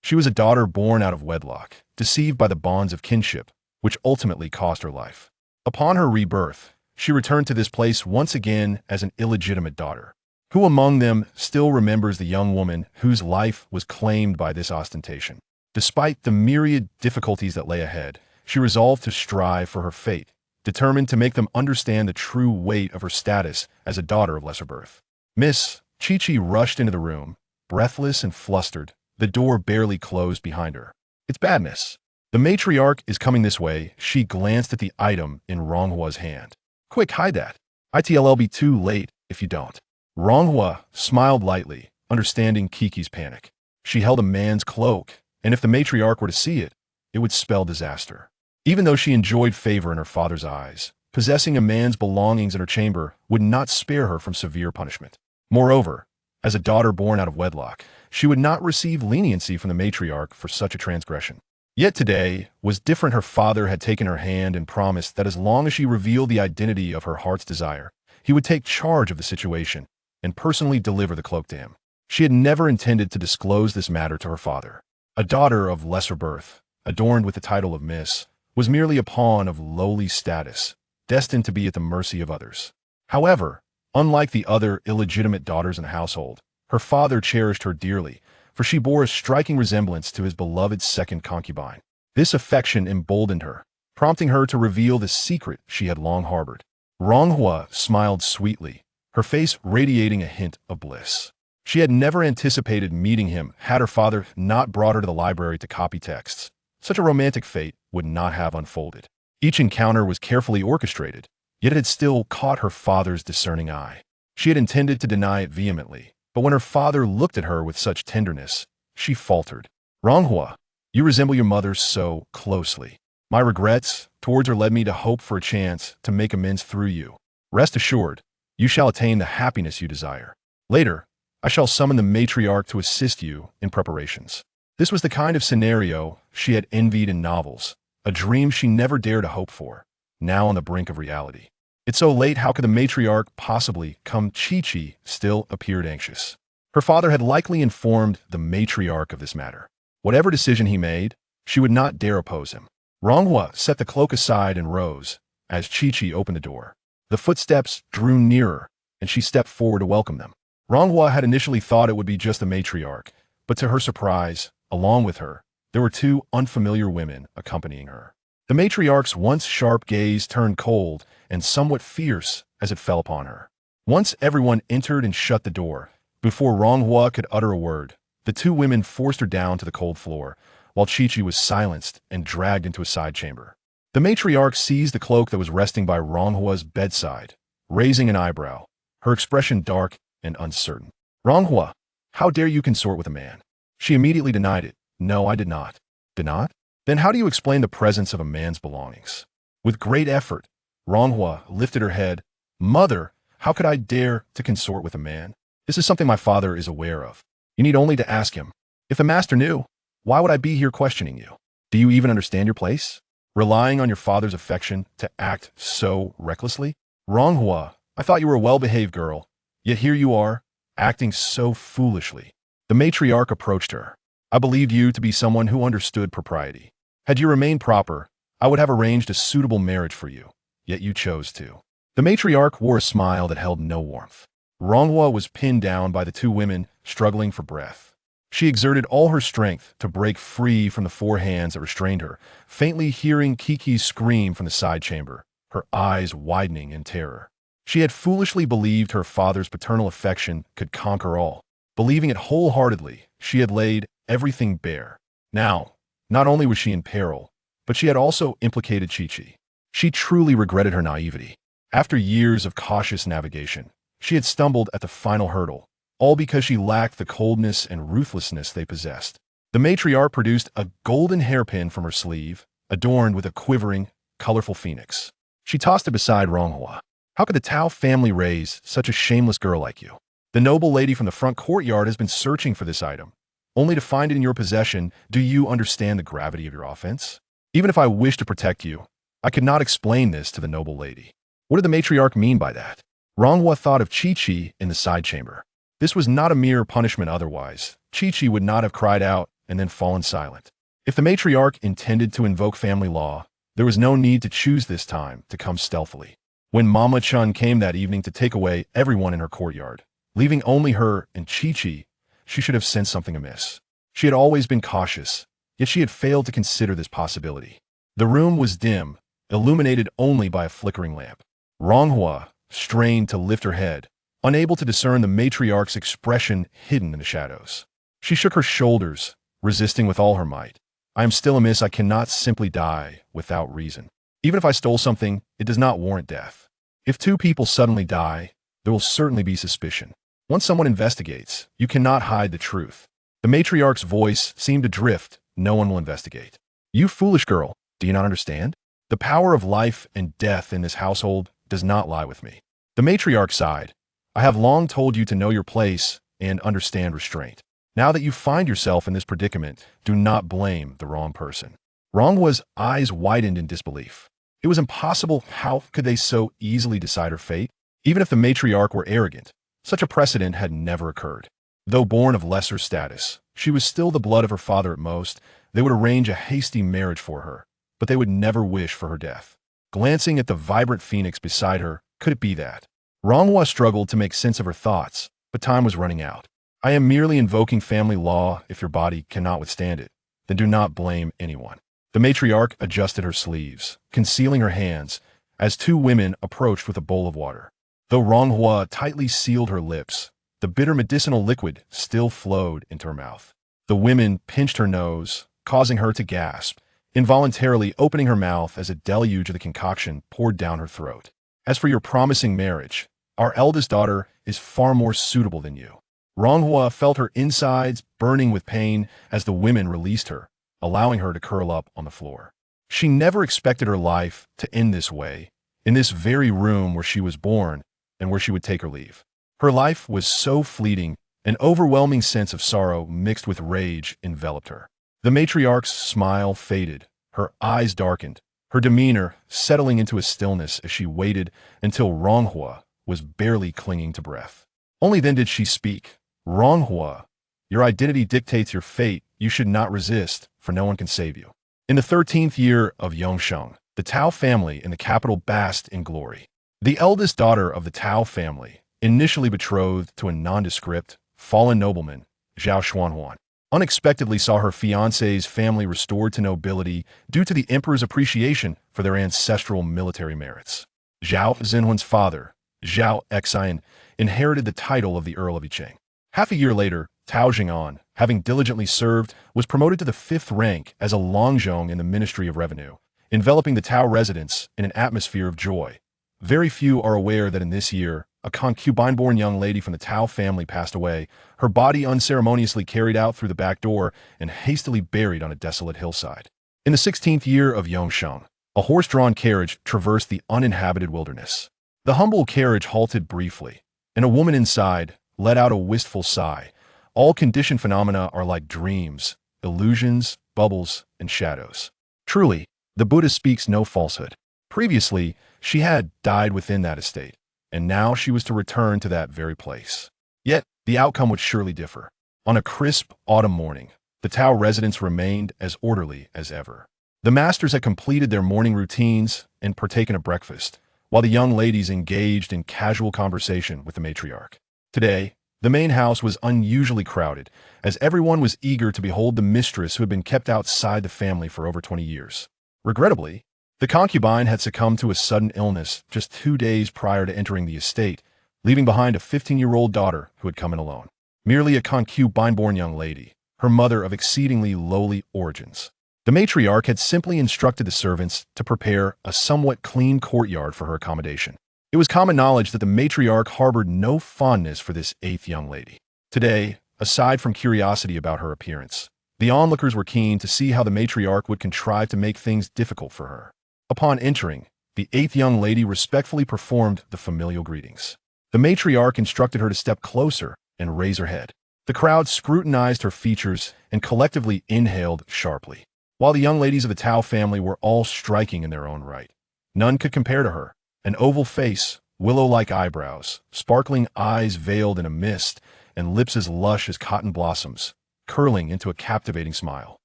She was a daughter born out of wedlock, deceived by the bonds of kinship, which ultimately cost her life. Upon her rebirth, she returned to this place once again as an illegitimate daughter. Who among them still remembers the young woman whose life was claimed by this ostentation? Despite the myriad difficulties that lay ahead, she resolved to strive for her fate, determined to make them understand the true weight of her status as a daughter of lesser birth. Miss Chi-Chi rushed into the room, breathless and flustered, the door barely closed behind her. "It's bad, miss. The matriarch is coming this way." She glanced at the item in Ronghua's hand. "Quick, hide that. It'll be too late if you don't." Ronghua smiled lightly, understanding Kiki's panic. She held a man's cloak, and if the matriarch were to see it, it would spell disaster. Even though she enjoyed favor in her father's eyes, possessing a man's belongings in her chamber would not spare her from severe punishment. Moreover, as a daughter born out of wedlock, she would not receive leniency from the matriarch for such a transgression. Yet today was different. Her father had taken her hand and promised that as long as she revealed the identity of her heart's desire, he would take charge of the situation and personally deliver the cloak to him. She had never intended to disclose this matter to her father. A daughter of lesser birth, adorned with the title of Miss, was merely a pawn of lowly status, destined to be at the mercy of others. However, unlike the other illegitimate daughters in the household, her father cherished her dearly, for she bore a striking resemblance to his beloved second concubine. This affection emboldened her, prompting her to reveal the secret she had long harbored. Ronghua smiled sweetly, her face radiating a hint of bliss. She had never anticipated meeting him had her father not brought her to the library to copy texts. Such a romantic fate would not have unfolded. Each encounter was carefully orchestrated, yet it had still caught her father's discerning eye. She had intended to deny it vehemently, but when her father looked at her with such tenderness, she faltered. "Ronghua, you resemble your mother so closely. My regrets towards her led me to hope for a chance to make amends through you. Rest assured, you shall attain the happiness you desire. Later, I shall summon the matriarch to assist you in preparations." This was the kind of scenario she had envied in novels, a dream she never dared to hope for, now on the brink of reality. "It's so late, how could the matriarch possibly come?" Chi-Chi still appeared anxious. Her father had likely informed the matriarch of this matter. Whatever decision he made, she would not dare oppose him. Ronghua set the cloak aside and rose, as Chi-Chi opened the door. The footsteps drew nearer, and she stepped forward to welcome them. Ronghua had initially thought it would be just the matriarch, but to her surprise, along with her, there were two unfamiliar women accompanying her. The matriarch's once sharp gaze turned cold and somewhat fierce as it fell upon her. Once everyone entered and shut the door, before Ronghua could utter a word, the two women forced her down to the cold floor, while Chi-Chi was silenced and dragged into a side chamber. The matriarch seized the cloak that was resting by Ronghua's bedside, raising an eyebrow, her expression dark and uncertain. "Ronghua, how dare you consort with a man?" She immediately denied it. "No, I did not." "Did not? Then how do you explain the presence of a man's belongings?" With great effort, Ronghua lifted her head. "Mother, how could I dare to consort with a man? This is something my father is aware of. You need only to ask him. If the master knew, why would I be here questioning you? Do you even understand your place? Relying on your father's affection to act so recklessly? Ronghua, I thought you were a well-behaved girl, yet here you are, acting so foolishly." The matriarch approached her. "I believed you to be someone who understood propriety. Had you remained proper, I would have arranged a suitable marriage for you, yet you chose to." The matriarch wore a smile that held no warmth. Ronghua was pinned down by the two women, struggling for breath. She exerted all her strength to break free from the four hands that restrained her, faintly hearing Kiki's scream from the side chamber, her eyes widening in terror. She had foolishly believed her father's paternal affection could conquer all. Believing it wholeheartedly, she had laid everything bare. Now, not only was she in peril, but she had also implicated Chi-Chi. She truly regretted her naivety. After years of cautious navigation, she had stumbled at the final hurdle, all because she lacked the coldness and ruthlessness they possessed. The matriarch produced a golden hairpin from her sleeve, adorned with a quivering, colorful phoenix. She tossed it beside Ronghua. "How could the Tao family raise such a shameless girl like you? The noble lady from the front courtyard has been searching for this item, only to find it in your possession. Do you understand the gravity of your offense? Even if I wished to protect you, I could not explain this to the noble lady." What did the matriarch mean by that? Ronghua thought of Chi-Chi in the side chamber. This was not a mere punishment otherwise. Chi-Chi would not have cried out and then fallen silent. If the matriarch intended to invoke family law, there was no need to choose this time to come stealthily. When Mama Chun came that evening to take away everyone in her courtyard, leaving only her and Chi-Chi, she should have sensed something amiss. She had always been cautious, yet she had failed to consider this possibility. The room was dim, illuminated only by a flickering lamp. Ronghua strained to lift her head, unable to discern the matriarch's expression hidden in the shadows. She shook her shoulders, resisting with all her might. I am still amiss. I cannot simply die without reason. Even if I stole something, it does not warrant death. If two people suddenly die, there will certainly be suspicion. Once someone investigates, you cannot hide the truth. The matriarch's voice seemed to drift. No one will investigate. You foolish girl, do you not understand? The power of life and death in this household does not lie with me. The matriarch sighed. I have long told you to know your place and understand restraint. Now that you find yourself in this predicament, do not blame the wrong person. Ronghua's eyes widened in disbelief. It was impossible. How could they so easily decide her fate? Even if the matriarch were arrogant, such a precedent had never occurred. Though born of lesser status, she was still the blood of her father at most. They would arrange a hasty marriage for her, but they would never wish for her death. Glancing at the vibrant phoenix beside her, could it be that? Ronghua struggled to make sense of her thoughts, but time was running out. I am merely invoking family law. If your body cannot withstand it, then do not blame anyone. The matriarch adjusted her sleeves, concealing her hands, as two women approached with a bowl of water. Though Ronghua tightly sealed her lips, the bitter medicinal liquid still flowed into her mouth. The women pinched her nose, causing her to gasp, involuntarily opening her mouth as a deluge of the concoction poured down her throat. As for your promising marriage, our eldest daughter is far more suitable than you. Ronghua felt her insides burning with pain as the women released her, allowing her to curl up on the floor. She never expected her life to end this way, in this very room where she was born and where she would take her leave. Her life was so fleeting, an overwhelming sense of sorrow mixed with rage enveloped her. The matriarch's smile faded, her eyes darkened, her demeanor settling into a stillness as she waited until Ronghua was barely clinging to breath. Only then did she speak. Ronghua, your identity dictates your fate. You should not resist, for no one can save you. In the 13th year of Yongsheng, the Tao family in the capital basked in glory. The eldest daughter of the Tao family, initially betrothed to a nondescript, fallen nobleman, Zhao Xuanhuan, unexpectedly saw her fiancé's family restored to nobility due to the emperor's appreciation for their ancestral military merits. Zhao Zhenhuan's father, Zhao Xian, inherited the title of the Earl of Yicheng. Half a year later, Tao Jing'an, having diligently served, was promoted to the 5th rank as a Longzhong in the Ministry of Revenue, enveloping the Tao residents in an atmosphere of joy. Very few are aware that in this year, a concubine-born young lady from the Tao family passed away, her body unceremoniously carried out through the back door and hastily buried on a desolate hillside. In the 16th year of Yongsheng, a horse-drawn carriage traversed the uninhabited wilderness. The humble carriage halted briefly, and a woman inside let out a wistful sigh. All conditioned phenomena are like dreams, illusions, bubbles, and shadows. Truly, the Buddha speaks no falsehood. Previously, she had died within that estate, and now she was to return to that very place. Yet, the outcome would surely differ. On a crisp autumn morning, the Tao residents remained as orderly as ever. The masters had completed their morning routines and partaken of breakfast, while the young ladies engaged in casual conversation with the matriarch. Today, the main house was unusually crowded, as everyone was eager to behold the mistress who had been kept outside the family for over 20 years. Regrettably, the concubine had succumbed to a sudden illness just 2 days prior to entering the estate, leaving behind a 15-year-old daughter who had come in alone. Merely a concubine-born young lady, her mother of exceedingly lowly origins. The matriarch had simply instructed the servants to prepare a somewhat clean courtyard for her accommodation. It was common knowledge that the matriarch harbored no fondness for this 8th young lady. Today, aside from curiosity about her appearance, the onlookers were keen to see how the matriarch would contrive to make things difficult for her. Upon entering, the 8th young lady respectfully performed the familial greetings. The matriarch instructed her to step closer and raise her head. The crowd scrutinized her features and collectively inhaled sharply. While the young ladies of the Tao family were all striking in their own right, none could compare to her. An oval face, willow-like eyebrows, sparkling eyes veiled in a mist, and lips as lush as cotton blossoms. curling into a captivating smile.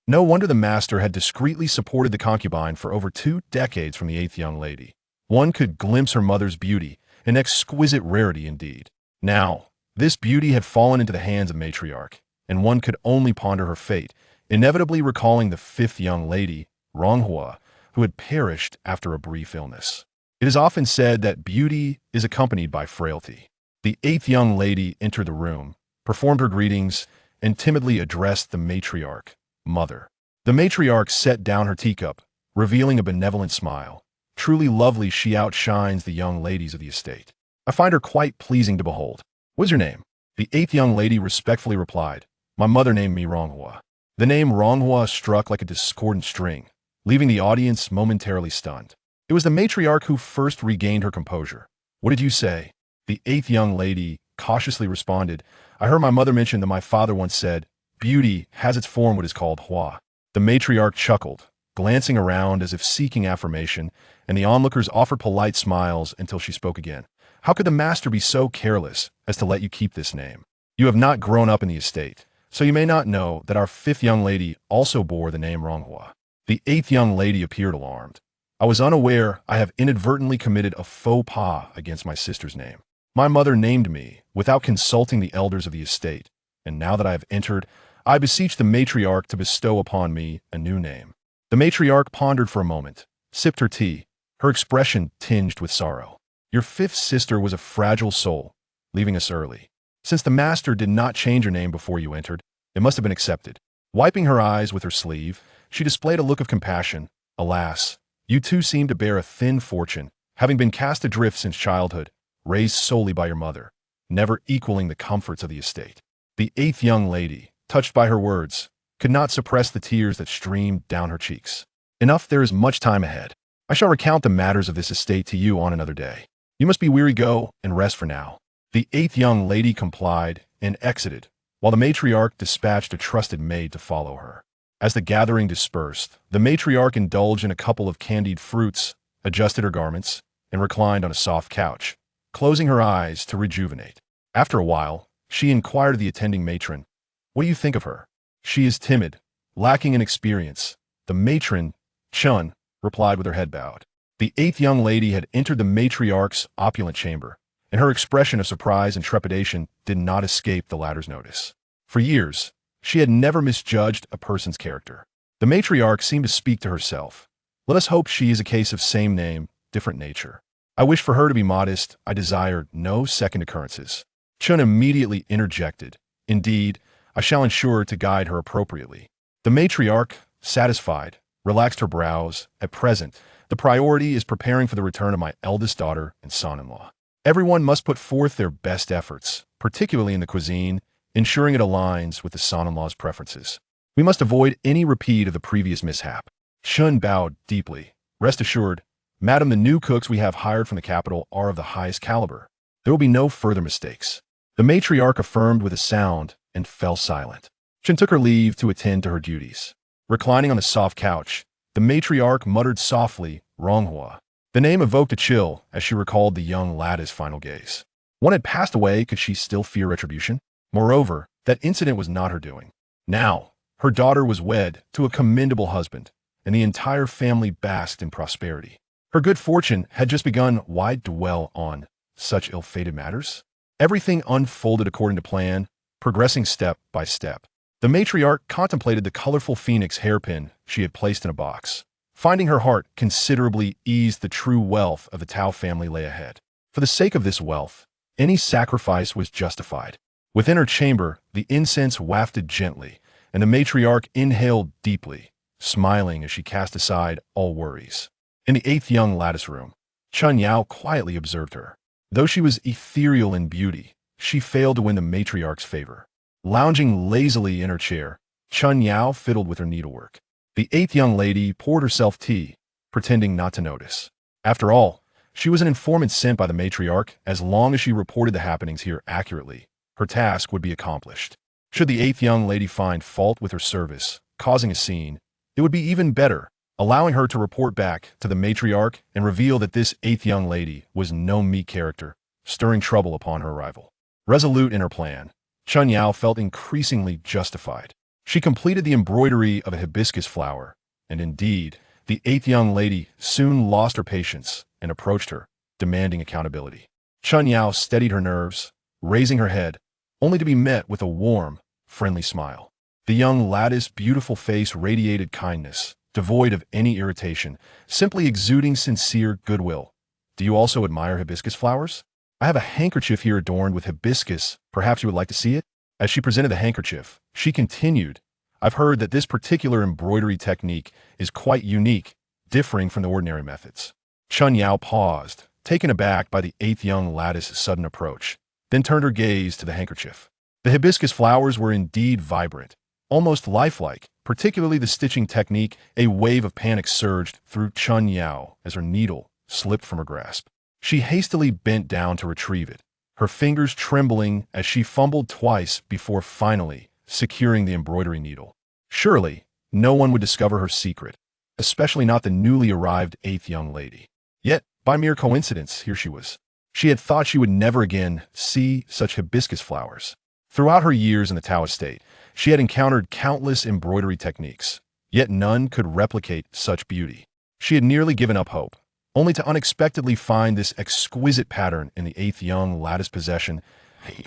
No wonder the master had discreetly supported the concubine for over 2 decades from the eighth young lady. One could glimpse her mother's beauty, an exquisite rarity indeed. Now, this beauty had fallen into the hands of matriarch, and one could only ponder her fate, inevitably recalling the fifth young lady, Ronghua, who had perished after a brief illness. It is often said that beauty is accompanied by frailty. The eighth young lady entered the room, performed her greetings, and timidly addressed the matriarch, Mother. The matriarch set down her teacup, revealing a benevolent smile. Truly lovely, she outshines the young ladies of the estate. I find her quite pleasing to behold. What is your name? The eighth young lady respectfully replied, My mother named me Ronghua. The name Ronghua struck like a discordant string, leaving the audience momentarily stunned. It was the matriarch who first regained her composure. What did you say? The eighth young lady cautiously responded, I heard my mother mention that my father once said, Beauty has its form what is called hua. The matriarch chuckled, glancing around as if seeking affirmation, and the onlookers offered polite smiles until she spoke again. How could the master be so careless as to let you keep this name? You have not grown up in the estate, so you may not know that our fifth young lady also bore the name Ronghua. The eighth young lady appeared alarmed. I was unaware I have inadvertently committed a faux pas against my sister's name. My mother named me without consulting the elders of the estate, and now that I have entered, I beseech the matriarch to bestow upon me a new name. The matriarch pondered for a moment, sipped her tea, her expression tinged with sorrow. Your fifth sister was a fragile soul, leaving us early. Since the master did not change her name before you entered, it must have been accepted. Wiping her eyes with her sleeve, she displayed a look of compassion. Alas, you too seem to bear a thin fortune, having been cast adrift since childhood, raised solely by your mother, never equaling the comforts of the estate. The eighth young lady, touched by her words, could not suppress the tears that streamed down her cheeks. Enough, there is much time ahead. I shall recount the matters of this estate to you on another day. You must be weary, go and rest for now. The eighth young lady complied and exited, while the matriarch dispatched a trusted maid to follow her. As the gathering dispersed, the matriarch indulged in a couple of candied fruits, adjusted her garments, and reclined on a soft couch, closing her eyes to rejuvenate. After a while, she inquired of the attending matron, What do you think of her? She is timid, lacking in experience. The matron, Chun, replied with her head bowed. The eighth young lady had entered the matriarch's opulent chamber, and her expression of surprise and trepidation did not escape the latter's notice. For years, she had never misjudged a person's character. The matriarch seemed to speak to herself. Let us hope she is a case of same name, different nature. I wish for her to be modest. I desire no second occurrences. Chun immediately interjected. Indeed, I shall ensure to guide her appropriately. The matriarch, satisfied, relaxed her brows. At present, the priority is preparing for the return of my eldest daughter and son-in-law. Everyone must put forth their best efforts, particularly in the cuisine, ensuring it aligns with the son-in-law's preferences. We must avoid any repeat of the previous mishap. Chun bowed deeply. Rest assured, Madam, the new cooks we have hired from the capital are of the highest caliber. There will be no further mistakes. The matriarch affirmed with a sound and fell silent. Chun took her leave to attend to her duties. Reclining on the soft couch, the matriarch muttered softly, Ronghua. The name evoked a chill as she recalled the young lad's final gaze. One had passed away, could she still fear retribution? Moreover, that incident was not her doing. Now, her daughter was wed to a commendable husband, and the entire family basked in prosperity. Her good fortune had just begun. Why dwell on such ill-fated matters? Everything unfolded according to plan, progressing step by step. The matriarch contemplated the colorful phoenix hairpin she had placed in a box. Finding her heart considerably eased, the true wealth of the Tao family lay ahead. For the sake of this wealth, any sacrifice was justified. Within her chamber, the incense wafted gently, and the matriarch inhaled deeply, smiling as she cast aside all worries. In the eighth young lattice room, Chun Yao quietly observed her. Though she was ethereal in beauty, she failed to win the matriarch's favor. Lounging lazily in her chair, Chun Yao fiddled with her needlework. The eighth young lady poured herself tea, pretending not to notice. After all, she was an informant sent by the matriarch. As long as she reported the happenings here accurately, her task would be accomplished. Should the eighth young lady find fault with her service, causing a scene, it would be even better, allowing her to report back to the matriarch and reveal that this eighth young lady was no meek character, stirring trouble upon her arrival. Resolute in her plan, Chun Yao felt increasingly justified. She completed the embroidery of a hibiscus flower, and indeed, the eighth young lady soon lost her patience and approached her, demanding accountability. Chun Yao steadied her nerves, raising her head, only to be met with a warm, friendly smile. The young lattice's beautiful face radiated kindness, devoid of any irritation, simply exuding sincere goodwill. Do you also admire hibiscus flowers? I have a handkerchief here adorned with hibiscus. Perhaps you would like to see it? As she presented the handkerchief, she continued, I've heard that this particular embroidery technique is quite unique, differing from the ordinary methods. Chun Yao paused, taken aback by the eighth young lattice's sudden approach, then turned her gaze to the handkerchief. The hibiscus flowers were indeed vibrant, almost lifelike, particularly the stitching technique. A wave of panic surged through Chun Yao as her needle slipped from her grasp. She hastily bent down to retrieve it, her fingers trembling as she fumbled twice before finally securing the embroidery needle. Surely, no one would discover her secret, especially not the newly arrived eighth young lady. Yet, by mere coincidence, here she was. She had thought she would never again see such hibiscus flowers. Throughout her years in the Tao estate, she had encountered countless embroidery techniques, yet none could replicate such beauty. She had nearly given up hope, only to unexpectedly find this exquisite pattern in the eighth young lattice possession,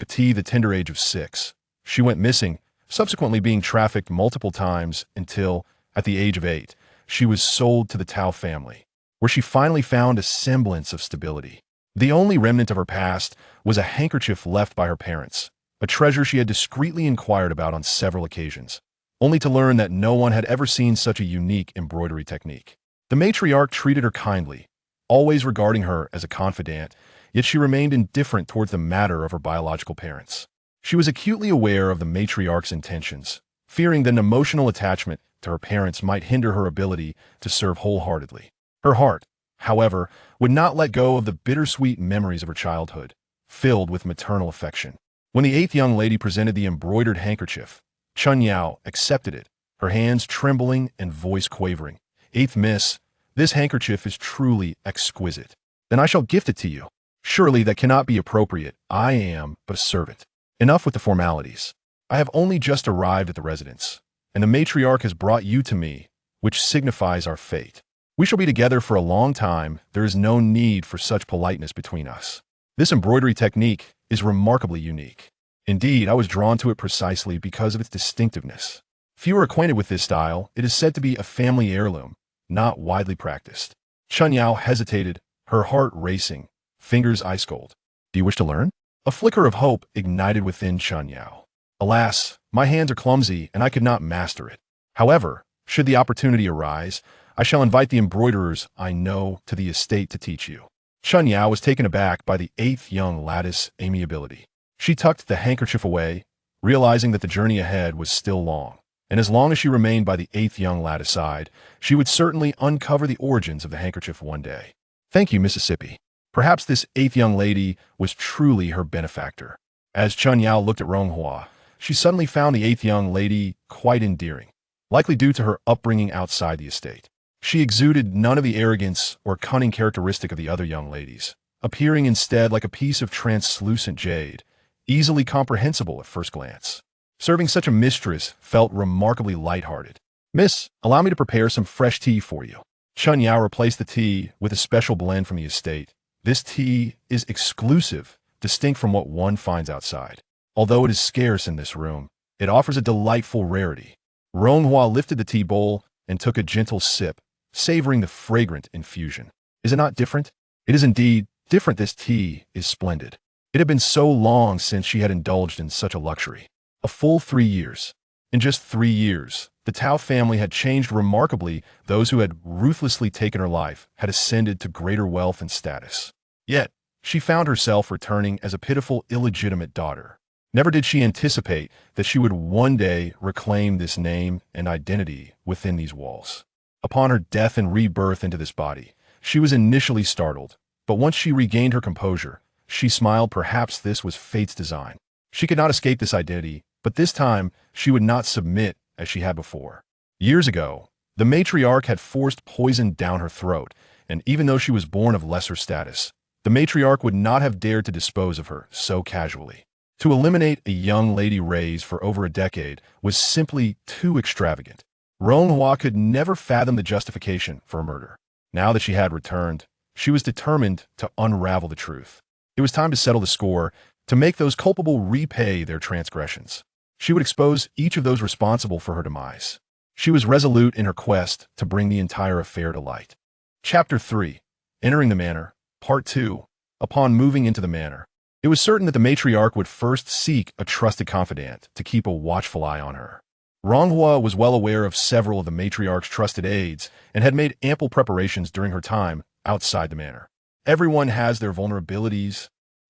the tender age of 6. She went missing, subsequently being trafficked multiple times until, at the age of 8, she was sold to the Tao family, where she finally found a semblance of stability. The only remnant of her past was a handkerchief left by her parents, a treasure she had discreetly inquired about on several occasions, only to learn that no one had ever seen such a unique embroidery technique. The matriarch treated her kindly, always regarding her as a confidant, yet she remained indifferent towards the matter of her biological parents. She was acutely aware of the matriarch's intentions, fearing that an emotional attachment to her parents might hinder her ability to serve wholeheartedly. Her heart, however, would not let go of the bittersweet memories of her childhood, filled with maternal affection. When the eighth young lady presented the embroidered handkerchief, Chun Yao accepted it, her hands trembling and voice quavering. Eighth miss, this handkerchief is truly exquisite. Then I shall gift it to you. Surely that cannot be appropriate. I am but a servant. Enough with the formalities. I have only just arrived at the residence, and the matriarch has brought you to me, which signifies our fate. We shall be together for a long time. There is no need for such politeness between us. This embroidery technique is remarkably unique. Indeed, I was drawn to it precisely because of its distinctiveness. Few are acquainted with this style. It is said to be a family heirloom, not widely practiced. Chun Yao hesitated, her heart racing, fingers ice cold. Do you wish to learn? A flicker of hope ignited within Chun Yao. Alas, my hands are clumsy and I could not master it. However, should the opportunity arise, I shall invite the embroiderers I know to the estate to teach you. Chun Yao was taken aback by the eighth young lattice's amiability. She tucked the handkerchief away, realizing that the journey ahead was still long, and as long as she remained by the eighth young lattice side, she would certainly uncover the origins of the handkerchief one day. Thank you, Mississippi. Perhaps this eighth young lady was truly her benefactor. As Chun Yao looked at Ronghua, she suddenly found the eighth young lady quite endearing, likely due to her upbringing outside the estate. She exuded none of the arrogance or cunning characteristic of the other young ladies, appearing instead like a piece of translucent jade, easily comprehensible at first glance. Serving such a mistress felt remarkably lighthearted. Miss, allow me to prepare some fresh tea for you. Chun Yao replaced the tea with a special blend from the estate. This tea is exclusive, distinct from what one finds outside. Although it is scarce in this room, it offers a delightful rarity. Ronghua lifted the tea bowl and took a gentle sip, savoring the fragrant infusion. Is it not different? It is indeed different. This tea is splendid. It had been so long since she had indulged in such a luxury. A full 3 years. In just 3 years, the Tao family had changed remarkably. Those who had ruthlessly taken her life had ascended to greater wealth and status. Yet, she found herself returning as a pitiful, illegitimate daughter. Never did she anticipate that she would one day reclaim this name and identity within these walls. Upon her death and rebirth into this body, she was initially startled, but once she regained her composure, she smiled. Perhaps this was fate's design. She could not escape this identity, but this time she would not submit as she had before. Years ago, the matriarch had forced poison down her throat, and even though she was born of lesser status, the matriarch would not have dared to dispose of her so casually. To eliminate a young lady raised for over a decade was simply too extravagant. Ronghua could never fathom the justification for a murder. Now that she had returned, she was determined to unravel the truth. It was time to settle the score, to make those culpable repay their transgressions. She would expose each of those responsible for her demise. She was resolute in her quest to bring the entire affair to light. Chapter 3. Entering the Manor, Part 2. Upon moving into the manor, it was certain that the matriarch would first seek a trusted confidant to keep a watchful eye on her. Ronghua was well aware of several of the matriarch's trusted aides and had made ample preparations during her time outside the manor. Everyone has their vulnerabilities,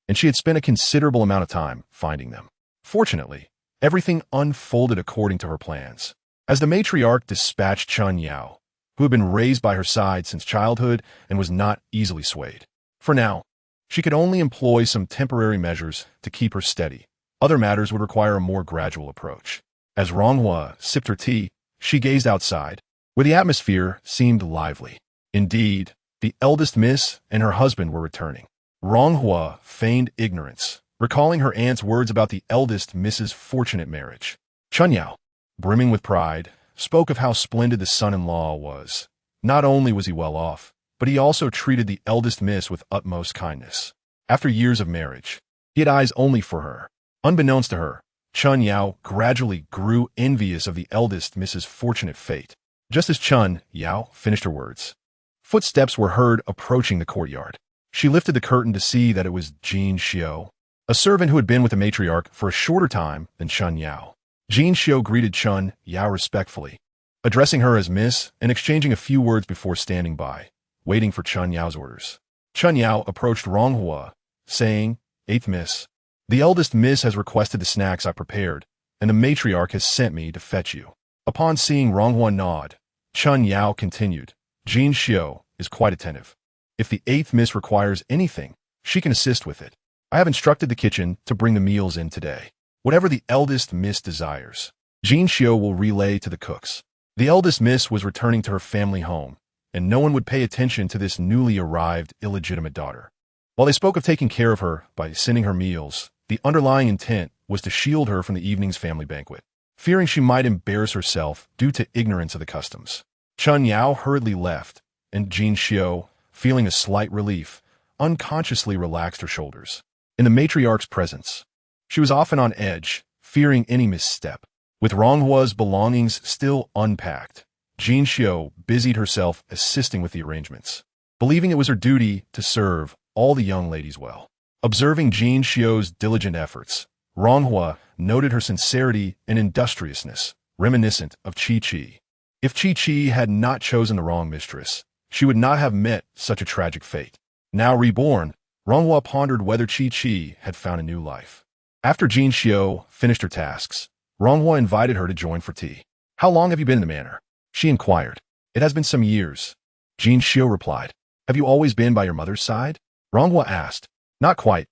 and she had spent a considerable amount of time finding them. Fortunately, everything unfolded according to her plans. As the matriarch dispatched Chun Yao, who had been raised by her side since childhood and was not easily swayed. For now, she could only employ some temporary measures to keep her steady. Other matters would require a more gradual approach. As Ronghua sipped her tea, she gazed outside, where the atmosphere seemed lively. Indeed, the eldest miss and her husband were returning. Ronghua feigned ignorance, recalling her aunt's words about the eldest miss's fortunate marriage. Chun Yao, brimming with pride, spoke of how splendid the son-in-law was. Not only was he well off, but he also treated the eldest miss with utmost kindness. After years of marriage, he had eyes only for her. Unbeknownst to her, Chun Yao gradually grew envious of the eldest miss's fortunate fate. Just as Chun Yao finished her words, footsteps were heard approaching the courtyard. She lifted the curtain to see that it was Jin Xiu, a servant who had been with the matriarch for a shorter time than Chun Yao. Jin Xiu greeted Chun Yao respectfully, addressing her as Miss and exchanging a few words before standing by, waiting for Chun Yao's orders. Chun Yao approached Ronghua, saying, "Eighth Miss, the eldest miss has requested the snacks I prepared, and the matriarch has sent me to fetch you." Upon seeing Ronghua nod, Chun Yao continued, "Jin Xiu is quite attentive. If the eighth miss requires anything, she can assist with it. I have instructed the kitchen to bring the meals in today. Whatever the eldest miss desires, Jin Xiu will relay to the cooks." The eldest miss was returning to her family home, and no one would pay attention to this newly arrived illegitimate daughter. While they spoke of taking care of her by sending her meals, the underlying intent was to shield her from the evening's family banquet, fearing she might embarrass herself due to ignorance of the customs. Chun Yao hurriedly left, and Jin Xiu, feeling a slight relief, unconsciously relaxed her shoulders. In the matriarch's presence, she was often on edge, fearing any misstep. With Ronghua's belongings still unpacked, Jin Xiu busied herself assisting with the arrangements, believing it was her duty to serve all the young ladies well. Observing Jin Xiu's diligent efforts, Ronghua noted her sincerity and industriousness, reminiscent of Chi-Chi. If Chi-Chi had not chosen the wrong mistress, she would not have met such a tragic fate. Now reborn, Ronghua pondered whether Chi-Chi had found a new life. After Jin Xiu finished her tasks, Ronghua invited her to join for tea. "How long have you been in the manor?" she inquired. "It has been some years," Jin Xiu replied. "Have you always been by your mother's side?" Ronghua asked. "Not quite.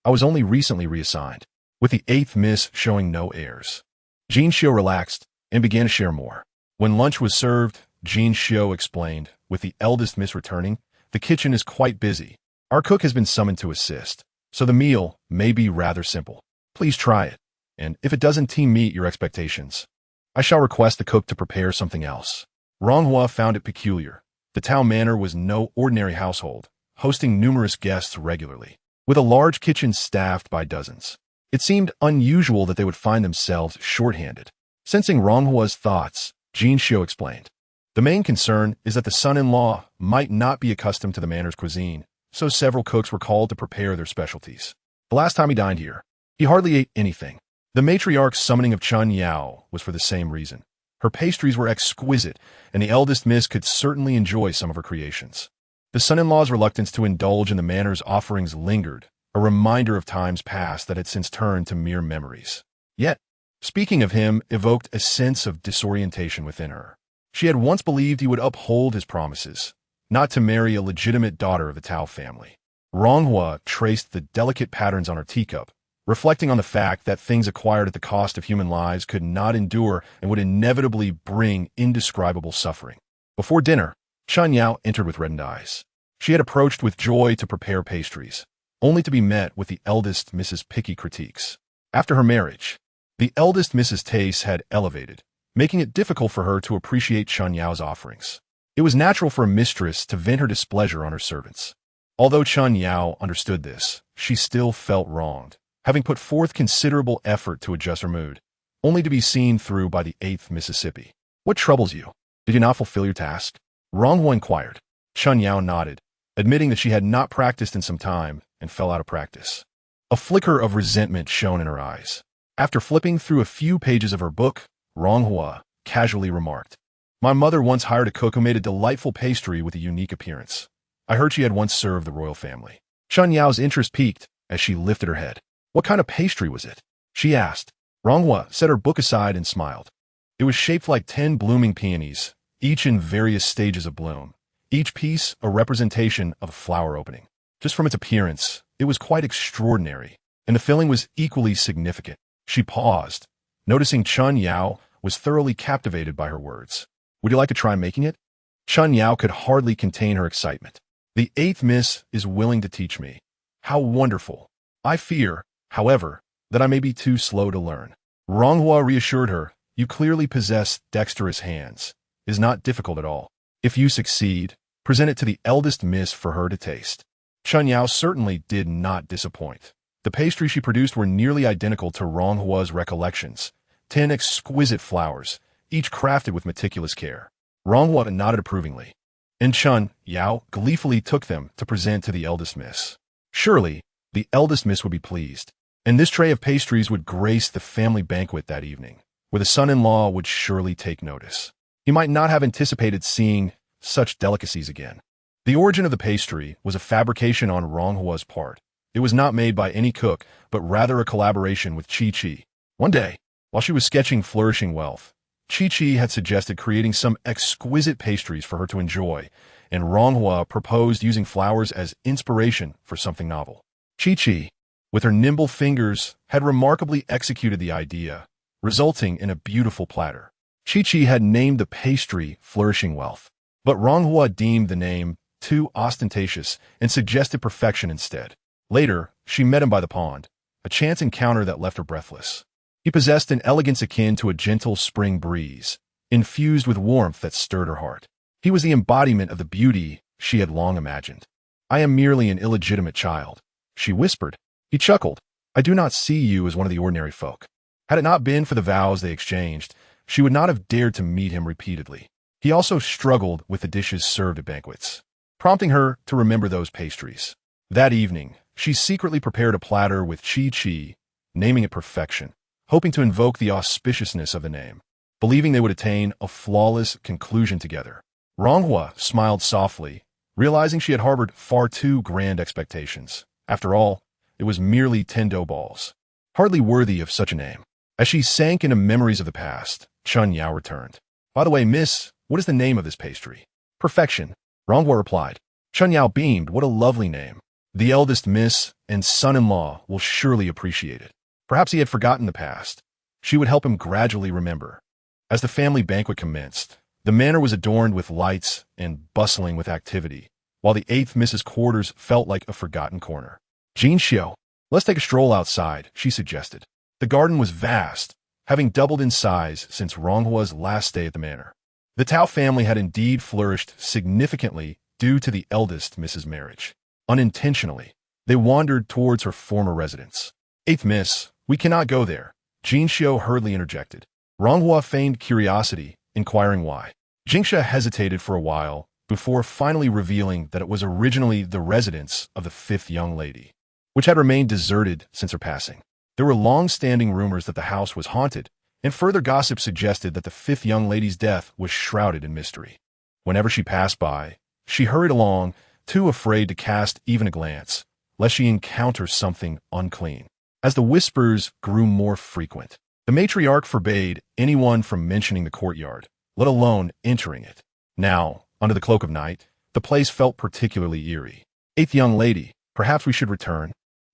I was only recently reassigned," with the eighth miss showing no airs. Jin Xiu relaxed and began to share more. When lunch was served, Jin Xiu explained, "With the eldest miss returning, the kitchen is quite busy. Our cook has been summoned to assist, so the meal may be rather simple. Please try it, and if it doesn't meet your expectations, I shall request the cook to prepare something else." Ronghua found it peculiar. The town manor was no ordinary household, hosting numerous guests regularly, with a large kitchen staffed by dozens. It seemed unusual that they would find themselves short-handed. Sensing Ronghua's thoughts, Jin Xiu explained, "The main concern is that the son-in-law might not be accustomed to the manor's cuisine, so several cooks were called to prepare their specialties. The last time he dined here, he hardly ate anything. The matriarch's summoning of Chun Yao was for the same reason. Her pastries were exquisite, and the eldest miss could certainly enjoy some of her creations. The son-in-law's reluctance to indulge in the manor's offerings lingered, a reminder of times past that had since turned to mere memories. Yet, speaking of him evoked a sense of disorientation within her. She had once believed he would uphold his promises, not to marry a legitimate daughter of the Tao family. Ronghua traced the delicate patterns on her teacup, reflecting on the fact that things acquired at the cost of human lives could not endure and would inevitably bring indescribable suffering. Before dinner, Chun Yao entered with reddened eyes. She had approached with joy to prepare pastries, only to be met with the eldest Mrs. Picky critiques. After her marriage, the eldest Mrs. Tace had elevated, making it difficult for her to appreciate Chun Yao's offerings. It was natural for a mistress to vent her displeasure on her servants. Although Chun Yao understood this, she still felt wronged, having put forth considerable effort to adjust her mood, only to be seen through by the 8th Mississippi. "What troubles you? Did you not fulfill your task?" Ronghua inquired. Chun Yao nodded, admitting that she had not practiced in some time and fell out of practice. A flicker of resentment shone in her eyes. After flipping through a few pages of her book, Ronghua casually remarked, "My mother once hired a cook who made a delightful pastry with a unique appearance. I heard she had once served the royal family." Chun Yao's interest piqued as she lifted her head. "What kind of pastry was it?" she asked. Ronghua set her book aside and smiled. It was shaped like 10 blooming peonies, each in various stages of bloom, each piece a representation of a flower opening. Just from its appearance, it was quite extraordinary, and the filling was equally significant. She paused, noticing Chun Yao was thoroughly captivated by her words. "Would you like to try making it?" Chun Yao could hardly contain her excitement. "The 8th Miss is willing to teach me. How wonderful. I fear, however, that I may be too slow to learn." Ronghua reassured her, "You clearly possess dexterous hands. It is not difficult at all. If you succeed, present it to the eldest miss for her to taste." Chun Yao certainly did not disappoint. The pastries she produced were nearly identical to Ronghua's recollections, 10 exquisite flowers, each crafted with meticulous care. Ronghua nodded approvingly, and Chun Yao gleefully took them to present to the eldest miss. Surely, the eldest miss would be pleased, and this tray of pastries would grace the family banquet that evening, where the son-in-law would surely take notice. He might not have anticipated seeing such delicacies again. The origin of the pastry was a fabrication on Ronghua's part. It was not made by any cook, but rather a collaboration with Chi-Chi. One day, while she was sketching flourishing wealth, Chi-Chi had suggested creating some exquisite pastries for her to enjoy, and Ronghua proposed using flowers as inspiration for something novel. Chi-Chi, with her nimble fingers, had remarkably executed the idea, resulting in a beautiful platter. Chi-Chi had named the pastry Flourishing Wealth, but Ronghua deemed the name too ostentatious and suggested perfection instead. Later, she met him by the pond, a chance encounter that left her breathless. He possessed an elegance akin to a gentle spring breeze, infused with warmth that stirred her heart. He was the embodiment of the beauty she had long imagined. "I am merely an illegitimate child," she whispered. He chuckled. "I do not see you as one of the ordinary folk." Had it not been for the vows they exchanged, she would not have dared to meet him repeatedly. He also struggled with the dishes served at banquets, prompting her to remember those pastries. That evening, she secretly prepared a platter with Chi-Chi, naming it Perfection, hoping to invoke the auspiciousness of the name, believing they would attain a flawless conclusion together. Ronghua smiled softly, realizing she had harbored far too grand expectations. After all, it was merely 10 dough balls, hardly worthy of such a name. As she sank into memories of the past, Chun Yao returned. "By the way, miss, what is the name of this pastry?" "Perfection," Ronghua replied. Chun Yao beamed. "What a lovely name. The eldest miss and son-in-law will surely appreciate it." Perhaps he had forgotten the past. She would help him gradually remember. As the family banquet commenced, the manor was adorned with lights and bustling with activity, while the 8th Miss's quarters felt like a forgotten corner. "Jin Xiao, let's take a stroll outside," she suggested. The garden was vast, having doubled in size since Ronghua's last stay at the manor. The Tao family had indeed flourished significantly due to the eldest Miss's marriage. Unintentionally, they wandered towards her former residence. "8th Miss, we cannot go there," Jin Xiao hurriedly interjected. Ronghua feigned curiosity, inquiring why. Jingxia hesitated for a while before finally revealing that it was originally the residence of the 5th young lady, which had remained deserted since her passing. There were long-standing rumors that the house was haunted, and further gossip suggested that the 5th young lady's death was shrouded in mystery. Whenever she passed by, she hurried along, too afraid to cast even a glance, lest she encounter something unclean. As the whispers grew more frequent, the matriarch forbade anyone from mentioning the courtyard, let alone entering it. Now, under the cloak of night, the place felt particularly eerie. "8th young lady, perhaps we should return,"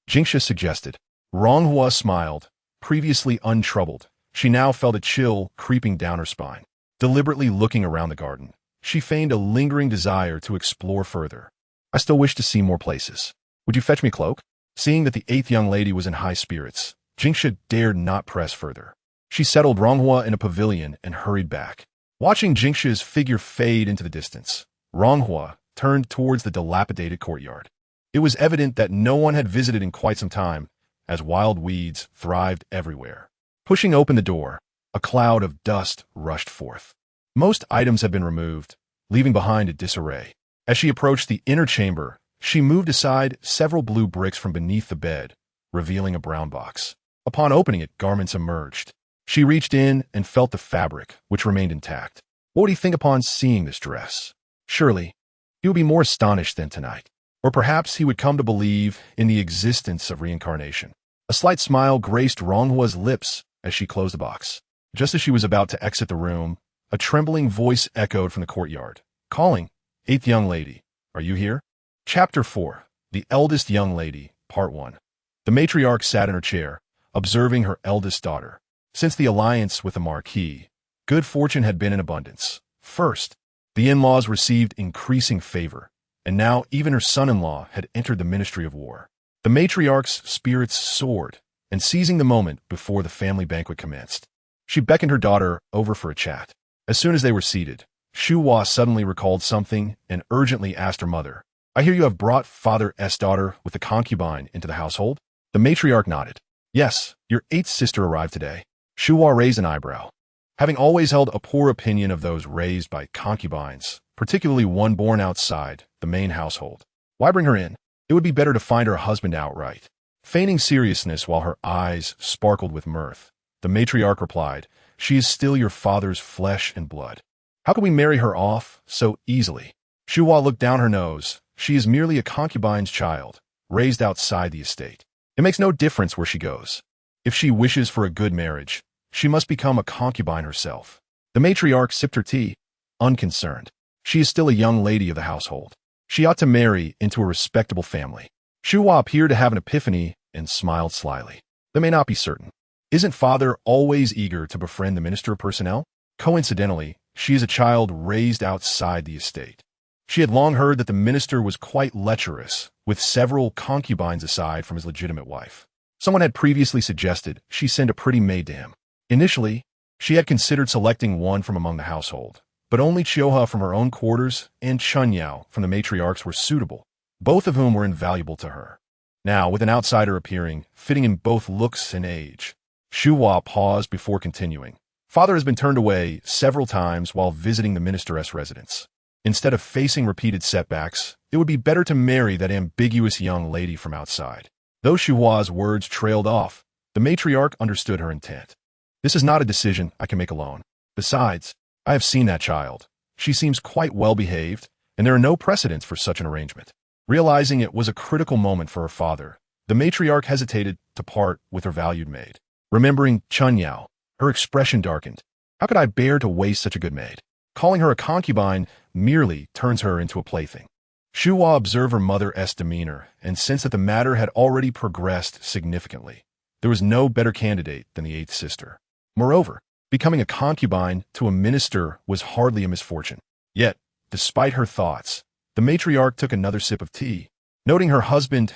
Jingxia suggested. Ronghua smiled. Previously untroubled, she now felt a chill creeping down her spine. Deliberately looking around the garden, she feigned a lingering desire to explore further. "I still wish to see more places. Would you fetch me a cloak?" Seeing that the 8th young lady was in high spirits, Jingxia dared not press further. She settled Ronghua in a pavilion and hurried back. Watching Jingxia's figure fade into the distance, Ronghua turned towards the dilapidated courtyard. It was evident that no one had visited in quite some time, as wild weeds thrived everywhere. Pushing open the door, a cloud of dust rushed forth. Most items had been removed, leaving behind a disarray. As she approached the inner chamber, she moved aside several blue bricks from beneath the bed, revealing a brown box. Upon opening it, garments emerged. She reached in and felt the fabric, which remained intact. What would he think upon seeing this dress? Surely, he would be more astonished than tonight. Or perhaps he would come to believe in the existence of reincarnation. A slight smile graced Ronghua's lips as she closed the box. Just as she was about to exit the room, a trembling voice echoed from the courtyard, calling, "Eighth young lady, are you here?" Chapter 4. The Eldest Young Lady, Part 1. The matriarch sat in her chair, observing her eldest daughter. Since the alliance with the Marquis, good fortune had been in abundance. First, the in-laws received increasing favor, and now even her son-in-law had entered the Ministry of War. The matriarch's spirits soared, and seizing the moment before the family banquet commenced, she beckoned her daughter over for a chat. As soon as they were seated, Shu Hua suddenly recalled something and urgently asked her mother, "I hear you have brought Father's daughter with a concubine into the household?" The matriarch nodded. "Yes, your eighth sister arrived today." Shu Hua raised an eyebrow. Having always held a poor opinion of those raised by concubines, particularly one born outside the main household, why bring her in? It would be better to find her a husband outright. Feigning seriousness while her eyes sparkled with mirth, the matriarch replied, "She is still your father's flesh and blood. How can we marry her off so easily?" Shu Hua looked down her nose. She is merely a concubine's child, raised outside the estate. It makes no difference where she goes. If she wishes for a good marriage, she must become a concubine herself. The matriarch sipped her tea, unconcerned. She is still a young lady of the household. She ought to marry into a respectable family. Shu Hua appeared to have an epiphany and smiled slyly. That may not be certain. Isn't father always eager to befriend the minister of personnel? Coincidentally, she is a child raised outside the estate. She had long heard that the minister was quite lecherous, with several concubines aside from his legitimate wife. Someone had previously suggested she send a pretty maid to him. Initially, she had considered selecting one from among the household, but only Chioha from her own quarters and Chunyao from the matriarchs were suitable, both of whom were invaluable to her. Now, with an outsider appearing, fitting in both looks and age, Shu Hua paused before continuing. Father has been turned away several times while visiting the minister's residence. Instead of facing repeated setbacks, it would be better to marry that ambiguous young lady from outside. Though Shu Hua's words trailed off, the matriarch understood her intent. This is not a decision I can make alone. Besides, I have seen that child. She seems quite well behaved, and there are no precedents for such an arrangement. Realizing it was a critical moment for her father, the matriarch hesitated to part with her valued maid. Remembering Chunyao, her expression darkened. How could I bear to waste such a good maid? Calling her a concubine merely turns her into a plaything. Shu Hua observed her mother's demeanor and sensed that the matter had already progressed significantly. There was no better candidate than the eighth sister. Moreover, becoming a concubine to a minister was hardly a misfortune. Yet, despite her thoughts, the matriarch took another sip of tea, noting her husband's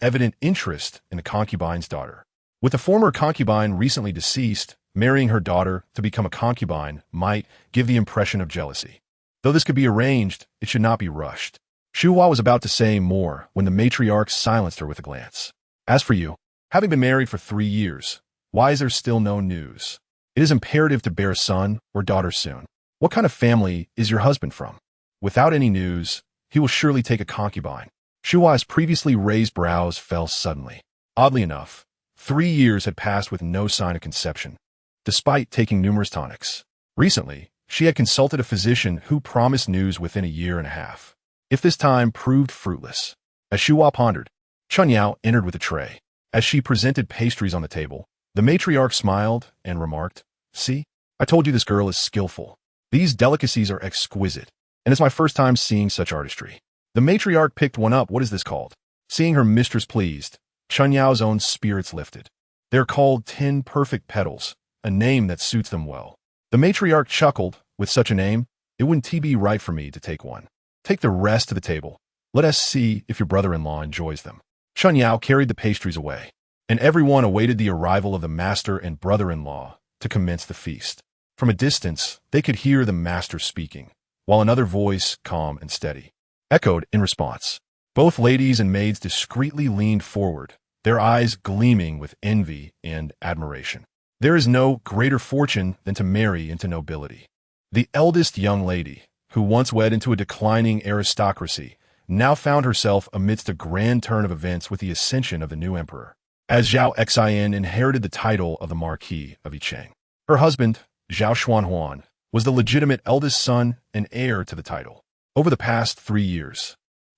evident interest in the concubine's daughter. With the former concubine recently deceased, marrying her daughter to become a concubine might give the impression of jealousy. Though this could be arranged, it should not be rushed. Shu Hua was about to say more when the matriarch silenced her with a glance. As for you, having been married for 3 years, why is there still no news? It is imperative to bear a son or daughter soon. What kind of family is your husband from? Without any news, he will surely take a concubine. Shu Hua's previously raised brows fell suddenly. Oddly enough, 3 years had passed with no sign of conception, despite taking numerous tonics. Recently, she had consulted a physician who promised news within a year and a half. If this time proved fruitless, as Shu Hua pondered, Chunyao entered with a tray. As she presented pastries on the table, the matriarch smiled and remarked, "See, I told you this girl is skillful. These delicacies are exquisite, and it's my first time seeing such artistry." The matriarch picked one up. What is this called? Seeing her mistress pleased, Chunyao's own spirits lifted. They're called 10 perfect petals, a name that suits them well. The matriarch chuckled. With such a name, it wouldn't be right for me to take one. Take the rest to the table. Let us see if your brother-in-law enjoys them. Chunyao carried the pastries away. and everyone awaited the arrival of the master and brother-in-law to commence the feast. From a distance, they could hear the master speaking, while another voice, calm and steady, echoed in response. Both ladies and maids discreetly leaned forward, their eyes gleaming with envy and admiration. There is no greater fortune than to marry into nobility. The eldest young lady, who once wed into a declining aristocracy, now found herself amidst a grand turn of events with the ascension of the new emperor, as Zhao Xian inherited the title of the Marquis of Yicheng. Her husband, Zhao Xuanhuan, was the legitimate eldest son and heir to the title. Over the past 3 years,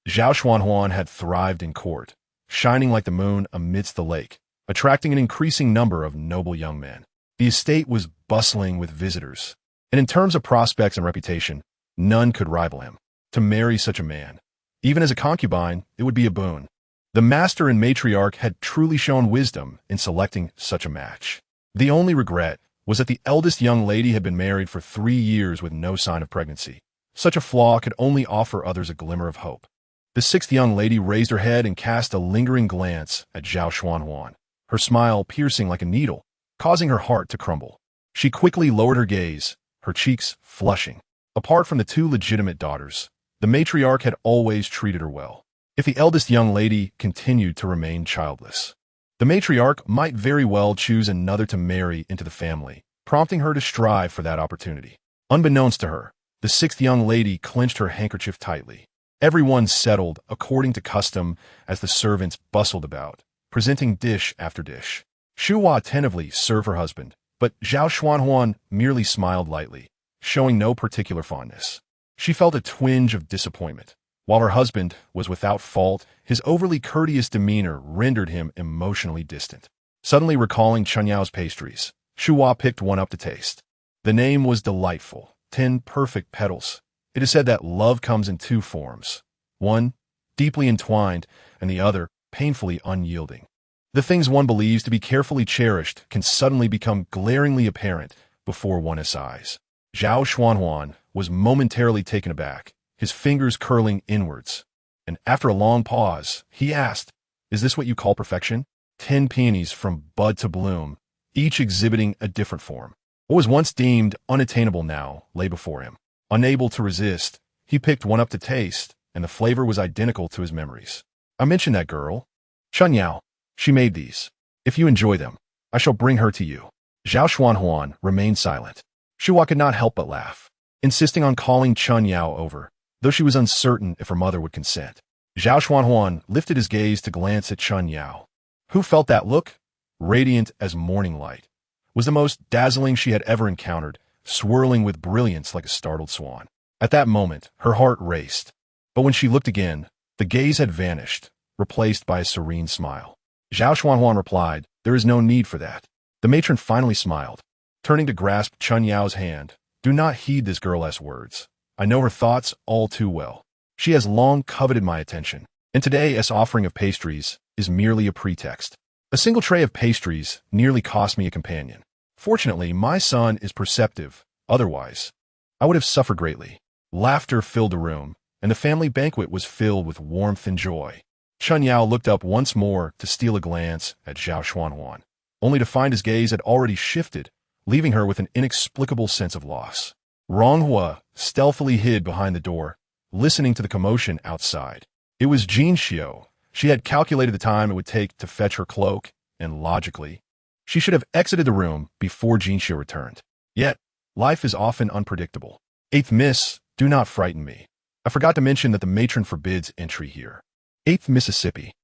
Zhao Xuanhuan had thrived in court, shining like the moon amidst the lake, attracting an increasing number of noble young men. The estate was bustling with visitors, and in terms of prospects and reputation, none could rival him. To marry such a man, even as a concubine, it would be a boon. The master and matriarch had truly shown wisdom in selecting such a match. The only regret was that the eldest young lady had been married for 3 years with no sign of pregnancy. Such a flaw could only offer others a glimmer of hope. The 6th young lady raised her head and cast a lingering glance at Zhao Xuanhuan, her smile piercing like a needle, causing her heart to crumble. She quickly lowered her gaze, her cheeks flushing. Apart from the 2 legitimate daughters, the matriarch had always treated her well. If the eldest young lady continued to remain childless, the matriarch might very well choose another to marry into the family, prompting her to strive for that opportunity. Unbeknownst to her, the 6th young lady clenched her handkerchief tightly. Everyone settled according to custom as the servants bustled about, presenting dish after dish. Shu Hua attentively served her husband, but Zhao Xuanhuan merely smiled lightly, showing no particular fondness. She felt a twinge of disappointment. While her husband was without fault, his overly courteous demeanor rendered him emotionally distant. Suddenly recalling Chunyao's pastries, Shu Hua picked one up to taste. The name was delightful, 10 perfect petals. It is said that love comes in 2 forms, one deeply entwined and the other painfully unyielding. The things one believes to be carefully cherished can suddenly become glaringly apparent before one's eyes. Zhao Xuanhuan was momentarily taken aback, his fingers curling inwards, and after a long pause, he asked, "Is this what you call perfection?" 10 peonies from bud to bloom, each exhibiting a different form. What was once deemed unattainable now lay before him. Unable to resist, he picked one up to taste, and the flavor was identical to his memories. "I mentioned that girl, Chunyao. She made these. If you enjoy them, I shall bring her to you." Zhao Xuanhuan remained silent. Shu Hua could not help but laugh, insisting on calling Chunyao over, though she was uncertain if her mother would consent. Zhao Xuanhuan lifted his gaze to glance at Chunyao, who felt that look, radiant as morning light, was the most dazzling she had ever encountered, swirling with brilliance like a startled swan. At that moment, her heart raced, but when she looked again, the gaze had vanished, replaced by a serene smile. Zhao Xuanhuan replied, "There is no need for that." The matron finally smiled, turning to grasp Chunyao's hand. "Do not heed this girl's words. I know her thoughts all too well. She has long coveted my attention, and today's offering of pastries is merely a pretext. A single tray of pastries nearly cost me a companion. Fortunately, my son is perceptive. Otherwise, I would have suffered greatly." Laughter filled the room, and the family banquet was filled with warmth and joy. Chunyao looked up once more to steal a glance at Zhao Xuanhuan, only to find his gaze had already shifted, leaving her with an inexplicable sense of loss. Ronghua stealthily hid behind the door, listening to the commotion outside. It was Jinxiu. She had calculated the time it would take to fetch her cloak, and logically, she should have exited the room before Jinxiu returned. Yet, life is often unpredictable. 8th Miss, do not frighten me. I forgot to mention that the matron forbids entry here. 8th Mississippi.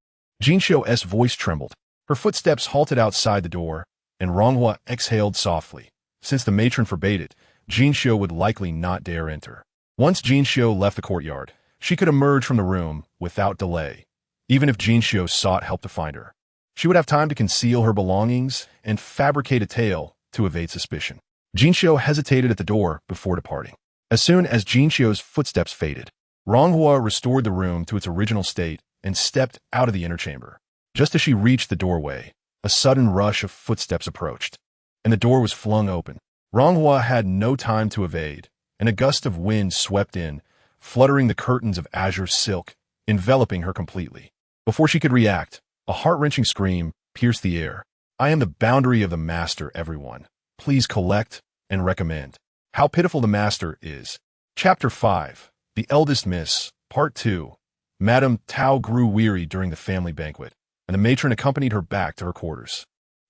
Jinxiu's voice trembled. Her footsteps halted outside the door, and Ronghua exhaled softly. Since the matron forbade it, Jinxiu would likely not dare enter. Once Jinxiu left the courtyard, she could emerge from the room without delay. Even if Jinxiu sought help to find her, she would have time to conceal her belongings and fabricate a tale to evade suspicion. Jinxiu hesitated at the door before departing. As soon as Jinxiu's footsteps faded, Ronghua restored the room to its original state and stepped out of the inner chamber. Just as she reached the doorway, a sudden rush of footsteps approached, and the door was flung open. Ronghua had no time to evade, and a gust of wind swept in, fluttering the curtains of azure silk, enveloping her completely. Before she could react, a heart-wrenching scream, pierced the air. I am the boundary of the master, everyone. Please collect and recommend. How pitiful the master is. Chapter 5. The Eldest Miss, Part 2. Madame Tao grew weary during the family banquet, and the matron accompanied her back to her quarters.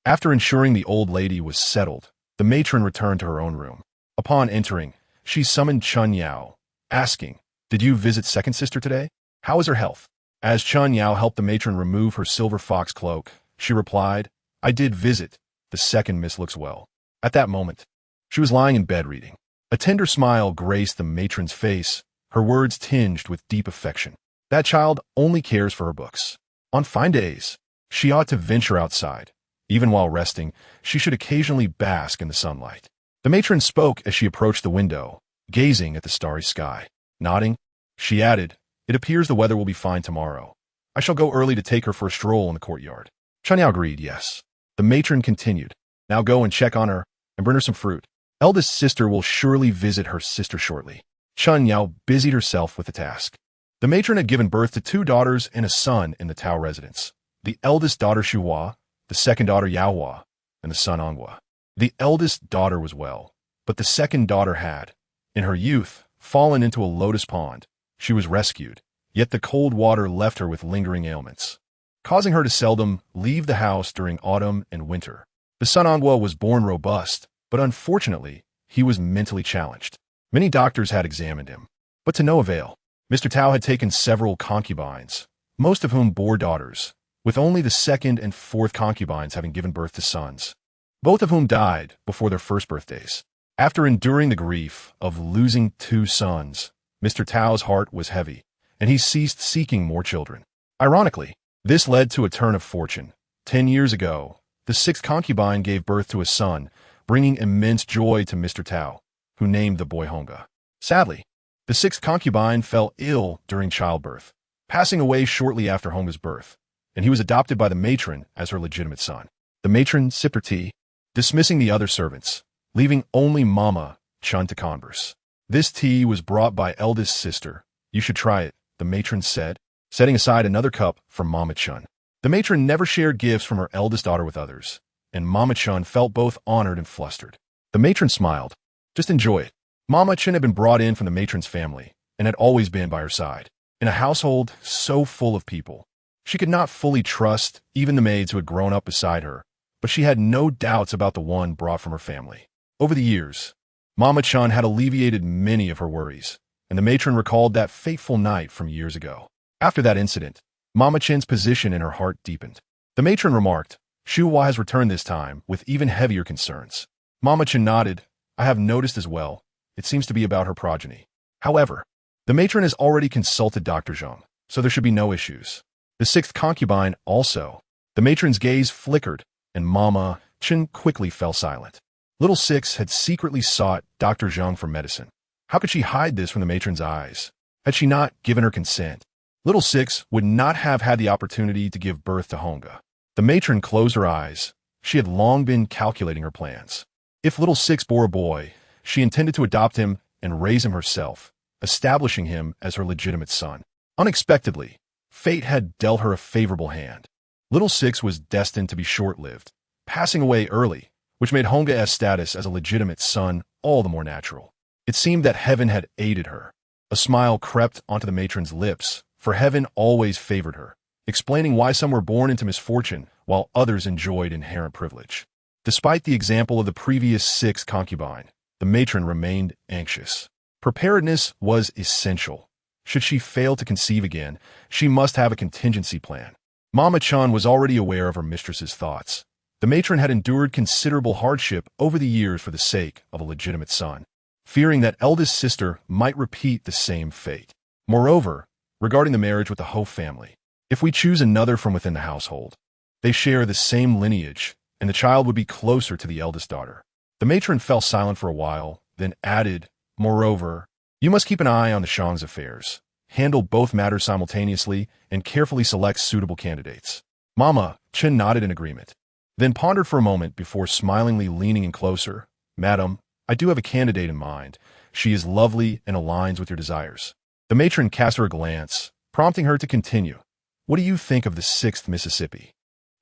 After ensuring the old lady was settled, the matron returned to her own room. Upon entering, she summoned Chun Yao, asking, "Did you visit second sister today? How is her health?" As Chun Yao helped the matron remove her silver fox cloak, she replied, "I did visit. The second miss looks well." At that moment, she was lying in bed reading. A tender smile graced the matron's face, her words tinged with deep affection. That child only cares for her books. On fine days, she ought to venture outside. Even while resting, she should occasionally bask in the sunlight. The matron spoke as she approached the window, gazing at the starry sky. Nodding, she added, "It appears the weather will be fine tomorrow. I shall go early to take her for a stroll in the courtyard." Chun Yao agreed, yes. The matron continued, "Now go and check on her and bring her some fruit. Eldest sister will surely visit her sister shortly." Chun Yao busied herself with the task. The matron had given birth to 2 daughters and a son in the Tao residence. The eldest daughter Shuhua, the second daughter Yaohua, and the son Anghua. The eldest daughter was well, but the second daughter had, in her youth, fallen into a lotus pond. She was rescued, yet the cold water left her with lingering ailments, causing her to seldom leave the house during autumn and winter. The son Anghua was born robust, but unfortunately, he was mentally challenged. Many doctors had examined him, but to no avail. Mr. Tao had taken several concubines, most of whom bore daughters, with only the second and fourth concubines having given birth to sons, both of whom died before their first birthdays. After enduring the grief of losing 2 sons, Mr. Tao's heart was heavy, and he ceased seeking more children. Ironically, this led to a turn of fortune. 10 years ago, the 6th concubine gave birth to a son, bringing immense joy to Mr. Tao, who named the boy Honga. Sadly, the 6th concubine fell ill during childbirth, passing away shortly after Honga's birth, and he was adopted by the matron as her legitimate son. The matron sipped her tea, dismissing the other servants, leaving only Mama Chun to converse. "This tea was brought by eldest sister. You should try it," the matron said, setting aside another cup for Mama Chun. The matron never shared gifts from her eldest daughter with others, and Mama Chun felt both honored and flustered. The matron smiled. "Just enjoy it." Mama Chun had been brought in from the matron's family and had always been by her side. In a household so full of people, she could not fully trust even the maids who had grown up beside her, but she had no doubts about the one brought from her family. Over the years, Mama Chun had alleviated many of her worries, and the matron recalled that fateful night from years ago. After that incident, Mama Chun's position in her heart deepened. The matron remarked, "Shuhua has returned this time with even heavier concerns." Mama Chun nodded. "I have noticed as well. It seems to be about her progeny. However, the matron has already consulted Dr. Zhang, so there should be no issues." The 6th concubine also. The matron's gaze flickered, and Mama Chun quickly fell silent. Little 6 had secretly sought Dr. Zhang for medicine. How could she hide this from the matron's eyes? Had she not given her consent, Little 6 would not have had the opportunity to give birth to Honga. The matron closed her eyes. She had long been calculating her plans. If Little 6 bore a boy, she intended to adopt him and raise him herself, establishing him as her legitimate son. Unexpectedly, fate had dealt her a favorable hand. Little 6 was destined to be short-lived, passing away early, which made Honga's status as a legitimate son all the more natural. It seemed that heaven had aided her. A smile crept onto the matron's lips, for heaven always favored her, explaining why some were born into misfortune while others enjoyed inherent privilege. Despite the example of the previous 6 concubine, the matron remained anxious. Preparedness was essential. Should she fail to conceive again, she must have a contingency plan. Mama Chun was already aware of her mistress's thoughts. The matron had endured considerable hardship over the years for the sake of a legitimate son, fearing that eldest sister might repeat the same fate. Moreover, regarding the marriage with the Ho family, if we choose another from within the household, they share the same lineage, and the child would be closer to the eldest daughter. The matron fell silent for a while, then added, "Moreover, you must keep an eye on the Shang's affairs, handle both matters simultaneously, and carefully select suitable candidates." Mama Chun nodded in agreement, then pondered for a moment before smilingly leaning in closer. "Madam, I do have a candidate in mind. She is lovely and aligns with your desires." The matron cast her a glance, prompting her to continue. "What do you think of the 6th Mississippi?"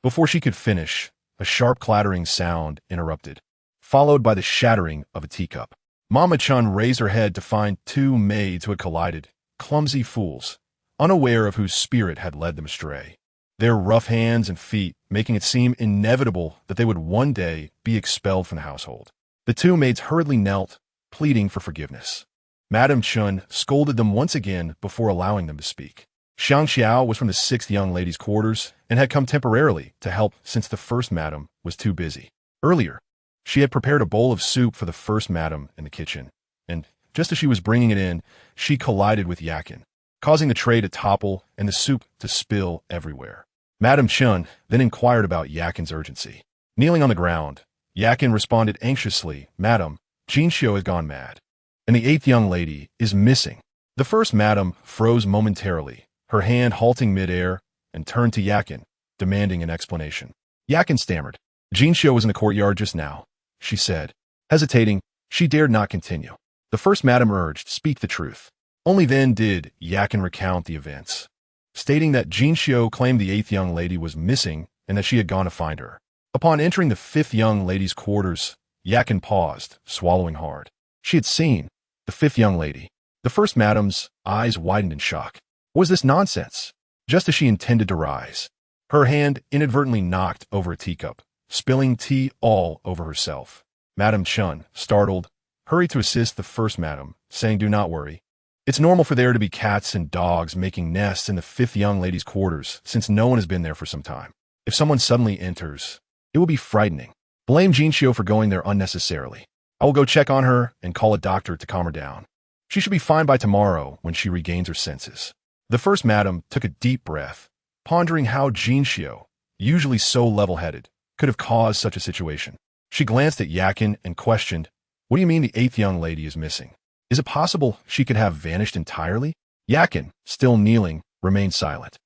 Before she could finish, a sharp clattering sound interrupted, followed by the shattering of a teacup. Mama Chun raised her head to find two maids who had collided, clumsy fools, unaware of whose spirit had led them astray. Their rough hands and feet making it seem inevitable that they would one day be expelled from the household. The two maids hurriedly knelt, pleading for forgiveness. Madame Chun scolded them once again before allowing them to speak. Xiang Xiao was from the 6th young ladies' quarters and had come temporarily to help since the first madam was too busy. Earlier, she had prepared a bowl of soup for the first madam in the kitchen, and just as she was bringing it in, she collided with Yakin, causing the tray to topple and the soup to spill everywhere. Madame Chun then inquired about Yakin's urgency. Kneeling on the ground, Yakin responded anxiously, "Madam, Jinxiu has gone mad, and the 8th young lady is missing." The first madam froze momentarily, her hand halting midair, and turned to Yakin, demanding an explanation. Yakin stammered. "Jinxiu was in the courtyard just now," she said. Hesitating, she dared not continue. The first madam urged, "Speak the truth." Only then did Yakin recount the events, stating that Jinxiu claimed the 8th young lady was missing and that she had gone to find her. Upon entering the 5th young lady's quarters, Yakin paused, swallowing hard. She had seen the 5th young lady. The first madam's eyes widened in shock. What was this nonsense? Just as she intended to rise, her hand inadvertently knocked over a teacup, spilling tea all over herself. Madame Chun, startled, hurried to assist the first madam, saying, "Do not worry. It's normal for there to be cats and dogs making nests in the 5th young lady's quarters since no one has been there for some time. If someone suddenly enters, it will be frightening. Blame Jinxiu for going there unnecessarily. I will go check on her and call a doctor to calm her down. She should be fine by tomorrow when she regains her senses." The first madam took a deep breath, pondering how Jinxiu, usually so level-headed, could have caused such a situation. She glanced at Yakin and questioned, "What do you mean the 8th young lady is missing? Is it possible she could have vanished entirely?" Yakin, still kneeling, remained silent.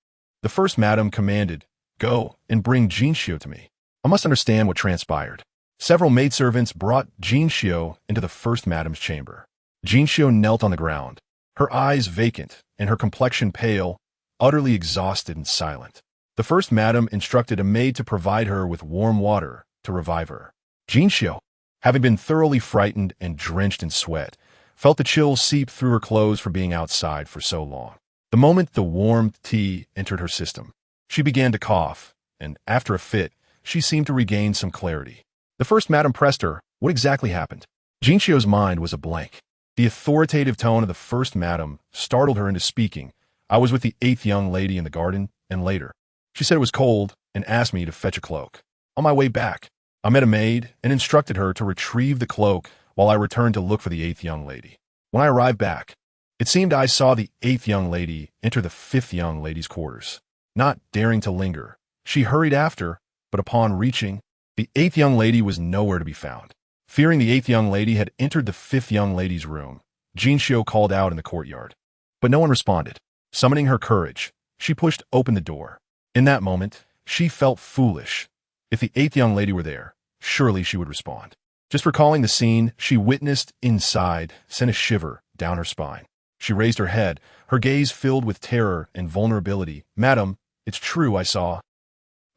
The first madam commanded, "Go and bring Jinxiu to me. I must understand what transpired." Several maidservants brought Jinxiu into the first madam's chamber. Jinxiu knelt on the ground, her eyes vacant and her complexion pale, utterly exhausted and silent. The first madam instructed a maid to provide her with warm water to revive her. Jinxiu, having been thoroughly frightened and drenched in sweat, felt the chills seep through her clothes for being outside for so long. The moment the warm tea entered her system, she began to cough, and after a fit, she seemed to regain some clarity. The first madam pressed her, "What exactly happened?" Jinxiu's mind was a blank. The authoritative tone of the first madam startled her into speaking. "I was with the 8th young lady in the garden, and later. She said it was cold and asked me to fetch a cloak. On my way back, I met a maid and instructed her to retrieve the cloak while I returned to look for the 8th young lady. When I arrived back, it seemed I saw the 8th young lady enter the 5th young lady's quarters. Not daring to linger, she hurried after, but upon reaching, the 8th young lady was nowhere to be found. Fearing the 8th young lady had entered the 5th young lady's room, Jinxiu called out in the courtyard. But no one responded. Summoning her courage, she pushed open the door. In that moment, she felt foolish. If the 8th young lady were there, surely she would respond. Just recalling the scene she witnessed inside sent a shiver down her spine. She raised her head, her gaze filled with terror and vulnerability. "Madam, it's true I saw."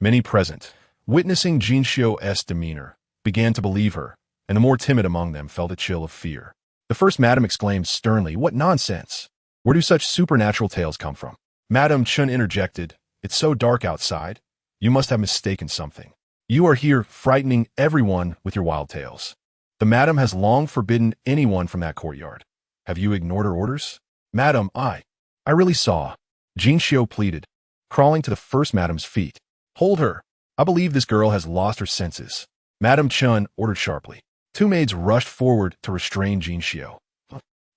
Many present, witnessing Jinxiu's demeanor, began to believe her, and the more timid among them felt a chill of fear. The first madam exclaimed sternly, "What nonsense! Where do such supernatural tales come from?" Madame Chun interjected, "It's so dark outside. You must have mistaken something. You are here frightening everyone with your wild tales. The madam has long forbidden anyone from that courtyard. Have you ignored her orders?" "Madam, I really saw," Jinxiu pleaded, crawling to the first madam's feet. "Hold her. I believe this girl has lost her senses," Madame Chun ordered sharply. Two maids rushed forward to restrain Jinxiu.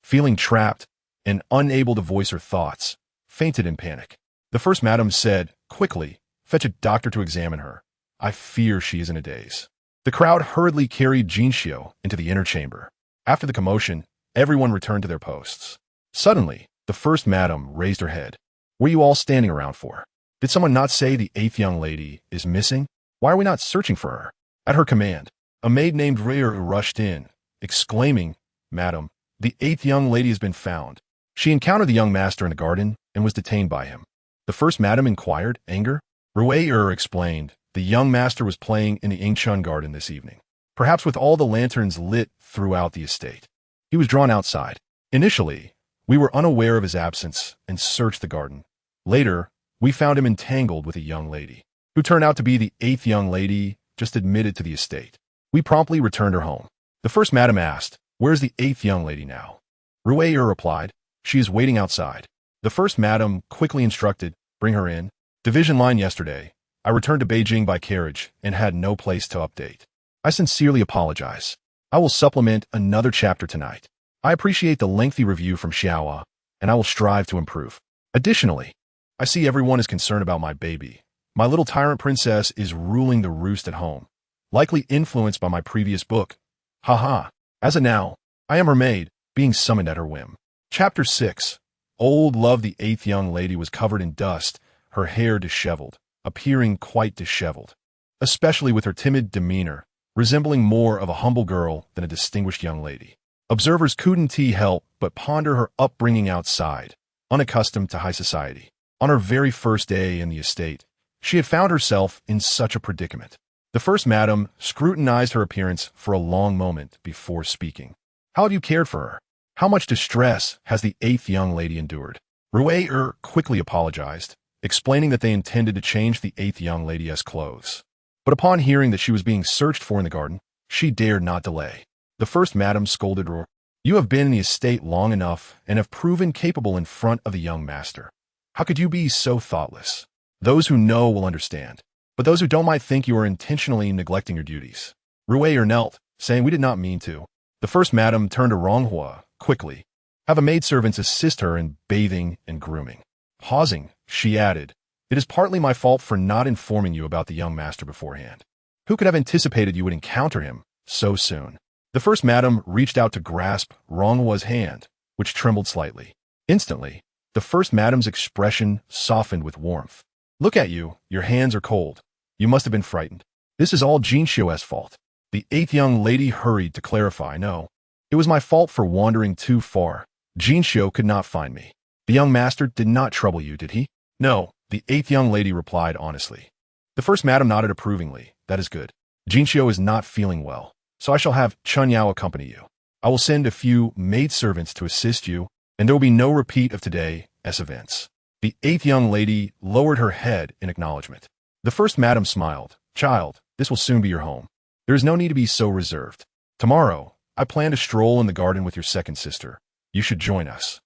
Feeling trapped and unable to voice her thoughts, fainted in panic. The first madam said, quickly, "Fetch a doctor to examine her. I fear she is in a daze." The crowd hurriedly carried Jinxiu into the inner chamber. After the commotion, everyone returned to their posts. Suddenly, the first madam raised her head. "What are you all standing around for? Did someone not say the 8th young lady is missing? Why are we not searching for her?" At her command, a maid named Reir rushed in, exclaiming, "Madam, the 8th young lady has been found. She encountered the young master in the garden and was detained by him." The first madam inquired, anger. Reir explained, The young master was playing in the Ingchun garden this evening, perhaps with all the lanterns lit throughout the estate. He was drawn outside. Initially, we were unaware of his absence and searched the garden. Later, we found him entangled with a young lady, who turned out to be the 8th young lady just admitted to the estate. We promptly returned her home. The first madam asked, "Where's the 8th young lady now?" Ruier replied, "She is waiting outside." The first madam quickly instructed, "Bring her in." Division line yesterday. I returned to Beijing by carriage and had no place to update. I sincerely apologize. I will supplement another chapter tonight. I appreciate the lengthy review from Xiaoa, and I will strive to improve. Additionally, I see everyone is concerned about my baby. My little tyrant princess is ruling the roost at home, likely influenced by my previous book. Haha. As of now, I am her maid, being summoned at her whim. Chapter 6. Old Love. The 8th young lady was covered in dust, her hair disheveled, appearing quite disheveled, especially with her timid demeanor, resembling more of a humble girl than a distinguished young lady. Observers couldn't help but ponder her upbringing outside, unaccustomed to high society. On her very first day in the estate, she had found herself in such a predicament. The first madam scrutinized her appearance for a long moment before speaking. "How have you cared for her? How much distress has the 8th young lady endured?" Ruier quickly apologized, explaining that they intended to change the 8th young lady's clothes. But upon hearing that she was being searched for in the garden, she dared not delay. The first madam scolded her, "You have been in the estate long enough and have proven capable in front of the young master. How could you be so thoughtless? Those who know will understand, but those who don't might think you are intentionally neglecting your duties." Ruier knelt, saying, "We did not mean to." The first madam turned to Ronghua quickly. "Have a maidservant assist her in bathing and grooming." Pausing, she added, "It is partly my fault for not informing you about the young master beforehand. Who could have anticipated you would encounter him so soon?" The first madam reached out to grasp Ronghua's hand, which trembled slightly. Instantly, the first madam's expression softened with warmth. "Look at you, your hands are cold. You must have been frightened. This is all Jinxiu's fault." The 8th young lady hurried to clarify, "No, it was my fault for wandering too far. Jinxiu could not find me. The young master did not trouble you, did he?" "No," the 8th young lady replied honestly. The first madam nodded approvingly. "That is good. Jinxiu is not feeling well, so I shall have Chun Yao accompany you. I will send a few maidservants to assist you, and there will be no repeat of today's events." The 8th young lady lowered her head in acknowledgement. The first madam smiled. "Child, this will soon be your home. There is no need to be so reserved. Tomorrow, I plan to stroll in the garden with your second sister. You should join us.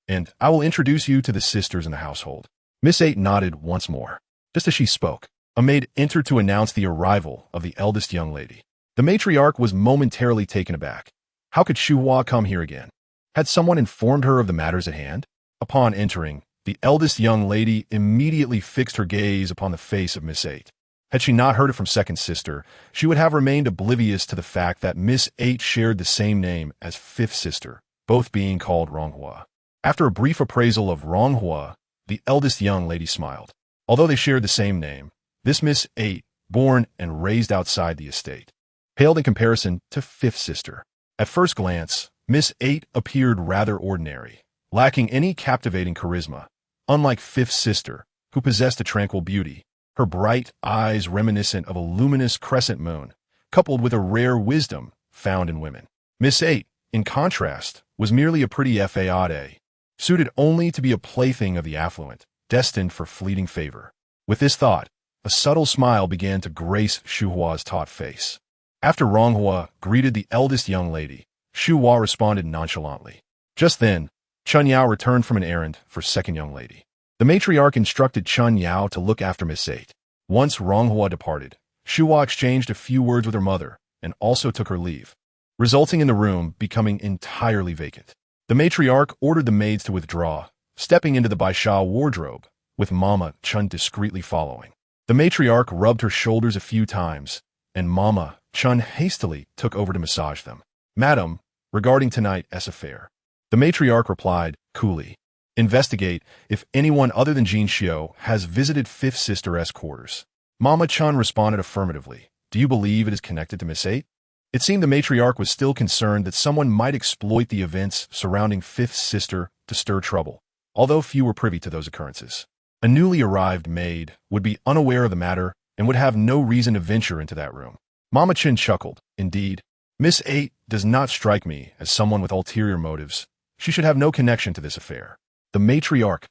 And I will introduce you to the sisters in the household." Miss 8 nodded once more. Just as she spoke, a maid entered to announce the arrival of the eldest young lady. The matriarch was momentarily taken aback. How could Shuhua come here again? Had someone informed her of the matters at hand? Upon entering, the eldest young lady immediately fixed her gaze upon the face of Miss 8. Had she not heard it from second sister, she would have remained oblivious to the fact that Miss 8 shared the same name as fifth sister, both being called Ronghua. After a brief appraisal of Ronghua, the eldest young lady smiled. Although they shared the same name, this Miss 8, born and raised outside the estate, paled in comparison to fifth sister. At first glance, Miss 8 appeared rather ordinary, lacking any captivating charisma, unlike fifth sister, who possessed a tranquil beauty, her bright eyes reminiscent of a luminous crescent moon, coupled with a rare wisdom found in women. Miss 8, in contrast, was merely a pretty fade, suited only to be a plaything of the affluent, destined for fleeting favor. With this thought, a subtle smile began to grace Shuhua's taut face. After Ronghua greeted the eldest young lady, Shuhua responded nonchalantly. Just then, Chun Yao returned from an errand for second young lady. The matriarch instructed Chun Yao to look after Miss 8. Once Ronghua departed, Shuhua exchanged a few words with her mother and also took her leave, resulting in the room becoming entirely vacant. The matriarch ordered the maids to withdraw, stepping into the Baisha wardrobe, with Mama Chun discreetly following. The matriarch rubbed her shoulders a few times, and Mama Chun hastily took over to massage them. "Madam, regarding tonight's affair," the matriarch replied coolly, "investigate if anyone other than Jin Xiu has visited fifth sister's quarters." Mama Chun responded affirmatively. "Do you believe it is connected to Miss 8? It seemed the matriarch was still concerned that someone might exploit the events surrounding fifth sister to stir trouble, although few were privy to those occurrences. A newly arrived maid would be unaware of the matter and would have no reason to venture into that room. Mama Chin chuckled. Indeed, Miss 8 does not strike me as someone with ulterior motives. She should have no connection to this affair. The matriarch,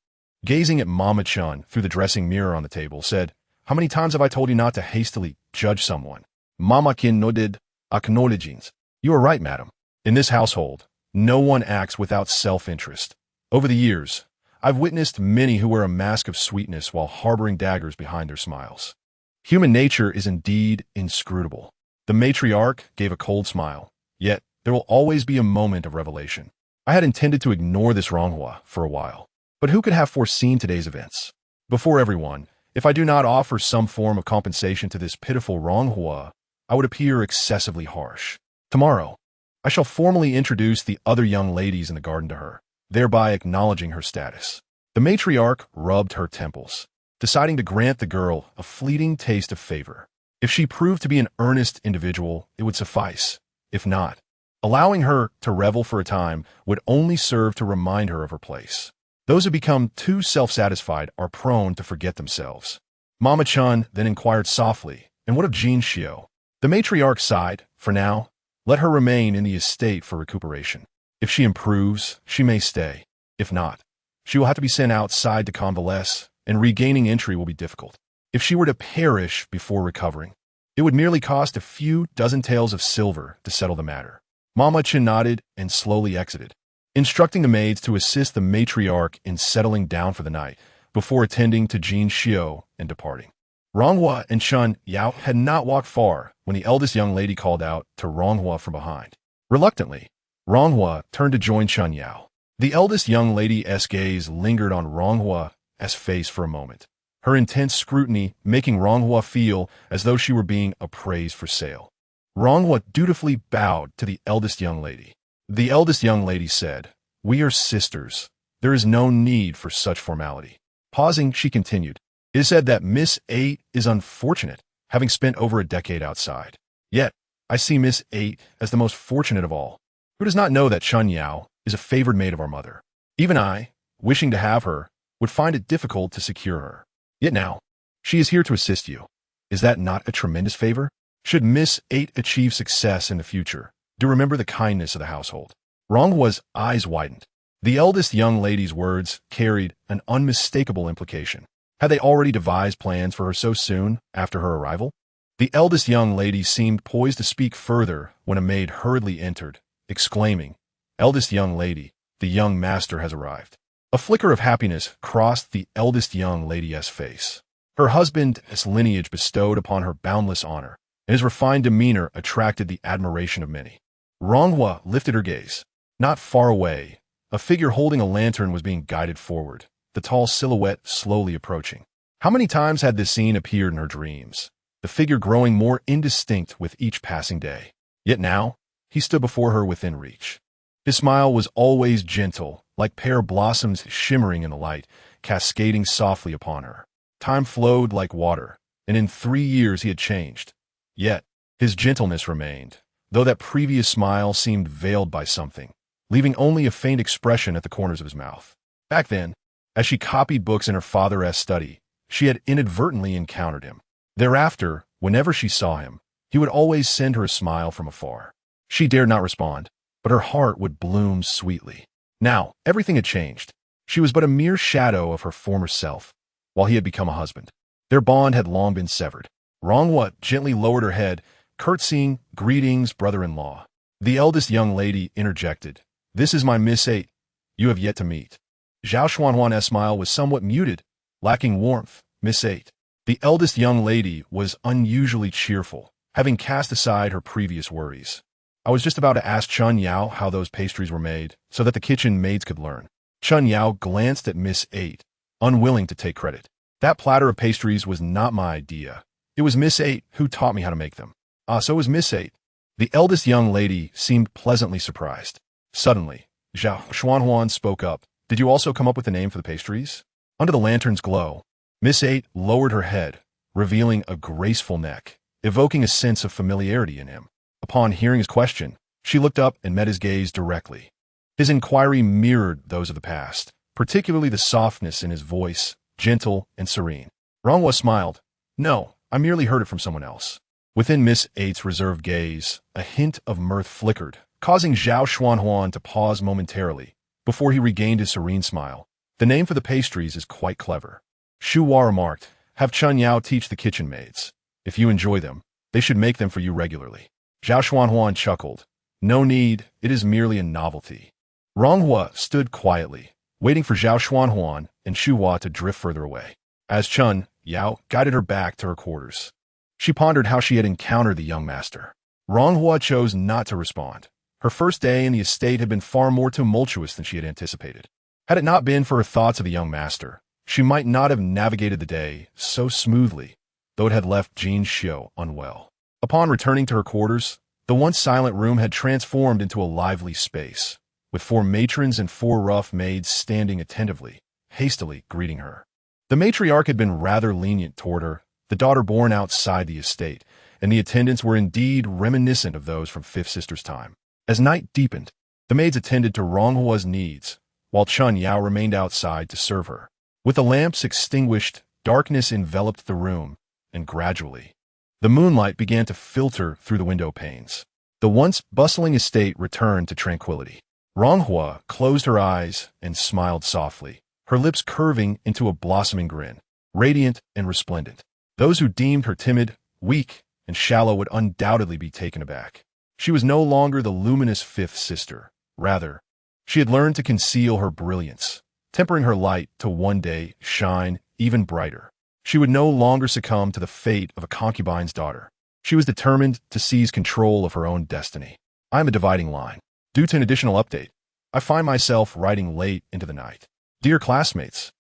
gazing at Mama Chun through the dressing mirror on the table, said, "How many times have I told you not to hastily judge someone?" Mama Kin nodded, acknowledging. "You are right, madam. In this household, no one acts without self-interest. Over the years, I've witnessed many who wear a mask of sweetness while harboring daggers behind their smiles. Human nature is indeed inscrutable." The matriarch gave a cold smile. "Yet, there will always be a moment of revelation. I had intended to ignore this Ronghua for a while, but who could have foreseen today's events? Before everyone, if I do not offer some form of compensation to this pitiful Ronghua, I would appear excessively harsh. Tomorrow, I shall formally introduce the other young ladies in the garden to her, thereby acknowledging her status." The matriarch rubbed her temples, deciding to grant the girl a fleeting taste of favor. If she proved to be an earnest individual, it would suffice. If not, allowing her to revel for a time would only serve to remind her of her place. Those who become too self-satisfied are prone to forget themselves. Mama Chun then inquired softly, "And what of Jean Xiao?" The matriarch sighed. "For now, let her remain in the estate for recuperation. If she improves, she may stay. If not, she will have to be sent outside to convalesce, and regaining entry will be difficult. If she were to perish before recovering, it would merely cost a few dozen taels of silver to settle the matter." Mama Chin nodded and slowly exited, instructing the maids to assist the matriarch in settling down for the night before attending to Jean Xiao and departing. Ronghua and Chun Yao had not walked far when the eldest young lady called out to Ronghua from behind. Reluctantly, Ronghua turned to join Chun Yao. The eldest young lady's gaze lingered on Ronghua's face for a moment, her intense scrutiny making Ronghua feel as though she were being appraised for sale. Ronghua dutifully bowed to the eldest young lady. The eldest young lady said, "We are sisters. There is no need for such formality." Pausing, she continued, "It is said that Miss 8 is unfortunate, having spent over a decade outside. Yet, I see Miss 8 as the most fortunate of all. Who does not know that Chun Yao is a favored maid of our mother? Even I, wishing to have her, would find it difficult to secure her. Yet now, she is here to assist you. Is that not a tremendous favor? Should Miss 8 achieve success in the future, do remember the kindness of the household." Ronghua's eyes widened. The eldest young lady's words carried an unmistakable implication. Had they already devised plans for her so soon after her arrival? The eldest young lady seemed poised to speak further when a maid hurriedly entered, exclaiming, "Eldest young lady, the young master has arrived." A flicker of happiness crossed the eldest young lady's face. Her husband's lineage bestowed upon her boundless honor, and his refined demeanor attracted the admiration of many. Ronghua lifted her gaze. Not far away, a figure holding a lantern was being guided forward, the tall silhouette slowly approaching. How many times had this scene appeared in her dreams, the figure growing more indistinct with each passing day? Yet now, he stood before her within reach. His smile was always gentle, like pear blossoms shimmering in the light, cascading softly upon her. Time flowed like water, and in 3 years he had changed. Yet, his gentleness remained, though that previous smile seemed veiled by something, leaving only a faint expression at the corners of his mouth. Back then, as she copied books in her father's study, she had inadvertently encountered him. Thereafter, whenever she saw him, he would always send her a smile from afar. She dared not respond, but her heart would bloom sweetly. Now, everything had changed. She was but a mere shadow of her former self, while he had become a husband. Their bond had long been severed. Ronghua gently lowered her head, curtsying, "Greetings, brother-in-law." The eldest young lady interjected, "This is my Miss 8. You have yet to meet." Zhao Xuanhuan's smile was somewhat muted, lacking warmth. "Miss 8." The eldest young lady was unusually cheerful, having cast aside her previous worries. "I was just about to ask Chun Yao how those pastries were made, so that the kitchen maids could learn." Chun Yao glanced at Miss 8, unwilling to take credit. "That platter of pastries was not my idea. It was Miss 8 who taught me how to make them." "Ah, so was Miss 8. The eldest young lady seemed pleasantly surprised. Suddenly, Zhao Xuanhuan spoke up. "Did you also come up with a name for the pastries?" Under the lantern's glow, Miss 8 lowered her head, revealing a graceful neck, evoking a sense of familiarity in him. Upon hearing his question, she looked up and met his gaze directly. His inquiry mirrored those of the past, particularly the softness in his voice, gentle and serene. Ronghua smiled. "No, I merely heard it from someone else. Within Miss 8's reserved gaze, a hint of mirth flickered, causing Zhao Xuanhuan to pause momentarily before he regained his serene smile. The name for the pastries is quite clever. Shu Hua remarked, have Chun Yao teach the kitchen maids. If you enjoy them, they should make them for you regularly. Zhao Xuanhuan chuckled. No need, it is merely a novelty. Ronghua stood quietly, waiting for Zhao Xuanhuan and Shu Hua to drift further away. As Chun Yao guided her back to her quarters, she pondered how she had encountered the young master. Ronghua chose not to respond. Her first day in the estate had been far more tumultuous than she had anticipated. Had it not been for her thoughts of the young master, she might not have navigated the day so smoothly, though it had left Jin Xiu unwell. Upon returning to her quarters, the once silent room had transformed into a lively space, with 4 matrons and 4 rough maids standing attentively, hastily greeting her. The matriarch had been rather lenient toward her, the daughter born outside the estate, and the attendants were indeed reminiscent of those from Fifth Sister's time. As night deepened, the maids attended to Ronghua's needs, while Chun Yao remained outside to serve her. With the lamps extinguished, darkness enveloped the room, and gradually, the moonlight began to filter through the window panes. The once bustling estate returned to tranquility. Ronghua closed her eyes and smiled softly, her lips curving into a blossoming grin, radiant and resplendent. Those who deemed her timid, weak, and shallow would undoubtedly be taken aback. She was no longer the luminous Fifth Sister. Rather, she had learned to conceal her brilliance, tempering her light to one day shine even brighter. She would no longer succumb to the fate of a concubine's daughter. She was determined to seize control of her own destiny. I am a dividing line. Due to an additional update, I find myself writing late into the night. Dear classmates,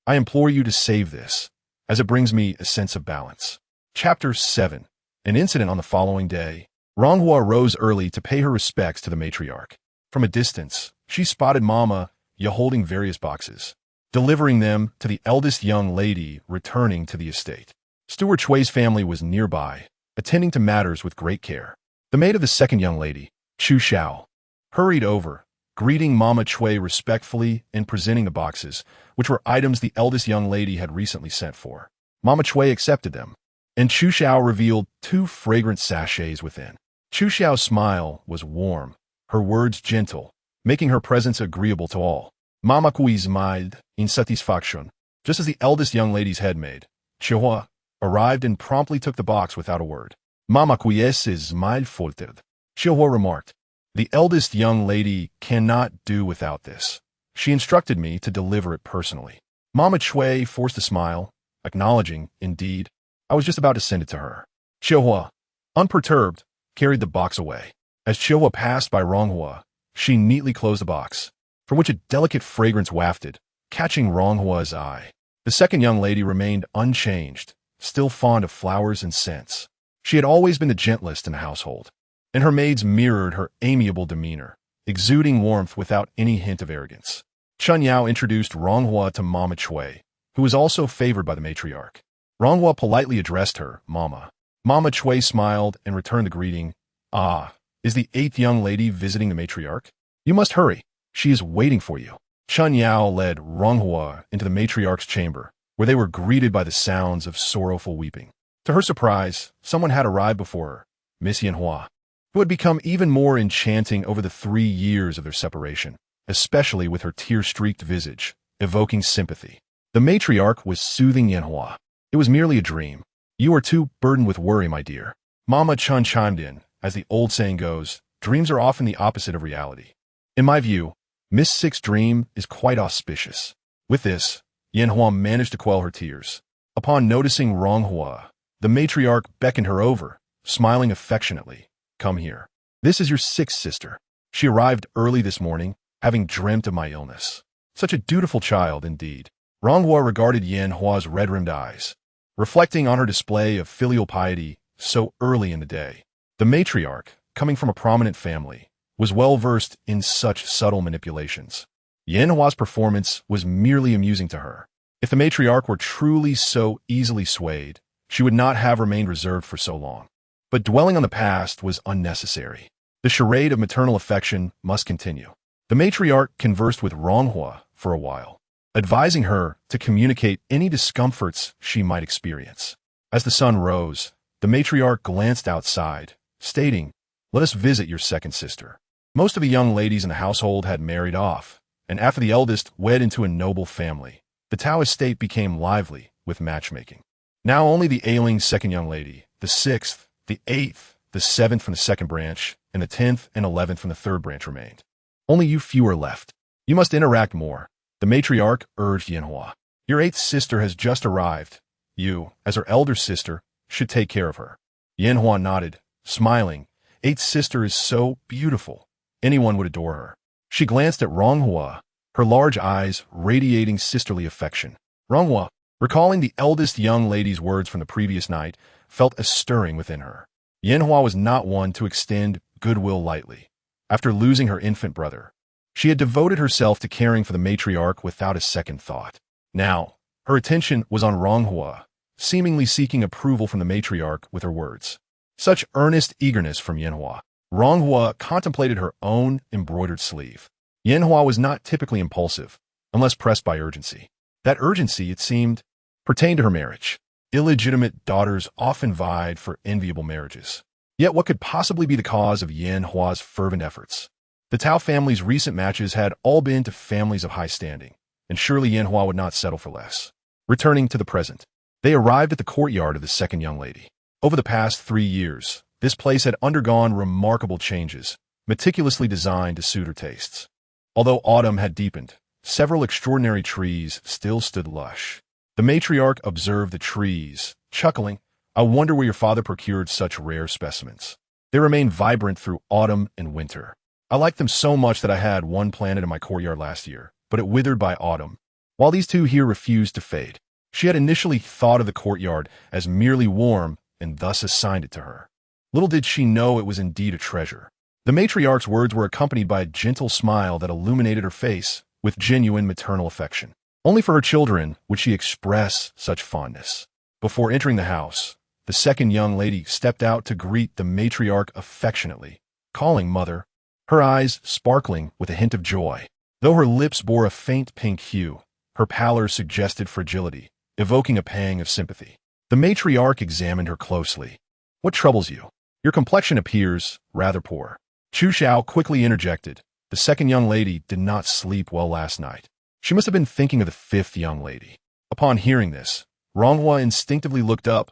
I implore you to save this, as it brings me a sense of balance. Chapter 7. An incident on the following day. Ronghua rose early to pay her respects to the matriarch. From a distance, she spotted Mama Ya holding various boxes, delivering them to the eldest young lady returning to the estate. Steward Chui's family was nearby, attending to matters with great care. The maid of the second young lady, Chu Xiao, hurried over, greeting Mama Chui respectfully and presenting the boxes, which were items the eldest young lady had recently sent for. Mama Chui accepted them, and Chu Xiao revealed 2 fragrant sachets within. Chu Xiao's smile was warm, her words gentle, making her presence agreeable to all. Mama Chui smiled in satisfaction, just as the eldest young lady's head maid, Chihua, arrived and promptly took the box without a word. Mama Cui's smile faltered. Chihua remarked, the eldest young lady cannot do without this. She instructed me to deliver it personally. Mama Chui forced a smile, acknowledging, indeed, I was just about to send it to her. Chihua, unperturbed, carried the box away. As Chihua passed by Ronghua, she neatly closed the box, from which a delicate fragrance wafted, catching Ronghua's eye. The second young lady remained unchanged, still fond of flowers and scents. She had always been the gentlest in the household, and her maids mirrored her amiable demeanor, exuding warmth without any hint of arrogance. Chun Yao introduced Ronghua to Mama Chui, who was also favored by the matriarch. Ronghua politely addressed her, Mama. Mama Chui smiled and returned the greeting. Ah, is the 8th young lady visiting the matriarch? You must hurry. She is waiting for you. Chun Yao led Ronghua into the matriarch's chamber, where they were greeted by the sounds of sorrowful weeping. To her surprise, someone had arrived before her, Miss Yanhua, who had become even more enchanting over the 3 years of their separation, especially with her tear-streaked visage, evoking sympathy. The matriarch was soothing Yanhua. It was merely a dream. You are too burdened with worry, my dear. Mama Chun chimed in. As the old saying goes, dreams are often the opposite of reality. In my view, Miss 6's dream is quite auspicious. With this, Yanhua managed to quell her tears. Upon noticing Ronghua, the matriarch beckoned her over, smiling affectionately. Come here. This is your 6th sister. She arrived early this morning, having dreamt of my illness. Such a dutiful child, indeed. Ronghua regarded Yanhua's red-rimmed eyes, reflecting on her display of filial piety so early in the day. The matriarch, coming from a prominent family, was well-versed in such subtle manipulations. Yanhua's performance was merely amusing to her. If the matriarch were truly so easily swayed, she would not have remained reserved for so long. But dwelling on the past was unnecessary. The charade of maternal affection must continue. The matriarch conversed with Ronghua for a while, advising her to communicate any discomforts she might experience. As the sun rose, the matriarch glanced outside, stating, "Let us visit your second sister." Most of the young ladies in the household had married off, and after the eldest wed into a noble family, the Tao estate became lively with matchmaking. Now only the ailing second young lady, the sixth, the eighth, the seventh from the second branch, and the 10th and 11th from the third branch remained. Only you few are left. You must interact more, the matriarch urged Yanhua. Your eighth sister has just arrived. You, as her elder sister, should take care of her. Yanhua nodded, smiling. Eighth sister is so beautiful. Anyone would adore her. She glanced at Ronghua, her large eyes radiating sisterly affection. Ronghua, recalling the eldest young lady's words from the previous night, felt a stirring within her. Yanhua was not one to extend goodwill lightly. After losing her infant brother, she had devoted herself to caring for the matriarch without a second thought. Now, her attention was on Ronghua, seemingly seeking approval from the matriarch with her words. Such earnest eagerness from Yanhua. Ronghua contemplated her own embroidered sleeve. Yanhua was not typically impulsive, unless pressed by urgency. That urgency, it seemed, pertained to her marriage. Illegitimate daughters often vied for enviable marriages. Yet what could possibly be the cause of Yanhua's fervent efforts? The Tao family's recent matches had all been to families of high standing, and surely Yanhua would not settle for less. Returning to the present, they arrived at the courtyard of the second young lady. Over the past 3 years, this place had undergone remarkable changes, meticulously designed to suit her tastes. Although autumn had deepened, several extraordinary trees still stood lush. The matriarch observed the trees, chuckling, "I wonder where your father procured such rare specimens. They remain vibrant through autumn and winter. I liked them so much that I had one planted in my courtyard last year, but it withered by autumn, while these two here refused to fade." She had initially thought of the courtyard as merely warm and thus assigned it to her. Little did she know it was indeed a treasure. The matriarch's words were accompanied by a gentle smile that illuminated her face with genuine maternal affection. Only for her children would she express such fondness. Before entering the house, the second young lady stepped out to greet the matriarch affectionately, calling mother, her eyes sparkling with a hint of joy. Though her lips bore a faint pink hue, her pallor suggested fragility, evoking a pang of sympathy. The matriarch examined her closely. "What troubles you? Your complexion appears rather poor." Chu Xiao quickly interjected. The second young lady did not sleep well last night. She must have been thinking of the fifth young lady. Upon hearing this, Ronghua instinctively looked up,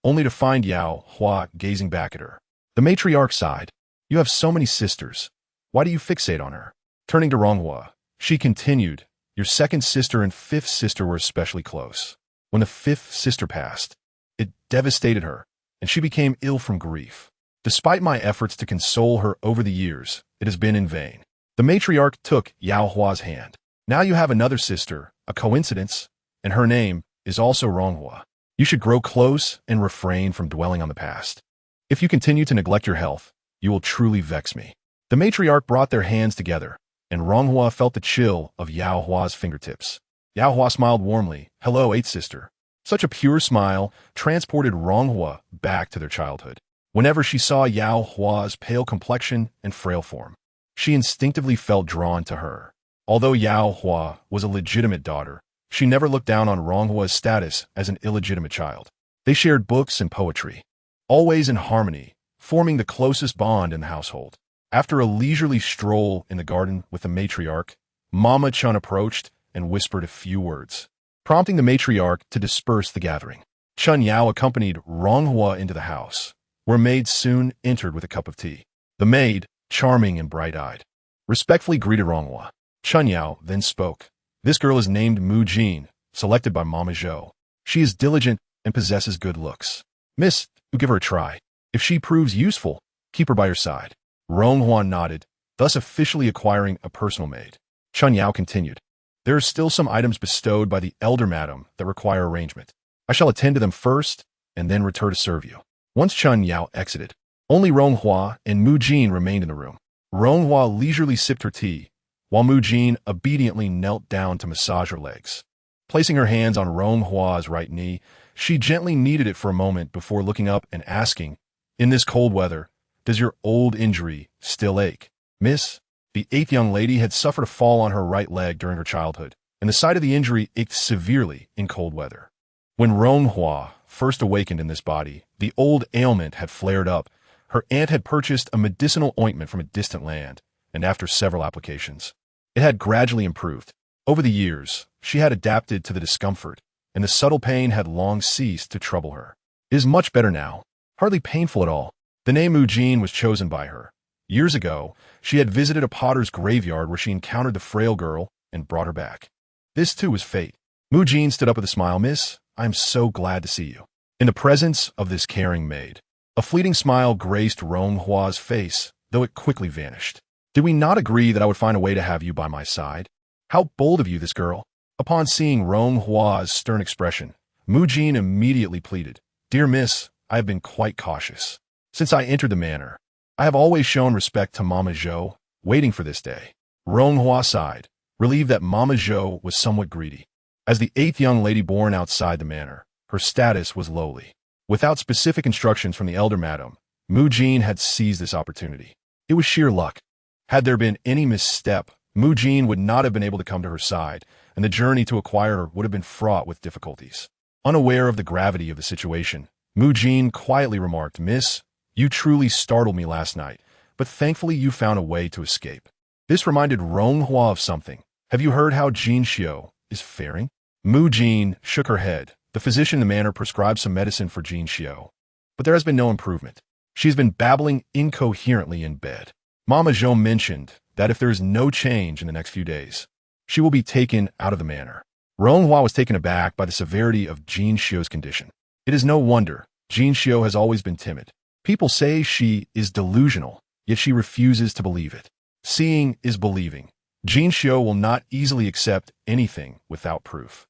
only to find Yao Hua gazing back at her. The matriarch sighed. "You have so many sisters. Why do you fixate on her?" Turning to Ronghua, she continued, "Your second sister and fifth sister were especially close. When the fifth sister passed, it devastated her, and she became ill from grief. Despite my efforts to console her over the years, it has been in vain." The matriarch took Yao Hua's hand. "Now you have another sister, a coincidence, and her name is also Ronghua. You should grow close and refrain from dwelling on the past. If you continue to neglect your health, you will truly vex me." The matriarch brought their hands together, and Ronghua felt the chill of Yao Hua's fingertips. Yao Hua smiled warmly. "Hello, eighth sister." Such a pure smile transported Ronghua back to their childhood. Whenever she saw Yao Hua's pale complexion and frail form, she instinctively felt drawn to her. Although Yao Hua was a legitimate daughter, she never looked down on Ronghua's status as an illegitimate child. They shared books and poetry, always in harmony, forming the closest bond in the household. After a leisurely stroll in the garden with the matriarch, Mama Chun approached and whispered a few words, prompting the matriarch to disperse the gathering. Chun Yao accompanied Ronghua into the house, where maids soon entered with a cup of tea. The maid, charming and bright-eyed, respectfully greeted Ronghua. Chun Yao then spoke. "This girl is named Mu Jin, selected by Mama Zhou. She is diligent and possesses good looks. Miss, you give her a try. If she proves useful, keep her by your side." Ronghua nodded, thus officially acquiring a personal maid. Chun Yao continued. "There are still some items bestowed by the elder madam that require arrangement. I shall attend to them first, and then return to serve you." Once Chun Yao exited, only Ronghua and Mu Jin remained in the room. Ronghua leisurely sipped her tea, while Mu Jin obediently knelt down to massage her legs. Placing her hands on Ronghua's right knee, she gently kneaded it for a moment before looking up and asking, "In this cold weather, does your old injury still ache, miss?" The eighth young lady had suffered a fall on her right leg during her childhood, and the site of the injury ached severely in cold weather. When Ronghua first awakened in this body, the old ailment had flared up. Her aunt had purchased a medicinal ointment from a distant land, and after several applications, it had gradually improved. Over the years, she had adapted to the discomfort, and the subtle pain had long ceased to trouble her. It is much better now, hardly painful at all. The name Mujin was chosen by her. Years ago, she had visited a potter's graveyard where she encountered the frail girl and brought her back. This too was fate. Mujin stood up with a smile. "Miss, I am so glad to see you." In the presence of this caring maid, a fleeting smile graced Ronghua's face, though it quickly vanished. "Did we not agree that I would find a way to have you by my side? How bold of you, this girl." Upon seeing Ronghua's stern expression, Mujin immediately pleaded, "Dear miss, I have been quite cautious. Since I entered the manor, I have always shown respect to Mama Zhou, waiting for this day." Ronghua sighed, relieved that Mama Zhou was somewhat greedy. As the 8th young lady born outside the manor, her status was lowly. Without specific instructions from the elder madam, Mujin had seized this opportunity. It was sheer luck. Had there been any misstep, Mujin would not have been able to come to her side, and the journey to acquire her would have been fraught with difficulties. Unaware of the gravity of the situation, Mujin quietly remarked, "Miss, you truly startled me last night, but thankfully you found a way to escape." This reminded Ronghua of something. "Have you heard how Jin Xiu is faring?" Mujin shook her head. The physician in the manor prescribed some medicine for Jin Xiu, but there has been no improvement. She has been babbling incoherently in bed. Mama Zhou mentioned that if there is no change in the next few days, she will be taken out of the manor. Ronghua was taken aback by the severity of Jin Xiu's condition. It is no wonder. Jin Xiu has always been timid. People say she is delusional, yet she refuses to believe it. Seeing is believing. Jin Xiu will not easily accept anything without proof.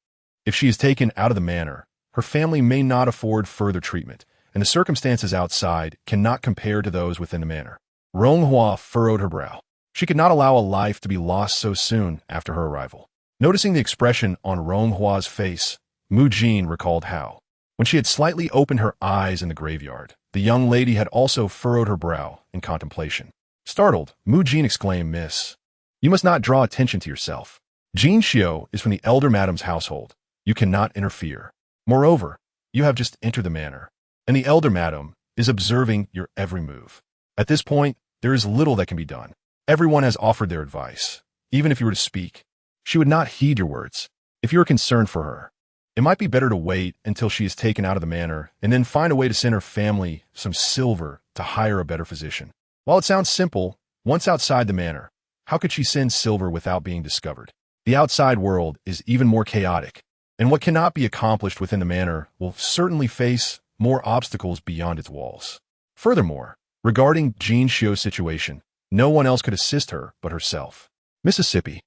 If she is taken out of the manor, her family may not afford further treatment, and the circumstances outside cannot compare to those within the manor. Ronghua furrowed her brow. She could not allow a life to be lost so soon after her arrival. Noticing the expression on Ronghua's face, Mujin recalled how, when she had slightly opened her eyes in the graveyard, the young lady had also furrowed her brow in contemplation. Startled, Mujin exclaimed, "Miss, you must not draw attention to yourself. Jin Xiu is from the elder madam's household. You cannot interfere. Moreover, you have just entered the manor, and the elder madam is observing your every move. At this point, there is little that can be done. Everyone has offered their advice. Even if you were to speak, she would not heed your words. If you are concerned for her, it might be better to wait until she is taken out of the manor and then find a way to send her family some silver to hire a better physician." While it sounds simple, once outside the manor, how could she send silver without being discovered? The outside world is even more chaotic, and what cannot be accomplished within the manor will certainly face more obstacles beyond its walls. Furthermore, regarding Jin Xiu's situation, no one else could assist her but herself. Mississippi.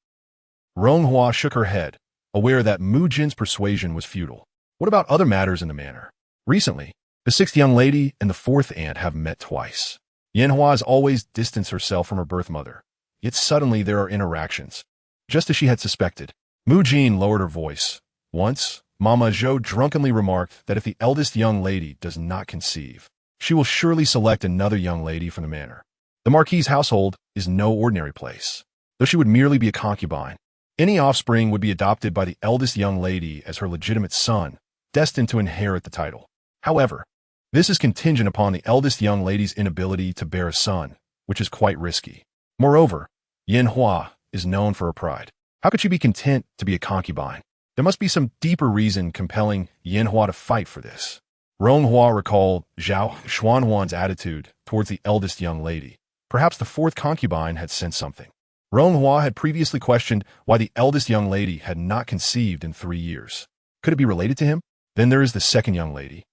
Ronghua shook her head, aware that Mujin's persuasion was futile. What about other matters in the manor? Recently, the 6th young lady and the 4th aunt have met twice. Yanhua has always distanced herself from her birth mother, yet suddenly there are interactions. Just as she had suspected, Mujin lowered her voice. Once, Mama Zhou drunkenly remarked that if the eldest young lady does not conceive, she will surely select another young lady from the manor. The Marquis's household is no ordinary place. Though she would merely be a concubine, any offspring would be adopted by the eldest young lady as her legitimate son, destined to inherit the title. However, this is contingent upon the eldest young lady's inability to bear a son, which is quite risky. Moreover, Yanhua is known for her pride. How could she be content to be a concubine? There must be some deeper reason compelling Yanhua to fight for this. Ronghua recalled Zhao Xuanhuan's attitude towards the eldest young lady. Perhaps the 4th concubine had sensed something. Ronghua had previously questioned why the eldest young lady had not conceived in 3 years. Could it be related to him? Then there is the 2nd young lady,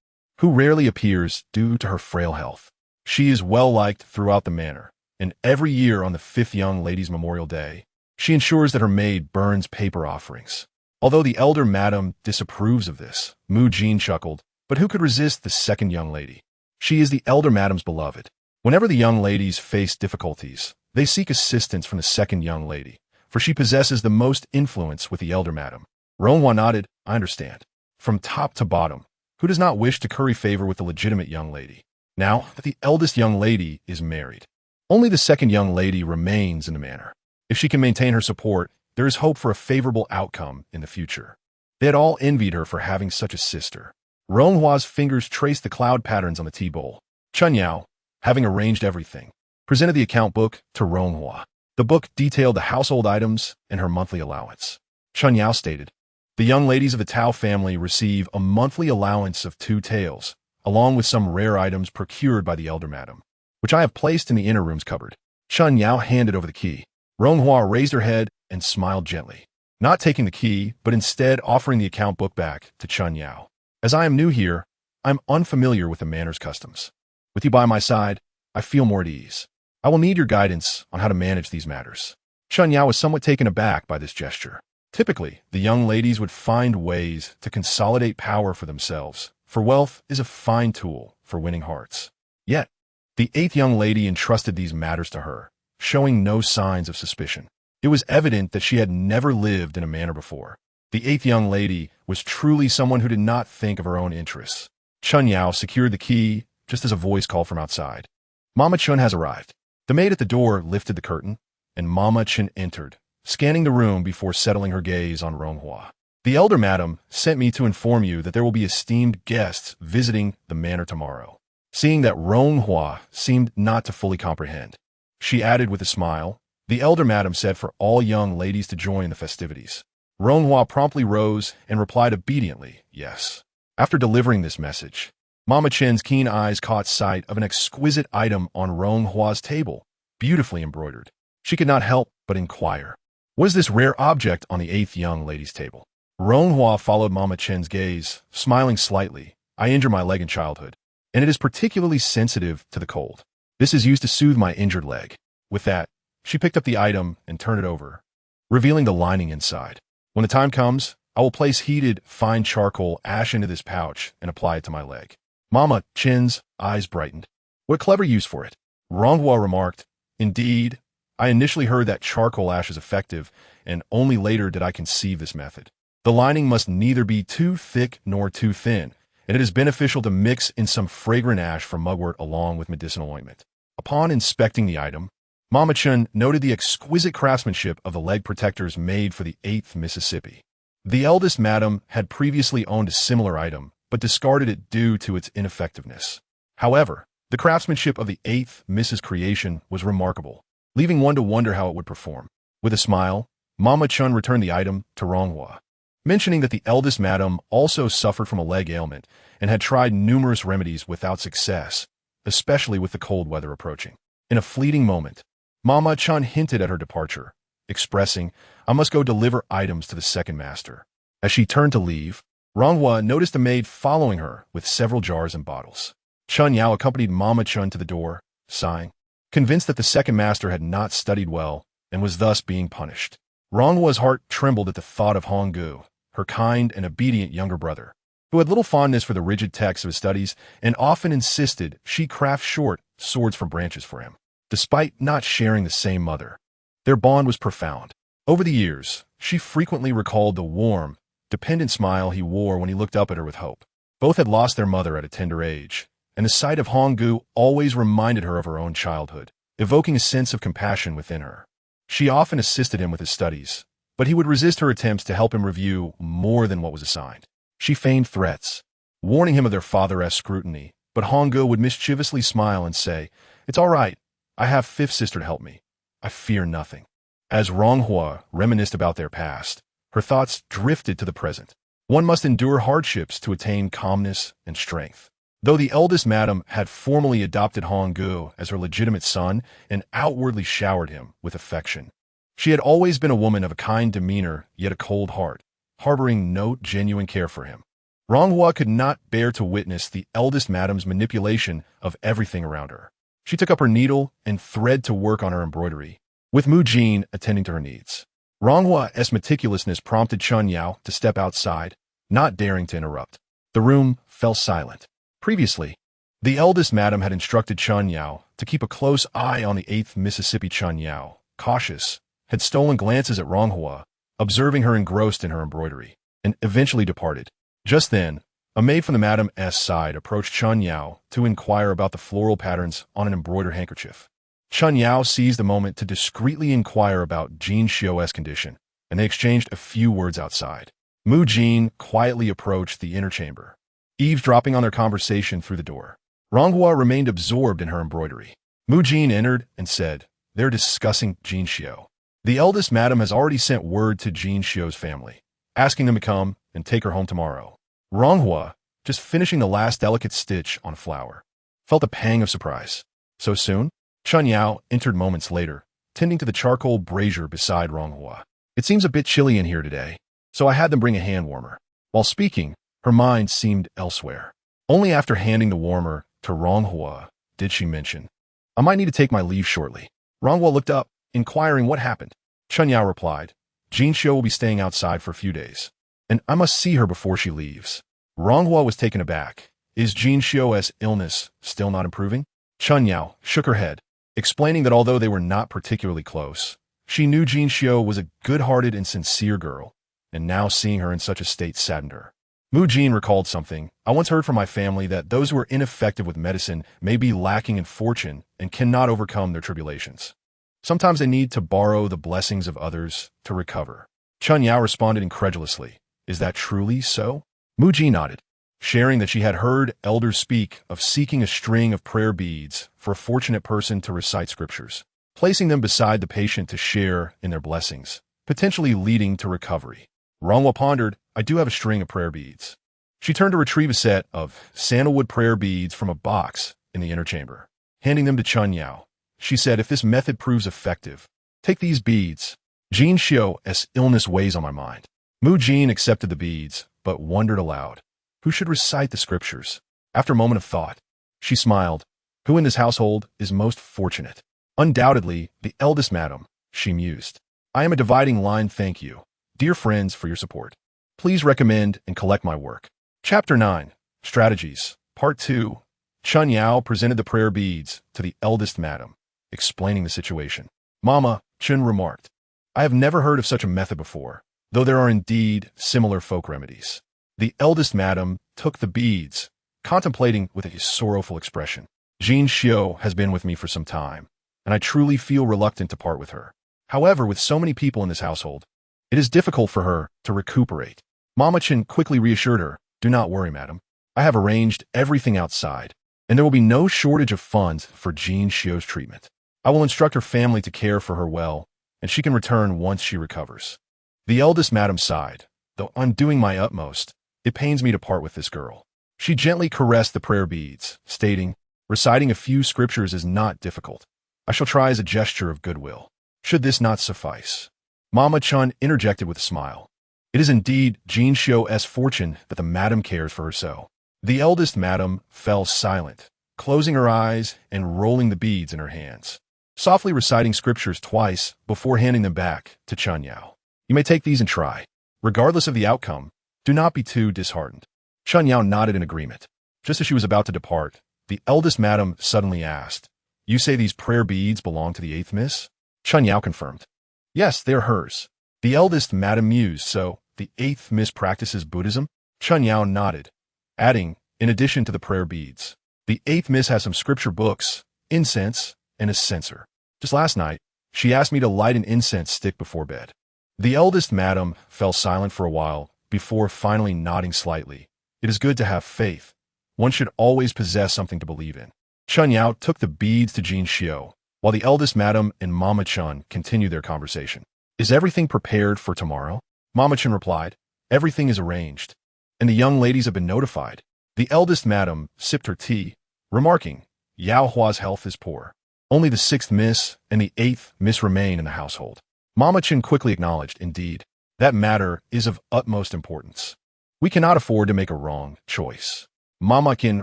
who rarely appears due to her frail health. She is well liked throughout the manor, and every year on the 5th young lady's Memorial Day, she ensures that her maid burns paper offerings. Although the elder madam disapproves of this, Mujin chuckled, but who could resist the 2nd young lady? She is the elder madam's beloved. Whenever the young ladies face difficulties, they seek assistance from the 2nd young lady, for she possesses the most influence with the elder madam. Ronghua nodded, "I understand." From top to bottom, who does not wish to curry favor with the legitimate young lady? Now that the eldest young lady is married, only the 2nd young lady remains in the manor. If she can maintain her support, there is hope for a favorable outcome in the future. They had all envied her for having such a sister. Ronhua's fingers traced the cloud patterns on the tea bowl. Chun Yao, having arranged everything, presented the account book to Ronghua. The book detailed the household items and her monthly allowance. Chun Yao stated, "The young ladies of the Tao family receive a monthly allowance of 2 taels, along with some rare items procured by the elder madam, which I have placed in the inner room's cupboard." Chun Yao handed over the key. Ronghua raised her head and smiled gently, not taking the key, but instead offering the account book back to Chun Yao. "As I am new here, I'm unfamiliar with the manor's customs. With you by my side, I feel more at ease. I will need your guidance on how to manage these matters." Chun Yao was somewhat taken aback by this gesture. Typically, the young ladies would find ways to consolidate power for themselves, for wealth is a fine tool for winning hearts. Yet, the 8th young lady entrusted these matters to her, showing no signs of suspicion. It was evident that she had never lived in a manor before. The 8th young lady was truly someone who did not think of her own interests. Chun Yao secured the key just as a voice called from outside. "Mama Chun has arrived." The maid at the door lifted the curtain, and Mama Chun entered, scanning the room before settling her gaze on Ronghua. "The elder madam sent me to inform you that there will be esteemed guests visiting the manor tomorrow." Seeing that Ronghua seemed not to fully comprehend, she added with a smile, "The elder madam said for all young ladies to join the festivities." Ronghua promptly rose and replied obediently, "Yes." After delivering this message, Mama Chen's keen eyes caught sight of an exquisite item on Ronhua's table, beautifully embroidered. She could not help but inquire, "Was this rare object on the 8th young lady's table?" Ronghua followed Mama Chen's gaze, smiling slightly. "I injure my leg in childhood, and it is particularly sensitive to the cold. This is used to soothe my injured leg." With that, she picked up the item and turned it over, revealing the lining inside. "When the time comes, I will place heated, fine charcoal ash into this pouch and apply it to my leg." Mama Chen's eyes brightened. "What a clever use for it," Ronghua remarked. "Indeed, I initially heard that charcoal ash is effective, and only later did I conceive this method. The lining must neither be too thick nor too thin, and it is beneficial to mix in some fragrant ash from mugwort along with medicinal ointment." Upon inspecting the item, Mama Chun noted the exquisite craftsmanship of the leg protectors made for the 8th Mississippi. The eldest madam had previously owned a similar item, but discarded it due to its ineffectiveness. However, the craftsmanship of the 8th Mrs. creation was remarkable, leaving one to wonder how it would perform. With a smile, Mama Chun returned the item to Ronghua, mentioning that the eldest madam also suffered from a leg ailment and had tried numerous remedies without success, especially with the cold weather approaching. In a fleeting moment, Mama Chun hinted at her departure, expressing, "I must go deliver items to the second master." As she turned to leave, Ronghua noticed a maid following her with several jars and bottles. Chun Yao accompanied Mama Chun to the door, sighing, convinced that the second master had not studied well and was thus being punished. Ronghua's heart trembled at the thought of Honggu, her kind and obedient younger brother, who had little fondness for the rigid texts of his studies and often insisted she craft short swords from branches for him. Despite not sharing the same mother, their bond was profound. Over the years, she frequently recalled the warm, dependent smile he wore when he looked up at her with hope. Both had lost their mother at a tender age, and the sight of Honggu always reminded her of her own childhood, evoking a sense of compassion within her. She often assisted him with his studies, but he would resist her attempts to help him review more than what was assigned. She feigned threats, warning him of their father-esque scrutiny, but Honggu would mischievously smile and say, "It's all right, I have fifth sister to help me. I fear nothing." As Ronghua reminisced about their past, her thoughts drifted to the present. One must endure hardships to attain calmness and strength. Though the eldest madam had formally adopted Honggu as her legitimate son and outwardly showered him with affection, she had always been a woman of a kind demeanor yet a cold heart, harboring no genuine care for him. Ronghua could not bear to witness the eldest madam's manipulation of everything around her. She took up her needle and thread to work on her embroidery, with Mu Jin attending to her needs. Ronghua's meticulousness prompted Chun Yao to step outside, not daring to interrupt. The room fell silent. Previously, the eldest madam had instructed Chun Yao to keep a close eye on the 8th Mississippi. Chun Yao, cautious, had stolen glances at Ronghua, observing her engrossed in her embroidery, and eventually departed. Just then, a maid from the madam's side approached Chun Yao to inquire about the floral patterns on an embroidered handkerchief. Chun Yao seized the moment to discreetly inquire about Jin Xiu's condition, and they exchanged a few words outside. Mu Jin quietly approached the inner chamber. eavesdropping on their conversation through the door. Ronghua remained absorbed in her embroidery. Mu Jin entered and said, "They're discussing Jin Xiu. The eldest madam has already sent word to Jin Xiu's family, asking them to come and take her home tomorrow." Ronghua, just finishing the last delicate stitch on a flower, felt a pang of surprise. So soon? Chun Yao entered moments later, tending to the charcoal brazier beside Ronghua. "It seems a bit chilly in here today, so I had them bring a hand warmer." While speaking, her mind seemed elsewhere. Only after handing the warmer to Ronghua did she mention, "I might need to take my leave shortly." Ronghua looked up, inquiring what happened. Chun Yao replied, "Jin Xiu will be staying outside for a few days, and I must see her before she leaves." Ronghua was taken aback. "Is Jin Xiu's illness still not improving?" Chun Yao shook her head, explaining that although they were not particularly close, she knew Jin Xiu was a good-hearted and sincere girl, and now seeing her in such a state saddened her. Mu Jin recalled something. "I once heard from my family that those who are ineffective with medicine may be lacking in fortune and cannot overcome their tribulations. Sometimes they need to borrow the blessings of others to recover." Chun Yao responded incredulously, "Is that truly so?" Mu Jin nodded, sharing that she had heard elders speak of seeking a string of prayer beads for a fortunate person to recite scriptures, placing them beside the patient to share in their blessings, potentially leading to recovery. Ronghua pondered, "I do have a string of prayer beads." She turned to retrieve a set of sandalwood prayer beads from a box in the inner chamber. Handing them to Chun Yao, she said, "If this method proves effective, take these beads. Jin Xiu's illness weighs on my mind." Mu Jin accepted the beads, but wondered aloud, who should recite the scriptures? After a moment of thought, she smiled. "Who in this household is most fortunate?" "Undoubtedly, the eldest madam," she mused. "I am a dividing line, thank you, dear friends, for your support. Please recommend and collect my work." Chapter 9, Strategies, Part 2. Chun Yao presented the prayer beads to the eldest madam, explaining the situation. "Mama," Chun remarked, "I have never heard of such a method before, though there are indeed similar folk remedies." The eldest madam took the beads, contemplating with a sorrowful expression. "Jin Xiu has been with me for some time, and I truly feel reluctant to part with her. However, with so many people in this household, it is difficult for her to recuperate." Mama Chen quickly reassured her, "Do not worry, madam. I have arranged everything outside, and there will be no shortage of funds for Jin Xiu's treatment. I will instruct her family to care for her well, and she can return once she recovers." The eldest madam sighed, "Though I'm doing my utmost, it pains me to part with this girl." She gently caressed the prayer beads, stating, "Reciting a few scriptures is not difficult. I shall try as a gesture of goodwill. Should this not suffice?" Mama Chun interjected with a smile. "It is indeed Jin Xiu's fortune that the madam cares for her so." The eldest madam fell silent, closing her eyes and rolling the beads in her hands, softly reciting scriptures twice before handing them back to Chun Yao. "You may take these and try. Regardless of the outcome, do not be too disheartened." Chun Yao nodded in agreement. Just as she was about to depart, the eldest madam suddenly asked, "You say these prayer beads belong to the eighth miss?" Chun Yao confirmed, "Yes, they are hers." The eldest madam mused, "So, the eighth miss practices Buddhism?" Chun Yao nodded, adding, "In addition to the prayer beads, the eighth miss has some scripture books, incense, and a censer. Just last night, she asked me to light an incense stick before bed." The eldest madam fell silent for a while before finally nodding slightly. "It is good to have faith. One should always possess something to believe in." Chun Yao took the beads to Jin Xiu, while the eldest madam and Mama Chun continued their conversation. "Is everything prepared for tomorrow?" Mama Chun replied, "Everything is arranged, and the young ladies have been notified." The eldest madam sipped her tea, remarking, "Yao Hua's health is poor. Only the sixth miss and the eighth miss remain in the household." Mama Chin quickly acknowledged, "Indeed, that matter is of utmost importance. We cannot afford to make a wrong choice." Mama Kin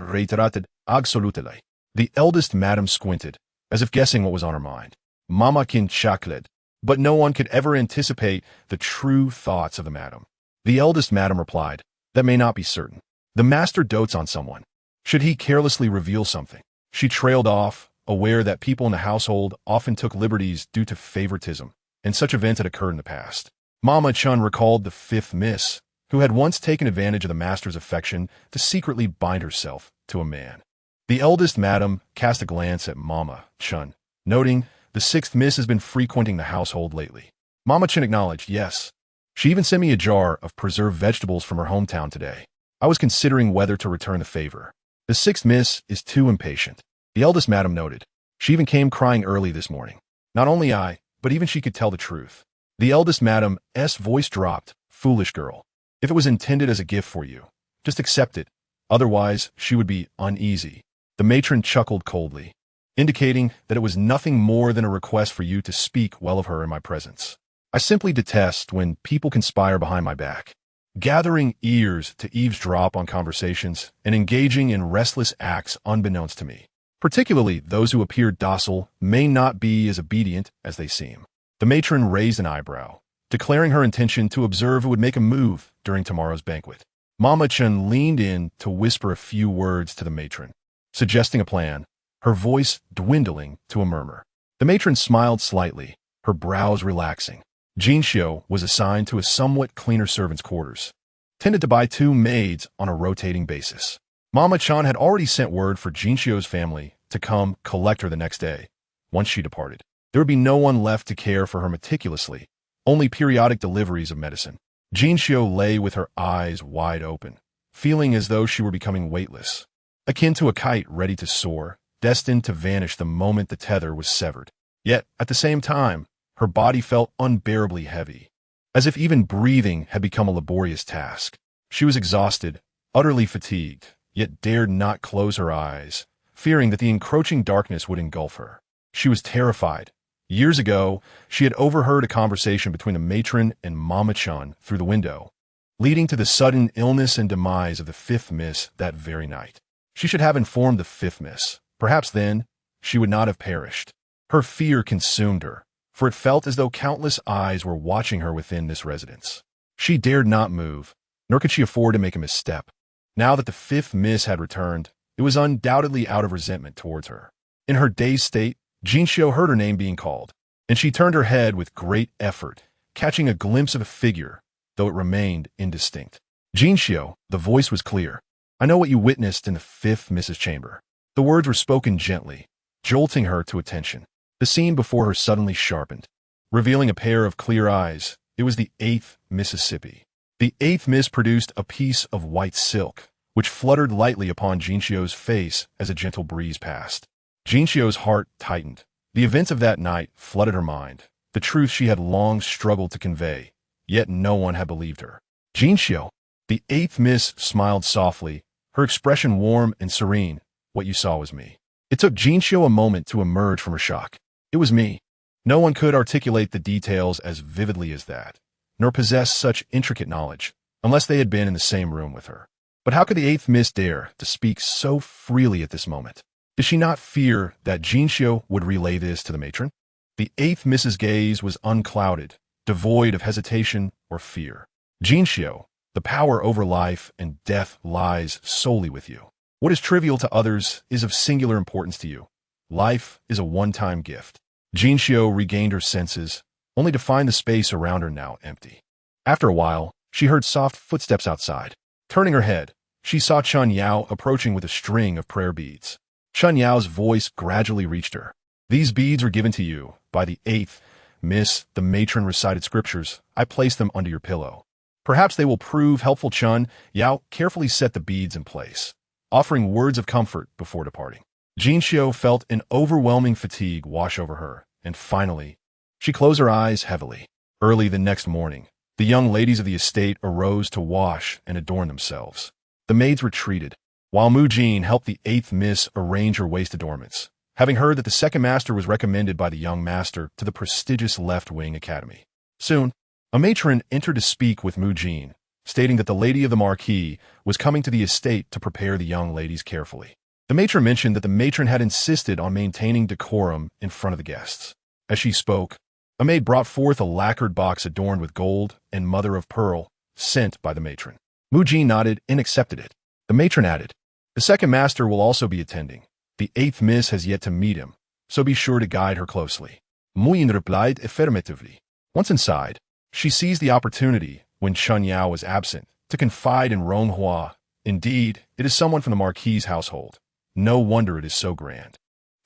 reiterated, "Absolutely." The eldest madam squinted, as if guessing what was on her mind. Mama Kin chuckled, but no one could ever anticipate the true thoughts of the madam. The eldest madam replied, "That may not be certain. The master dotes on someone. Should he carelessly reveal something?" She trailed off, aware that people in the household often took liberties due to favoritism, and such events had occurred in the past. Mama Chun recalled the fifth miss, who had once taken advantage of the master's affection to secretly bind herself to a man. The eldest madam cast a glance at Mama Chun, noting, "The sixth miss has been frequenting the household lately." Mama Chun acknowledged, "Yes. She even sent me a jar of preserved vegetables from her hometown today. I was considering whether to return the favor. The sixth miss is too impatient. The eldest madam noted. She even came crying early this morning. Not only I, but even she could tell the truth. The eldest madam's voice dropped. Foolish girl. If it was intended as a gift for you, just accept it. Otherwise, she would be uneasy. The matron chuckled coldly, indicating that it was nothing more than a request for you to speak well of her in my presence. I simply detest when people conspire behind my back, gathering ears to eavesdrop on conversations and engaging in restless acts unbeknownst to me. Particularly those who appear docile may not be as obedient as they seem. The matron raised an eyebrow, declaring her intention to observe who would make a move during tomorrow's banquet. Mama Chen leaned in to whisper a few words to the matron, suggesting a plan, her voice dwindling to a murmur. The matron smiled slightly, her brows relaxing. Jinxiu was assigned to a somewhat cleaner servant's quarters, tended to by 2 maids on a rotating basis. Mama Chan had already sent word for Jinxiu's family to come collect her the next day. Once she departed, there would be no one left to care for her meticulously, only periodic deliveries of medicine. Jinxiu lay with her eyes wide open, feeling as though she were becoming weightless, akin to a kite ready to soar, destined to vanish the moment the tether was severed. Yet, at the same time, her body felt unbearably heavy, as if even breathing had become a laborious task. She was exhausted, utterly fatigued, yet dared not close her eyes, fearing that the encroaching darkness would engulf her. She was terrified. Years ago, she had overheard a conversation between the matron and Mama Chun through the window, leading to the sudden illness and demise of the fifth miss that very night. She should have informed the fifth miss. Perhaps then, she would not have perished. Her fear consumed her, for it felt as though countless eyes were watching her within this residence. She dared not move, nor could she afford to make a misstep. Now that the fifth miss had returned, it was undoubtedly out of resentment towards her. In her dazed state, Jinxiu heard her name being called, and she turned her head with great effort, catching a glimpse of a figure, though it remained indistinct. Jinxiu, the voice was clear. I know what you witnessed in the fifth miss's chamber. The words were spoken gently, jolting her to attention. The scene before her suddenly sharpened, revealing a pair of clear eyes. It was the 8th Mississippi. The 8th Miss produced a piece of white silk, which fluttered lightly upon Jinxiu's face as a gentle breeze passed. Jinxiu's heart tightened. The events of that night flooded her mind, the truth she had long struggled to convey, yet no one had believed her. Jinxiu, the 8th Miss smiled softly, her expression warm and serene. What you saw was me. It took Jinxiu a moment to emerge from her shock. It was me. No one could articulate the details as vividly as that, nor possess such intricate knowledge, unless they had been in the same room with her. But how could the 8th Miss dare to speak so freely at this moment? Did she not fear that Jinxiu would relay this to the matron? The 8th Miss's gaze was unclouded, devoid of hesitation or fear. Jinxiu, the power over life and death lies solely with you. What is trivial to others is of singular importance to you. Life is a one-time gift. Jinxiu regained her senses, only to find the space around her now empty. After a while, she heard soft footsteps outside. Turning her head, she saw Chun Yao approaching with a string of prayer beads. Chun Yao's voice gradually reached her. These beads were given to you by the 8th Miss. The matron recited scriptures. I placed them under your pillow. Perhaps they will prove helpful. Chun Yao carefully set the beads in place, offering words of comfort before departing. Jinxiu felt an overwhelming fatigue wash over her, and finally, she closed her eyes heavily. Early the next morning, the young ladies of the estate arose to wash and adorn themselves. The maids retreated, while Mu Jin helped the 8th Miss arrange her waist adornments, having heard that the second master was recommended by the young master to the prestigious Left Wing Academy. Soon, a matron entered to speak with Mu Jin, stating that the lady of the marquis was coming to the estate to prepare the young ladies carefully. The matron mentioned that the matron had insisted on maintaining decorum in front of the guests. As she spoke, a maid brought forth a lacquered box adorned with gold and mother of pearl, sent by the matron. Mu Jin nodded and accepted it. The matron added, the second master will also be attending. The 8th Miss has yet to meet him, so be sure to guide her closely. Mu Jin replied affirmatively. Once inside, she seized the opportunity, when Chun Yao was absent, to confide in Rong Hua. Indeed, it is someone from the marquis's household. No wonder it is so grand.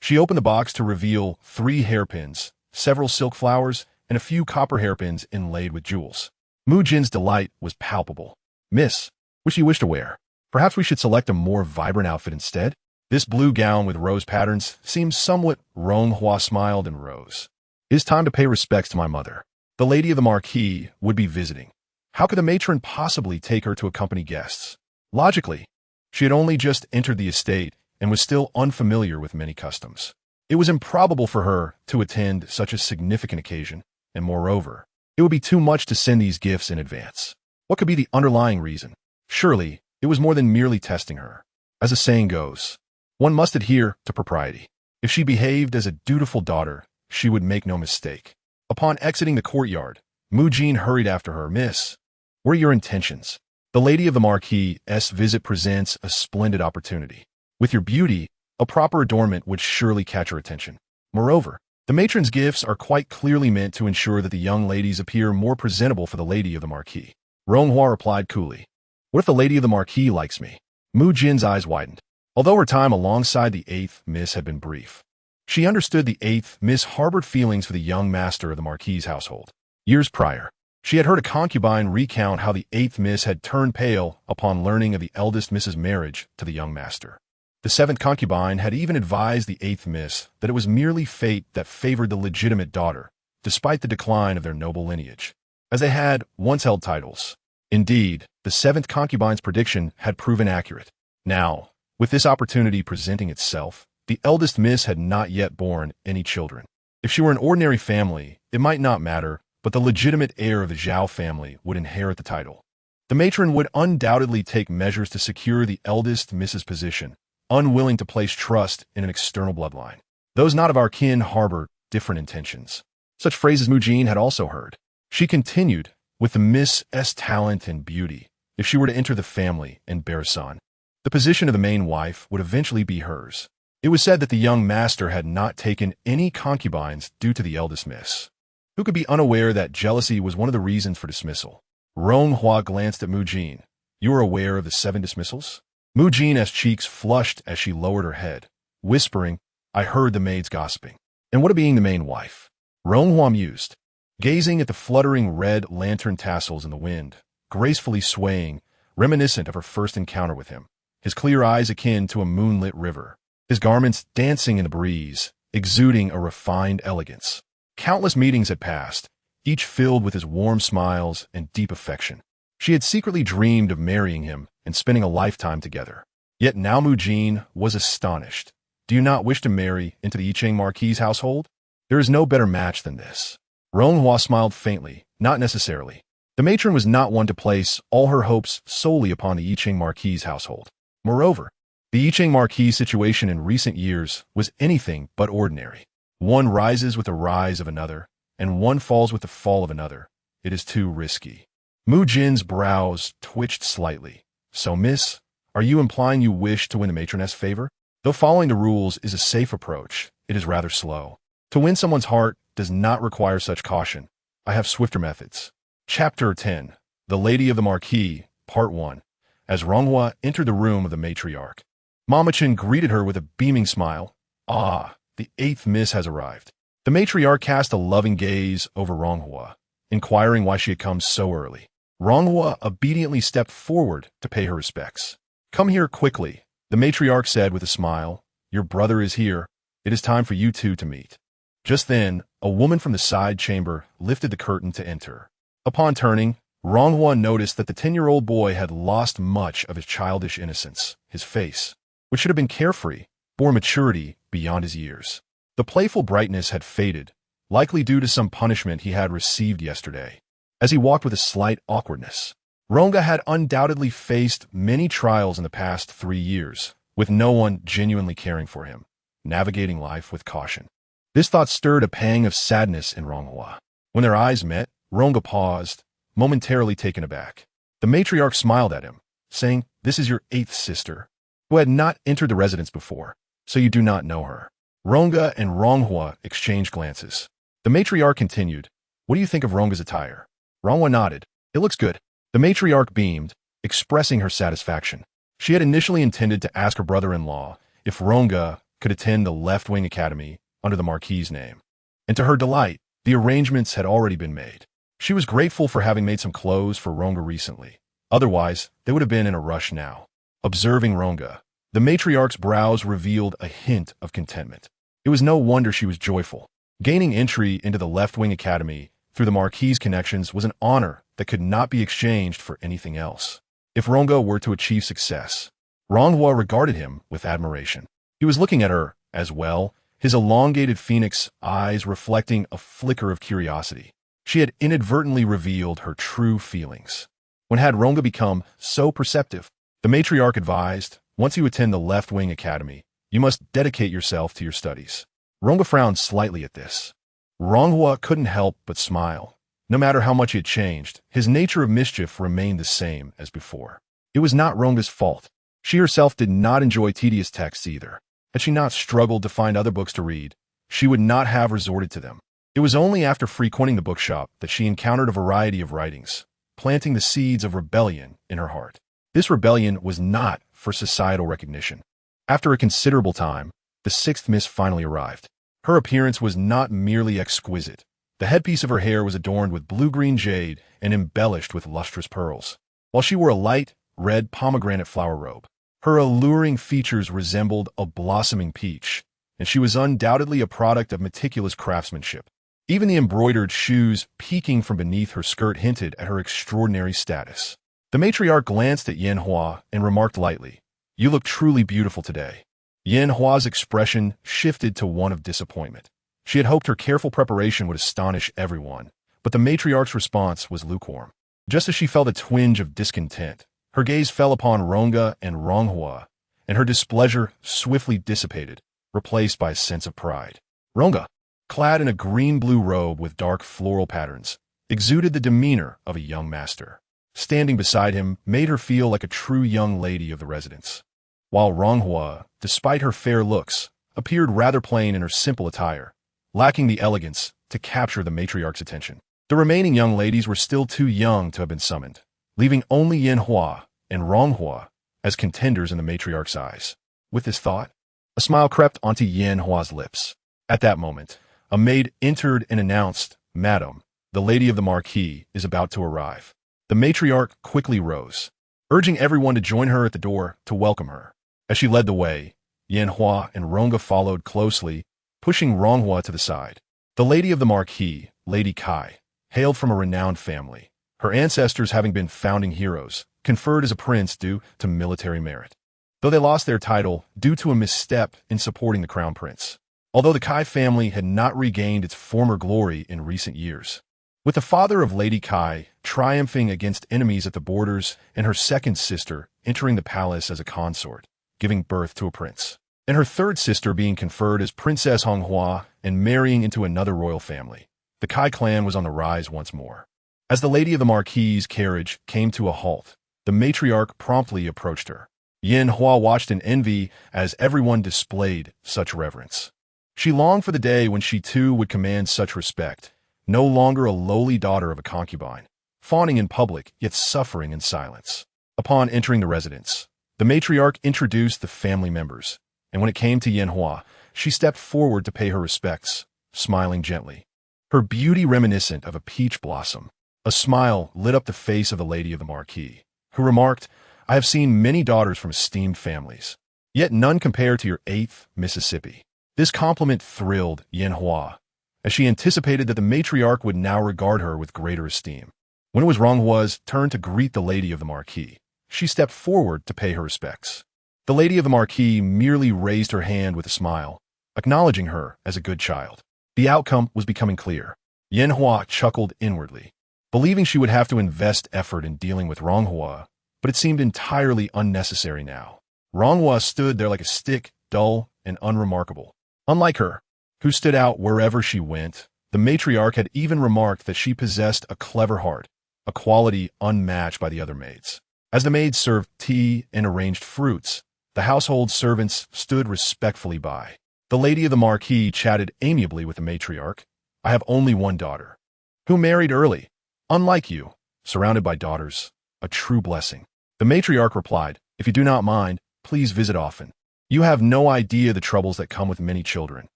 She opened the box to reveal 3 hairpins, several silk flowers, and a few copper hairpins inlaid with jewels. Mu Jin's delight was palpable. Miss, which you wish to wear? Perhaps we should select a more vibrant outfit instead? This blue gown with rose patterns seems somewhat. Ronghua smiled and rose. It is time to pay respects to my mother. The lady of the marquis would be visiting. How could the matron possibly take her to accompany guests? Logically, she had only just entered the estate and was still unfamiliar with many customs. It was improbable for her to attend such a significant occasion, and moreover, it would be too much to send these gifts in advance. What could be the underlying reason? Surely, it was more than merely testing her. As the saying goes, one must adhere to propriety. If she behaved as a dutiful daughter, she would make no mistake. Upon exiting the courtyard, Mujin hurried after her. Miss, what are your intentions? The lady of the marquis's visit presents a splendid opportunity. With your beauty, a proper adornment would surely catch her attention. Moreover, the matron's gifts are quite clearly meant to ensure that the young ladies appear more presentable for the lady of the marquis. Ronghua replied coolly. What if the lady of the marquis likes me? Mu Jin's eyes widened. Although her time alongside the 8th Miss had been brief, she understood the 8th Miss harbored feelings for the young master of the marquis's household. Years prior, she had heard a concubine recount how the 8th Miss had turned pale upon learning of the eldest Miss's marriage to the young master. The 7th concubine had even advised the 8th Miss that it was merely fate that favored the legitimate daughter, despite the decline of their noble lineage, as they had once held titles. Indeed, the 7th concubine's prediction had proven accurate. Now, with this opportunity presenting itself, the eldest Miss had not yet borne any children. If she were an ordinary family, it might not matter, but the legitimate heir of the Zhao family would inherit the title. The matron would undoubtedly take measures to secure the eldest Miss's position, unwilling to place trust in an external bloodline. Those not of our kin harbor different intentions. Such phrases Mujin had also heard. She continued, with the Miss's talent and beauty, if she were to enter the family and bear a son, the position of the main wife would eventually be hers. It was said that the young master had not taken any concubines due to the eldest Miss. Who could be unaware that jealousy was one of the reasons for dismissal? Ronghua glanced at Mujin. You are aware of the 7 dismissals? Mujin's cheeks flushed as she lowered her head, whispering, I heard the maids gossiping. And what of being the main wife? Ronghua mused, gazing at the fluttering red lantern tassels in the wind, gracefully swaying, reminiscent of her first encounter with him, his clear eyes akin to a moonlit river, his garments dancing in the breeze, exuding a refined elegance. Countless meetings had passed, each filled with his warm smiles and deep affection. She had secretly dreamed of marrying him and spending a lifetime together. Yet now Mujin was astonished. Do you not wish to marry into the Yicheng Marquis's household? There is no better match than this. Ronghua smiled faintly, not necessarily. The matron was not one to place all her hopes solely upon the Yicheng Marquis's household. Moreover, the Yicheng Marquis situation in recent years was anything but ordinary. One rises with the rise of another, and one falls with the fall of another. It is too risky. Mujin's brows twitched slightly. So, miss, are you implying you wish to win the matroness' favor? Though following the rules is a safe approach, it is rather slow. To win someone's heart does not require such caution. I have swifter methods. Chapter 10. The Lady of the Marquis, Part 1. As Ronghua entered the room of the matriarch, Mama Chen greeted her with a beaming smile. Ah, the 8th Miss has arrived. The matriarch cast a loving gaze over Ronghua, inquiring why she had come so early. Ronghua obediently stepped forward to pay her respects. Come here quickly, the matriarch said with a smile. Your brother is here. It is time for you two to meet. Just then, a woman from the side chamber lifted the curtain to enter. Upon turning, Ronghua noticed that the 10-year-old boy had lost much of his childish innocence. His face, which should have been carefree, bore maturity beyond his years. The playful brightness had faded, likely due to some punishment he had received yesterday. As he walked with a slight awkwardness, Ronga had undoubtedly faced many trials in the past 3 years, with no one genuinely caring for him, navigating life with caution. This thought stirred a pang of sadness in Ronghua. When their eyes met, Ronga paused, momentarily taken aback. The matriarch smiled at him, saying, This is your 8th sister, who had not entered the residence before, so you do not know her. Ronga and Ronghua exchanged glances. The matriarch continued, What do you think of Ronga's attire? Ronghua nodded. It looks good. The matriarch beamed, expressing her satisfaction. She had initially intended to ask her brother-in-law if Ronga could attend the left-wing academy under the Marquis's name. And to her delight, the arrangements had already been made. She was grateful for having made some clothes for Ronga recently. Otherwise, they would have been in a rush now. Observing Ronga, the matriarch's brows revealed a hint of contentment. It was no wonder she was joyful. Gaining entry into the left-wing academy through the Marquis's connections was an honor that could not be exchanged for anything else. If Ronga were to achieve success, Ronghua regarded him with admiration. He was looking at her as well, his elongated phoenix eyes reflecting a flicker of curiosity. She had inadvertently revealed her true feelings. When had Ronga become so perceptive? The matriarch advised, once you attend the left-wing academy, you must dedicate yourself to your studies. Ronga frowned slightly at this. Ronghua couldn't help but smile. No matter how much he had changed, his nature of mischief remained the same as before. It was not Ronga's fault. She herself did not enjoy tedious texts either. Had she not struggled to find other books to read, she would not have resorted to them. It was only after frequenting the bookshop that she encountered a variety of writings, planting the seeds of rebellion in her heart. This rebellion was not for societal recognition. After a considerable time, the sixth miss finally arrived. Her appearance was not merely exquisite. The headpiece of her hair was adorned with blue-green jade and embellished with lustrous pearls, while she wore a light, red pomegranate flower robe. Her alluring features resembled a blossoming peach, and she was undoubtedly a product of meticulous craftsmanship. Even the embroidered shoes peeking from beneath her skirt hinted at her extraordinary status. The matriarch glanced at Yanhua and remarked lightly, "You look truly beautiful today." Yanhua's expression shifted to one of disappointment. She had hoped her careful preparation would astonish everyone, but the matriarch's response was lukewarm. Just as she felt a twinge of discontent, her gaze fell upon Ronga and Ronghua, and her displeasure swiftly dissipated, replaced by a sense of pride. Ronga, clad in a green-blue robe with dark floral patterns, exuded the demeanor of a young master. Standing beside him made her feel like a true young lady of the residence, while Ronghua, despite her fair looks, appeared rather plain in her simple attire, lacking the elegance to capture the matriarch's attention. The remaining young ladies were still too young to have been summoned, leaving only Yanhua and Ronghua as contenders in the matriarch's eyes. With this thought, a smile crept onto Yanhua's lips. At that moment, a maid entered and announced, "Madam, the lady of the Marquis is about to arrive." The matriarch quickly rose, urging everyone to join her at the door to welcome her. As she led the way, Yanhua and Ronga followed closely, pushing Ronghua to the side. The lady of the Marquis, Lady Kai, hailed from a renowned family, her ancestors having been founding heroes, conferred as a prince due to military merit, though they lost their title due to a misstep in supporting the crown prince. Although the Kai family had not regained its former glory in recent years, with the father of Lady Kai triumphing against enemies at the borders and her second sister entering the palace as a consort, giving birth to a prince, and her third sister being conferred as Princess Honghua and marrying into another royal family, the Kai clan was on the rise once more. As the lady of the Marquis's carriage came to a halt, the matriarch promptly approached her. Yanhua watched in envy as everyone displayed such reverence. She longed for the day when she too would command such respect, no longer a lowly daughter of a concubine, fawning in public yet suffering in silence. Upon entering the residence, the matriarch introduced the family members, and when it came to Yanhua, she stepped forward to pay her respects, smiling gently. Her beauty reminiscent of a peach blossom, a smile lit up the face of the lady of the Marquis, who remarked, "I have seen many daughters from esteemed families, yet none compare to your 8th Mississippi." This compliment thrilled Yanhua, as she anticipated that the matriarch would now regard her with greater esteem. When it was Ronghua's turn to greet the lady of the Marquis, she stepped forward to pay her respects. The lady of the Marquis merely raised her hand with a smile, acknowledging her as a good child. The outcome was becoming clear. Yanhua chuckled inwardly, believing she would have to invest effort in dealing with Ronghua, but it seemed entirely unnecessary now. Ronghua stood there like a stick, dull and unremarkable. Unlike her, who stood out wherever she went, the matriarch had even remarked that she possessed a clever heart, a quality unmatched by the other maids. As the maids served tea and arranged fruits, the household servants stood respectfully by. The lady of the Marquis chatted amiably with the matriarch. "I have only one daughter, who married early. Unlike you, surrounded by daughters, a true blessing." The matriarch replied, "If you do not mind, please visit often. You have no idea the troubles that come with many children.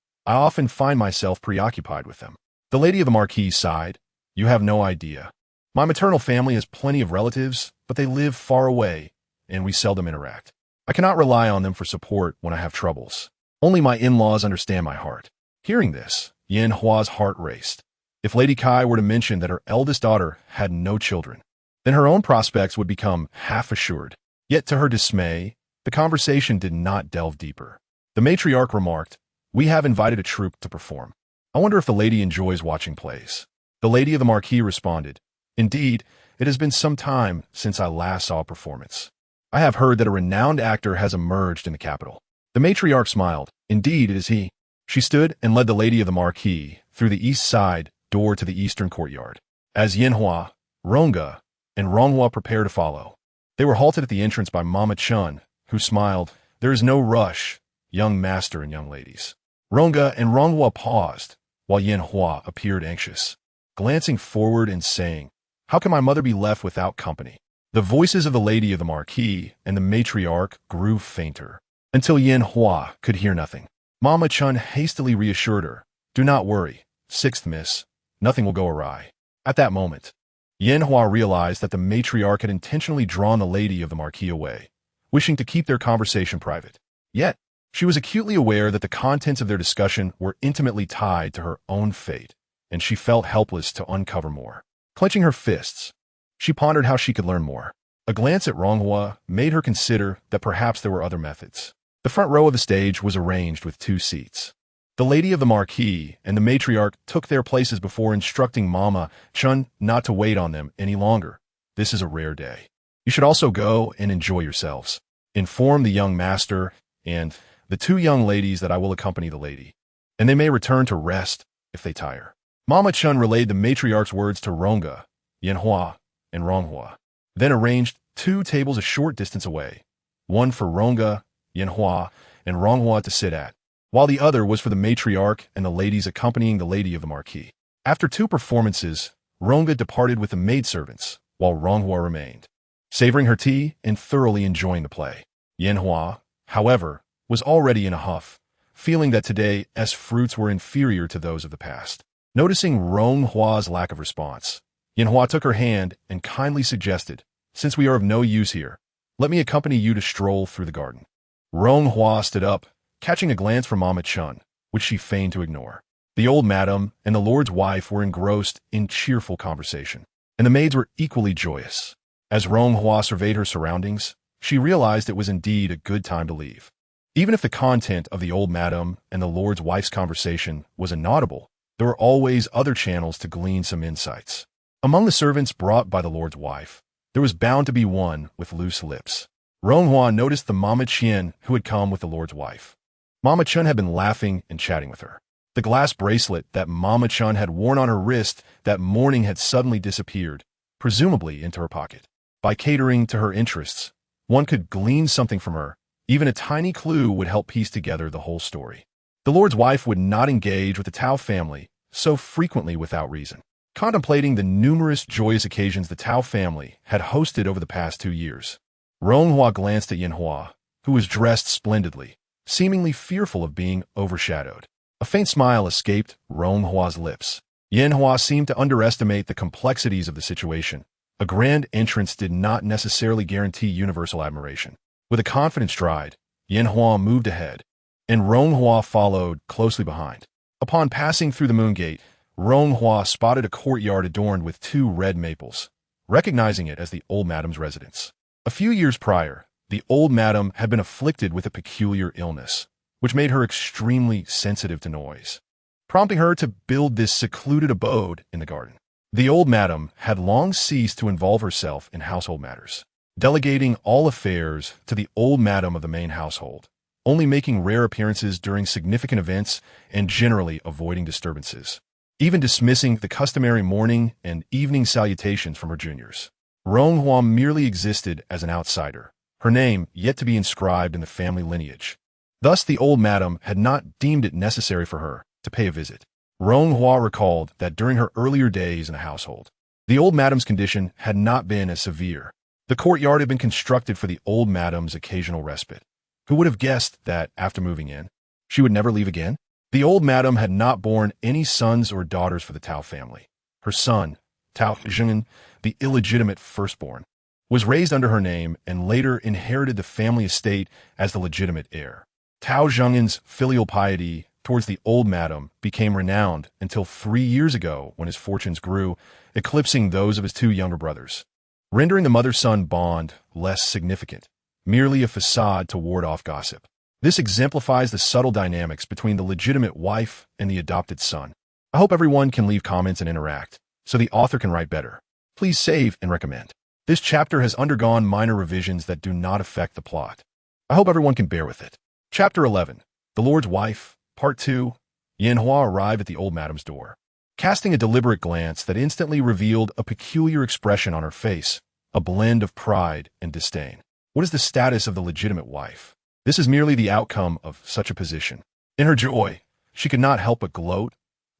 I often find myself preoccupied with them." The lady of the Marquis sighed. "You have no idea. My maternal family has plenty of relatives, but they live far away, and we seldom interact. I cannot rely on them for support when I have troubles. Only my in-laws understand my heart." Hearing this, Yin Hua's heart raced. If Lady Kai were to mention that her eldest daughter had no children, then her own prospects would become half assured. Yet to her dismay, the conversation did not delve deeper. The matriarch remarked, "We have invited a troupe to perform. I wonder if the lady enjoys watching plays." The lady of the marquis responded, "Indeed, it has been some time since I last saw a performance. I have heard that a renowned actor has emerged in the capital." The matriarch smiled. "Indeed, it is he." She stood and led the lady of the marquis through the east side door to the eastern courtyard. As Yinhua, Ronga, and Ronghua prepared to follow, they were halted at the entrance by Mama Chun, who smiled, "There is no rush, young master and young ladies." Ronga and Ronghua paused, while Yinhua appeared anxious, glancing forward and saying, "How can my mother be left without company?" The voices of the lady of the marquis and the matriarch grew fainter, until Yinhua could hear nothing. Mama Chun hastily reassured her, "Do not worry, sixth miss, nothing will go awry." At that moment, Yinhua realized that the matriarch had intentionally drawn the lady of the marquis away, wishing to keep their conversation private. Yet, she was acutely aware that the contents of their discussion were intimately tied to her own fate, and she felt helpless to uncover more. Clenching her fists, she pondered how she could learn more. A glance at Ronghua made her consider that perhaps there were other methods. The front row of the stage was arranged with 2 seats. The lady of the marquis and the matriarch took their places before instructing Mama Chun not to wait on them any longer. "This is a rare day. You should also go and enjoy yourselves. Inform the young master and the 2 young ladies that I will accompany the lady, and they may return to rest if they tire." Mama Chun relayed the matriarch's words to Ronga, Yinhua, and Ronghua, then arranged 2 tables a short distance away, one for Ronga, Yinhua, and Ronghua to sit at, while the other was for the matriarch and the ladies accompanying the lady of the marquis. After 2 performances, Ronga departed with the maidservants, while Ronghua remained, savoring her tea and thoroughly enjoying the play. Yinhua, however, was already in a huff, feeling that today's fruits were inferior to those of the past. Noticing Ronghua's lack of response, Yinhua took her hand and kindly suggested, "Since we are of no use here, let me accompany you to stroll through the garden." Ronghua stood up, catching a glance from Mama Chun, which she feigned to ignore. The old madam and the lord's wife were engrossed in cheerful conversation, and the maids were equally joyous. As Ronghua surveyed her surroundings, she realized it was indeed a good time to leave. Even if the content of the old madam and the lord's wife's conversation was inaudible, there were always other channels to glean some insights. Among the servants brought by the lord's wife, there was bound to be one with loose lips. Ronghua noticed the Mama Chien who had come with the lord's wife. Mama Chun had been laughing and chatting with her. The glass bracelet that Mama Chun had worn on her wrist that morning had suddenly disappeared, presumably into her pocket. By catering to her interests, one could glean something from her. Even a tiny clue would help piece together the whole story. The lord's wife would not engage with the Tao family so frequently without reason. Contemplating the numerous joyous occasions the Tao family had hosted over the past 2 years, Ronghua glanced at Yinhua, who was dressed splendidly, seemingly fearful of being overshadowed. A faint smile escaped Ronghua's lips. Yinhua seemed to underestimate the complexities of the situation. A grand entrance did not necessarily guarantee universal admiration. With a confident stride, Yinhua moved ahead, and Ronghua followed closely behind. Upon passing through the moon gate, Ronghua spotted a courtyard adorned with 2 red maples, recognizing it as the old madam's residence. A few years prior, the old madam had been afflicted with a peculiar illness, which made her extremely sensitive to noise, prompting her to build this secluded abode in the garden. The old madam had long ceased to involve herself in household matters, delegating all affairs to the old madam of the main household, only making rare appearances during significant events and generally avoiding disturbances, even dismissing the customary morning and evening salutations from her juniors. Ronghua merely existed as an outsider, her name yet to be inscribed in the family lineage. Thus the old madam had not deemed it necessary for her to pay a visit. Ronghua recalled that during her earlier days in the household, the old madam's condition had not been as severe. The courtyard had been constructed for the old madam's occasional respite. Who would have guessed that, after moving in, she would never leave again? The old madam had not borne any sons or daughters for the Tao family. Her son, Tao Zheng'an, the illegitimate firstborn, was raised under her name and later inherited the family estate as the legitimate heir. Tao Zhengyan's filial piety towards the old madam became renowned until 3 years ago when his fortunes grew, eclipsing those of his 2 younger brothers, rendering the mother-son bond less significant, merely a facade to ward off gossip. This exemplifies the subtle dynamics between the legitimate wife and the adopted son. I hope everyone can leave comments and interact, so the author can write better. Please save and recommend. This chapter has undergone minor revisions that do not affect the plot. I hope everyone can bear with it. Chapter 11. The Lord's Wife, Part 2. Yanhua arrived at the old madam's door, casting a deliberate glance that instantly revealed a peculiar expression on her face, a blend of pride and disdain. What is the status of the legitimate wife? This is merely the outcome of such a position. In her joy, she could not help but gloat.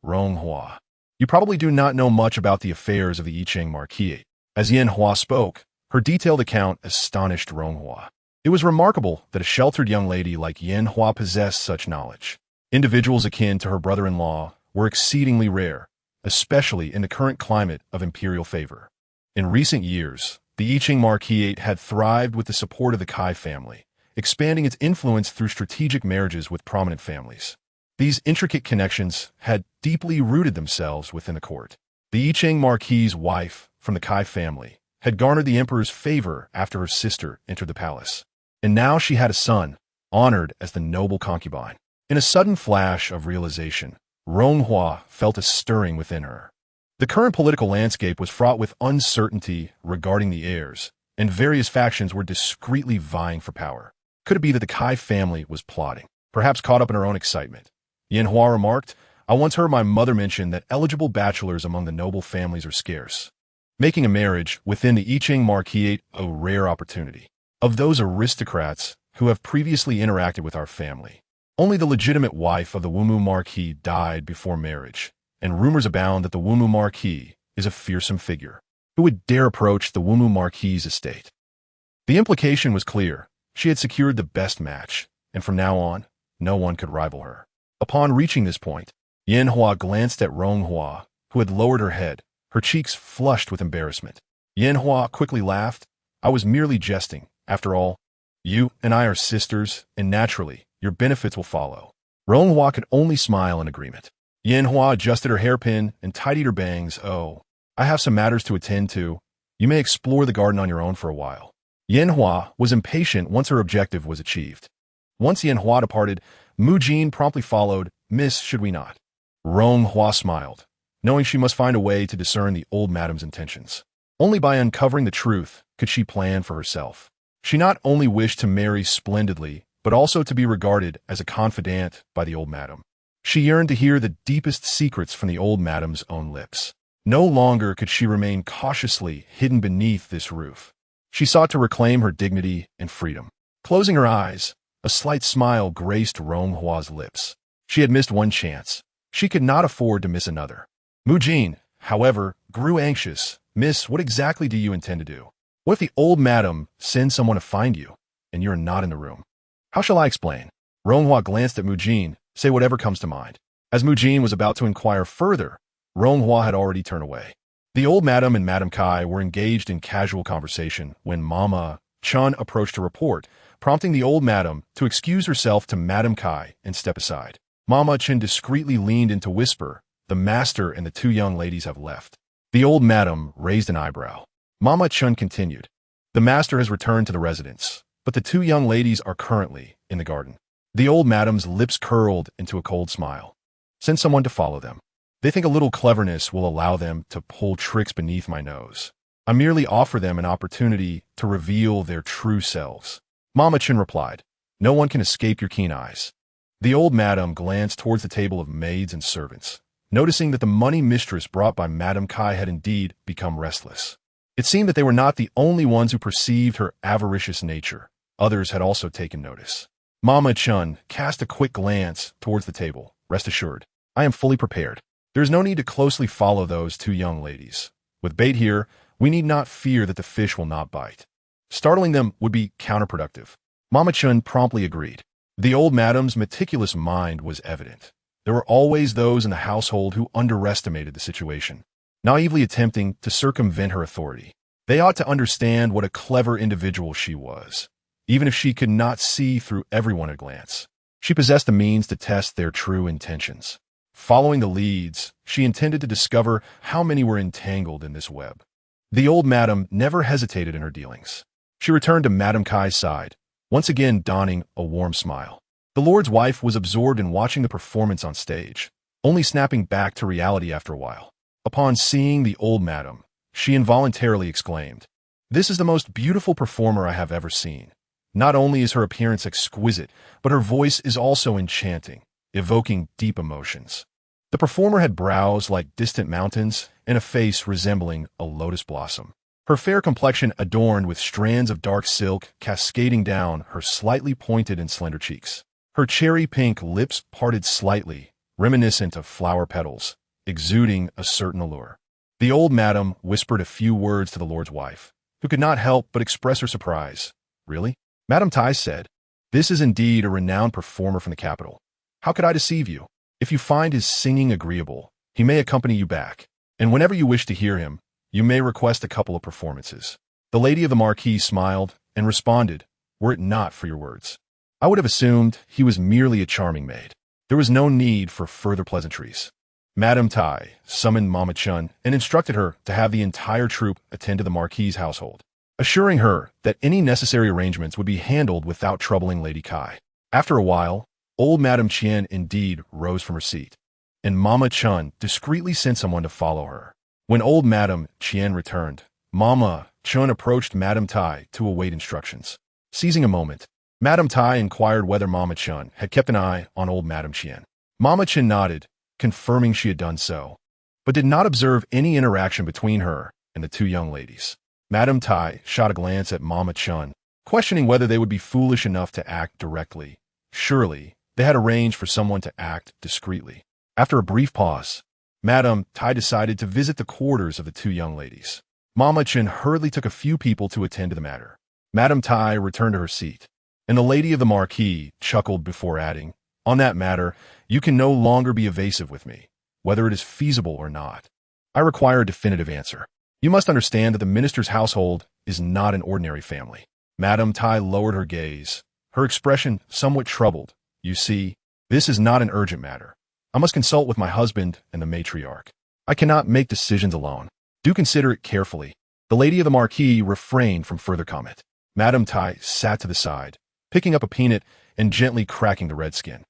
Ronghua, you probably do not know much about the affairs of the Yicheng Marquis. As Yanhua spoke, her detailed account astonished Ronghua. It was remarkable that a sheltered young lady like Yanhua possessed such knowledge. Individuals akin to her brother-in-law were exceedingly rare, especially in the current climate of imperial favor. In recent years, the Yicheng Marquis had thrived with the support of the Kai family, expanding its influence through strategic marriages with prominent families. These intricate connections had deeply rooted themselves within the court. The Yicheng Marquis' wife from the Kai family had garnered the emperor's favor after her sister entered the palace. And now she had a son, honored as the noble concubine. In a sudden flash of realization, Ronghua felt a stirring within her. The current political landscape was fraught with uncertainty regarding the heirs, and various factions were discreetly vying for power. Could it be that the Kai family was plotting, perhaps caught up in her own excitement? Yanhua remarked, I once heard my mother mention that eligible bachelors among the noble families are scarce, making a marriage within the Yicheng Marquis a rare opportunity. Of those aristocrats who have previously interacted with our family, only the legitimate wife of the Wumu Marquis died before marriage, and rumors abound that the Wumu Marquis is a fearsome figure. Who would dare approach the Wumu Marquis' estate? The implication was clear. She had secured the best match, and from now on, no one could rival her. Upon reaching this point, Yanhua glanced at Ronghua, who had lowered her head, her cheeks flushed with embarrassment. Yanhua quickly laughed. I was merely jesting. After all, you and I are sisters, and naturally, your benefits will follow. Ronghua could only smile in agreement. Yanhua adjusted her hairpin and tidied her bangs. Oh, I have some matters to attend to. You may explore the garden on your own for a while. Yanhua was impatient once her objective was achieved. Once Yanhua departed, Mujin promptly followed. Miss, should we not? Ronghua smiled, knowing she must find a way to discern the old madam's intentions. Only by uncovering the truth could she plan for herself. She not only wished to marry splendidly, but also to be regarded as a confidant by the old madam. She yearned to hear the deepest secrets from the old madam's own lips. No longer could she remain cautiously hidden beneath this roof. She sought to reclaim her dignity and freedom. Closing her eyes, a slight smile graced Ronghua's lips. She had missed one chance. She could not afford to miss another. Mujin, however, grew anxious. Miss, what exactly do you intend to do? What if the old madam sends someone to find you, and you're not in the room? How shall I explain? Ronghua glanced at Mujin. Say whatever comes to mind. As Mujin was about to inquire further, Ronghua had already turned away. The old madam and Madam Kai were engaged in casual conversation when Mama Chun approached to report, prompting the old madam to excuse herself to Madam Kai and step aside. Mama Chun discreetly leaned in to whisper, the master and the 2 young ladies have left. The old madam raised an eyebrow. Mama Chun continued, the master has returned to the residence, but the 2 young ladies are currently in the garden. The old madam's lips curled into a cold smile. Send someone to follow them. They think a little cleverness will allow them to pull tricks beneath my nose. I merely offer them an opportunity to reveal their true selves. Mama Chun replied, no one can escape your keen eyes. The old madam glanced towards the table of maids and servants, noticing that the money mistress brought by Madam Kai had indeed become restless. It seemed that they were not the only ones who perceived her avaricious nature. Others had also taken notice. Mama Chun cast a quick glance towards the table. Rest assured, I am fully prepared. There is no need to closely follow those 2 young ladies. With bait here, we need not fear that the fish will not bite. Startling them would be counterproductive. Mama Chun promptly agreed. The old madam's meticulous mind was evident. There were always those in the household who underestimated the situation, naively attempting to circumvent her authority. They ought to understand what a clever individual she was, even if she could not see through everyone at a glance. She possessed the means to test their true intentions. Following the leads, she intended to discover how many were entangled in this web. The old madam never hesitated in her dealings. She returned to Madame Kai's side, once again donning a warm smile. The Lord's wife was absorbed in watching the performance on stage, only snapping back to reality after a while. Upon seeing the old madam, she involuntarily exclaimed, "This is the most beautiful performer I have ever seen. Not only is her appearance exquisite, but her voice is also enchanting, evoking deep emotions." The performer had brows like distant mountains and a face resembling a lotus blossom. Her fair complexion adorned with strands of dark silk cascading down her slightly pointed and slender cheeks. Her cherry-pink lips parted slightly, reminiscent of flower petals, exuding a certain allure. The old madam whispered a few words to the Lord's wife, who could not help but express her surprise. "Really?" Madame Tai said, "This is indeed a renowned performer from the capital. How could I deceive you? If you find his singing agreeable, he may accompany you back, and whenever you wish to hear him, you may request a couple of performances." The lady of the marquis smiled and responded, "Were it not for your words, I would have assumed he was merely a charming maid." There was no need for further pleasantries. Madame Tai summoned Mama Chun and instructed her to have the entire troupe attend to the marquis's household, assuring her that any necessary arrangements would be handled without troubling Lady Kai. After a while, old Madame Chien indeed rose from her seat, and Mama Chun discreetly sent someone to follow her. When old Madame Chien returned, Mama Chun approached Madame Tai to await instructions. Seizing a moment, Madame Tai inquired whether Mama Chun had kept an eye on old Madame Chien. Mama Chun nodded, confirming she had done so, but did not observe any interaction between her and the two young ladies. Madame Tai shot a glance at Mama Chun, questioning whether they would be foolish enough to act directly. Surely, they had arranged for someone to act discreetly. After a brief pause, Madame Tai decided to visit the quarters of the two young ladies. Mama Chun hurriedly took a few people to attend to the matter. Madame Tai returned to her seat, and the lady of the marquis chuckled before adding, "On that matter, you can no longer be evasive with me, whether it is feasible or not. I require a definitive answer. You must understand that the minister's household is not an ordinary family." Madame Tai lowered her gaze, her expression somewhat troubled. "You see, this is not an urgent matter. I must consult with my husband and the matriarch. I cannot make decisions alone. Do consider it carefully." The lady of the marquis refrained from further comment. Madame Tai sat to the side, picking up a peanut and gently cracking the red skin.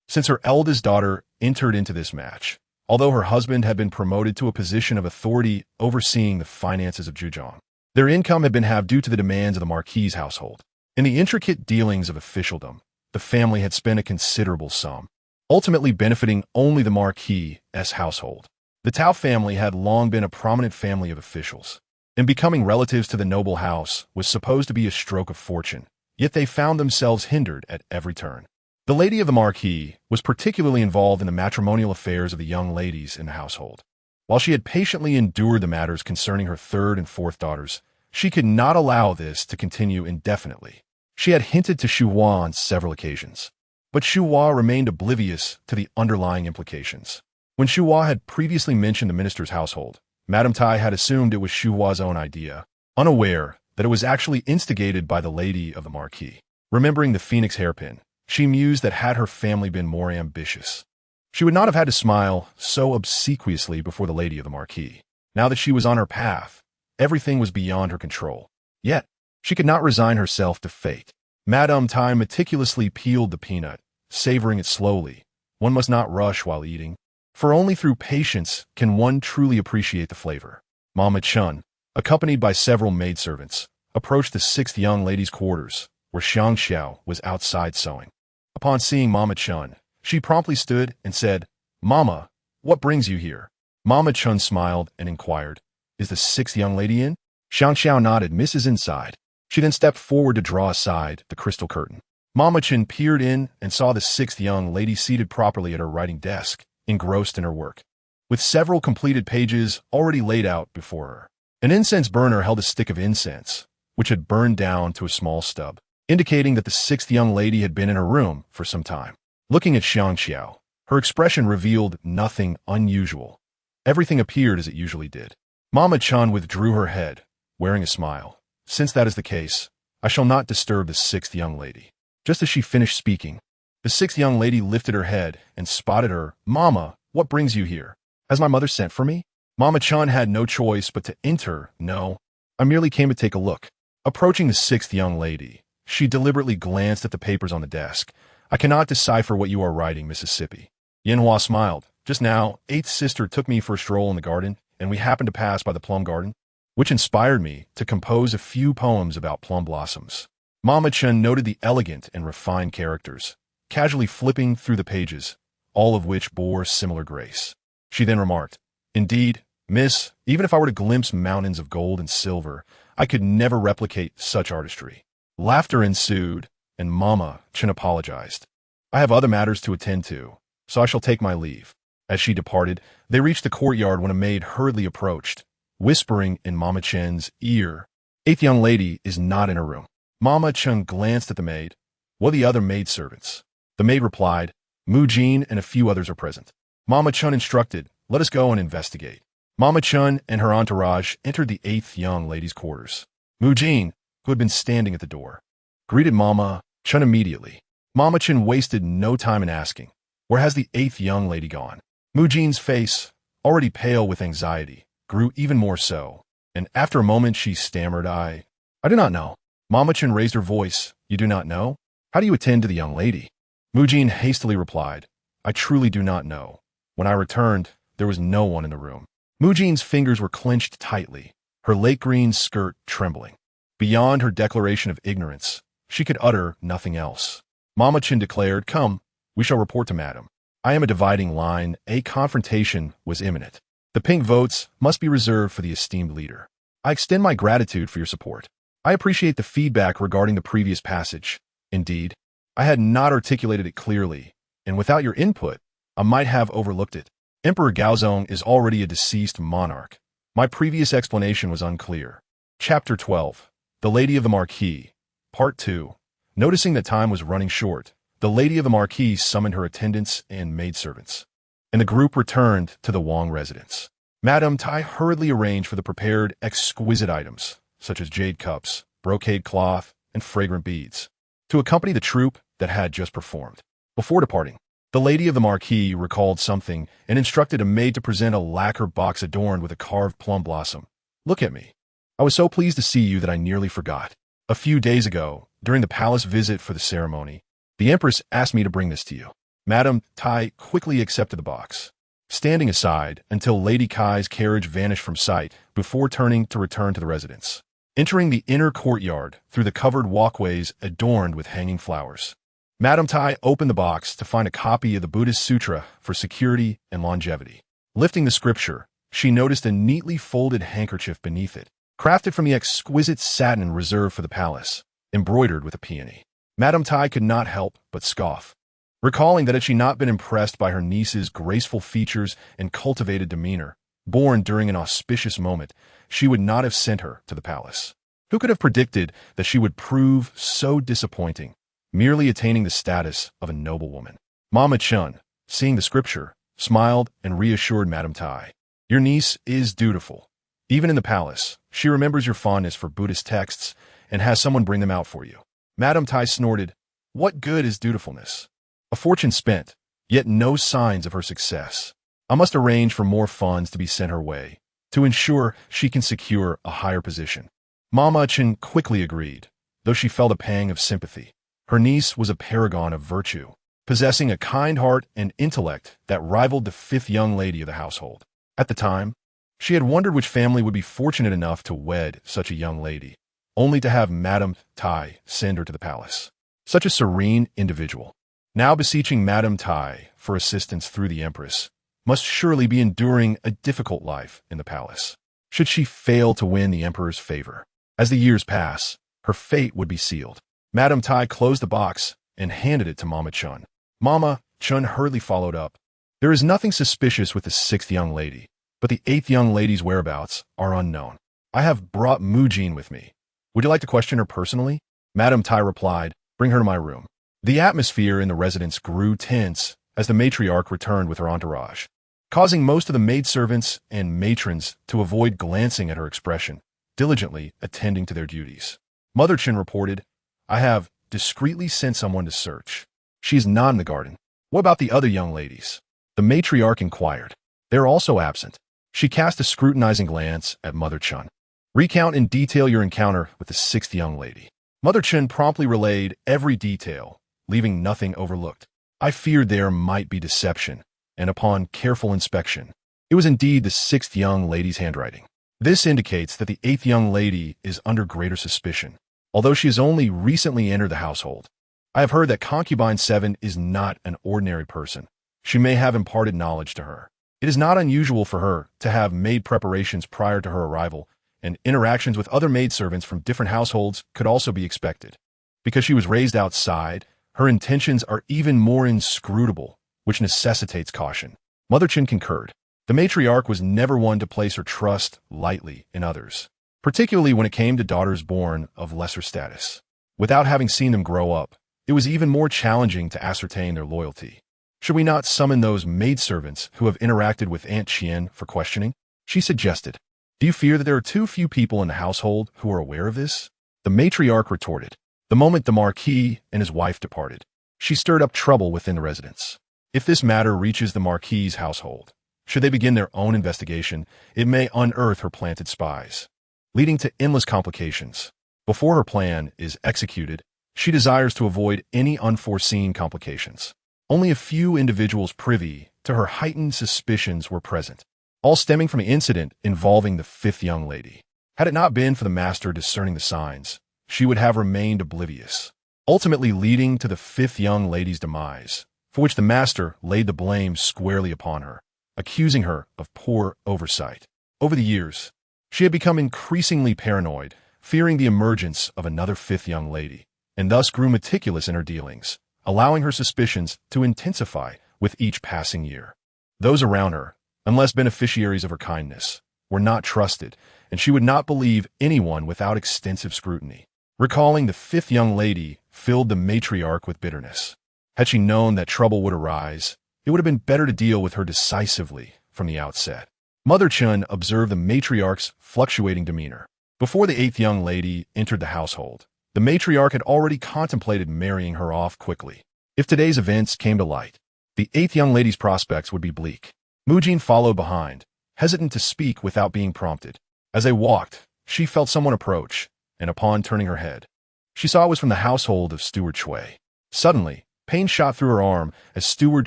Since her eldest daughter entered into this match, although her husband had been promoted to a position of authority overseeing the finances of Zhejiang, their income had been halved due to the demands of the marquis's household. In the intricate dealings of officialdom, the family had spent a considerable sum, ultimately benefiting only the marquis's household. The Tao family had long been a prominent family of officials, and becoming relatives to the noble house was supposed to be a stroke of fortune, yet they found themselves hindered at every turn. The lady of the marquis was particularly involved in the matrimonial affairs of the young ladies in the household. While she had patiently endured the matters concerning her third and fourth daughters, she could not allow this to continue indefinitely. She had hinted to Shu Hua on several occasions, but Shu Hua remained oblivious to the underlying implications. When Shu Hua had previously mentioned the minister's household, Madame Tai had assumed it was Shu Hua's own idea, unaware that it was actually instigated by the lady of the marquis. Remembering the phoenix hairpin, she mused that had her family been more ambitious, she would not have had to smile so obsequiously before the lady of the marquis. Now that she was on her path, everything was beyond her control. Yet, she could not resign herself to fate. Madame Tai meticulously peeled the peanut, savoring it slowly. One must not rush while eating, for only through patience can one truly appreciate the flavor. Mama Chun, accompanied by several maidservants, approached the sixth young lady's quarters, where Xiang Xiao was outside sewing. Upon seeing Mama Chun, she promptly stood and said, "Mama, what brings you here?" Mama Chun smiled and inquired, "Is the sixth young lady in?" Xiang Xiao nodded. "Miss is inside." She then stepped forward to draw aside the crystal curtain. Mama Chun peered in and saw the sixth young lady seated properly at her writing desk, engrossed in her work, with several completed pages already laid out before her. An incense burner held a stick of incense, which had burned down to a small stub, indicating that the sixth young lady had been in her room for some time. Looking at Xiang Xiao, her expression revealed nothing unusual. Everything appeared as it usually did. Mama Chun withdrew her head, wearing a smile. Since that is the case, I shall not disturb the sixth young lady. Just as she finished speaking, the sixth young lady lifted her head and spotted her. Mama, what brings you here? Has my mother sent for me? Mama Chun had no choice but to enter. No, I merely came to take a look. Approaching the sixth young lady, she deliberately glanced at the papers on the desk. I cannot decipher what you are writing, Mississippi. Yenhua smiled. Just now, eighth sister took me for a stroll in the garden, and we happened to pass by the plum garden, which inspired me to compose a few poems about plum blossoms. Mama Chun noted the elegant and refined characters, casually flipping through the pages, all of which bore similar grace. She then remarked, Indeed, miss, even if I were to glimpse mountains of gold and silver, I could never replicate such artistry. Laughter ensued, and Mama Chun apologized. I have other matters to attend to, so I shall take my leave. As she departed, they reached the courtyard when a maid hurriedly approached, whispering in Mama Chun's ear, Eighth young lady is not in her room. Mama Chun glanced at the maid. What are the other maidservants? The maid replied, Mu Jin and a few others are present. Mama Chun instructed, Let us go and investigate. Mama Chun and her entourage entered the eighth young lady's quarters. Mu Jin, who had been standing at the door, greeted Mama Chun immediately. Mama Chun wasted no time in asking, Where has the eighth young lady gone? Mu Jin's face, already pale with anxiety, grew even more so, and after a moment she stammered, I do not know. Mama Chun raised her voice, You do not know? How do you attend to the young lady? Mu Jin hastily replied, I truly do not know. When I returned, there was no one in the room. Mu Jin's fingers were clenched tightly, her lake green skirt trembling. Beyond her declaration of ignorance, she could utter nothing else. Mama Chun declared, Come, we shall report to Madam. I am a dividing line. A confrontation was imminent. The pink votes must be reserved for the esteemed leader. I extend my gratitude for your support. I appreciate the feedback regarding the previous passage. Indeed, I had not articulated it clearly, and without your input, I might have overlooked it. Emperor Gaozong is already a deceased monarch. My previous explanation was unclear. Chapter 12. The Lady of the Marquis. Part 2. Noticing that time was running short, the Lady of the Marquis summoned her attendants and maidservants, and the group returned to the Wang residence. Madame Tai hurriedly arranged for the prepared exquisite items, such as jade cups, brocade cloth, and fragrant beads, to accompany the troupe that had just performed. Before departing, the Lady of the Marquis recalled something and instructed a maid to present a lacquer box adorned with a carved plum blossom. Look at me. I was so pleased to see you that I nearly forgot. A few days ago, during the palace visit for the ceremony, the Empress asked me to bring this to you. Madame Tai quickly accepted the box, standing aside until Lady Kai's carriage vanished from sight before turning to return to the residence. Entering the inner courtyard through the covered walkways adorned with hanging flowers, Madame Tai opened the box to find a copy of the Buddhist Sutra for security and longevity. Lifting the scripture, she noticed a neatly folded handkerchief beneath it, crafted from the exquisite satin reserved for the palace, embroidered with a peony. Madame Tai could not help but scoff, recalling that had she not been impressed by her niece's graceful features and cultivated demeanor, born during an auspicious moment, she would not have sent her to the palace. Who could have predicted that she would prove so disappointing, merely attaining the status of a noblewoman? Mama Chun, seeing the scripture, smiled and reassured Madame Tai. Your niece is dutiful. Even in the palace, she remembers your fondness for Buddhist texts and has someone bring them out for you. Madame Tai snorted, What good is dutifulness? A fortune spent, yet no signs of her success. I must arrange for more funds to be sent her way, to ensure she can secure a higher position. Mama Chun quickly agreed, though she felt a pang of sympathy. Her niece was a paragon of virtue, possessing a kind heart and intellect that rivaled the fifth young lady of the household. At the time, she had wondered which family would be fortunate enough to wed such a young lady, only to have Madame Tai send her to the palace. Such a serene individual, now beseeching Madame Tai for assistance through the Empress, must surely be enduring a difficult life in the palace. Should she fail to win the Emperor's favor, as the years pass, her fate would be sealed. Madame Tai closed the box and handed it to Mama Chun. Mama Chun hurriedly followed up. There is nothing suspicious with the sixth young lady, but the eighth young lady's whereabouts are unknown. I have brought Mu Jin with me. Would you like to question her personally? Madame Tai replied, Bring her to my room. The atmosphere in the residence grew tense as the matriarch returned with her entourage, causing most of the maidservants and matrons to avoid glancing at her expression, diligently attending to their duties. Mother Chen reported, I have discreetly sent someone to search. She is not in the garden. What about the other young ladies? The matriarch inquired. They are also absent. She cast a scrutinizing glance at Mother Chen. Recount in detail your encounter with the sixth young lady. Mother Chen promptly relayed every detail, leaving nothing overlooked. I feared there might be deception, and upon careful inspection, it was indeed the sixth young lady's handwriting. This indicates that the eighth young lady is under greater suspicion, although she has only recently entered the household. I have heard that concubine 7 is not an ordinary person. She may have imparted knowledge to her. It is not unusual for her to have made preparations prior to her arrival, and interactions with other maidservants from different households could also be expected. Because she was raised outside, her intentions are even more inscrutable, which necessitates caution. Mother Chen concurred. The matriarch was never one to place her trust lightly in others, particularly when it came to daughters born of lesser status. Without having seen them grow up, it was even more challenging to ascertain their loyalty. Should we not summon those maidservants who have interacted with Aunt Qian for questioning? She suggested. Do you fear that there are too few people in the household who are aware of this? The matriarch retorted. The moment the Marquis and his wife departed, she stirred up trouble within the residence. If this matter reaches the Marquis's household, should they begin their own investigation, it may unearth her planted spies, leading to endless complications. Before her plan is executed, she desires to avoid any unforeseen complications. Only a few individuals privy to her heightened suspicions were present, all stemming from an incident involving the fifth young lady. Had it not been for the master discerning the signs, she would have remained oblivious, ultimately leading to the fifth young lady's demise, for which the master laid the blame squarely upon her, accusing her of poor oversight. Over the years, she had become increasingly paranoid, fearing the emergence of another fifth young lady, and thus grew meticulous in her dealings, allowing her suspicions to intensify with each passing year. Those around her, unless beneficiaries of her kindness, were not trusted, and she would not believe anyone without extensive scrutiny. Recalling the fifth young lady filled the matriarch with bitterness. Had she known that trouble would arise, it would have been better to deal with her decisively from the outset. Mother Chen observed the matriarch's fluctuating demeanor. Before the eighth young lady entered the household, the matriarch had already contemplated marrying her off quickly. If today's events came to light, the eighth young lady's prospects would be bleak. Mujin followed behind, hesitant to speak without being prompted. As they walked, she felt someone approach, and upon turning her head, she saw it was from the household of Steward Chui. Suddenly, pain shot through her arm as Steward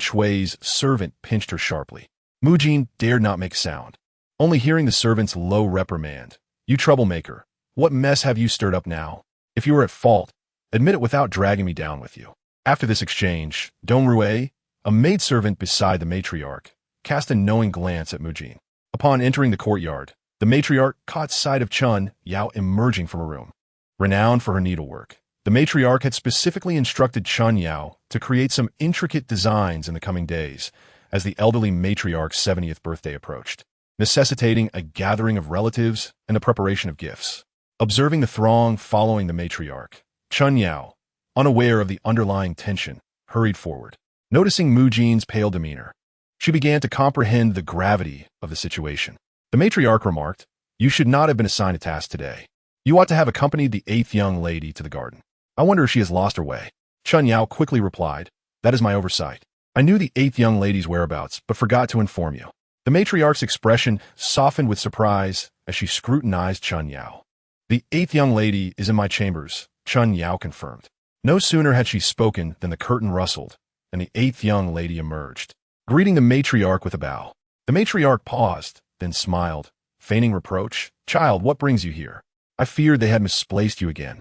Chui's servant pinched her sharply. Mujin dared not make sound, only hearing the servant's low reprimand. You troublemaker, what mess have you stirred up now? If you are at fault, admit it without dragging me down with you. After this exchange, Dong Rue, a maidservant beside the matriarch, cast a knowing glance at Mujin. Upon entering the courtyard, the matriarch caught sight of Chun Yao emerging from a room. Renowned for her needlework, the matriarch had specifically instructed Chun Yao to create some intricate designs in the coming days as the elderly matriarch's 70th birthday approached, necessitating a gathering of relatives and the preparation of gifts. Observing the throng following the matriarch, Chun Yao, unaware of the underlying tension, hurried forward. Noticing Mujin's pale demeanor, she began to comprehend the gravity of the situation. The matriarch remarked, You should not have been assigned a task today. You ought to have accompanied the eighth young lady to the garden. I wonder if she has lost her way. Chun Yao quickly replied, That is my oversight. I knew the eighth young lady's whereabouts, but forgot to inform you. The matriarch's expression softened with surprise as she scrutinized Chun Yao. The eighth young lady is in my chambers, Chun Yao confirmed. No sooner had she spoken than the curtain rustled, and the eighth young lady emerged, greeting the matriarch with a bow. The matriarch paused, then smiled, feigning reproach. Child, what brings you here? I feared they had misplaced you again,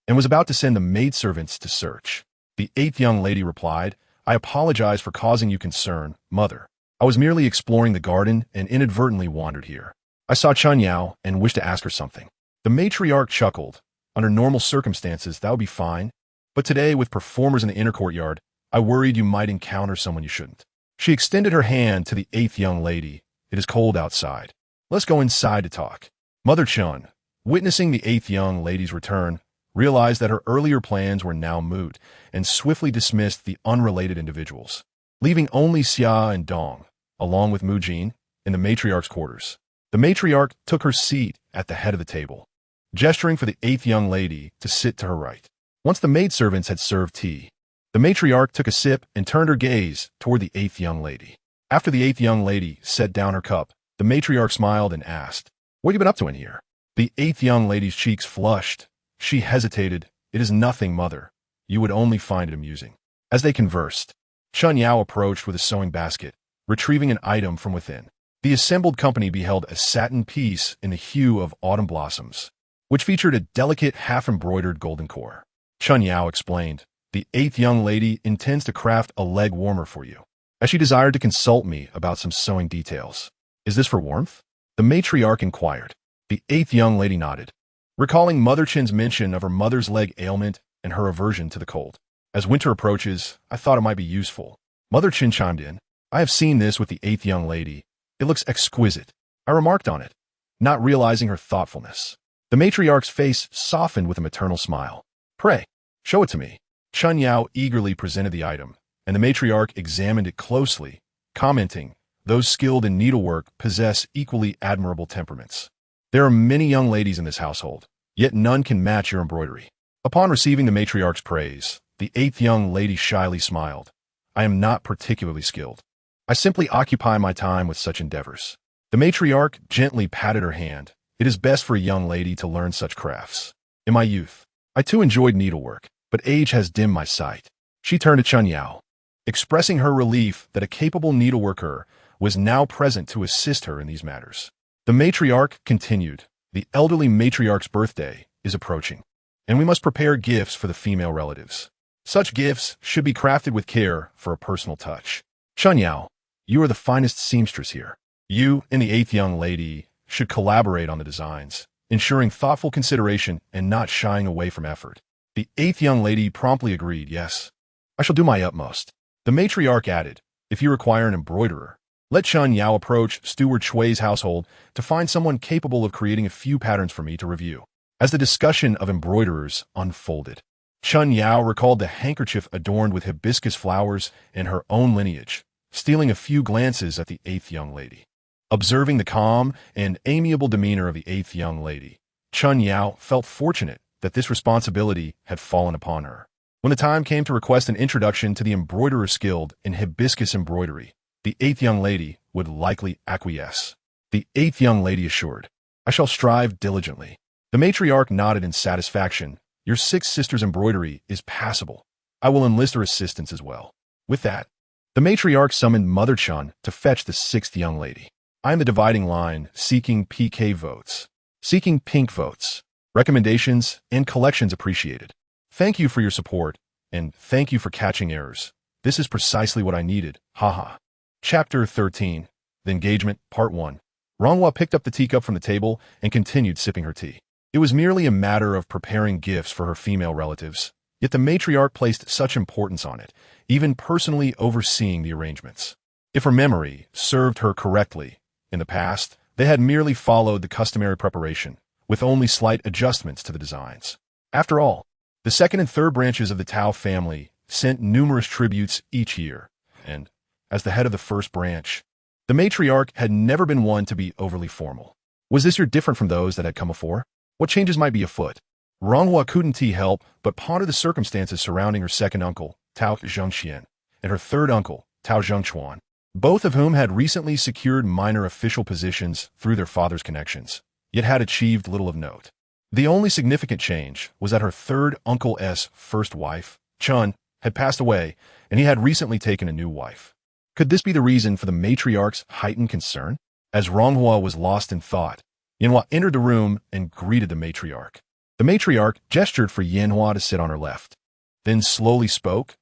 and was about to send the maidservants to search. The eighth young lady replied, I apologize for causing you concern, mother. I was merely exploring the garden and inadvertently wandered here. I saw Chun Yao and wished to ask her something. The matriarch chuckled. Under normal circumstances, that would be fine, but today, with performers in the inner courtyard, I worried you might encounter someone you shouldn't. She extended her hand to the eighth young lady. It is cold outside. Let's go inside to talk. Mother Chun, witnessing the eighth young lady's return, realized that her earlier plans were now moot and swiftly dismissed the unrelated individuals, leaving only Xia and Dong, along with Mujin, in the matriarch's quarters. The matriarch took her seat at the head of the table. gesturing for the eighth young lady to sit to her right. Once the maidservants had served tea, the matriarch took a sip and turned her gaze toward the eighth young lady. After the eighth young lady set down her cup, the matriarch smiled and asked, "What have you been up to in here?" The eighth young lady's cheeks flushed. She hesitated. "It is nothing, mother. You would only find it amusing." As they conversed, Chun Yao approached with a sewing basket, retrieving an item from within. The assembled company beheld a satin piece in the hue of autumn blossoms, which featured a delicate half-embroidered golden core. Chun Yao explained, "The eighth young lady intends to craft a leg warmer for you, as she desired to consult me about some sewing details." "Is this for warmth?" the matriarch inquired. The eighth young lady nodded, recalling Mother Chin's mention of her mother's leg ailment and her aversion to the cold. "As winter approaches, I thought it might be useful." Mother Chin chimed in, "I have seen this with the eighth young lady. It looks exquisite." I remarked on it, not realizing her thoughtfulness. The matriarch's face softened with a maternal smile. "Pray, show it to me." Chun Yao eagerly presented the item, and the matriarch examined it closely, commenting, "Those skilled in needlework possess equally admirable temperaments. There are many young ladies in this household, yet none can match your embroidery." Upon receiving the matriarch's praise, the eighth young lady shyly smiled. "I am not particularly skilled. I simply occupy my time with such endeavors." The matriarch gently patted her hand. "It is best for a young lady to learn such crafts. In my youth, I too enjoyed needlework, but age has dimmed my sight." She turned to Chun Yao, expressing her relief that a capable needleworker was now present to assist her in these matters. The matriarch continued, "The elderly matriarch's birthday is approaching, and we must prepare gifts for the female relatives. Such gifts should be crafted with care for a personal touch. Chun Yao, you are the finest seamstress here. You and the eighth young lady should collaborate on the designs, ensuring thoughtful consideration and not shying away from effort." The eighth young lady promptly agreed, "Yes, I shall do my utmost." The matriarch added, "If you require an embroiderer, let Chun Yao approach Steward Shui's household to find someone capable of creating a few patterns for me to review." As the discussion of embroiderers unfolded, Chun Yao recalled the handkerchief adorned with hibiscus flowers in her own lineage, stealing a few glances at the eighth young lady. Observing the calm and amiable demeanor of the eighth young lady, Chun Yao felt fortunate that this responsibility had fallen upon her. When the time came to request an introduction to the embroiderer skilled in hibiscus embroidery, the eighth young lady would likely acquiesce. The eighth young lady assured, "I shall strive diligently." The matriarch nodded in satisfaction. "Your sixth sister's embroidery is passable. I will enlist her assistance as well." With that, the matriarch summoned Mother Chun to fetch the sixth young lady. "I am the dividing line, seeking PK votes. Seeking pink votes. Recommendations and collections appreciated. Thank you for your support, and thank you for catching errors. This is precisely what I needed. Haha." Chapter 13. The Engagement, Part 1. Ronghua picked up the teacup from the table and continued sipping her tea. It was merely a matter of preparing gifts for her female relatives, yet the matriarch placed such importance on it, even personally overseeing the arrangements. If her memory served her correctly, in the past, they had merely followed the customary preparation, with only slight adjustments to the designs. After all, the second and third branches of the Tao family sent numerous tributes each year, and, as the head of the first branch, the matriarch had never been one to be overly formal. Was this year different from those that had come before? What changes might be afoot? Ronghua couldn't help but ponder the circumstances surrounding her second uncle, Tao Zhengxian, and her third uncle, Tao Zhengchuan, both of whom had recently secured minor official positions through their father's connections, yet had achieved little of note. The only significant change was that her third uncle's first wife, Chun, had passed away, and he had recently taken a new wife. Could this be the reason for the matriarch's heightened concern? As Ronghua was lost in thought, Yanhua entered the room and greeted the matriarch. The matriarch gestured for Yanhua to sit on her left, then slowly spoke.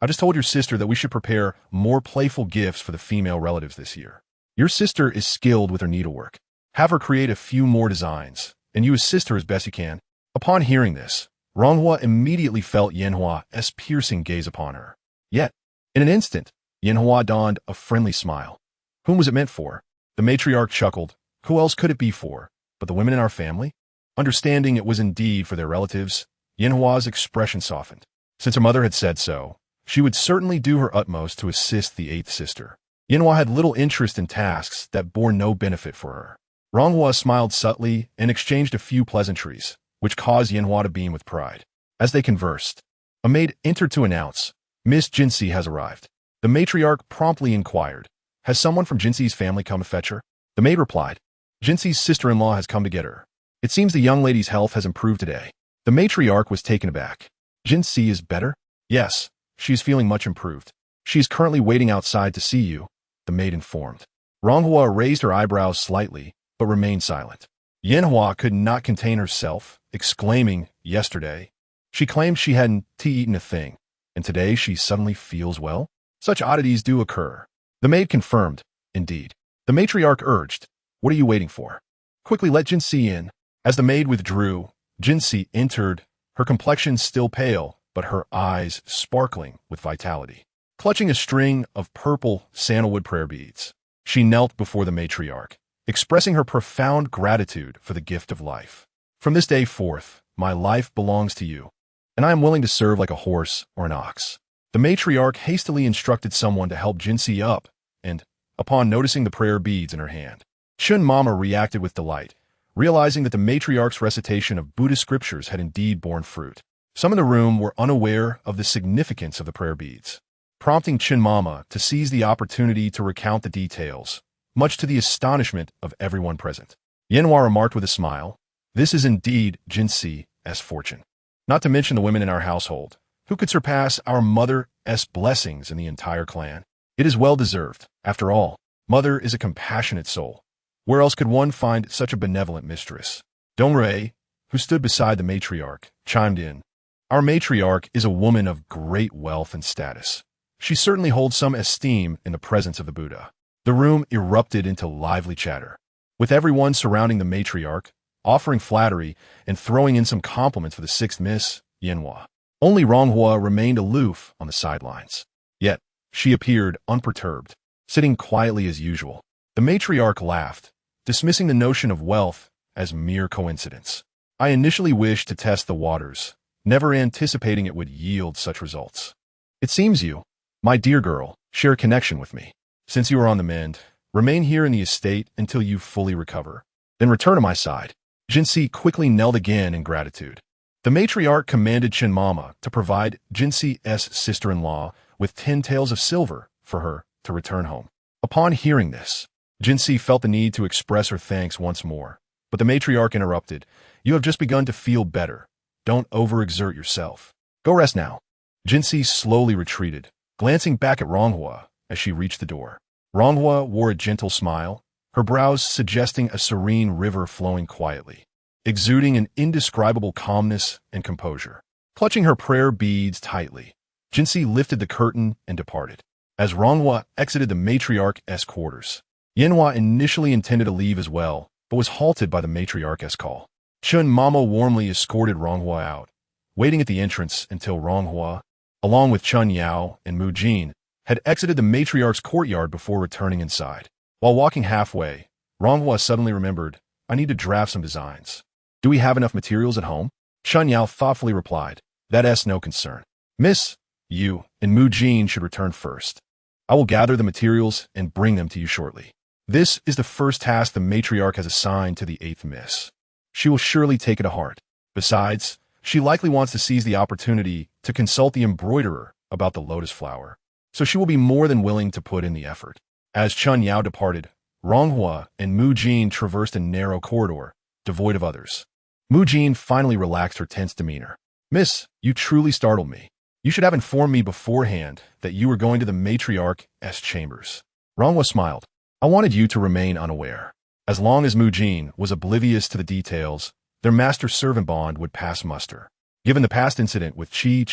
"I just told your sister that we should prepare more playful gifts for the female relatives this year. Your sister is skilled with her needlework. Have her create a few more designs, and you assist her as best you can." Upon hearing this, Ronghua immediately felt Yanhua's piercing gaze upon her. Yet, in an instant, Yanhua donned a friendly smile. Whom was it meant for? The matriarch chuckled. Who else could it be for but the women in our family? Understanding it was indeed for their relatives, Yanhua's expression softened. Since her mother had said so, she would certainly do her utmost to assist the eighth sister. Yanhua had little interest in tasks that bore no benefit for her. Ronghua smiled subtly and exchanged a few pleasantries, which caused Yanhua to beam with pride. As they conversed, a maid entered to announce, "Miss Jinxi has arrived." The matriarch promptly inquired, "Has someone from Jinxi's family come to fetch her?" The maid replied, "Jinxi's sister-in-law has come to get her. It seems the young lady's health has improved today." The matriarch was taken aback. "Jinxi is better?" "Yes, she is feeling much improved. She is currently waiting outside to see you," the maid informed. Ronghua raised her eyebrows slightly, but remained silent. Yanhua could not contain herself, exclaiming, "Yesterday, she claimed she hadn't eaten a thing, and today she suddenly feels well?" Such oddities do occur. The maid confirmed, "Indeed." The matriarch urged, "What are you waiting for? Quickly let Jinxi in." As the maid withdrew, Jinxi entered, her complexion still pale, but her eyes sparkling with vitality. Clutching a string of purple sandalwood prayer beads, she knelt before the matriarch, expressing her profound gratitude for the gift of life. "From this day forth, my life belongs to you, and I am willing to serve like a horse or an ox." The matriarch hastily instructed someone to help Jinxi up, and, upon noticing the prayer beads in her hand, Chun Mama reacted with delight, realizing that the matriarch's recitation of Buddhist scriptures had indeed borne fruit. Some in the room were unaware of the significance of the prayer beads, prompting Chun Mama to seize the opportunity to recount the details, much to the astonishment of everyone present. Yanhua remarked with a smile, "This is indeed Jinxi's fortune. Not to mention the women in our household. Who could surpass our mother's blessings in the entire clan? It is well deserved. After all, mother is a compassionate soul. Where else could one find such a benevolent mistress?" Dongray, who stood beside the matriarch, chimed in, "Our matriarch is a woman of great wealth and status. She certainly holds some esteem in the presence of the Buddha." The room erupted into lively chatter, with everyone surrounding the matriarch, offering flattery and throwing in some compliments for the sixth Miss, Yanhua. Only Ronghua remained aloof on the sidelines. Yet, she appeared unperturbed, sitting quietly as usual. The matriarch laughed, dismissing the notion of wealth as mere coincidence. "I initially wished to test the waters, never anticipating it would yield such results. It seems you, my dear girl, share a connection with me. Since you are on the mend, remain here in the estate until you fully recover. Then return to my side." Jinxi quickly knelt again in gratitude. The matriarch commanded Chun Mama to provide Jinxi's sister-in-law with 10 taels of silver for her to return home. Upon hearing this, Jinxi felt the need to express her thanks once more, but the matriarch interrupted, "You have just begun to feel better. Don't overexert yourself. Go rest now." Jinxi slowly retreated, glancing back at Ronghua as she reached the door. Ronghua wore a gentle smile, her brows suggesting a serene river flowing quietly, exuding an indescribable calmness and composure. Clutching her prayer beads tightly, Jinxi lifted the curtain and departed. As Ronghua exited the matriarch's quarters, Yanhua initially intended to leave as well, but was halted by the matriarch's call. Chun Mama warmly escorted Ronghua out, waiting at the entrance until Ronghua, along with Chun Yao and Mu Jin, had exited the matriarch's courtyard before returning inside. While walking halfway, Ronghua suddenly remembered, "I need to draft some designs. Do we have enough materials at home?" Chun Yao thoughtfully replied, "That's no concern. Miss, you and Mu Jin should return first. I will gather the materials and bring them to you shortly." This is the first task the matriarch has assigned to the 8th Miss. She will surely take it to heart. Besides, she likely wants to seize the opportunity to consult the embroiderer about the lotus flower, so she will be more than willing to put in the effort. As Chun Yao departed, Ronghua and Mu Jin traversed a narrow corridor, devoid of others. Mu Jin finally relaxed her tense demeanor. "Miss, you truly startled me. You should have informed me beforehand that you were going to the matriarch's chambers." Ronghua smiled. "I wanted you to remain unaware. As long as Mu Jin was oblivious to the details, their master-servant bond would pass muster. Given the past incident with Chi,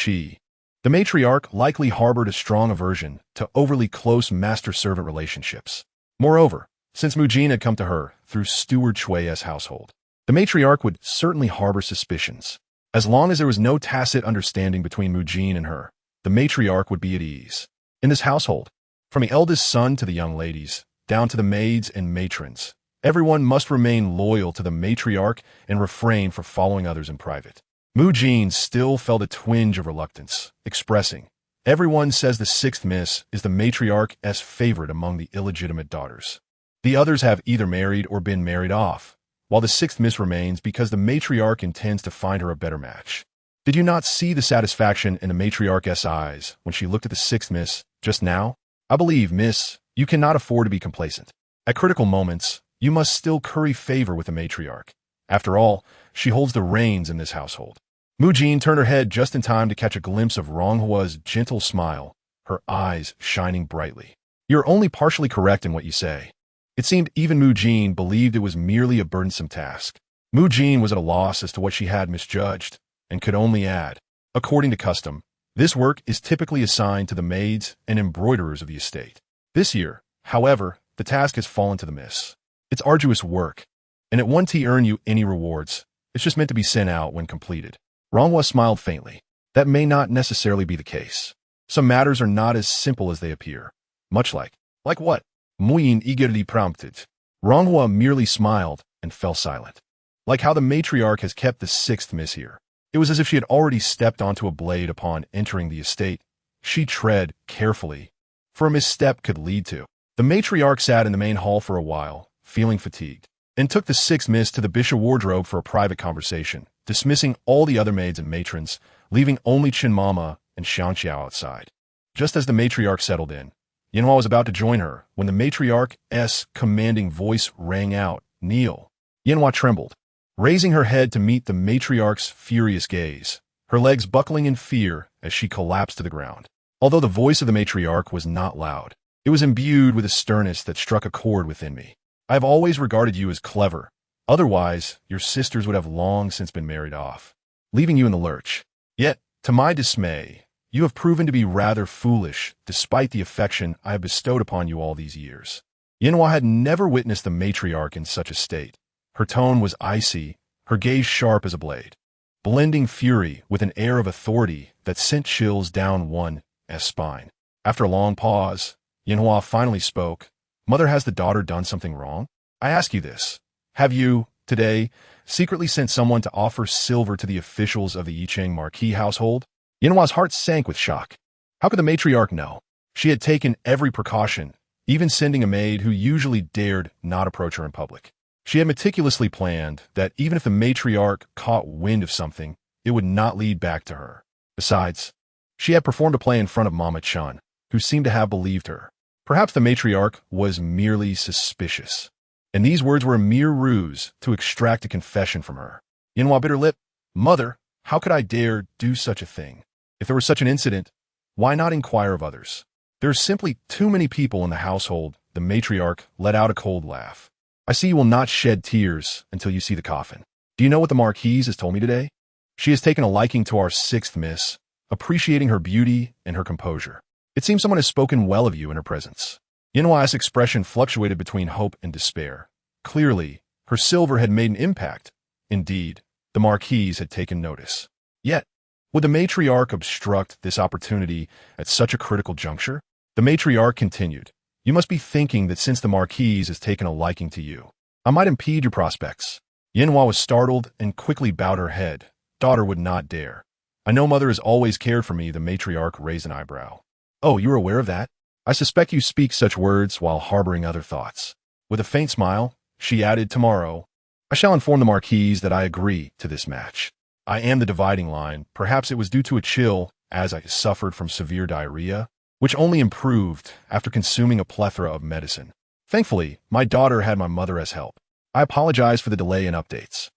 the matriarch likely harbored a strong aversion to overly close master-servant relationships. Moreover, since Mu Jin had come to her through Steward Chui's household, the matriarch would certainly harbor suspicions. As long as there was no tacit understanding between Mu Jin and her, the matriarch would be at ease. In this household, from the eldest son to the young ladies, down to the maids and matrons, everyone must remain loyal to the matriarch and refrain from following others in private. Mu Jin still felt a twinge of reluctance, expressing, "Everyone says the 6th Miss is the matriarch's favorite among the illegitimate daughters. The others have either married or been married off, while the sixth miss remains because the matriarch intends to find her a better match. Did you not see the satisfaction in the matriarch's eyes when she looked at the sixth miss just now? I believe, miss, you cannot afford to be complacent. At critical moments, you must still curry favor with the matriarch. After all, she holds the reins in this household. Mujin turned her head just in time to catch a glimpse of Ronghua's gentle smile, her eyes shining brightly. You're only partially correct in what you say. It seemed even Mujin believed it was merely a burdensome task. Mujin was at a loss as to what she had misjudged, and could only add, according to custom, this work is typically assigned to the maids and embroiderers of the estate. This year, however, the task has fallen to the miss. It's arduous work, and it won't earn you any rewards. It's just meant to be sent out when completed. Ronghua smiled faintly. That may not necessarily be the case. Some matters are not as simple as they appear. Much like what? Muyin eagerly prompted. Ronghua merely smiled and fell silent. Like how the matriarch has kept the sixth miss here. It was as if she had already stepped onto a blade upon entering the estate. She tread carefully, for a misstep could lead to. The matriarch sat in the main hall for a while, feeling fatigued, and took the sixth miss to the bishop wardrobe for a private conversation, dismissing all the other maids and matrons, leaving only Chin Mama and Xiangxiao outside. Just as the matriarch settled in, Yanhua was about to join her when the matriarch's commanding voice rang out, "Kneel." Yanhua trembled, raising her head to meet the matriarch's furious gaze, her legs buckling in fear as she collapsed to the ground. Although the voice of the matriarch was not loud, it was imbued with a sternness that struck a chord within me. I have always regarded you as clever. Otherwise, your sisters would have long since been married off, leaving you in the lurch. Yet, to my dismay, you have proven to be rather foolish, despite the affection I have bestowed upon you all these years. Yanhua had never witnessed the matriarch in such a state. Her tone was icy, her gaze sharp as a blade, blending fury with an air of authority that sent chills down one's spine. After a long pause, Yanhua finally spoke. Mother, has the daughter done something wrong? I ask you this. Have you, today, secretly sent someone to offer silver to the officials of the Yicheng Marquis household? Yanhua's heart sank with shock. How could the matriarch know? She had taken every precaution, even sending a maid who usually dared not approach her in public. She had meticulously planned that even if the matriarch caught wind of something, it would not lead back to her. Besides, she had performed a play in front of Mama Chun, who seemed to have believed her. Perhaps the matriarch was merely suspicious, and these words were a mere ruse to extract a confession from her. Yanhua bit her lip. Mother, how could I dare do such a thing? If there was such an incident, why not inquire of others? There are simply too many people in the household. The matriarch let out a cold laugh. I see you will not shed tears until you see the coffin. Do you know what the Marquise has told me today? She has taken a liking to our sixth miss, appreciating her beauty and her composure. It seems someone has spoken well of you in her presence. Yanhua's expression fluctuated between hope and despair. Clearly, her silver had made an impact. Indeed, the Marquise had taken notice. Yet, would the matriarch obstruct this opportunity at such a critical juncture? The matriarch continued. You must be thinking that since the Marquise has taken a liking to you, I might impede your prospects. Yanhua was startled and quickly bowed her head. Daughter would not dare. I know mother has always cared for me. The matriarch raised an eyebrow. Oh, you are aware of that? I suspect you speak such words while harboring other thoughts. With a faint smile, she added, tomorrow, I shall inform the Marquise that I agree to this match. I am the dividing line. Perhaps it was due to a chill, as I suffered from severe diarrhea, which only improved after consuming a plethora of medicine. Thankfully, my daughter had my mother as help. I apologize for the delay in updates.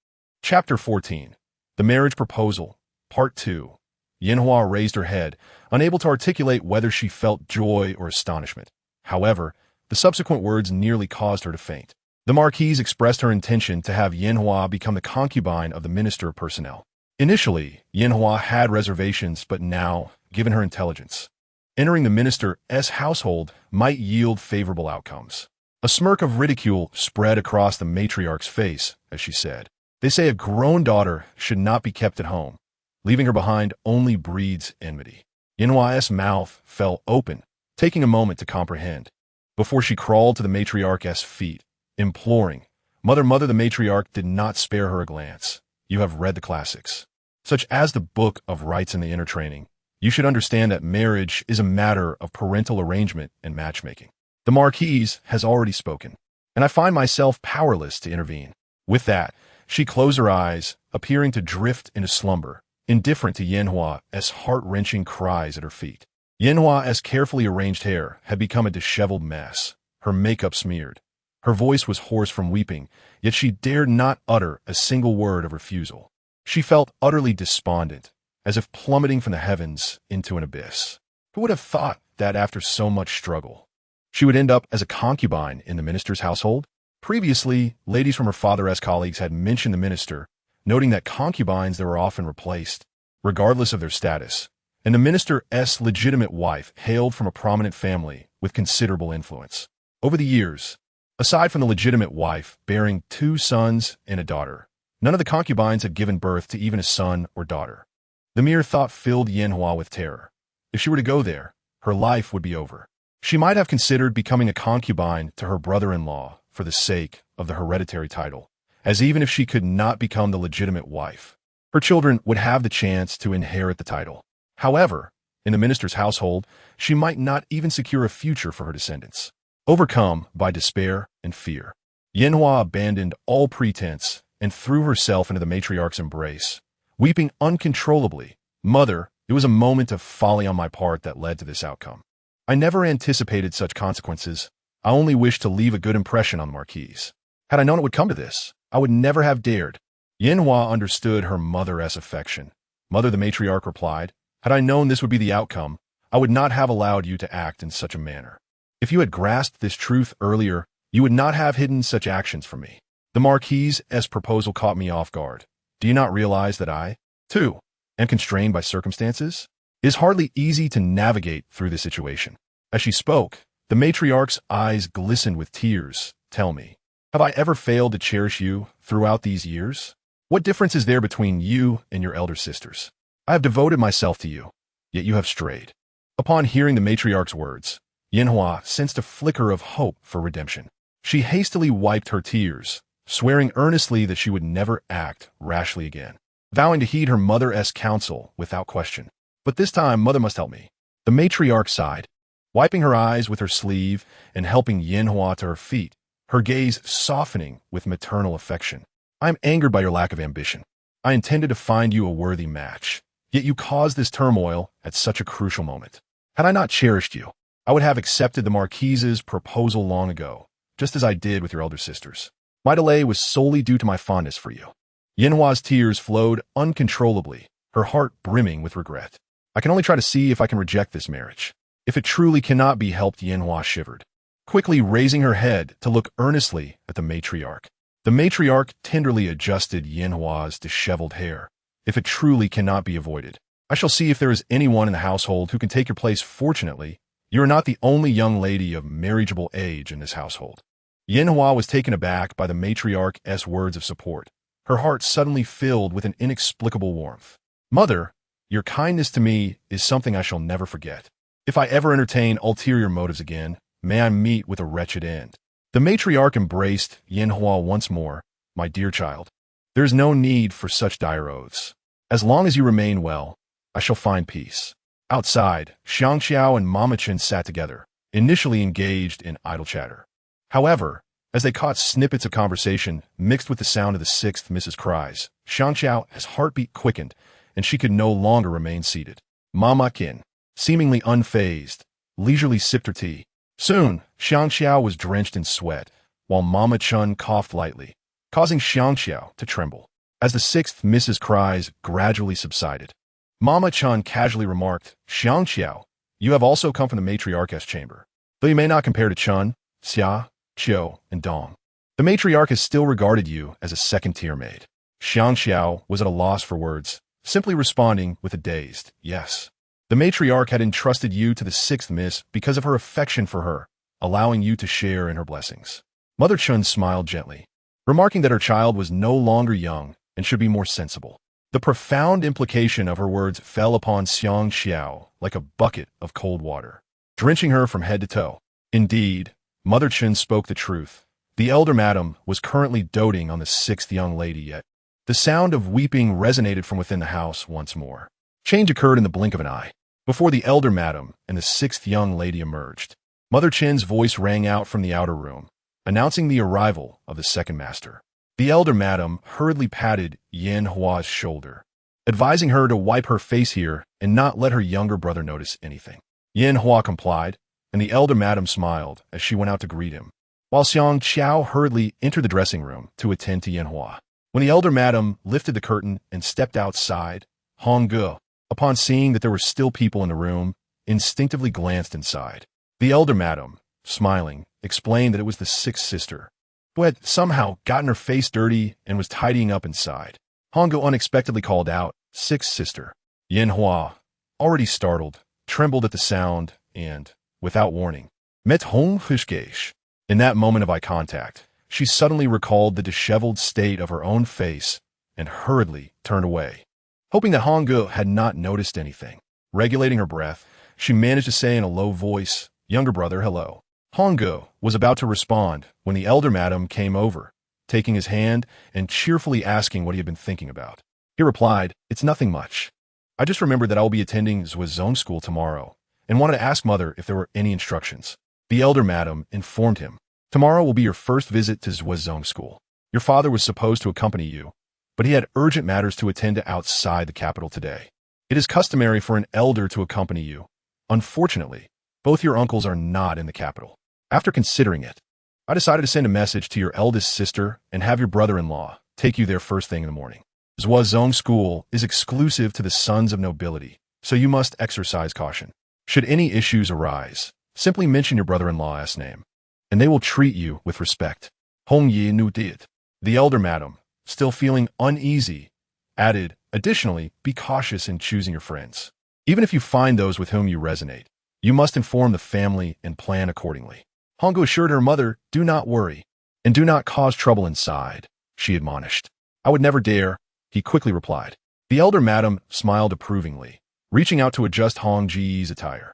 Chapter 14. The Marriage Proposal, Part 2. Yanhua raised her head, unable to articulate whether she felt joy or astonishment. However, the subsequent words nearly caused her to faint. The Marquise expressed her intention to have Yanhua become the concubine of the Minister of Personnel. Initially, Yanhua had reservations, but now, given her intelligence, entering the minister's household might yield favorable outcomes. A smirk of ridicule spread across the matriarch's face as she said, They say a grown daughter should not be kept at home. Leaving her behind only breeds enmity. Yanhua's mouth fell open, taking a moment to comprehend, before she crawled to the matriarch's feet, imploring, Mother, the matriarch did not spare her a glance. You have read the classics, such as the Book of Rights and the Inner Training. You should understand that marriage is a matter of parental arrangement and matchmaking. The Marquise has already spoken. and I find myself powerless to intervene. With that, she closed her eyes, appearing to drift into slumber, indifferent to Yanhua's heart-wrenching cries at her feet. Yanhua's carefully arranged hair had become a disheveled mess, her makeup smeared. Her voice was hoarse from weeping, yet she dared not utter a single word of refusal. She felt utterly despondent, as if plummeting from the heavens into an abyss. Who would have thought that after so much struggle, she would end up as a concubine in the minister's household? Previously, ladies from her father's colleagues had mentioned the minister, noting that concubines were often replaced, regardless of their status, and the minister's legitimate wife hailed from a prominent family with considerable influence. Over the years, aside from the legitimate wife bearing 2 sons and a daughter, none of the concubines had given birth to even a son or daughter. The mere thought filled Yanhua with terror. If she were to go there, her life would be over. She might have considered becoming a concubine to her brother-in-law for the sake of the hereditary title, as even if she could not become the legitimate wife, her children would have the chance to inherit the title. However, in the minister's household, she might not even secure a future for her descendants. Overcome by despair and fear, Yanhua abandoned all pretense and threw herself into the matriarch's embrace, weeping uncontrollably. "Mother, it was a moment of folly on my part that led to this outcome. I never anticipated such consequences. I only wished to leave a good impression on the Marquise. Had I known it would come to this, I would never have dared." Yanhua understood her mother's affection. "Mother," the matriarch replied, "had I known this would be the outcome, I would not have allowed you to act in such a manner. If you had grasped this truth earlier, you would not have hidden such actions from me. The Marquise's proposal caught me off guard. Do you not realize that I, too, am constrained by circumstances? It is hardly easy to navigate through this situation." As she spoke, the matriarch's eyes glistened with tears. "Tell me, have I ever failed to cherish you throughout these years? What difference is there between you and your elder sisters? I have devoted myself to you, yet you have strayed." Upon hearing the matriarch's words, Yanhua sensed a flicker of hope for redemption. She hastily wiped her tears, swearing earnestly that she would never act rashly again, vowing to heed her mother's counsel without question. "But this time, mother must help me." The matriarch sighed, wiping her eyes with her sleeve and helping Yanhua to her feet, her gaze softening with maternal affection. "I am angered by your lack of ambition. I intended to find you a worthy match, yet you caused this turmoil at such a crucial moment. Had I not cherished you, I would have accepted the Marquise's proposal long ago, just as I did with your elder sisters. My delay was solely due to my fondness for you." Yanhua's tears flowed uncontrollably, her heart brimming with regret. "I can only try to see if I can reject this marriage. If it truly cannot be helped," Yanhua shivered, quickly raising her head to look earnestly at the matriarch. The matriarch tenderly adjusted Yanhua's disheveled hair. "If it truly cannot be avoided, I shall see if there is anyone in the household who can take your place. Fortunately, you are not the only young lady of marriageable age in this household." Yanhua was taken aback by the matriarch's words of support, her heart suddenly filled with an inexplicable warmth. "Mother, your kindness to me is something I shall never forget. If I ever entertain ulterior motives again, may I meet with a wretched end." The matriarch embraced Yanhua once more. "My dear child, there is no need for such dire oaths. As long as you remain well, I shall find peace." Outside, Xiangxiao and Mama Chen sat together, initially engaged in idle chatter. However, as they caught snippets of conversation mixed with the sound of the 6th Mrs. cries, Xiangxiao's heartbeat quickened, and she could no longer remain seated. Mama Chen, seemingly unfazed, leisurely sipped her tea. Soon, Xiangxiao was drenched in sweat, while Mama Chen coughed lightly, causing Xiangxiao to tremble. As the 6th Mrs. cries gradually subsided, Mama Chen casually remarked, "Xiangxiao, you have also come from the matriarch's chamber. Though you may not compare to Chen, Xia, Qiu, and Dong, the matriarch has still regarded you as a second-tier maid." Xiangxiao was at a loss for words, simply responding with a dazed yes. The matriarch had entrusted you to the 6th Miss because of her affection for her, allowing you to share in her blessings. Mother Chen smiled gently, remarking that her child was no longer young and should be more sensible. The profound implication of her words fell upon Xiangxiao like a bucket of cold water, drenching her from head to toe. Indeed, Mother Chen spoke the truth. The elder madam was currently doting on the 6th young lady yet. The sound of weeping resonated from within the house once more. Change occurred in the blink of an eye. Before the elder madam and the 6th young lady emerged, Mother Chen's voice rang out from the outer room. announcing the arrival of the second master. The elder madam hurriedly patted Yan Hua's shoulder, advising her to wipe her face here and not let her younger brother notice anything. Yan Hua complied, and the elder madam smiled as she went out to greet him, while Xiang Qiao hurriedly entered the dressing room to attend to Yan Hua. When the elder madam lifted the curtain and stepped outside, Hong Ge, upon seeing that there were still people in the room, instinctively glanced inside. The elder madam, smiling, explained that it was the sixth sister, who had somehow gotten her face dirty and was tidying up inside. Hong Ge unexpectedly called out, "Sixth sister." Yan Hua, already startled, trembled at the sound and, without warning, met Hong Hushgeish. In that moment of eye contact, she suddenly recalled the disheveled state of her own face and hurriedly turned away, hoping that Hong Ge had not noticed anything. Regulating her breath, she managed to say in a low voice, "Younger brother, hello." Hong Ge was about to respond when the elder madam came over, taking his hand and cheerfully asking what he had been thinking about. He replied, "It's nothing much. I just remembered that I will be attending Zhuozong school tomorrow and wanted to ask mother if there were any instructions." The elder madam informed him, "Tomorrow will be your first visit to Zhuozong school. Your father was supposed to accompany you, but he had urgent matters to attend to outside the capital today. It is customary for an elder to accompany you. Unfortunately, both your uncles are not in the capital. After considering it, I decided to send a message to your eldest sister and have your brother-in-law take you there first thing in the morning. Zhuozong school is exclusive to the sons of nobility, so you must exercise caution. Should any issues arise, simply mention your brother-in-law's name, and they will treat you with respect." Hong Yi Nu did. The elder madam, still feeling uneasy, added, "Additionally, be cautious in choosing your friends. Even if you find those with whom you resonate, you must inform the family and plan accordingly." Hong Ge assured her mother, "Do not worry, and do not cause trouble inside," she admonished. "I would never dare," he quickly replied. The elder madam smiled approvingly, reaching out to adjust Hong Ji's attire.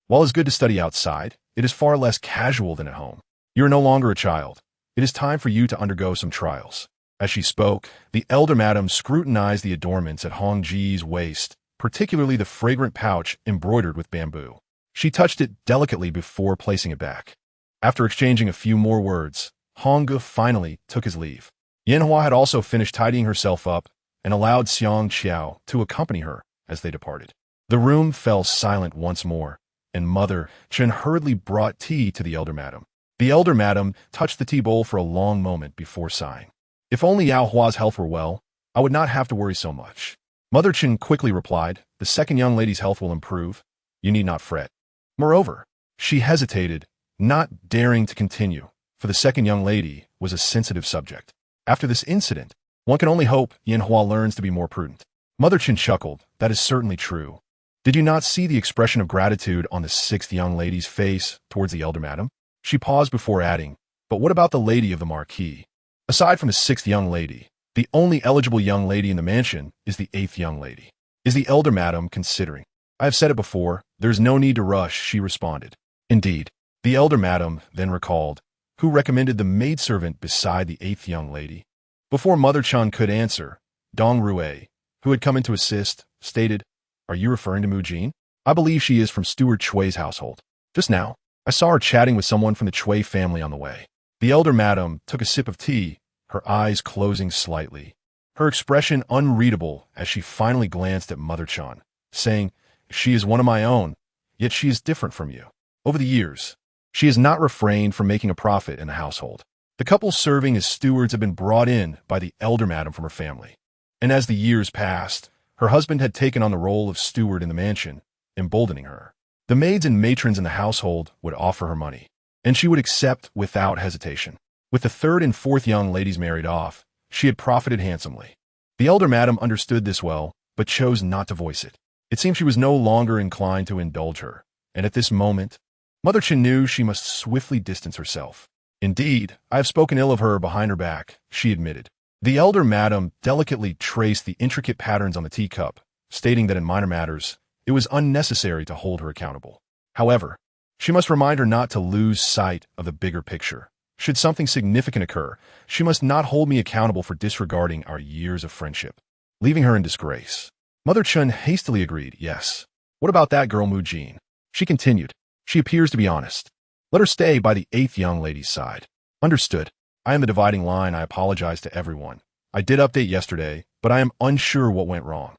"While it's good to study outside, it is far less casual than at home. You are no longer a child. It is time for you to undergo some trials." As she spoke, the elder madam scrutinized the adornments at Hong Ji's waist, particularly the fragrant pouch embroidered with bamboo. She touched it delicately before placing it back. After exchanging a few more words, Hong Ge finally took his leave. Yan Hua had also finished tidying herself up and allowed Xiang Qiao to accompany her as they departed. The room fell silent once more, and Mother Chen hurriedly brought tea to the elder madam. The elder madam touched the tea bowl for a long moment before sighing. "If only Yao Hua's health were well, I would not have to worry so much." Mother Chen quickly replied, "The second young lady's health will improve. You need not fret." Moreover, she hesitated, not daring to continue, for the second young lady was a sensitive subject. After this incident, one can only hope Yan Hua learns to be more prudent. Mother Chen chuckled, "That is certainly true. Did you not see the expression of gratitude on the sixth young lady's face towards the elder madam?" She paused before adding, "But what about the lady of the marquee? Aside from the sixth young lady, the only eligible young lady in the mansion is the eighth young lady. Is the elder madam considering?" "I have said it before, there is no need to rush," she responded. Indeed, the elder madam then recalled, who recommended the maidservant beside the eighth young lady. Before Mother Chen could answer, Dong Rue, who had come in to assist, stated, "Are you referring to Mu Jin? I believe she is from Steward Chui's household. Just now, I saw her chatting with someone from the Chui family on the way." The elder madam took a sip of tea, her eyes closing slightly, her expression unreadable as she finally glanced at Mother Chen, saying, "She is one of my own, yet she is different from you. Over the years, she has not refrained from making a profit in the household. The couple serving as stewards had been brought in by the elder madam from her family, and as the years passed, her husband had taken on the role of steward in the mansion, emboldening her. The maids and matrons in the household would offer her money, and she would accept without hesitation. With the third and fourth young ladies married off, she had profited handsomely. The elder madam understood this well, but chose not to voice it. It seemed she was no longer inclined to indulge her, and at this moment, Mother Chen knew she must swiftly distance herself. "Indeed, I have spoken ill of her behind her back," she admitted. The elder madam delicately traced the intricate patterns on the teacup, stating that in minor matters, it was unnecessary to hold her accountable. However, she must remind her not to lose sight of the bigger picture. Should something significant occur, she must not hold me accountable for disregarding our years of friendship, leaving her in disgrace. Mother Chen hastily agreed, "Yes. What about that girl Mu Jin?" She continued, "She appears to be honest. Let her stay by the eighth young lady's side." Understood. I am the dividing line. I apologize to everyone. I did update yesterday, but I am unsure what went wrong.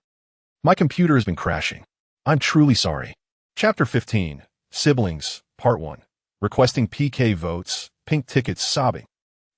My computer has been crashing. I'm truly sorry. Chapter 15. Siblings, Part 1. Requesting PK votes, pink tickets sobbing.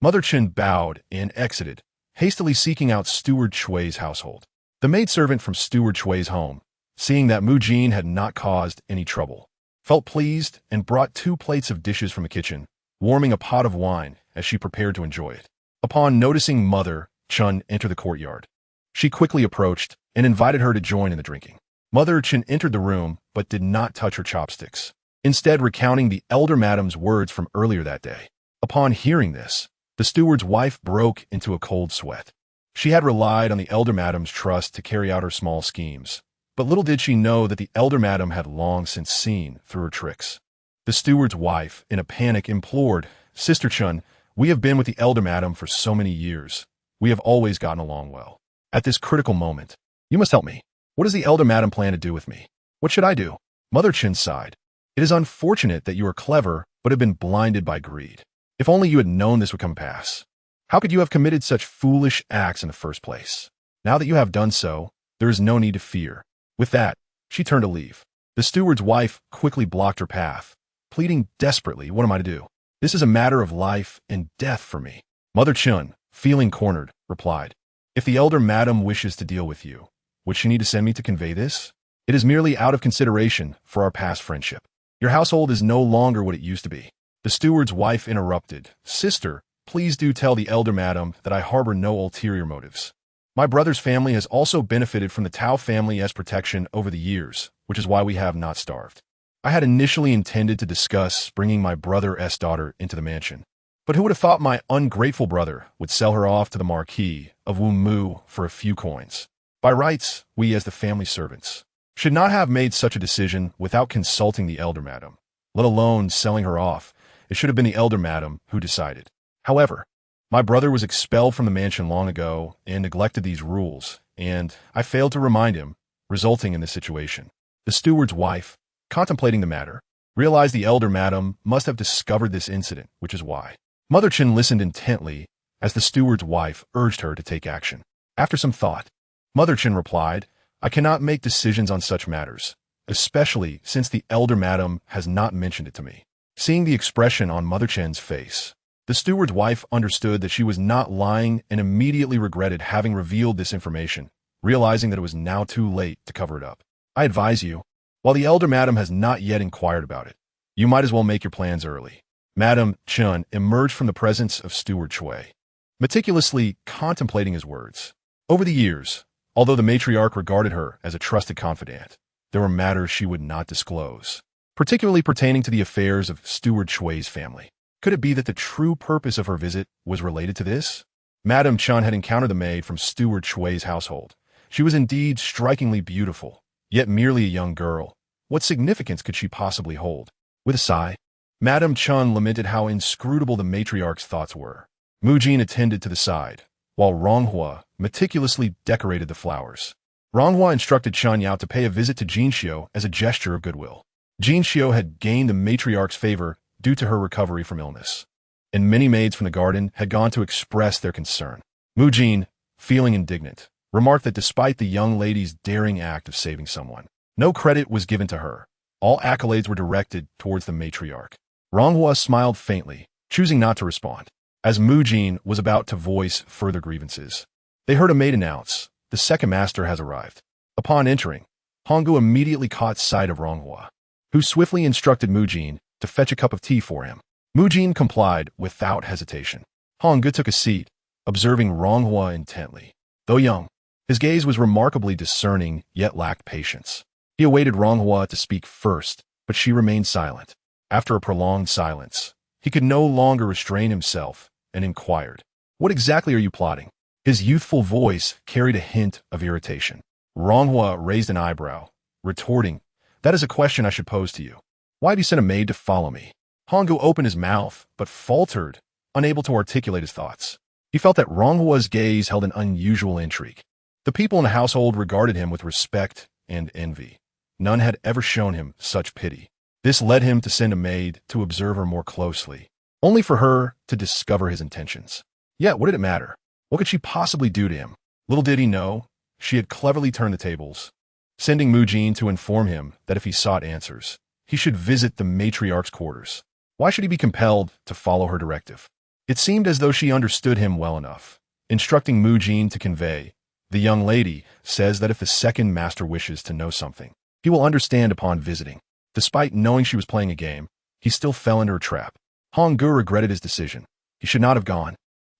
Mother Chen bowed and exited, hastily seeking out Steward Chui's household. The maidservant from Steward Chui's home, seeing that Mu Jin had not caused any trouble, felt pleased and brought 2 plates of dishes from the kitchen, warming a pot of wine as she prepared to enjoy it. Upon noticing Mother Chen enter the courtyard, she quickly approached and invited her to join in the drinking. Mother Chen entered the room but did not touch her chopsticks, instead recounting the elder madam's words from earlier that day. Upon hearing this, the steward's wife broke into a cold sweat. She had relied on the elder madam's trust to carry out her small schemes, but little did she know that the elder madam had long since seen through her tricks. The steward's wife, in a panic, implored, "Sister Chen, we have been with the elder madam for so many years. We have always gotten along well. At this critical moment, you must help me. What does the elder madam plan to do with me? What should I do?" Mother Chen sighed. "It is unfortunate that you are clever but have been blinded by greed. If only you had known this would come to pass. How could you have committed such foolish acts in the first place? Now that you have done so, there is no need to fear." With that, she turned to leave. The steward's wife quickly blocked her path, pleading desperately, "What am I to do? This is a matter of life and death for me." Mother Chen, feeling cornered, replied, "If the elder madam wishes to deal with you, would she need to send me to convey this? It is merely out of consideration for our past friendship. Your household is no longer what it used to be." The steward's wife interrupted, "Sister, please do tell the elder madam that I harbor no ulterior motives. My brother's family has also benefited from the Tao family as protection over the years, which is why we have not starved. I had initially intended to discuss bringing my brother's daughter into the mansion, but who would have thought my ungrateful brother would sell her off to the Marquis of Wumu for a few coins? By rights, we as the family servants should not have made such a decision without consulting the elder madam, let alone selling her off. It should have been the elder madam who decided. However, my brother was expelled from the mansion long ago and neglected these rules, and I failed to remind him, resulting in this situation." The steward's wife, contemplating the matter, realized the elder madam must have discovered this incident, which is why. Mother Chen listened intently as the steward's wife urged her to take action. After some thought, Mother Chen replied, "I cannot make decisions on such matters, especially since the elder madam has not mentioned it to me." Seeing the expression on Mother Chen's face, the steward's wife understood that she was not lying and immediately regretted having revealed this information, realizing that it was now too late to cover it up. "I advise you, while the elder madam has not yet inquired about it, you might as well make your plans early." Madame Chen emerged from the presence of Steward Chui, meticulously contemplating his words. Over the years, although the matriarch regarded her as a trusted confidant, there were matters she would not disclose, particularly pertaining to the affairs of Steward Chui's family. Could it be that the true purpose of her visit was related to this? Madame Chen had encountered the maid from Steward Chui's household. She was indeed strikingly beautiful, yet merely a young girl. What significance could she possibly hold? With a sigh, Madame Chen lamented how inscrutable the matriarch's thoughts were. Mu Jin attended to the side, while Ronghua meticulously decorated the flowers. Ronghua instructed Chen Yao to pay a visit to Jinxiu as a gesture of goodwill. Jinxiu had gained the matriarch's favor due to her recovery from illness, and many maids from the garden had gone to express their concern. Mu Jin, feeling indignant, remarked that despite the young lady's daring act of saving someone, no credit was given to her. All accolades were directed towards the matriarch. Ronghua smiled faintly, choosing not to respond. As Mu Jin was about to voice further grievances, they heard a maid announce, "The second master has arrived." Upon entering, Honggu immediately caught sight of Ronghua, who swiftly instructed Mu Jin to fetch a cup of tea for him. Mu Jin complied without hesitation. Honggu took a seat, observing Ronghua intently. Though young, his gaze was remarkably discerning, yet lacked patience. He awaited Ronghua to speak first, but she remained silent. After a prolonged silence, he could no longer restrain himself and inquired, "What exactly are you plotting?" His youthful voice carried a hint of irritation. Ronghua raised an eyebrow, retorting, "That is a question I should pose to you. Why have you sent a maid to follow me?" Honggu opened his mouth, but faltered, unable to articulate his thoughts. He felt that Ronghua's gaze held an unusual intrigue. The people in the household regarded him with respect and envy. None had ever shown him such pity. This led him to send a maid to observe her more closely. only for her to discover his intentions. Yet, what did it matter? What could she possibly do to him? Little did he know, she had cleverly turned the tables, sending Mujin to inform him that if he sought answers, he should visit the matriarch's quarters. Why should he be compelled to follow her directive? It seemed as though she understood him well enough, instructing Mujin to convey, "The young lady says that if the second master wishes to know something, he will understand upon visiting." Despite knowing she was playing a game, he still fell into her trap. Honggu regretted his decision. He should not have gone.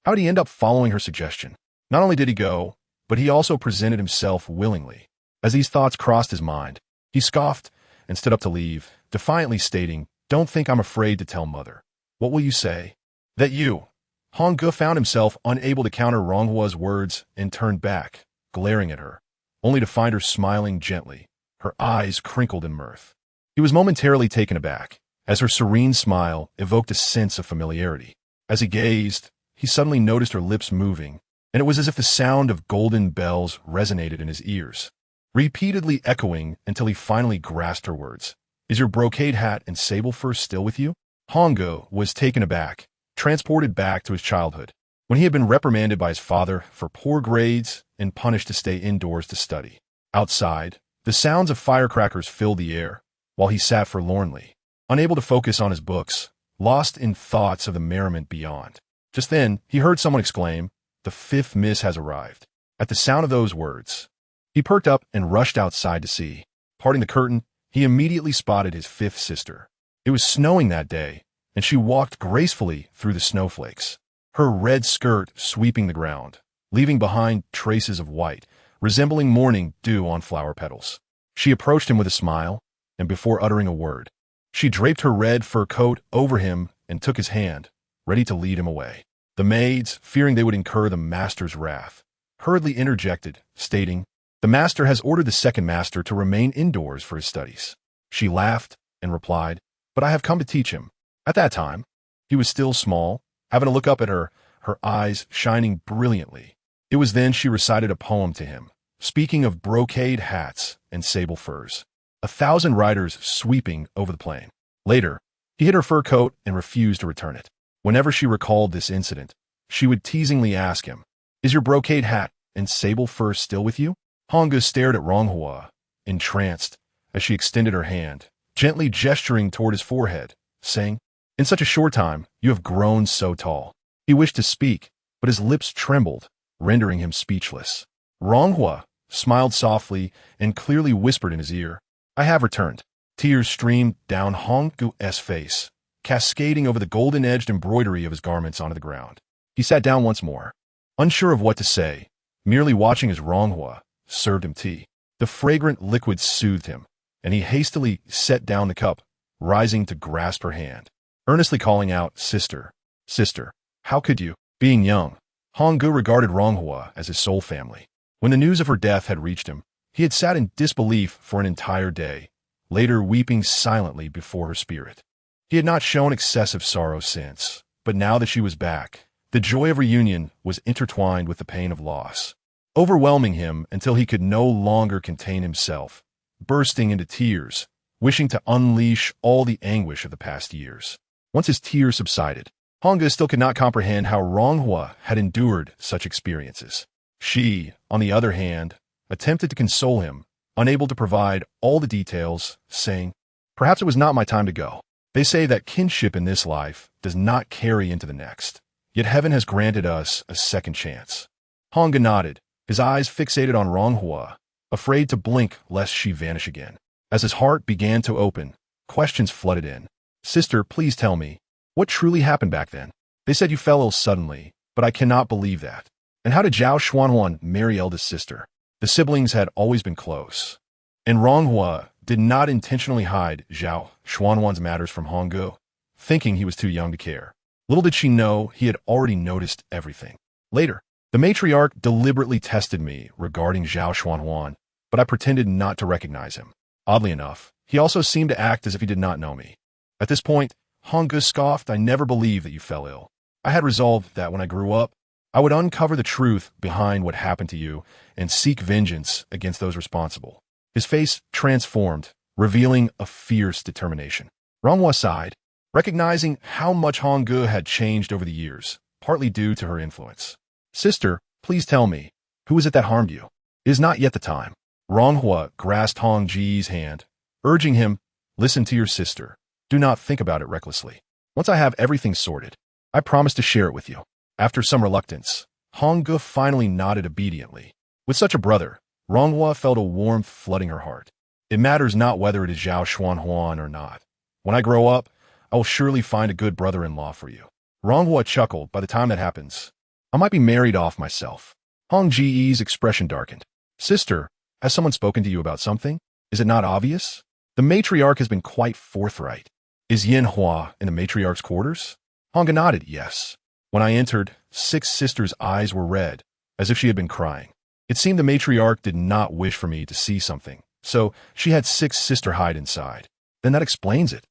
How did he end up following her suggestion? Not only did he go, but he also presented himself willingly. As these thoughts crossed his mind, he scoffed and stood up to leave, defiantly stating, "Don't think I'm afraid to tell mother. What will you say?" "That you." Honggu found himself unable to counter Ronghua's words and turned back, glaring at her, only to find her smiling gently, her eyes crinkled in mirth. He was momentarily taken aback, as her serene smile evoked a sense of familiarity. As he gazed, he suddenly noticed her lips moving, and it was as if the sound of golden bells resonated in his ears, repeatedly echoing until he finally grasped her words. "Is your brocade hat and sable fur still with you?" Honggu was taken aback, transported back to his childhood, when he had been reprimanded by his father for poor grades and punished to stay indoors to study. Outside, the sounds of firecrackers filled the air, while he sat forlornly, unable to focus on his books, lost in thoughts of the merriment beyond. Just then, he heard someone exclaim, "The fifth miss has arrived." At the sound of those words, he perked up and rushed outside to see. Parting the curtain, he immediately spotted his fifth sister. It was snowing that day, and she walked gracefully through the snowflakes, her red skirt sweeping the ground, leaving behind traces of white, resembling morning dew on flower petals. She approached him with a smile, and before uttering a word, she draped her red fur coat over him and took his hand, ready to lead him away. The maids, fearing they would incur the master's wrath, hurriedly interjected, stating, "The master has ordered the second master to remain indoors for his studies." She laughed and replied, "But I have come to teach him." At that time, he was still small, having to look up at her, her eyes shining brilliantly. It was then she recited a poem to him, speaking of brocade hats and sable furs, 1,000 riders sweeping over the plain. Later, he hid her fur coat and refused to return it. Whenever she recalled this incident, she would teasingly ask him, "Is your brocade hat and sable fur still with you?" Honggu stared at Ronghua, entranced, as she extended her hand, gently gesturing toward his forehead, saying, "In such a short time, you have grown so tall." He wished to speak, but his lips trembled, rendering him speechless. Ronghua smiled softly and clearly whispered in his ear, "I have returned." Tears streamed down Honggu's face, cascading over the golden-edged embroidery of his garments onto the ground. He sat down once more, unsure of what to say, merely watching as Ronghua served him tea. The fragrant liquid soothed him, and he hastily set down the cup, rising to grasp her hand, earnestly calling out, "Sister, sister, how could you?" Being young, Honggu regarded Ronghua as his soul family. When the news of her death had reached him, he had sat in disbelief for an entire day, later weeping silently before her spirit. He had not shown excessive sorrow since, but now that she was back, the joy of reunion was intertwined with the pain of loss, overwhelming him until he could no longer contain himself, bursting into tears, wishing to unleash all the anguish of the past years. Once his tears subsided, Honggu still could not comprehend how Ronghua had endured such experiences. She, on the other hand, attempted to console him, unable to provide all the details, saying, "Perhaps it was not my time to go. They say that kinship in this life does not carry into the next, yet heaven has granted us a second chance." Honggu nodded, his eyes fixated on Ronghua, afraid to blink lest she vanish again. As his heart began to open, questions flooded in. "Sister, please tell me, what truly happened back then? They said you fell ill suddenly, but I cannot believe that. And how did Zhao Xuanhuan marry eldest sister?" The siblings had always been close, and Ronghua did not intentionally hide Zhao Xuanhuan's matters from Honggu, thinking he was too young to care. Little did she know he had already noticed everything. Later, the matriarch deliberately tested me regarding Zhao Xuanhuan, but I pretended not to recognize him. Oddly enough, he also seemed to act as if he did not know me. At this point, Honggu scoffed, "I never believed that you fell ill. I had resolved that when I grew up, I would uncover the truth behind what happened to you and seek vengeance against those responsible." His face transformed, revealing a fierce determination. Ronghua sighed, recognizing how much Hongge had changed over the years, partly due to her influence. Sister, please tell me, who is it that harmed you? It is not yet the time. Ronghua grasped Hongji's hand, urging him, listen to your sister. Do not think about it recklessly. Once I have everything sorted, I promise to share it with you. After some reluctance, Hongge finally nodded obediently. With such a brother, Ronghua felt a warmth flooding her heart. It matters not whether it is Zhao Xuanhuan or not. When I grow up, I will surely find a good brother-in-law for you. Ronghua chuckled. By the time that happens, I might be married off myself. Hongji's expression darkened. Sister, has someone spoken to you about something? Is it not obvious? The matriarch has been quite forthright. Is Yin Hua in the matriarch's quarters? Hongge nodded, yes. When I entered, Six Sister's eyes were red, as if she had been crying. It seemed the matriarch did not wish for me to see something, so she had Six Sister hide inside. Then that explains it.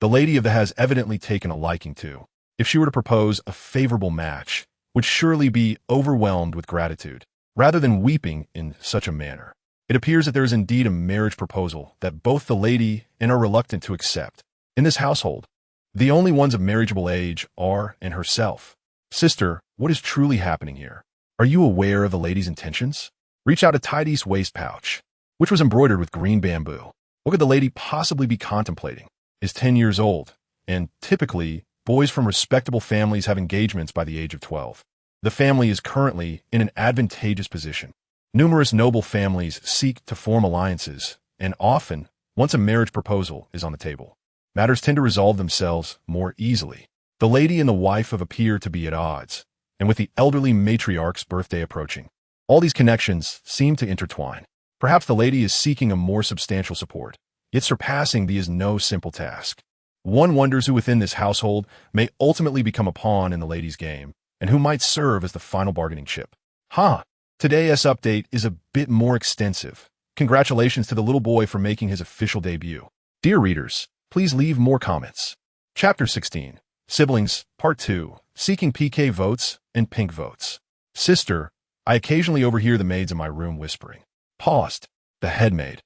The lady of the has evidently taken a liking to. If she were to propose a favorable match, would surely be overwhelmed with gratitude, rather than weeping in such a manner. It appears that there is indeed a marriage proposal that both the lady and are reluctant to accept. In this household, the only ones of marriageable age are and herself. Sister, what is truly happening here? Are you aware of the lady's intentions? Reach out a tidy's waist pouch, which was embroidered with green bamboo. What could the lady possibly be contemplating? Is 10 years old, and typically, boys from respectable families have engagements by the age of 12. The family is currently in an advantageous position. Numerous noble families seek to form alliances, and often, once a marriage proposal is on the table, matters tend to resolve themselves more easily. The lady and the wife of appear to be at odds, and with the elderly matriarch's birthday approaching, all these connections seem to intertwine. Perhaps the lady is seeking a more substantial support, yet surpassing thee is no simple task. One wonders who within this household may ultimately become a pawn in the lady's game, and who might serve as the final bargaining chip. Today's update is a bit more extensive. Congratulations to the little boy for making his official debut. Dear readers, please leave more comments. Chapter 16, Siblings, Part 2, Seeking PK Votes and Pink Votes. Sister, I occasionally overhear the maids in my room whispering. Paused. The head maid,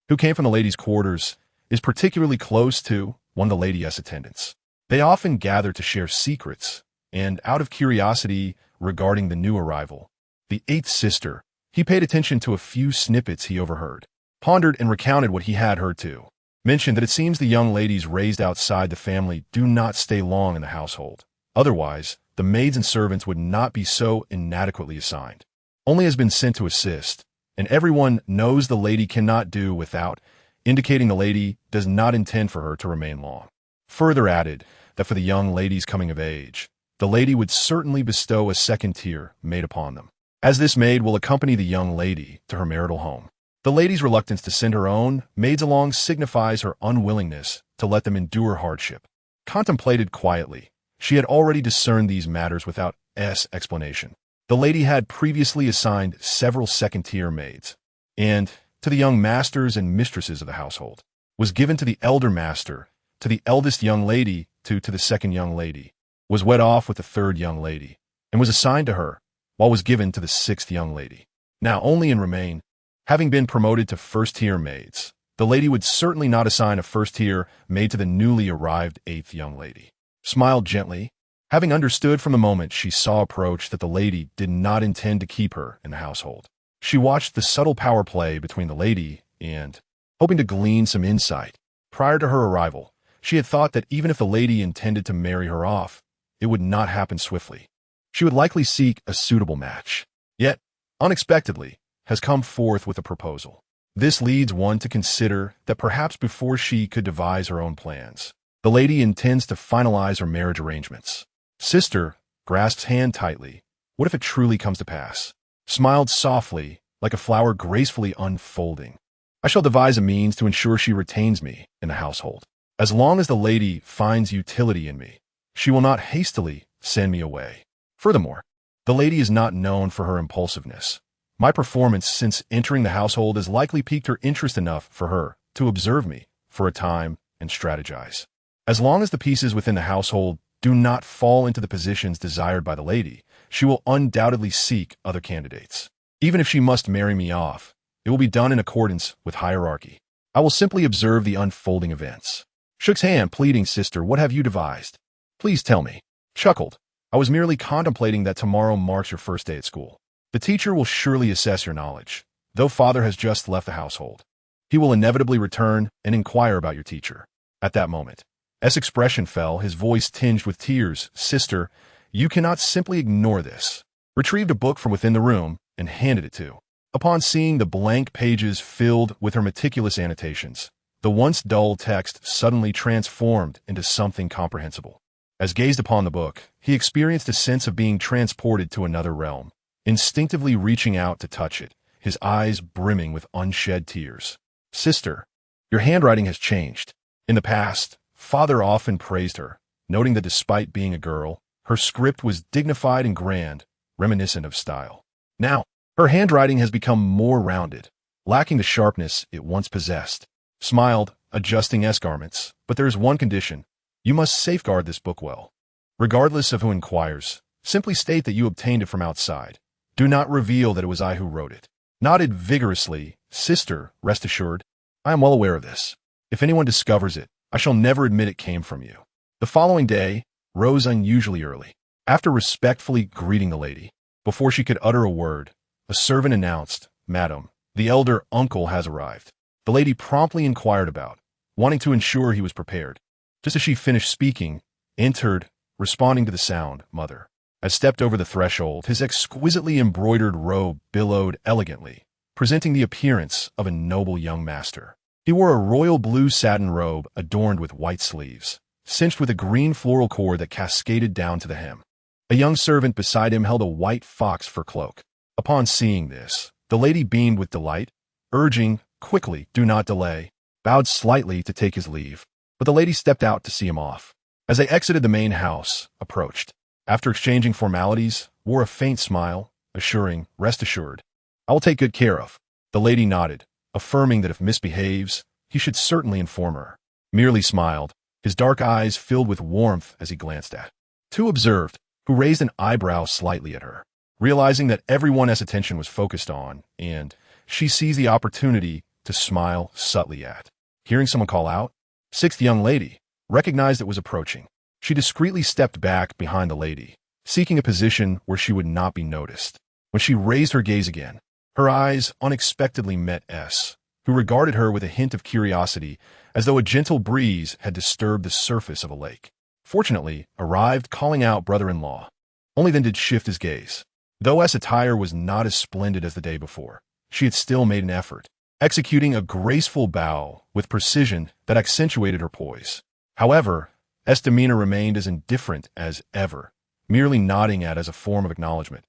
who came from the ladies' quarters, is particularly close to one of the lady's attendants. They often gather to share secrets, and out of curiosity regarding the new arrival, the eighth sister, he paid attention to a few snippets he overheard, pondered and recounted what he had heard too. Mentioned that it seems the young ladies raised outside the family do not stay long in the household. Otherwise, the maids and servants would not be so inadequately assigned. Only has been sent to assist, and everyone knows the lady cannot do without, indicating the lady does not intend for her to remain long. Further added that for the young ladies coming of age, the lady would certainly bestow a second tier maid upon them, as this maid will accompany the young lady to her marital home. The lady's reluctance to send her own maids along signifies her unwillingness to let them endure hardship. Contemplated quietly, she had already discerned these matters without explanation. The lady had previously assigned several second-tier maids, and, to the young masters and mistresses of the household, was given to the elder master, to the eldest young lady, to the second young lady, was wed off with the third young lady, and was assigned to her, while was given to the sixth young lady. Now only in remain, having been promoted to first-tier maids, the lady would certainly not assign a first-tier maid to the newly arrived eighth young lady. Smiled gently, having understood from the moment she saw approach that the lady did not intend to keep her in the household. She watched the subtle power play between the lady and, hoping to glean some insight. Prior to her arrival, she had thought that even if the lady intended to marry her off, it would not happen swiftly. She would likely seek a suitable match. Yet, unexpectedly, has come forth with a proposal. This leads one to consider that perhaps before she could devise her own plans, the lady intends to finalize her marriage arrangements. Sister grasps hand tightly. What if it truly comes to pass? Smiled softly, like a flower gracefully unfolding. I shall devise a means to ensure she retains me in the household. As long as the lady finds utility in me, she will not hastily send me away. Furthermore, the lady is not known for her impulsiveness. My performance since entering the household has likely piqued her interest enough for her to observe me for a time and strategize. As long as the pieces within the household do not fall into the positions desired by the lady, she will undoubtedly seek other candidates. Even if she must marry me off, it will be done in accordance with hierarchy. I will simply observe the unfolding events. Shook's hand, pleading, "Sister, what have you devised? Please tell me." Chuckled. "I was merely contemplating that tomorrow marks your first day at school. The teacher will surely assess your knowledge. Though father has just left the household, he will inevitably return and inquire about your teacher." At that moment, S' expression fell, his voice tinged with tears. "Sister, you cannot simply ignore this." Retrieved a book from within the room and handed it to. Upon seeing the blank pages filled with her meticulous annotations, the once dull text suddenly transformed into something comprehensible. As gazed upon the book, he experienced a sense of being transported to another realm, instinctively reaching out to touch it, his eyes brimming with unshed tears. "Sister, your handwriting has changed. In the past, father often praised her, noting that despite being a girl, her script was dignified and grand, reminiscent of style. Now, her handwriting has become more rounded, lacking the sharpness it once possessed." Smiled, adjusting S garments. "But there is one condition. You must safeguard this book well. Regardless of who inquires, simply state that you obtained it from outside. Do not reveal that it was I who wrote it." Nodded vigorously. "Sister, rest assured, I am well aware of this. If anyone discovers it, I shall never admit it came from you." The following day rose unusually early. After respectfully greeting the lady, before she could utter a word, a servant announced, "Madam, the elder uncle has arrived." The lady promptly inquired about, wanting to ensure he was prepared. Just as she finished speaking, entered, responding to the sound, "Mother." As stepped over the threshold, his exquisitely embroidered robe billowed elegantly, presenting the appearance of a noble young master. He wore a royal blue satin robe adorned with white sleeves, cinched with a green floral cord that cascaded down to the hem. A young servant beside him held a white fox fur cloak. Upon seeing this, the lady beamed with delight, urging, "Quickly, do not delay," bowed slightly to take his leave, but the lady stepped out to see him off. As they exited the main house, approached. After exchanging formalities, wore a faint smile, assuring, "Rest assured, I will take good care of." The lady nodded, affirming that if misbehaves, he should certainly inform her. Merely smiled, his dark eyes filled with warmth as he glanced at. Two observed, who raised an eyebrow slightly at her, realizing that everyone's attention was focused on, and she seized the opportunity to smile subtly at. Hearing someone call out, "Sixth young lady," recognized it was approaching. She discreetly stepped back behind the lady, seeking a position where she would not be noticed. When she raised her gaze again, her eyes unexpectedly met S, who regarded her with a hint of curiosity, as though a gentle breeze had disturbed the surface of a lake. Fortunately, arrived calling out brother-in-law. Only then did shift his gaze. Though S' attire was not as splendid as the day before, she had still made an effort, executing a graceful bow with precision that accentuated her poise. However, S' demeanor remained as indifferent as ever, merely nodding at as a form of acknowledgement.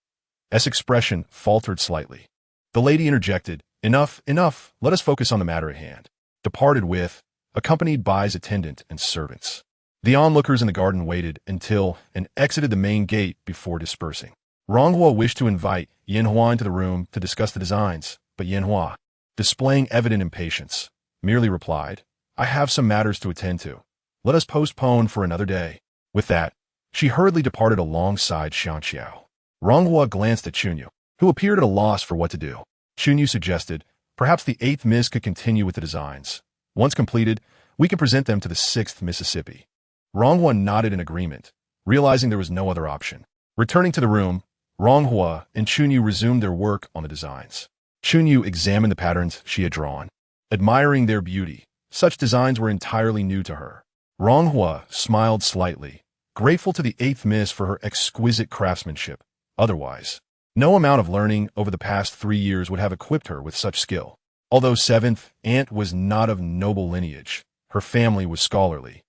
S' expression faltered slightly. The lady interjected, "Enough, enough, let us focus on the matter at hand." Departed with, accompanied by his attendant and servants. The onlookers in the garden waited until and exited the main gate before dispersing. Ronghua wished to invite Yanhua into the room to discuss the designs, but Yanhua, displaying evident impatience, merely replied, "I have some matters to attend to. Let us postpone for another day." With that, she hurriedly departed alongside Xianxiao. Ronghua glanced at Chunyu, who appeared at a loss for what to do. Chunyu suggested, "Perhaps the 8th Miss could continue with the designs. Once completed, we can present them to the 6th Mississippi." Ronghua nodded in agreement, realizing there was no other option. Returning to the room, Ronghua and Chunyu resumed their work on the designs. Chunyu examined the patterns she had drawn, admiring their beauty. Such designs were entirely new to her. Ronghua smiled slightly, grateful to the 8th Miss for her exquisite craftsmanship. Otherwise, no amount of learning over the past 3 years would have equipped her with such skill. Although 7th Aunt was not of noble lineage, her family was scholarly.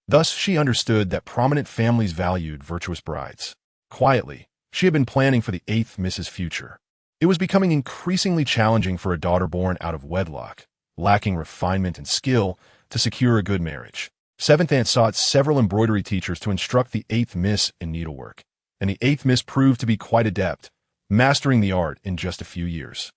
Thus, she understood that prominent families valued virtuous brides. Quietly, she had been planning for the 8th Miss's future. It was becoming increasingly challenging for a daughter born out of wedlock, lacking refinement and skill, to secure a good marriage. 7th Aunt sought several embroidery teachers to instruct the 8th Miss in needlework, and the 8th Miss proved to be quite adept, mastering the art in just a few years.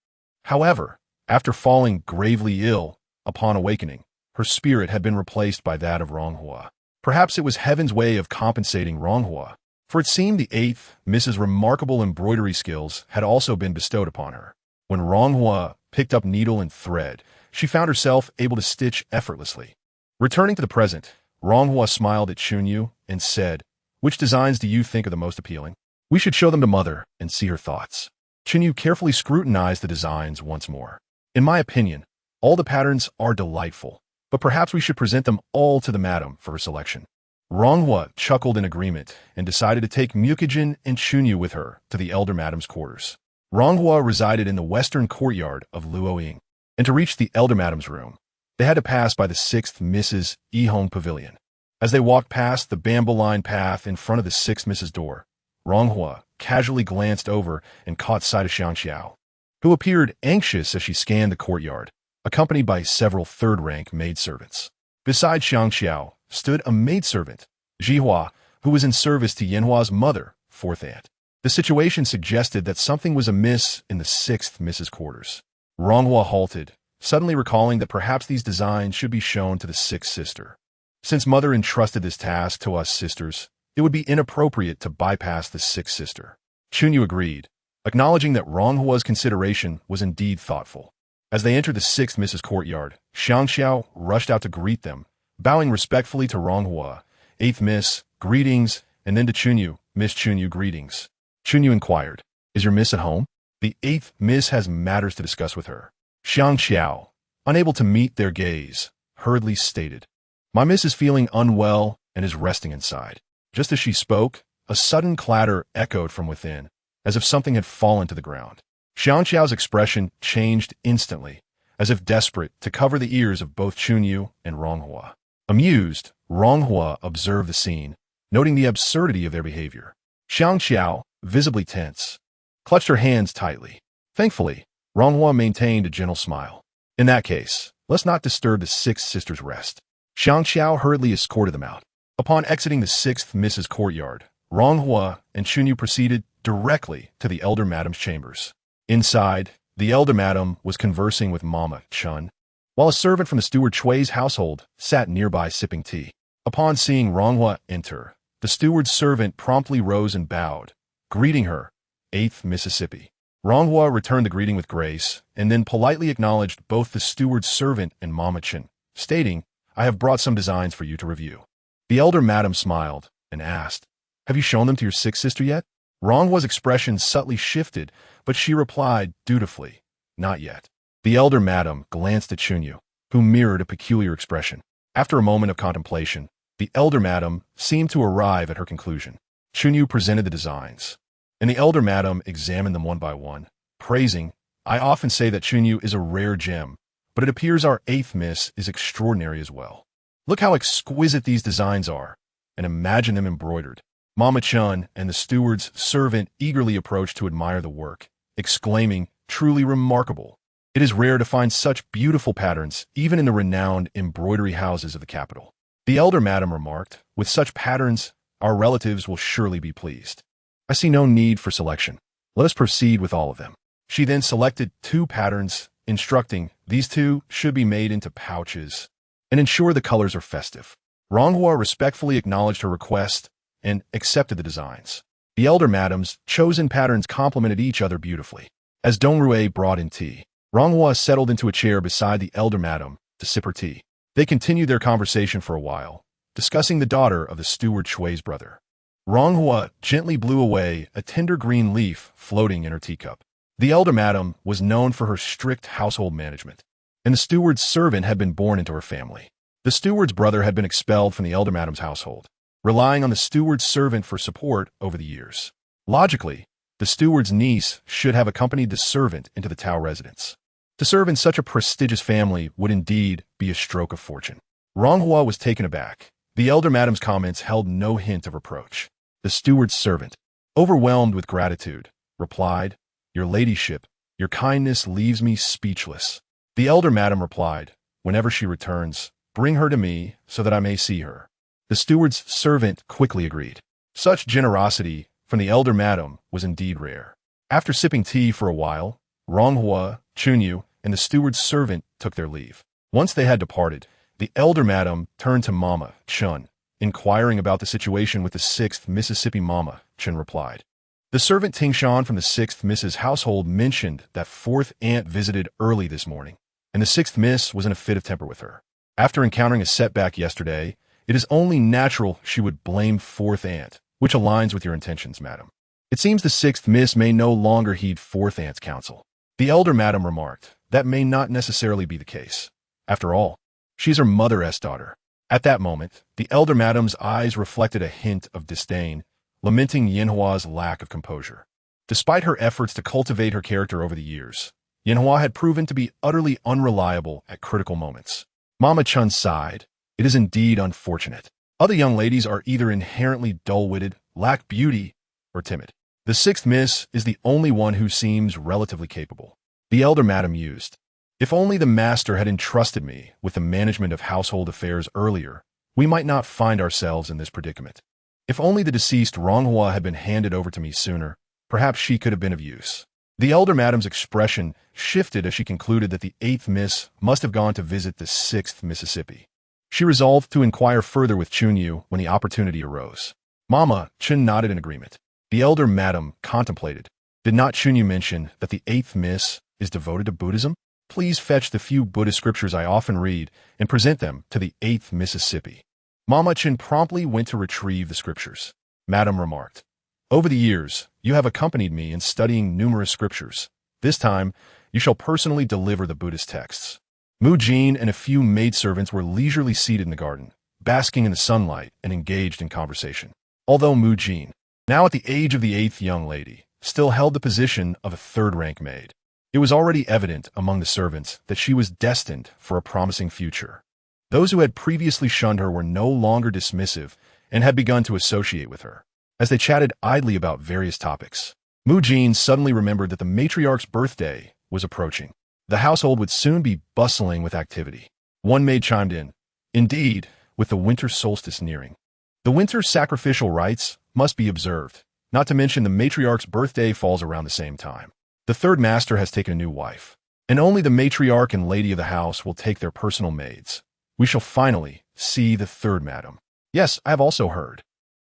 However, after falling gravely ill upon awakening, her spirit had been replaced by that of Ronghua. Perhaps it was heaven's way of compensating Ronghua, for it seemed the 8th Miss's remarkable embroidery skills had also been bestowed upon her. When Ronghua picked up needle and thread, she found herself able to stitch effortlessly. Returning to the present, Ronghua smiled at Chunyu and said, "Which designs do you think are the most appealing? We should show them to Mother and see her thoughts." Chunyu carefully scrutinized the designs once more. "In my opinion, all the patterns are delightful, but perhaps we should present them all to the madam for her selection." Ronghua chuckled in agreement and decided to take Mukijin and Chunyu with her to the elder madam's quarters. Ronghua resided in the western courtyard of Luoying, and to reach the elder madam's room, they had to pass by the 6th Mrs. Yihong Pavilion. As they walked past the bamboo-lined path in front of the 6th Mrs. door, Ronghua casually glanced over and caught sight of Xiangxiao, who appeared anxious as she scanned the courtyard, accompanied by several third-rank maidservants. Beside Xiangxiao stood a maidservant, Jihua, who was in service to Yanhua's mother, 4th aunt. The situation suggested that something was amiss in the 6th Mrs. quarters. Ronghua halted, suddenly recalling that perhaps these designs should be shown to the 6th sister. Since Mother entrusted this task to us sisters, it would be inappropriate to bypass the 6th sister. Chunyu agreed, acknowledging that Ronghua's consideration was indeed thoughtful. As they entered the 6th Mrs. courtyard, Xiangxiao rushed out to greet them, bowing respectfully to Ronghua. 8th Miss, greetings, and then to Chunyu, Miss Chunyu, greetings. Chunyu inquired, "Is your miss at home?" "The 8th Miss has matters to discuss with her." Xiangxiao, unable to meet their gaze, hurriedly stated, "My miss is feeling unwell and is resting inside." Just as she spoke, a sudden clatter echoed from within, as if something had fallen to the ground. Xiangxiao's expression changed instantly, as if desperate to cover the ears of both Chunyu and Ronghua. Amused, Ronghua observed the scene, noting the absurdity of their behavior. Xiangxiao, visibly tense, clutched her hands tightly. Thankfully, Ronghua maintained a gentle smile. "In that case, let's not disturb the 6th sister's rest." Xiangxiao hurriedly escorted them out. Upon exiting the 6th Mrs. courtyard, Ronghua and Chunyu proceeded directly to the elder madam's chambers. Inside, the elder madam was conversing with Mama Chun, while a servant from the steward Chui's household sat nearby sipping tea. Upon seeing Ronghua enter, the steward's servant promptly rose and bowed, greeting her, 8th Mississippi. Ronghua returned the greeting with grace, and then politely acknowledged both the steward's servant and Mama Chun, stating, "I have brought some designs for you to review." The elder madam smiled and asked, "Have you shown them to your 6th sister yet?" Ronghua's expression subtly shifted, but she replied dutifully, "Not yet." The elder madam glanced at Chunyu, who mirrored a peculiar expression. After a moment of contemplation, the elder madam seemed to arrive at her conclusion. Chunyu presented the designs, and the elder madam examined them one by one, praising, "I often say that Chunyu is a rare gem, but it appears our 8th Miss is extraordinary as well. Look how exquisite these designs are, and imagine them embroidered." Mama Chun and the steward's servant eagerly approached to admire the work, exclaiming, "Truly remarkable. It is rare to find such beautiful patterns even in the renowned embroidery houses of the capital." The elder madam remarked, "With such patterns, our relatives will surely be pleased. I see no need for selection. Let us proceed with all of them." She then selected 2 patterns, instructing, "These 2 should be made into pouches and ensure the colors are festive." Ronghua respectfully acknowledged her request and accepted the designs. The elder madam's chosen patterns complemented each other beautifully. As Dongrue brought in tea, Ronghua settled into a chair beside the elder madam to sip her tea. They continued their conversation for a while, discussing the daughter of the steward Chui's brother. Ronghua gently blew away a tender green leaf floating in her teacup. The elder madam was known for her strict household management, and the steward's servant had been born into her family. The steward's brother had been expelled from the elder madam's household, relying on the steward's servant for support over the years. Logically, the steward's niece should have accompanied the servant into the Tao residence. To serve in such a prestigious family would indeed be a stroke of fortune. Ronghua was taken aback. The elder madam's comments held no hint of reproach. The steward's servant, overwhelmed with gratitude, replied, "Your ladyship, your kindness leaves me speechless." The elder madam replied, "Whenever she returns, bring her to me so that I may see her." The steward's servant quickly agreed. Such generosity from the elder madam was indeed rare. After sipping tea for a while, Ronghua, Chunyu, and the steward's servant took their leave. Once they had departed, the elder madam turned to Mama Chun, inquiring about the situation with the 6th Mississippi. Mama Chun replied, "The servant Tingshan from the 6th Mrs. household mentioned that 4th aunt visited early this morning, and the 6th Miss was in a fit of temper with her. After encountering a setback yesterday, It is only natural she would blame fourth aunt, which aligns with your intentions, madam. It seems the sixth miss may no longer heed fourth aunt's counsel. The elder madam remarked, that may not necessarily be the case. After all, she's her mother's daughter. At that moment, the elder madam's eyes reflected a hint of disdain, lamenting Yinhua's lack of composure. Despite her efforts to cultivate her character over the years, Yinhua had proven to be utterly unreliable at critical moments. Mama Chun sighed. It is indeed unfortunate. Other young ladies are either inherently dull-witted, lack beauty, or timid. The sixth miss is the only one who seems relatively capable. The elder madam mused. If only the master had entrusted me with the management of household affairs earlier, we might not find ourselves in this predicament. If only the deceased Ronghua had been handed over to me sooner, perhaps she could have been of use. The elder madam's expression shifted as she concluded that the eighth miss must have gone to visit the sixth Mississippi. She resolved to inquire further with Chunyu when the opportunity arose. Mama Chun nodded in agreement. The elder madam contemplated. Did not Chunyu mention that the eighth miss is devoted to Buddhism? Please fetch the few Buddhist scriptures I often read and present them to the eighth Mississippi. Mama Chun promptly went to retrieve the scriptures. Madam remarked, over the years, you have accompanied me in studying numerous scriptures. This time, you shall personally deliver the Buddhist texts. Mu Jin and a few maidservants were leisurely seated in the garden, basking in the sunlight and engaged in conversation. Although Mu Jin, now at the age of the eighth young lady, still held the position of a third-rank maid, it was already evident among the servants that she was destined for a promising future. Those who had previously shunned her were no longer dismissive and had begun to associate with her. As they chatted idly about various topics, Mu Jin suddenly remembered that the matriarch's birthday was approaching. The household would soon be bustling with activity. One maid chimed in, indeed, with the winter solstice nearing. The winter sacrificial rites must be observed, not to mention the matriarch's birthday falls around the same time. The third master has taken a new wife, and only the matriarch and lady of the house will take their personal maids. We shall finally see the third madam. Yes, I have also heard.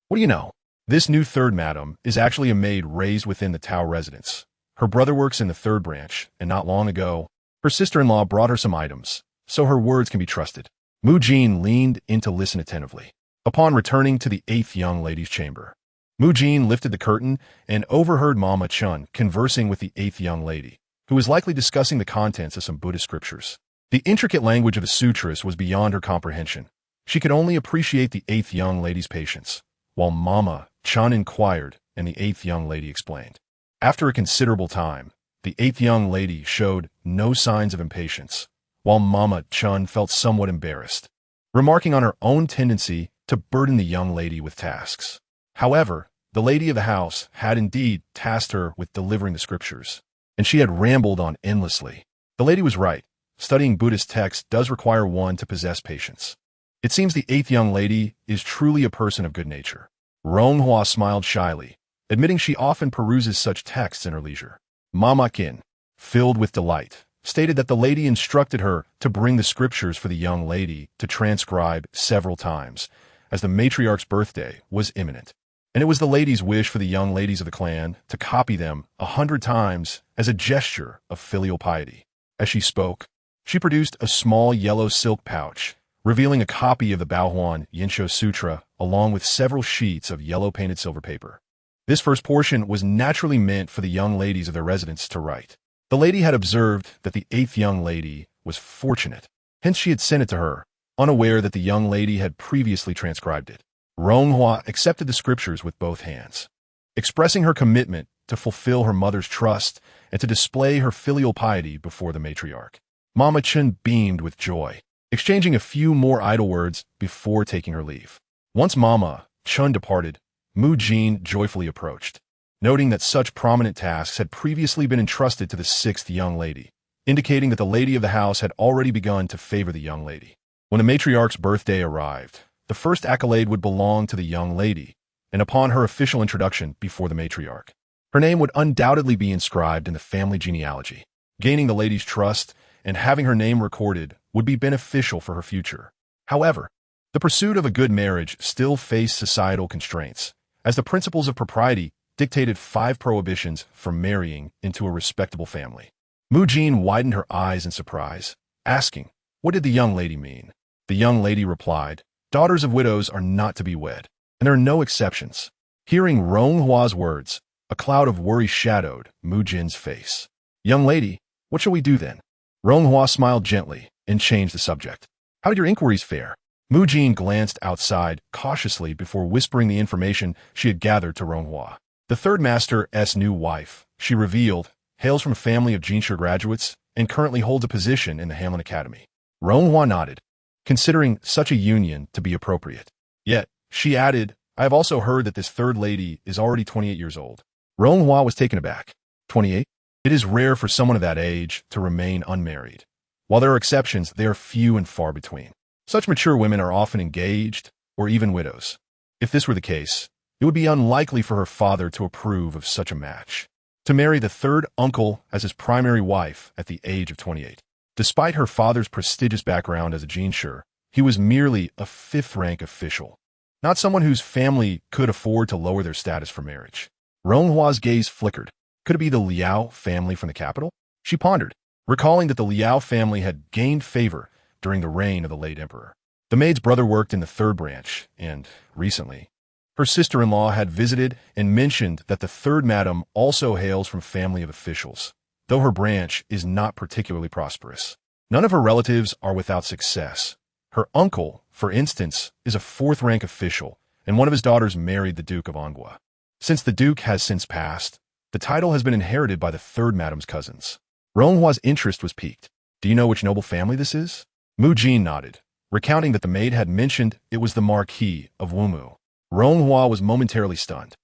What do you know? This new third madam is actually a maid raised within the Tao residence. Her brother works in the third branch, and not long ago, her sister-in-law brought her some items, so her words can be trusted. Mu Jin leaned in to listen attentively. Upon returning to the eighth young lady's chamber, Mu Jin lifted the curtain and overheard Mama Chun conversing with the eighth young lady, who was likely discussing the contents of some Buddhist scriptures. The intricate language of the sutras was beyond her comprehension. She could only appreciate the eighth young lady's patience, while Mama Chun inquired and the eighth young lady explained. After a considerable time, the eighth young lady showed no signs of impatience, while Mama Chun felt somewhat embarrassed, remarking on her own tendency to burden the young lady with tasks. However, the lady of the house had indeed tasked her with delivering the scriptures, and she had rambled on endlessly. The lady was right. Studying Buddhist texts does require one to possess patience. It seems the eighth young lady is truly a person of good nature. Ronghua smiled shyly, admitting she often peruses such texts in her leisure. Mama Qin, filled with delight, stated that the lady instructed her to bring the scriptures for the young lady to transcribe several times, as the matriarch's birthday was imminent. And it was the lady's wish for the young ladies of the clan to copy them 100 times as a gesture of filial piety. As she spoke, she produced a small yellow silk pouch, revealing a copy of the Baohuan Yinsho Sutra along with several sheets of yellow-painted silver paper. This first portion was naturally meant for the young ladies of their residence to write. The lady had observed that the eighth young lady was fortunate, hence she had sent it to her, unaware that the young lady had previously transcribed it. Ronghua accepted the scriptures with both hands, expressing her commitment to fulfill her mother's trust and to display her filial piety before the matriarch. Mama Chun beamed with joy, exchanging a few more idle words before taking her leave. Once Mama Chun departed, Mu Jin joyfully approached, noting that such prominent tasks had previously been entrusted to the sixth young lady, indicating that the lady of the house had already begun to favor the young lady. When the matriarch's birthday arrived, the first accolade would belong to the young lady, and upon her official introduction before the matriarch, her name would undoubtedly be inscribed in the family genealogy. Gaining the lady's trust and having her name recorded would be beneficial for her future. However, the pursuit of a good marriage still faced societal constraints, as the principles of propriety dictated 5 prohibitions from marrying into a respectable family. Mu Jin widened her eyes in surprise, asking, "What did the young lady mean?" The young lady replied, Daughters of widows are not to be wed, and there are no exceptions. Hearing Ronghua's words, a cloud of worry shadowed Mu Jin's face. Young lady, what shall we do then? Ronghua smiled gently and changed the subject. How did your inquiries fare? Mu Jin glanced outside cautiously before whispering the information she had gathered to Ronghua. The third master's new wife, she revealed, hails from a family of Jinsha graduates and currently holds a position in the Hamlin Academy. Ronghua nodded, considering such a union to be appropriate. Yet, she added, I have also heard that this third lady is already 28 years old. Ronghua was taken aback. 28? It is rare for someone of that age to remain unmarried. While there are exceptions, they are few and far between. Such mature women are often engaged or even widows. If this were the case, it would be unlikely for her father to approve of such a match. To marry the third uncle as his primary wife at the age of 28. Despite her father's prestigious background as a Jinsher, he was merely a fifth-rank official, not someone whose family could afford to lower their status for marriage. Ronghua's gaze flickered. Could it be the Liao family from the capital? She pondered, recalling that the Liao family had gained favor during the reign of the late emperor. The maid's brother worked in the third branch, and, recently, her sister-in-law had visited and mentioned that the third madam also hails from a family of officials, though her branch is not particularly prosperous. None of her relatives are without success. Her uncle, for instance, is a fourth-rank official, and one of his daughters married the Duke of Anghua. Since the Duke has since passed, the title has been inherited by the third madam's cousins. Ronghua's interest was piqued. Do you know which noble family this is? Mu Jin nodded, recounting that the maid had mentioned it was the Marquis of Wumu. Ronghua was momentarily stunned.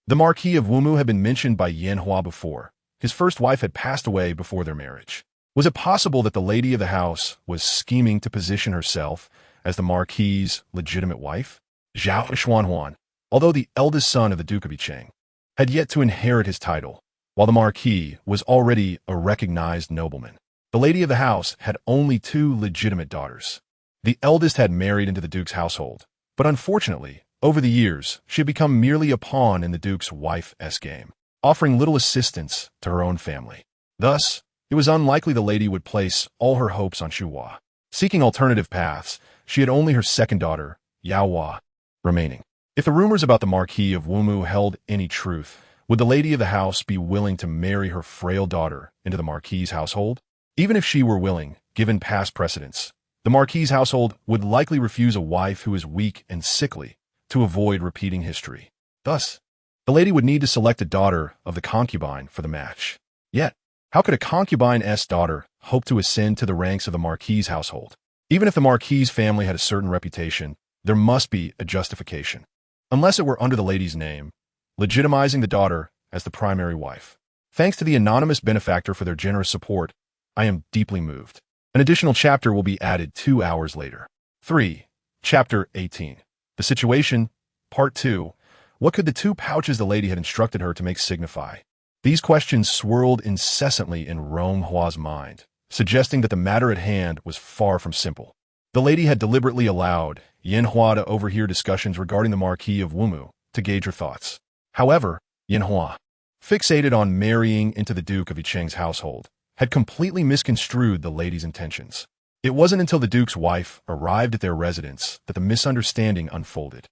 The Marquis of Wumu had been mentioned by Yanhua before. His first wife had passed away before their marriage. Was it possible that the lady of the house was scheming to position herself as the Marquis's legitimate wife? Zhao Xuanhuan, although the eldest son of the Duke of Yicheng, had yet to inherit his title, while the Marquis was already a recognized nobleman. The lady of the house had only two legitimate daughters. The eldest had married into the Duke's household, but unfortunately, over the years, she had become merely a pawn in the Duke's wife's game, offering little assistance to her own family. Thus, it was unlikely the lady would place all her hopes on Shuhua. Seeking alternative paths, she had only her second daughter, Yaohua, remaining. If the rumors about the Marquis of Wumu held any truth, would the lady of the house be willing to marry her frail daughter into the Marquis's household? Even if she were willing, given past precedents, the Marquis's household would likely refuse a wife who is weak and sickly to avoid repeating history. Thus, the lady would need to select a daughter of the concubine for the match. Yet, how could a concubine's daughter hope to ascend to the ranks of the Marquis's household? Even if the Marquis's family had a certain reputation, there must be a justification. Unless it were under the lady's name, legitimizing the daughter as the primary wife. Thanks to the anonymous benefactor for their generous support, I am deeply moved. An additional chapter will be added 2 hours later. 3. Chapter 18. The Situation, Part 2. What could the two pouches the lady had instructed her to make signify? These questions swirled incessantly in Ronghua's mind, suggesting that the matter at hand was far from simple. The lady had deliberately allowed Yanhua to overhear discussions regarding the Marquis of Wumu to gauge her thoughts. However, Yanhua, fixated on marrying into the Duke of Yicheng's household, had completely misconstrued the lady's intentions. It wasn't until the Duke's wife arrived at their residence that the misunderstanding unfolded.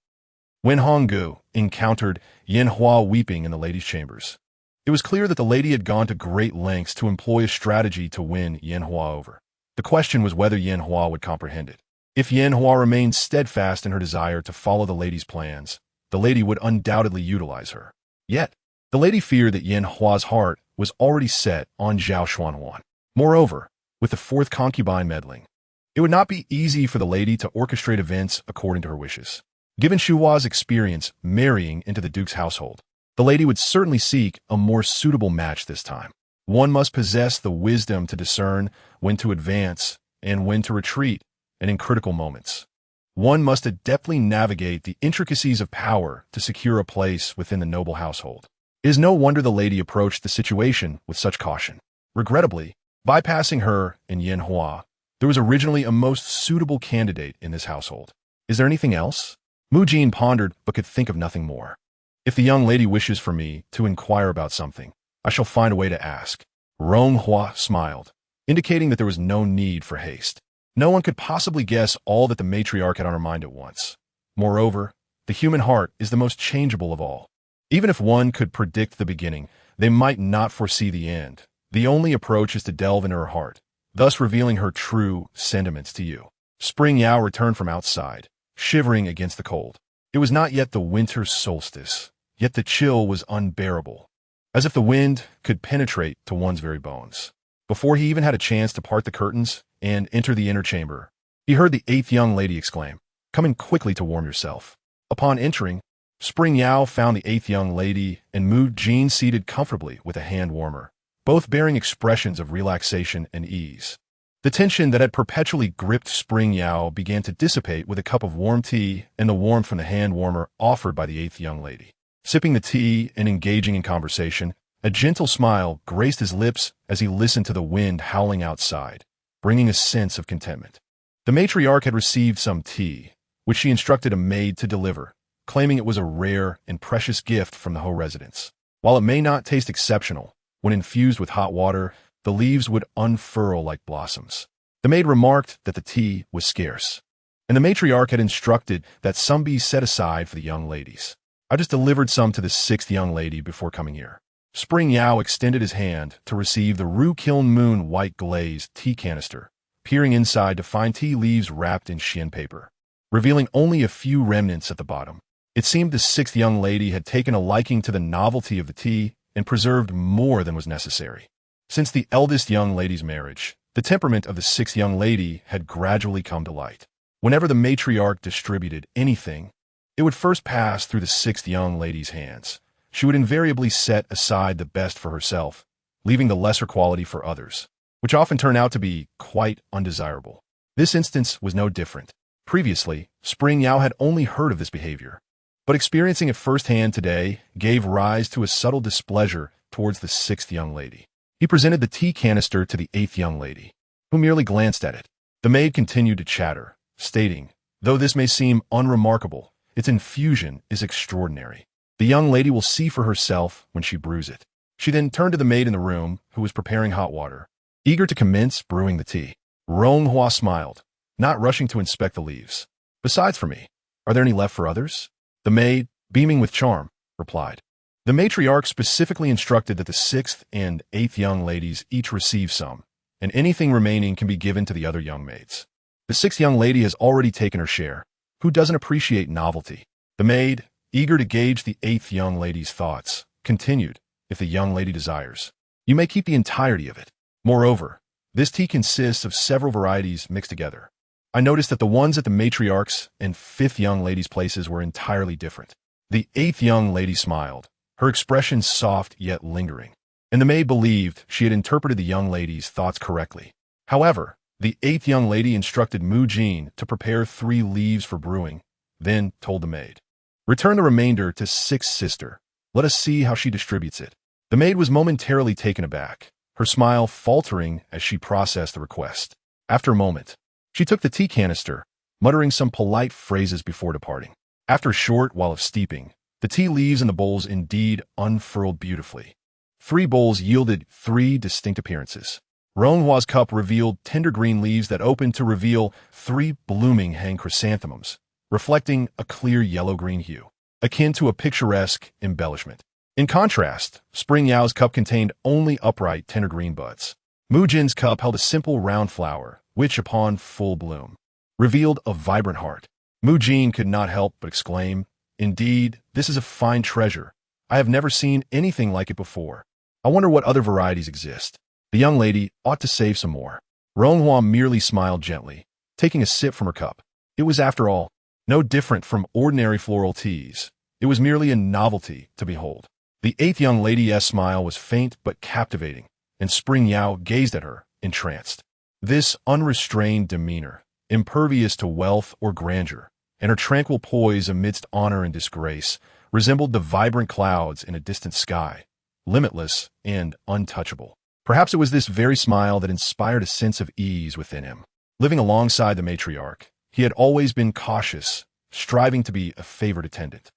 When Honggu encountered Yanhua weeping in the lady's chambers, it was clear that the lady had gone to great lengths to employ a strategy to win Yanhua over. The question was whether Yanhua would comprehend it. If Yanhua remained steadfast in her desire to follow the lady's plans, the lady would undoubtedly utilize her. Yet, the lady feared that Yanhua's heart was already set on Zhao Xuanhuan. Moreover, with the fourth concubine meddling, it would not be easy for the lady to orchestrate events according to her wishes. Given Shuhua's experience marrying into the Duke's household, the lady would certainly seek a more suitable match this time. One must possess the wisdom to discern when to advance and when to retreat, and in critical moments. One must adeptly navigate the intricacies of power to secure a place within the noble household. It is no wonder the lady approached the situation with such caution. Regrettably, bypassing her and Yanhua, there was originally a most suitable candidate in this household. Is there anything else? Mu Jin pondered but could think of nothing more. If the young lady wishes for me to inquire about something, I shall find a way to ask. Ronghua smiled, indicating that there was no need for haste. No one could possibly guess all that the matriarch had on her mind at once. Moreover, the human heart is the most changeable of all. Even if one could predict the beginning, they might not foresee the end. The only approach is to delve into her heart, thus revealing her true sentiments to you. Spring Yao returned from outside, shivering against the cold. It was not yet the winter solstice, yet the chill was unbearable, as if the wind could penetrate to one's very bones. Before he even had a chance to part the curtains and enter the inner chamber, he heard the 8th young lady exclaim, "Come in quickly to warm yourself." Upon entering, Spring Yao found the 8th young lady and Mu Jin seated comfortably with a hand warmer, both bearing expressions of relaxation and ease. The tension that had perpetually gripped Spring Yao began to dissipate with a cup of warm tea and the warmth from the hand warmer offered by the 8th young lady. Sipping the tea and engaging in conversation, a gentle smile graced his lips as he listened to the wind howling outside, bringing a sense of contentment. The matriarch had received some tea, which she instructed a maid to deliver, claiming it was a rare and precious gift from the Ho residence. While it may not taste exceptional, when infused with hot water, the leaves would unfurl like blossoms. The maid remarked that the tea was scarce, and the matriarch had instructed that some be set aside for the young ladies. "I just delivered some to the 6th young lady before coming here." Spring Yao extended his hand to receive the Ru Kiln Moon white glazed tea canister, peering inside to find tea leaves wrapped in Xian paper, revealing only a few remnants at the bottom. It seemed the 6th young lady had taken a liking to the novelty of the tea and preserved more than was necessary. Since the eldest young lady's marriage, the temperament of the 6th young lady had gradually come to light. Whenever the matriarch distributed anything, it would first pass through the 6th young lady's hands. She would invariably set aside the best for herself, leaving the lesser quality for others, which often turned out to be quite undesirable. This instance was no different. Previously, Spring Yao had only heard of this behavior, but experiencing it firsthand today gave rise to a subtle displeasure towards the 6th young lady. He presented the tea canister to the 8th young lady, who merely glanced at it. The maid continued to chatter, stating, "Though this may seem unremarkable, its infusion is extraordinary. The young lady will see for herself when she brews it." She then turned to the maid in the room, who was preparing hot water, eager to commence brewing the tea. Ronghua smiled, not rushing to inspect the leaves. "Besides for me, are there any left for others?" The maid, beaming with charm, replied. The matriarch specifically instructed that the 6th and 8th young ladies each receive some, and anything remaining can be given to the other young maids. The 6th young lady has already taken her share. Who doesn't appreciate novelty? The maid, eager to gauge the 8th young lady's thoughts, continued, "If the young lady desires, you may keep the entirety of it. Moreover, this tea consists of several varieties mixed together." I noticed that the ones at the matriarch's and 5th young lady's places were entirely different. The 8th young lady smiled, her expression soft yet lingering, and the maid believed she had interpreted the young lady's thoughts correctly. However, the 8th young lady instructed Mu Jin to prepare 3 leaves for brewing, then told the maid, "Return the remainder to 6th sister. Let us see how she distributes it." The maid was momentarily taken aback, her smile faltering as she processed the request. After a moment, she took the tea canister, muttering some polite phrases before departing. After a short while of steeping, the tea leaves in the bowls indeed unfurled beautifully. 3 bowls yielded 3 distinct appearances. Ronhua's cup revealed tender green leaves that opened to reveal 3 blooming hang chrysanthemums, reflecting a clear yellow-green hue, akin to a picturesque embellishment. In contrast, Spring Yao's cup contained only upright tender green buds. Mu Jin's cup held a simple round flower, which, upon full bloom, revealed a vibrant heart. Mu Jin could not help but exclaim, "Indeed, this is a fine treasure. I have never seen anything like it before. I wonder what other varieties exist. The young lady ought to save some more." Ronghua merely smiled gently, taking a sip from her cup. It was, after all, no different from ordinary floral teas. It was merely a novelty to behold. The 8th young lady's smile was faint but captivating, and Spring Yao gazed at her, entranced. This unrestrained demeanor, impervious to wealth or grandeur, and her tranquil poise amidst honor and disgrace, resembled the vibrant clouds in a distant sky, limitless and untouchable. Perhaps it was this very smile that inspired a sense of ease within him. Living alongside the matriarch, he had always been cautious, striving to be a favored attendant.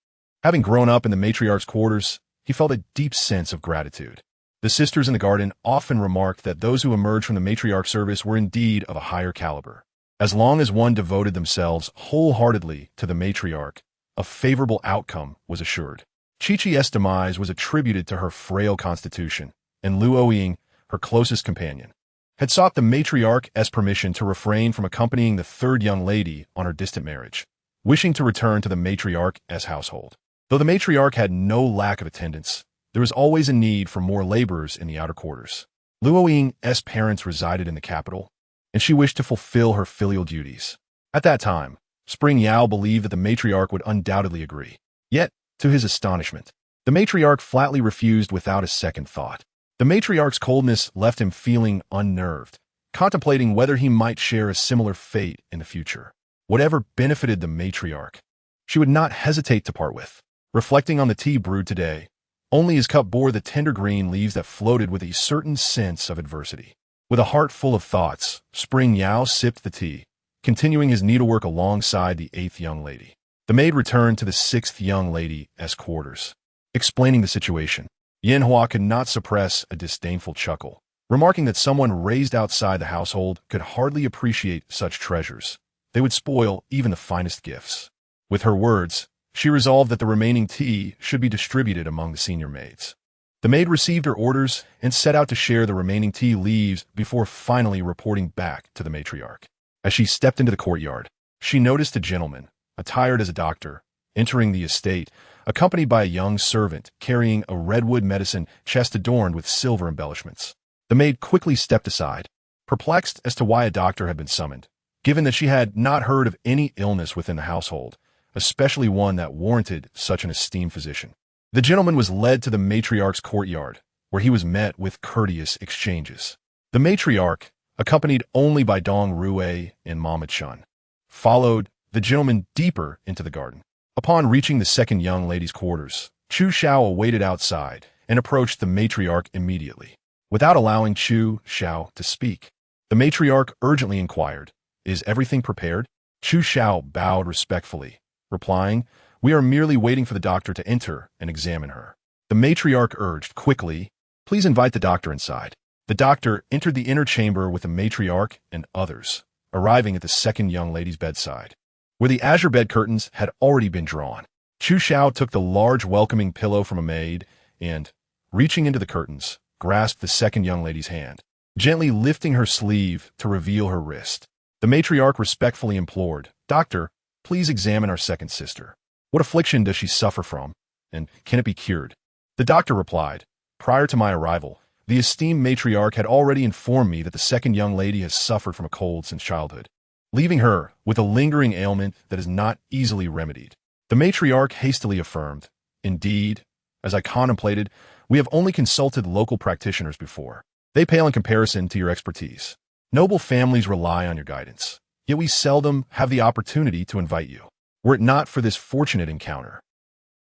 Having grown up in the matriarch's quarters, he felt a deep sense of gratitude. The sisters in the garden often remarked that those who emerged from the matriarch's service were indeed of a higher caliber. As long as one devoted themselves wholeheartedly to the matriarch, a favorable outcome was assured. Chi-Chi's demise was attributed to her frail constitution, and Luoying, her closest companion, had sought the matriarch's permission to refrain from accompanying the third young lady on her distant marriage, wishing to return to the matriarch's household. Though the matriarch had no lack of attendants, there was always a need for more laborers in the outer quarters. Luoying's parents resided in the capital, and she wished to fulfill her filial duties. At that time, Spring Yao believed that the matriarch would undoubtedly agree. Yet, to his astonishment, the matriarch flatly refused without a second thought. The matriarch's coldness left him feeling unnerved, contemplating whether he might share a similar fate in the future. Whatever benefited the matriarch, she would not hesitate to part with. Reflecting on the tea brewed today, only his cup bore the tender green leaves that floated with a certain sense of adversity. With a heart full of thoughts, Spring Yao sipped the tea, continuing his needlework alongside the eighth young lady. The maid returned to the sixth young lady's quarters. Explaining the situation, Yin Hua could not suppress a disdainful chuckle, remarking that someone raised outside the household could hardly appreciate such treasures. They would spoil even the finest gifts. With her words, she resolved that the remaining tea should be distributed among the senior maids. The maid received her orders and set out to share the remaining tea leaves before finally reporting back to the matriarch. As she stepped into the courtyard, she noticed a gentleman, attired as a doctor, entering the estate, accompanied by a young servant carrying a redwood medicine chest adorned with silver embellishments. The maid quickly stepped aside, perplexed as to why a doctor had been summoned, given that she had not heard of any illness within the household, especially one that warranted such an esteemed physician. The gentleman was led to the matriarch's courtyard, where he was met with courteous exchanges. The matriarch, accompanied only by Dong Rue and Mama Chun, followed the gentleman deeper into the garden. Upon reaching the second young lady's quarters, Chu Xiao awaited outside and approached the matriarch immediately. Without allowing Chu Xiao to speak, the matriarch urgently inquired, "Is everything prepared?" Chu Xiao bowed respectfully, replying, "We are merely waiting for the doctor to enter and examine her." The matriarch urged quickly, "Please invite the doctor inside." The doctor entered the inner chamber with the matriarch and others, arriving at the second young lady's bedside, where the azure bed curtains had already been drawn. Chu Xiao took the large welcoming pillow from a maid and, reaching into the curtains, grasped the second young lady's hand, gently lifting her sleeve to reveal her wrist. The matriarch respectfully implored, "Doctor, please examine our second sister. What affliction does she suffer from, and can it be cured?" The doctor replied, "Prior to my arrival, the esteemed matriarch had already informed me that the second young lady has suffered from a cold since childhood, leaving her with a lingering ailment that is not easily remedied." The matriarch hastily affirmed, "Indeed, as I contemplated, we have only consulted local practitioners before. They pale in comparison to your expertise. Noble families rely on your guidance, yet we seldom have the opportunity to invite you. Were it not for this fortunate encounter,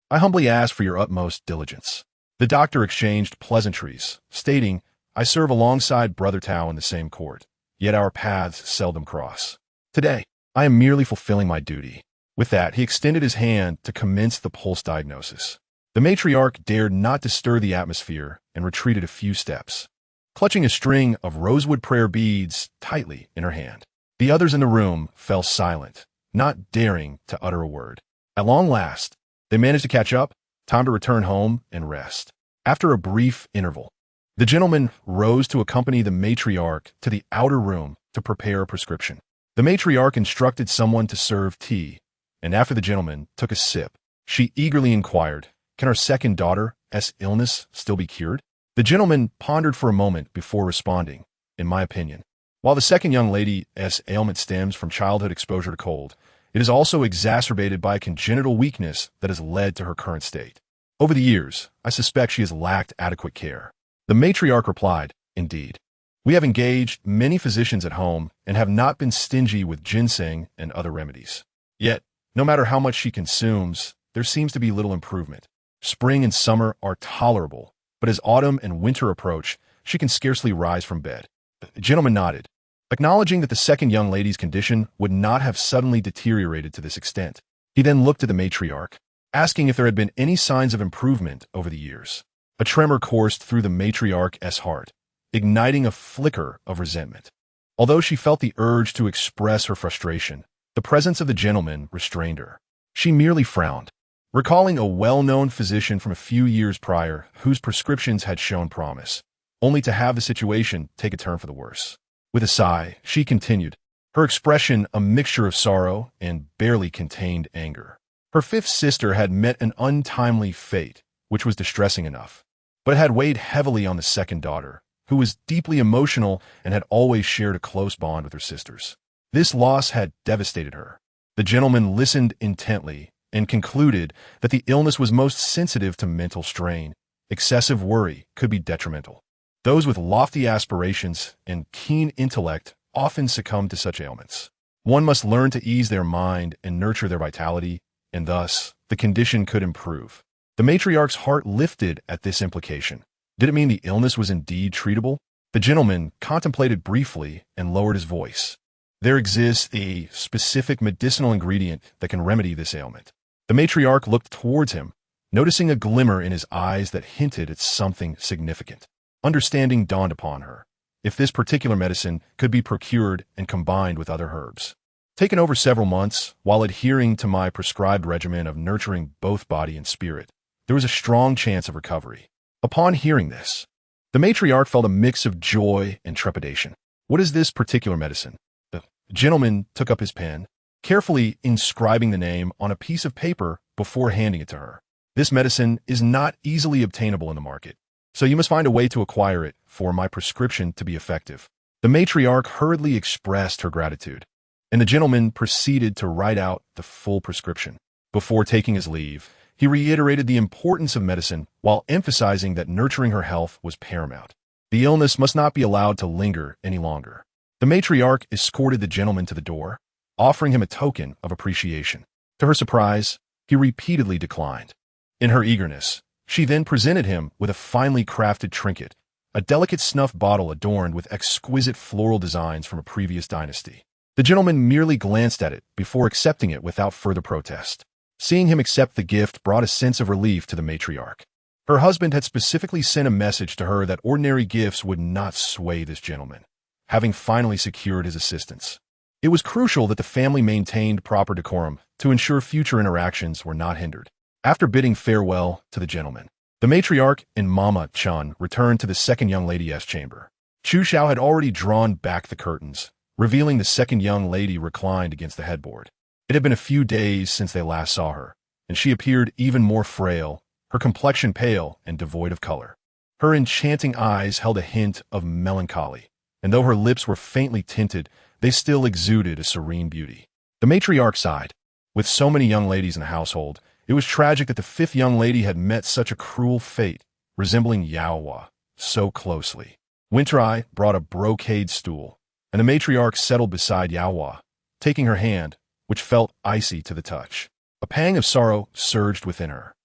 I humbly ask for your utmost diligence." The doctor exchanged pleasantries, stating, "I serve alongside Brother Tao in the same court, yet our paths seldom cross. Today, I am merely fulfilling my duty." With that, he extended his hand to commence the pulse diagnosis. The matriarch dared not disturb the atmosphere and retreated a few steps, clutching a string of rosewood prayer beads tightly in her hand. The others in the room fell silent, not daring to utter a word. At long last, they managed to catch up, time to return home and rest. After a brief interval, the gentleman rose to accompany the matriarch to the outer room to prepare a prescription. The matriarch instructed someone to serve tea, and after the gentleman took a sip, she eagerly inquired, "Can our second daughter's illness still be cured?" The gentleman pondered for a moment before responding, "In my opinion, while the second young lady's ailment stems from childhood exposure to cold, it is also exacerbated by a congenital weakness that has led to her current state. Over the years, I suspect she has lacked adequate care." The matriarch replied, "Indeed, we have engaged many physicians at home and have not been stingy with ginseng and other remedies. Yet, no matter how much she consumes, there seems to be little improvement. Spring and summer are tolerable, but as autumn and winter approach, she can scarcely rise from bed." The gentleman nodded, acknowledging that the second young lady's condition would not have suddenly deteriorated to this extent. He then looked at the matriarch, asking if there had been any signs of improvement over the years. A tremor coursed through the matriarch's heart, igniting a flicker of resentment. Although she felt the urge to express her frustration, the presence of the gentleman restrained her. She merely frowned, recalling a well-known physician from a few years prior whose prescriptions had shown promise, only to have the situation take a turn for the worse. With a sigh, she continued, her expression a mixture of sorrow and barely contained anger. Her fifth sister had met an untimely fate, which was distressing enough, but it had weighed heavily on the second daughter, who was deeply emotional and had always shared a close bond with her sisters. This loss had devastated her. The gentleman listened intently and concluded that the illness was most sensitive to mental strain. Excessive worry could be detrimental. Those with lofty aspirations and keen intellect often succumb to such ailments. One must learn to ease their mind and nurture their vitality, and thus, the condition could improve. The matriarch's heart lifted at this implication. Did it mean the illness was indeed treatable? The gentleman contemplated briefly and lowered his voice. There exists a specific medicinal ingredient that can remedy this ailment. The matriarch looked towards him, noticing a glimmer in his eyes that hinted at something significant. Understanding dawned upon her. If this particular medicine could be procured and combined with other herbs, taken over several months while adhering to my prescribed regimen of nurturing both body and spirit, there was a strong chance of recovery. Upon hearing this, the matriarch felt a mix of joy and trepidation. What is this particular medicine? The gentleman took up his pen, carefully inscribing the name on a piece of paper before handing it to her. This medicine is not easily obtainable in the market, so you must find a way to acquire it for my prescription to be effective. The matriarch hurriedly expressed her gratitude, and the gentleman proceeded to write out the full prescription. Before taking his leave, he reiterated the importance of medicine while emphasizing that nurturing her health was paramount. The illness must not be allowed to linger any longer. The matriarch escorted the gentleman to the door, offering him a token of appreciation. To her surprise, he repeatedly declined. In her eagerness, she then presented him with a finely crafted trinket, a delicate snuff bottle adorned with exquisite floral designs from a previous dynasty. The gentleman merely glanced at it before accepting it without further protest. Seeing him accept the gift brought a sense of relief to the matriarch. Her husband had specifically sent a message to her that ordinary gifts would not sway this gentleman, having finally secured his assistance. It was crucial that the family maintained proper decorum to ensure future interactions were not hindered. After bidding farewell to the gentleman, the matriarch and Mama Chun returned to the second young lady's chamber. Chu Xiao had already drawn back the curtains, revealing the second young lady reclined against the headboard. It had been a few days since they last saw her, and she appeared even more frail, her complexion pale and devoid of color. Her enchanting eyes held a hint of melancholy, and though her lips were faintly tinted, they still exuded a serene beauty. The matriarch sighed. With so many young ladies in the household, it was tragic that the fifth young lady had met such a cruel fate, resembling Yao Hua so closely. Winter Eye brought a brocade stool, and the matriarch settled beside Yao Hua, taking her hand, which felt icy to the touch. A pang of sorrow surged within her.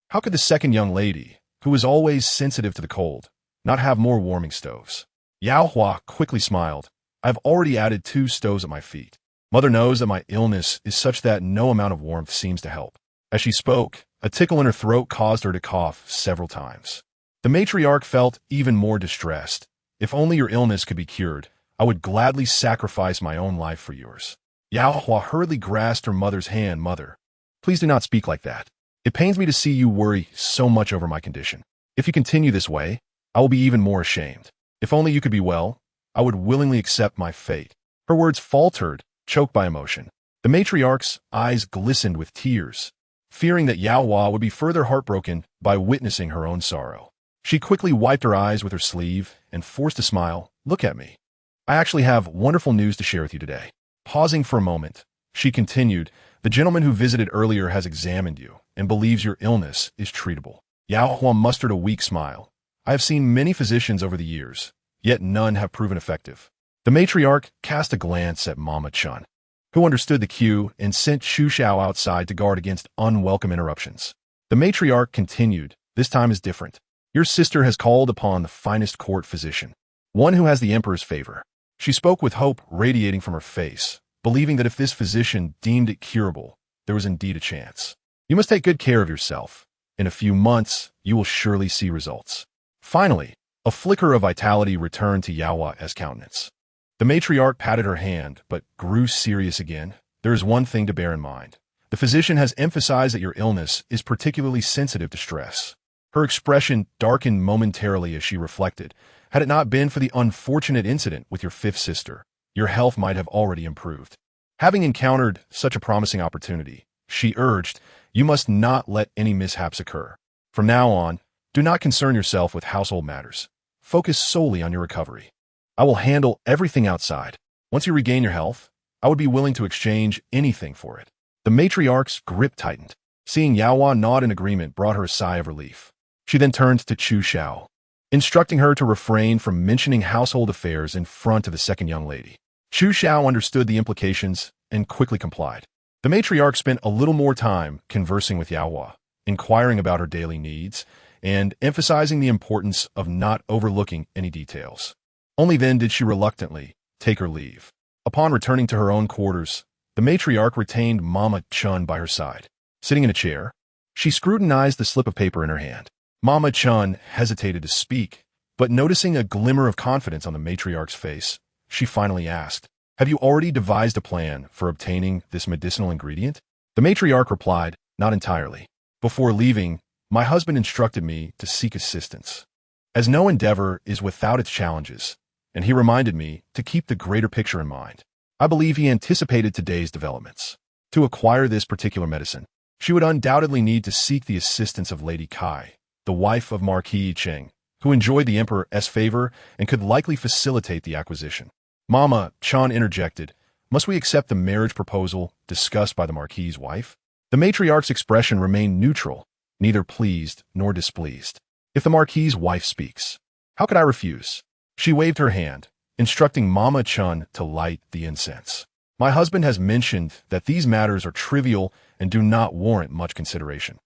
How could the second young lady, who was always sensitive to the cold, not have more warming stoves? Yao Hua quickly smiled. I've already added 2 stoves at my feet. Mother knows that my illness is such that no amount of warmth seems to help. As she spoke, a tickle in her throat caused her to cough several times. The matriarch felt even more distressed. If only your illness could be cured, I would gladly sacrifice my own life for yours. Yao Hua hurriedly grasped her mother's hand. Mother, please do not speak like that. It pains me to see you worry so much over my condition. If you continue this way, I will be even more ashamed. If only you could be well, I would willingly accept my fate. Her words faltered, choked by emotion. The matriarch's eyes glistened with tears, fearing that Yao Hua would be further heartbroken by witnessing her own sorrow. She quickly wiped her eyes with her sleeve and forced a smile. Look at me. I actually have wonderful news to share with you today. Pausing for a moment, she continued, the gentleman who visited earlier has examined you and believes your illness is treatable. Yao Hua mustered a weak smile. I have seen many physicians over the years, yet none have proven effective. The matriarch cast a glance at Mama Chun, who understood the cue and sent Chu Xiao outside to guard against unwelcome interruptions. The matriarch continued, this time is different. Your sister has called upon the finest court physician, one who has the emperor's favor. She spoke with hope radiating from her face, believing that if this physician deemed it curable, there was indeed a chance. You must take good care of yourself. In a few months, you will surely see results. Finally, a flicker of vitality returned to Yao Hua's countenance. The matriarch patted her hand, but grew serious again. There is one thing to bear in mind. The physician has emphasized that your illness is particularly sensitive to stress. Her expression darkened momentarily as she reflected. Had it not been for the unfortunate incident with your fifth sister, your health might have already improved. Having encountered such a promising opportunity, she urged, you must not let any mishaps occur. From now on, do not concern yourself with household matters. Focus solely on your recovery. I will handle everything outside. Once you regain your health, I would be willing to exchange anything for it. The matriarch's grip tightened. Seeing Yaohua nod in agreement brought her a sigh of relief. She then turned to Chu Xiao, instructing her to refrain from mentioning household affairs in front of the second young lady. Chu Xiao understood the implications and quickly complied. The matriarch spent a little more time conversing with Yaohua, inquiring about her daily needs, and emphasizing the importance of not overlooking any details. Only then did she reluctantly take her leave. Upon returning to her own quarters, the matriarch retained Mama Chun by her side. Sitting in a chair, she scrutinized the slip of paper in her hand. Mama Chun hesitated to speak, but noticing a glimmer of confidence on the matriarch's face, she finally asked, have you already devised a plan for obtaining this medicinal ingredient? The matriarch replied, not entirely. Before leaving, my husband instructed me to seek assistance, as no endeavor is without its challenges, and he reminded me to keep the greater picture in mind. I believe he anticipated today's developments. To acquire this particular medicine, she would undoubtedly need to seek the assistance of Lady Kai, the wife of Marquis Cheng, who enjoyed the Emperor's favor and could likely facilitate the acquisition. Mama Chun interjected, must we accept the marriage proposal discussed by the Marquis's wife? The matriarch's expression remained neutral, neither pleased nor displeased. If the Marquis's wife speaks, how could I refuse? She waved her hand, instructing Mama Chun to light the incense. My husband has mentioned that these matters are trivial and do not warrant much consideration.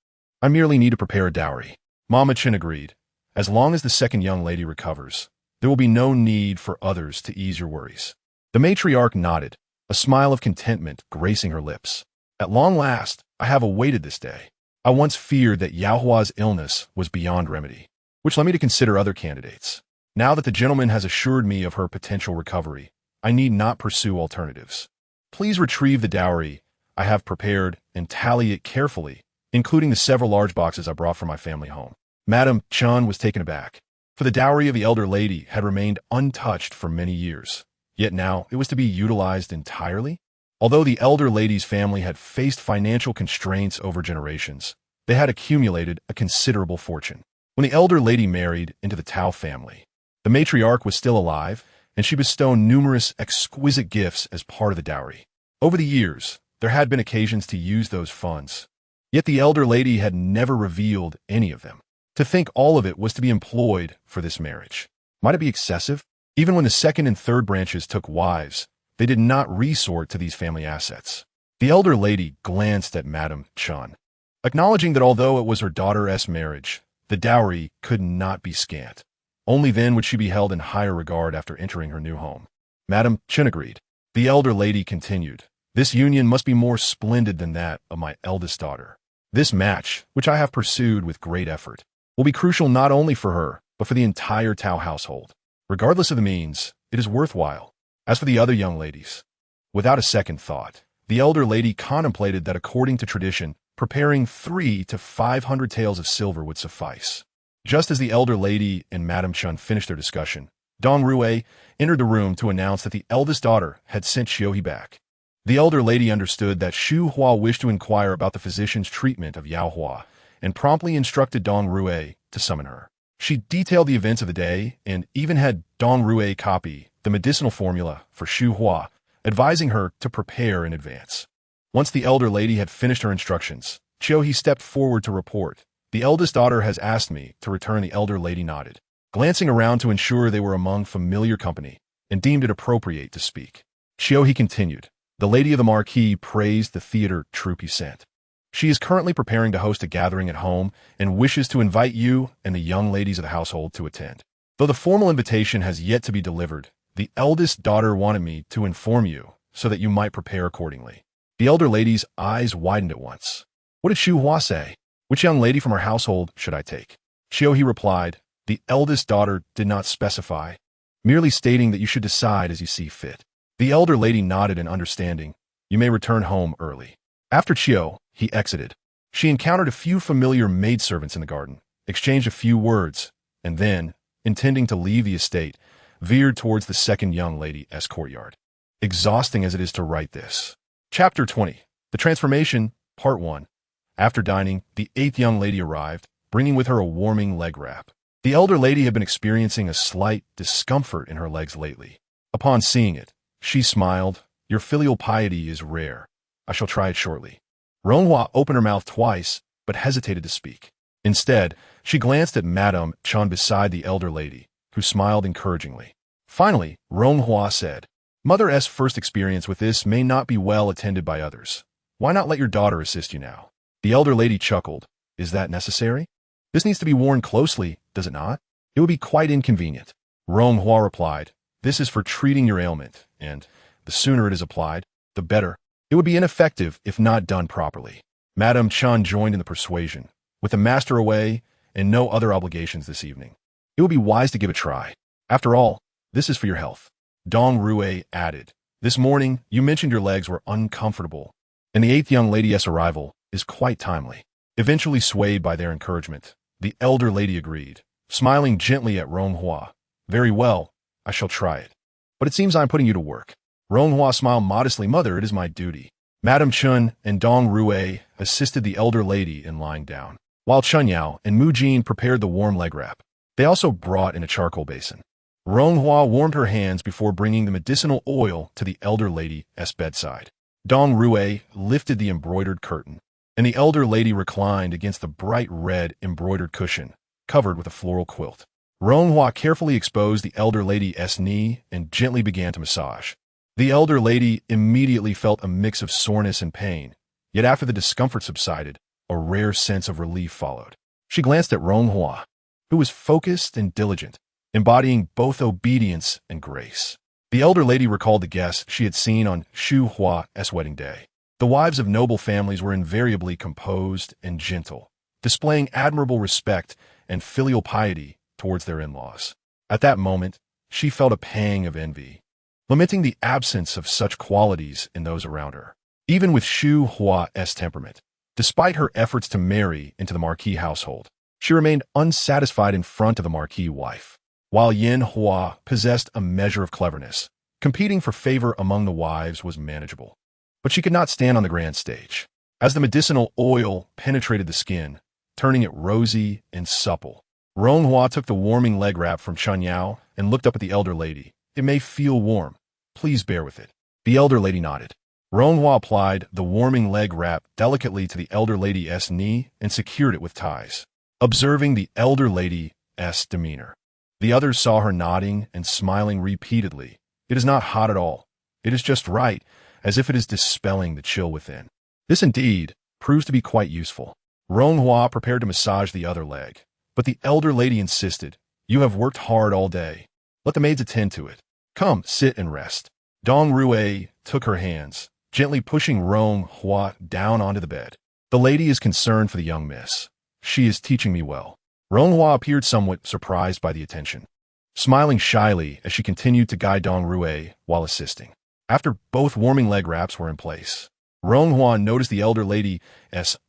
I merely need to prepare a dowry. Mama Chun agreed. As long as the second young lady recovers, there will be no need for others to ease your worries. The matriarch nodded, a smile of contentment gracing her lips. At long last, I have awaited this day. I once feared that Yaohua's illness was beyond remedy, which led me to consider other candidates. Now that the gentleman has assured me of her potential recovery, I need not pursue alternatives. Please retrieve the dowry I have prepared and tally it carefully, including the several large boxes I brought from my family home. Madame Chun was taken aback, for the dowry of the elder lady had remained untouched for many years, yet now it was to be utilized entirely? Although the elder lady's family had faced financial constraints over generations, they had accumulated a considerable fortune. When the elder lady married into the Tao family, the matriarch was still alive, and she bestowed numerous exquisite gifts as part of the dowry. Over the years, there had been occasions to use those funds, yet the elder lady had never revealed any of them. To think all of it was to be employed for this marriage. Might it be excessive? Even when the second and third branches took wives, they did not resort to these family assets. The elder lady glanced at Madame Chun, acknowledging that although it was her daughter's marriage, the dowry could not be scant. Only then would she be held in higher regard after entering her new home. Madame Chun agreed. The elder lady continued, this union must be more splendid than that of my eldest daughter. This match, which I have pursued with great effort, will be crucial not only for her, but for the entire Tao household. Regardless of the means, it is worthwhile. As for the other young ladies, without a second thought, the elder lady contemplated that according to tradition, preparing 300 to 500 taels of silver would suffice. Just as the elder lady and Madame Chun finished their discussion, Dong Rue entered the room to announce that the eldest daughter had sent Xiuhi back. The elder lady understood that Xu Hua wished to inquire about the physician's treatment of Yaohua, and promptly instructed Dong Rue to summon her. She detailed the events of the day and even had Dong Rue copy the medicinal formula for Xu Hua, advising her to prepare in advance. Once the elder lady had finished her instructions, Xiuhi stepped forward to report. The eldest daughter has asked me to return. The elder lady nodded, glancing around to ensure they were among familiar company, and deemed it appropriate to speak. Xiuhi continued. The lady of the Marquis praised the theater troupe he sent. She is currently preparing to host a gathering at home and wishes to invite you and the young ladies of the household to attend. Though the formal invitation has yet to be delivered, the eldest daughter wanted me to inform you so that you might prepare accordingly. The elder lady's eyes widened at once. What did Xu Hua say? Which young lady from her household should I take? Xiuhi replied, the eldest daughter did not specify. merely stating that you should decide as you see fit. The elder lady nodded in understanding. You may return home early. After Chio, he exited. She encountered a few familiar maidservants in the garden, exchanged a few words, and then, intending to leave the estate, veered towards the second young lady's courtyard. Exhausting as it is to write this. Chapter 20. The Transformation, Part 1. After dining, the eighth young lady arrived, bringing with her a warming leg wrap. The elder lady had been experiencing a slight discomfort in her legs lately. Upon seeing it, she smiled. Your filial piety is rare. I shall try it shortly. Ronghua opened her mouth twice, but hesitated to speak. Instead, she glanced at Madame Chun beside the elder lady, who smiled encouragingly. Finally, Ronghua said, Mother's first experience with this may not be well attended by others. Why not let your daughter assist you now? The elder lady chuckled. Is that necessary? This needs to be worn closely, does it not? It would be quite inconvenient. Ronghua replied, This is for treating your ailment, and the sooner it is applied, the better. It would be ineffective if not done properly. Madame Chun joined in the persuasion. With the master away and no other obligations this evening, it would be wise to give it a try. After all, this is for your health. Dong Rue added, This morning, you mentioned your legs were uncomfortable, and the eighth young lady's arrival is quite timely. Eventually swayed by their encouragement, the elder lady agreed, smiling gently at Ronghua. Very well, I shall try it. But it seems I am putting you to work. Ronghua smiled modestly. Mother, it is my duty. Madame Chun and Dong Rue assisted the elder lady in lying down, while Chun Yao and Mu Jin prepared the warm leg wrap. They also brought in a charcoal basin. Ronghua warmed her hands before bringing the medicinal oil to the elder lady's bedside. Dong Rue lifted the embroidered curtain, and the elder lady reclined against the bright red embroidered cushion, covered with a floral quilt. Ronghua carefully exposed the elder lady's knee and gently began to massage. The elder lady immediately felt a mix of soreness and pain, yet after the discomfort subsided, a rare sense of relief followed. She glanced at Ronghua, who was focused and diligent, embodying both obedience and grace. The elder lady recalled the guests she had seen on Xu Hua's wedding day. The wives of noble families were invariably composed and gentle, displaying admirable respect and filial piety towards their in-laws. At that moment, she felt a pang of envy, lamenting the absence of such qualities in those around her. Even with Xu Hua's temperament, despite her efforts to marry into the marquis household, she remained unsatisfied in front of the marquis wife. While Yin Hua possessed a measure of cleverness, competing for favor among the wives was manageable. But she could not stand on the grand stage. As the medicinal oil penetrated the skin, turning it rosy and supple, Ronghua took the warming leg wrap from Chun Yao and looked up at the elder lady. It may feel warm. Please bear with it. The elder lady nodded. Ronghua applied the warming leg wrap delicately to the elder lady's knee and secured it with ties. Observing the elder lady's demeanor, the others saw her nodding and smiling repeatedly. It is not hot at all. It is just right, as if it is dispelling the chill within. This indeed proves to be quite useful. Ronghua prepared to massage the other leg, but the elder lady insisted. You have worked hard all day. Let the maids attend to it. Come, sit and rest. Dong Rue took her hands, gently pushing Ronghua down onto the bed. The lady is concerned for the young miss. She is teaching me well. Ronghua appeared somewhat surprised by the attention, smiling shyly as she continued to guide Dong Rue while assisting. After both warming leg wraps were in place, Ronghua noticed the elder lady's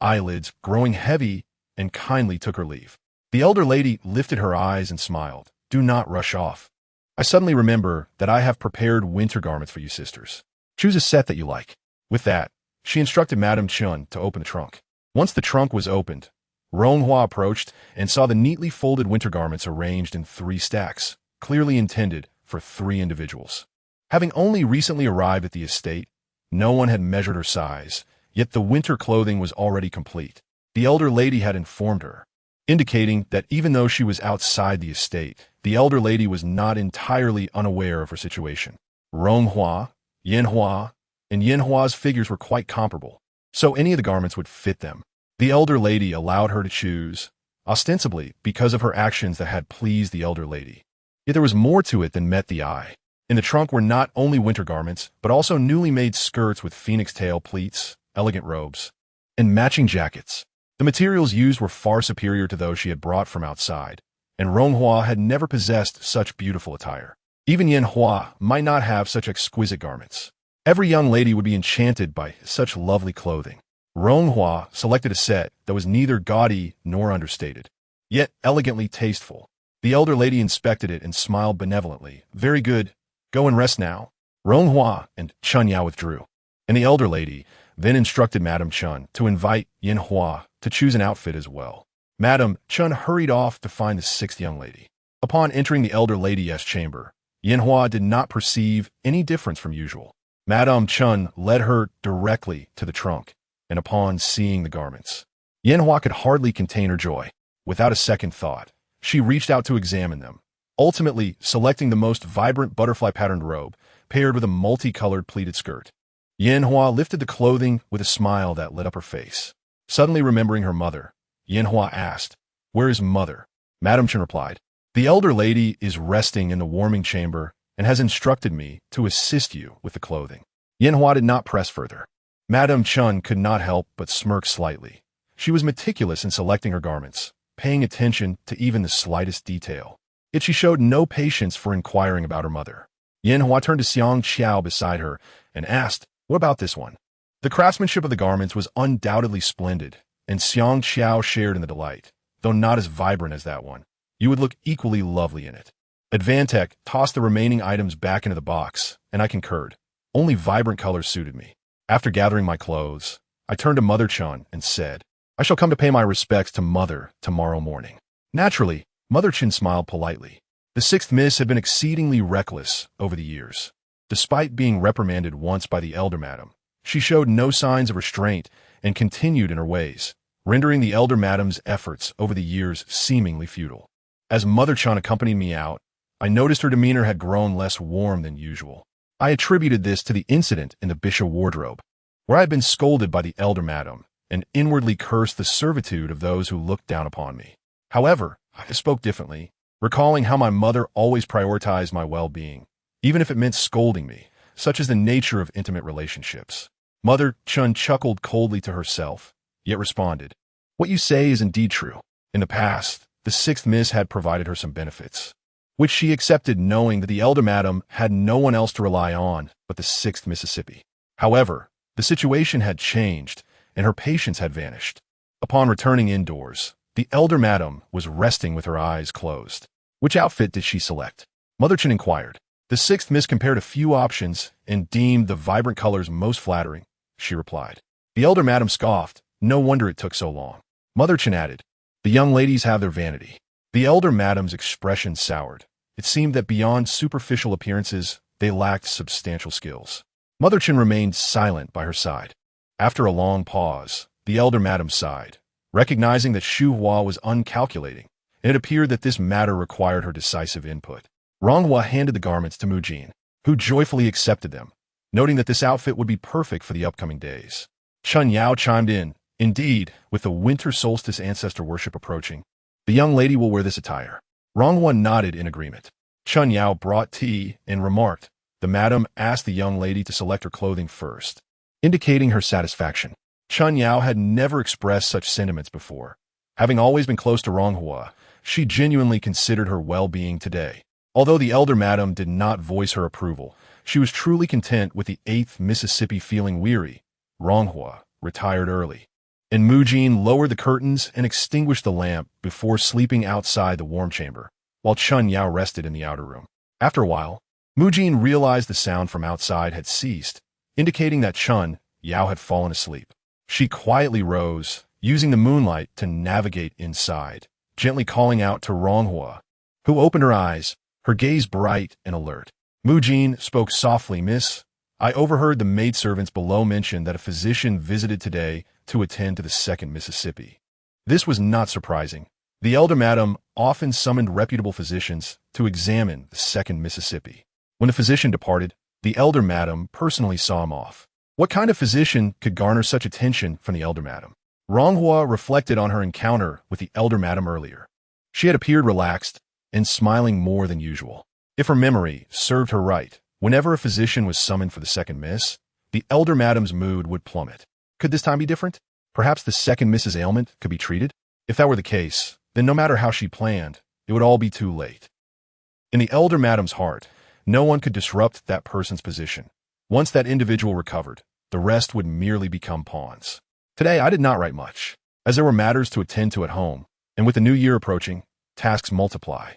eyelids growing heavy and kindly took her leave. The elder lady lifted her eyes and smiled. Do not rush off. I suddenly remember that I have prepared winter garments for you sisters. Choose a set that you like. With that, she instructed Madame Chun to open the trunk. Once the trunk was opened, Ronghua approached and saw the neatly folded winter garments arranged in 3 stacks, clearly intended for 3 individuals. Having only recently arrived at the estate, no one had measured her size, yet the winter clothing was already complete. The elder lady had informed her, indicating that even though she was outside the estate, the elder lady was not entirely unaware of her situation. Ronghua, Yanhua, and Yanhua's figures were quite comparable, so any of the garments would fit them. The elder lady allowed her to choose, ostensibly because of her actions that had pleased the elder lady. Yet there was more to it than met the eye. In the trunk were not only winter garments, but also newly made skirts with phoenix tail pleats, elegant robes, and matching jackets. The materials used were far superior to those she had brought from outside, and Ronghua had never possessed such beautiful attire. Even Yin Hua might not have such exquisite garments. Every young lady would be enchanted by such lovely clothing. Rong Hua selected a set that was neither gaudy nor understated, yet elegantly tasteful. The elder lady inspected it and smiled benevolently. Very good. Go and rest now. Rong Hua and Chun Yao withdrew, and the elder lady then instructed Madame Chun to invite Yin Hua to choose an outfit as well. Madame Chun hurried off to find the sixth young lady. Upon entering the elder lady's chamber, Yin Hua did not perceive any difference from usual. Madame Chun led her directly to the trunk, and upon seeing the garments, Yin Hua could hardly contain her joy. Without a second thought, she reached out to examine them, ultimately selecting the most vibrant butterfly-patterned robe, paired with a multicolored pleated skirt. Yin Hua lifted the clothing with a smile that lit up her face. Suddenly remembering her mother, Yin Hua asked, "Where is mother?" Madame Chun replied, "The elder lady is resting in the warming chamber and has instructed me to assist you with the clothing." Yin Hua did not press further. Madame Chun could not help but smirk slightly. She was meticulous in selecting her garments, paying attention to even the slightest detail. Yet she showed no patience for inquiring about her mother. Yin Hua turned to Xiang Qiao beside her and asked, "What about this one?" The craftsmanship of the garments was undoubtedly splendid, and Xiang Qiao shared in the delight, though not as vibrant as that one. You would look equally lovely in it. Advantech tossed the remaining items back into the box, and I concurred. Only vibrant colors suited me. After gathering my clothes, I turned to Mother Chun and said, "I shall come to pay my respects to Mother tomorrow morning." Naturally, Mother Chun smiled politely. The sixth miss had been exceedingly reckless over the years. Despite being reprimanded once by the elder madam, she showed no signs of restraint and continued in her ways, rendering the elder madam's efforts over the years seemingly futile. As Mother Chun accompanied me out, I noticed her demeanor had grown less warm than usual. I attributed this to the incident in the bishop wardrobe, where I had been scolded by the elder madam and inwardly cursed the servitude of those who looked down upon me. However, I spoke differently, recalling how my mother always prioritized my well-being, even if it meant scolding me, such is the nature of intimate relationships. Mother Chun chuckled coldly to herself, yet responded, "What you say is indeed true. In the past, the sixth miss had provided her some benefits, which she accepted knowing that the elder madam had no one else to rely on but the sixth Mississippi. However, the situation had changed, and her patience had vanished. Upon returning indoors, the elder madam was resting with her eyes closed. Which outfit did she select? Mother Chun inquired. The sixth miss compared a few options and deemed the vibrant colors most flattering, she replied. The elder madam scoffed. No wonder it took so long. Mother Chun added, "The young ladies have their vanity." The elder madam's expression soured. It seemed that beyond superficial appearances, they lacked substantial skills. Mother Chun remained silent by her side. After a long pause, the elder madam sighed, recognizing that Shu Hua was uncalculating, and it appeared that this matter required her decisive input. Rong Hua handed the garments to Mu Jin, who joyfully accepted them, noting that this outfit would be perfect for the upcoming days. Chun Yao chimed in, "Indeed, with the winter solstice ancestor worship approaching, the young lady will wear this attire." Rong Hua nodded in agreement. Chun Yao brought tea and remarked, "The madam asked the young lady to select her clothing first," indicating her satisfaction. Chun Yao had never expressed such sentiments before. Having always been close to Rong Hua, she genuinely considered her well-being today. Although the elder madam did not voice her approval, she was truly content with the 8th Mississippi feeling weary. Rong Hua retired early, and Mu Jin lowered the curtains and extinguished the lamp before sleeping outside the warm chamber, while Chun Yao rested in the outer room. After a while, Mu Jin realized the sound from outside had ceased, indicating that Chun Yao had fallen asleep. She quietly rose, using the moonlight to navigate inside, gently calling out to Rong Hua, who opened her eyes, her gaze bright and alert. Mu Jin spoke softly, "Miss, I overheard the maidservants below mention that a physician visited today to attend to the 2nd Mississippi." This was not surprising. The elder madam often summoned reputable physicians to examine the 2nd Mississippi. When the physician departed, the elder madam personally saw him off. What kind of physician could garner such attention from the elder madam? Rong Hua reflected on her encounter with the elder madam earlier. She had appeared relaxed and smiling more than usual. If her memory served her right, whenever a physician was summoned for the 2nd miss, the elder madam's mood would plummet. Could this time be different? Perhaps the 2nd miss's ailment could be treated? If that were the case, then no matter how she planned, it would all be too late. In the elder madam's heart, No one could disrupt that person's position. Once that individual recovered, the rest would merely become pawns. Today, I did not write much, as there were matters to attend to at home, and with the new year approaching, tasks multiply.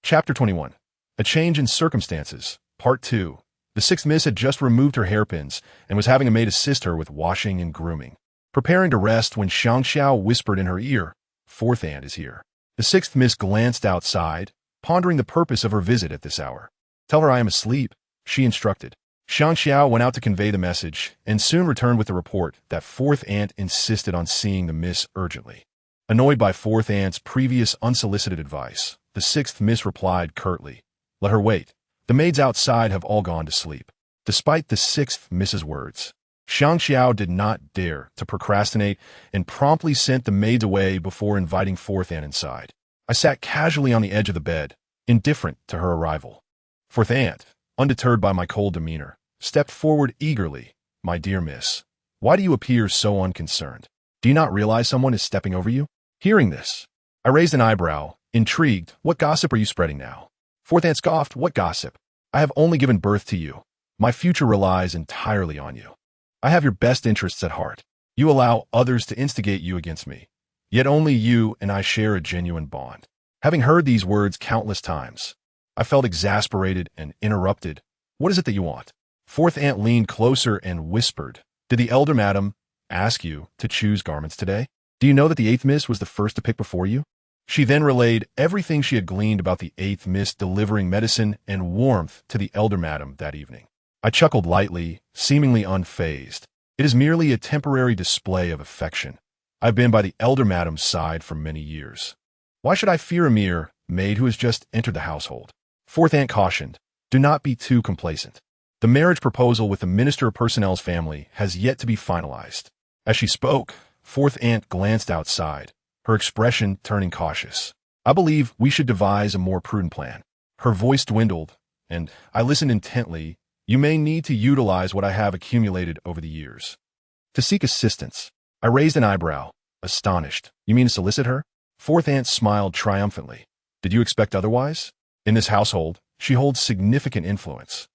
Chapter 21. A Change in Circumstances, Part 2. The sixth miss had just removed her hairpins and was having a maid assist her with washing and grooming. Preparing to rest when Xiao whispered in her ear, "Fourth aunt is here." The sixth miss glanced outside, pondering the purpose of her visit at this hour. "Tell her I am asleep," she instructed. Xiao went out to convey the message and soon returned with the report that fourth aunt insisted on seeing the miss urgently. Annoyed by fourth aunt's previous unsolicited advice, the sixth miss replied curtly, "Let her wait. The maids outside have all gone to sleep." Despite the sixth miss's words, Xiao did not dare to procrastinate and promptly sent the maids away before inviting fourth aunt inside. I sat casually on the edge of the bed, indifferent to her arrival. Fourth aunt, undeterred by my cold demeanor, stepped forward eagerly. "My dear miss, why do you appear so unconcerned? Do you not realize someone is stepping over you?" Hearing this, I raised an eyebrow, intrigued. "What gossip are you spreading now?" Fourth aunt scoffed. "What gossip? I have only given birth to you. My future relies entirely on you. I have your best interests at heart. You allow others to instigate you against me. Yet only you and I share a genuine bond." Having heard these words countless times, I felt exasperated and interrupted. "What is it that you want?" Fourth aunt leaned closer and whispered, "Did the elder madam ask you to choose garments today? Do you know that the eighth miss was the first to pick before you?" She then relayed everything she had gleaned about the eighth miss delivering medicine and warmth to the elder madam that evening. I chuckled lightly, seemingly unfazed. It is merely a temporary display of affection. I've been by the elder madam's side for many years. Why should I fear a mere maid who has just entered the household? Fourth aunt cautioned, "Do not be too complacent. The marriage proposal with the Minister of Personnel's family has yet to be finalized." As she spoke, fourth aunt glanced outside, her expression turning cautious. "I believe we should devise a more prudent plan." Her voice dwindled, and I listened intently. "You may need to utilize what I have accumulated over the years." "To seek assistance." I raised an eyebrow, astonished. "You mean to solicit her?" Fourth aunt smiled triumphantly. "Did you expect otherwise? In this household, she holds significant influence.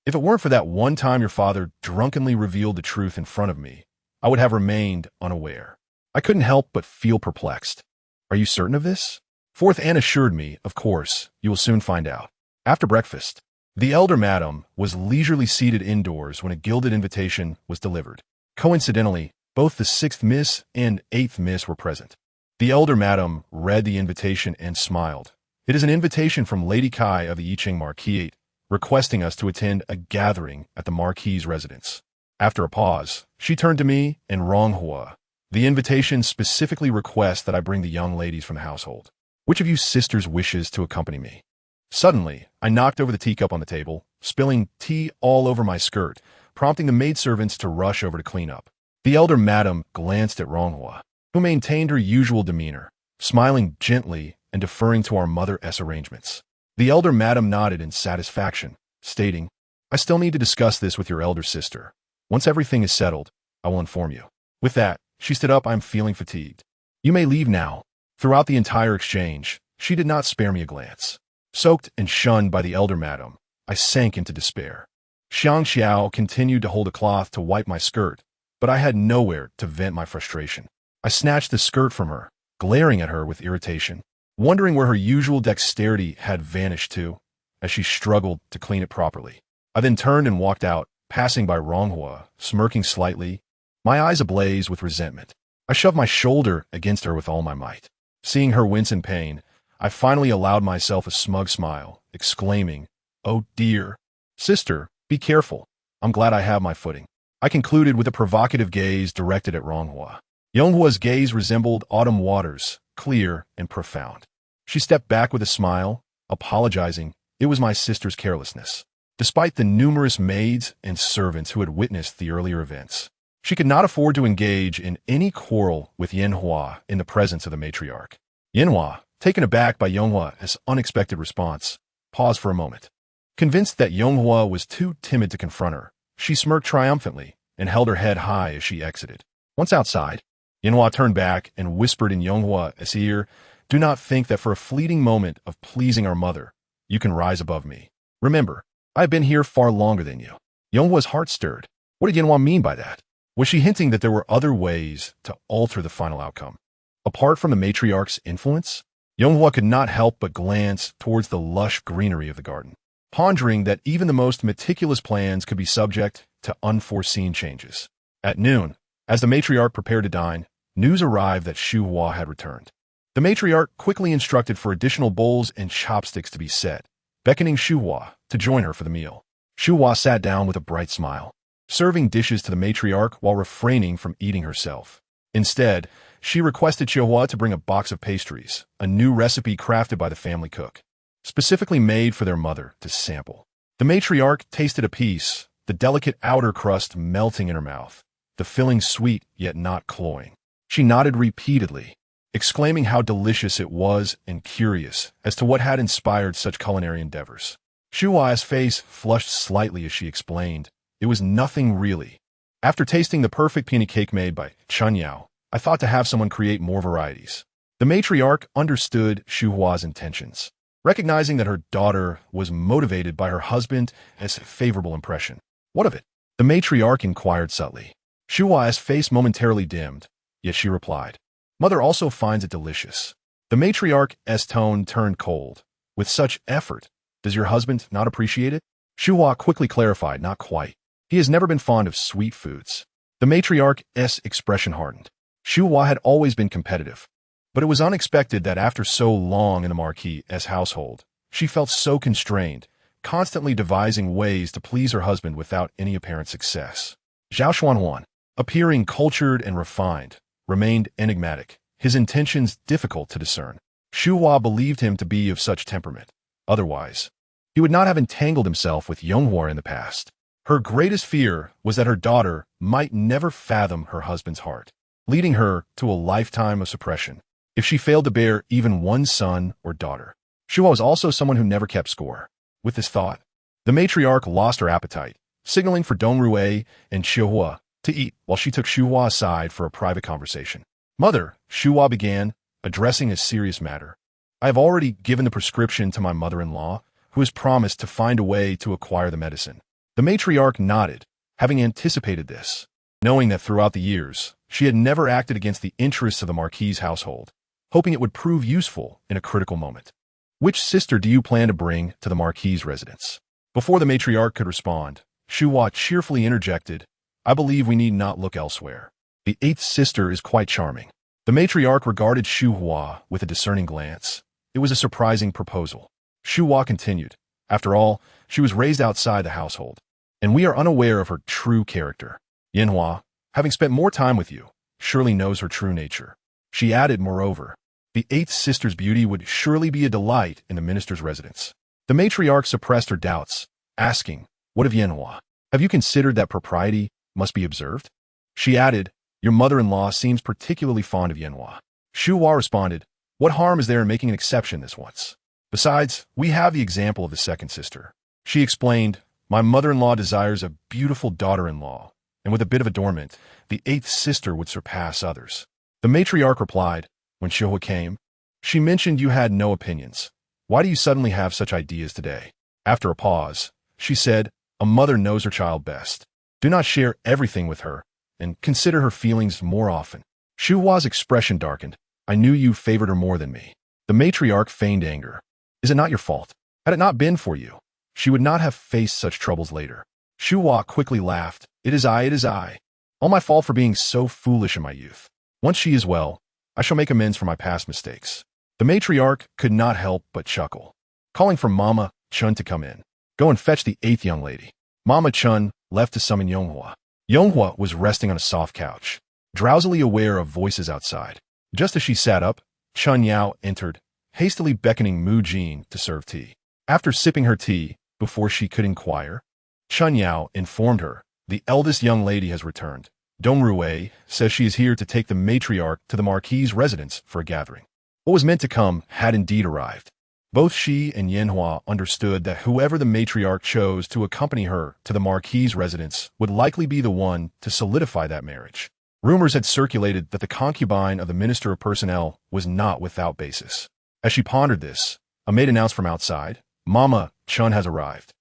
If it weren't for that one time your father drunkenly revealed the truth in front of me, I would have remained unaware." I couldn't help but feel perplexed. "Are you certain of this?" Fourth aunt assured me, "Of course, you will soon find out." After breakfast, the elder madam was leisurely seated indoors when a gilded invitation was delivered. Coincidentally, both the sixth miss and eighth miss were present. The elder madam read the invitation and smiled. "It is an invitation from Lady Kai of the Yicheng Marquisate, requesting us to attend a gathering at the Marquis's residence." After a pause, she turned to me and Ronghua. "The invitation specifically requests that I bring the young ladies from the household. Which of you sisters wishes to accompany me?" Suddenly, I knocked over the teacup on the table, spilling tea all over my skirt, prompting the maidservants to rush over to clean up. The elder madam glanced at Ronghua, who maintained her usual demeanor, smiling gently and deferring to our mother-s arrangements. The elder madam nodded in satisfaction, stating, "I still need to discuss this with your elder sister. Once everything is settled, I will inform you." With that, she stood up. "I'm feeling fatigued. You may leave now." Throughout the entire exchange, she did not spare me a glance. Soaked and shunned by the elder madam, I sank into despair. Xiao continued to hold a cloth to wipe my skirt, but I had nowhere to vent my frustration. I snatched the skirt from her, glaring at her with irritation, wondering where her usual dexterity had vanished to, as she struggled to clean it properly. I then turned and walked out, passing by Ronghua, smirking slightly, my eyes ablaze with resentment. I shoved my shoulder against her with all my might. Seeing her wince in pain, I finally allowed myself a smug smile, exclaiming, "Oh dear. Sister, be careful. I'm glad I have my footing." I concluded with a provocative gaze directed at Ronghua. Yonghua's gaze resembled autumn waters, clear and profound. She stepped back with a smile, apologizing. It was my sister's carelessness. Despite the numerous maids and servants who had witnessed the earlier events, she could not afford to engage in any quarrel with Yanhua in the presence of the matriarch. Yanhua, taken aback by Yonghua's unexpected response, paused for a moment. Convinced that Yonghua was too timid to confront her, she smirked triumphantly and held her head high as she exited. Once outside, Yonghua turned back and whispered in Yonghua's ear, "Do not think that for a fleeting moment of pleasing our mother, you can rise above me. Remember, I've been here far longer than you. Yonghwa's heart stirred. What did Yanhua mean by that? Was she hinting that there were other ways to alter the final outcome? Apart from the matriarch's influence? Yonghua could not help but glance towards the lush greenery of the garden, pondering that even the most meticulous plans could be subject to unforeseen changes. At noon, as the matriarch prepared to dine, news arrived that Shu Hua had returned. The matriarch quickly instructed for additional bowls and chopsticks to be set, beckoning Shu Hua to join her for the meal. Shu Hua sat down with a bright smile, serving dishes to the matriarch while refraining from eating herself. Instead, she requested Shu Hua to bring a box of pastries, a new recipe crafted by the family cook, specifically made for their mother to sample. The matriarch tasted a piece, the delicate outer crust melting in her mouth, the filling sweet yet not cloying. She nodded repeatedly, exclaiming how delicious it was and curious as to what had inspired such culinary endeavors. Shu Hua's face flushed slightly as she explained, "It was nothing really. After tasting the perfect peony cake made by Chun Yao, I thought to have someone create more varieties." The matriarch understood Shu Hua's intentions, recognizing that her daughter was motivated by her husband as a favorable impression. "What of it?" the matriarch inquired subtly. Shu Hua's face momentarily dimmed, yet she replied, "Mother also finds it delicious." The matriarch's tone turned cold. "With such effort, does your husband not appreciate it?" Shu Hua quickly clarified, "Not quite. He has never been fond of sweet foods." The matriarch's expression hardened. Shu Hua had always been competitive, but it was unexpected that after so long in the Marquis's household, she felt so constrained, constantly devising ways to please her husband without any apparent success. Zhao Xuanhuan, appearing cultured and refined, remained enigmatic, his intentions difficult to discern. Shu Hua believed him to be of such temperament. Otherwise, he would not have entangled himself with Yonghua in the past. Her greatest fear was that her daughter might never fathom her husband's heart, leading her to a lifetime of suppression if she failed to bear even one son or daughter. Shu Hua was also someone who never kept score. With this thought, the matriarch lost her appetite, signaling for Dong Rui and Shu Hua to eat while she took Shu Hua aside for a private conversation. "Mother," Shu Hua began, addressing a serious matter, "I have already given the prescription to my mother-in-law, who has promised to find a way to acquire the medicine." The matriarch nodded, having anticipated this, knowing that throughout the years, she had never acted against the interests of the Marquis's household, hoping it would prove useful in a critical moment. "Which sister do you plan to bring to the Marquis's residence?" Before the matriarch could respond, Shu Hua cheerfully interjected, "I believe we need not look elsewhere. The eighth sister is quite charming." The matriarch regarded Shu Hua with a discerning glance. It was a surprising proposal. Shu Hua continued, "After all, she was raised outside the household, and we are unaware of her true character. Yanhua, having spent more time with you, surely knows her true nature." She added, "Moreover, the eighth sister's beauty would surely be a delight in the minister's residence." The matriarch suppressed her doubts, asking, "What of Yanhua? Have you considered that propriety must be observed?" She added, "Your mother-in-law seems particularly fond of Yanhua." Shu Hua responded, "What harm is there in making an exception this once? Besides, we have the example of the second sister." She explained, "My mother-in-law desires a beautiful daughter-in-law, and with a bit of adornment, the eighth sister would surpass others." The matriarch replied, "When Shu Hua came, she mentioned you had no opinions. Why do you suddenly have such ideas today?" After a pause, she said, "A mother knows her child best. Do not share everything with her, and consider her feelings more often." Shu Hua's expression darkened. "I knew you favored her more than me." The matriarch feigned anger. "Is it not your fault? Had it not been for you, she would not have faced such troubles later." Shu Hua quickly laughed. It is I. All my fault for being so foolish in my youth. Once she is well, I shall make amends for my past mistakes." The matriarch could not help but chuckle, calling for Mama Chun to come in. "Go and fetch the eighth young lady." Mama Chun left to summon Yonghua. Yonghua was resting on a soft couch, drowsily aware of voices outside. Just as she sat up, Chun Yao entered, hastily beckoning Mu Jin to serve tea. After sipping her tea, before she could inquire, Chun Yao informed her, "The eldest young lady has returned. Dong Rui says she is here to take the matriarch to the Marquis's residence for a gathering." What was meant to come had indeed arrived. Both she and Yanhua understood that whoever the matriarch chose to accompany her to the Marquis's residence would likely be the one to solidify that marriage. Rumors had circulated that the concubine of the Minister of Personnel was not without basis. As she pondered this, a maid announced from outside, "Mama Chun has arrived."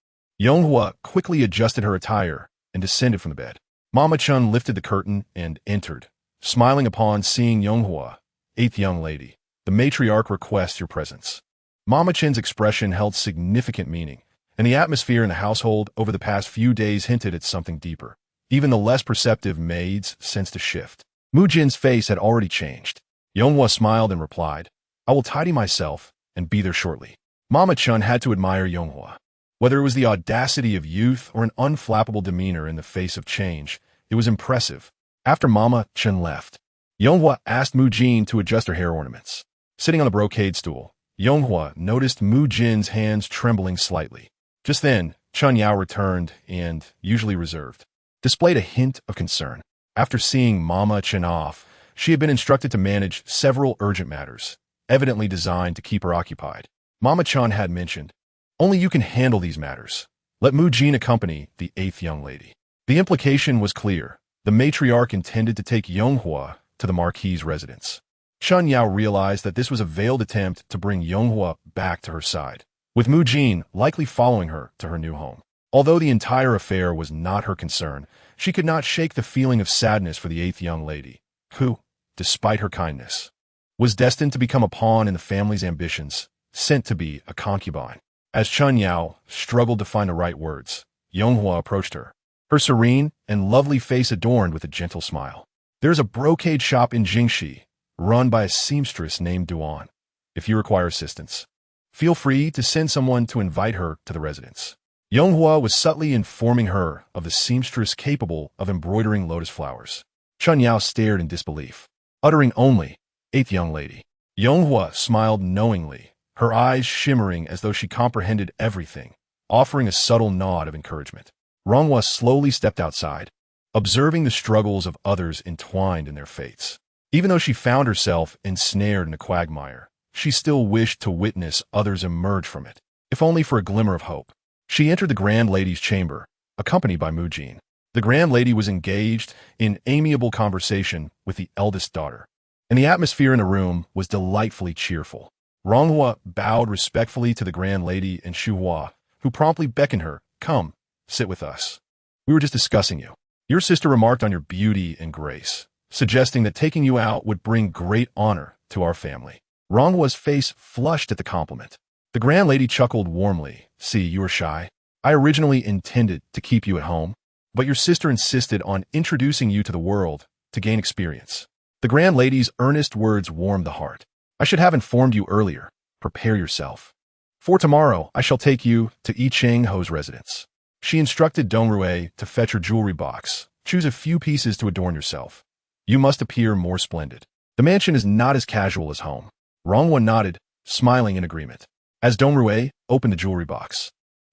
Yonghua quickly adjusted her attire and descended from the bed. Mama Chun lifted the curtain and entered, smiling upon seeing Yonghua. "Eighth young lady, the matriarch requests your presence." Mama Chin's expression held significant meaning, and the atmosphere in the household over the past few days hinted at something deeper. Even the less perceptive maids sensed a shift. Mu Jin's face had already changed. Yonghua smiled and replied, "I will tidy myself and be there shortly." Mama Chun had to admire Yonghua. Whether it was the audacity of youth or an unflappable demeanor in the face of change, it was impressive. After Mama Chun left, Yonghua asked Mu Jin to adjust her hair ornaments. Sitting on the brocade stool, Yonghua noticed Mu Jin's hands trembling slightly. Just then, Chun Yao returned and, usually reserved, displayed a hint of concern. After seeing Mama Chun off, she had been instructed to manage several urgent matters, evidently designed to keep her occupied. Mama Chun had mentioned, "Only you can handle these matters. Let Mu Jin accompany the eighth young lady." The implication was clear. The matriarch intended to take Yonghua to the Marquis's residence. Chun Yao realized that this was a veiled attempt to bring Yonghua back to her side, with Mu Jin likely following her to her new home. Although the entire affair was not her concern, she could not shake the feeling of sadness for the eighth young lady, who, despite her kindness, was destined to become a pawn in the family's ambitions, sent to be a concubine. As Chun Yao struggled to find the right words, Yonghua approached her, her serene and lovely face adorned with a gentle smile. "There's a brocade shop in Jingxi, run by a seamstress named Duan. If you require assistance, feel free to send someone to invite her to the residence." Yonghua was subtly informing her of the seamstress capable of embroidering lotus flowers. Chun Yao stared in disbelief, uttering only, "Eighth young lady." Yonghua smiled knowingly, her eyes shimmering as though she comprehended everything, offering a subtle nod of encouragement. Ronghua slowly stepped outside, observing the struggles of others entwined in their fates. Even though she found herself ensnared in a quagmire, she still wished to witness others emerge from it, if only for a glimmer of hope. She entered the Grand Lady's chamber, accompanied by Mu Jin. The Grand Lady was engaged in amiable conversation with the eldest daughter, and the atmosphere in the room was delightfully cheerful. Ronghua bowed respectfully to the Grand Lady and Shu Hua, who promptly beckoned her, "Come, sit with us. We were just discussing you. Your sister remarked on your beauty and grace, suggesting that taking you out would bring great honor to our family." Ronghua's face flushed at the compliment. The Grand Lady chuckled warmly. "See, you are shy. I originally intended to keep you at home, but your sister insisted on introducing you to the world to gain experience." The Grand Lady's earnest words warmed the heart. "I should have informed you earlier. Prepare yourself. For tomorrow, I shall take you to Yi Cheng Ho's residence." She instructed Dong Rui to fetch her jewelry box. "Choose a few pieces to adorn yourself. You must appear more splendid. The mansion is not as casual as home." Ronghua nodded, smiling in agreement. As Dong Rui opened the jewelry box,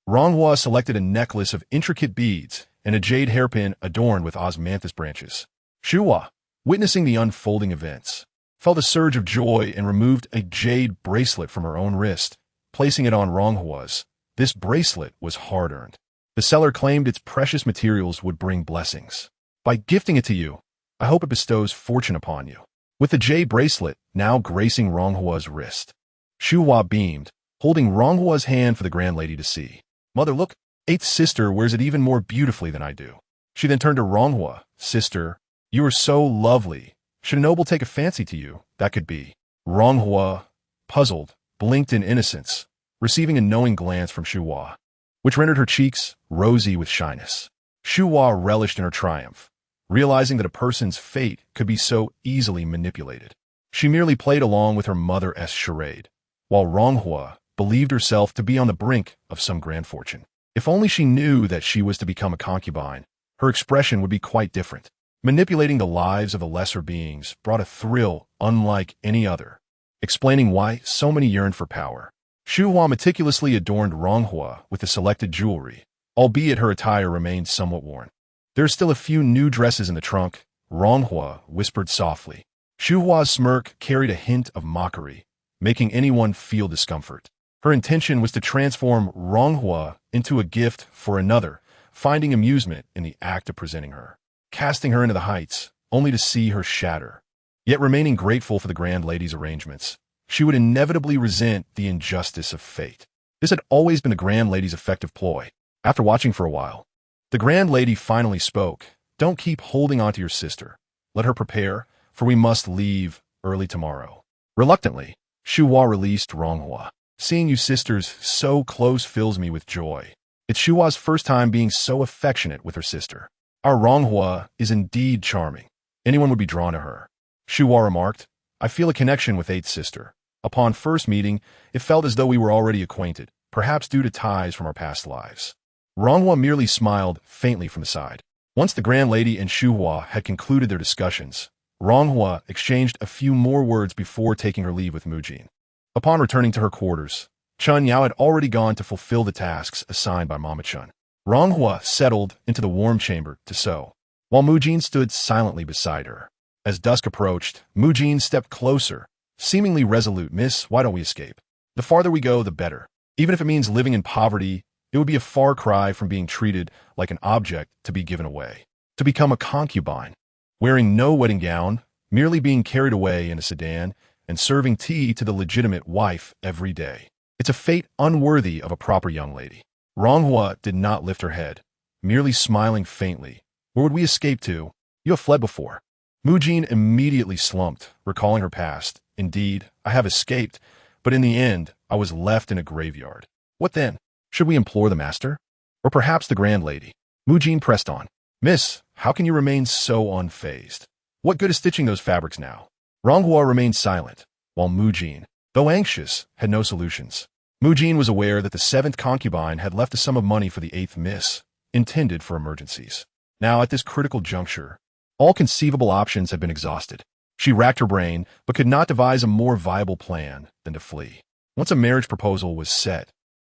Ronghua selected a necklace of intricate beads and a jade hairpin adorned with osmanthus branches. Shu Hua, witnessing the unfolding events, felt a surge of joy and removed a jade bracelet from her own wrist, placing it on Ronghua's. This bracelet was hard-earned. The seller claimed its precious materials would bring blessings. "By gifting it to you, I hope it bestows fortune upon you." With the jade bracelet now gracing Ronghua's wrist, Shu Hua beamed, holding Ronghua's hand for the Grand Lady to see. "Mother, look, eighth sister wears it even more beautifully than I do." She then turned to Ronghua. "Sister, you are so lovely. Should a noble take a fancy to you, that could be." Ronghua, puzzled, blinked in innocence, receiving a knowing glance from Shu Hua, which rendered her cheeks rosy with shyness. Shu Hua relished in her triumph, realizing that a person's fate could be so easily manipulated. She merely played along with her mother's charade, while Ronghua believed herself to be on the brink of some grand fortune. If only she knew that she was to become a concubine, her expression would be quite different. Manipulating the lives of the lesser beings brought a thrill unlike any other, explaining why so many yearned for power. Shu Hua meticulously adorned Ronghua with the selected jewelry, albeit her attire remained somewhat worn. "There are still a few new dresses in the trunk," Ronghua whispered softly. Shu Hua's smirk carried a hint of mockery, making anyone feel discomfort. Her intention was to transform Ronghua into a gift for another, finding amusement in the act of presenting her, casting her into the heights, only to see her shatter. Yet remaining grateful for the Grand Lady's arrangements, she would inevitably resent the injustice of fate. This had always been the Grand Lady's effective ploy. After watching for a while, the grand lady finally spoke. Don't keep holding on to your sister. Let her prepare, for we must leave early tomorrow. Reluctantly, Shuhua released Ronghua. Seeing you sisters so close fills me with joy. It's Shuhua's first time being so affectionate with her sister. Our Ronghua is indeed charming. Anyone would be drawn to her. Shuhua remarked, I feel a connection with Eight's sister. Upon first meeting, it felt as though we were already acquainted, perhaps due to ties from our past lives. Ronghua merely smiled faintly from the side. Once the grand lady and Shuhua had concluded their discussions, Ronghua exchanged a few more words before taking her leave with Mujin. Upon returning to her quarters, Chun Yao had already gone to fulfill the tasks assigned by Mama Chun. Ronghua settled into the warm chamber to sew, while Mujin stood silently beside her. As dusk approached, Mujin stepped closer, seemingly resolute. Miss, why don't we escape? The farther we go, the better. Even if it means living in poverty, it would be a far cry from being treated like an object to be given away. To become a concubine, wearing no wedding gown, merely being carried away in a sedan, and serving tea to the legitimate wife every day. It's a fate unworthy of a proper young lady. Ronghua did not lift her head, merely smiling faintly. Where would we escape to? You have fled before. Mujin immediately slumped, recalling her past. Indeed, I have escaped, but in the end, I was left in a graveyard. What then? Should we implore the master? Or perhaps the grand lady? Mujin pressed on. Miss, how can you remain so unfazed? What good is stitching those fabrics now? Ronghua remained silent, while Mujin, though anxious, had no solutions. Mujin was aware that the seventh concubine had left a sum of money for the eighth miss, intended for emergencies. Now, at this critical juncture, all conceivable options had been exhausted. She racked her brain, but could not devise a more viable plan than to flee. Once a marriage proposal was set,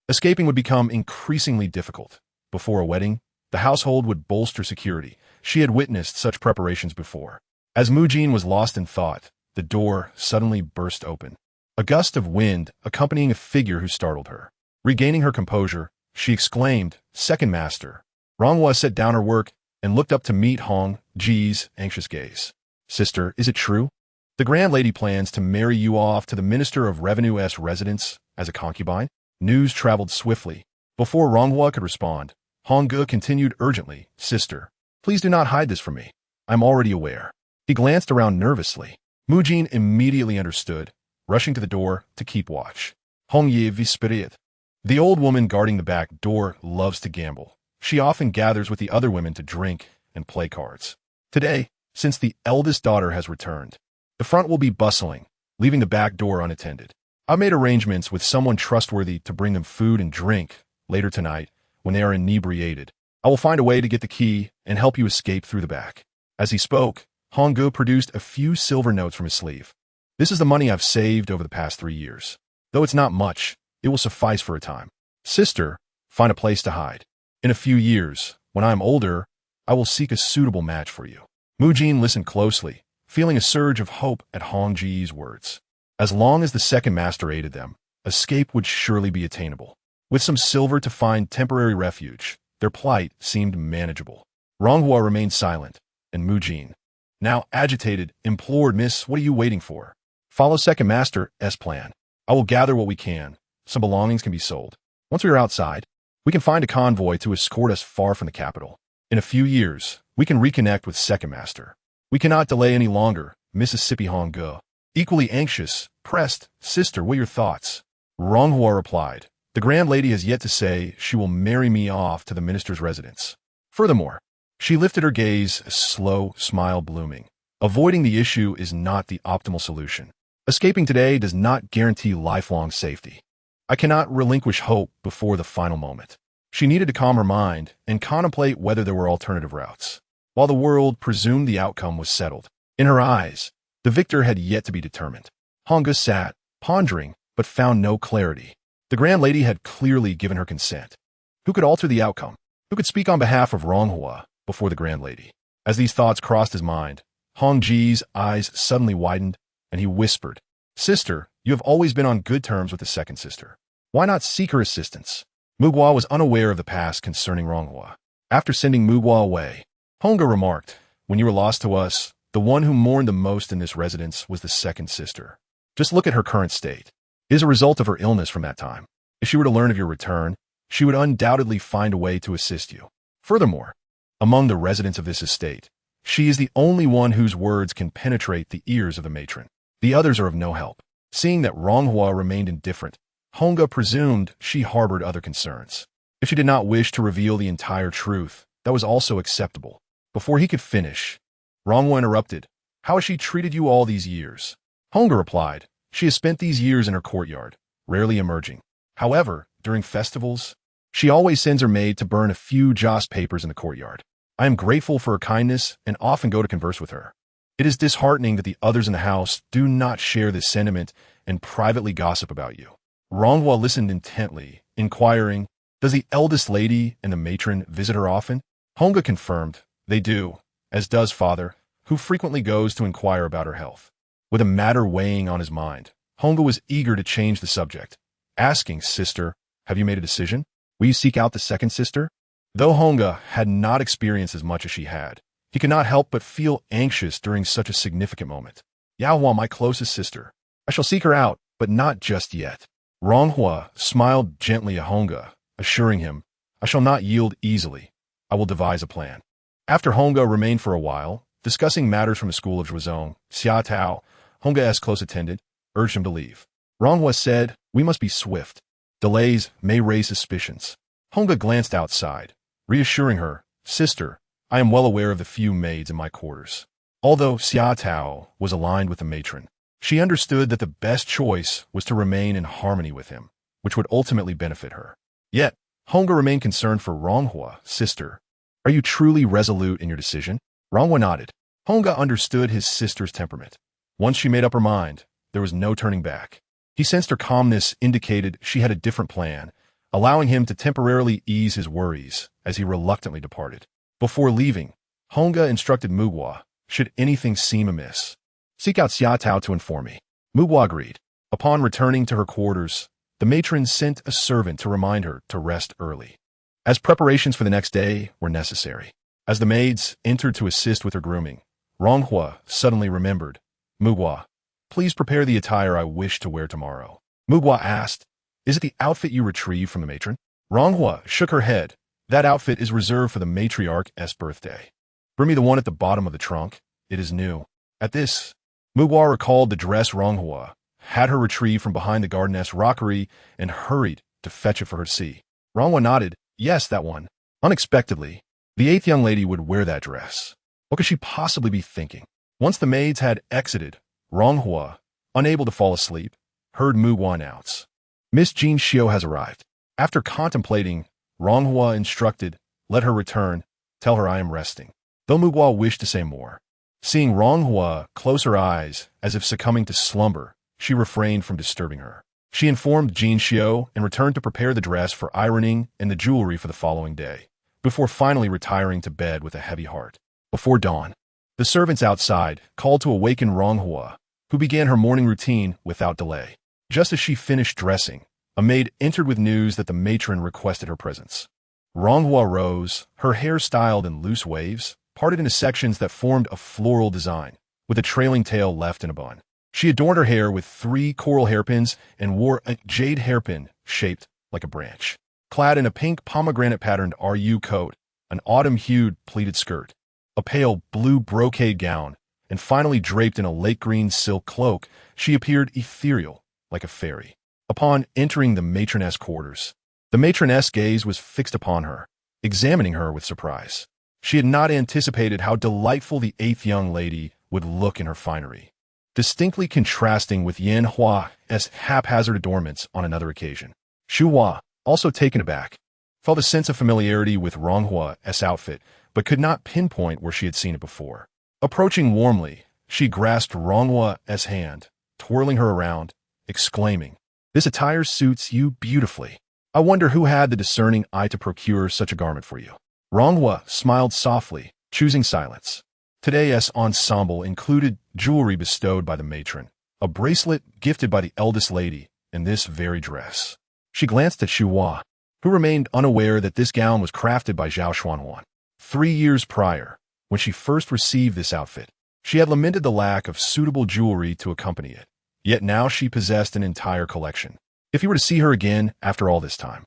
escaping would become increasingly difficult. Before a wedding, the household would bolster security. She had witnessed such preparations before. As Mujin was lost in thought, the door suddenly burst open. A gust of wind accompanying a figure who startled her. Regaining her composure, she exclaimed, Second Master. Ronghua set down her work and looked up to meet Hong Ji's anxious gaze. Sister, is it true? The grand lady plans to marry you off to the Minister of Revenue's residence as a concubine? News traveled swiftly. Before Ronghua could respond, Hong Ge continued urgently, Sister, please do not hide this from me. I'm already aware. He glanced around nervously. Mujin immediately understood, rushing to the door to keep watch. Hong Ye vispirit. The old woman guarding the back door loves to gamble. She often gathers with the other women to drink and play cards. Today, since the eldest daughter has returned, the front will be bustling, leaving the back door unattended. I've made arrangements with someone trustworthy to bring them food and drink later tonight when they are inebriated. I will find a way to get the key and help you escape through the back. As he spoke, Hong Ge produced a few silver notes from his sleeve. This is the money I've saved over the past 3 years. Though it's not much, it will suffice for a time. Sister, find a place to hide. In a few years, when I am older, I will seek a suitable match for you. Mujin listened closely, feeling a surge of hope at Hong Ji's words. As long as the second master aided them, escape would surely be attainable. With some silver to find temporary refuge, their plight seemed manageable. Ronghua remained silent, and Mujin, now agitated, implored, Miss, what are you waiting for? Follow second master's plan. I will gather what we can. Some belongings can be sold. Once we are outside, we can find a convoy to escort us far from the capital. In a few years, we can reconnect with second master. We cannot delay any longer, Mississippi Hong Ge. Equally anxious, pressed, Sister, what are your thoughts? Ronghua replied, the grand lady has yet to say she will marry me off to the minister's residence. Furthermore, she lifted her gaze, a slow smile blooming. Avoiding the issue is not the optimal solution. Escaping today does not guarantee lifelong safety. I cannot relinquish hope before the final moment. She needed to calm her mind and contemplate whether there were alternative routes. While the world presumed the outcome was settled, in her eyes, the victor had yet to be determined. Hong Ge sat, pondering, but found no clarity. The grand lady had clearly given her consent. Who could alter the outcome? Who could speak on behalf of Ronghua before the grand lady? As these thoughts crossed his mind, Hong Ji's eyes suddenly widened, and he whispered, Sister, you have always been on good terms with the second sister. Why not seek her assistance? Mugwa was unaware of the past concerning Ronghua. After sending Mugwa away, Hong Ge remarked, when you were lost to us, the one who mourned the most in this residence was the second sister. Just look at her current state. It is a result of her illness from that time. If she were to learn of your return, she would undoubtedly find a way to assist you. Furthermore, among the residents of this estate, she is the only one whose words can penetrate the ears of the matron. The others are of no help. Seeing that Ronghua remained indifferent, Honga presumed she harbored other concerns. If she did not wish to reveal the entire truth, that was also acceptable. Before he could finish, Ronghua interrupted. How has she treated you all these years? Honga replied. She has spent these years in her courtyard, rarely emerging. However, during festivals, she always sends her maid to burn a few joss papers in the courtyard. I am grateful for her kindness and often go to converse with her. It is disheartening that the others in the house do not share this sentiment and privately gossip about you. Ronghua listened intently, inquiring, does the eldest lady and the matron visit her often? Honga confirmed, they do, as does father, who frequently goes to inquire about her health. With a matter weighing on his mind, Honga was eager to change the subject, asking, sister, have you made a decision? Will you seek out the second sister? Though Honga had not experienced as much as she had, he could not help but feel anxious during such a significant moment. Yaohua, my closest sister. I shall seek her out, but not just yet. Ronghua smiled gently at Honga, assuring him, I shall not yield easily. I will devise a plan. After Honga remained for a while, discussing matters from the school of Zhuozong, Xia Tao, Honga's close attendant, urged him to leave. Ronghua said, we must be swift. Delays may raise suspicions. Honga glanced outside, reassuring her, sister, I am well aware of the few maids in my quarters. Although Xia Tao was aligned with the matron, she understood that the best choice was to remain in harmony with him, which would ultimately benefit her. Yet, Honga remained concerned for Ronghua, sister. Are you truly resolute in your decision? Ronghua nodded. Honga understood his sister's temperament. Once she made up her mind, there was no turning back. He sensed her calmness indicated she had a different plan, allowing him to temporarily ease his worries as he reluctantly departed. Before leaving, Honga instructed Mugwa, should anything seem amiss, seek out Xia Tao to inform me. Mugwa agreed. Upon returning to her quarters, the matron sent a servant to remind her to rest early, as preparations for the next day were necessary. As the maids entered to assist with her grooming, Ronghua suddenly remembered, Mugwa, please prepare the attire I wish to wear tomorrow. Mugwa asked, is it the outfit you retrieved from the matron? Ronghua shook her head. That outfit is reserved for the matriarch's birthday. Bring me the one at the bottom of the trunk. It is new. At this, Mugwa recalled the dress Ronghua had her retrieved from behind the gardeness rockery and hurried to fetch it for her to see. Ronghua nodded. Yes, that one. Unexpectedly, the eighth young lady would wear that dress. What could she possibly be thinking? Once the maids had exited, Ronghua, unable to fall asleep, heard Mugwa announce, Miss Jin Xiao has arrived. After contemplating, Ronghua instructed, let her return, tell her I am resting. Though Mugwa wished to say more, seeing Ronghua close her eyes as if succumbing to slumber, she refrained from disturbing her. She informed Jin Xiao and returned to prepare the dress for ironing and the jewelry for the following day, before finally retiring to bed with a heavy heart. Before dawn, the servants outside called to awaken Ronghua, who began her morning routine without delay. Just as she finished dressing, a maid entered with news that the matron requested her presence. Ronghua rose, her hair styled in loose waves, parted into sections that formed a floral design, with a trailing tail left in a bun. She adorned her hair with 3 coral hairpins and wore a jade hairpin shaped like a branch. Clad in a pink pomegranate-patterned RU coat, an autumn-hued pleated skirt, a pale blue brocade gown, and finally draped in a lake-green silk cloak, she appeared ethereal, like a fairy. Upon entering the matroness quarters, the matroness gaze was fixed upon her, examining her with surprise. She had not anticipated how delightful the eighth young lady would look in her finery, distinctly contrasting with Yan Hua's haphazard adornments on another occasion. Xu Hua, also taken aback, felt a sense of familiarity with Ronghua's outfit, but could not pinpoint where she had seen it before. Approaching warmly, she grasped Ronghua's hand, twirling her around, exclaiming, "This attire suits you beautifully. I wonder who had the discerning eye to procure such a garment for you." Ronghua smiled softly, choosing silence. Today's ensemble included jewelry bestowed by the matron, a bracelet gifted by the eldest lady, and this very dress. She glanced at Xu Hua, who remained unaware that this gown was crafted by Zhao Xuanhuan. 3 years prior, when she first received this outfit, she had lamented the lack of suitable jewelry to accompany it. Yet now she possessed an entire collection. If he were to see her again after all this time,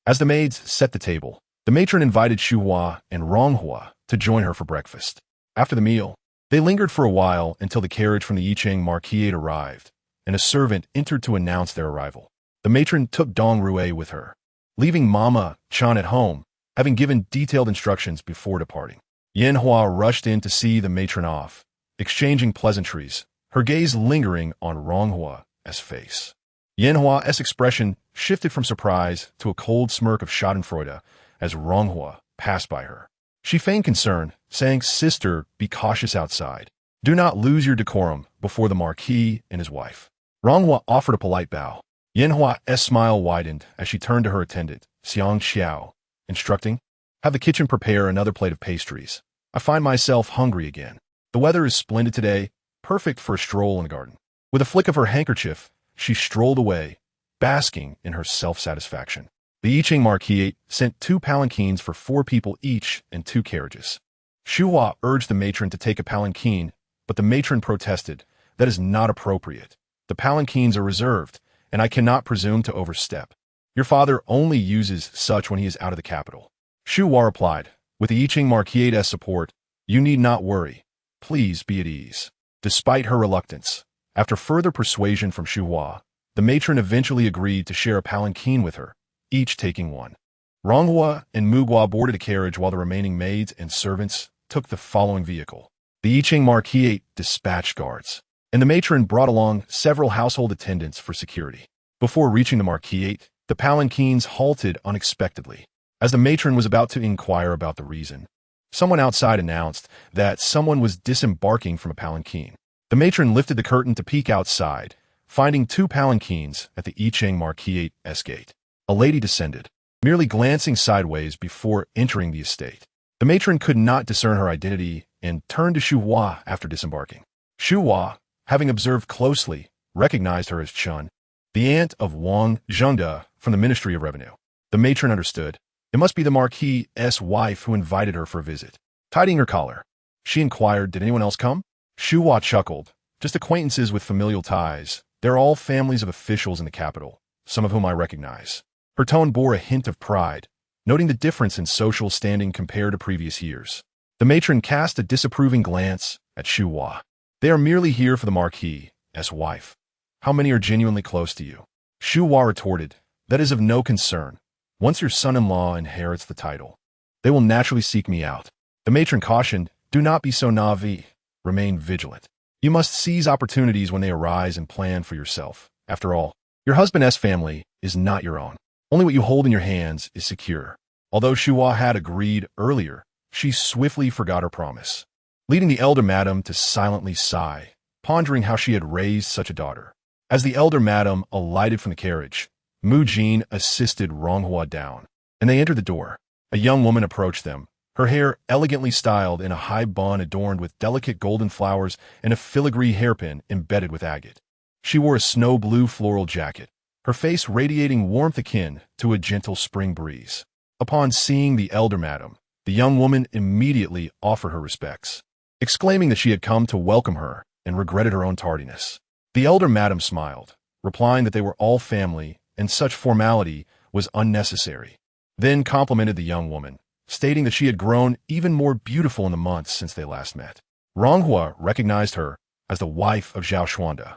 As the maids set the table, the matron invited Shuhua and Ronghua to join her for breakfast. After the meal, they lingered for a while until the carriage from the Yicheng Marquis arrived, and a servant entered to announce their arrival. The matron took Dong Rue with her, leaving Mama Chan at home, having given detailed instructions before departing. Yen Hua rushed in to see the matron off, exchanging pleasantries, her gaze lingering on Ronghua's face. Yen Hua's expression shifted from surprise to a cold smirk of schadenfreude as Ronghua passed by her. She feigned concern, saying, "Sister, be cautious outside. Do not lose your decorum before the Marquis and his wife." Ronghua offered a polite bow. Yen Hua's smile widened as she turned to her attendant, Xiang Xiao, instructing, "Have the kitchen prepare another plate of pastries. I find myself hungry again. The weather is splendid today, perfect for a stroll in the garden." With a flick of her handkerchief, she strolled away, basking in her self-satisfaction. The Yicheng Marquis sent 2 palanquins for 4 people each and 2 carriages. Shuhua urged the matron to take a palanquin, but the matron protested, "That is not appropriate. The palanquins are reserved, and I cannot presume to overstep. Your father only uses such when he is out of the capital." Shuhua replied, "With the Yicheng Marquis' support, you need not worry. Please be at ease." Despite her reluctance, after further persuasion from Shuhua, the matron eventually agreed to share a palanquin with her, each taking one. Ronghua and Mugua boarded a carriage while the remaining maids and servants took the following vehicle. The Yicheng Marquis dispatched guards, and the matron brought along several household attendants for security. Before reaching the Marquis, the palanquins halted unexpectedly. As the matron was about to inquire about the reason, someone outside announced that someone was disembarking from a palanquin. The matron lifted the curtain to peek outside, finding 2 palanquins at the Yicheng Marquis' gate. A lady descended, merely glancing sideways before entering the estate. The matron could not discern her identity and turned to Shuhua after disembarking. Shuhua, having observed closely, recognized her as Chun, the aunt of Wang Zhengde from the Ministry of Revenue. The matron understood. It must be the Marquis' wife who invited her for a visit. Tidying her collar, she inquired, "Did anyone else come?" Shuhua chuckled. "Just acquaintances with familial ties. They're all families of officials in the capital, some of whom I recognize." Her tone bore a hint of pride, noting the difference in social standing compared to previous years. The matron cast a disapproving glance at Shuhua. "They are merely here for the Marquis' wife. How many are genuinely close to you?" Shuhua retorted, "That is of no concern. Once your son-in-law inherits the title, they will naturally seek me out." The matron cautioned, "Do not be so naive. Remain vigilant. You must seize opportunities when they arise and plan for yourself. After all, your husband's family is not your own. Only what you hold in your hands is secure." Although Shuhua had agreed earlier, she swiftly forgot her promise, leading the elder madam to silently sigh, pondering how she had raised such a daughter. As the elder madam alighted from the carriage, Mu Jin assisted Ronghua down, and they entered the door. A young woman approached them, her hair elegantly styled in a high bun adorned with delicate golden flowers and a filigree hairpin embedded with agate. She wore a snow-blue floral jacket, her face radiating warmth akin to a gentle spring breeze. Upon seeing the elder madam, the young woman immediately offered her respects, exclaiming that she had come to welcome her and regretted her own tardiness. The elder madam smiled, replying that they were all family and such formality was unnecessary, then complimented the young woman, stating that she had grown even more beautiful in the months since they last met. Ronghua recognized her as the wife of Zhao Xuande,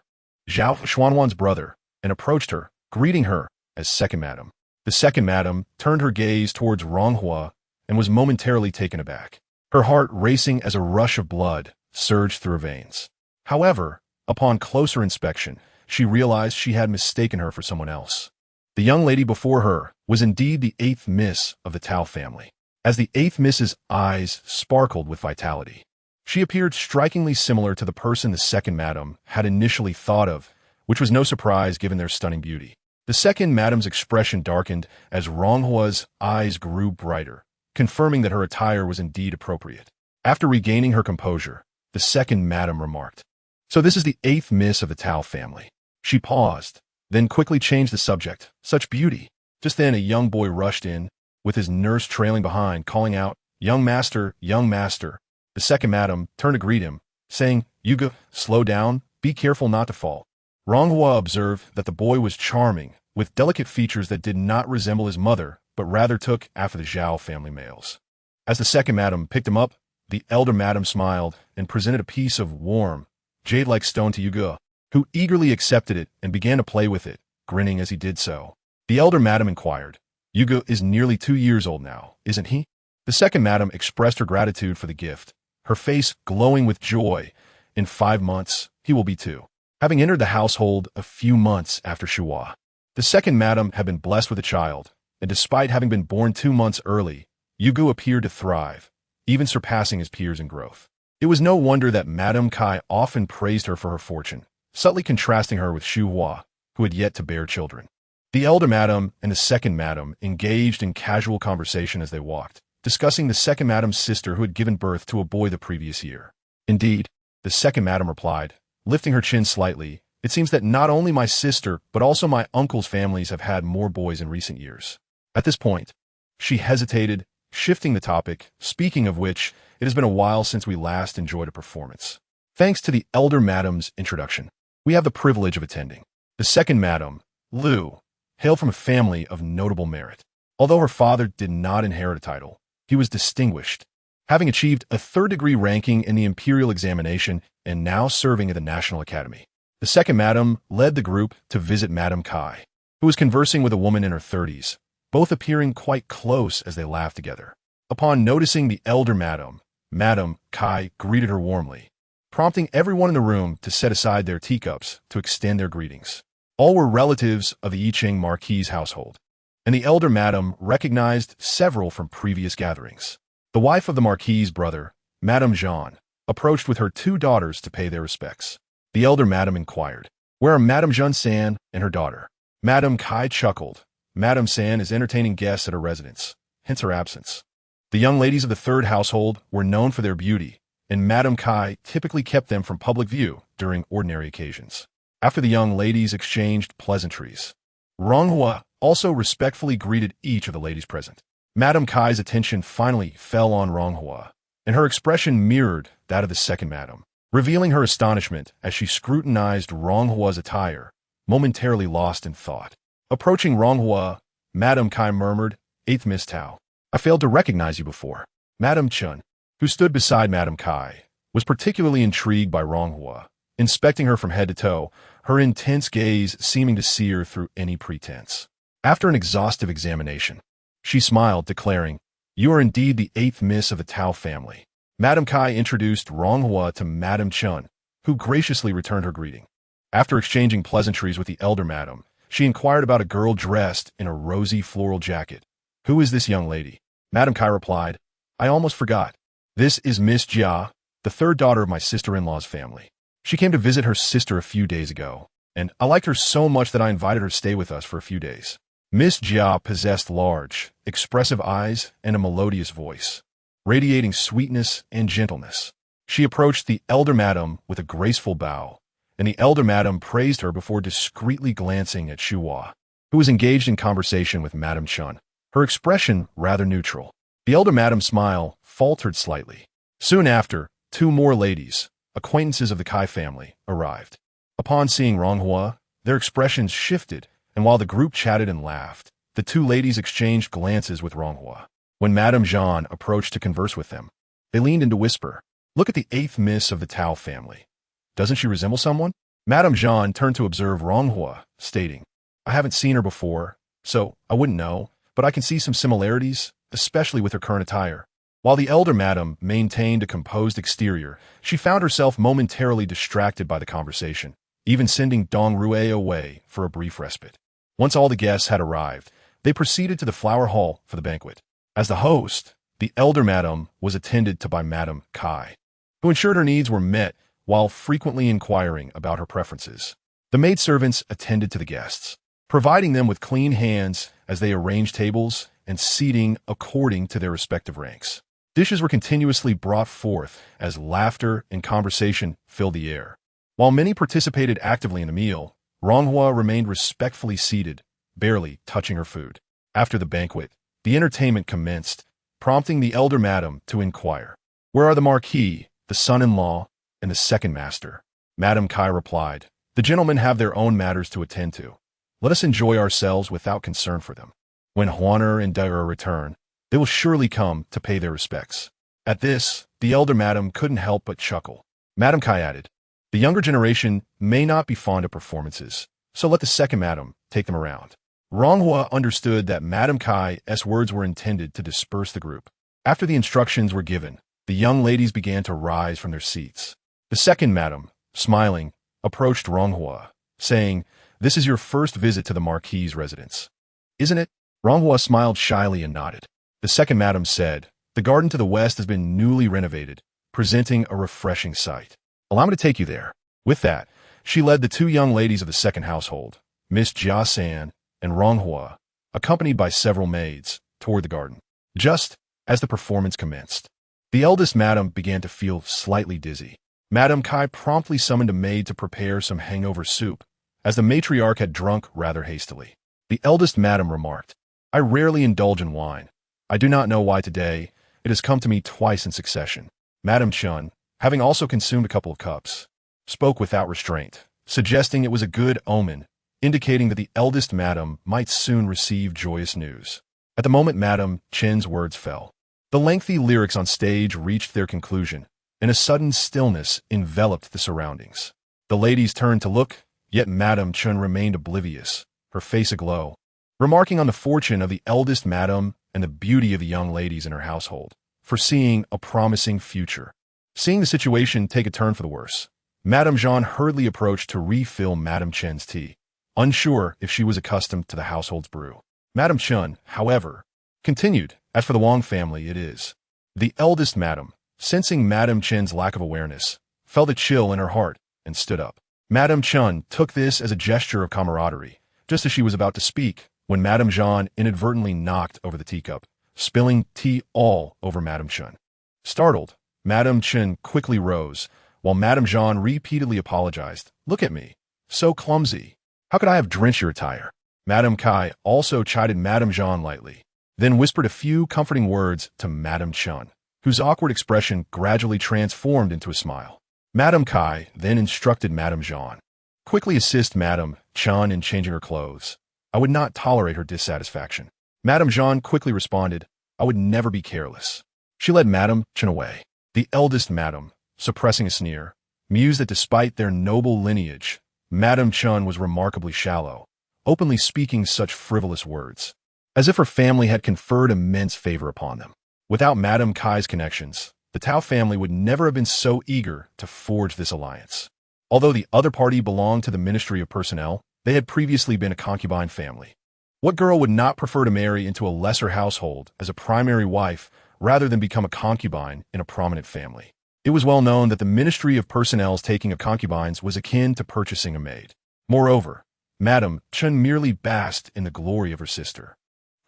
Zhao Xuanwan's brother, and approached her, greeting her as second madam. The second madam turned her gaze towards Ronghua and was momentarily taken aback, her heart racing as a rush of blood surged through her veins. However, upon closer inspection, she realized she had mistaken her for someone else. The young lady before her was indeed the 8th Miss of the Tao family. As the 8th Miss's eyes sparkled with vitality, she appeared strikingly similar to the person the second madam had initially thought of, which was no surprise given their stunning beauty. The second madam's expression darkened as Ronghua's eyes grew brighter, confirming that her attire was indeed appropriate. After regaining her composure, the second madam remarked, "So this is the 8th Miss of the Tao family." She paused, then quickly changed the subject. "Such beauty." Just then a young boy rushed in, with his nurse trailing behind, calling out, young master, young master." The second madam turned to greet him, saying, "Yuga, slow down, be careful not to fall." Ronghua observed that the boy was charming, with delicate features that did not resemble his mother, but rather took after the Zhao family males. As the second madam picked him up, the elder madam smiled and presented a piece of warm, jade-like stone to Yuge, who eagerly accepted it and began to play with it, grinning as he did so. The elder madam inquired, "Yuge is nearly 2 years old now, isn't he?" The second madam expressed her gratitude for the gift, her face glowing with joy. "In 5 months, he will be 2. Having entered the household a few months after Shuhua, the second madam had been blessed with a child, and despite having been born 2 months early, Yuge appeared to thrive, even surpassing his peers in growth. It was no wonder that Madame Kai often praised her for her fortune, subtly contrasting her with Shuhua, who had yet to bear children. The elder madam and the second madam engaged in casual conversation as they walked, discussing the second madam's sister who had given birth to a boy the previous year. "Indeed," the second madam replied, lifting her chin slightly, "it seems that not only my sister, but also my uncle's families have had more boys in recent years." At this point, she hesitated, shifting the topic, speaking of which, it has been a while since we last enjoyed a performance. Thanks to the elder madam's introduction, we have the privilege of attending. The second madam, Liu, hailed from a family of notable merit. Although her father did not inherit a title, he was distinguished, having achieved a third-degree ranking in the imperial examination and now serving at the National Academy. The second madam led the group to visit Madame Kai, who was conversing with a woman in her 30s, both appearing quite close as they laughed together. Upon noticing the elder madam, Madame Kai greeted her warmly, prompting everyone in the room to set aside their teacups to extend their greetings. All were relatives of the Yicheng Marquis' household, and the elder madam recognized several from previous gatherings. The wife of the Marquis' brother, Madame Jean, approached with her 2 daughters to pay their respects. The elder madam inquired, "Where are Madame Jean-San and her daughter?" Madame Kai chuckled. "Madame San is entertaining guests at her residence, hence her absence." The young ladies of the third household were known for their beauty, and Madame Kai typically kept them from public view during ordinary occasions. After the young ladies exchanged pleasantries, Ronghua also respectfully greeted each of the ladies present. Madame Kai's attention finally fell on Ronghua, and her expression mirrored that of the second madam, revealing her astonishment as she scrutinized Ronghua's attire, momentarily lost in thought. Approaching Ronghua, Madame Kai murmured, "8th Miss Tao, I failed to recognize you before." Madame Chun, who stood beside Madame Kai, was particularly intrigued by Ronghua, inspecting her from head to toe, her intense gaze seeming to sear through any pretense. After an exhaustive examination, she smiled, declaring, "You are indeed the 8th Miss of the Tao family." Madame Kai introduced Ronghua to Madame Chun, who graciously returned her greeting. After exchanging pleasantries with the elder madam, she inquired about a girl dressed in a rosy floral jacket. "Who is this young lady?" Madame Kai replied, "I almost forgot. This is Miss Jia, the third daughter of my sister-in-law's family. She came to visit her sister a few days ago, and I liked her so much that I invited her to stay with us for a few days." Miss Jia possessed large, expressive eyes and a melodious voice, radiating sweetness and gentleness. She approached the elder madam with a graceful bow, and the elder madam praised her before discreetly glancing at Shuhua, who was engaged in conversation with Madame Chun, her expression rather neutral. The elder madam's smile faltered slightly. Soon after, 2 more ladies, acquaintances of the Kai family, arrived. Upon seeing Ronghua, their expressions shifted, and while the group chatted and laughed, the 2 ladies exchanged glances with Ronghua. When Madame Jean approached to converse with them, they leaned in to whisper, "Look at the 8th Miss of the Tao family. Doesn't she resemble someone?" Madame Jean turned to observe Ronghua, stating, "I haven't seen her before, so I wouldn't know, but I can see some similarities, especially with her current attire." While the elder madam maintained a composed exterior, she found herself momentarily distracted by the conversation, even sending Dong Rue away for a brief respite. Once all the guests had arrived, they proceeded to the flower hall for the banquet. As the host, the elder madam was attended to by Madame Kai, who ensured her needs were met while frequently inquiring about her preferences. The maidservants attended to the guests, providing them with clean hands as they arranged tables and seating according to their respective ranks. Dishes were continuously brought forth as laughter and conversation filled the air. While many participated actively in the meal, Ronghua remained respectfully seated, barely touching her food. After the banquet, the entertainment commenced, prompting the elder madam to inquire, "Where are the Marquis, the son-in-law, and the second master?" Madame Kai replied, "The gentlemen have their own matters to attend to. Let us enjoy ourselves without concern for them." When Huaner and Daira return, they will surely come to pay their respects. At this, the elder madam couldn't help but chuckle. Madam Kai added, the younger generation may not be fond of performances, so let the second madam take them around. Ronghua understood that Madam Kai's words were intended to disperse the group. After the instructions were given, the young ladies began to rise from their seats. The second madam, smiling, approached Ronghua, saying, this is your first visit to the Marquis's residence, isn't it? Ronghua smiled shyly and nodded. The second madam said, the garden to the west has been newly renovated, presenting a refreshing sight. Allow me to take you there. With that, she led the two young ladies of the second household, Miss Jia San and Ronghua, accompanied by several maids, toward the garden. Just as the performance commenced, the eldest madam began to feel slightly dizzy. Madam Kai promptly summoned a maid to prepare some hangover soup, as the matriarch had drunk rather hastily. The eldest madam remarked, I rarely indulge in wine. I do not know why today it has come to me twice in succession. Madam Chun, having also consumed a couple of cups, spoke without restraint, suggesting it was a good omen, indicating that the eldest madam might soon receive joyous news. At the moment Madam Chen's words fell, the lengthy lyrics on stage reached their conclusion, and a sudden stillness enveloped the surroundings. The ladies turned to look, yet Madam Chun remained oblivious, her face aglow, remarking on the fortune of the eldest madam and the beauty of the young ladies in her household, foreseeing a promising future. Seeing the situation take a turn for the worse, Madame Jean hurriedly approached to refill Madame Chen's tea, unsure if she was accustomed to the household's brew. Madame Chun, however, continued, as for the Wang family it is. The eldest madam, sensing Madame Chen's lack of awareness, felt a chill in her heart and stood up. Madame Chun took this as a gesture of camaraderie, just as she was about to speak, when Madame Jean inadvertently knocked over the teacup, spilling tea all over Madame Chun. Startled, Madame Chun quickly rose, while Madame Jean repeatedly apologized. Look at me. So clumsy. How could I have drenched your attire? Madame Kai also chided Madame Jean lightly, then whispered a few comforting words to Madame Chun, whose awkward expression gradually transformed into a smile. Madame Kai then instructed Madame Jean, quickly assist Madame Chun in changing her clothes. I would not tolerate her dissatisfaction. Madame Jean quickly responded, I would never be careless. She led Madame Chun away. The eldest madam, suppressing a sneer, mused that despite their noble lineage, Madame Chun was remarkably shallow, openly speaking such frivolous words, as if her family had conferred immense favor upon them. Without Madame Kai's connections, the Tao family would never have been so eager to forge this alliance. Although the other party belonged to the Ministry of Personnel, they had previously been a concubine family. What girl would not prefer to marry into a lesser household as a primary wife rather than become a concubine in a prominent family? It was well known that the Ministry of Personnel's taking of concubines was akin to purchasing a maid. Moreover, Madame Chun merely basked in the glory of her sister.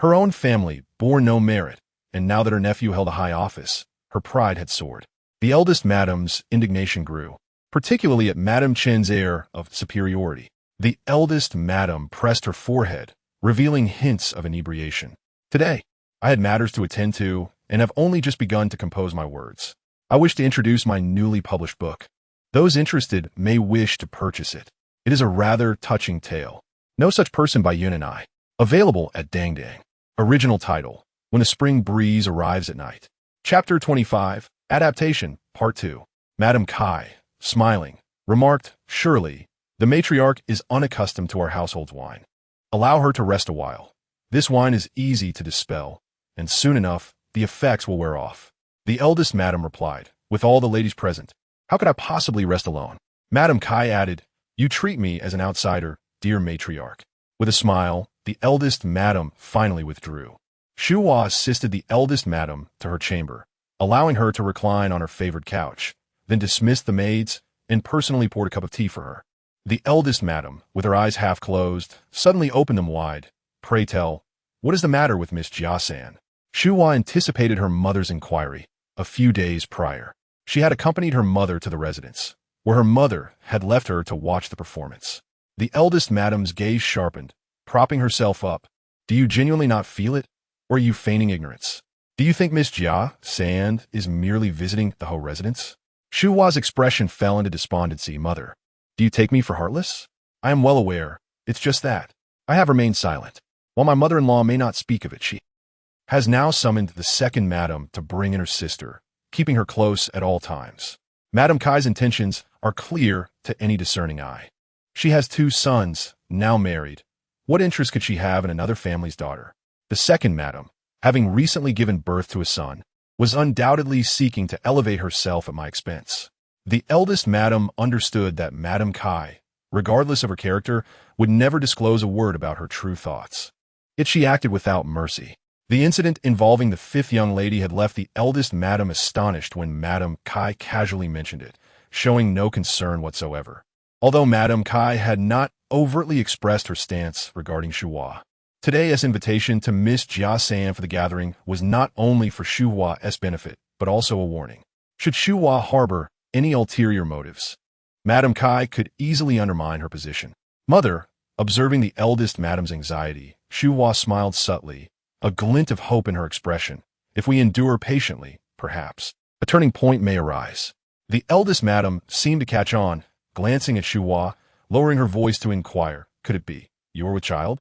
Her own family bore no merit, and now that her nephew held a high office, her pride had soared. The eldest madam's indignation grew, particularly at Madame Chen's air of superiority. The eldest madam pressed her forehead, revealing hints of inebriation. Today, I had matters to attend to and have only just begun to compose my words. I wish to introduce my newly published book. Those interested may wish to purchase it. It is a rather touching tale. No Such Person by Yun and I. Available at Dang Dang. Original title, When a Spring Breeze Arrives at Night. Chapter 25, Adaptation, Part 2. Madame Kai, smiling, remarked, surely, the matriarch is unaccustomed to our household's wine. Allow her to rest a while. This wine is easy to dispel, and soon enough, the effects will wear off. The eldest madam replied, with all the ladies present, how could I possibly rest alone? Madame Kai added, you treat me as an outsider, dear matriarch. With a smile, the eldest madam finally withdrew. Shu Hua assisted the eldest madam to her chamber, allowing her to recline on her favored couch, then dismissed the maids and personally poured a cup of tea for her. The eldest madam, with her eyes half closed, suddenly opened them wide. Pray tell, what is the matter with Miss Jia San? Shu Hua anticipated her mother's inquiry. A few days prior, she had accompanied her mother to the residence, where her mother had left her to watch the performance. The eldest madam's gaze sharpened, propping herself up. Do you genuinely not feel it, or are you feigning ignorance? Do you think Miss Jia San is merely visiting the Ho residence? Shu Hua's expression fell into despondency. Mother, do you take me for heartless? I am well aware, it's just that. I have remained silent. While my mother-in-law may not speak of it, she has now summoned the second madam to bring in her sister, keeping her close at all times. Madame Kai's intentions are clear to any discerning eye. She has 2 sons, now married. What interest could she have in another family's daughter? The second madam, having recently given birth to a son, was undoubtedly seeking to elevate herself at my expense. The eldest madam understood that Madame Kai, regardless of her character, would never disclose a word about her true thoughts. Yet she acted without mercy. The incident involving the 5th young lady had left the eldest madam astonished when Madame Kai casually mentioned it, showing no concern whatsoever. Although Madame Kai had not overtly expressed her stance regarding Shuhua. Today's invitation to Miss Jia San for the gathering was not only for Shuhua's benefit, but also a warning. Should Shuhua harbor any ulterior motives, Madame Kai could easily undermine her position. Mother, observing the eldest madam's anxiety, Shuhua smiled subtly, a glint of hope in her expression. If we endure patiently, perhaps a turning point may arise. The eldest madam seemed to catch on, glancing at Shuhua, lowering her voice to inquire, could it be, you're with child?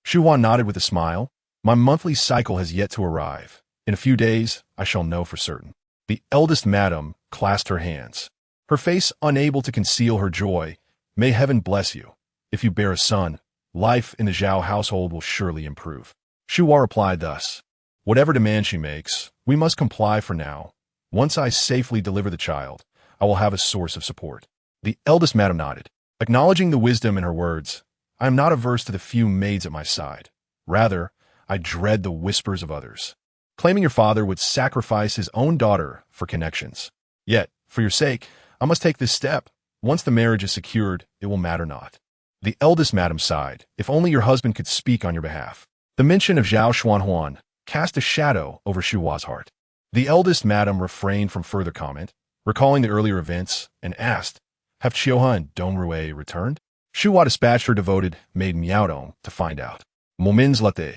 Shuhua nodded with a smile. My monthly cycle has yet to arrive. In a few days, I shall know for certain. The eldest madam clasped her hands, her face unable to conceal her joy. May heaven bless you. If you bear a son, life in the Zhao household will surely improve. Shuhua replied thus, whatever demand she makes, we must comply for now. Once I safely deliver the child, I will have a source of support. The eldest madam nodded, acknowledging the wisdom in her words. I am not averse to the few maids at my side. Rather, I dread the whispers of others, claiming your father would sacrifice his own daughter for connections. Yet, for your sake, I must take this step. Once the marriage is secured, it will matter not. The eldest madam sighed. If only your husband could speak on your behalf. The mention of Zhao Xuanhuan cast a shadow over Shuhua's heart. The eldest madam refrained from further comment, recalling the earlier events, and asked, have Qiuhe and Dong Rui returned? Shuhua dispatched her devoted maid Miaodong to find out. Moments later,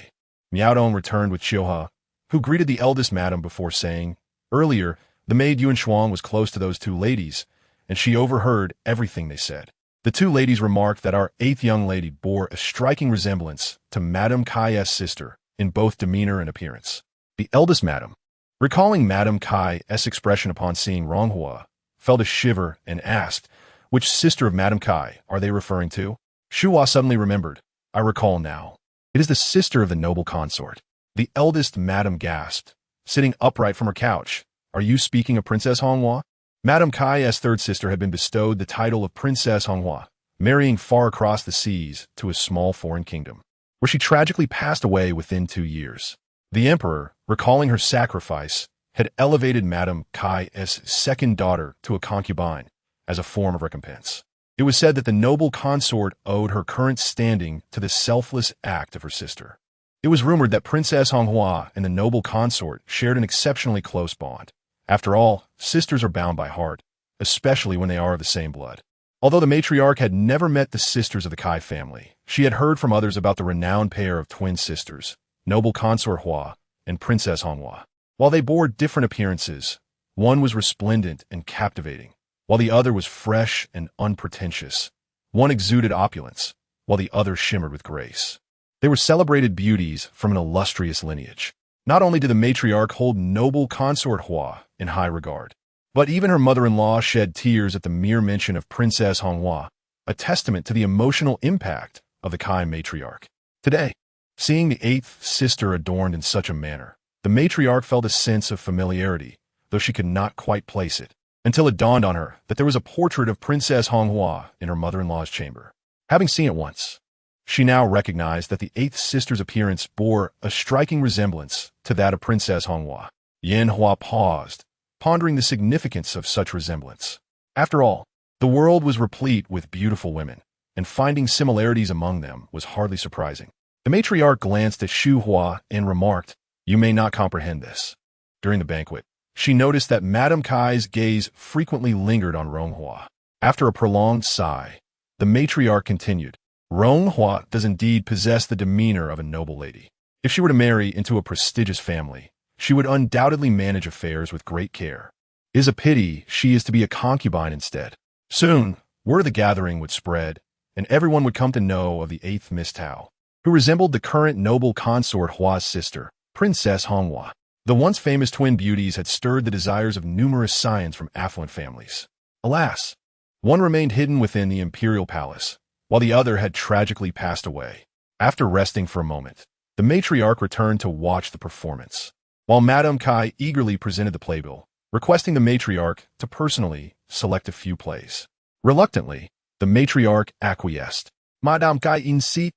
Miaodong returned with Qiuhe, who greeted the eldest madam before saying, earlier, the maid Yuan Shuang was close to those 2 ladies, and she overheard everything they said. The 2 ladies remarked that our 8th young lady bore a striking resemblance to Madame Kai's sister in both demeanor and appearance. The eldest madam, recalling Madame Kai's expression upon seeing Ronghua, felt a shiver and asked, which sister of Madame Kai are they referring to? Shuhua suddenly remembered. I recall now. It is the sister of the noble consort. The eldest madam gasped, sitting upright from her couch. Are you speaking of Princess Honghua? Madame Kai's 3rd sister had been bestowed the title of Princess Honghua, marrying far across the seas to a small foreign kingdom, where she tragically passed away within 2 years. The emperor, recalling her sacrifice, had elevated Madame Kai's 2nd daughter to a concubine as a form of recompense. It was said that the noble consort owed her current standing to the selfless act of her sister. It was rumored that Princess Honghua and the noble consort shared an exceptionally close bond. After all, sisters are bound by heart, especially when they are of the same blood. Although the matriarch had never met the sisters of the Kai family, she had heard from others about the renowned pair of twin sisters, noble consort Hua and Princess Honghua. While they bore different appearances, one was resplendent and captivating, while the other was fresh and unpretentious. One exuded opulence, while the other shimmered with grace. They were celebrated beauties from an illustrious lineage. Not only did the matriarch hold noble consort Hua in high regard, but even her mother-in-law shed tears at the mere mention of Princess Honghua, a testament to the emotional impact of the Kai matriarch. Today, seeing the 8th sister adorned in such a manner, the matriarch felt a sense of familiarity, though she could not quite place it, until it dawned on her that there was a portrait of Princess Honghua in her mother-in-law's chamber. Having seen it once, she now recognized that the 8th sister's appearance bore a striking resemblance to that of Princess Honghua. Yan Hua paused, pondering the significance of such resemblance. After all, the world was replete with beautiful women, and finding similarities among them was hardly surprising. The matriarch glanced at Shu Hua and remarked, "You may not comprehend this." During the banquet, she noticed that Madame Kai's gaze frequently lingered on Ronghua. After a prolonged sigh, the matriarch continued, "Ronghua does indeed possess the demeanor of a noble lady. If she were to marry into a prestigious family, she would undoubtedly manage affairs with great care. It is a pity she is to be a concubine instead." Soon, word of the gathering would spread, and everyone would come to know of the 8th Miss Tao. who resembled the current noble consort Hua's sister, Princess Honghua. The once famous twin beauties had stirred the desires of numerous scions from affluent families. Alas, one remained hidden within the imperial palace, while the other had tragically passed away. After resting for a moment, the matriarch returned to watch the performance, while Madame Kai eagerly presented the playbill, requesting the matriarch to personally select a few plays. Reluctantly, the matriarch acquiesced. Madame Kai insiste.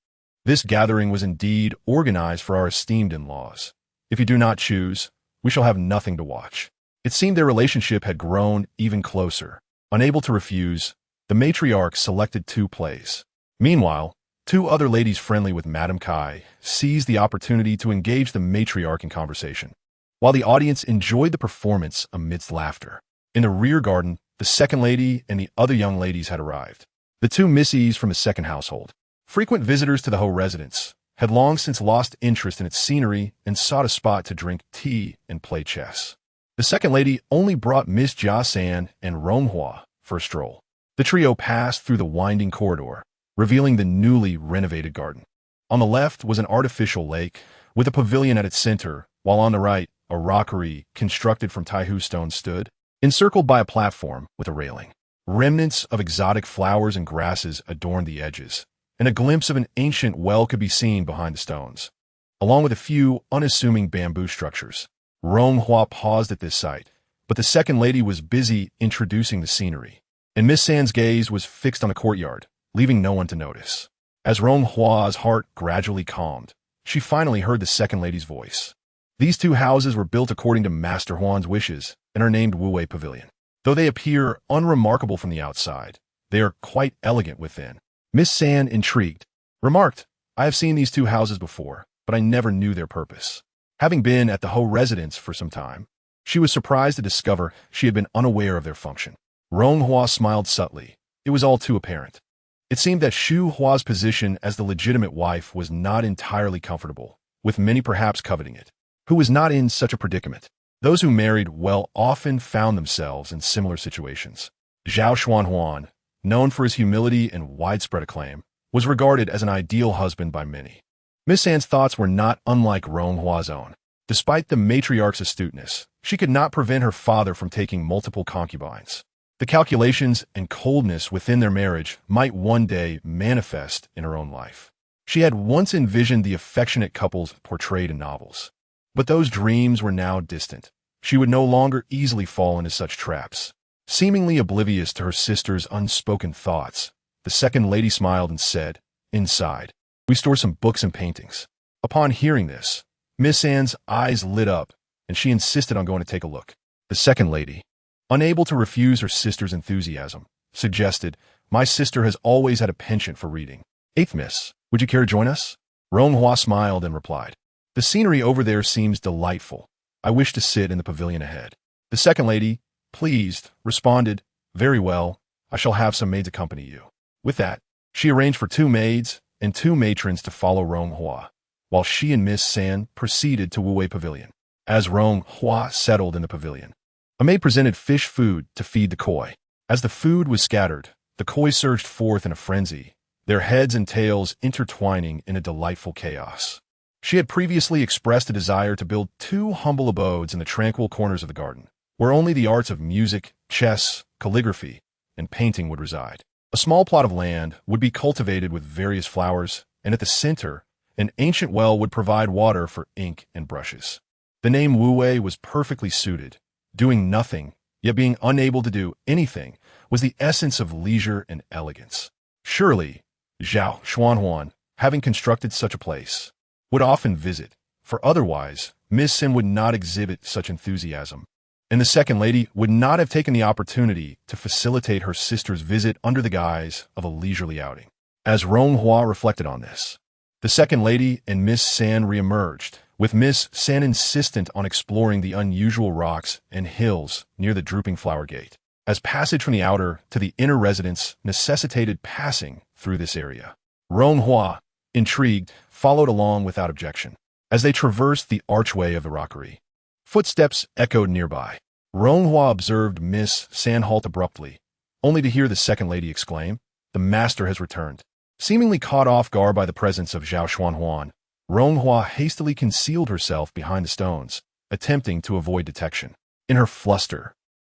This gathering was indeed organized for our esteemed in-laws. If you do not choose, we shall have nothing to watch. It seemed their relationship had grown even closer. Unable to refuse, the matriarch selected 2 plays. Meanwhile, 2 other ladies friendly with Madame Kai seized the opportunity to engage the matriarch in conversation, while the audience enjoyed the performance amidst laughter. In the rear garden, the second lady and the other young ladies had arrived. The 2 missies from the second household, frequent visitors to the Ho residence, had long since lost interest in its scenery and sought a spot to drink tea and play chess. The second lady only brought Miss Jia San and Ronghua for a stroll. The trio passed through the winding corridor, revealing the newly renovated garden. On the left was an artificial lake, with a pavilion at its center, while on the right, a rockery constructed from Taihu stone stood, encircled by a platform with a railing. Remnants of exotic flowers and grasses adorned the edges, and a glimpse of an ancient well could be seen behind the stones, along with a few unassuming bamboo structures. Ronghua paused at this sight, but the second lady was busy introducing the scenery, and Miss San's gaze was fixed on the courtyard, leaving no one to notice. As Ronghua's heart gradually calmed, she finally heard the second lady's voice. These 2 houses were built according to Master Huan's wishes and are named Wuwei Pavilion. Though they appear unremarkable from the outside, they are quite elegant within. Miss San, intrigued, remarked, I have seen these 2 houses before, but I never knew their purpose. Having been at the Ho residence for some time, she was surprised to discover she had been unaware of their function. Ronghua smiled subtly. It was all too apparent. It seemed that Xu Hua's position as the legitimate wife was not entirely comfortable, with many perhaps coveting it. Who was not in such a predicament? Those who married well often found themselves in similar situations. Zhao Xuanhuan, known for his humility and widespread acclaim, was regarded as an ideal husband by many. Miss San's thoughts were not unlike Ronghua's own. Despite the matriarch's astuteness, she could not prevent her father from taking multiple concubines. The calculations and coldness within their marriage might one day manifest in her own life. She had once envisioned the affectionate couples portrayed in novels, but those dreams were now distant. She would no longer easily fall into such traps. Seemingly oblivious to her sister's unspoken thoughts, the second lady smiled and said, Inside, we store some books and paintings. Upon hearing this, Miss Anne's eyes lit up, and she insisted on going to take a look. The second lady, unable to refuse her sister's enthusiasm, suggested, My sister has always had a penchant for reading. 8th Miss, would you care to join us? Ronghua smiled and replied, The scenery over there seems delightful. I wish to sit in the pavilion ahead. The second lady, pleased, responded, Very well, I shall have some maids accompany you. With that, she arranged for 2 maids and 2 matrons to follow Ronghua, while she and Miss San proceeded to Wuwei Pavilion. As Ronghua settled in the pavilion, a maid presented fish food to feed the koi. As the food was scattered, the koi surged forth in a frenzy, their heads and tails intertwining in a delightful chaos. She had previously expressed a desire to build 2 humble abodes in the tranquil corners of the garden, where only the arts of music, chess, calligraphy, and painting would reside. A small plot of land would be cultivated with various flowers, and at the center, an ancient well would provide water for ink and brushes. The name Wuwei was perfectly suited. Doing nothing, yet being unable to do anything, was the essence of leisure and elegance. Surely, Zhao Xuanhuan, having constructed such a place, would often visit, for otherwise, Miss Sim would not exhibit such enthusiasm, and the second lady would not have taken the opportunity to facilitate her sister's visit under the guise of a leisurely outing. As Ronghua reflected on this, the second lady and Miss San reemerged, with Miss San insistent on exploring the unusual rocks and hills near the drooping flower gate, as passage from the outer to the inner residence necessitated passing through this area. Ronghua, intrigued, followed along without objection. As they traversed the archway of the rockery, footsteps echoed nearby. Ronghua observed Miss San halt abruptly, only to hear the second lady exclaim, The master has returned. Seemingly caught off guard by the presence of Zhao Xuanhuan, Ronghua hastily concealed herself behind the stones, attempting to avoid detection. In her fluster,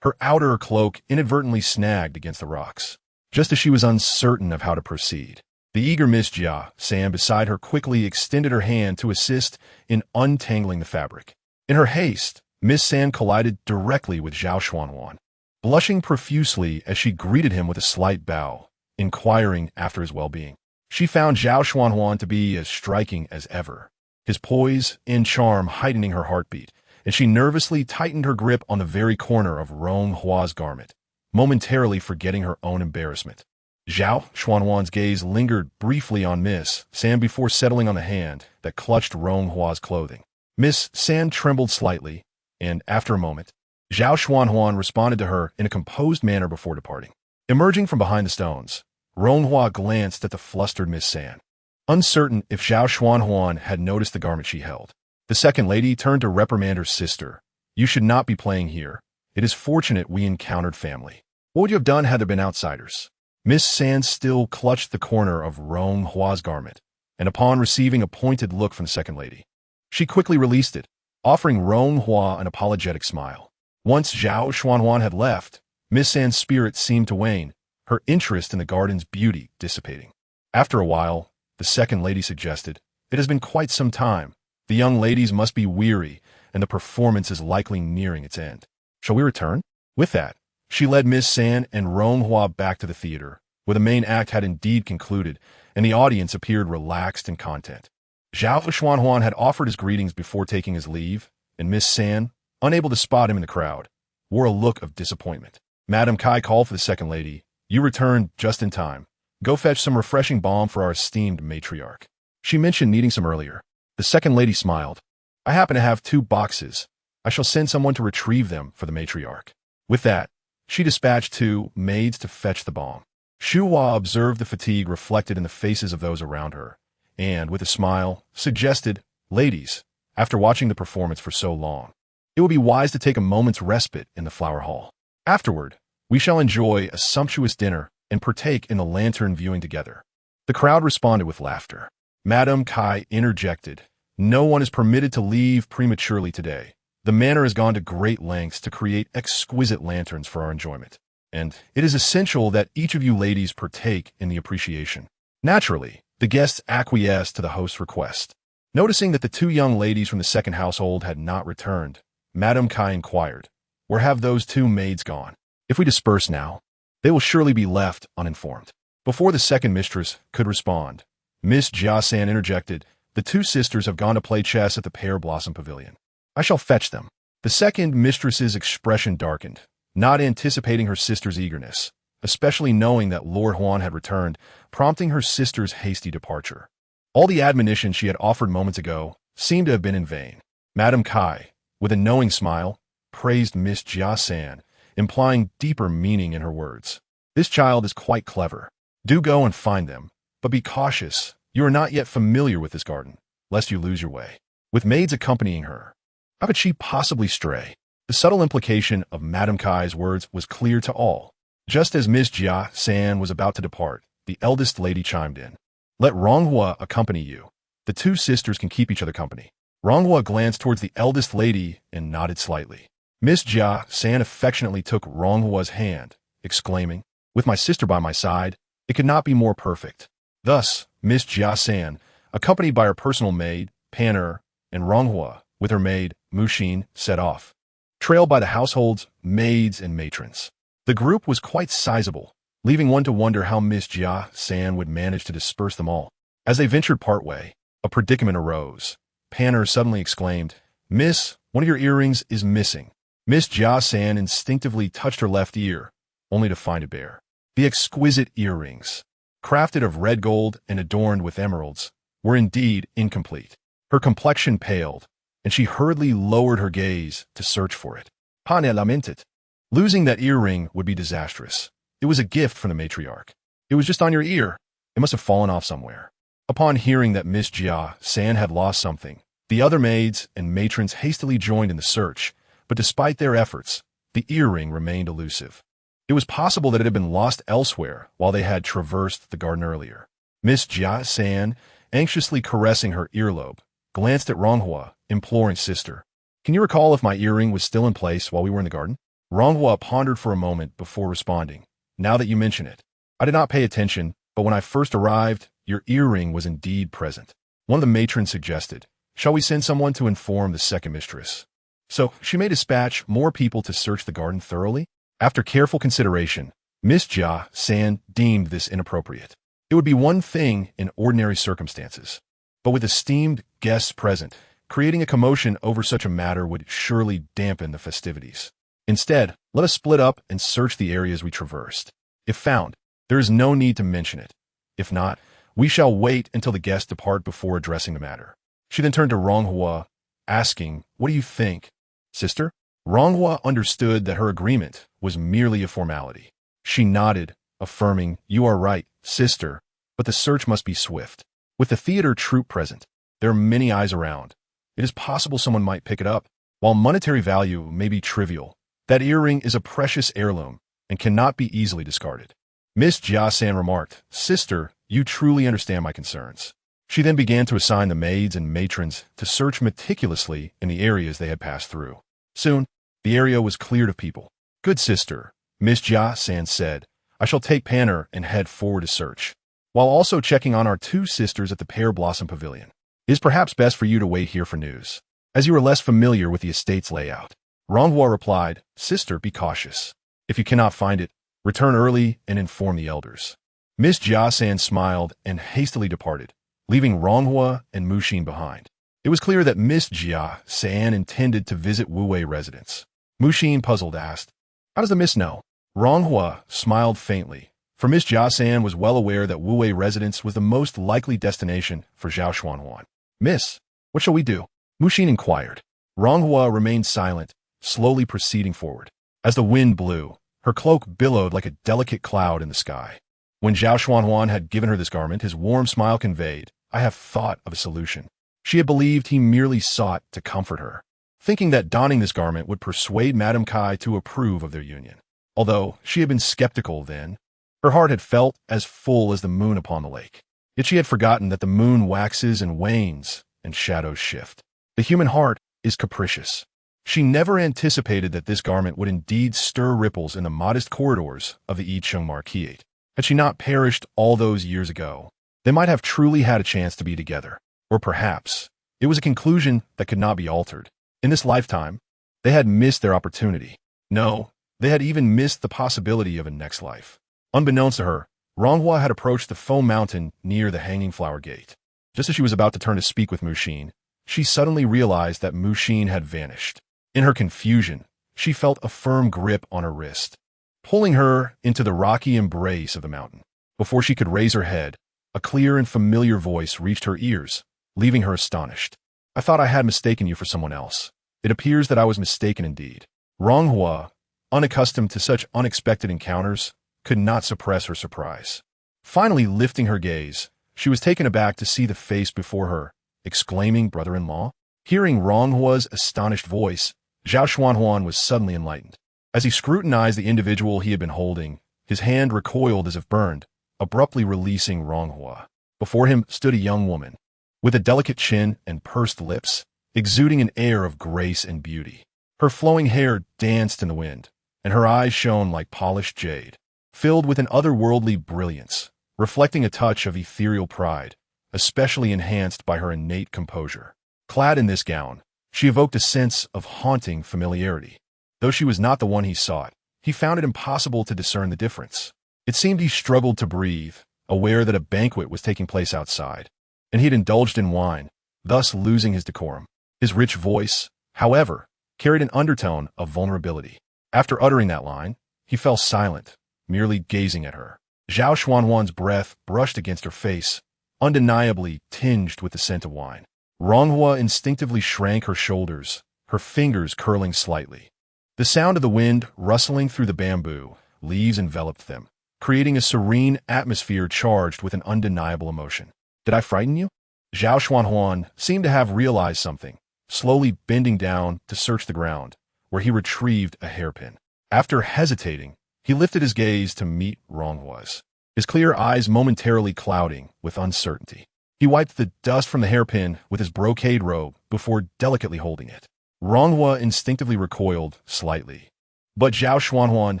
her outer cloak inadvertently snagged against the rocks. Just as she was uncertain of how to proceed, the eager Miss Jia San beside her quickly extended her hand to assist in untangling the fabric. In her haste, Miss San collided directly with Zhao Xuanhuan, blushing profusely as she greeted him with a slight bow, inquiring after his well-being. She found Zhao Xuanhuan to be as striking as ever, his poise and charm heightening her heartbeat, and she nervously tightened her grip on the very corner of Ronghua's garment, momentarily forgetting her own embarrassment. Zhao Xuanhuan's gaze lingered briefly on Miss San before settling on the hand that clutched Ronghua's clothing. Miss San trembled slightly, and after a moment, Zhao Xuanhuan responded to her in a composed manner before departing. Emerging from behind the stones, Ronghua glanced at the flustered Miss San, uncertain if Zhao Xuanhuan had noticed the garment she held. The second lady turned to reprimand her sister. "You should not be playing here. It is fortunate we encountered family. What would you have done had there been outsiders?" Miss San still clutched the corner of Ronghua's garment, and upon receiving a pointed look from the second lady, she quickly released it, offering Ronghua an apologetic smile. Once Zhao Xuanhuan had left, Miss San's spirit seemed to wane, her interest in the garden's beauty dissipating. After a while, the second lady suggested, "It has been quite some time. The young ladies must be weary, and the performance is likely nearing its end. Shall we return?" With that, she led Miss San and Ronghua back to the theater, where the main act had indeed concluded, and the audience appeared relaxed and content. Zhao Xuanhuan had offered his greetings before taking his leave, and Miss San, unable to spot him in the crowd, wore a look of disappointment. Madame Kai called for the second lady. "You returned just in time. Go fetch some refreshing balm for our esteemed matriarch. She mentioned needing some earlier." The second lady smiled. "I happen to have 2 boxes. I shall send someone to retrieve them for the matriarch." With that, she dispatched 2 maids to fetch the balm. Shu Hua observed the fatigue reflected in the faces of those around her, and, with a smile, suggested, "Ladies, after watching the performance for so long, it would be wise to take a moment's respite in the flower hall. Afterward, we shall enjoy a sumptuous dinner and partake in the lantern viewing together." The crowd responded with laughter. Madame Kai interjected, "No one is permitted to leave prematurely today. The manor has gone to great lengths to create exquisite lanterns for our enjoyment, and it is essential that each of you ladies partake in the appreciation." Naturally, the guests acquiesced to the host's request. Noticing that the 2 young ladies from the second household had not returned, Madame Kai inquired, "Where have those 2 maids gone? If we disperse now, they will surely be left uninformed." Before the second mistress could respond, Miss Jia San interjected, "The 2 sisters have gone to play chess at the Pear Blossom Pavilion. I shall fetch them." The second mistress's expression darkened, not anticipating her sister's eagerness, especially knowing that Lord Huan had returned, prompting her sister's hasty departure. All the admonition she had offered moments ago seemed to have been in vain. Madame Kai, with a knowing smile, praised Miss Jia San, implying deeper meaning in her words. "This child is quite clever. Do go and find them, but be cautious. You are not yet familiar with this garden, lest you lose your way." With maids accompanying her, how could she possibly stray? The subtle implication of Madame Kai's words was clear to all. Just as Miss Jia San was about to depart, the eldest lady chimed in. "Let Ronghua accompany you. The 2 sisters can keep each other company." Ronghua glanced towards the eldest lady and nodded slightly. Miss Jia San affectionately took Ronghua's hand, exclaiming, "With my sister by my side, it could not be more perfect." Thus, Miss Jia San, accompanied by her personal maid, Pan'er, and Ronghua, with her maid, Mushin, set off, trailed by the household's maids and matrons. The group was quite sizable, leaving one to wonder how Miss Jia San would manage to disperse them all. As they ventured partway, a predicament arose. Pan'er suddenly exclaimed, "Miss, one of your earrings is missing." Miss Jia San instinctively touched her left ear, only to find it bare. The exquisite earrings, crafted of red gold and adorned with emeralds, were indeed incomplete. Her complexion paled, and she hurriedly lowered her gaze to search for it. Pane lamented. Losing that earring would be disastrous. It was a gift from the matriarch. "It was just on your ear. It must have fallen off somewhere." Upon hearing that Miss Jia San had lost something, the other maids and matrons hastily joined in the search, but despite their efforts, the earring remained elusive. It was possible that it had been lost elsewhere while they had traversed the garden earlier. Miss Jia San, anxiously caressing her earlobe, glanced at Ronghua, imploring, "Sister, can you recall if my earring was still in place while we were in the garden?" Ronghua pondered for a moment before responding. "Now that you mention it, I did not pay attention, but when I first arrived, your earring was indeed present." One of the matrons suggested, "Shall we send someone to inform the second mistress?" So she may dispatch more people to search the garden thoroughly? After careful consideration, Miss Jia San deemed this inappropriate. It would be one thing in ordinary circumstances, but with esteemed guests present, creating a commotion over such a matter would surely dampen the festivities. Instead, let us split up and search the areas we traversed. If found, there is no need to mention it. If not, we shall wait until the guests depart before addressing the matter. She then turned to Ronghua, asking, "What do you think, sister?" Ronghua understood that her agreement was merely a formality. She nodded, affirming, "You are right, sister, but the search must be swift. With the theater troupe present, there are many eyes around. It is possible someone might pick it up. While monetary value may be trivial, that earring is a precious heirloom and cannot be easily discarded." Miss Jia San remarked, "Sister, you truly understand my concerns." She then began to assign the maids and matrons to search meticulously in the areas they had passed through. Soon, the area was cleared of people. "Good sister," Miss Jia San said, "I shall take Panner and head forward to search, while also checking on our two sisters at the Pear Blossom Pavilion. It is perhaps best for you to wait here for news, as you are less familiar with the estate's layout." Ronghua replied, "Sister, be cautious. If you cannot find it, return early and inform the elders." Miss Jia San smiled and hastily departed, leaving Ronghua and Mushin behind. It was clear that Miss Jia San intended to visit Wu Wei residence. Mushin, puzzled, asked, "How does the miss know?" Ronghua smiled faintly, for Miss Jia San was well aware that Wu Wei residence was the most likely destination for Zhao Xuanhuan. "Miss, what shall we do?" Mushin inquired. Ronghua remained silent, slowly proceeding forward. As the wind blew, her cloak billowed like a delicate cloud in the sky. When Zhao Xuanhuan had given her this garment, his warm smile conveyed, "I have thought of a solution." She had believed he merely sought to comfort her, thinking that donning this garment would persuade Madame Kai to approve of their union. Although she had been skeptical then, her heart had felt as full as the moon upon the lake. Yet she had forgotten that the moon waxes and wanes, and shadows shift. The human heart is capricious. She never anticipated that this garment would indeed stir ripples in the modest corridors of the Yicheng Marquisate. Had she not perished all those years ago, they might have truly had a chance to be together. Or perhaps it was a conclusion that could not be altered. In this lifetime, they had missed their opportunity. No, they had even missed the possibility of a next life. Unbeknownst to her, Ronghua had approached the foam mountain near the Hanging Flower Gate. Just as she was about to turn to speak with Mushin, she suddenly realized that Mushin had vanished. In her confusion, she felt a firm grip on her wrist, pulling her into the rocky embrace of the mountain. Before she could raise her head, a clear and familiar voice reached her ears, leaving her astonished. "I thought I had mistaken you for someone else. It appears that I was mistaken indeed." Ronghua, unaccustomed to such unexpected encounters, could not suppress her surprise. Finally lifting her gaze, she was taken aback to see the face before her, exclaiming, "Brother-in-law?" Hearing Ronghua's astonished voice, Zhao Xuanhuan was suddenly enlightened. As he scrutinized the individual he had been holding, his hand recoiled as if burned, abruptly releasing Ronghua. Before him stood a young woman, with a delicate chin and pursed lips, exuding an air of grace and beauty. Her flowing hair danced in the wind, and her eyes shone like polished jade, filled with an otherworldly brilliance, reflecting a touch of ethereal pride, especially enhanced by her innate composure. Clad in this gown, she evoked a sense of haunting familiarity. Though she was not the one he sought, he found it impossible to discern the difference. It seemed he struggled to breathe, aware that a banquet was taking place outside, and he had indulged in wine, thus losing his decorum. His rich voice, however, carried an undertone of vulnerability. After uttering that line, he fell silent, merely gazing at her. Zhao Xuanhuan's breath brushed against her face, undeniably tinged with the scent of wine. Ronghua instinctively shrank her shoulders, her fingers curling slightly. The sound of the wind rustling through the bamboo leaves enveloped them, creating a serene atmosphere charged with an undeniable emotion. "Did I frighten you?" Zhao Xuanhuan seemed to have realized something, slowly bending down to search the ground, where he retrieved a hairpin. After hesitating, he lifted his gaze to meet Ronghua's. his clear eyes momentarily clouding with uncertainty. He wiped the dust from the hairpin with his brocade robe before delicately holding it. Ronghua instinctively recoiled slightly, but Zhao Xuanhuan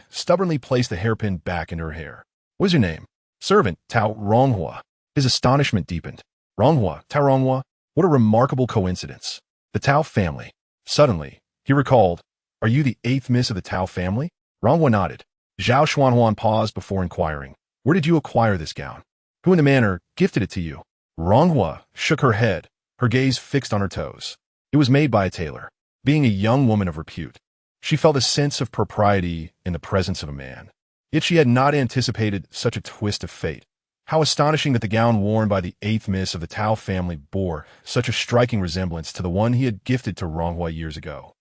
stubbornly placed the hairpin back into her hair. "What is your name?" "Servant, Tao Ronghua." His astonishment deepened. "Ronghua, Tao Ronghua? What a remarkable coincidence. The Tao family." Suddenly, he recalled, "Are you the 8th miss of the Tao family?" Ronghua nodded. Zhao Xuanhuan paused before inquiring, "Where did you acquire this gown? Who in the manor gifted it to you?" Ronghua shook her head, her gaze fixed on her toes. "It was made by a tailor." Being a young woman of repute, she felt a sense of propriety in the presence of a man. Yet she had not anticipated such a twist of fate. How astonishing that the gown worn by the 8th miss of the Tao family bore such a striking resemblance to the one he had gifted to Ronghua years ago.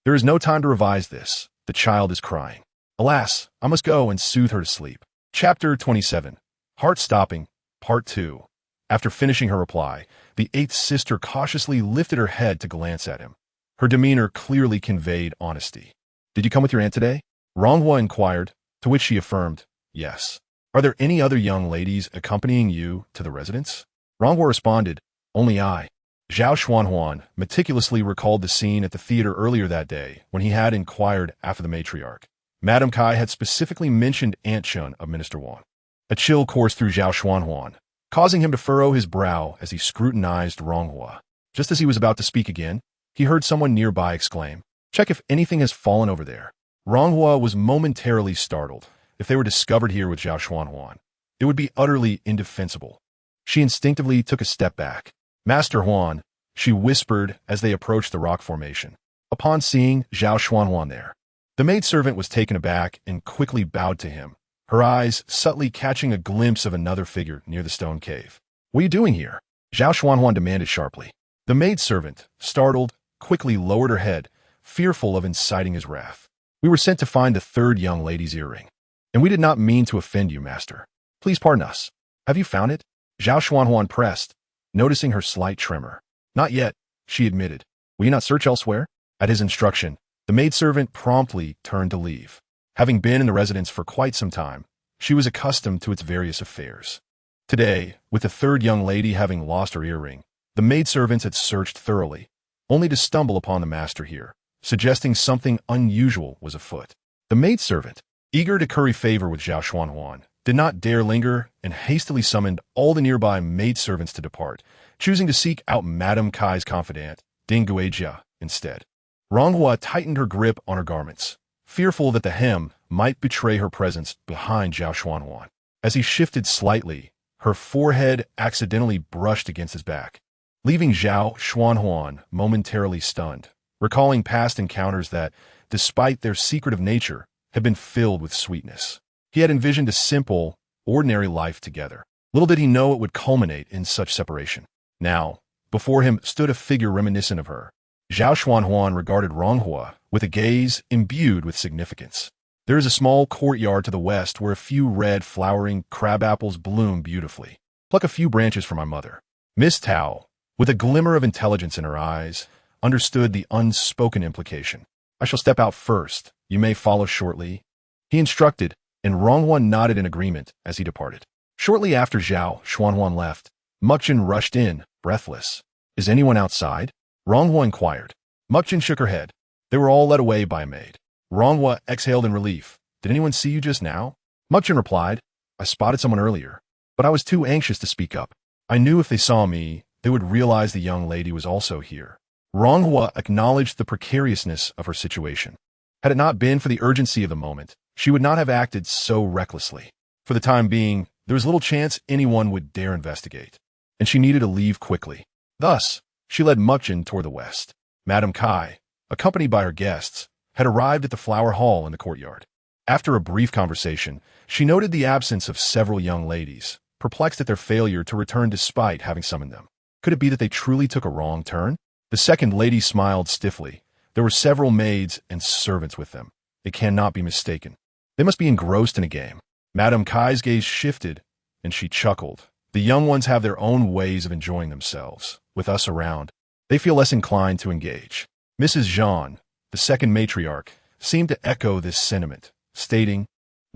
"There is no time to revise this. The child is crying. Alas, I must go and soothe her to sleep." Chapter 27. Heart-stopping, Part 2. After finishing her reply, the 8th sister cautiously lifted her head to glance at him. Her demeanor clearly conveyed honesty. "Did you come with your aunt today?" Ronghua inquired, to which she affirmed, "Yes." "Are there any other young ladies accompanying you to the residence?" Ronghua responded, "Only I." Zhao Xuanhuan meticulously recalled the scene at the theater earlier that day when he had inquired after the matriarch. Madame Kai had specifically mentioned Aunt Chun of Minister Wan. A chill coursed through Zhao Xuanhuan, causing him to furrow his brow as he scrutinized Ronghua. Just as he was about to speak again, he heard someone nearby exclaim, "Check if anything has fallen over there." Ronghua was momentarily startled. If they were discovered here with Zhao Xuanhuan, it would be utterly indefensible. She instinctively took a step back. "Master Huan," she whispered as they approached the rock formation. Upon seeing Zhao Xuanhuan there, the maidservant was taken aback and quickly bowed to him, her eyes subtly catching a glimpse of another figure near the stone cave. "What are you doing here?" Zhao Xuanhuan demanded sharply. The maidservant, startled, quickly lowered her head, fearful of inciting his wrath. "We were sent to find the 3rd young lady's earring, and we did not mean to offend you, master. Please pardon us. Have you found it?" Zhao Xuanhuan pressed, noticing her slight tremor. "Not yet," she admitted. "Will you not search elsewhere?" At his instruction, the maidservant promptly turned to leave. Having been in the residence for quite some time, she was accustomed to its various affairs. Today, with the 3rd young lady having lost her earring, the maidservants had searched thoroughly, only to stumble upon the master here, suggesting something unusual was afoot. The maidservant, eager to curry favor with Zhao Xuanhuan, did not dare linger and hastily summoned all the nearby maidservants to depart, choosing to seek out Madame Kai's confidant, Ding Guijia, instead. Ronghua tightened her grip on her garments, fearful that the hem might betray her presence behind Zhao Xuanhuan. As he shifted slightly, her forehead accidentally brushed against his back, leaving Zhao Xuanhuan momentarily stunned, recalling past encounters that, despite their secretive nature, had been filled with sweetness. He had envisioned a simple, ordinary life together. Little did he know it would culminate in such separation. Now, before him stood a figure reminiscent of her. Zhao Xuanhuan regarded Ronghua with a gaze imbued with significance. There is a small courtyard to the west where a few red, flowering crab apples bloom beautifully. Pluck a few branches for my mother. Miss Tao, with a glimmer of intelligence in her eyes, understood the unspoken implication. "I shall step out first. You may follow shortly," he instructed, and Ronghua nodded in agreement as he departed. Shortly after Zhao Xuanhuan left, Mukjin rushed in, breathless. "Is anyone outside?" Ronghua inquired. Mukjin shook her head. They were all led away by a maid. Ronghua exhaled in relief. "Did anyone see you just now?" Mukjin replied, "I spotted someone earlier, but I was too anxious to speak up. I knew if they saw me, they would realize the young lady was also here." Ronghua acknowledged the precariousness of her situation. Had it not been for the urgency of the moment, she would not have acted so recklessly. For the time being, there was little chance anyone would dare investigate, and she needed to leave quickly. Thus, she led Mukjin toward the west. Madame Kai, accompanied by her guests, had arrived at the flower hall in the courtyard. After a brief conversation, she noted the absence of several young ladies, perplexed at their failure to return despite having summoned them. Could it be that they truly took a wrong turn? The second lady smiled stiffly. There were several maids and servants with them. It cannot be mistaken. They must be engrossed in a game. Madame Kai's gaze shifted, and she chuckled. The young ones have their own ways of enjoying themselves. With us around, they feel less inclined to engage. Mrs. Jean, the second matriarch, seemed to echo this sentiment, stating,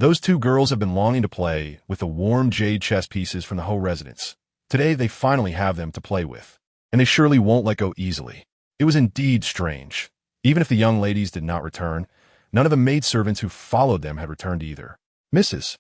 Those two girls have been longing to play with the warm jade chess pieces from the Ho residence. Today they finally have them to play with, and they surely won't let go easily. It was indeed strange. Even if the young ladies did not return, none of the maidservants who followed them had returned either. Mrs.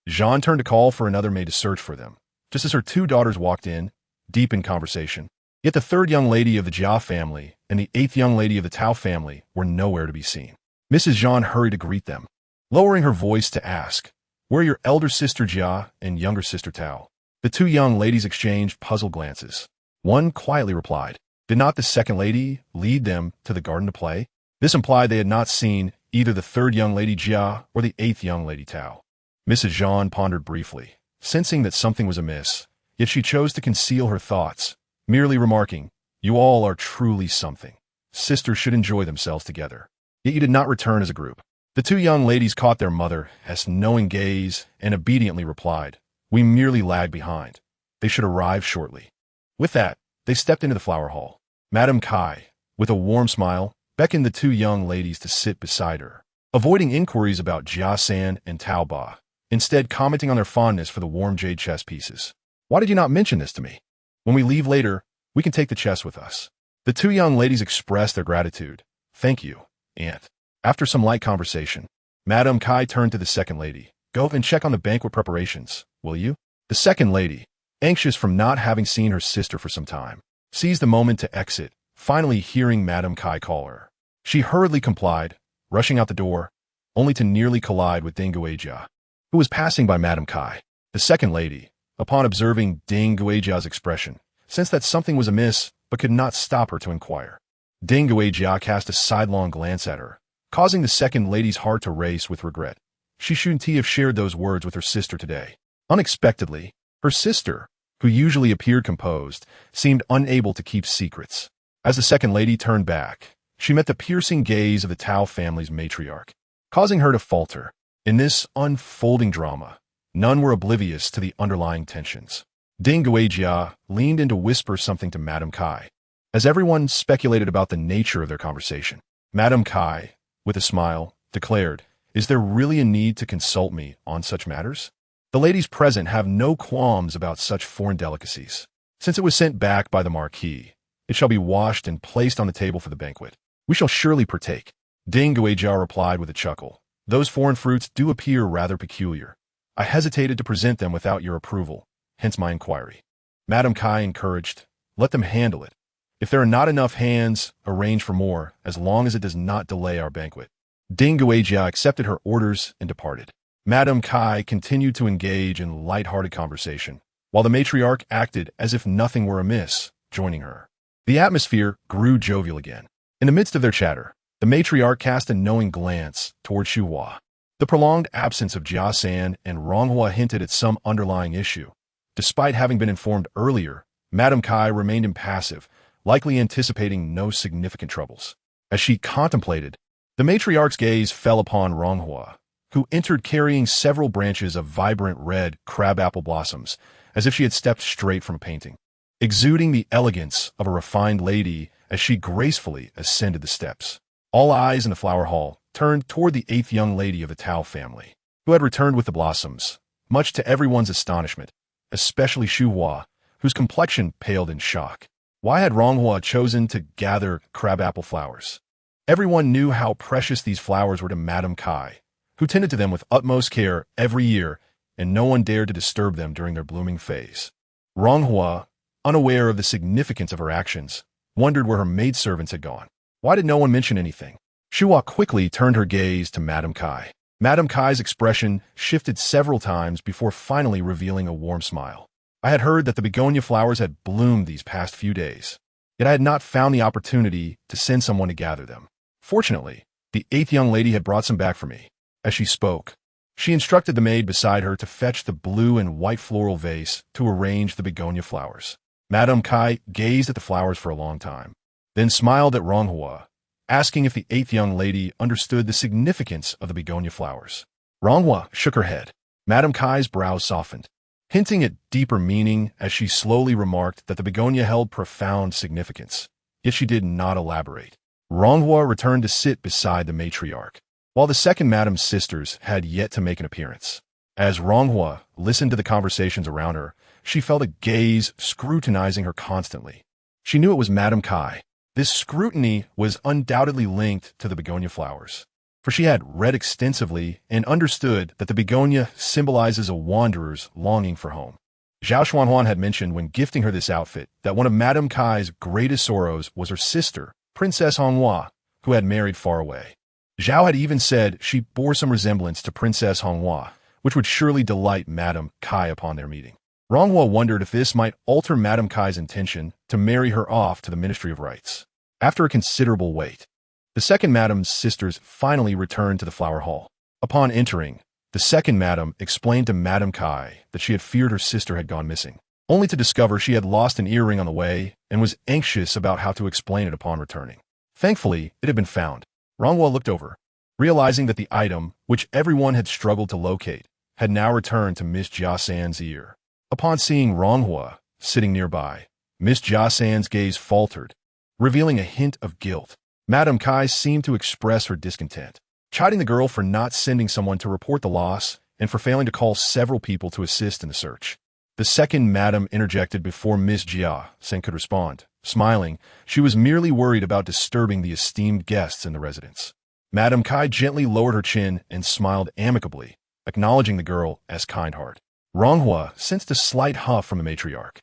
Jean turned to call for another maid to search for them, just as her two daughters walked in, deep in conversation. Yet the third young lady of the Jia family and the eighth young lady of the Tao family were nowhere to be seen. Mrs. Jean hurried to greet them, lowering her voice to ask, "Where are your elder sister Jia and younger sister Tao?" The two young ladies exchanged puzzled glances. One quietly replied, "Did not the second lady lead them to the garden to play?" This implied they had not seen either the third young lady Jia or the eighth young lady Tao. Mrs. Jean pondered briefly, sensing that something was amiss, yet she chose to conceal her thoughts, merely remarking, "You all are truly something. Sisters should enjoy themselves together. Yet you did not return as a group." The two young ladies caught their mother's knowing gaze and obediently replied, "We merely lag behind. They should arrive shortly." With that, they stepped into the flower hall. Madame Kai, with a warm smile, beckoned the two young ladies to sit beside her, avoiding inquiries about Jia San and Tao Ba, instead commenting on their fondness for the warm jade chess pieces. "Why did you not mention this to me? When we leave later, we can take the chess with us." The two young ladies expressed their gratitude. "Thank you, Aunt." After some light conversation, Madame Kai turned to the second lady. "Go and check on the banquet preparations, will you?" The second lady, anxious from not having seen her sister for some time, seized the moment to exit, finally hearing Madame Kai call her. She hurriedly complied, rushing out the door, only to nearly collide with Ding Guijia, who was passing by Madame Kai. The second lady, upon observing Ding Guijia's expression, sensed that something was amiss but could not stop her to inquire. Ding Guijia cast a sidelong glance at her, causing the second lady's heart to race with regret. She shouldn't have shared those words with her sister today. Unexpectedly, her sister, who usually appeared composed, seemed unable to keep secrets. As the second lady turned back, she met the piercing gaze of the Tao family's matriarch, causing her to falter. In this unfolding drama, none were oblivious to the underlying tensions. Ding Guijia leaned in to whisper something to Madame Kai. As everyone speculated about the nature of their conversation, Madame Kai, with a smile, declared, "Is there really a need to consult me on such matters? The ladies present have no qualms about such foreign delicacies. Since it was sent back by the Marquis, it shall be washed and placed on the table for the banquet. We shall surely partake." Ding Guijia replied with a chuckle, "Those foreign fruits do appear rather peculiar. I hesitated to present them without your approval, hence my inquiry." Madame Kai encouraged, "Let them handle it. If there are not enough hands, arrange for more, as long as it does not delay our banquet." Ding Guijia accepted her orders and departed. Madame Kai continued to engage in light-hearted conversation, while the matriarch acted as if nothing were amiss, joining her. The atmosphere grew jovial again. In the midst of their chatter, the matriarch cast a knowing glance toward Shuhua. The prolonged absence of Jia San and Ronghua hinted at some underlying issue. Despite having been informed earlier, Madame Kai remained impassive, likely anticipating no significant troubles. As she contemplated, the matriarch's gaze fell upon Ronghua, who entered carrying several branches of vibrant red crabapple blossoms, as if she had stepped straight from a painting, exuding the elegance of a refined lady as she gracefully ascended the steps. All eyes in the flower hall turned toward the eighth young lady of the Tao family, who had returned with the blossoms, much to everyone's astonishment, especially Shuhua, whose complexion paled in shock. Why had Ronghua chosen to gather crabapple flowers? Everyone knew how precious these flowers were to Madame Kai, who tended to them with utmost care every year, and no one dared to disturb them during their blooming phase. Ronghua, unaware of the significance of her actions, wondered where her maidservants had gone. Why did no one mention anything? Shuhua quickly turned her gaze to Madame Kai. Madame Kai's expression shifted several times before finally revealing a warm smile. "I had heard that the begonia flowers had bloomed these past few days, yet I had not found the opportunity to send someone to gather them. Fortunately, the eighth young lady had brought some back for me." As she spoke, she instructed the maid beside her to fetch the blue and white floral vase to arrange the begonia flowers. Madame Kai gazed at the flowers for a long time, then smiled at Ronghua, asking if the eighth young lady understood the significance of the begonia flowers. Ronghua shook her head. Madame Kai's brows softened, hinting at deeper meaning as she slowly remarked that the begonia held profound significance, yet she did not elaborate. Ronghua returned to sit beside the matriarch. while the second madam's sisters had yet to make an appearance. As Ronghua listened to the conversations around her, she felt a gaze scrutinizing her constantly. She knew it was Madame Kai. This scrutiny was undoubtedly linked to the begonia flowers, for she had read extensively and understood that the begonia symbolizes a wanderer's longing for home. Zhao Xuanhuan had mentioned when gifting her this outfit that one of Madame Kai's greatest sorrows was her sister, Princess Honghua, who had married far away. Zhao had even said she bore some resemblance to Princess Honghua, which would surely delight Madame Kai upon their meeting. Ronghua wondered if this might alter Madame Kai's intention to marry her off to the Ministry of Rites. After a considerable wait, the second madam's sisters finally returned to the flower hall. Upon entering, the second madam explained to Madame Kai that she had feared her sister had gone missing, only to discover she had lost an earring on the way and was anxious about how to explain it upon returning. Thankfully, it had been found. Ronghua looked over, realizing that the item, which everyone had struggled to locate, had now returned to Miss Jia San's ear. Upon seeing Ronghua sitting nearby, Miss Jia San's gaze faltered, revealing a hint of guilt. Madame Kai seemed to express her discontent, chiding the girl for not sending someone to report the loss and for failing to call several people to assist in the search. The second madam interjected before Miss Jia San could respond. Smiling, she was merely worried about disturbing the esteemed guests in the residence. Madame Kai gently lowered her chin and smiled amicably, acknowledging the girl as kind-hearted. Ronghua sensed a slight huff from the matriarch,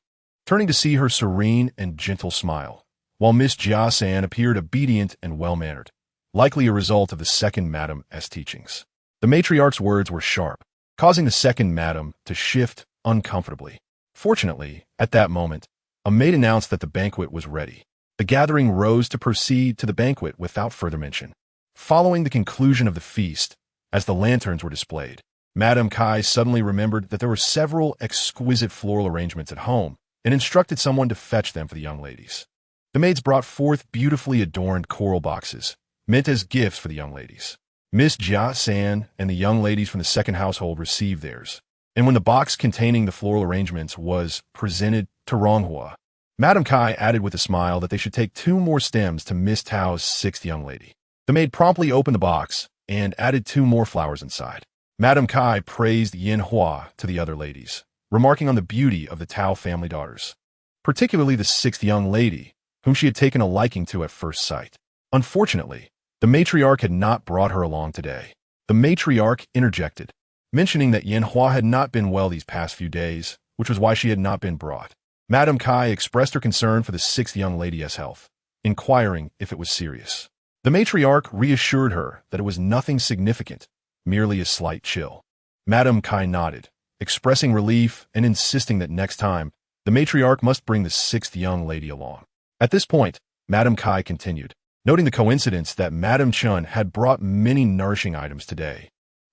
turning to see her serene and gentle smile, while Miss Jia San appeared obedient and well-mannered, likely a result of the second madam's teachings. The matriarch's words were sharp, causing the second madam to shift uncomfortably. Fortunately, at that moment, a maid announced that the banquet was ready. The gathering rose to proceed to the banquet without further mention. Following the conclusion of the feast, as the lanterns were displayed, Madame Kai suddenly remembered that there were several exquisite floral arrangements at home and instructed someone to fetch them for the young ladies. The maids brought forth beautifully adorned coral boxes, meant as gifts for the young ladies. Miss Jia San and the young ladies from the second household received theirs, and when the box containing the floral arrangements was presented to Ronghua, Madame Kai added with a smile that they should take 2 more stems to Miss Tao's 6th young lady. The maid promptly opened the box and added 2 more flowers inside. Madame Kai praised Yin Hua to the other ladies, remarking on the beauty of the Tao family daughters, particularly the 6th young lady, whom she had taken a liking to at first sight. Unfortunately, the matriarch had not brought her along today. The matriarch interjected, mentioning that Yin Hua had not been well these past few days, which was why she had not been brought. Madame Kai expressed her concern for the 6th young lady's health, inquiring if it was serious. The matriarch reassured her that it was nothing significant, merely a slight chill. Madame Kai nodded, expressing relief and insisting that next time, the matriarch must bring the 6th young lady along. At this point, Madame Kai continued, noting the coincidence that Madame Chun had brought many nourishing items today,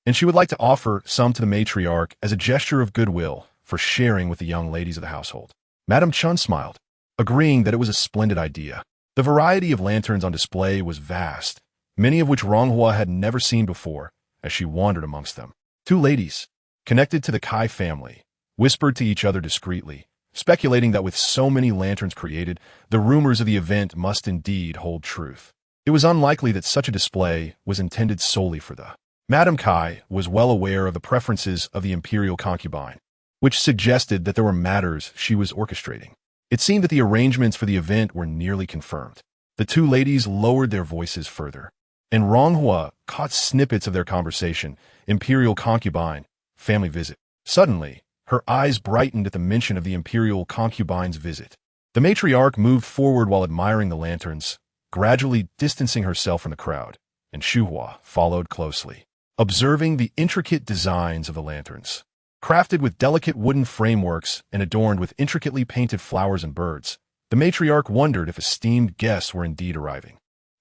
and she would like to offer some to the matriarch as a gesture of goodwill for sharing with the young ladies of the household. Madame Chun smiled, agreeing that it was a splendid idea. The variety of lanterns on display was vast, many of which Ronghua had never seen before, as she wandered amongst them. 2 ladies, connected to the Kai family, whispered to each other discreetly, speculating that with so many lanterns created, the rumors of the event must indeed hold truth. It was unlikely that such a display was intended solely for the. Madame Kai was well aware of the preferences of the imperial concubine, which suggested that there were matters she was orchestrating. It seemed that the arrangements for the event were nearly confirmed. The 2 ladies lowered their voices further, and Ronghua caught snippets of their conversation, imperial concubine, family visit. Suddenly, her eyes brightened at the mention of the imperial concubine's visit. The matriarch moved forward while admiring the lanterns, gradually distancing herself from the crowd, and Shuhua followed closely, observing the intricate designs of the lanterns. Crafted with delicate wooden frameworks and adorned with intricately painted flowers and birds, the matriarch wondered if esteemed guests were indeed arriving.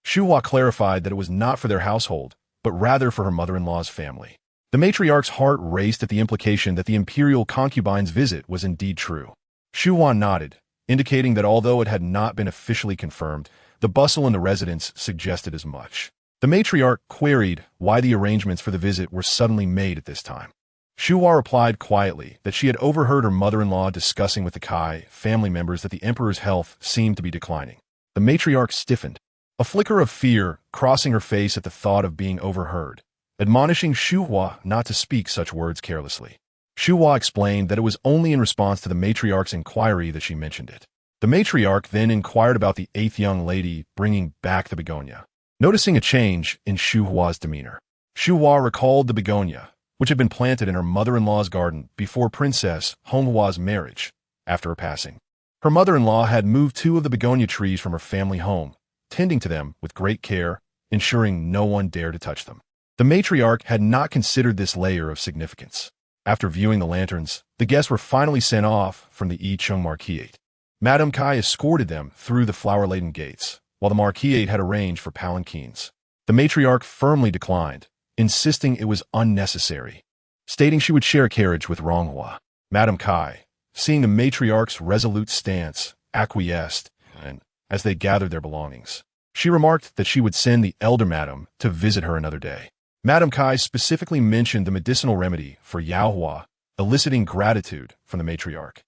Shuhua clarified that it was not for their household, but rather for her mother-in-law's family. The matriarch's heart raced at the implication that the imperial concubine's visit was indeed true. Shuhua nodded, indicating that although it had not been officially confirmed, the bustle in the residence suggested as much. The matriarch queried why the arrangements for the visit were suddenly made at this time. Shuhua replied quietly that she had overheard her mother-in-law discussing with the Kai family members that the emperor's health seemed to be declining. The matriarch stiffened, a flicker of fear crossing her face at the thought of being overheard, admonishing Shu Hua not to speak such words carelessly. Shu Hua explained that it was only in response to the matriarch's inquiry that she mentioned it. The matriarch then inquired about the 8th young lady bringing back the begonia. Noticing a change in Shu Hua's demeanor, Shu Hua recalled the begonia, which had been planted in her mother-in-law's garden before Princess Hong Hua's marriage. After her passing, her mother-in-law had moved 2 of the begonia trees from her family home, tending to them with great care, ensuring no one dared to touch them. The matriarch had not considered this layer of significance. After viewing the lanterns, the guests were finally sent off from the Yicheng Marquisate. Madame Kai escorted them through the flower-laden gates, while the Marquisate had arranged for palanquins. The matriarch firmly declined, insisting it was unnecessary, stating she would share a carriage with Ronghua. Madame Kai, seeing the matriarch's resolute stance, acquiesced, and as they gathered their belongings, she remarked that she would send the elder madam to visit her another day. Madame Kai specifically mentioned the medicinal remedy for Yaohua, eliciting gratitude from the matriarch.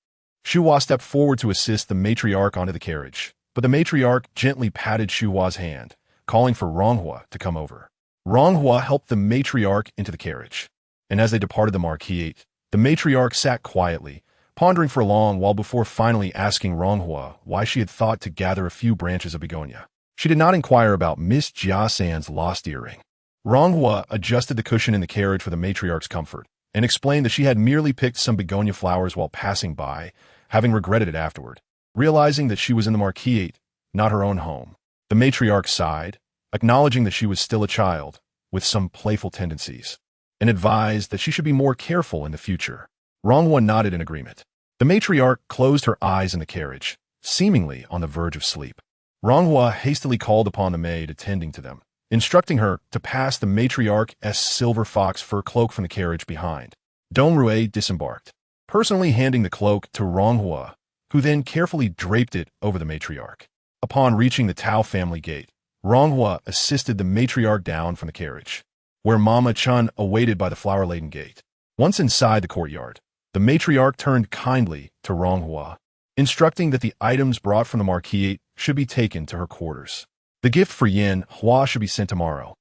Shu Hua stepped forward to assist the matriarch onto the carriage, but the matriarch gently patted Shu Hua's hand, calling for Ronghua to come over. Ronghua helped the matriarch into the carriage, and as they departed the Marquisate, the matriarch sat quietly, pondering for a long while before finally asking Ronghua why she had thought to gather a few branches of begonia. She did not inquire about Miss Jia San's lost earring. Ronghua adjusted the cushion in the carriage for the matriarch's comfort, and explained that she had merely picked some begonia flowers while passing by, having regretted it afterward. Realizing that she was in the Marquisate, not her own home, the matriarch sighed, acknowledging that she was still a child, with some playful tendencies, and advised that she should be more careful in the future. Ronghua nodded in agreement. The matriarch closed her eyes in the carriage, seemingly on the verge of sleep. Ronghua hastily called upon the maid attending to them, instructing her to pass the matriarch's silver fox fur cloak from the carriage behind. Dong Rui disembarked, personally handing the cloak to Ronghua, who then carefully draped it over the matriarch. Upon reaching the Tao family gate, Ronghua assisted the matriarch down from the carriage, where Mama Chun awaited by the flower-laden gate. Once inside the courtyard, the matriarch turned kindly to Ronghua, instructing that the items brought from the Marquisate should be taken to her quarters. The gift for Yin Hua should be sent tomorrow.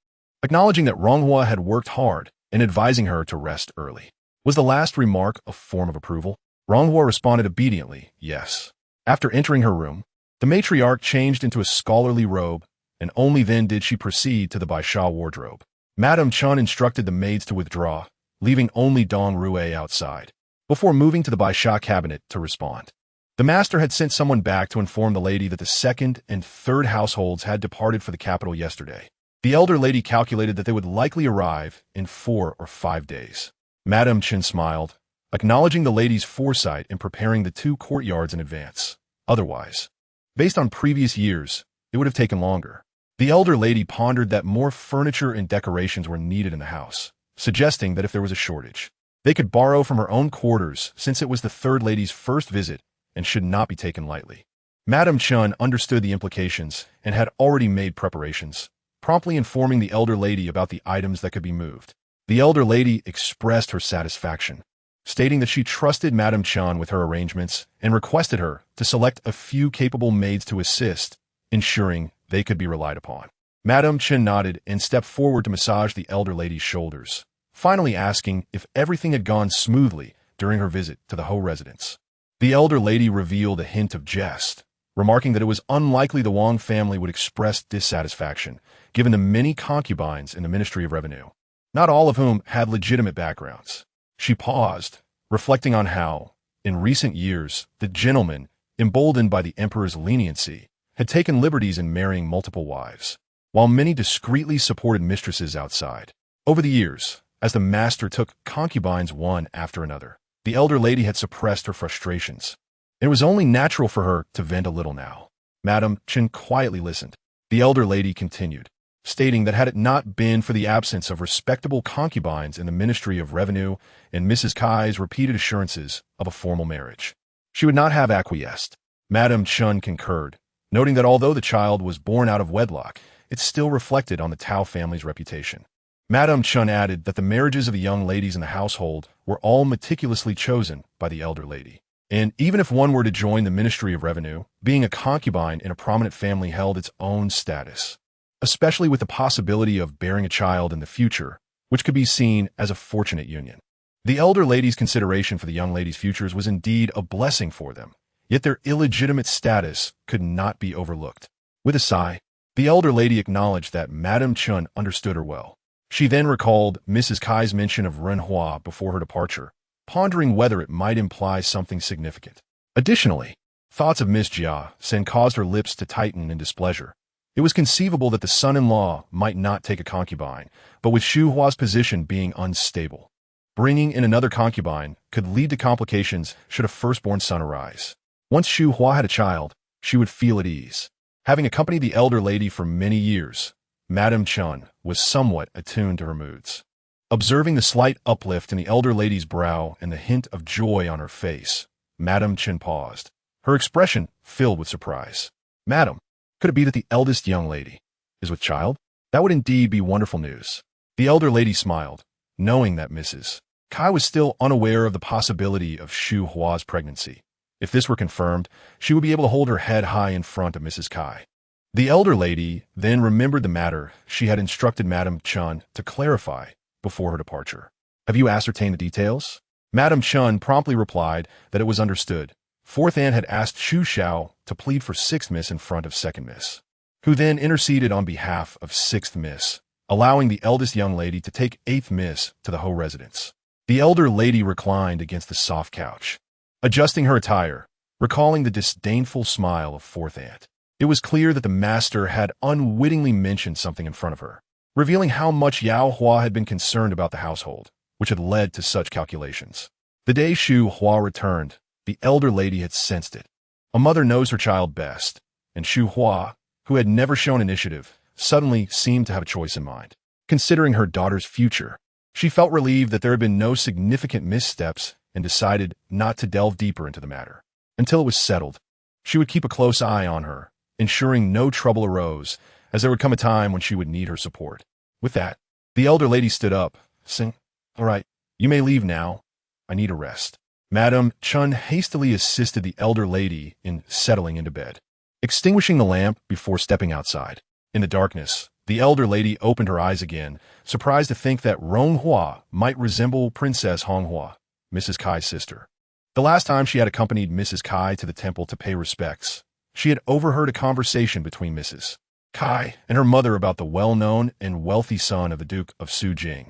Acknowledging that Ronghua had worked hard and advising her to rest early. Was the last remark a form of approval? Ronghua responded obediently, yes. After entering her room, the matriarch changed into a scholarly robe, and only then did she proceed to the Baisha wardrobe. Madame Chun instructed the maids to withdraw, leaving only Dong Rui outside, before moving to the Baisha cabinet to respond. The master had sent someone back to inform the lady that the 2nd and 3rd households had departed for the capital yesterday. The elder lady calculated that they would likely arrive in 4 or 5 days. Madame Chen smiled, acknowledging the lady's foresight in preparing the 2 courtyards in advance. Otherwise, based on previous years, it would have taken longer. The elder lady pondered that more furniture and decorations were needed in the house, suggesting that if there was a shortage, they could borrow from her own quarters since it was the 3rd lady's first visit and should not be taken lightly. Madame Chun understood the implications and had already made preparations, promptly informing the elder lady about the items that could be moved. The elder lady expressed her satisfaction, stating that she trusted Madame Chun with her arrangements and requested her to select a few capable maids to assist, ensuring they could be relied upon. Madame Chen nodded and stepped forward to massage the elder lady's shoulders, finally asking if everything had gone smoothly during her visit to the Ho residence. The elder lady revealed a hint of jest, remarking that it was unlikely the Wang family would express dissatisfaction, given the many concubines in the Ministry of Revenue, not all of whom had legitimate backgrounds. She paused, reflecting on how, in recent years, the gentleman, emboldened by the emperor's leniency, had taken liberties in marrying multiple wives, while many discreetly supported mistresses outside. Over the years, as the master took concubines one after another, the elder lady had suppressed her frustrations. It was only natural for her to vent a little now. Madame Chen quietly listened. The elder lady continued, stating that had it not been for the absence of respectable concubines in the Ministry of Revenue and Mrs. Kai's repeated assurances of a formal marriage, she would not have acquiesced. Madame Chun concurred, noting that although the child was born out of wedlock, it still reflected on the Tao family's reputation. Madame Chun added that the marriages of the young ladies in the household were all meticulously chosen by the elder lady. And even if one were to join the Ministry of Revenue, being a concubine in a prominent family held its own status, especially with the possibility of bearing a child in the future, which could be seen as a fortunate union. The elder lady's consideration for the young lady's futures was indeed a blessing for them, yet their illegitimate status could not be overlooked. With a sigh, the elder lady acknowledged that Madame Chun understood her well. She then recalled Mrs. Kai's mention of Renhua before her departure, pondering whether it might imply something significant. Additionally, thoughts of Miss Jia Sen caused her lips to tighten in displeasure. It was conceivable that the son-in-law might not take a concubine, but with Xu Hua's position being unstable, bringing in another concubine could lead to complications should a firstborn son arise. Once Xu Hua had a child, she would feel at ease. Having accompanied the elder lady for many years, Madame Chun was somewhat attuned to her moods. Observing the slight uplift in the elder lady's brow and the hint of joy on her face, Madame Chun paused, her expression filled with surprise. "Madam, could it be that the eldest young lady is with child? That would indeed be wonderful news." The elder lady smiled, knowing that Mrs. Kai was still unaware of the possibility of Xu Hua's pregnancy. If this were confirmed, she would be able to hold her head high in front of Mrs. Kai. The elder lady then remembered the matter she had instructed Madame Chun to clarify before her departure. "Have you ascertained the details?" Madame Chun promptly replied that it was understood. Fourth Aunt had asked Xu Xiao to plead for Sixth Miss in front of Second Miss, who then interceded on behalf of Sixth Miss, allowing the eldest young lady to take Eighth Miss to the Ho residence. The elder lady reclined against the soft couch, adjusting her attire, recalling the disdainful smile of Fourth Aunt. It was clear that the master had unwittingly mentioned something in front of her, revealing how much Yao Hua had been concerned about the household, which had led to such calculations. The day Xu Hua returned, the elder lady had sensed it. A mother knows her child best, and Xu Hua, who had never shown initiative, suddenly seemed to have a choice in mind. Considering her daughter's future, she felt relieved that there had been no significant missteps and decided not to delve deeper into the matter. Until it was settled, she would keep a close eye on her, ensuring no trouble arose, as there would come a time when she would need her support. With that, the elder lady stood up, saying, "All right, you may leave now. I need a rest." Madame Chun hastily assisted the elder lady in settling into bed, extinguishing the lamp before stepping outside. In the darkness, the elder lady opened her eyes again, surprised to think that Ronghua might resemble Princess Honghua, Mrs. Kai's sister. The last time she had accompanied Mrs. Kai to the temple to pay respects, she had overheard a conversation between Mrs. Kai and her mother about the well-known and wealthy son of the Duke of Sujing,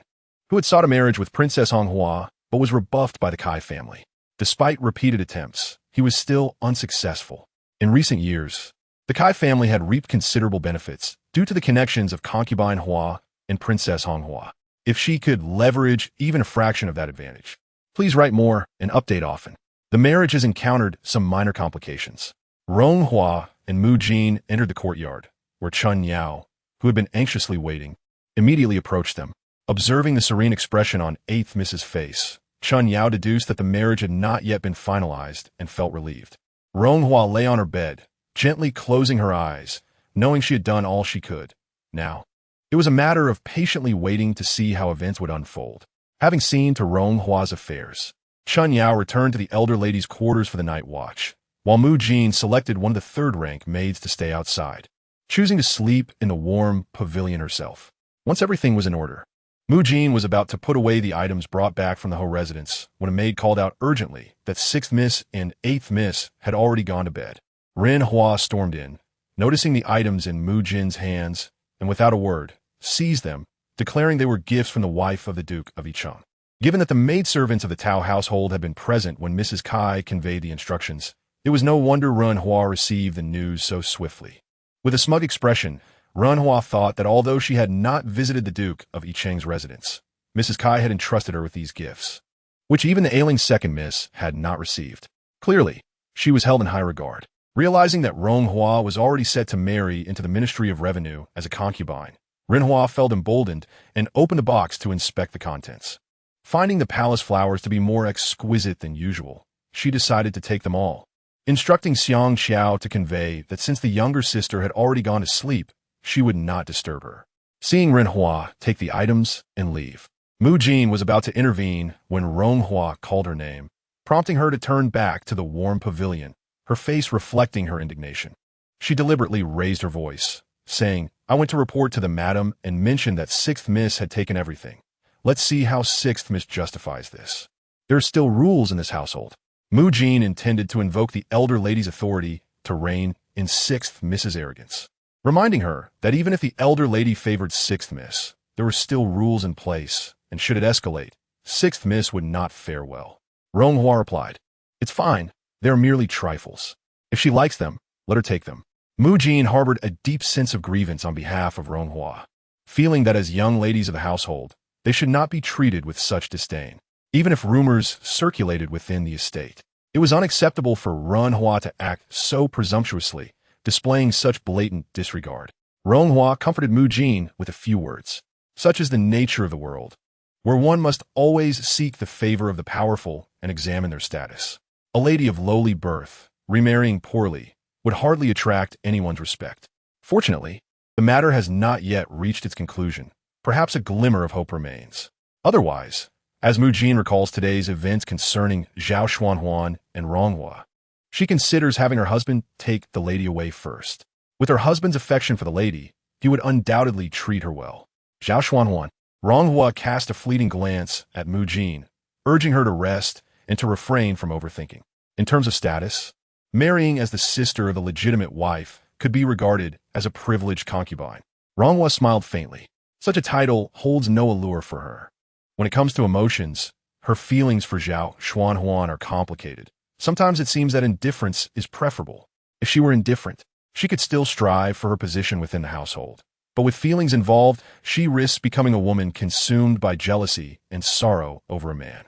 who had sought a marriage with Princess Honghua but was rebuffed by the Kai family. Despite repeated attempts, he was still unsuccessful. In recent years, the Kai family had reaped considerable benefits due to the connections of concubine Hua and Princess Honghua. If she could leverage even a fraction of that advantage. Please write more and update often. The marriage has encountered some minor complications. Ronghua and Mu Jin entered the courtyard, where Chun Yao, who had been anxiously waiting, immediately approached them. Observing the serene expression on 8th Miss's face, Chun Yao deduced that the marriage had not yet been finalized and felt relieved. Ronghua lay on her bed, gently closing her eyes, knowing she had done all she could. Now, it was a matter of patiently waiting to see how events would unfold. Having seen to Ronghua's affairs, Chun Yao returned to the elder lady's quarters for the night watch, while Mu Jin selected one of the third-rank maids to stay outside, choosing to sleep in the warm pavilion herself. Once everything was in order, Mu Jin was about to put away the items brought back from the Ho residence when a maid called out urgently that 6th Miss and 8th Miss had already gone to bed. Ren Hua stormed in, noticing the items in Mu Jin's hands, and without a word, seized them, declaring they were gifts from the wife of the Duke of Yicheng. Given that the maidservants of the Tao household had been present when Mrs. Kai conveyed the instructions, it was no wonder Ren Hua received the news so swiftly. With a smug expression, Ren Hua thought that although she had not visited the Duke of Yicheng's residence, Mrs. Kai had entrusted her with these gifts, which even the ailing second miss had not received. Clearly, she was held in high regard. Realizing that Ren Hua was already set to marry into the Ministry of Revenue as a concubine, Ren Hua felt emboldened and opened the box to inspect the contents. Finding the palace flowers to be more exquisite than usual, she decided to take them all, instructing Xiang Xiao to convey that since the younger sister had already gone to sleep, she would not disturb her. Seeing Ren Hua take the items and leave, Mu Jin was about to intervene when Ren Hua called her name, prompting her to turn back to the warm pavilion, her face reflecting her indignation. She deliberately raised her voice, saying, "I went to report to the madam and mentioned that 6th Miss had taken everything, Let's see how sixth miss justifies this. There are still rules in this household. Mu Jin intended to invoke the elder lady's authority to reign in sixth miss's arrogance, reminding her that even if the elder lady favored sixth miss, there were still rules in place, and should it escalate, sixth miss would not fare well. Ronghua replied, "It's fine. They are merely trifles. If she likes them, let her take them." Mu Jin harbored a deep sense of grievance on behalf of Ronghua, feeling that as young ladies of the household, they should not be treated with such disdain, even if rumors circulated within the estate. It was unacceptable for Ronghua to act so presumptuously, displaying such blatant disregard. Ronghua comforted Mu Jin with a few words. Such is the nature of the world, where one must always seek the favor of the powerful and examine their status. A lady of lowly birth, remarrying poorly, would hardly attract anyone's respect. Fortunately, the matter has not yet reached its conclusion. Perhaps a glimmer of hope remains. Otherwise, as Mu Jin recalls today's events concerning Zhao Xuanhuan and Ronghua, she considers having her husband take the lady away first. With her husband's affection for the lady, he would undoubtedly treat her well. Zhao Xuanhuan. Ronghua cast a fleeting glance at Mu Jin, urging her to rest and to refrain from overthinking. In terms of status, marrying as the sister of a legitimate wife could be regarded as a privileged concubine. Ronghua smiled faintly. Such a title holds no allure for her. When it comes to emotions, her feelings for Zhao Xuanhuan are complicated. Sometimes it seems that indifference is preferable. If she were indifferent, she could still strive for her position within the household. But with feelings involved, she risks becoming a woman consumed by jealousy and sorrow over a man.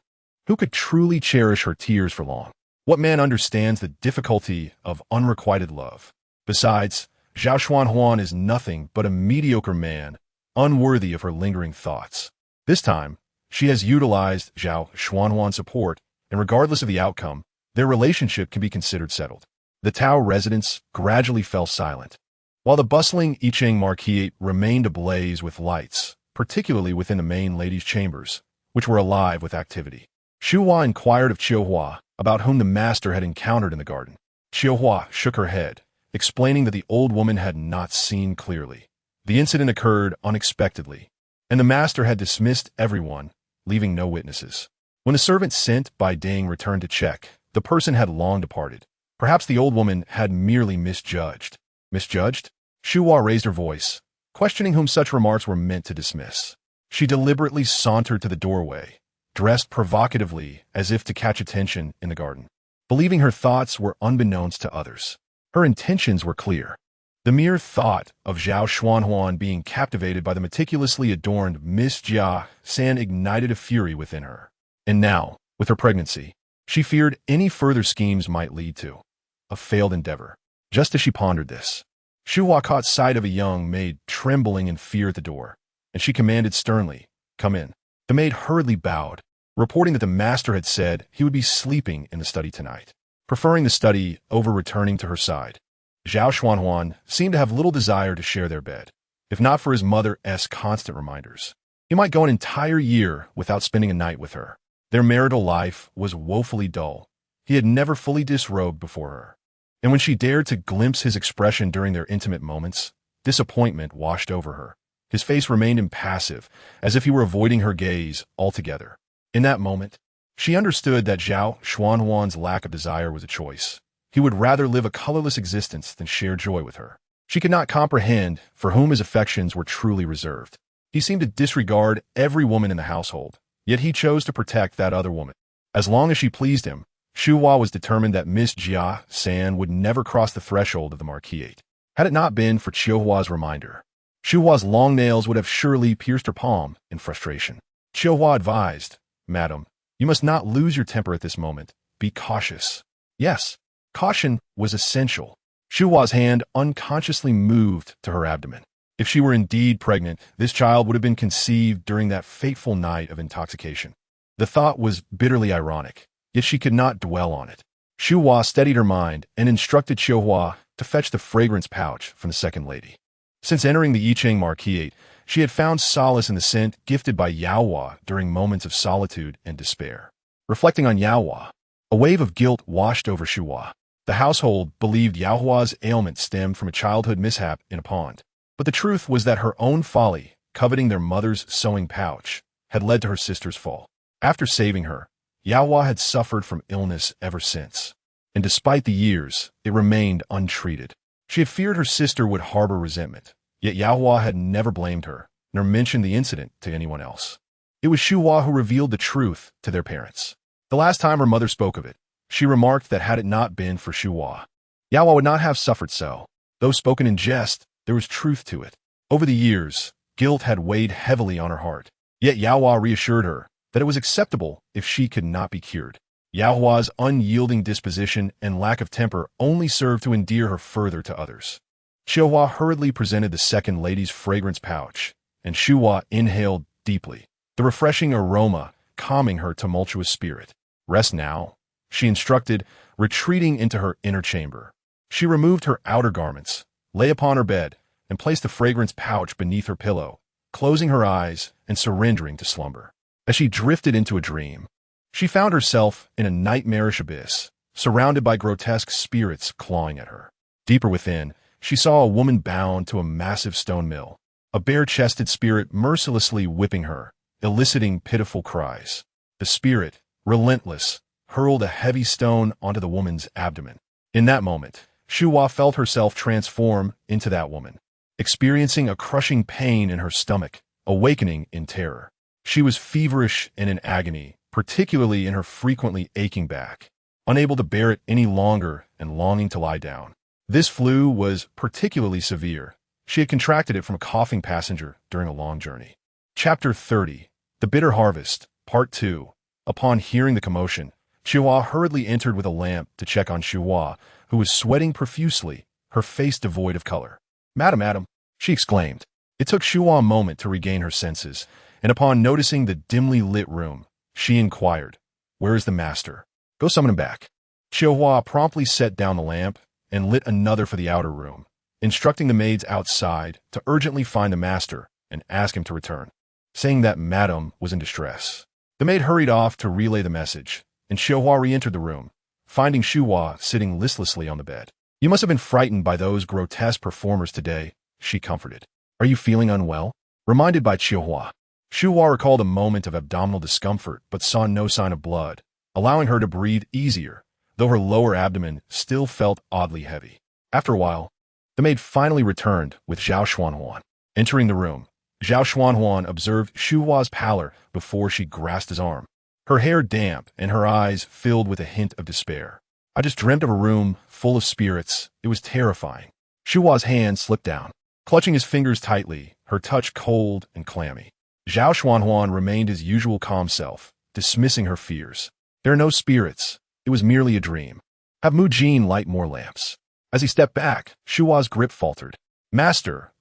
Who could truly cherish her tears for long? What man understands the difficulty of unrequited love? Besides, Zhao Xuanhuan is nothing but a mediocre man, unworthy of her lingering thoughts. This time, she has utilized Zhao Xuanhuan's support, and regardless of the outcome, their relationship can be considered settled. The Tao residence gradually fell silent, while the bustling Yicheng Marquise remained ablaze with lights, particularly within the main ladies' chambers, which were alive with activity. Xu Hua inquired of Qiu Hua about whom the master had encountered in the garden. Qiu Hua shook her head, explaining that the old woman had not seen clearly. The incident occurred unexpectedly, and the master had dismissed everyone, leaving no witnesses. When the servant sent by Ding returned to check, the person had long departed. Perhaps the old woman had merely misjudged. Misjudged? Xu Hua raised her voice, questioning whom such remarks were meant to dismiss. She deliberately sauntered to the doorway, dressed provocatively as if to catch attention in the garden, believing her thoughts were unbeknownst to others. Her intentions were clear. The mere thought of Zhao Xuanhuan being captivated by the meticulously adorned Miss Jia San ignited a fury within her. And now, with her pregnancy, she feared any further schemes might lead to a failed endeavor. Just as she pondered this, Xu Hua caught sight of a young maid trembling in fear at the door, and she commanded sternly, "Come in." The maid hurriedly bowed, reporting that the master had said he would be sleeping in the study tonight, preferring the study over returning to her side. Zhao Xuanhuan seemed to have little desire to share their bed. If not for his mother's constant reminders, he might go an entire year without spending a night with her. Their marital life was woefully dull. He had never fully disrobed before her. And when she dared to glimpse his expression during their intimate moments, disappointment washed over her. His face remained impassive, as if he were avoiding her gaze altogether. In that moment, she understood that Zhao Xuanhuan's lack of desire was a choice. He would rather live a colorless existence than share joy with her. She could not comprehend for whom his affections were truly reserved. He seemed to disregard every woman in the household, yet he chose to protect that other woman. As long as she pleased him, Xu Hua was determined that Miss Jia San would never cross the threshold of the Marquise. Had it not been for Qiu Hua's reminder, Xu Hua's long nails would have surely pierced her palm in frustration. Qiu Hua advised, "Madam, you must not lose your temper at this moment. Be cautious." Yes, caution was essential. Xu Hua's hand unconsciously moved to her abdomen. If she were indeed pregnant, this child would have been conceived during that fateful night of intoxication. The thought was bitterly ironic, yet she could not dwell on it. Xu Hua steadied her mind and instructed Qiu Hua to fetch the fragrance pouch from the second lady. Since entering the Yicheng Marquise, she had found solace in the scent gifted by Yao Hua during moments of solitude and despair. Reflecting on Yao Hua, a wave of guilt washed over Xu Hua. The household believed Yao Hua's ailment stemmed from a childhood mishap in a pond. But the truth was that her own folly, coveting their mother's sewing pouch, had led to her sister's fall. After saving her, Yaohua had suffered from illness ever since, and despite the years, it remained untreated. She had feared her sister would harbor resentment, yet Yaohua had never blamed her, nor mentioned the incident to anyone else. It was Shuhua who revealed the truth to their parents. The last time her mother spoke of it, she remarked that had it not been for Shuhua, Yaohua would not have suffered so. Though spoken in jest, there was truth to it. Over the years, guilt had weighed heavily on her heart, yet Yaohua reassured her that it was acceptable if she could not be cured. Yaohua's unyielding disposition and lack of temper only served to endear her further to others. Shuhua hurriedly presented the second lady's fragrance pouch, and Shuhua inhaled deeply, the refreshing aroma calming her tumultuous spirit. Rest now, she instructed, retreating into her inner chamber. She removed her outer garments, lay upon her bed, and placed the fragrance pouch beneath her pillow, closing her eyes and surrendering to slumber. As she drifted into a dream, she found herself in a nightmarish abyss, surrounded by grotesque spirits clawing at her. Deeper within, she saw a woman bound to a massive stone mill, a bare-chested spirit mercilessly whipping her, eliciting pitiful cries. The spirit, relentless, hurled a heavy stone onto the woman's abdomen. In that moment, Shuhua felt herself transform into that woman, experiencing a crushing pain in her stomach, awakening in terror. She was feverish and in agony, particularly in her frequently aching back, unable to bear it any longer and longing to lie down. This flu was particularly severe. She had contracted it from a coughing passenger during a long journey. Chapter 30. The Bitter Harvest, Part 2. Upon hearing the commotion, Shuhua hurriedly entered with a lamp to check on Shuhua, who was sweating profusely, her face devoid of color. Madam, she exclaimed. It took Shuhua a moment to regain her senses, and upon noticing the dimly lit room, she inquired, "Where is the master? Go summon him back." Shuhua promptly set down the lamp and lit another for the outer room, instructing the maids outside to urgently find the master and ask him to return, saying that Madam was in distress. The maid hurried off to relay the message, and Shuhua re-entered the room, finding Shuhua sitting listlessly on the bed. "You must have been frightened by those grotesque performers today," she comforted. "Are you feeling unwell?" Reminded by Shuhua, Shuhua recalled a moment of abdominal discomfort but saw no sign of blood, allowing her to breathe easier, though her lower abdomen still felt oddly heavy. After a while, the maid finally returned with Zhao Xuanhuan. Entering the room, Zhao Xuanhuan observed Shuhua's pallor before she grasped his arm, her hair damp and her eyes filled with a hint of despair. "I just dreamt of a room full of spirits. It was terrifying." Shuhua's hand slipped down, clutching his fingers tightly, her touch cold and clammy. Zhao Xuanhuan remained his usual calm self, dismissing her fears. "There are no spirits. It was merely a dream. Have Mu Jin light more lamps." As he stepped back, Shuhua's grip faltered. Master,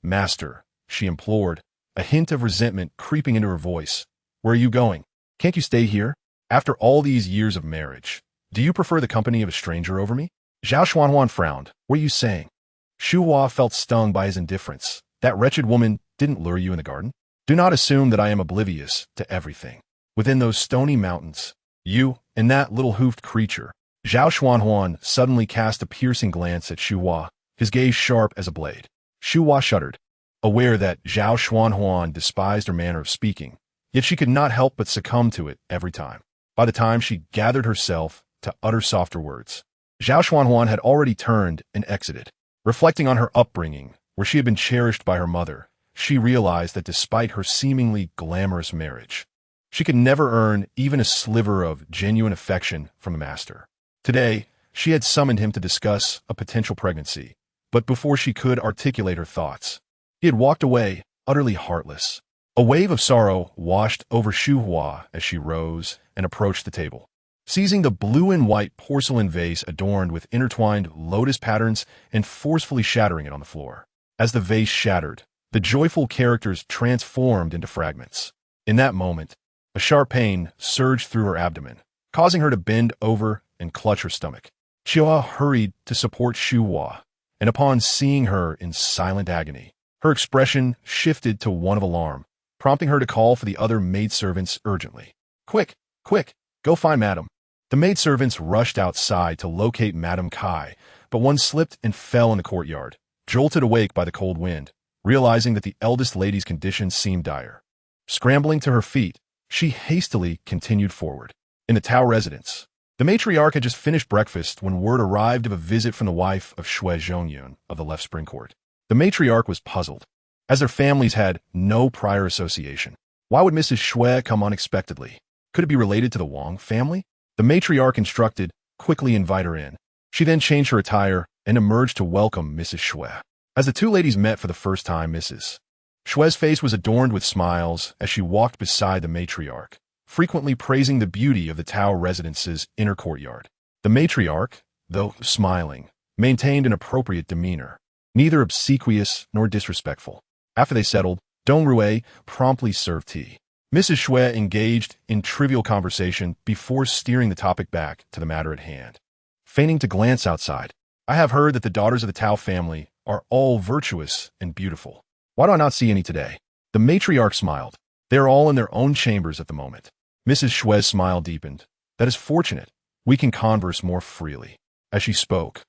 she implored, a hint of resentment creeping into her voice. "Where are you going? Can't you stay here? After all these years of marriage, do you prefer the company of a stranger over me?" Zhao Xuanhuan frowned. "What are you saying?" Shuhua felt stung by his indifference. "That wretched woman didn't lure you in the garden? Do not assume that I am oblivious to everything. Within those stony mountains, you and that little hoofed creature." Zhao Xuanhuan suddenly cast a piercing glance at Shuhua, his gaze sharp as a blade. Shuhua shuddered, aware that Zhao Xuanhuan despised her manner of speaking, yet she could not help but succumb to it every time. By the time she gathered herself to utter softer words, Zhao Xuanhuan had already turned and exited. Reflecting on her upbringing, where she had been cherished by her mother, she realized that despite her seemingly glamorous marriage, she could never earn even a sliver of genuine affection from the master. Today, she had summoned him to discuss a potential pregnancy, but before she could articulate her thoughts, he had walked away, utterly heartless. A wave of sorrow washed over Shuhua as she rose and approached the table. Seizing the blue and white porcelain vase adorned with intertwined lotus patterns and forcefully shattering it on the floor. As the vase shattered, the joyful characters transformed into fragments. In that moment, a sharp pain surged through her abdomen, causing her to bend over and clutch her stomach. Chua hurried to support Shuhua, and upon seeing her in silent agony, her expression shifted to one of alarm, prompting her to call for the other maidservants urgently. Quick, go find Madam." The maidservants rushed outside to locate Madame Kai, but one slipped and fell in the courtyard, jolted awake by the cold wind, realizing that the eldest lady's condition seemed dire. Scrambling to her feet, She hastily continued forward. In the Tao residence, the matriarch had just finished breakfast when word arrived of a visit from the wife of Shui Zhongyun of the left spring court. The matriarch was puzzled, as their families had no prior association. Why would Mrs. Shui come unexpectedly? Could it be related to the Wang family? The matriarch instructed, quickly invite her in. She then changed her attire and emerged to welcome Mrs. Shui. As the two ladies met for the first time, Mrs. Shui's face was adorned with smiles as she walked beside the matriarch, frequently praising the beauty of the Tao residence's inner courtyard. The matriarch, though smiling, maintained an appropriate demeanor, neither obsequious nor disrespectful. After they settled, Dong Rui promptly served tea. Mrs. Shui engaged in trivial conversation before steering the topic back to the matter at hand. Feigning to glance outside, I have heard that the daughters of the Tao family are all virtuous and beautiful. Why do I not see any today? The matriarch smiled. They are all in their own chambers at the moment. Mrs. Shui's smile deepened. That is fortunate. We can converse more freely. As she spoke,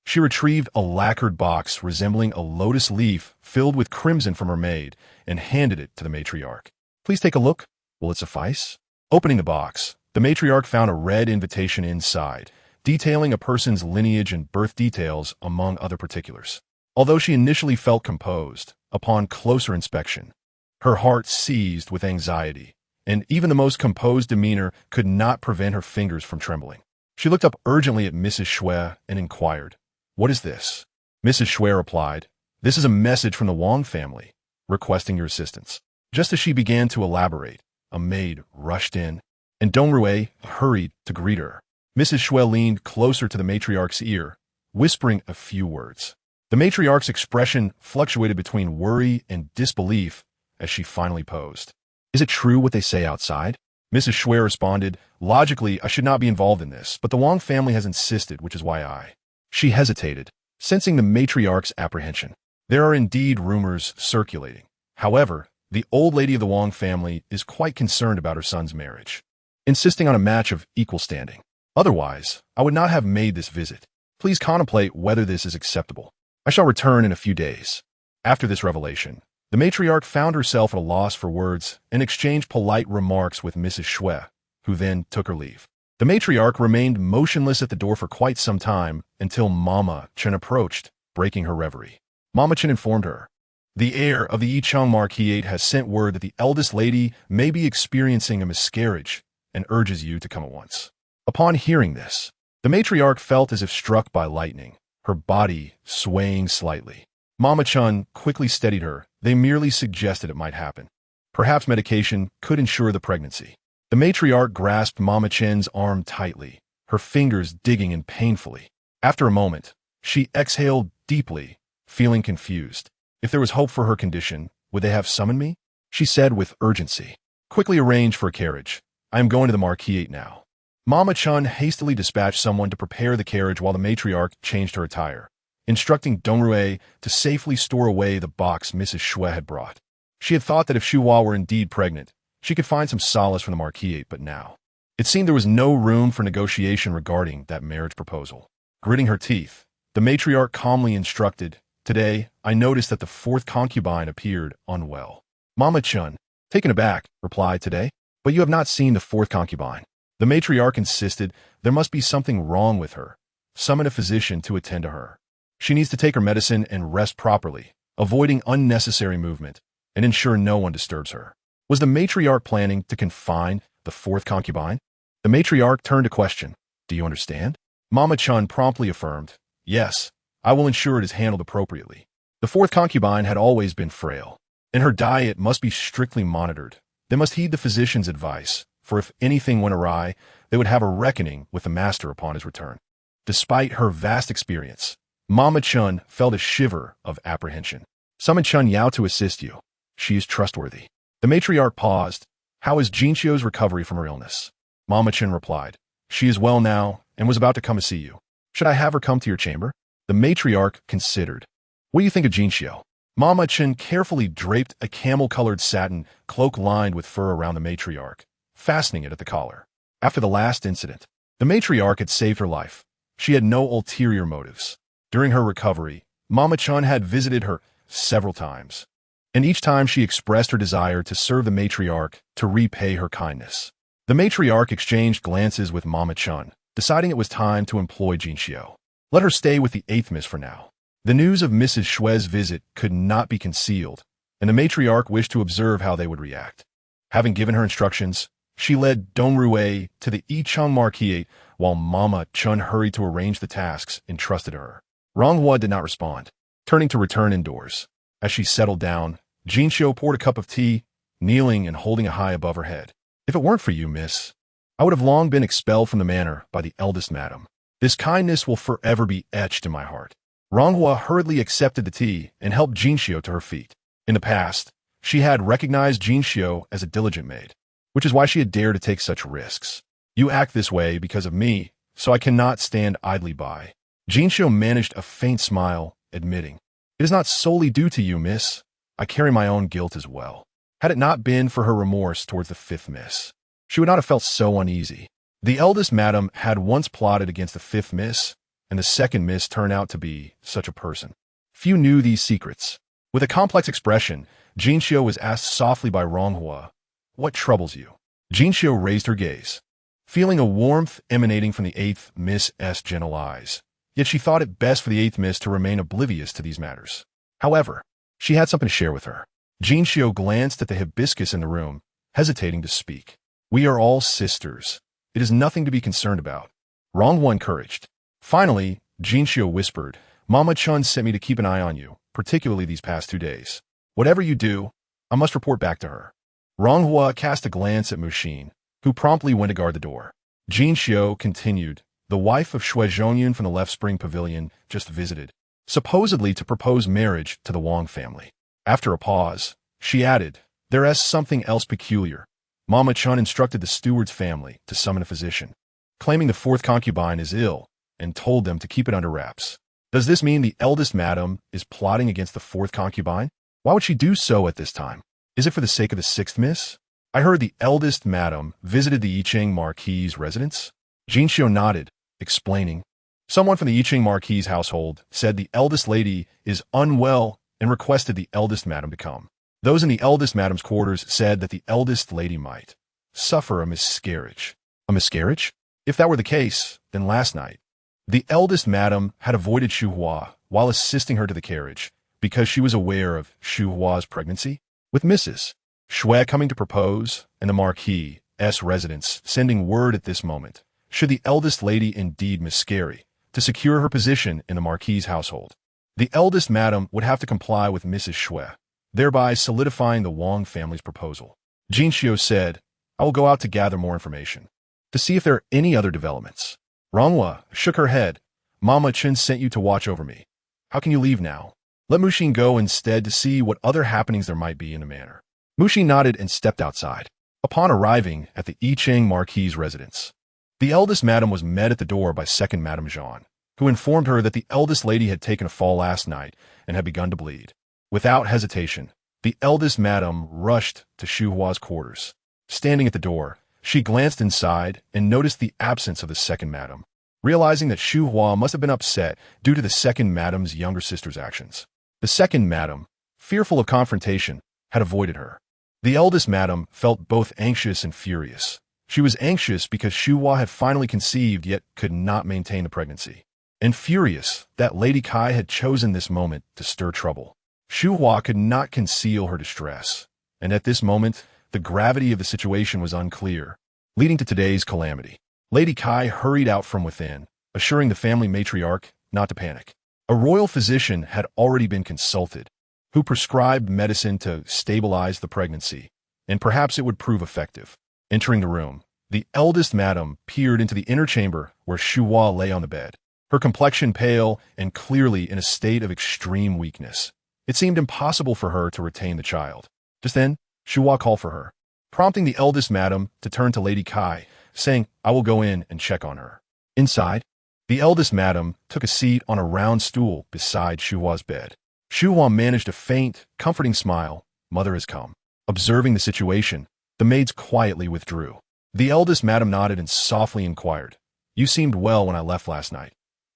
she retrieved a lacquered box resembling a lotus leaf filled with crimson from her maid and handed it to the matriarch. Please take a look. Will it suffice? Opening the box, the matriarch found a red invitation inside, detailing a person's lineage and birth details among other particulars. Although she initially felt composed, upon closer inspection, her heart seized with anxiety, and even the most composed demeanor could not prevent her fingers from trembling. She looked up urgently at Mrs. Shui and inquired, "What is this?" Mrs. Shui replied, "This is a message from the Wang family, requesting your assistance." Just as she began to elaborate, a maid rushed in, and Dong Rui hurried to greet her. Mrs. Shui leaned closer to the matriarch's ear, whispering a few words. The matriarch's expression fluctuated between worry and disbelief as she finally posed. "Is it true what they say outside?" Mrs. Shui responded, "Logically, I should not be involved in this, but the Wang family has insisted, which is why I—" She hesitated, sensing the matriarch's apprehension. There are indeed rumors circulating. However, the old lady of the Wang family is quite concerned about her son's marriage, insisting on a match of equal standing. Otherwise, I would not have made this visit. Please contemplate whether this is acceptable. I shall return in a few days. After this revelation, the matriarch found herself at a loss for words and exchanged polite remarks with Mrs. Shui, who then took her leave. The matriarch remained motionless at the door for quite some time until Mama Chen approached, breaking her reverie. Mama Chen informed her, "The heir of the Yicheng Marquisate has sent word that the eldest lady may be experiencing a miscarriage and urges you to come at once." Upon hearing this, the matriarch felt as if struck by lightning, her body swaying slightly. Mama Chen quickly steadied her. They merely suggested it might happen. Perhaps medication could ensure the pregnancy. The matriarch grasped Mama Chen's arm tightly, her fingers digging in painfully. After a moment, she exhaled deeply, feeling confused. If there was hope for her condition, would they have summoned me? She said with urgency. "Quickly arrange for a carriage. I am going to the Marquisate now." Mama Chen hastily dispatched someone to prepare the carriage while the matriarch changed her attire, instructing Dong Rui to safely store away the box Mrs. Shui had brought. She had thought that if Shuhua were indeed pregnant, she could find some solace from the Marquisate, but now it seemed there was no room for negotiation regarding that marriage proposal. Gritting her teeth, the matriarch calmly instructed, "Today, I noticed that the fourth concubine appeared unwell." Mama Chen, taken aback, replied, "Today? But you have not seen the fourth concubine." The matriarch insisted there must be something wrong with her. Summon a physician to attend to her. She needs to take her medicine and rest properly, avoiding unnecessary movement, and ensure no one disturbs her. Was the matriarch planning to confine the fourth concubine? The matriarch turned to question, "Do you understand?" Mama Chen promptly affirmed, "Yes, I will ensure it is handled appropriately." The fourth concubine had always been frail, and her diet must be strictly monitored. They must heed the physician's advice, for if anything went awry, they would have a reckoning with the master upon his return. Despite her vast experience, Mama Chen felt a shiver of apprehension. "Summon Chun Yao to assist you. She is trustworthy." The matriarch paused. "How is Jinqiu's recovery from her illness?" Mama Chen replied, "She is well now and was about to come to see you. Should I have her come to your chamber?" The matriarch considered. "What do you think of Jinqiu?" Mama Chen carefully draped a camel-colored satin cloak lined with fur around the matriarch, fastening it at the collar. After the last incident, the matriarch had saved her life. She had no ulterior motives. During her recovery, Mama Chen had visited her several times. and each time she expressed her desire to serve the matriarch to repay her kindness. The matriarch exchanged glances with Mama Chun, deciding it was time to employ Jinxiu. Let her stay with the 8th Miss for now. The news of Mrs. Shue's visit could not be concealed, and the matriarch wished to observe how they would react. Having given her instructions, she led Dongruei to the Yicheng Marquis while Mama Chun hurried to arrange the tasks entrusted to her. Ronghua did not respond, turning to return indoors. As she settled down, Jinxiu poured a cup of tea, kneeling and holding it high above her head. If it weren't for you, miss, I would have long been expelled from the manor by the eldest madam. This kindness will forever be etched in my heart. Ronghua hurriedly accepted the tea and helped Jinxiu to her feet. In the past, she had recognized Jinxiu as a diligent maid, which is why she had dared to take such risks. You act this way because of me, so I cannot stand idly by. Jinxiu managed a faint smile, admitting, It is not solely due to you, miss. I carry my own guilt as well. Had it not been for her remorse towards the 5th Miss, she would not have felt so uneasy. The eldest madam had once plotted against the 5th Miss, and the 2nd Miss turned out to be such a person. Few knew these secrets. With a complex expression, Jinxiu was asked softly by Ronghua, What troubles you? Jinxiu raised her gaze, feeling a warmth emanating from the 8th Miss's gentle eyes. Yet she thought it best for the 8th Miss to remain oblivious to these matters. However, she had something to share with her. Jinxiu glanced at the hibiscus in the room, hesitating to speak. We are all sisters. It is nothing to be concerned about. Ronghua encouraged. Finally, Jinxiu whispered, Mama Chun sent me to keep an eye on you, particularly these past 2 days. Whatever you do, I must report back to her. Ronghua cast a glance at Mushin, who promptly went to guard the door. Jinxiu continued, The wife of Shui Zhongyun from the Left Spring Pavilion just visited, supposedly to propose marriage to the Wang family. After a pause, she added, There is something else peculiar. Mama Chun instructed the steward's family to summon a physician, claiming the 4th concubine is ill, and told them to keep it under wraps. Does this mean the eldest madam is plotting against the 4th concubine? Why would she do so at this time? Is it for the sake of the 6th Miss? I heard the eldest madam visited the Yicheng Marquis' residence. Jinxiu nodded, explaining. Someone from the Yicheng Marquis' household said the eldest lady is unwell and requested the eldest madam to come. Those in the eldest madam's quarters said that the eldest lady might suffer a miscarriage. A miscarriage? If that were the case, then last night, the eldest madam had avoided Shu Hua while assisting her to the carriage because she was aware of Shu Hua's pregnancy. With Mrs. Shui coming to propose and the Marquis' residence sending word at this moment, should the eldest lady indeed miscarry, to secure her position in the Marquis' household, the eldest madam would have to comply with Mrs. Shui, thereby solidifying the Wang family's proposal. Jinxiu said, I will go out to gather more information, to see if there are any other developments. Ronghua shook her head. Mama Chun sent you to watch over me. How can you leave now? Let Mushin go instead to see what other happenings there might be in the manor. Mushin nodded and stepped outside. Upon arriving at the Yicheng Marquis' residence, the eldest madam was met at the door by 2nd Madame Jean, who informed her that the eldest lady had taken a fall last night and had begun to bleed. Without hesitation, the eldest madam rushed to Shu Hua's quarters. Standing at the door, she glanced inside and noticed the absence of the 2nd madam, realizing that Shu Hua must have been upset due to the 2nd madam's younger sister's actions. The 2nd madam, fearful of confrontation, had avoided her. The eldest madam felt both anxious and furious. She was anxious because Shu Hua had finally conceived yet could not maintain the pregnancy, and furious that Lady Kai had chosen this moment to stir trouble. Shu Hua could not conceal her distress, and at this moment, the gravity of the situation was unclear, leading to today's calamity. Lady Kai hurried out from within, assuring the family matriarch not to panic. A royal physician had already been consulted, who prescribed medicine to stabilize the pregnancy, and perhaps it would prove effective. Entering the room, the eldest madam peered into the inner chamber where Shu Hua lay on the bed, her complexion pale and clearly in a state of extreme weakness. It seemed impossible for her to retain the child. Just then, Shu Hua called for her, prompting the eldest madam to turn to Lady Kai, saying, I will go in and check on her. Inside, the eldest madam took a seat on a round stool beside Shu Hua's bed. Shu Hua managed a faint, comforting smile. Mother has come. Observing the situation, the maids quietly withdrew. The eldest madam nodded and softly inquired, You seemed well when I left last night.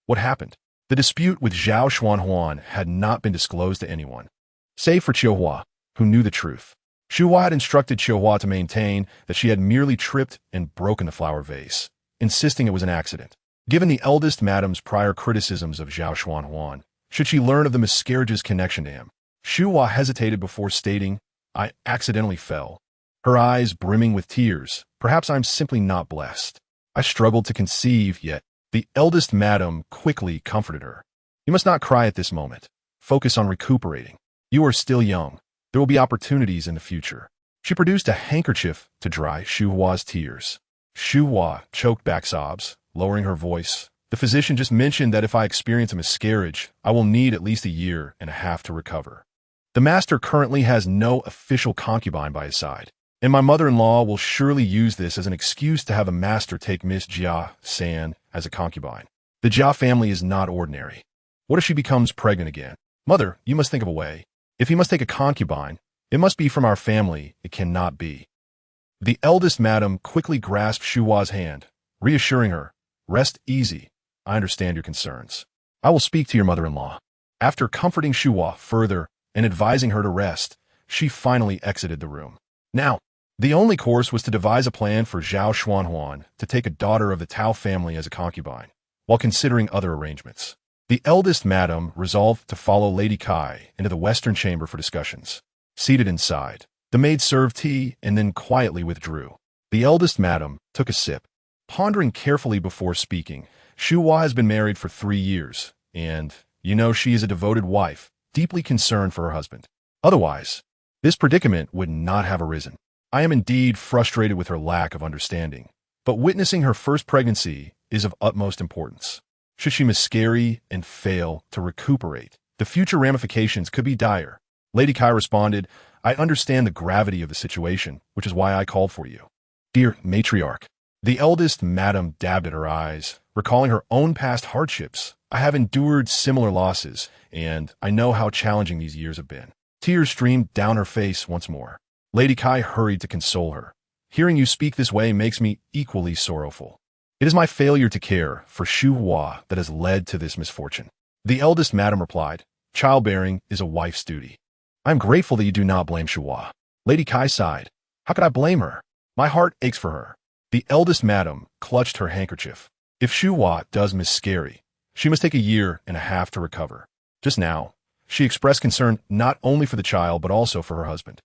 What happened? The dispute with Zhao Xuanhuan had not been disclosed to anyone, save for Chiu Hua. who knew the truth. Shu Hua had instructed Qiu Hua to maintain that she had merely tripped and broken the flower vase, insisting it was an accident. Given the eldest madam's prior criticisms of Zhao Xuanhuan, should she learn of the miscarriage's connection to him, Shu Hua hesitated before stating, "I accidentally fell." Her eyes brimming with tears. "Perhaps I'm simply not blessed. I struggled to conceive, yet." The eldest madam quickly comforted her. "You must not cry at this moment. Focus on recuperating. You are still young. There will be opportunities in the future." She produced a handkerchief to dry Shu Hua's tears. Shu Hua choked back sobs, lowering her voice. "The physician just mentioned that if I experience a miscarriage, I will need at least 1.5 years to recover. The master currently has no official concubine by his side, and my mother-in-law will surely use this as an excuse to have a master take Miss Jia San as a concubine. The Jia family is not ordinary. What if she becomes pregnant again? Mother, you must think of a way. If he must take a concubine, it must be from our family. It cannot be." The eldest madam quickly grasped Shu Hua's hand, reassuring her, "Rest easy. I understand your concerns. I will speak to your mother-in-law." After comforting Shu Hua further and advising her to rest, she finally exited the room. Now, the only course was to devise a plan for Zhao Xuanhuan to take a daughter of the Tao family as a concubine, while considering other arrangements. The eldest madam resolved to follow Lady Kai into the western chamber for discussions. Seated inside, the maid served tea and then quietly withdrew. The eldest madam took a sip, pondering carefully before speaking. Shu Hua has been married for 3 years, and, she is a devoted wife, deeply concerned for her husband. Otherwise, this predicament would not have arisen. I am indeed frustrated with her lack of understanding, but witnessing her first pregnancy is of utmost importance. Should she miscarry and fail to recuperate, the future ramifications could be dire. Lady Kai responded, "I understand the gravity of the situation, which is why I called for you." "Dear matriarch," the eldest madam dabbed at her eyes, recalling her own past hardships. "I have endured similar losses, and I know how challenging these years have been." Tears streamed down her face once more. Lady Kai hurried to console her. "Hearing you speak this way makes me equally sorrowful. It is my failure to care for Shu Hua that has led to this misfortune." The eldest madam replied, "Childbearing is a wife's duty. I am grateful that you do not blame Shu Hua." Lady Kai sighed. "How could I blame her? My heart aches for her." The eldest madam clutched her handkerchief. "If Shu Hua does miscarry, she must take 1.5 years to recover. Just now, she expressed concern not only for the child but also for her husband.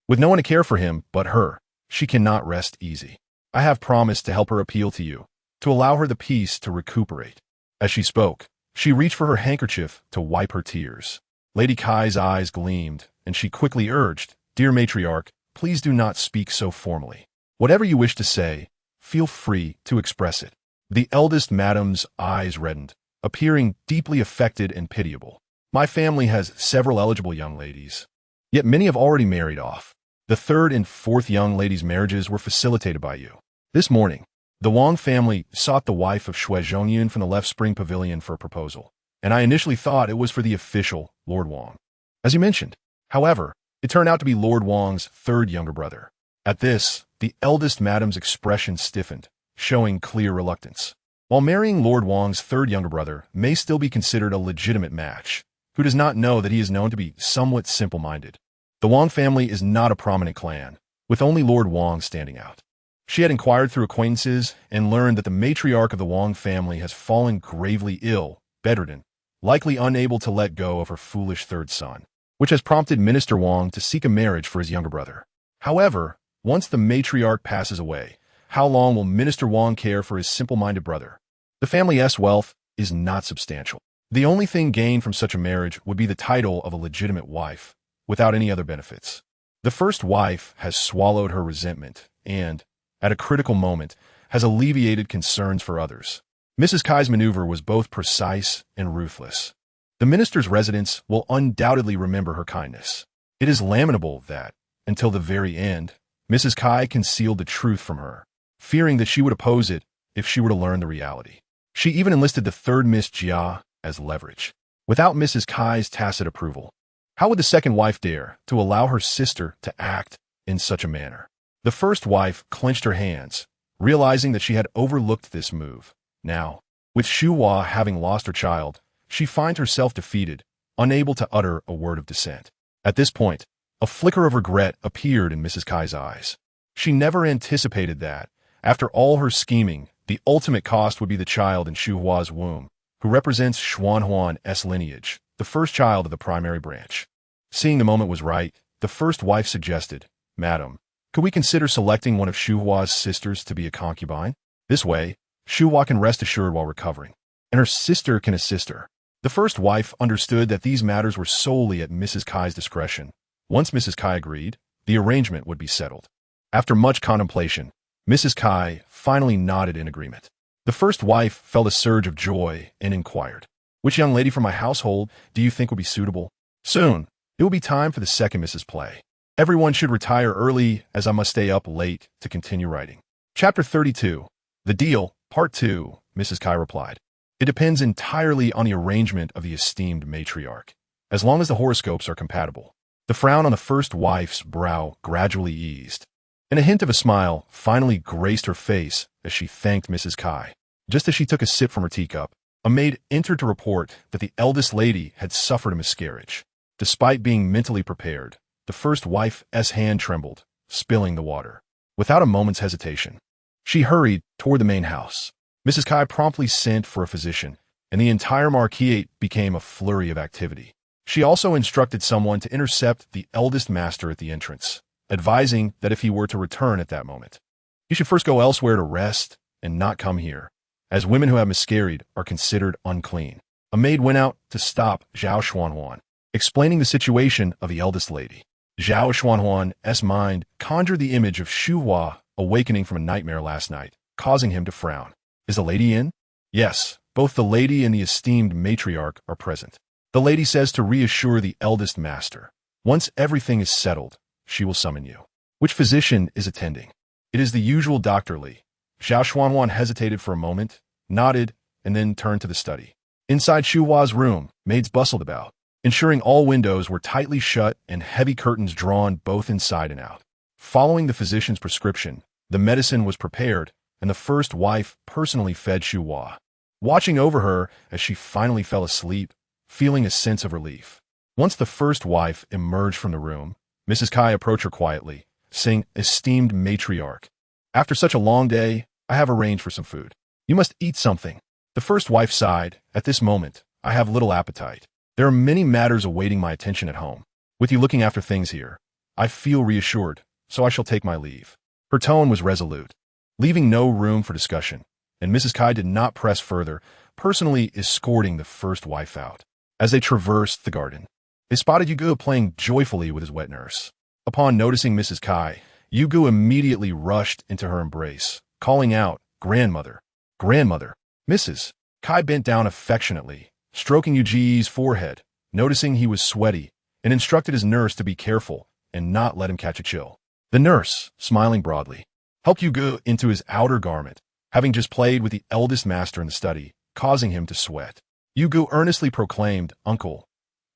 With no one to care for him but her, she cannot rest easy. I have promised to help her appeal to you, to allow her the peace to recuperate." As she spoke, she reached for her handkerchief to wipe her tears. Lady Kai's eyes gleamed, and she quickly urged, "Dear matriarch, please do not speak so formally. Whatever you wish to say, feel free to express it." The eldest madam's eyes reddened, appearing deeply affected and pitiable. "My family has several eligible young ladies, yet many have already married off. The 3rd and 4th young ladies' marriages were facilitated by you. This morning, the Wang family sought the wife of Shui Zhongyun from the Left Spring Pavilion for a proposal, and I initially thought it was for the official Lord Wang, as you mentioned. However, it turned out to be Lord Wang's 3rd younger brother." At this, the eldest madam's expression stiffened, showing clear reluctance. While marrying Lord Wang's 3rd younger brother may still be considered a legitimate match, who does not know that he is known to be somewhat simple-minded? The Wang family is not a prominent clan, with only Lord Wang standing out. She had inquired through acquaintances and learned that the matriarch of the Wang family has fallen gravely ill, bedridden, likely unable to let go of her foolish 3rd son, which has prompted Minister Wang to seek a marriage for his younger brother. However, once the matriarch passes away, how long will Minister Wang care for his simple-minded brother? The family's wealth is not substantial. The only thing gained from such a marriage would be the title of a legitimate wife, without any other benefits. The first wife has swallowed her resentment and, at a critical moment, has alleviated concerns for others. Mrs. Kai's maneuver was both precise and ruthless. The minister's residents will undoubtedly remember her kindness. It is lamentable that, until the very end, Mrs. Kai concealed the truth from her, fearing that she would oppose it if she were to learn the reality. She even enlisted the 3rd Miss Jia as leverage. Without Mrs. Kai's tacit approval, how would the second wife dare to allow her sister to act in such a manner? The first wife clenched her hands, realizing that she had overlooked this move. Now, with Shu Hua having lost her child, she finds herself defeated, unable to utter a word of dissent. At this point, A flicker of regret appeared in Mrs. Kai's eyes. She never anticipated that, after all her scheming, the ultimate cost would be the child in Shu Hua's womb, who represents Xuanhuan's lineage, the first child of the primary branch. Seeing the moment was right, the first wife suggested, "Madam, could we consider selecting one of Shu Hua's sisters to be a concubine? This way, Shu Hua can rest assured while recovering, and her sister can assist her." The first wife understood that these matters were solely at Mrs. Kai's discretion. Once Mrs. Kai agreed, the arrangement would be settled. After much contemplation, Mrs. Kai finally nodded in agreement. The first wife felt a surge of joy and inquired, "Which young lady from my household do you think would be suitable?" "Soon, it will be time for the second Mrs. Play. Everyone should retire early, as I must stay up late to continue writing." Chapter 32. The Deal, Part 2, Mrs. Kai replied. "It depends entirely on the arrangement of the esteemed matriarch, as long as the horoscopes are compatible." The frown on the first wife's brow gradually eased, and a hint of a smile finally graced her face as she thanked Mrs. Kai. Just as she took a sip from her teacup, a maid entered to report that the eldest lady had suffered a miscarriage. Despite being mentally prepared, the first wife's hand trembled, spilling the water. Without a moment's hesitation, she hurried toward the main house. Mrs. Kai promptly sent for a physician, and the entire marquisate became a flurry of activity. She also instructed someone to intercept the eldest master at the entrance, advising that if he were to return at that moment, he should first go elsewhere to rest and not come here, as women who have miscarried are considered unclean. A maid went out to stop Zhao Xuanhuan, explaining the situation of the eldest lady. Zhao Xuanhuan's mind conjured the image of Shu Hua awakening from a nightmare last night, causing him to frown. "Is the lady in?" "Yes, both the lady and the esteemed matriarch are present. The lady says to reassure the eldest master. Once everything is settled, she will summon you." "Which physician is attending?" "It is the usual Dr. Li." Zhao Xuanhuan hesitated for a moment, nodded, and then turned to the study. Inside Shu Hua's room, maids bustled about, ensuring all windows were tightly shut and heavy curtains drawn both inside and out. Following the physician's prescription, the medicine was prepared, and the first wife personally fed Shu Hua, watching over her as she finally fell asleep, feeling a sense of relief. Once the first wife emerged from the room, Mrs. Kai approached her quietly, saying, "Esteemed matriarch, after such a long day, I have arranged for some food. You must eat something." The first wife sighed, "At this moment, I have little appetite. There are many matters awaiting my attention at home. With you looking after things here, I feel reassured, so I shall take my leave." Her tone was resolute, leaving no room for discussion, and Mrs. Kai did not press further, personally escorting the first wife out. As they traversed the garden, they spotted Yugu playing joyfully with his wet nurse. Upon noticing Mrs. Kai, Yugu immediately rushed into her embrace, calling out, "Grandmother! Grandmother!" Mrs. Kai bent down affectionately, stroking Yuji's forehead, noticing he was sweaty, and instructed his nurse to be careful and not let him catch a chill. The nurse, smiling broadly, helped Yugu into his outer garment, having just played with the eldest master in the study, causing him to sweat. Yugu earnestly proclaimed, "Uncle,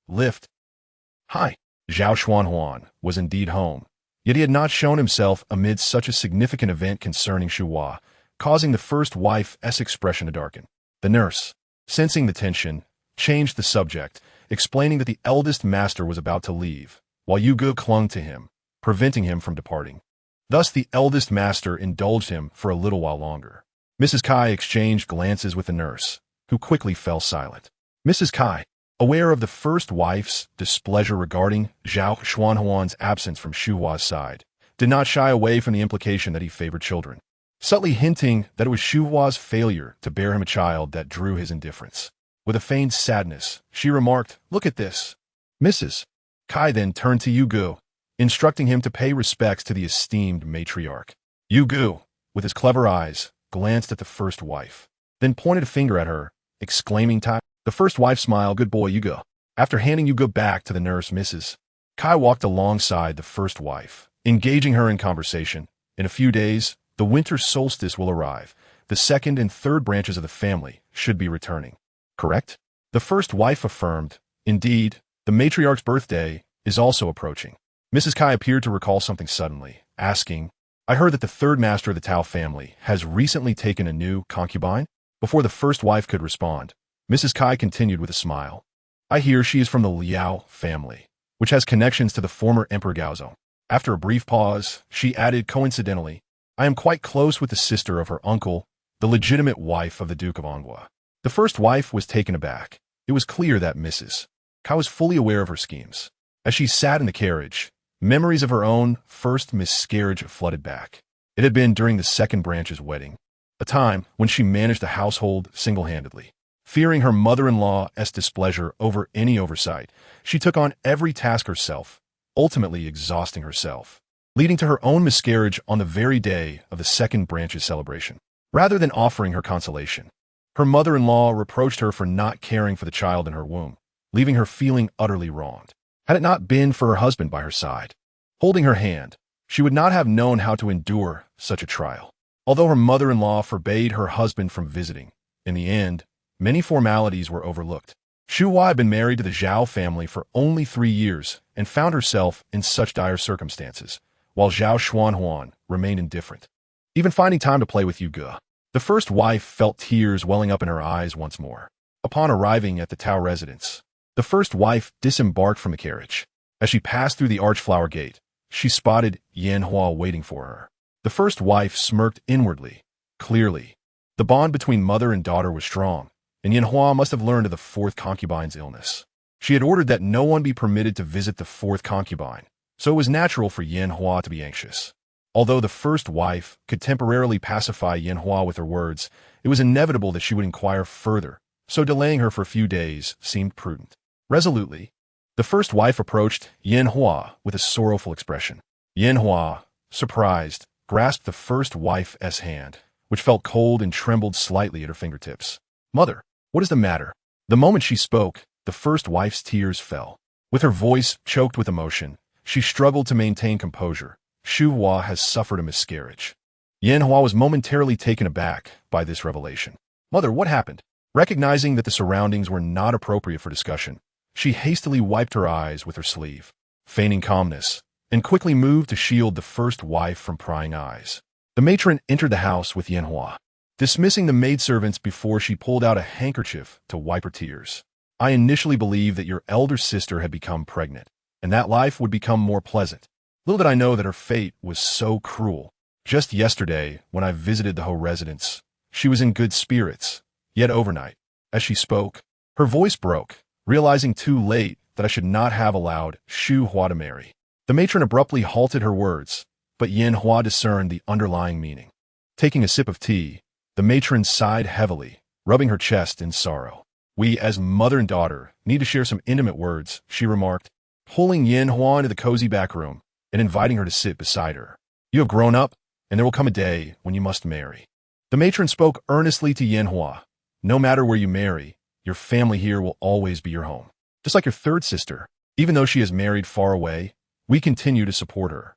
lift." "Hi." Zhao Xuanhuan was indeed home, yet he had not shown himself amid such a significant event concerning Shu Hua, causing the first wife's expression to darken. The nurse, sensing the tension, changed the subject, explaining that the eldest master was about to leave, while Yugu clung to him, preventing him from departing. Thus the eldest master indulged him for a little while longer. Mrs. Kai exchanged glances with the nurse, who quickly fell silent. Mrs. Kai, aware of the first wife's displeasure regarding Zhao Xuanhuan's absence from Shu Hua's side, did not shy away from the implication that he favored children, subtly hinting that it was Shu Hua's failure to bear him a child that drew his indifference. With a feigned sadness, she remarked, "Look at this." Mrs. Kai then turned to Yugu, instructing him to pay respects to the esteemed matriarch. Yugu, with his clever eyes, glanced at the first wife, then pointed a finger at her, exclaiming, "Tai." The first wife smiled, "Good boy, Yugu." After handing Yugu back to the nurse, Mrs. Kai walked alongside the first wife, engaging her in conversation. In a few days, the winter solstice will arrive. The second and third branches of the family should be returning. Correct? The first wife affirmed, "Indeed, the matriarch's birthday is also approaching." Mrs. Kai appeared to recall something suddenly, asking, "I heard that the third master of the Tao family has recently taken a new concubine?" Before the first wife could respond, Mrs. Kai continued with a smile, "I hear she is from the Liao family, which has connections to the former Emperor Gaozong. After a brief pause, she added coincidentally, I am quite close with the sister of her uncle, the legitimate wife of the Duke of Angua. The first wife was taken aback. It was clear that Mrs. Ka was fully aware of her schemes. As she sat in the carriage, memories of her own first miscarriage flooded back. It had been during the second branch's wedding, a time when she managed the household single-handedly. Fearing her mother-in-law's displeasure over any oversight, she took on every task herself, ultimately exhausting herself, leading to her own miscarriage on the very day of the second branch's celebration. Rather than offering her consolation, her mother-in-law reproached her for not caring for the child in her womb, leaving her feeling utterly wronged. Had it not been for her husband by her side, holding her hand, she would not have known how to endure such a trial. Although her mother-in-law forbade her husband from visiting, in the end, many formalities were overlooked. Xu Hua had been married to the Zhao family for only 3 years and found herself in such dire circumstances, while Zhao Xuanhuan remained indifferent, even finding time to play with Yu Ge. The first wife felt tears welling up in her eyes once more. Upon arriving at the Tao residence, the first wife disembarked from the carriage. As she passed through the archflower gate, she spotted Yan Hua waiting for her. The first wife smirked inwardly. Clearly, the bond between mother and daughter was strong, and Yan Hua must have learned of the fourth concubine's illness. She had ordered that no one be permitted to visit the fourth concubine, so it was natural for Yan Hua to be anxious. Although the first wife could temporarily pacify Yan Hua with her words, it was inevitable that she would inquire further, so delaying her for a few days seemed prudent. Resolutely, the first wife approached Yan Hua with a sorrowful expression. Yan Hua, surprised, grasped the first wife's hand, which felt cold and trembled slightly at her fingertips. Mother, what is the matter? The moment she spoke, the first wife's tears fell. With her voice choked with emotion, she struggled to maintain composure. Xu Hua has suffered a miscarriage. Yan Hua was momentarily taken aback by this revelation. Mother, what happened? Recognizing that the surroundings were not appropriate for discussion, she hastily wiped her eyes with her sleeve, feigning calmness, and quickly moved to shield the first wife from prying eyes. The matron entered the house with Yan Hua, dismissing the maidservants before she pulled out a handkerchief to wipe her tears. I initially believed that your elder sister had become pregnant, and that life would become more pleasant. Little did I know that her fate was so cruel. Just yesterday, when I visited the Ho residence, she was in good spirits, yet overnight, as she spoke, her voice broke, realizing too late that I should not have allowed Xu Hua to marry. The matron abruptly halted her words, but Yan Hua discerned the underlying meaning. Taking a sip of tea, the matron sighed heavily, rubbing her chest in sorrow. We, as mother and daughter, need to share some intimate words, she remarked, pulling Yan Hua into the cozy back room and inviting her to sit beside her. You have grown up, and there will come a day when you must marry. The matron spoke earnestly to Yan Hua. No matter where you marry, your family here will always be your home. Just like your third sister, even though she is married far away, we continue to support her.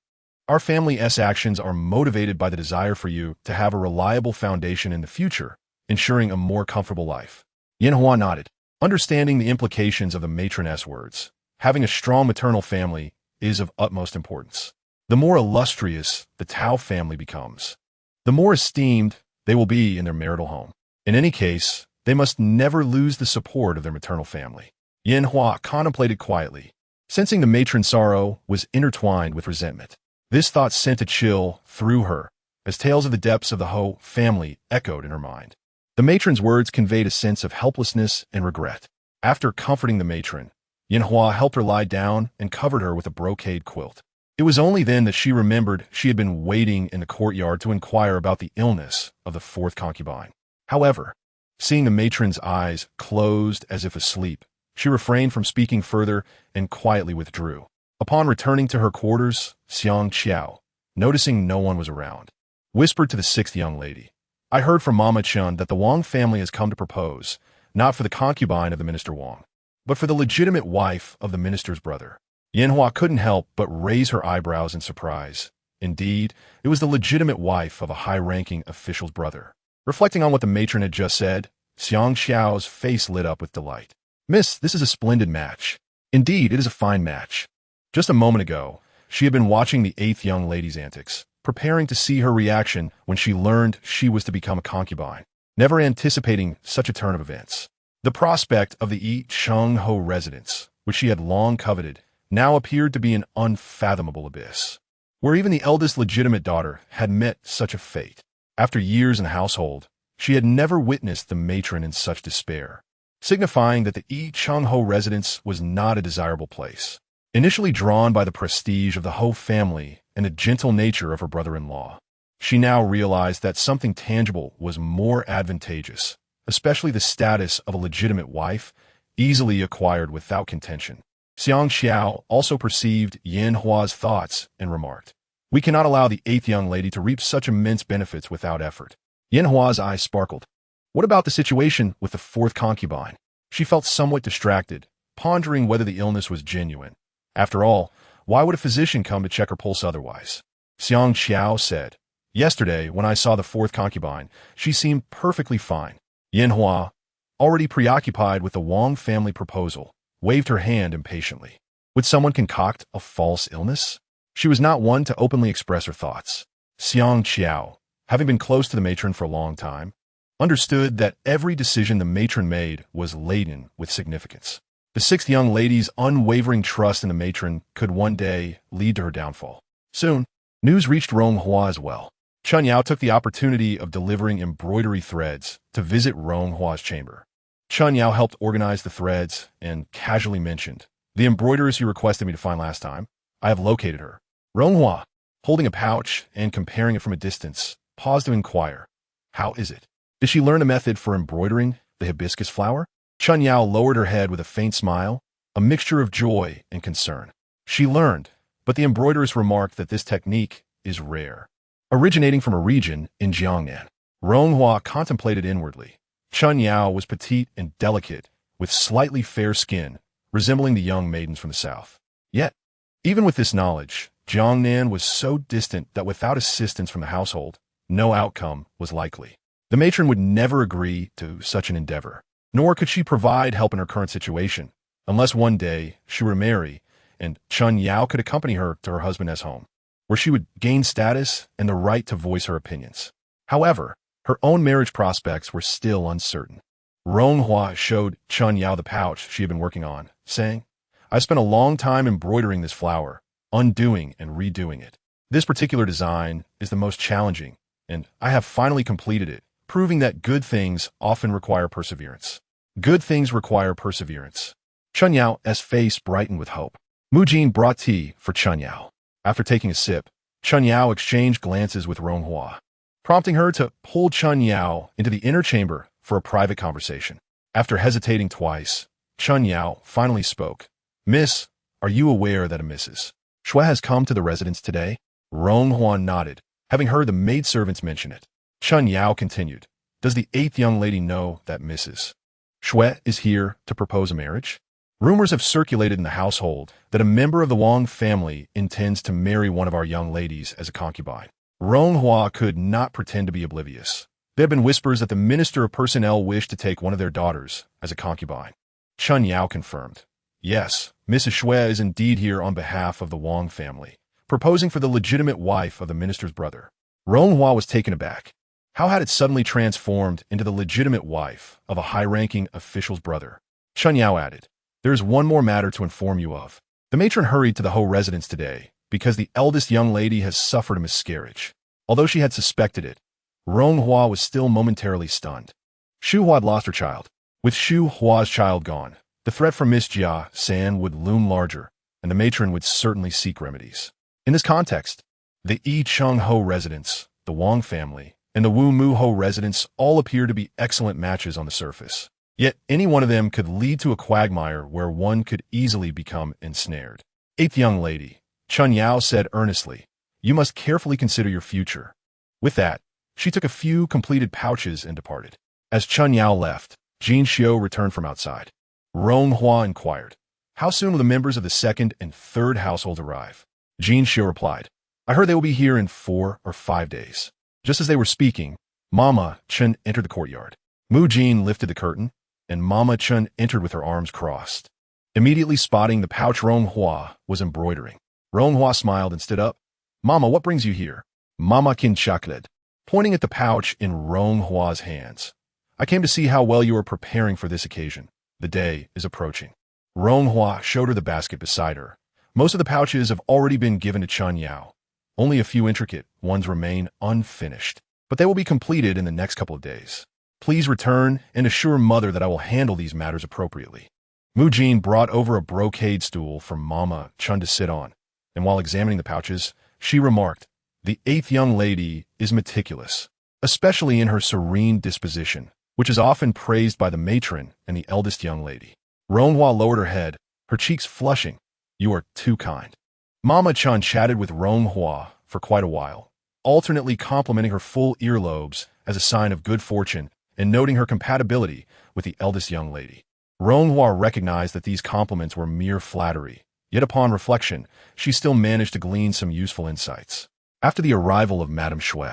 Our family's actions are motivated by the desire for you to have a reliable foundation in the future, ensuring a more comfortable life. Yan Hua nodded, understanding the implications of the matron's words. Having a strong maternal family is of utmost importance. The more illustrious the Tao family becomes, the more esteemed they will be in their marital home. In any case, they must never lose the support of their maternal family. Yan Hua contemplated quietly, sensing the matron's sorrow was intertwined with resentment. This thought sent a chill through her, as tales of the depths of the Ho family echoed in her mind. The matron's words conveyed a sense of helplessness and regret. After comforting the matron, Yan Hua helped her lie down and covered her with a brocade quilt. It was only then that she remembered she had been waiting in the courtyard to inquire about the illness of the fourth concubine. However, seeing the matron's eyes closed as if asleep, she refrained from speaking further and quietly withdrew. Upon returning to her quarters, Xiang Qiao, noticing no one was around, whispered to the sixth young lady, I heard from Mama Chun that the Wang family has come to propose, not for the concubine of the Minister Wang, but for the legitimate wife of the minister's brother. Yan Hua couldn't help but raise her eyebrows in surprise. Indeed, it was the legitimate wife of a high-ranking official's brother. Reflecting on what the matron had just said, Xiang Xiao's face lit up with delight. Miss, this is a splendid match. Indeed, it is a fine match. Just a moment ago, she had been watching the eighth young lady's antics, preparing to see her reaction when she learned she was to become a concubine, never anticipating such a turn of events. The prospect of the Yi Cheng Ho residence, which she had long coveted, now appeared to be an unfathomable abyss, where even the eldest legitimate daughter had met such a fate. After years in the household, she had never witnessed the matron in such despair, signifying that the Yi Chung-ho residence was not a desirable place. Initially drawn by the prestige of the Ho family and the gentle nature of her brother-in-law, she now realized that something tangible was more advantageous, especially the status of a legitimate wife, easily acquired without contention. Xiang Xiao also perceived Yin Hua's thoughts and remarked, "We cannot allow the 8th young lady to reap such immense benefits without effort." Yin Hua's eyes sparkled. What about the situation with the 4th concubine? She felt somewhat distracted, pondering whether the illness was genuine. After all, why would a physician come to check her pulse otherwise? Xiang Xiao said, "Yesterday, when I saw the 4th concubine, she seemed perfectly fine." Yin Hua, already preoccupied with the Wang family proposal, waved her hand impatiently. Would someone concoct a false illness? She was not one to openly express her thoughts. Xiang Xiao, having been close to the matron for a long time, understood that every decision the matron made was laden with significance. The 6th young lady's unwavering trust in the matron could one day lead to her downfall. Soon, news reached Rong Hua as well. Chun Yao took the opportunity of delivering embroidery threads to visit Rong Hua's chamber. Chun Yao helped organize the threads and casually mentioned, "The embroideress you requested me to find last time, I have located her." Rong Hua, holding a pouch and comparing it from a distance, paused to inquire, "How is it? Did she learn a method for embroidering the hibiscus flower?" Chun Yao lowered her head with a faint smile, a mixture of joy and concern. "She learned, but the embroideress remarked that this technique is rare, originating from a region in Jiangnan." Rong Hua contemplated inwardly. Chun Yao was petite and delicate, with slightly fair skin, resembling the young maidens from the south. Yet, even with this knowledge, Jiangnan was so distant that without assistance from the household, no outcome was likely. The matron would never agree to such an endeavor, nor could she provide help in her current situation, unless one day she were to marry, and Chun Yao could accompany her to her husband's home, where she would gain status and the right to voice her opinions. However, her own marriage prospects were still uncertain. Rong Hua showed Chun Yao the pouch she had been working on, saying, "I spent a long time embroidering this flower, undoing and redoing it. This particular design is the most challenging, and I have finally completed it, proving that good things often require perseverance." Good things require perseverance. Chun Yao's face brightened with hope. Mu Jin brought tea for Chun Yao. After taking a sip, Chun Yao exchanged glances with Rong Hua, prompting her to pull Chun Yao into the inner chamber for a private conversation. After hesitating twice, Chun Yao finally spoke. "Miss, are you aware that a Mrs. Shui has come to the residence today?" Rong Hua nodded, having heard the maidservants mention it. Chun Yao continued, "Does the 8th young lady know that Mrs. Shui is here to propose a marriage? Rumors have circulated in the household that a member of the Wang family intends to marry one of our young ladies as a concubine." Rong Hua could not pretend to be oblivious. There had been whispers that the Minister of Personnel wished to take one of their daughters as a concubine. Chun Yao confirmed, "Yes, Mrs. Shui is indeed here on behalf of the Wang family, proposing for the legitimate wife of the minister's brother." Rong Hua was taken aback. How had it suddenly transformed into the legitimate wife of a high-ranking official's brother? Chun Yao added, "There is one more matter to inform you of. The matron hurried to the Ho residence today because the eldest young lady has suffered a miscarriage." Although she had suspected it, Rong Hua was still momentarily stunned. Shu Hua had lost her child. With Shu Hua's child gone, the threat from Miss Jia San would loom larger, and the matron would certainly seek remedies. In this context, the Yi Chung-ho residence, the Wang family, and the Wu Mu-ho residence all appear to be excellent matches on the surface. Yet any one of them could lead to a quagmire where one could easily become ensnared. "8th young lady," Chun Yao said earnestly, "you must carefully consider your future." With that, she took a few completed pouches and departed. As Chun Yao left, Jin Xiu returned from outside. Rong Hua inquired, "How soon will the members of the 2nd and 3rd households arrive?" Jin Xiu replied, "I heard they will be here in 4 or 5 days." Just as they were speaking, Mama Chen entered the courtyard. Mu Jin lifted the curtain, and Mama Chen entered with her arms crossed, immediately spotting the pouch Rong Hua was embroidering. Rong Hua smiled and stood up. "Mama, what brings you here?" Mama Kin chuckled, pointing at the pouch in Rong Hua's hands. "I came to see how well you are preparing for this occasion. The day is approaching." Rong Hua showed her the basket beside her, Most of the pouches have already been given to Chun Yao. Only a few intricate ones remain unfinished, but they will be completed in the next couple of days. Please return and assure Mother that I will handle these matters appropriately. Mu Jin brought over a brocade stool for Mama Chun to sit on, and while examining the pouches, she remarked, "The 8th young lady is meticulous, especially in her serene disposition, which is often praised by the matron and the eldest young lady." Ronghua lowered her head, her cheeks flushing. "You are too kind." Mama Chun chatted with Ronghua for quite a while, alternately complimenting her full earlobes as a sign of good fortune and noting her compatibility with the eldest young lady. Ronghua recognized that these compliments were mere flattery, yet upon reflection, she still managed to glean some useful insights. After the arrival of Madame Shui,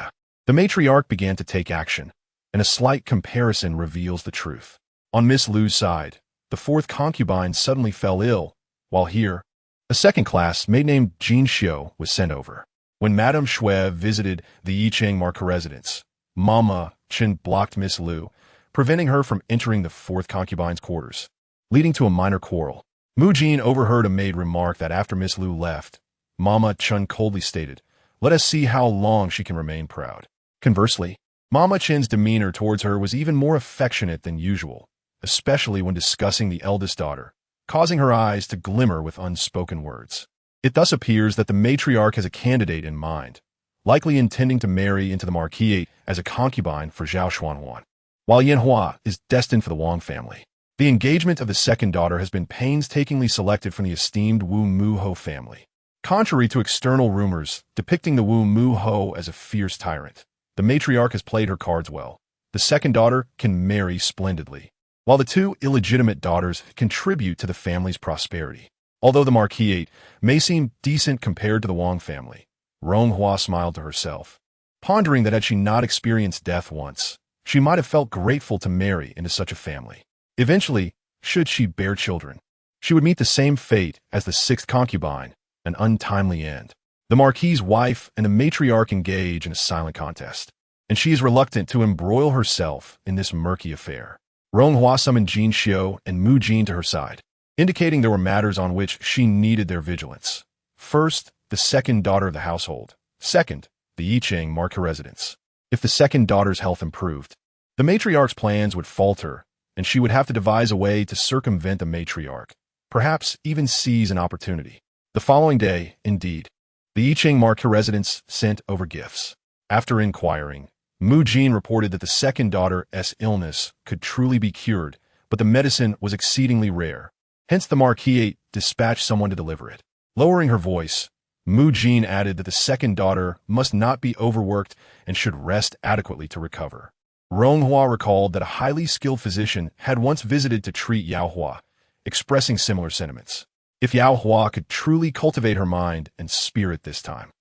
the matriarch began to take action, and a slight comparison reveals the truth. On Miss Lu's side, the 4th concubine suddenly fell ill, while here, a second-class maid named Jin Xiu was sent over. When Madame Shui visited the Yicheng Marca residence, Mama Chen blocked Miss Lu, preventing her from entering the 4th concubine's quarters, leading to a minor quarrel. Mu Jin overheard a maid remark that after Miss Lu left, Mama Chen coldly stated, "Let us see how long she can remain proud." Conversely, Mama Chen's demeanor towards her was even more affectionate than usual, especially when discussing the eldest daughter, causing her eyes to glimmer with unspoken words. It thus appears that the matriarch has a candidate in mind, likely intending to marry into the marquis as a concubine for Zhao Xuanhuan, while Yanhua is destined for the Wang family. The engagement of the second daughter has been painstakingly selected from the esteemed Wu Muho family. Contrary to external rumors depicting the Wu Muho as a fierce tyrant, the matriarch has played her cards well. The second daughter can marry splendidly, while the 2 illegitimate daughters contribute to the family's prosperity. Although the marquis may seem decent compared to the Wang family, Ronghua smiled to herself, pondering that had she not experienced death once, she might have felt grateful to marry into such a family. Eventually, should she bear children, she would meet the same fate as the 6th concubine, an untimely end. The marquis's wife and the matriarch engage in a silent contest, and she is reluctant to embroil herself in this murky affair. Ronghua summoned Jin Xiu and Mu Jin to her side, indicating there were matters on which she needed their vigilance. First, the second daughter of the household. Second, the Yicheng Marca residence. If the second daughter's health improved, the matriarch's plans would falter, and she would have to devise a way to circumvent the matriarch, perhaps even seize an opportunity. The following day, indeed, the Yicheng Marca residence sent over gifts. After inquiring, Mu Jin reported that the second daughter's illness could truly be cured, but the medicine was exceedingly rare. Hence the marquis dispatched someone to deliver it. Lowering her voice, Mu Jin added that the second daughter must not be overworked and should rest adequately to recover. Ronghua recalled that a highly skilled physician had once visited to treat Yao Hua, expressing similar sentiments. If Yao Hua could truly cultivate her mind and spirit this time.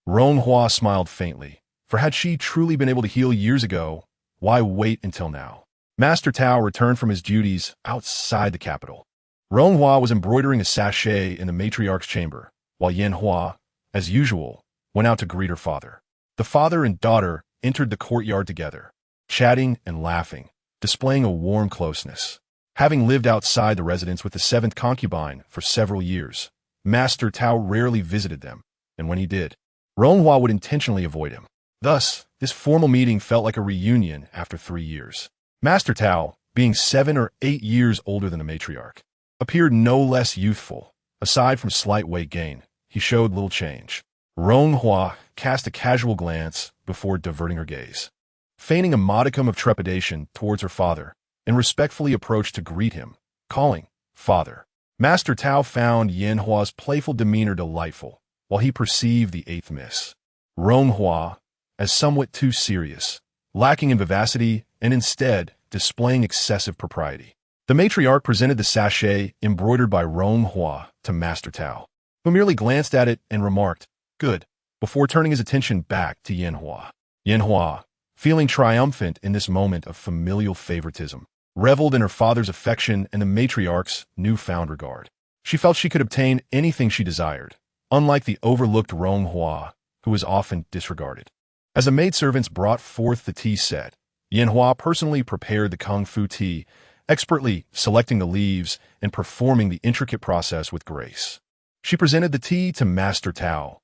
Ronghua smiled faintly, for had she truly been able to heal years ago, why wait until now? Master Tao returned from his duties outside the capital. Ronghua was embroidering a sachet in the matriarch's chamber, while Yanhua, as usual, went out to greet her father. The father and daughter entered the courtyard together, chatting and laughing, displaying a warm closeness. Having lived outside the residence with the 7th concubine for several years, Master Tao rarely visited them, and when he did, Ronghua would intentionally avoid him. Thus, this formal meeting felt like a reunion after 3 years. Master Tao, being 7 or 8 years older than the matriarch, appeared no less youthful. Aside from slight weight gain, he showed little change. Ronghua cast a casual glance before diverting her gaze, feigning a modicum of trepidation towards her father, and respectfully approached to greet him, calling, "Father." Master Tao found Yanhua's playful demeanor delightful, while he perceived the 8th miss, Ronghua, as somewhat too serious, lacking in vivacity, and instead displaying excessive propriety. The matriarch presented the sachet embroidered by Ronghua to Master Tao, who merely glanced at it and remarked, "Good," before turning his attention back to Yanhua. Yanhua, feeling triumphant in this moment of familial favoritism, reveled in her father's affection and the matriarch's newfound regard. She felt she could obtain anything she desired, unlike the overlooked Ronghua, who was often disregarded. As the maidservants brought forth the tea set, Yanhua personally prepared the kung fu tea, expertly selecting the leaves and performing the intricate process with grace. She presented the tea to Master Tao,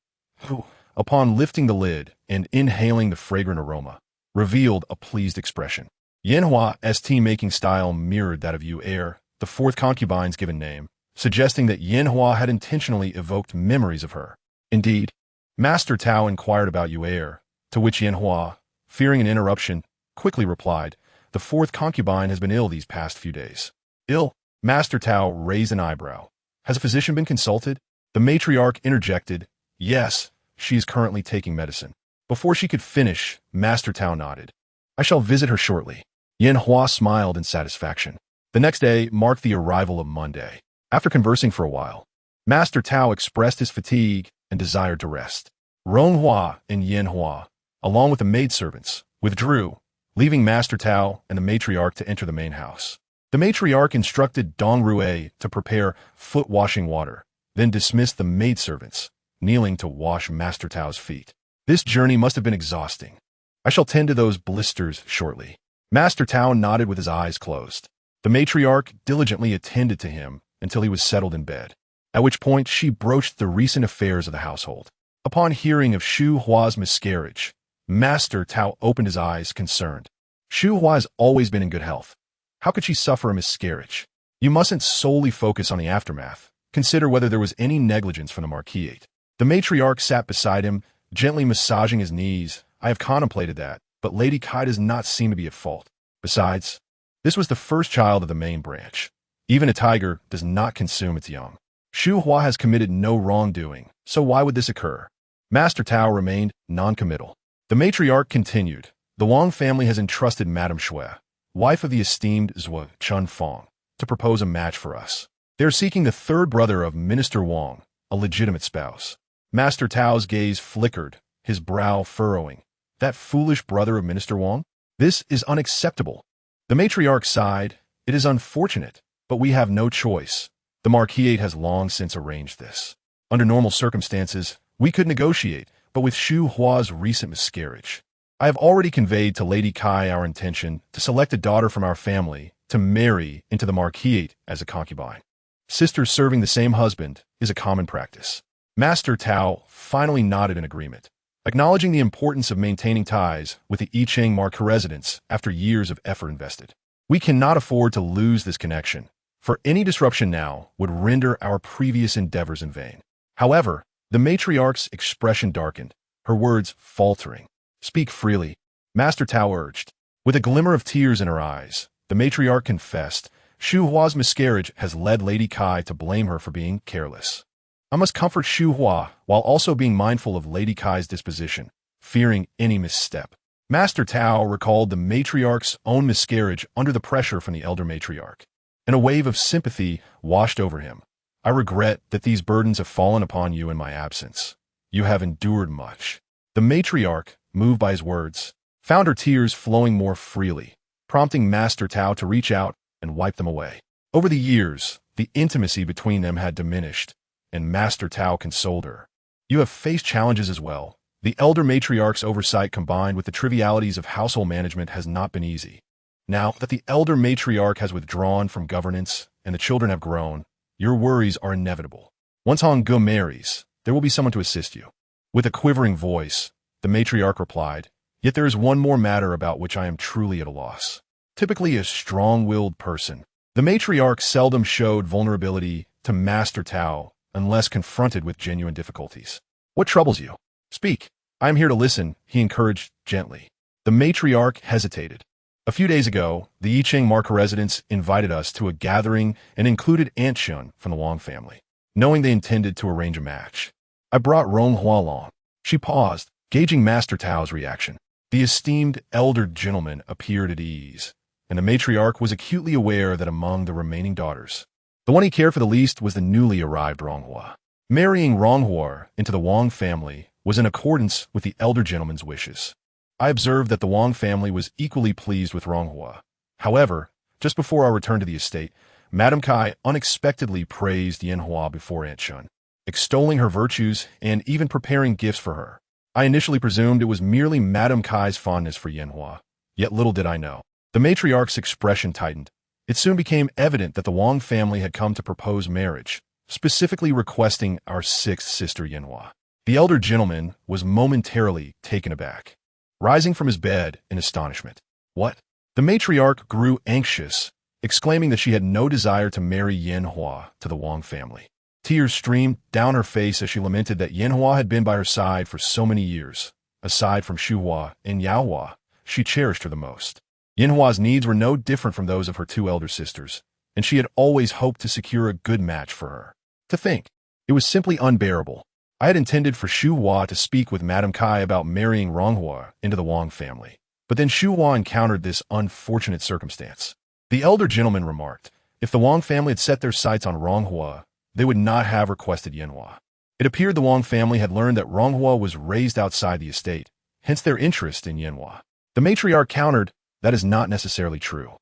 who, upon lifting the lid and inhaling the fragrant aroma, revealed a pleased expression. Yanhua's tea-making style mirrored that of Yu Er, the fourth concubine's given name, suggesting that Yanhua had intentionally evoked memories of her. Indeed, Master Tao inquired about Yu Er, to which Yanhua, fearing an interruption, quickly replied, "The fourth concubine has been ill these past few days." "Ill?" Master Tao raised an eyebrow. "Has a physician been consulted?" The matriarch interjected, "Yes, she is currently taking medicine." Before she could finish, Master Tao nodded. "I shall visit her shortly." Yanhua smiled in satisfaction. The next day marked the arrival of Monday. After conversing for a while, Master Tao expressed his fatigue and desired to rest. Ronghua and Yanhua, along with the maidservants, withdrew, leaving Master Tao and the matriarch to enter the main house. The matriarch instructed Dong Rue to prepare foot-washing water, then dismissed the maidservants, kneeling to wash Master Tao's feet. This journey must have been exhausting. "I shall tend to those blisters shortly." Master Tao nodded with his eyes closed. The matriarch diligently attended to him until he was settled in bed, at which point she broached the recent affairs of the household. Upon hearing of Shu Hua's miscarriage, Master Tao opened his eyes, concerned. Shu Hua has always been in good health. How could she suffer a miscarriage? You mustn't solely focus on the aftermath. Consider whether there was any negligence from the marquisate. The matriarch sat beside him, gently massaging his knees. "I have contemplated that, but Lady Kai does not seem to be at fault. Besides, this was the first child of the main branch. Even a tiger does not consume its young. Shu Hua has committed no wrongdoing, so why would this occur?" Master Tao remained non-committal. The matriarch continued, "The Wang family has entrusted Madame Shui, wife of the esteemed Zhou Chun Fong, to propose a match for us. They are seeking the third brother of Minister Wang, a legitimate spouse." Master Tao's gaze flickered, his brow furrowing. "That foolish brother of Minister Wang? This is unacceptable." The matriarch sighed. "It is unfortunate, but we have no choice. The marquisate has long since arranged this. Under normal circumstances, we could negotiate, but with Shu Hua's recent miscarriage, I have already conveyed to Lady Kai our intention to select a daughter from our family to marry into the marquisate as a concubine. Sisters serving the same husband is a common practice." Master Tao finally nodded in agreement, acknowledging the importance of maintaining ties with the Yicheng marquis residence after years of effort invested. "We cannot afford to lose this connection, for any disruption now would render our previous endeavors in vain." However, the matriarch's expression darkened, her words faltering. "Speak freely," Master Tao urged. With a glimmer of tears in her eyes, the matriarch confessed, "Shu Hua's miscarriage has led Lady Kai to blame her for being careless. I must comfort Shu Hua while also being mindful of Lady Kai's disposition, fearing any misstep." Master Tao recalled the matriarch's own miscarriage under the pressure from the elder matriarch, and a wave of sympathy washed over him. "I regret that these burdens have fallen upon you in my absence. You have endured much." The matriarch, moved by his words, found her tears flowing more freely, prompting Master Tao to reach out and wipe them away. Over the years, the intimacy between them had diminished, and Master Tao consoled her. "You have faced challenges as well. The elder matriarch's oversight combined with the trivialities of household management has not been easy. Now that the elder matriarch has withdrawn from governance and the children have grown, your worries are inevitable. Once Hong Gu marries, there will be someone to assist you." With a quivering voice, the matriarch replied, "Yet there is one more matter about which I am truly at a loss." Typically a strong-willed person, the matriarch seldom showed vulnerability to Master Tao unless confronted with genuine difficulties. "What troubles you? Speak. I am here to listen," he encouraged gently. The matriarch hesitated. "A few days ago, the Yicheng marquis residence invited us to a gathering and included Aunt Shun from the Wang family, knowing they intended to arrange a match. I brought Rong Hua along." She paused, gauging Master Tao's reaction. The esteemed elder gentleman appeared at ease, and the matriarch was acutely aware that among the remaining daughters, the one he cared for the least was the newly arrived Ronghua. Marrying Ronghua into the Wang family was in accordance with the elder gentleman's wishes. I observed that the Wang family was equally pleased with Ronghua. However, just before our return to the estate, Madame Kai unexpectedly praised Yanhua before Aunt Shun, extolling her virtues and even preparing gifts for her. I initially presumed it was merely Madame Kai's fondness for Yanhua, yet little did I know. The matriarch's expression tightened. It soon became evident that the Wang family had come to propose marriage, specifically requesting our sixth sister Yanhua. The elder gentleman was momentarily taken aback, rising from his bed in astonishment. What? The matriarch grew anxious, exclaiming that she had no desire to marry Yanhua to the Wang family. Tears streamed down her face as she lamented that Yanhua had been by her side for so many years. Aside from Shuhua and Yaohua, she cherished her the most. Yanhua's needs were no different from those of her two elder sisters, and she had always hoped to secure a good match for her. To think, it was simply unbearable. I had intended for Shuhua to speak with Madame Kai about marrying Ronghua into the Wang family, but then Shuhua encountered this unfortunate circumstance. The elder gentleman remarked, if the Wang family had set their sights on Ronghua, they would not have requested Yanhua. It appeared the Wang family had learned that Ronghua was raised outside the estate, hence their interest in Yanhua. The matriarch countered, that is not necessarily true.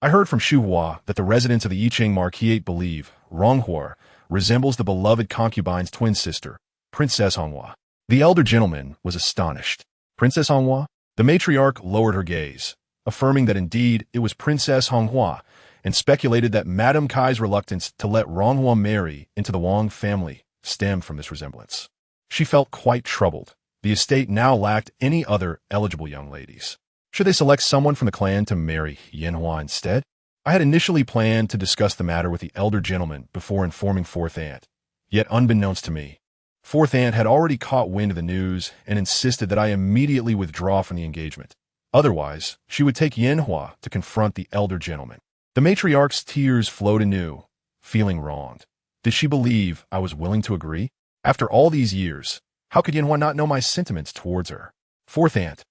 I heard from Shuhua that the residents of the Yicheng Marquisate believe Ronghua resembles the beloved concubine's twin sister, Princess Honghua. The elder gentleman was astonished. Princess Honghua? The matriarch lowered her gaze, affirming that indeed it was Princess Honghua, and speculated that Madame Kai's reluctance to let Ronghua marry into the Wang family stemmed from this resemblance. She felt quite troubled. The estate now lacked any other eligible young ladies. Should they select someone from the clan to marry Yanhua instead? I had initially planned to discuss the matter with the elder gentleman before informing Fourth Aunt. Yet unbeknownst to me, Fourth Aunt had already caught wind of the news and insisted that I immediately withdraw from the engagement. Otherwise, she would take Yanhua to confront the elder gentleman. The matriarch's tears flowed anew, feeling wronged. Did she believe I was willing to agree? After all these years, how could Yanhua not know my sentiments towards her? Fourth Aunt,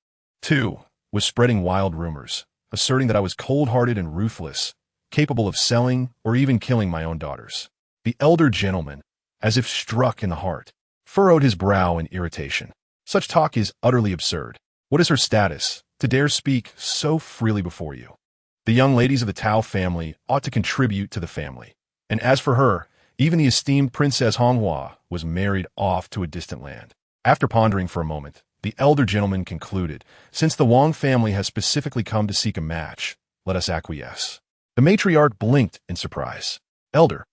too, was spreading wild rumors, asserting that I was cold-hearted and ruthless, capable of selling or even killing my own daughters. The elder gentleman, as if struck in the heart, furrowed his brow in irritation. Such talk is utterly absurd. What is her status, to dare speak so freely before you? The young ladies of the Tao family ought to contribute to the family. And as for her, even the esteemed Princess Honghua was married off to a distant land. After pondering for a moment, the elder gentleman concluded, since the Wang family has specifically come to seek a match, let us acquiesce. The matriarch blinked in surprise. Elder.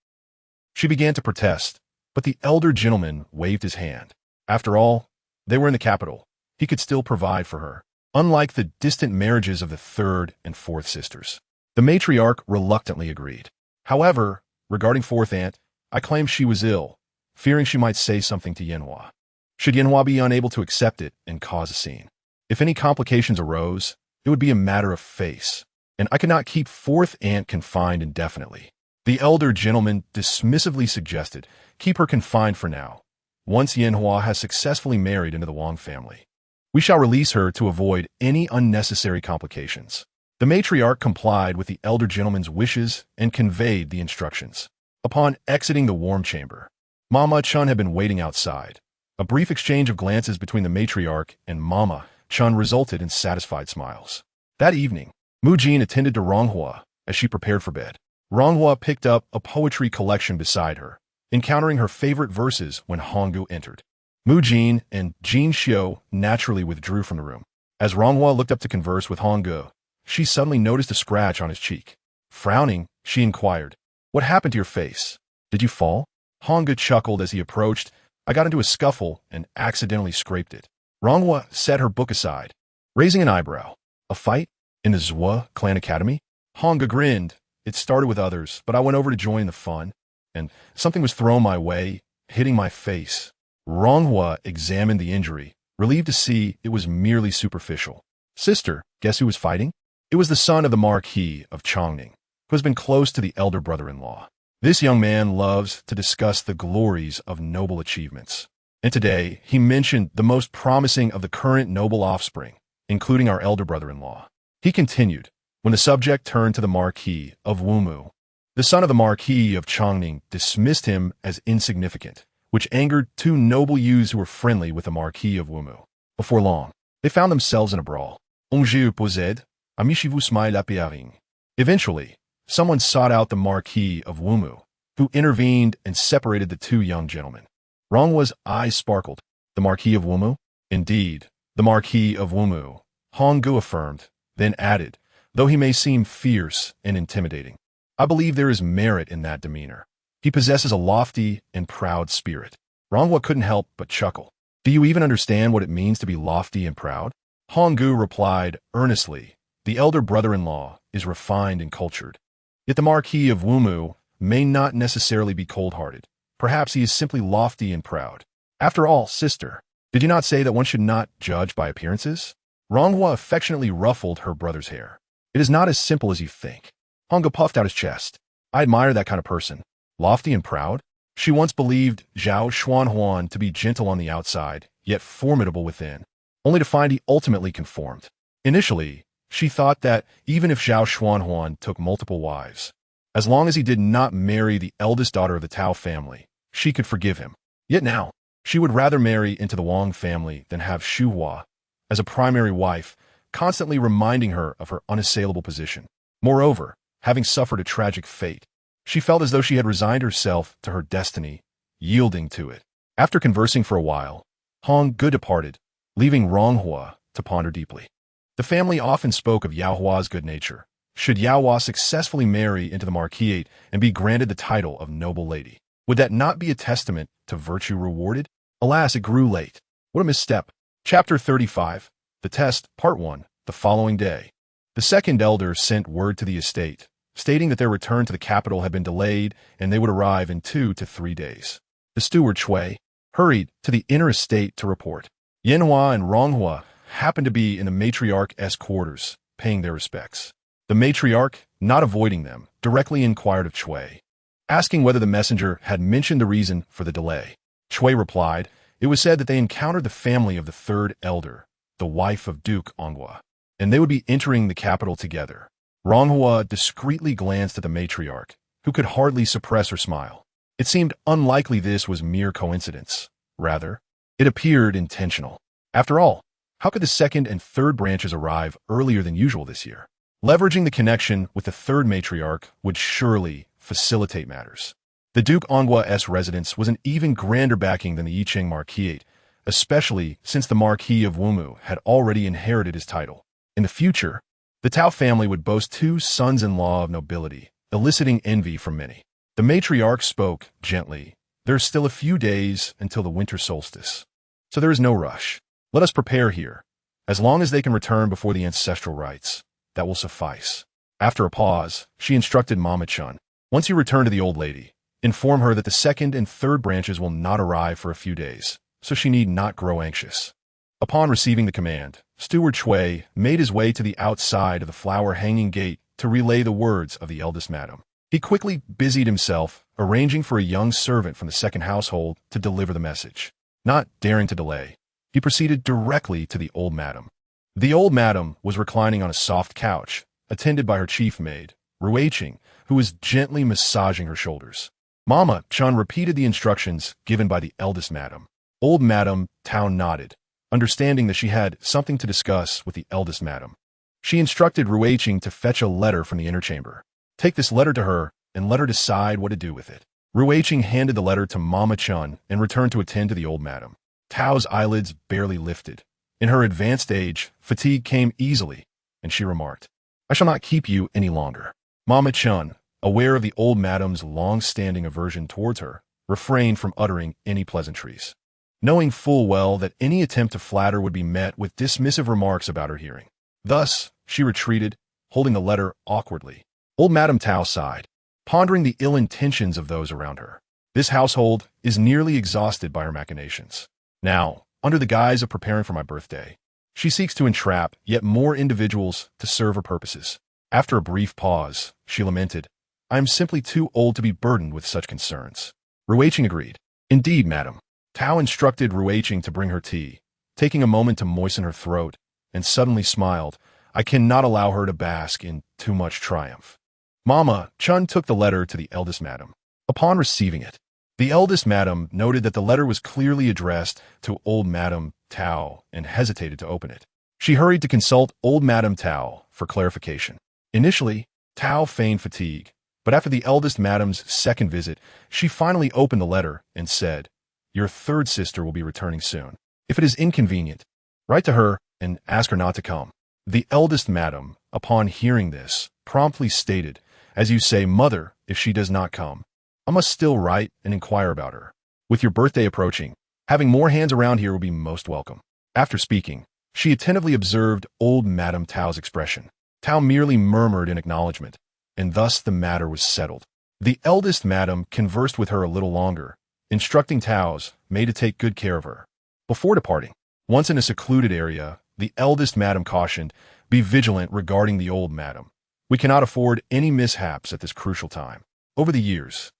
She began to protest, but the elder gentleman waved his hand. After all, they were in the capital. He could still provide for her, unlike the distant marriages of the third and fourth sisters. The matriarch reluctantly agreed. However, regarding Fourth Aunt, I claimed she was ill, fearing she might say something to Yanhua. Should Yanhua be unable to accept it and cause a scene? If any complications arose, it would be a matter of face, and I could not keep Fourth Aunt confined indefinitely. The elder gentleman dismissively suggested, keep her confined for now. Once Yanhua has successfully married into the Wang family, we shall release her to avoid any unnecessary complications. The matriarch complied with the elder gentleman's wishes and conveyed the instructions. Upon exiting the warm chamber, Mama Chun had been waiting outside. A brief exchange of glances between the matriarch and Mama Chun resulted in satisfied smiles. That evening, Mu Jin attended to Ronghua as she prepared for bed. Ronghua picked up a poetry collection beside her, encountering her favorite verses when Honggu entered. Mu Jin and Jin Xiu naturally withdrew from the room. As Ronghua looked up to converse with Honggu, she suddenly noticed a scratch on his cheek. Frowning, she inquired, "What happened to your face? Did you fall?" Honggu chuckled as he approached. "I got into a scuffle and accidentally scraped it." Ronghua set her book aside, raising an eyebrow. "A fight? In the Zhua clan academy?" Honggu grinned. "It started with others, but I went over to join the fun, and something was thrown my way, hitting my face." Ronghua examined the injury, relieved to see it was merely superficial. "Sister, guess who was fighting?" It was the son of the Marquis of Chongning, who has been close to the elder brother-in-law. This young man loves to discuss the glories of noble achievements. And today, he mentioned the most promising of the current noble offspring, including our elder brother-in-law. He continued, when the subject turned to the Marquis of Wumu. The son of the Marquis of Chongning dismissed him as insignificant, which angered two noble youths who were friendly with the Marquis of Wumu. Before long, they found themselves in a brawl. "Onge possède, amichez-vous smile la péaring." Eventually, someone sought out the Marquis of Wumu, who intervened and separated the two young gentlemen. Ronghua's eyes sparkled. "The Marquis of Wumu?" "Indeed, the Marquis of Wumu," Honggu affirmed, then added, "though he may seem fierce and intimidating, I believe there is merit in that demeanor." He possesses a lofty and proud spirit. Ronghua couldn't help but chuckle. Do you even understand what it means to be lofty and proud? Honggu replied earnestly. The elder brother-in-law is refined and cultured. Yet the Marquis of Wumu may not necessarily be cold-hearted. Perhaps he is simply lofty and proud. After all, sister, did you not say that one should not judge by appearances? Ronghua affectionately ruffled her brother's hair. It is not as simple as you think. Honggu puffed out his chest. I admire that kind of person. Lofty and proud? She once believed Zhao Xuanhuan to be gentle on the outside, yet formidable within, only to find he ultimately conformed. Initially, she thought that even if Zhao Xuanhuan took multiple wives, as long as he did not marry the eldest daughter of the Tao family, she could forgive him. Yet now, she would rather marry into the Wang family than have Xu Hua as a primary wife, constantly reminding her of her unassailable position. Moreover, having suffered a tragic fate, she felt as though she had resigned herself to her destiny, yielding to it. After conversing for a while, Honggu departed, leaving Ronghua to ponder deeply. The family often spoke of Yao Hua's good nature. Should Yao Hua successfully marry into the marquisate and be granted the title of noble lady, would that not be a testament to virtue rewarded? Alas, it grew late. What a misstep. Chapter 35, The Test, Part 1, the following day. The second elder sent word to the estate, stating that their return to the capital had been delayed and they would arrive in 2 to 3 days. The steward Chui hurried to the inner estate to report. Yanhua and Ronghua happened to be in the matriarch's quarters, paying their respects. The matriarch, not avoiding them, directly inquired of Chui, asking whether the messenger had mentioned the reason for the delay. Chui replied, it was said that they encountered the family of the third elder, the wife of Duke Onghua, and they would be entering the capital together. Ronghua discreetly glanced at the matriarch, who could hardly suppress her smile. It seemed unlikely this was mere coincidence. Rather, it appeared intentional. After all, how could the second and third branches arrive earlier than usual this year? Leveraging the connection with the third matriarch would surely facilitate matters. The Duke Onghua's residence was an even grander backing than the Yicheng Marquisate, especially since the Marquis of Wumu had already inherited his title. In the future, the Tao family would boast 2 sons-in-law of nobility, eliciting envy from many. The matriarch spoke gently. There are still a few days until the winter solstice, so there is no rush. Let us prepare here. As long as they can return before the ancestral rites, that will suffice. After a pause, she instructed Mama Chun. Once you return to the old lady, inform her that the second and third branches will not arrive for a few days, so she need not grow anxious. Upon receiving the command, Steward Chui made his way to the outside of the flower-hanging gate to relay the words of the eldest madam. He quickly busied himself, arranging for a young servant from the second household to deliver the message. Not daring to delay, he proceeded directly to the old madam. The old madam was reclining on a soft couch, attended by her chief maid, Ruiqing, who was gently massaging her shoulders. Mama Chun repeated the instructions given by the eldest madam. Old Madam Tao nodded, understanding that she had something to discuss with the eldest madam. She instructed Ruiqing to fetch a letter from the inner chamber. Take this letter to her and let her decide what to do with it. Ruiqing handed the letter to Mama Chun and returned to attend to the old madam. Tao's eyelids barely lifted. In her advanced age, fatigue came easily, and she remarked, I shall not keep you any longer. Mama Chun, aware of the old madam's long-standing aversion towards her, refrained from uttering any pleasantries, knowing full well that any attempt to flatter would be met with dismissive remarks about her hearing. Thus, she retreated, holding the letter awkwardly. Old Madam Tao sighed, pondering the ill intentions of those around her. This household is nearly exhausted by her machinations. Now, under the guise of preparing for my birthday, she seeks to entrap yet more individuals to serve her purposes. After a brief pause, she lamented, I am simply too old to be burdened with such concerns. Ruiqing agreed. Indeed, madam. Tao instructed Ruiqing to bring her tea, taking a moment to moisten her throat, and suddenly smiled. I cannot allow her to bask in too much triumph. Mama Chun took the letter to the eldest madam. Upon receiving it, the eldest madam noted that the letter was clearly addressed to old Madam Tao and hesitated to open it. She hurried to consult old Madam Tao for clarification. Initially, Tao feigned fatigue, but after the eldest madam's second visit, she finally opened the letter and said, Your third sister will be returning soon. If it is inconvenient, write to her and ask her not to come. The eldest madam, upon hearing this, promptly stated, As you say, mother, if she does not come, I must still write and inquire about her. With your birthday approaching, having more hands around here will be most welcome. After speaking, she attentively observed old Madame Tao's expression. Tao merely murmured in acknowledgement, and thus the matter was settled. The eldest madam conversed with her a little longer, instructing Tao's maid to take good care of her. Before departing, once in a secluded area, the eldest madam cautioned, "Be vigilant regarding the old madam. We cannot afford any mishaps at this crucial time." Over the years,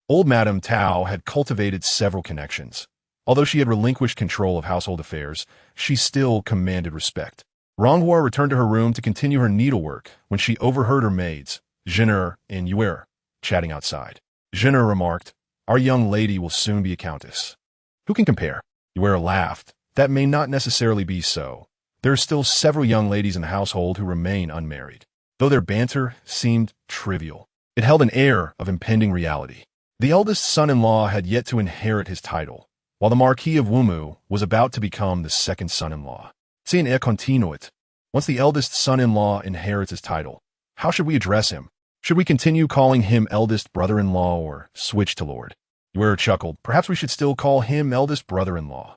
old Madame Tao had cultivated several connections. Although she had relinquished control of household affairs, she still commanded respect. Ronghua returned to her room to continue her needlework when she overheard her maids, Zhener and Yuer, chatting outside. Zhener remarked, "Our young lady will soon be a countess." "Who can compare?" Yuer laughed. "That may not necessarily be so. There are still several young ladies in the household who remain unmarried." Though their banter seemed trivial, it held an air of impending reality. The eldest son-in-law had yet to inherit his title, while the Marquis of Wumu was about to become the second son-in-law. Sin e continuit. Once the eldest son-in-law inherits his title, how should we address him? Should we continue calling him eldest brother-in-law or switch to lord? Yuer chuckled. "Perhaps we should still call him eldest brother-in-law."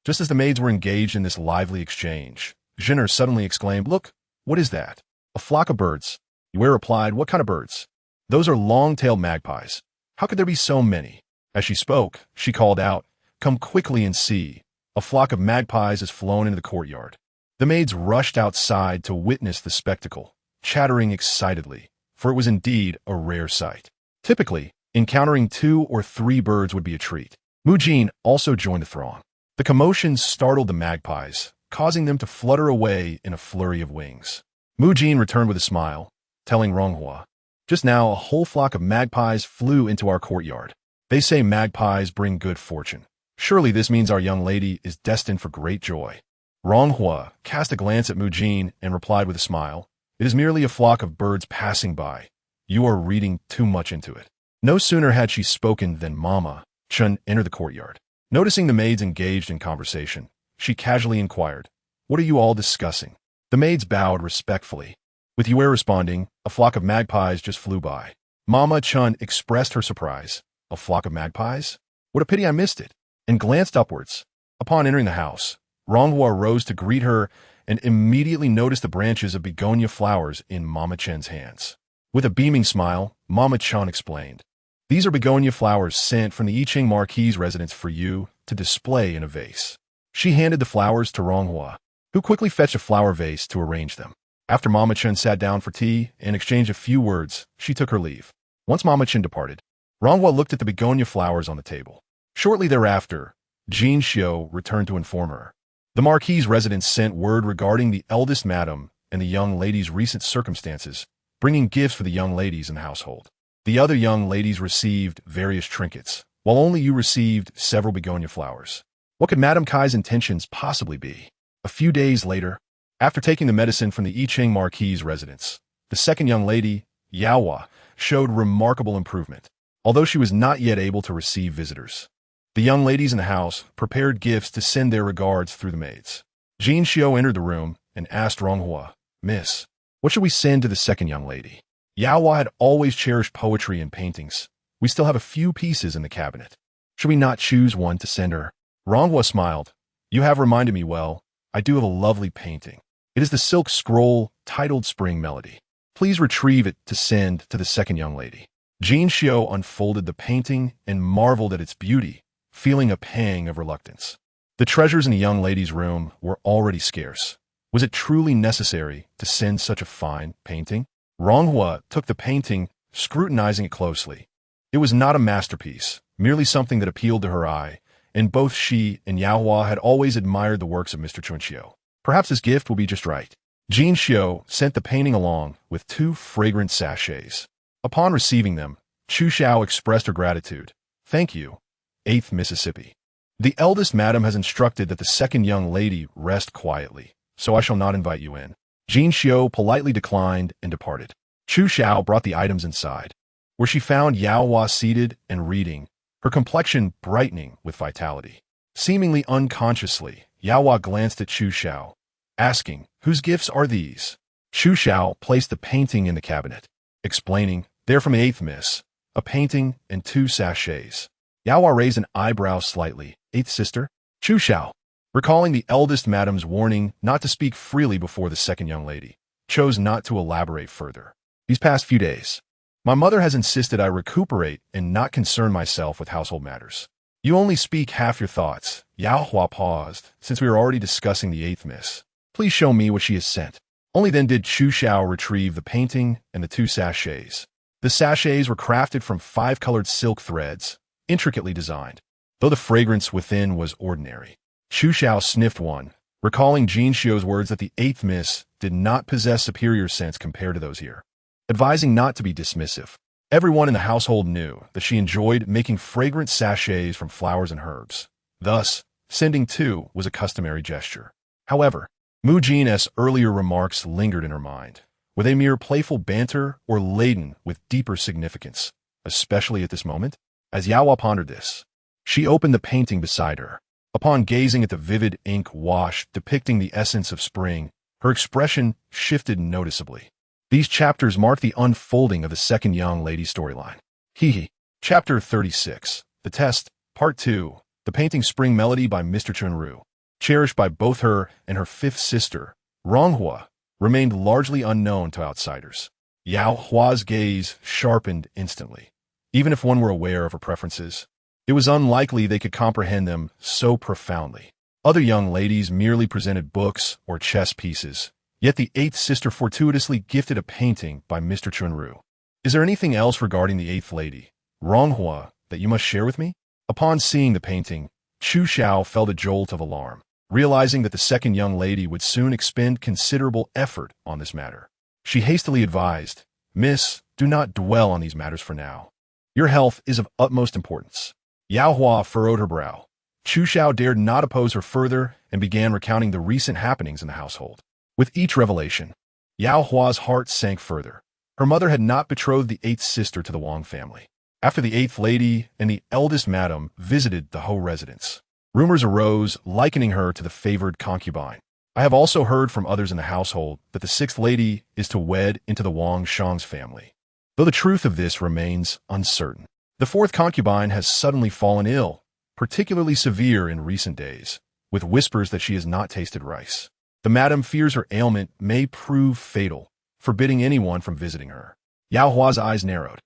Just as the maids were engaged in this lively exchange, Zhener suddenly exclaimed, "Look, what is that?" "A flock of birds." Yuer replied, "What kind of birds?" "Those are long-tailed magpies." "How could there be so many?" As she spoke, she called out, "Come quickly and see. A flock of magpies has flown into the courtyard." The maids rushed outside to witness the spectacle, chattering excitedly, for it was indeed a rare sight. Typically, encountering 2 or 3 birds would be a treat. Mujin also joined the throng. The commotion startled the magpies, causing them to flutter away in a flurry of wings. Mujin returned with a smile, telling Ronghua, "Just now a whole flock of magpies flew into our courtyard. They say magpies bring good fortune. Surely this means our young lady is destined for great joy." Ronghua cast a glance at Mujin and replied with a smile, "It is merely a flock of birds passing by. You are reading too much into it." No sooner had she spoken than Mama Chun entered the courtyard. Noticing the maids engaged in conversation, she casually inquired, "What are you all discussing?" The maids bowed respectfully. With Yuer responding, "A flock of magpies just flew by." Mama Chun expressed her surprise. "A flock of magpies? What a pity I missed it," and glanced upwards. Upon entering the house, Ronghua rose to greet her and immediately noticed the branches of begonia flowers in Mama Chen's hands. With a beaming smile, Mama Chun explained, "These are begonia flowers sent from the Yiqing Marquis's residence for you to display in a vase." She handed the flowers to Ronghua, who quickly fetched a flower vase to arrange them. After Mama Chen sat down for tea and exchanged a few words, she took her leave. Once Mama Chen departed, Ronghua looked at the begonia flowers on the table. Shortly thereafter, Jin Xiu returned to inform her. The Marquis's residence sent word regarding the eldest madam and the young lady's recent circumstances, bringing gifts for the young ladies in the household. The other young ladies received various trinkets, while only you received several begonia flowers. What could Madame Kai's intentions possibly be? A few days later, after taking the medicine from the Yiqing Marquis's residence, the second young lady, Yaohua, showed remarkable improvement, although she was not yet able to receive visitors. The young ladies in the house prepared gifts to send their regards through the maids. Jin Xiu entered the room and asked Ronghua, "Miss, what should we send to the second young lady?" Yaohua had always cherished poetry and paintings. "We still have a few pieces in the cabinet. Should we not choose one to send her?" Ronghua smiled. "You have reminded me well. I do have a lovely painting. It is the silk scroll titled Spring Melody. Please retrieve it to send to the second young lady." Jin Xiu unfolded the painting and marveled at its beauty, feeling a pang of reluctance. The treasures in the young lady's room were already scarce. Was it truly necessary to send such a fine painting? Ronghua took the painting, scrutinizing it closely. It was not a masterpiece, merely something that appealed to her eye, and both she and Yaohua had always admired the works of Mr. Chunqiu. Perhaps his gift will be just right. Jin Xiu sent the painting along with 2 fragrant sachets. Upon receiving them, Chu Xiao expressed her gratitude. "Thank you, 8th Mississippi. The eldest madam has instructed that the second young lady rest quietly, so I shall not invite you in." Jin Xiu politely declined and departed. Chu Xiao brought the items inside, where she found Yaohua seated and reading, her complexion brightening with vitality. Seemingly unconsciously, Yaohua glanced at Chu Xiao, asking, "Whose gifts are these?" Chu Xiao placed the painting in the cabinet, explaining, "They're from 8th Miss. a painting, and 2 sachets. Yaohua raised an eyebrow slightly. 8th sister? Chu Xiao, recalling the eldest madam's warning not to speak freely before the second young lady, chose not to elaborate further. These past few days, my mother has insisted I recuperate and not concern myself with household matters. You only speak half your thoughts. Yaohua paused, since we were already discussing the 8th miss. Please show me what she has sent. Only then did Chu Xiao retrieve the painting and the 2 sachets. The sachets were crafted from 5 colored silk threads, intricately designed, though the fragrance within was ordinary. Chu Xiao sniffed one, recalling Jinxio's words that the 8th miss did not possess superior scents compared to those here, advising not to be dismissive. Everyone in the household knew that she enjoyed making fragrant sachets from flowers and herbs. Thus, sending 2 was a customary gesture. However, Mu Jin's earlier remarks lingered in her mind. Were they mere playful banter or laden with deeper significance, especially at this moment? As Yaohua pondered this, she opened the painting beside her. Upon gazing at the vivid ink wash depicting the essence of spring, her expression shifted noticeably. These chapters mark the unfolding of the second young lady storyline. Hehe. Chapter 36. The Test, Part 2. The painting Spring Melody by Mr. Chunru, cherished by both her and her 5th sister, Ronghua, remained largely unknown to outsiders. Yaohua's gaze sharpened instantly. Even if one were aware of her preferences, it was unlikely they could comprehend them so profoundly. Other young ladies merely presented books or chess pieces, yet the 8th sister fortuitously gifted a painting by Mr. Chunru. Is there anything else regarding the 8th lady, Ronghua, that you must share with me? Upon seeing the painting, Chu Xiao felt a jolt of alarm, realizing that the second young lady would soon expend considerable effort on this matter. She hastily advised, Miss, do not dwell on these matters for now. Your health is of utmost importance. Yaohua furrowed her brow. Chu Xiao dared not oppose her further and began recounting the recent happenings in the household. With each revelation, Yaohua's heart sank further. Her mother had not betrothed the 8th sister to the Wang family. After the 8th lady and the eldest madam visited the Ho residence, rumors arose likening her to the favored concubine. I have also heard from others in the household that the 6th lady is to wed into the Wang Shang's family, though the truth of this remains uncertain. The 4th concubine has suddenly fallen ill, particularly severe in recent days, with whispers that she has not tasted rice. The madam fears her ailment may prove fatal, forbidding anyone from visiting her. Yaohua's eyes narrowed.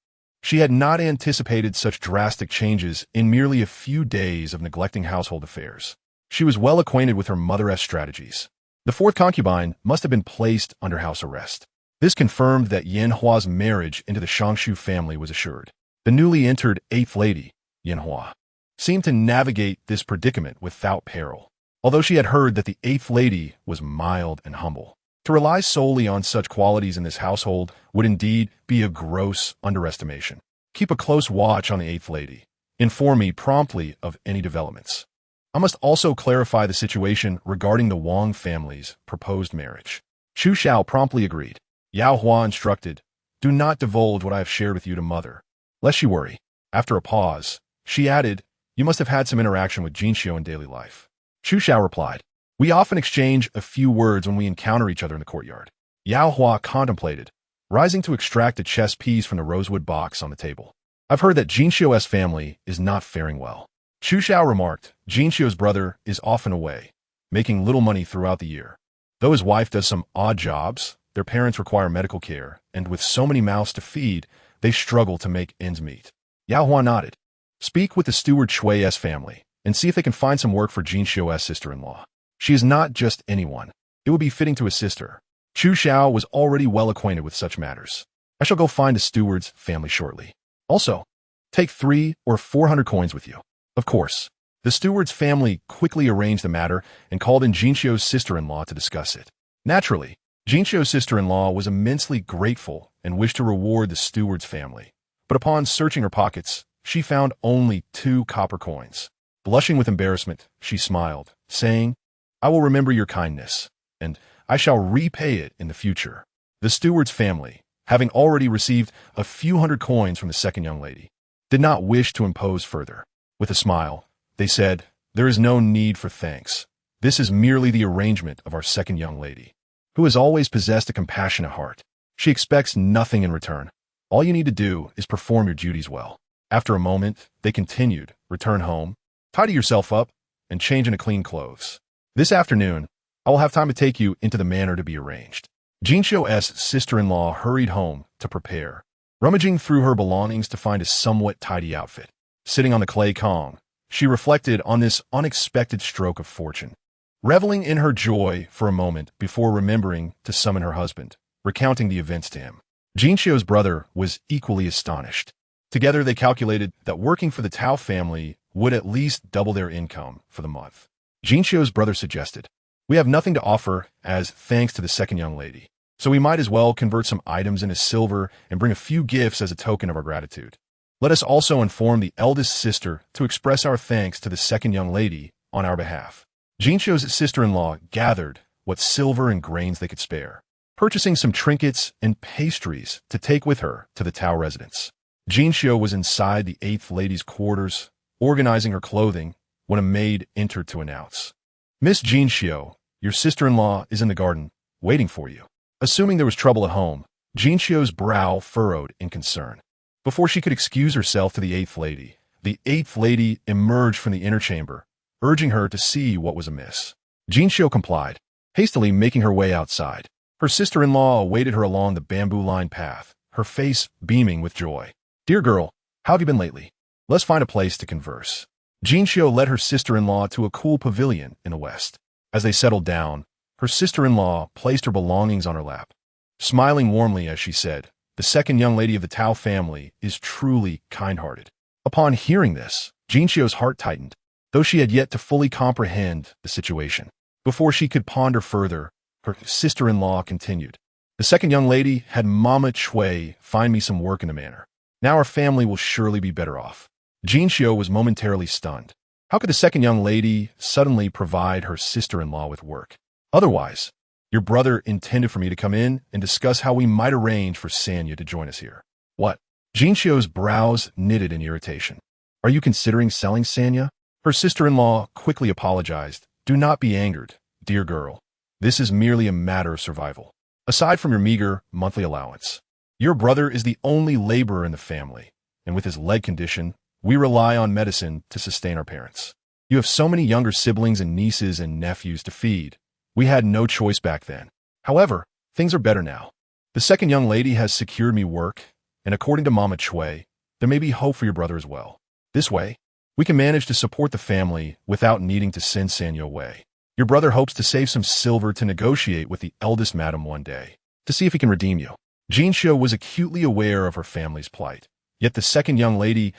She had not anticipated such drastic changes in merely a few days of neglecting household affairs. She was well acquainted with her mother's strategies. The 4th concubine must have been placed under house arrest. This confirmed that Yanhua's marriage into the Shangshu family was assured. The newly entered 8th lady, Yanhua, seemed to navigate this predicament without peril, although she had heard that the 8th lady was mild and humble. To rely solely on such qualities in this household would indeed be a gross underestimation. Keep a close watch on the 8th lady. Inform me promptly of any developments. I must also clarify the situation regarding the Wang family's proposed marriage. Chu Xiao promptly agreed. Yaohua instructed, do not divulge what I have shared with you to mother, lest she worry. After a pause, she added, you must have had some interaction with Jinxio in daily life. Chu Xiao replied, we often exchange a few words when we encounter each other in the courtyard. Yaohua contemplated, rising to extract a chess piece from the rosewood box on the table. I've heard that Jinxio's family is not faring well. Chu Xiao remarked, Jinxio's brother is often away, making little money throughout the year. Though his wife does some odd jobs, their parents require medical care, and with so many mouths to feed, they struggle to make ends meet. Yaohua nodded. Speak with the steward Shui's family, and see if they can find some work for Jinxio's sister-in-law. She is not just anyone. It would be fitting to assist her. Chu Xiao was already well acquainted with such matters. I shall go find a steward's family shortly. Also, take 300 or 400 coins with you. Of course. The steward's family quickly arranged the matter and called in Jinxio's sister-in-law to discuss it. Naturally, Jinxio's sister-in-law was immensely grateful and wished to reward the steward's family. But upon searching her pockets, she found only 2 copper coins. Blushing with embarrassment, she smiled, saying, I will remember your kindness, and I shall repay it in the future. The steward's family, having already received a few hundred coins from the second young lady, did not wish to impose further. With a smile, they said, there is no need for thanks. This is merely the arrangement of our second young lady, who has always possessed a compassionate heart. She expects nothing in return. All you need to do is perform your duties well. After a moment, they continued, return home, tidy yourself up, and change into clean clothes. This afternoon, I will have time to take you into the manor to be arranged. Jinxio's sister-in-law hurried home to prepare, rummaging through her belongings to find a somewhat tidy outfit. Sitting on the clay kong, she reflected on this unexpected stroke of fortune, reveling in her joy for a moment before remembering to summon her husband, recounting the events to him. Jinxio's brother was equally astonished. Together they calculated that working for the Tao family would at least double their income for the month. Jinxio's brother suggested, "We have nothing to offer as thanks to the second young lady, so we might as well convert some items into silver and bring a few gifts as a token of our gratitude. Let us also inform the eldest sister to express our thanks to the second young lady on our behalf." Jinxio's sister-in-law gathered what silver and grains they could spare, purchasing some trinkets and pastries to take with her to the Tao residence. Jinxio was inside the 8th lady's quarters, organizing her clothing, when a maid entered to announce, "Miss Jinxio, your sister-in-law is in the garden, waiting for you." Assuming there was trouble at home, Jinxio's brow furrowed in concern. Before she could excuse herself to the 8th lady emerged from the inner chamber, urging her to see what was amiss. Jinxio complied, hastily making her way outside. Her sister-in-law awaited her along the bamboo-lined path, her face beaming with joy. "Dear girl, how have you been lately? Let's find a place to converse." Jinxio led her sister-in-law to a cool pavilion in the west. As they settled down, her sister-in-law placed her belongings on her lap, smiling warmly as she said, "The second young lady of the Tao family is truly kind-hearted." Upon hearing this, Jinxio's heart tightened, though she had yet to fully comprehend the situation. Before she could ponder further, her sister-in-law continued, "The second young lady had Mama Chui find me some work in the manor. Now our family will surely be better off." Jinxio was momentarily stunned. How could the second young lady suddenly provide her sister-in-law with work? "Otherwise, your brother intended for me to come in and discuss how we might arrange for Sanya to join us here." "What?" Jinxio's brows knitted in irritation. "Are you considering selling Sanya?" Her sister-in-law quickly apologized. "Do not be angered, dear girl. This is merely a matter of survival. Aside from your meager monthly allowance, your brother is the only laborer in the family, and with his leg condition, we rely on medicine to sustain our parents. You have so many younger siblings and nieces and nephews to feed. We had no choice back then. However, things are better now. The second young lady has secured me work, and according to Mama Chui, there may be hope for your brother as well. This way, we can manage to support the family without needing to send Sanya away. Your brother hopes to save some silver to negotiate with the eldest madam one day, to see if he can redeem you." Jinxio was acutely aware of her family's plight, yet the second young lady's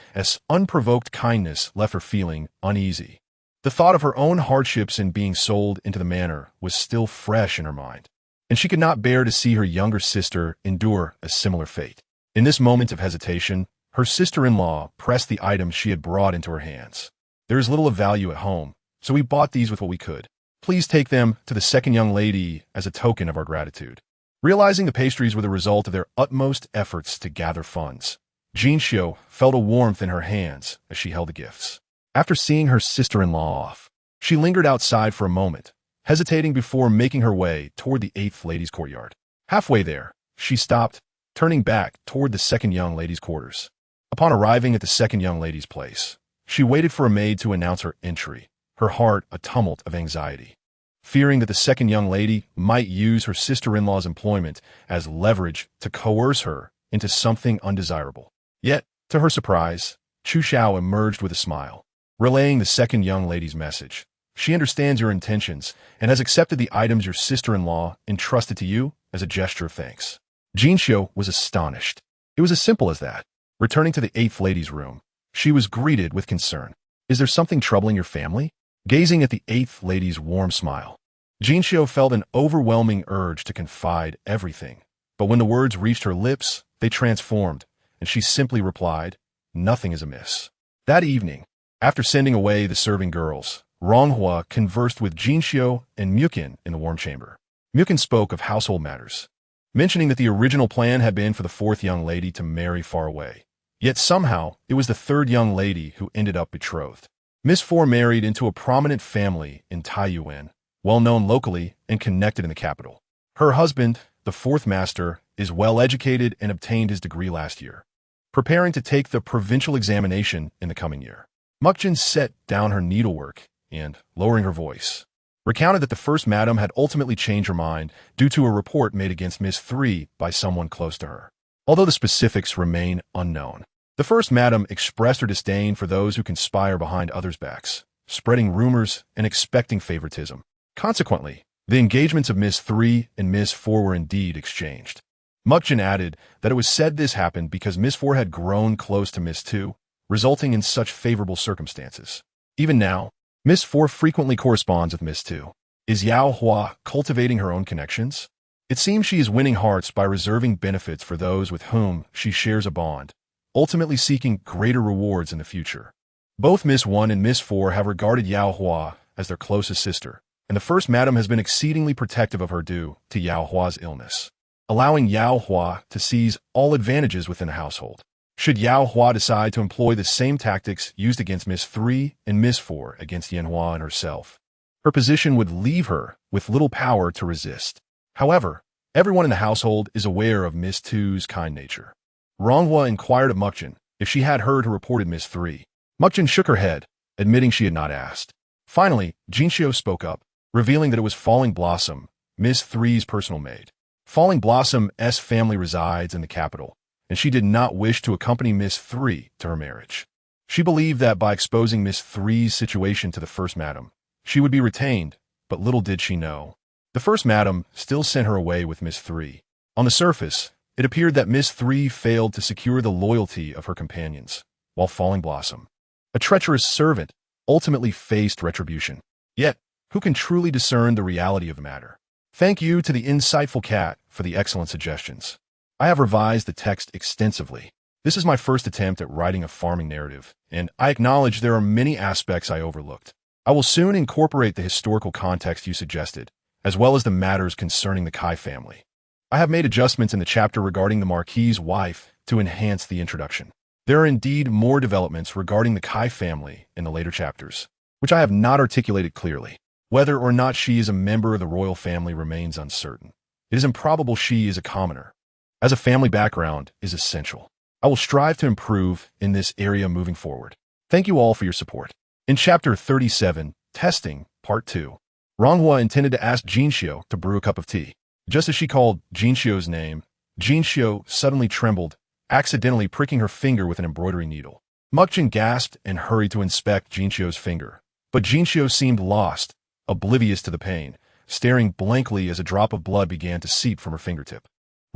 unprovoked kindness left her feeling uneasy. The thought of her own hardships in being sold into the manor was still fresh in her mind, and she could not bear to see her younger sister endure a similar fate. In this moment of hesitation, her sister-in-law pressed the items she had brought into her hands. "There is little of value at home, so we bought these with what we could. Please take them to the second young lady as a token of our gratitude." Realizing the pastries were the result of their utmost efforts to gather funds, Jinxio felt a warmth in her hands as she held the gifts. After seeing her sister-in-law off, she lingered outside for a moment, hesitating before making her way toward the 8th lady's courtyard. Halfway there, she stopped, turning back toward the second young lady's quarters. Upon arriving at the second young lady's place, she waited for a maid to announce her entry, her heart a tumult of anxiety, fearing that the second young lady might use her sister-in-law's employment as leverage to coerce her into something undesirable. Yet, to her surprise, Chu Xiao emerged with a smile, relaying the second young lady's message. "She understands your intentions and has accepted the items your sister-in-law entrusted to you as a gesture of thanks." Jinxio was astonished. It was as simple as that. Returning to the 8th lady's room, she was greeted with concern. "Is there something troubling your family?" Gazing at the 8th lady's warm smile, Jinxio felt an overwhelming urge to confide everything, but when the words reached her lips, they transformed, and she simply replied, "Nothing is amiss." That evening, after sending away the serving girls, Ronghua conversed with Jinxio and Mukin in the warm chamber. Mukin spoke of household matters, mentioning that the original plan had been for the 4th young lady to marry far away. Yet somehow, it was the 3rd young lady who ended up betrothed. Miss Four married into a prominent family in Taiyuan, well known locally and connected in the capital. Her husband, the 4th master, is well-educated and obtained his degree last year, preparing to take the provincial examination in the coming year. Mukjin set down her needlework and, lowering her voice, recounted that the first madam had ultimately changed her mind due to a report made against Miss 3 by someone close to her. Although the specifics remain unknown, the first madam expressed her disdain for those who conspire behind others' backs, spreading rumors and expecting favoritism. Consequently, the engagements of Miss 3 and Miss 4 were indeed exchanged. Mukjin added that it was said this happened because Miss 4 had grown close to Miss 2, resulting in such favorable circumstances. Even now, Miss 4 frequently corresponds with Miss 2. Is Yao Hua cultivating her own connections? It seems she is winning hearts by reserving benefits for those with whom she shares a bond, ultimately seeking greater rewards in the future. Both Miss 1 and Miss 4 have regarded Yao Hua as their closest sister, and the first madam has been exceedingly protective of her due to Yao Hua's illness, allowing Yao Hua to seize all advantages within the household. Should Yao Hua decide to employ the same tactics used against Miss 3 and Miss 4 against Yan Hua and herself, her position would leave her with little power to resist. However, everyone in the household is aware of Miss 2's kind nature. Ronghua inquired of Mukjin if she had heard who reported Miss 3. Mukjin shook her head, admitting she had not asked. Finally, Jinxiu spoke up, revealing that it was Falling Blossom, Miss 3's personal maid. Falling Blossom's family resides in the capital, and she did not wish to accompany Miss 3 to her marriage. She believed that by exposing Miss 3's situation to the first madam, she would be retained, but little did she know. The first madam still sent her away with Miss 3. On the surface, it appeared that Miss 3 failed to secure the loyalty of her companions, while Falling Blossom, a treacherous servant, ultimately faced retribution. Yet, who can truly discern the reality of the matter? Thank you to the insightful cat for the excellent suggestions. I have revised the text extensively. This is my first attempt at writing a farming narrative, and I acknowledge there are many aspects I overlooked. I will soon incorporate the historical context you suggested, as well as the matters concerning the Kai family. I have made adjustments in the chapter regarding the Marquis's wife to enhance the introduction. There are indeed more developments regarding the Kai family in the later chapters, which I have not articulated clearly. Whether or not she is a member of the royal family remains uncertain. It is improbable she is a commoner, as a family background is essential. I will strive to improve in this area moving forward. Thank you all for your support. In Chapter 37, Testing, Part 2, Ronghua intended to ask Jinxiu to brew a cup of tea. Just as she called Jinxiu's name, Jinxiu suddenly trembled, accidentally pricking her finger with an embroidery needle. Mukjin gasped and hurried to inspect Jinxiu's finger, but Jinxiu seemed lost, oblivious to the pain, staring blankly as a drop of blood began to seep from her fingertip.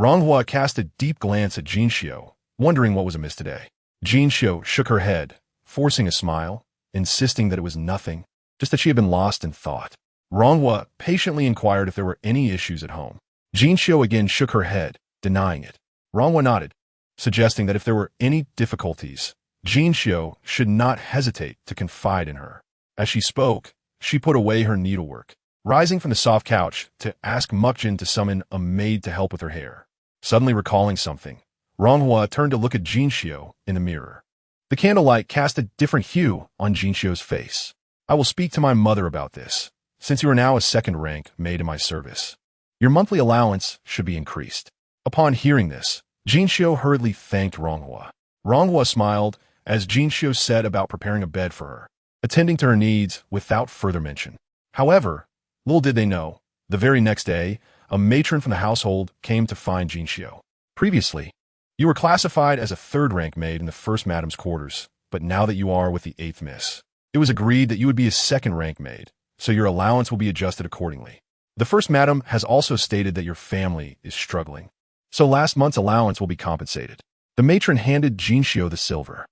Ronghua cast a deep glance at Jinxiu, wondering what was amiss today. Jinxiu shook her head, forcing a smile, insisting that it was nothing, just that she had been lost in thought. Ronghua patiently inquired if there were any issues at home. Jinxiu again shook her head, denying it. Ronghua nodded, suggesting that if there were any difficulties, Jinxiu should not hesitate to confide in her. As she spoke, she put away her needlework, rising from the soft couch to ask Mukjin to summon a maid to help with her hair. Suddenly recalling something, Ronghua turned to look at Jinxiu in the mirror. The candlelight cast a different hue on Jinxiu's face. I will speak to my mother about this, since you are now a second-rank maid in my service. Your monthly allowance should be increased. Upon hearing this, Jinxiu hurriedly thanked Ronghua. Ronghua smiled as Jinxiu said about preparing a bed for her, attending to her needs without further mention. However, little did they know, the very next day, a matron from the household came to find Jinxiu. Previously, you were classified as a third-rank maid in the first madam's quarters, but now that you are with the 8th miss, it was agreed that you would be a second-rank maid, so your allowance will be adjusted accordingly. The first madam has also stated that your family is struggling, so last month's allowance will be compensated. The matron handed Jinxiu the silver.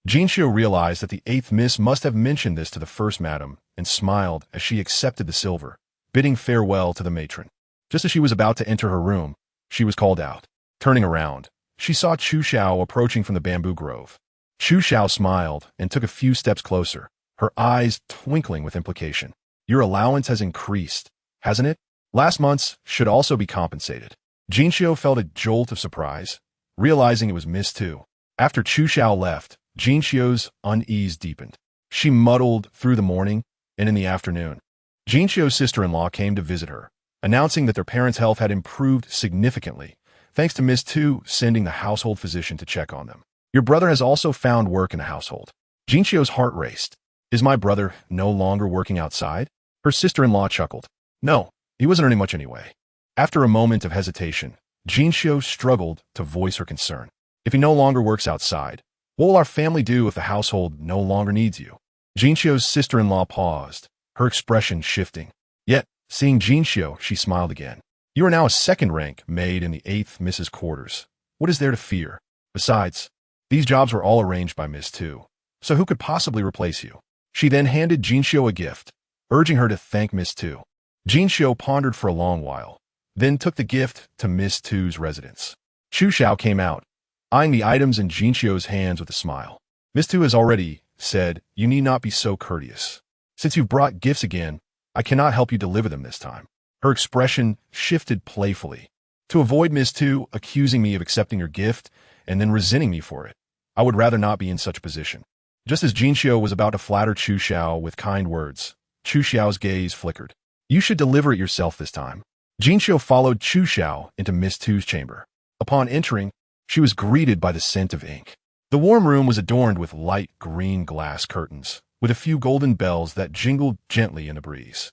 Jinxiu realized that the 8th miss must have mentioned this to the first madam and smiled as she accepted the silver, bidding farewell to the matron. Just as she was about to enter her room, she was called out. Turning around, she saw Chu Xiao approaching from the bamboo grove. Chu Xiao smiled and took a few steps closer, her eyes twinkling with implication. Your allowance has increased, hasn't it? Last month's should also be compensated. Jinxiu felt a jolt of surprise, realizing it was Miss 2. After Chu Xiao left, Jinxiu's unease deepened. She muddled through the morning, and in the afternoon, Jinxiu's sister-in-law came to visit her, announcing that their parents' health had improved significantly, thanks to Miss Tu sending the household physician to check on them. Your brother has also found work in the household. Jinxio's heart raced. Is my brother no longer working outside? Her sister-in-law chuckled. No, he wasn't earning much anyway. After a moment of hesitation, Jinxio struggled to voice her concern. If he no longer works outside, what will our family do if the household no longer needs you? Jinxio's sister-in-law paused, her expression shifting. Yet, seeing Jinxio, she smiled again. You are now a second-rank maid in the 8th Mrs. Quarters. What is there to fear? Besides, these jobs were all arranged by Miss Tu, so who could possibly replace you? She then handed Jinxio a gift, urging her to thank Miss Tu. Jinxio pondered for a long while, then took the gift to Miss Tu's residence. Chu Xiao came out, eyeing the items in Jinxio's hands with a smile. Miss Tu has already said, you need not be so courteous. Since you've brought gifts again, I cannot help you deliver them this time. Her expression shifted playfully. To avoid Miss Tu accusing me of accepting your gift and then resenting me for it, I would rather not be in such a position. Just as Jinxio was about to flatter Chu Xiao with kind words, Chu Xiao's gaze flickered. You should deliver it yourself this time. Jinxio followed Chu Xiao into Miss Tu's chamber. Upon entering, she was greeted by the scent of ink. The warm room was adorned with light green glass curtains, with a few golden bells that jingled gently in the breeze.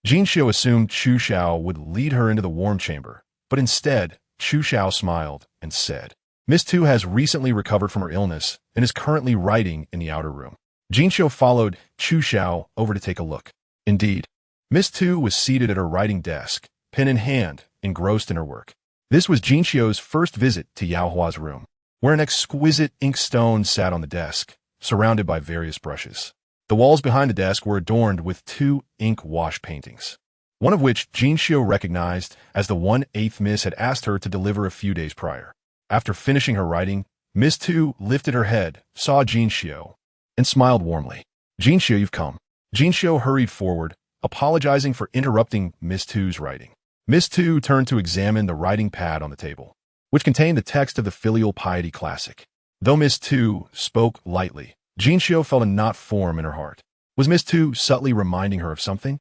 Jinxio assumed Chu Xiao would lead her into the warm chamber, but instead, Chu Xiao smiled and said, Miss Tu has recently recovered from her illness and is currently writing in the outer room. Jinxio followed Chu Xiao over to take a look. Indeed, Miss Tu was seated at her writing desk, pen in hand, engrossed in her work. This was Jinxio's first visit to Yao Hua's room, where an exquisite inkstone sat on the desk, surrounded by various brushes. The walls behind the desk were adorned with 2 ink wash paintings, one of which Jinxio recognized as the one 8th Miss had asked her to deliver a few days prior. After finishing her writing, Miss Tu lifted her head, saw Jinxio, and smiled warmly. Jinxio, you've come. Jinxio hurried forward, apologizing for interrupting Miss Tu's writing. Miss Tu turned to examine the writing pad on the table, which contained the text of the filial piety classic. Though Miss Tu spoke lightly, Jinxio felt a knot form in her heart. Was Miss Tu subtly reminding her of something?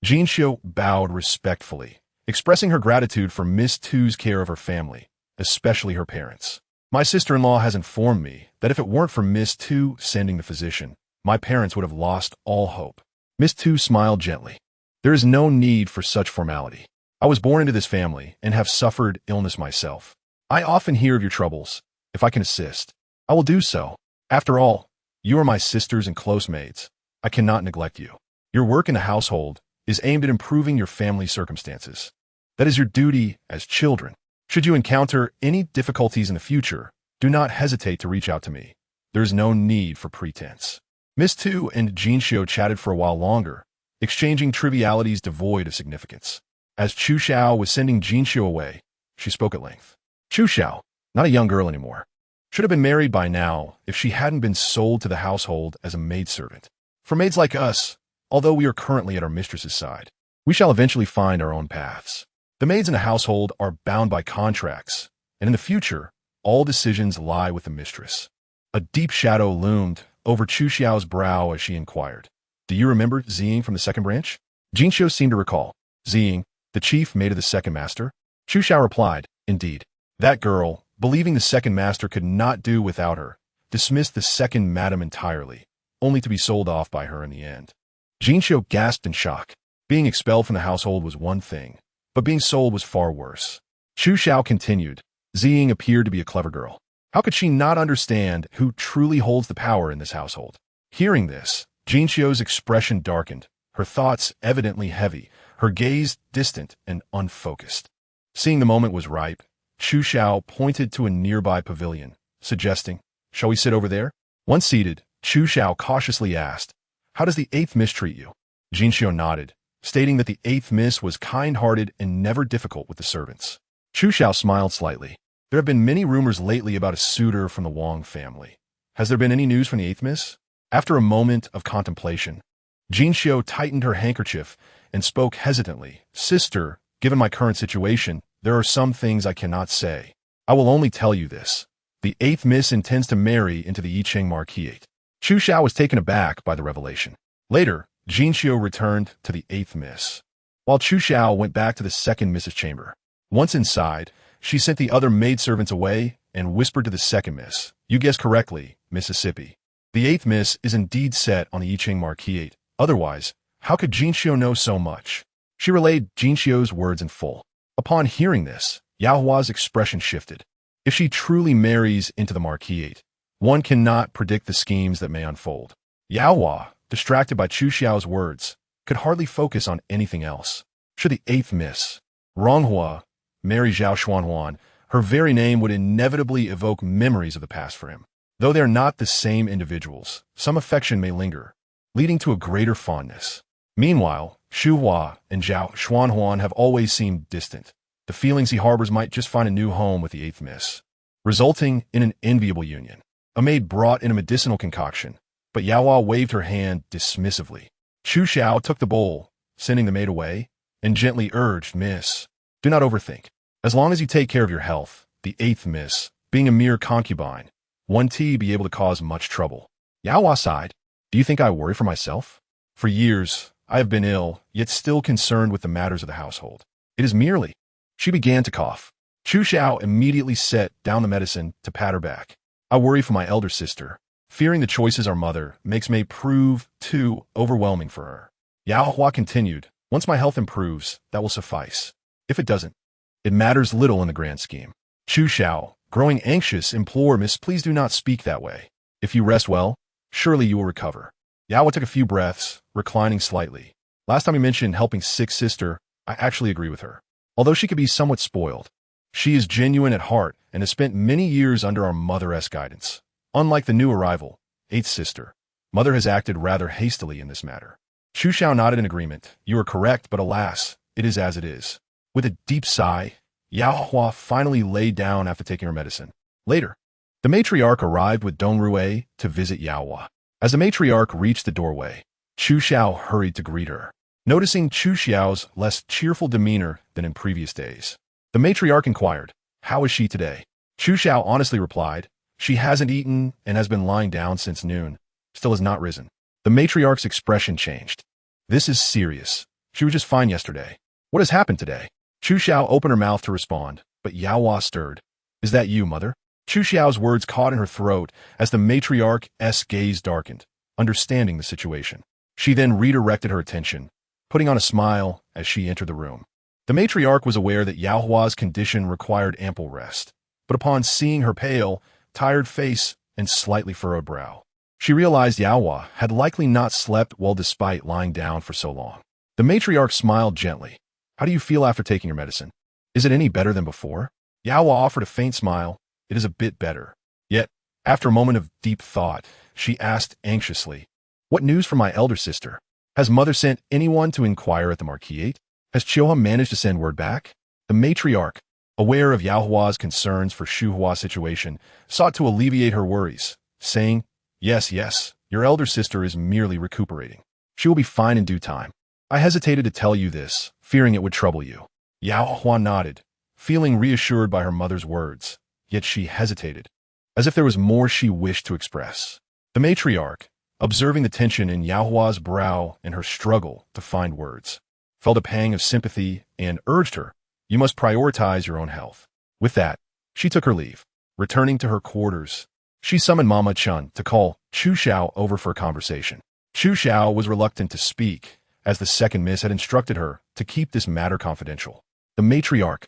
Jinxio bowed respectfully, expressing her gratitude for Miss Tu's care of her family, especially her parents. My sister-in-law has informed me that if it weren't for Miss Tu sending the physician, my parents would have lost all hope. Miss Tu smiled gently. There is no need for such formality. I was born into this family and have suffered illness myself. I often hear of your troubles. If I can assist, I will do so. After all, you are my sisters and close maids. I cannot neglect you. Your work in the household is aimed at improving your family's circumstances. That is your duty as children. Should you encounter any difficulties in the future, do not hesitate to reach out to me. There is no need for pretense. Miss Tu and Jinxio chatted for a while longer, exchanging trivialities devoid of significance. As Chu Xiao was sending Jinxio away, she spoke at length. Chu Xiao, not a young girl anymore, should have been married by now if she hadn't been sold to the household as a maidservant. For maids like us, although we are currently at our mistress's side, we shall eventually find our own paths. The maids in the household are bound by contracts, and in the future, all decisions lie with the mistress. A deep shadow loomed over Chu Xiao's brow as she inquired, Do you remember Ziying from the second branch? Jinxio seemed to recall. Ziying, the chief maid of the second master? Chu Xiao replied, Indeed. That girl, believing the second master could not do without her, dismissed the second madam entirely, only to be sold off by her in the end. Jinxio gasped in shock. Being expelled from the household was one thing, but being sold was far worse. Chu Xiao continued, Ziying appeared to be a clever girl. How could she not understand who truly holds the power in this household? Hearing this, Jinxio's expression darkened, her thoughts evidently heavy, her gaze distant and unfocused. Seeing the moment was ripe, Chu Xiao pointed to a nearby pavilion, suggesting, Shall we sit over there? Once seated, Chu Xiao cautiously asked, How does the 8th Miss treat you? Jinxio nodded, stating that the 8th Miss was kind-hearted and never difficult with the servants. Chu Xiao smiled slightly. There have been many rumors lately about a suitor from the Wang family. Has there been any news from the 8th Miss? After a moment of contemplation, Jinxio tightened her handkerchief and spoke hesitantly. Sister, given my current situation, there are some things I cannot say. I will only tell you this. The 8th Miss intends to marry into the Yicheng Marquisate. Chu Xiao was taken aback by the revelation. Later, Jinxio returned to the 8th Miss, while Chu Xiao went back to the 2nd Miss's chamber. Once inside, She sent the other maidservants away and whispered to the second miss, "You guessed correctly, Mississippi. The eighth miss is indeed set on the I Ching Marquise. Otherwise, how could Jinxiu know so much?" She relayed Jinxiu's words in full. Upon hearing this, Yao Hua's expression shifted. If she truly marries into the Marquise, one cannot predict the schemes that may unfold. Yao Hua, distracted by Chu Xiao's words, could hardly focus on anything else. Should the eighth miss, Ronghua, marry Zhao Xuanhuan, her very name would inevitably evoke memories of the past for him. Though they are not the same individuals, some affection may linger, leading to a greater fondness. Meanwhile, Xu Hua and Zhao Xuanhuan have always seemed distant. The feelings he harbors might just find a new home with the eighth miss, resulting in an enviable union. A maid brought in a medicinal concoction, but Yao Hua waved her hand dismissively. Chu Xiao took the bowl, sending the maid away, and gently urged, "Miss, do not overthink. As long as you take care of your health, the eighth miss, being a mere concubine, won't be able to cause much trouble." Yao Hua sighed. "Do you think I worry for myself? For years, I have been ill, yet still concerned with the matters of the household. It is merely—" She began to cough. Chu Xiao immediately set down the medicine to pat her back. "I worry for my elder sister, fearing the choices our mother makes may prove too overwhelming for her." Yao Hua continued, "Once my health improves, that will suffice. If it doesn't, it matters little in the grand scheme." Chu Xiao, growing anxious, implored, "Miss, please do not speak that way. If you rest well, surely you will recover." Yao Hua took a few breaths, reclining slightly. "Last time you mentioned helping sick sister, I actually agree with her. Although she could be somewhat spoiled, she is genuine at heart and has spent many years under our mother-esque guidance. Unlike the new arrival, eighth sister, mother has acted rather hastily in this matter." Chu Xiao nodded in agreement. "You are correct, but alas, it is as it is." With a deep sigh, Yao Hua finally lay down after taking her medicine. Later, the matriarch arrived with Dong Rue to visit Yao Hua. As the matriarch reached the doorway, Chu Xiao hurried to greet her. Noticing Chu Xiao's less cheerful demeanor than in previous days, the matriarch inquired, "How is she today?" Chu Xiao honestly replied, "She hasn't eaten and has been lying down since noon, still has not risen." The matriarch's expression changed. "This is serious. She was just fine yesterday. What has happened today?" Chu Xiao opened her mouth to respond, but Yao Hua stirred. "Is that you, mother?" Chu Xiao's words caught in her throat as the matriarch's gaze darkened, understanding the situation. She then redirected her attention, putting on a smile as she entered the room. The matriarch was aware that Yao Hua's condition required ample rest, but upon seeing her pale, tired face and slightly furrowed brow, she realized Yao Hua had likely not slept well despite lying down for so long. The matriarch smiled gently. "How do you feel after taking your medicine? Is it any better than before?" Yao Hua offered a faint smile. "It is a bit better." Yet, after a moment of deep thought, she asked anxiously, "What news from my elder sister? Has mother sent anyone to inquire at the Marquise? Has Chiuhua managed to send word back?" The matriarch, aware of Yao Hua's concerns for Xu Hua's situation, sought to alleviate her worries, saying, Yes, your elder sister is merely recuperating. She will be fine in due time. I hesitated to tell you this, fearing it would trouble you." Yao Hua nodded, feeling reassured by her mother's words, yet she hesitated, as if there was more she wished to express. The matriarch, observing the tension in Yao Hua's brow and her struggle to find words, felt a pang of sympathy and urged her, "You must prioritize your own health." With that, she took her leave. Returning to her quarters, she summoned Mama Chun to call Chu Xiao over for a conversation. Chu Xiao was reluctant to speak, as the second miss had instructed her to keep this matter confidential. The matriarch,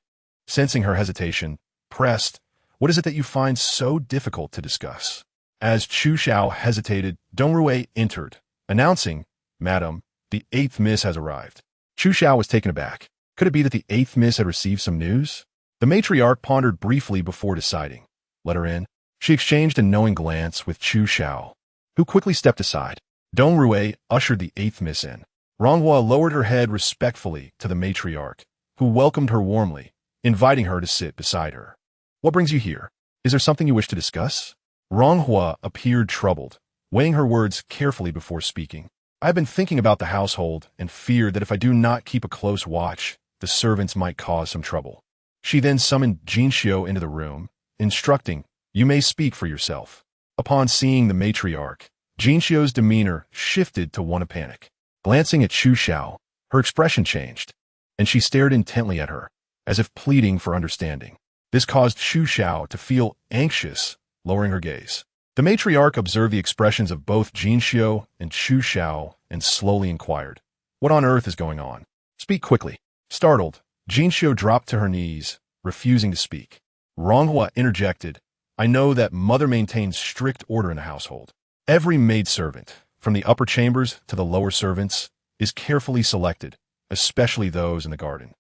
sensing her hesitation, pressed, "What is it that you find so difficult to discuss?" As Chu Xiao hesitated, Dong Rue entered, announcing, "Madam, the eighth miss has arrived." Chu Xiao was taken aback. Could it be that the eighth miss had received some news? The matriarch pondered briefly before deciding. "Let her in." She exchanged a knowing glance with Chu Xiao, who quickly stepped aside. Dong Rue ushered the eighth miss in. Ronghua lowered her head respectfully to the matriarch, who welcomed her warmly, inviting her to sit beside her. "What brings you here? Is there something you wish to discuss?" Ronghua appeared troubled, weighing her words carefully before speaking. "I have been thinking about the household and feared that if I do not keep a close watch, the servants might cause some trouble." She then summoned Jinxiu into the room, instructing, "You may speak for yourself." Upon seeing the matriarch, Jinxiu's demeanor shifted to one of panic. Glancing at Chu Xiao, her expression changed, and she stared intently at her, as if pleading for understanding. This caused Xu Xiao to feel anxious, lowering her gaze. The matriarch observed the expressions of both Jinxiu and Xu Xiao and slowly inquired, "What on earth is going on? Speak quickly." Startled, Jinxiu dropped to her knees, refusing to speak. Ronghua interjected, "I know that mother maintains strict order in the household. Every maidservant, from the upper chambers to the lower servants, is carefully selected, especially those in the garden.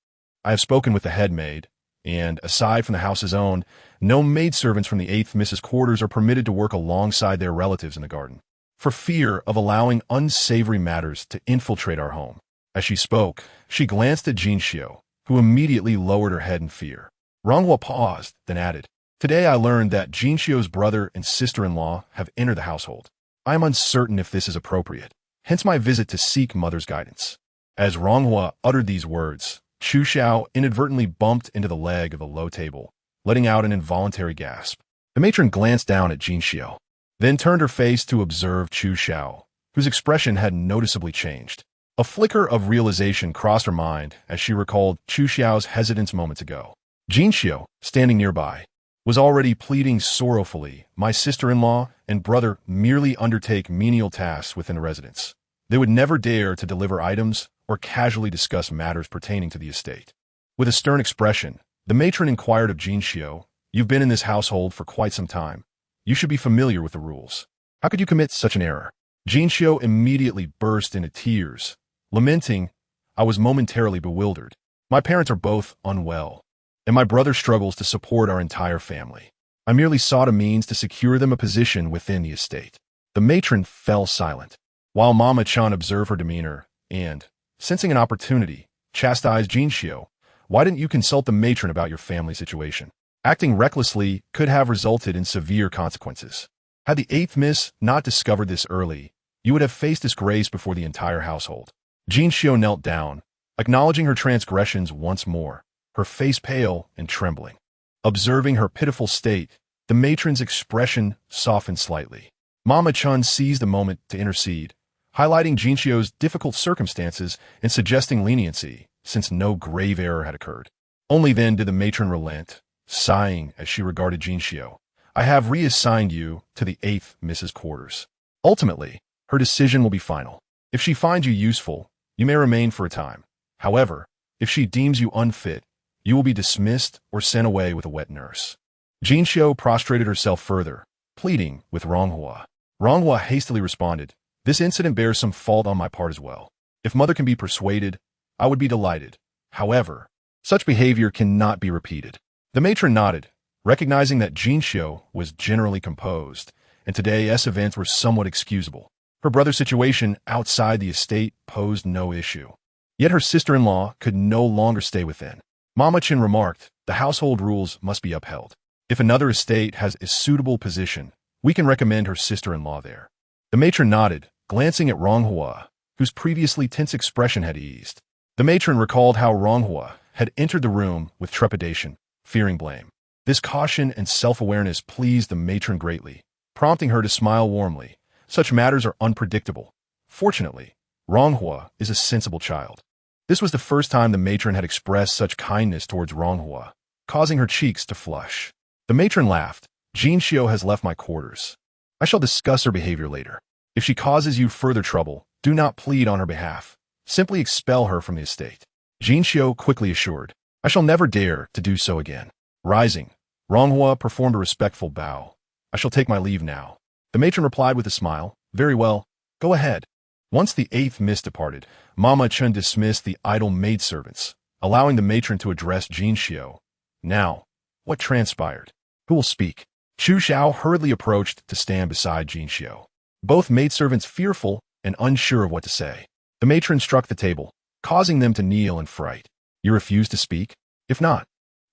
I have spoken with the head maid, and, aside from the house's own, no maidservants from the 8th Mrs. Quarters are permitted to work alongside their relatives in the garden, for fear of allowing unsavory matters to infiltrate our home." As she spoke, she glanced at Jinxiu, who immediately lowered her head in fear. Ronghua paused, then added, "Today I learned that Jinxiu's brother and sister-in-law have entered the household. I am uncertain if this is appropriate, hence my visit to seek mother's guidance." As Ronghua uttered these words, Xu Xiao inadvertently bumped into the leg of the low table, letting out an involuntary gasp. The matron glanced down at Jinxiu, then turned her face to observe Xu Xiao, whose expression had noticeably changed. A flicker of realization crossed her mind as she recalled Xu Xiao's hesitance moments ago. Jinxiu, standing nearby, was already pleading sorrowfully, "My sister-in-law and brother merely undertake menial tasks within the residence. They would never dare to deliver items or casually discuss matters pertaining to the estate." With a stern expression, the matron inquired of Jinxiu, "You've been in this household for quite some time. You should be familiar with the rules. How could you commit such an error?" Jinxiu immediately burst into tears, lamenting, "I was momentarily bewildered. My parents are both unwell, and my brother struggles to support our entire family. I merely sought a means to secure them a position within the estate." The matron fell silent, while Mama Chan observed her demeanor and, sensing an opportunity, chastised Jinxiu, "Why didn't you consult the matron about your family situation? Acting recklessly could have resulted in severe consequences. Had the 8th Miss not discovered this early, you would have faced disgrace before the entire household." Jinxiu knelt down, acknowledging her transgressions once more, her face pale and trembling. Observing her pitiful state, the matron's expression softened slightly. Mama Chun seized the moment to intercede, highlighting Jinxiu's difficult circumstances and suggesting leniency, since no grave error had occurred. Only then did the matron relent, sighing as she regarded Jinxiu. "I have reassigned you to the 8th Mrs. Quarters. Ultimately, her decision will be final. If she finds you useful, you may remain for a time. However, if she deems you unfit, you will be dismissed or sent away with a wet nurse." Jinxiu prostrated herself further, pleading with Ronghua. Ronghua hastily responded, "This incident bears some fault on my part as well. If mother can be persuaded, I would be delighted. However, such behavior cannot be repeated." The matron nodded, recognizing that Jinxiu was generally composed, and today's events were somewhat excusable. Her brother's situation outside the estate posed no issue. Yet her sister-in-law could no longer stay within. Mama Chin remarked, "The household rules must be upheld. If another estate has a suitable position, we can recommend her sister-in-law there." The matron nodded, glancing at Ronghua, whose previously tense expression had eased. The matron recalled how Ronghua had entered the room with trepidation, fearing blame. This caution and self-awareness pleased the matron greatly, prompting her to smile warmly. Such matters are unpredictable. Fortunately, Ronghua is a sensible child. This was the first time the matron had expressed such kindness towards Ronghua, causing her cheeks to flush. The matron laughed. "Jinxiu has left my quarters. I shall discuss her behavior later. If she causes you further trouble, do not plead on her behalf. Simply expel her from the estate." Jinxiu quickly assured, "I shall never dare to do so again." Rising, Ronghua performed a respectful bow. "I shall take my leave now." The matron replied with a smile, "Very well, go ahead." Once the 8th Miss departed, Mama Chun dismissed the idle maidservants, allowing the matron to address Jinxiu. "Now, what transpired? Who will speak?" Xu Xiao hurriedly approached to stand beside Jinxiu, both maidservants fearful and unsure of what to say. The matron struck the table, causing them to kneel in fright. "You refuse to speak? If not,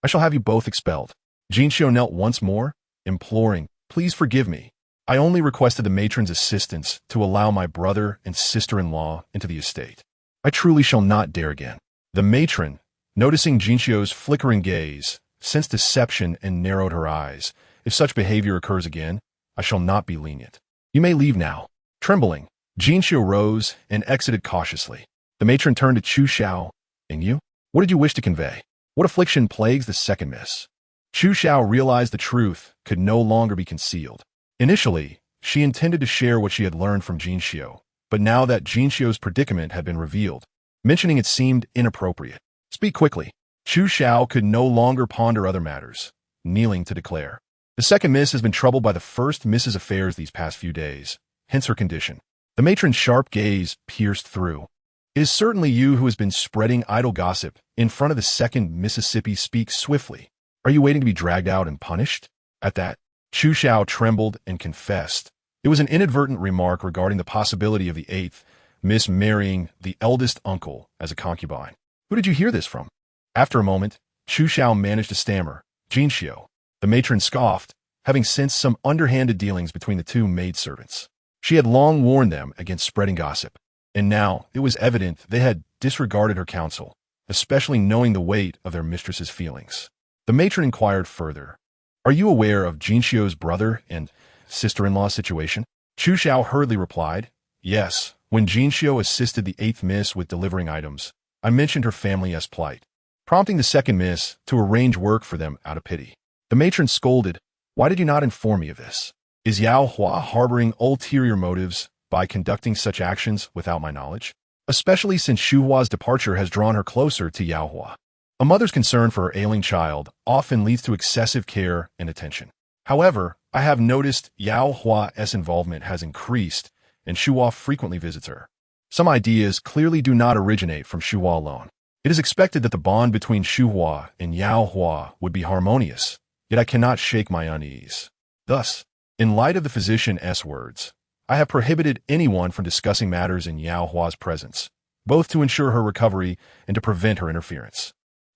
I shall have you both expelled." Jinxiu knelt once more, imploring, "Please forgive me. I only requested the matron's assistance to allow my brother and sister-in-law into the estate. I truly shall not dare again." The matron, noticing Jinxiu's flickering gaze, sensed deception and narrowed her eyes. "If such behavior occurs again, I shall not be lenient. You may leave now." Trembling, Jinxiu rose and exited cautiously. The matron turned to Xu Xiao. "And you? What did you wish to convey? What affliction plagues the 2nd Miss?" Chu Xiao realized the truth could no longer be concealed. Initially, she intended to share what she had learned from Jin Xiu, but now that Jin Xiu's predicament had been revealed, mentioning it seemed inappropriate. Speak quickly. Chu Xiao could no longer ponder other matters, kneeling to declare. The second miss has been troubled by the first miss's affairs these past few days, hence her condition. The matron's sharp gaze pierced through. It is certainly you who has been spreading idle gossip in front of the second Mississippi. Speak swiftly. Are you waiting to be dragged out and punished? At that, Chu Xiao trembled and confessed. It was an inadvertent remark regarding the possibility of the eighth miss marrying the eldest uncle as a concubine. Who did you hear this from? After a moment, Chu Xiao managed to stammer. Jin Xiu. The matron scoffed, having sensed some underhanded dealings between the two maidservants. She had long warned them against spreading gossip, and now it was evident they had disregarded her counsel, especially knowing the weight of their mistress's feelings. The matron inquired further. Are you aware of Jin Xiu's brother and sister-in-law situation? Chu Xiao hurriedly replied, yes. When Jin Xiu assisted the eighth miss with delivering items, I mentioned her family's plight, prompting the second miss to arrange work for them out of pity. The matron scolded, why did you not inform me of this? Is Yao Hua harboring ulterior motives by conducting such actions without my knowledge? Especially since Shu Hua's departure has drawn her closer to Yao Hua. A mother's concern for her ailing child often leads to excessive care and attention. However, I have noticed Yao Hua's involvement has increased, and Shu Hua frequently visits her. Some ideas clearly do not originate from Shu Hua alone. It is expected that the bond between Shu Hua and Yao Hua would be harmonious, yet I cannot shake my unease. Thus, in light of the physician's words, I have prohibited anyone from discussing matters in Yao Hua's presence, both to ensure her recovery and to prevent her interference.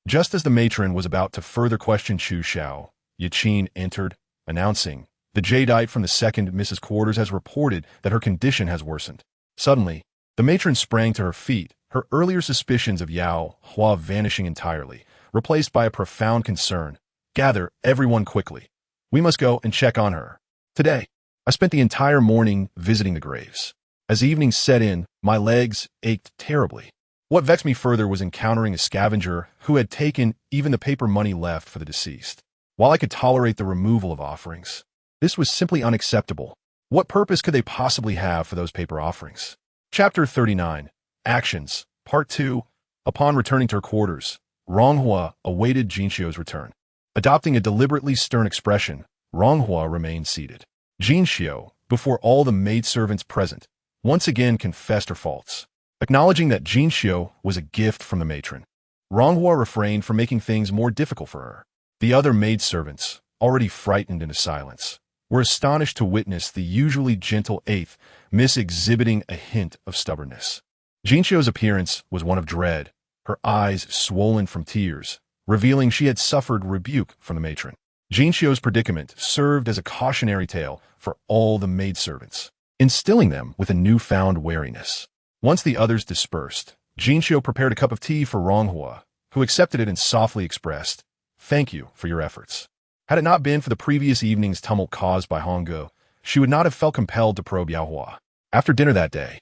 Just as the matron was about to further question Chu Xiao, Yaqin entered, announcing, the jadeite from the second Mrs. Quarters has reported that her condition has worsened. Suddenly, the matron sprang to her feet, her earlier suspicions of Yao Hua vanishing entirely, replaced by a profound concern. Gather everyone quickly. We must go and check on her. Today, I spent the entire morning visiting the graves. As evening set in, my legs ached terribly. What vexed me further was encountering a scavenger who had taken even the paper money left for the deceased. While I could tolerate the removal of offerings, this was simply unacceptable. What purpose could they possibly have for those paper offerings? Chapter 39. Actions. Part 2. Upon returning to her quarters, Ronghua awaited Jin Xiu's return. Adopting a deliberately stern expression, Ronghua remained seated. Jin Xiu, before all the maidservants present, once again confessed her faults. Acknowledging that Jin Xiu was a gift from the matron, Ronghua refrained from making things more difficult for her. The other maidservants, already frightened into silence, were astonished to witness the usually gentle eighth miss exhibiting a hint of stubbornness. Jin Xiu's appearance was one of dread, her eyes swollen from tears, revealing she had suffered rebuke from the matron. Jin Xiu's predicament served as a cautionary tale for all the maidservants, instilling them with a newfound wariness. Once the others dispersed, Jin Xiu prepared a cup of tea for Ronghua, who accepted it and softly expressed, thank you for your efforts. Had it not been for the previous evening's tumult caused by Honggu, she would not have felt compelled to probe Yao Hua. After dinner that day,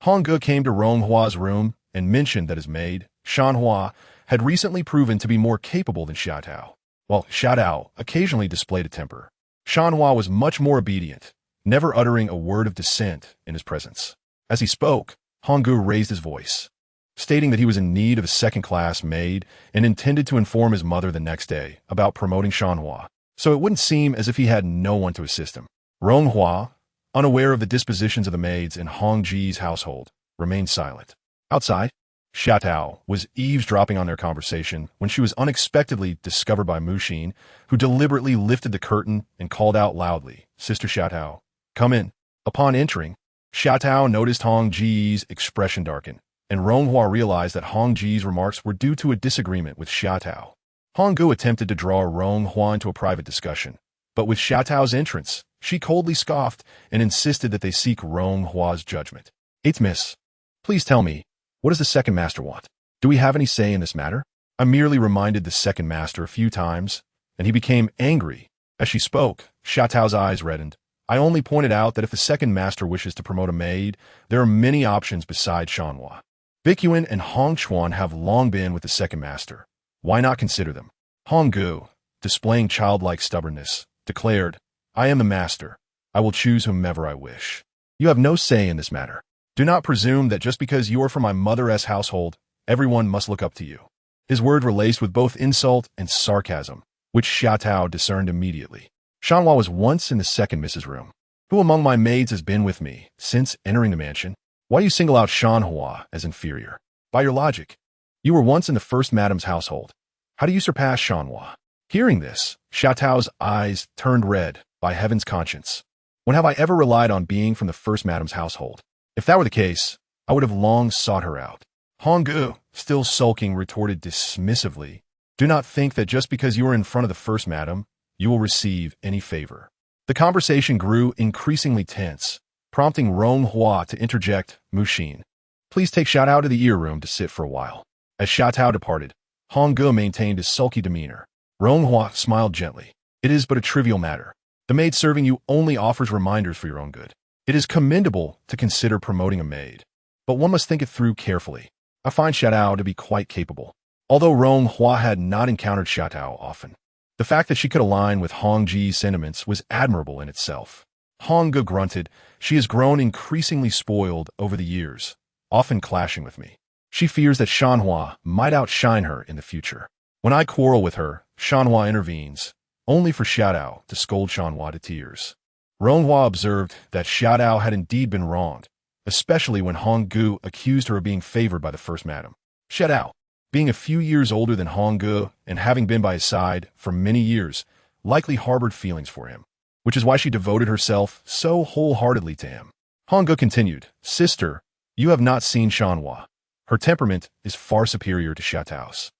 Honggu came to Ronghua's room and mentioned that his maid, Shan Hua, had recently proven to be more capable than Xiaotao. While Xiaotao occasionally displayed a temper, Shan Hua was much more obedient, never uttering a word of dissent in his presence. As he spoke, Honggu raised his voice, stating that he was in need of a second-class maid and intended to inform his mother the next day about promoting Shan Hua, so it wouldn't seem as if he had no one to assist him. Ronghua, unaware of the dispositions of the maids in Hong Ji's household, remained silent. Outside, Xiaotao was eavesdropping on their conversation when she was unexpectedly discovered by Mu Xin, who deliberately lifted the curtain and called out loudly, Sister Xiaotao, come in. Upon entering, Xiaotao noticed Hong Ji's expression darken, and Ronghua realized that Hong Ji's remarks were due to a disagreement with Xiaotao. Honggu attempted to draw Ronghua into a private discussion, but with Xiaotao's entrance, she coldly scoffed and insisted that they seek Ronghua's judgment. Eighth miss, please tell me, what does the second master want? Do we have any say in this matter? I merely reminded the second master a few times, and he became angry. As she spoke, Xiaotao's eyes reddened. I only pointed out that if the second master wishes to promote a maid, there are many options besides Shanhua. Bickyuan and Hong Chuan have long been with the second master. Why not consider them? Honggu, displaying childlike stubbornness, declared, "I am the master. I will choose whomever I wish. You have no say in this matter. Do not presume that just because you are from my mother's household, everyone must look up to you." His words were laced with both insult and sarcasm, which Xiaotao discerned immediately. Shanhua was once in the second Mrs. room. "Who among my maids has been with me since entering the mansion? Why do you single out Shanhua as inferior? By your logic, you were once in the first madam's household. How do you surpass Shanhua?" Hearing this, Xiaotao's eyes turned red. By heaven's conscience, when have I ever relied on being from the first madam's household? If that were the case, I would have long sought her out. Honggu, still sulking, retorted dismissively, "Do not think that just because you are in front of the first madam, you will receive any favor." The conversation grew increasingly tense, prompting Ronghua to interject, "Mushin, please take Xiaotao to the ear room to sit for a while." As Xiaotao departed, Honggu maintained his sulky demeanor. Ronghua smiled gently. "It is but a trivial matter. The maid serving you only offers reminders for your own good. It is commendable to consider promoting a maid, but one must think it through carefully. I find Xiaotao to be quite capable." Although Ronghua had not encountered Xiaotao often, the fact that she could align with Hongji's sentiments was admirable in itself. Honggu grunted, "She has grown increasingly spoiled over the years, often clashing with me. She fears that Shanhua might outshine her in the future. When I quarrel with her, Shanhua intervenes, only for Xiaotao to scold Shanhua to tears." Ronghua observed that Xiaotao had indeed been wronged, especially when Honggu accused her of being favored by the first madam. Xiaotao, being a few years older than Honggu and having been by his side for many years, likely harbored feelings for him, which is why she devoted herself so wholeheartedly to him. Honggu continued, "Sister, you have not seen Shanhua. Her temperament is far superior to Xiaotao's."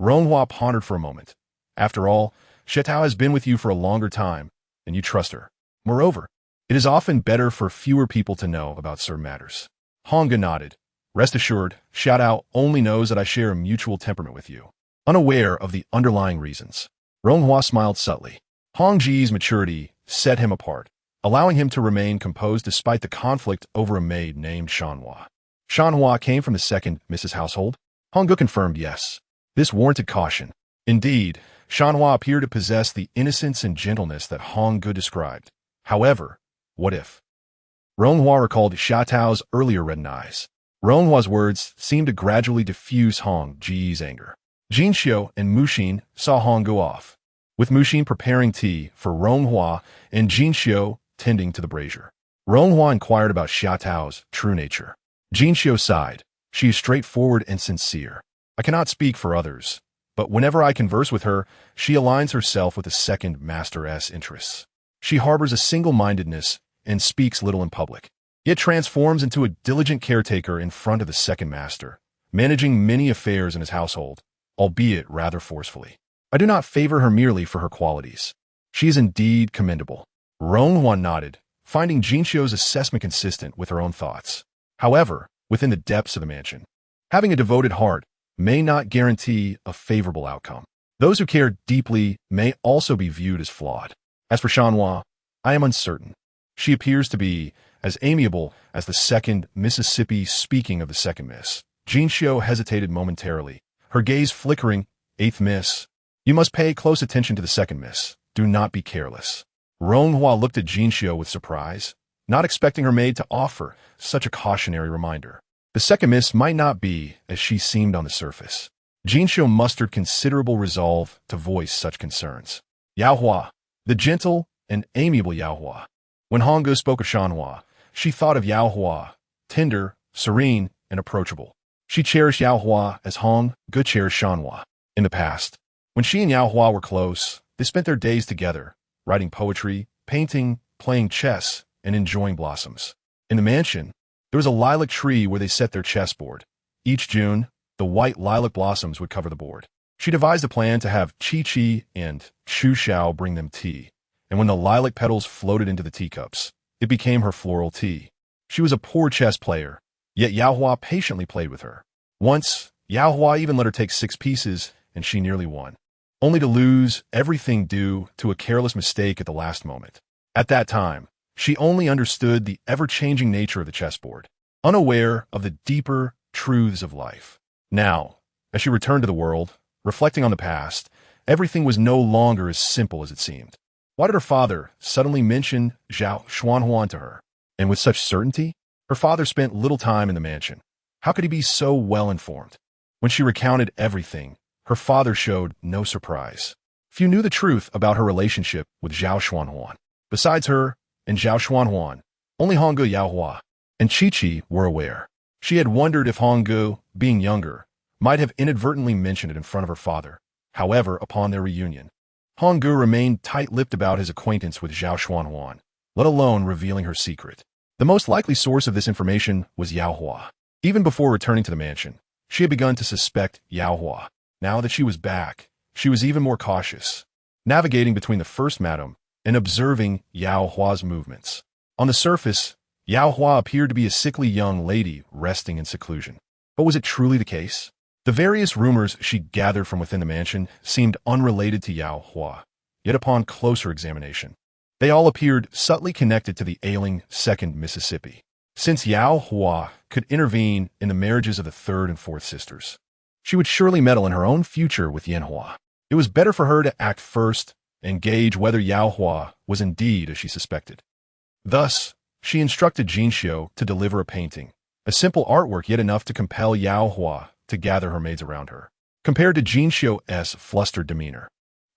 Ronghua pondered for a moment. "After all, Xiaotao has been with you for a longer time, and you trust her. Moreover, it is often better for fewer people to know about certain matters." Honggu nodded. "Rest assured, Xiaotao only knows that I share a mutual temperament with you." Unaware of the underlying reasons, Ronghua smiled subtly. Hongji's maturity set him apart, allowing him to remain composed despite the conflict over a maid named Shanhua. "Shanhua came from the second Mrs. household?" Honggu confirmed yes. This warranted caution. Indeed, Shanhua appeared to possess the innocence and gentleness that Honggu described. However, what if? Ronghua recalled Xiaotao's earlier reddened eyes. Ronhua's words seemed to gradually diffuse Hongji's anger. Jinxiu and Mushin saw Honggu off, with Mushin preparing tea for Ronghua and Jinxiu tending to the brazier. Ronghua inquired about Xiaotao's true nature. Jinxiu sighed. "She is straightforward and sincere. I cannot speak for others, but whenever I converse with her, she aligns herself with the second master's interests. She harbors a single-mindedness and speaks little in public, yet transforms into a diligent caretaker in front of the second master, managing many affairs in his household, albeit rather forcefully. I do not favor her merely for her qualities. She is indeed commendable." Ronghua nodded, finding Jinxiu's assessment consistent with her own thoughts. However, within the depths of the mansion, having a devoted heart may not guarantee a favorable outcome. Those who care deeply may also be viewed as flawed. As for Shanhua, I am uncertain. She appears to be as amiable as the second Mississippi. Speaking of the second Miss, Jinxiu hesitated momentarily, her gaze flickering. "Eighth Miss. You must pay close attention to the second Miss. Do not be careless." Ronghua looked at Jinxiu with surprise, not expecting her maid to offer such a cautionary reminder. The second Miss might not be as she seemed on the surface. Jinxiu mustered considerable resolve to voice such concerns. Yaohua, the gentle and amiable Yaohua. When Honggu spoke of Shanhua, she thought of Yaohua, tender, serene, and approachable. She cherished Yaohua as Honggu cherished Shanhua. In the past, when she and Yaohua were close, they spent their days together, writing poetry, painting, playing chess, and enjoying blossoms. In the mansion, there was a lilac tree where they set their chessboard. Each June, the white lilac blossoms would cover the board. She devised a plan to have Chi-Chi and Chu-Xiao bring them tea, and when the lilac petals floated into the teacups, it became her floral tea. She was a poor chess player, yet Yaohua patiently played with her. Once, Yaohua even let her take 6 pieces, and she nearly won, only to lose everything due to a careless mistake at the last moment. At that time, she only understood the ever-changing nature of the chessboard, unaware of the deeper truths of life. Now, as she returned to the world, reflecting on the past, Everything was no longer as simple as it seemed. Why did her father suddenly mention Zhao Xuanhuan to her? And with such certainty? Her father spent little time in the mansion. How could he be so well informed? When she recounted everything, her father showed no surprise. Few knew the truth about her relationship with Zhao Xuanhuan. Besides her and Zhao Xuanhuan, only Honggu Yaohua and Qiqi were aware. She had wondered if Honggu, being younger, might have inadvertently mentioned it in front of her father. However, upon their reunion, Honggu remained tight-lipped about his acquaintance with Zhao Xuanhuan, let alone revealing her secret. The most likely source of this information was Yaohua. Even before returning to the mansion, she had begun to suspect Yaohua. Now that she was back, she was even more cautious, navigating between the first madam and observing Yaohua's movements. On the surface, Yaohua appeared to be a sickly young lady resting in seclusion. But was it truly the case? The various rumors she gathered from within the mansion seemed unrelated to Yaohua, yet upon closer examination, they all appeared subtly connected to the ailing second Mississippi. Since Yaohua could intervene in the marriages of the third and fourth sisters, she would surely meddle in her own future with Yanhua. It was better for her to act first and gauge whether Yaohua was indeed as she suspected. Thus, she instructed Jinxiu to deliver a painting, a simple artwork yet enough to compel Yaohua to gather her maids around her. Compared to Jinxiu's flustered demeanor,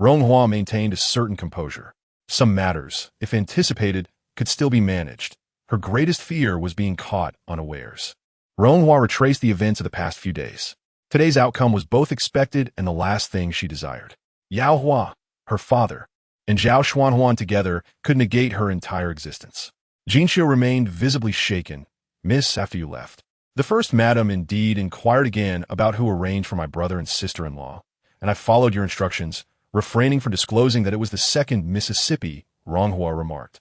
Ronghua maintained a certain composure. Some matters, if anticipated, could still be managed. Her greatest fear was being caught unawares. Ronghua retraced the events of the past few days. Today's outcome was both expected and the last thing she desired. Yaohua, her father, and Zhao Xuanhuan together could negate her entire existence. Jinxiu remained visibly shaken. Miss, after you left. The first madam indeed inquired again about who arranged for my brother and sister-in-law, and I followed your instructions, refraining from disclosing that it was the second Mississippi, Ronghua remarked.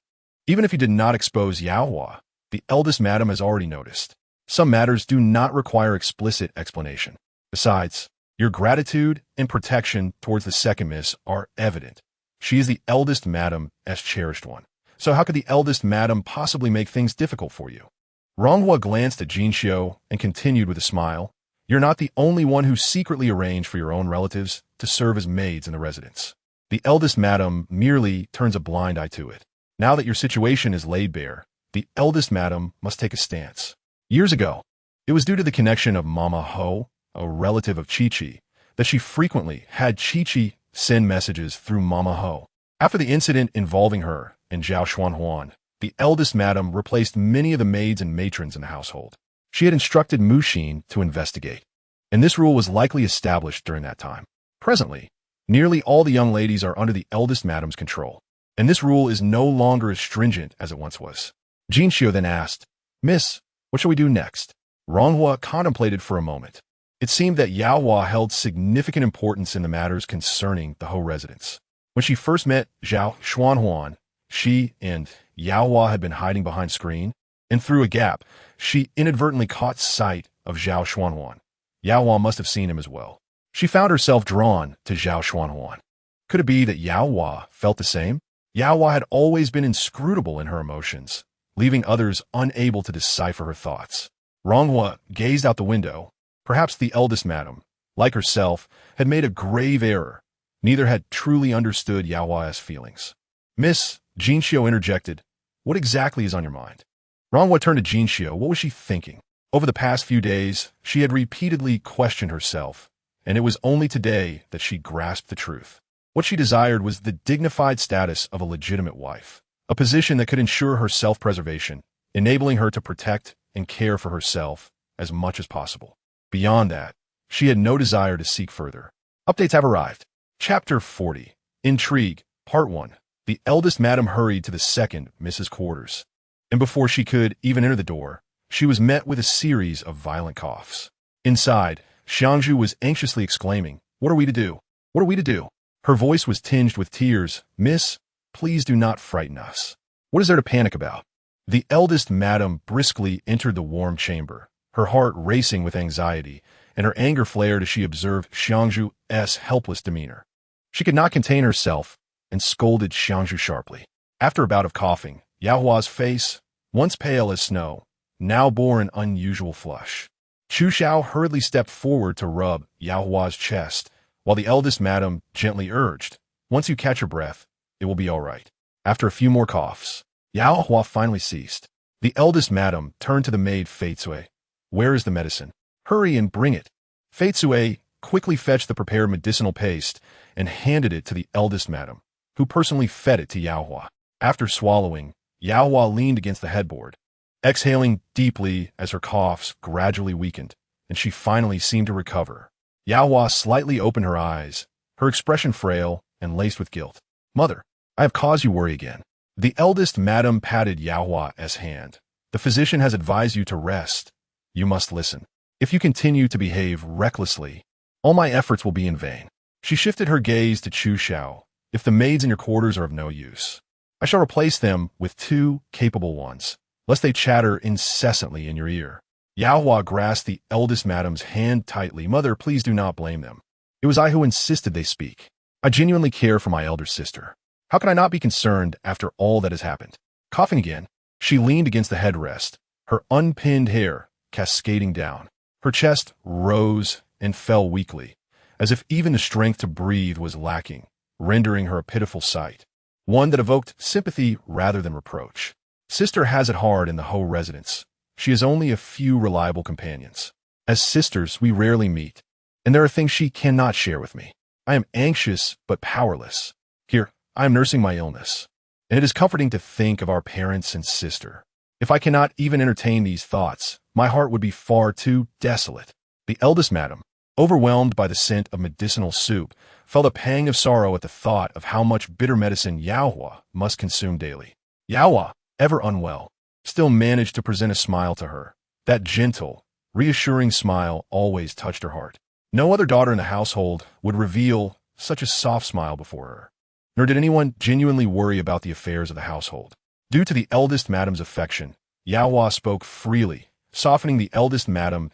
Even if you did not expose Yaohua, the eldest madam has already noticed. Some matters do not require explicit explanation. Besides, your gratitude and protection towards the second miss are evident. She is the eldest madam as cherished one. So how could the eldest madam possibly make things difficult for you? Ronghua glanced at Jinxiu and continued with a smile. You're not the only one who secretly arranged for your own relatives to serve as maids in the residence. The eldest madam merely turns a blind eye to it. Now that your situation is laid bare, the eldest madam must take a stance. Years ago, it was due to the connection of Mama Ho, a relative of Qiqi, that she frequently had Qiqi send messages through Mama Ho. After the incident involving her and Zhao Xuanhuan, the eldest madam replaced many of the maids and matrons in the household. She had instructed Mu Xin to investigate, and this rule was likely established during that time. Presently, nearly all the young ladies are under the eldest madam's control, and this rule is no longer as stringent as it once was. Jinxiu then asked, Miss, what shall we do next? Ronghua contemplated for a moment. It seemed that Yaohua held significant importance in the matters concerning the Ho residence. When she first met Zhao Xuanhuan, she and Yaohua had been hiding behind screen, and through a gap, she inadvertently caught sight of Zhao Xuanhuan. Yaohua must have seen him as well. She found herself drawn to Zhao Xuanhuan. Could it be that Yaohua felt the same? Yaohua had always been inscrutable in her emotions, leaving others unable to decipher her thoughts. Ronghua gazed out the window. Perhaps the eldest madam, like herself, had made a grave error. Neither had truly understood Yaohua's feelings. Miss, Jinxiu interjected, what exactly is on your mind? Ronghua turned to Jinxiu. What was she thinking? Over the past few days, she had repeatedly questioned herself, and it was only today that she grasped the truth. What she desired was the dignified status of a legitimate wife, a position that could ensure her self-preservation, enabling her to protect and care for herself as much as possible. Beyond that, she had no desire to seek further. Updates have arrived. Chapter 40. Intrigue, Part 1. The eldest madam hurried to the second Mrs. quarters, and before she could even enter the door, she was met with a series of violent coughs. Inside, Xiangju was anxiously exclaiming, What are we to do? What are we to do? Her voice was tinged with tears. Miss, please do not frighten us. What is there to panic about? The eldest madam briskly entered the warm chamber, her heart racing with anxiety, and her anger flared as she observed Xiangju's helpless demeanor. She could not contain herself and scolded Xiangju sharply. After a bout of coughing, Yaohua's face, once pale as snow, now bore an unusual flush. Chu Xiao hurriedly stepped forward to rub Yaohua's chest, while the eldest madam gently urged, "Once you catch your breath, it will be all right." After a few more coughs, Yao Hua finally ceased. The eldest madam turned to the maid Fei Cui. "Where is the medicine? Hurry and bring it." Fei Cui quickly fetched the prepared medicinal paste and handed it to the eldest madam, who personally fed it to Yao Hua. After swallowing, Yao Hua leaned against the headboard, exhaling deeply as her coughs gradually weakened, and she finally seemed to recover. Yao Hua slightly opened her eyes, her expression frail and laced with guilt. "Mother, I have caused you worry again." The eldest madam patted Yao Hua's hand. "The physician has advised you to rest. You must listen. If you continue to behave recklessly, all my efforts will be in vain." She shifted her gaze to Chu Xiao. "If the maids in your quarters are of no use, I shall replace them with 2 capable ones, lest they chatter incessantly in your ear." Yao Hua grasped the eldest madam's hand tightly. "Mother, please do not blame them. It was I who insisted they speak. I genuinely care for my elder sister. How can I not be concerned after all that has happened?" Coughing again, she leaned against the headrest, her unpinned hair cascading down. Her chest rose and fell weakly, as if even the strength to breathe was lacking, rendering her a pitiful sight, one that evoked sympathy rather than reproach. Sister has it hard in the Ho residence. She has only a few reliable companions. As sisters, we rarely meet, and there are things she cannot share with me. I am anxious but powerless. Here, I am nursing my illness, and it is comforting to think of our parents and sister. If I cannot even entertain these thoughts, my heart would be far too desolate." The eldest madam, overwhelmed by the scent of medicinal soup, felt a pang of sorrow at the thought of how much bitter medicine Yao Hua must consume daily. Yao Hua, ever unwell, still managed to present a smile to her. That gentle, reassuring smile always touched her heart. No other daughter in the household would reveal such a soft smile before her, nor did anyone genuinely worry about the affairs of the household. Due to the eldest madam's affection, Yao Hua spoke freely, softening the eldest madam's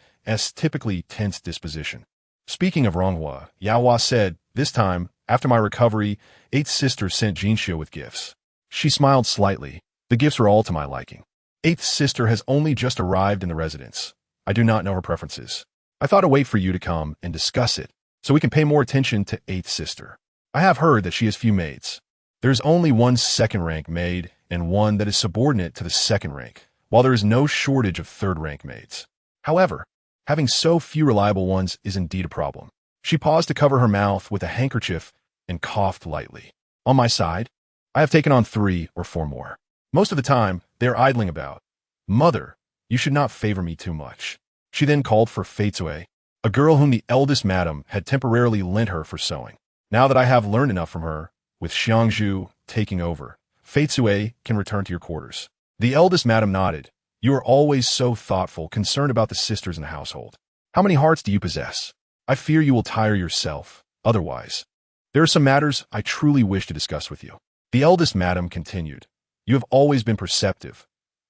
typically tense disposition. Speaking of Ronghua, Yao Hua said, "This time, after my recovery, 8th sister sent Jinxiu with gifts." She smiled slightly. "The gifts are all to my liking. 8th sister has only just arrived in the residence. I do not know her preferences. I thought I'd wait for you to come and discuss it, so we can pay more attention to 8th sister. I have heard that she has few maids. There is only one second-rank maid and one that is subordinate to the second rank, while there is no shortage of third-rank maids. However, having so few reliable ones is indeed a problem." She paused to cover her mouth with a handkerchief and coughed lightly. "On my side, I have taken on 3 or 4 more. Most of the time, they are idling about. Mother, you should not favor me too much." She then called for Fei Cui, a girl whom the eldest madam had temporarily lent her for sewing. "Now that I have learned enough from her, with Xiangzhu taking over, Fei Cui can return to your quarters." The eldest madam nodded. "You are always so thoughtful, concerned about the sisters in the household. How many hearts do you possess? I fear you will tire yourself, otherwise. There are some matters I truly wish to discuss with you." The eldest madam continued, "You have always been perceptive.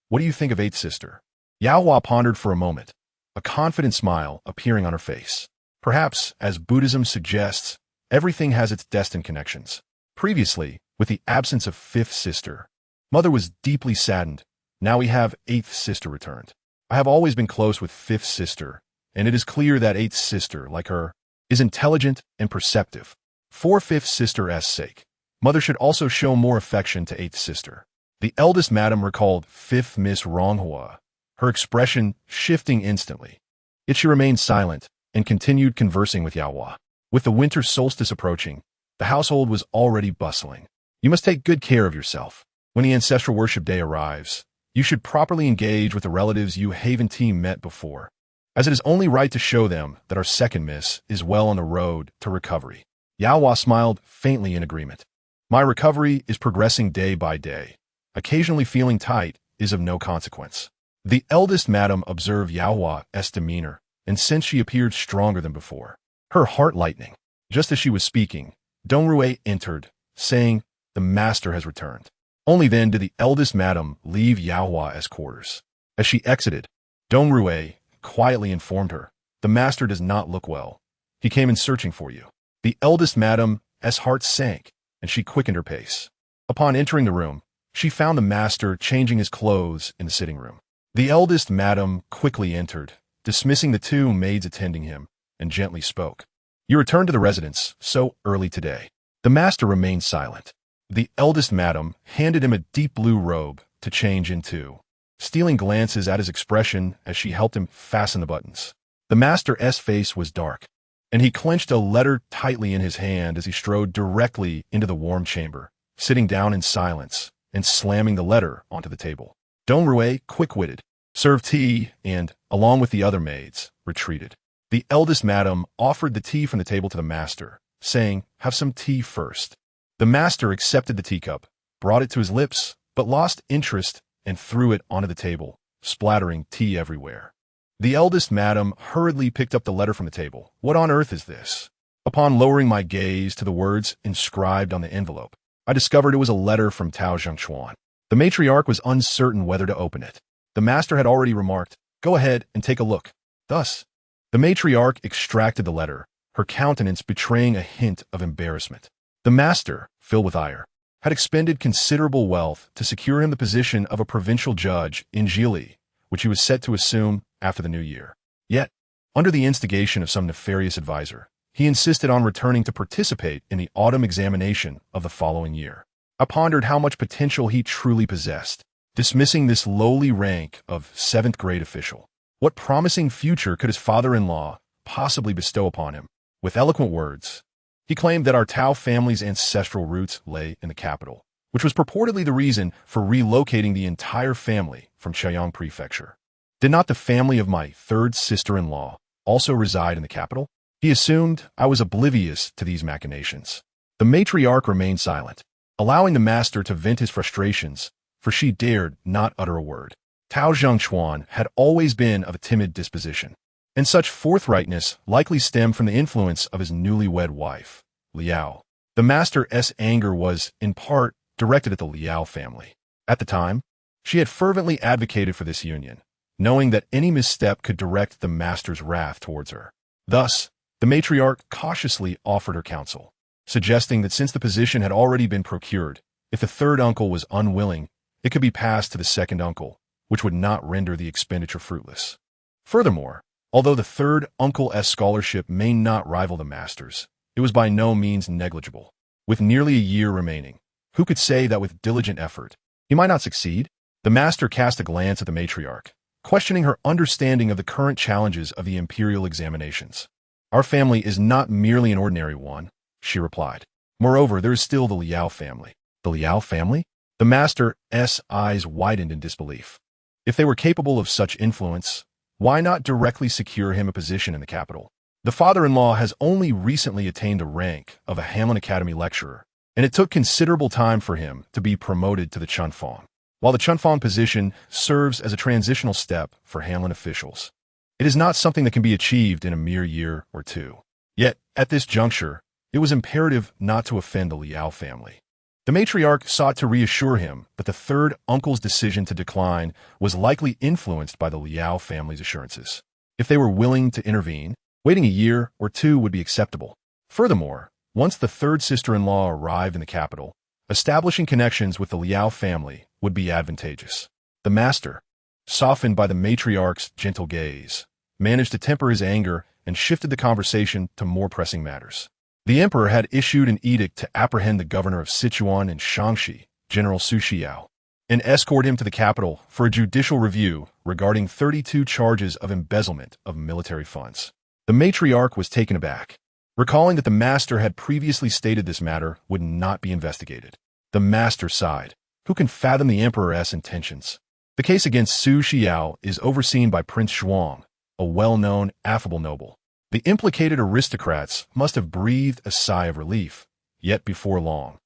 What do you think of 8th sister?" Yao Hua pondered for a moment, a confident smile appearing on her face. Perhaps, as Buddhism suggests, everything has its destined connections. Previously, with the absence of 5th sister, Mother was deeply saddened. Now we have 8th sister returned. I have always been close with 5th sister, and it is clear that 8th sister, like her, is intelligent and perceptive. For 5th sister's sake, Mother should also show more affection to 8th sister. The eldest madam recalled 5th Miss Ronghua, her expression shifting instantly. Yet she remained silent and continued conversing with Yao Hua. With the winter solstice approaching, the household was already bustling. "You must take good care of yourself. When the ancestral worship day arrives, you should properly engage with the relatives you haven't met before, as it is only right to show them that our second miss is well on the road to recovery." Yao Hua smiled faintly in agreement. "My recovery is progressing day by day. Occasionally feeling tight is of no consequence." The eldest madam observed Yao Hua's demeanor, and since she appeared stronger than before, her heart lightening. Just as she was speaking, Dong Rui entered, saying, "The master has returned." Only then did the eldest madam leave Yao Hua's quarters. As she exited, Dong Rui quietly informed her, "The master does not look well. He came in searching for you." The eldest madam's heart sank, and she quickened her pace. Upon entering the room, she found the master changing his clothes in the sitting room. The eldest madam quickly entered, dismissing the 2 maids attending him, and gently spoke. You returned to the residence so early today. The master remained silent. The eldest madam handed him a deep blue robe to change into, stealing glances at his expression as she helped him fasten the buttons. The master's face was dark, and he clenched a letter tightly in his hand as he strode directly into the warm chamber, sitting down in silence and slamming the letter onto the table. Don Rue, quick-witted, served tea and, along with the other maids, retreated. The eldest madam offered the tea from the table to the master, saying, "Have some tea first." The master accepted the teacup, brought it to his lips, but lost interest and threw it onto the table, splattering tea everywhere. The eldest madam hurriedly picked up the letter from the table. "What on earth is this?" Upon lowering my gaze to the words inscribed on the envelope, I discovered it was a letter from Tao Zhengchuan. The matriarch was uncertain whether to open it. The master had already remarked, "Go ahead and take a look." Thus, the matriarch extracted the letter, her countenance betraying a hint of embarrassment. The master, filled with ire, had expended considerable wealth to secure him the position of a provincial judge in Jili, which he was set to assume after the new year. Yet, under the instigation of some nefarious advisor, he insisted on returning to participate in the autumn examination of the following year. I pondered how much potential he truly possessed, dismissing this lowly rank of seventh-grade official. What promising future could his father-in-law possibly bestow upon him? With eloquent words, he claimed that our Tao family's ancestral roots lay in the capital, which was purportedly the reason for relocating the entire family from Chaoyang Prefecture. Did not the family of my third sister-in-law also reside in the capital? He assumed I was oblivious to these machinations. The matriarch remained silent, allowing the master to vent his frustrations, for she dared not utter a word. Tao Zhengchuan had always been of a timid disposition, and such forthrightness likely stemmed from the influence of his newlywed wife, Liao. The master's anger was, in part, directed at the Liao family. At the time, she had fervently advocated for this union, knowing that any misstep could direct the master's wrath towards her. Thus, the matriarch cautiously offered her counsel, suggesting that since the position had already been procured, if the third uncle was unwilling, it could be passed to the second uncle, which would not render the expenditure fruitless. Furthermore, although the third uncle's scholarship may not rival the master's, it was by no means negligible. With nearly a year remaining, who could say that with diligent effort, he might not succeed? The master cast a glance at the matriarch, questioning her understanding of the current challenges of the imperial examinations. "Our family is not merely an ordinary one," she replied. "Moreover, there is still the Liao family." The Liao family? The master's eyes widened in disbelief. If they were capable of such influence, why not directly secure him a position in the capital? The father-in-law has only recently attained the rank of a Hamlin Academy lecturer, and it took considerable time for him to be promoted to the Chunfang. While the Chunfang position serves as a transitional step for Hamlin officials, it is not something that can be achieved in a mere year or two. Yet, at this juncture, it was imperative not to offend the Liao family. The matriarch sought to reassure him that the third uncle's decision to decline was likely influenced by the Liao family's assurances. If they were willing to intervene, waiting a year or two would be acceptable. Furthermore, once the third sister-in-law arrived in the capital, establishing connections with the Liao family would be advantageous. The master, softened by the matriarch's gentle gaze, managed to temper his anger and shifted the conversation to more pressing matters. The emperor had issued an edict to apprehend the governor of Sichuan and Shaanxi, General Su Xiao, and escort him to the capital for a judicial review regarding 32 charges of embezzlement of military funds. The matriarch was taken aback, recalling that the master had previously stated this matter would not be investigated. The master sighed. Who can fathom the emperor's intentions? The case against Su Xiao is overseen by Prince Zhuang, a well-known, affable noble. The implicated aristocrats must have breathed a sigh of relief, yet before long,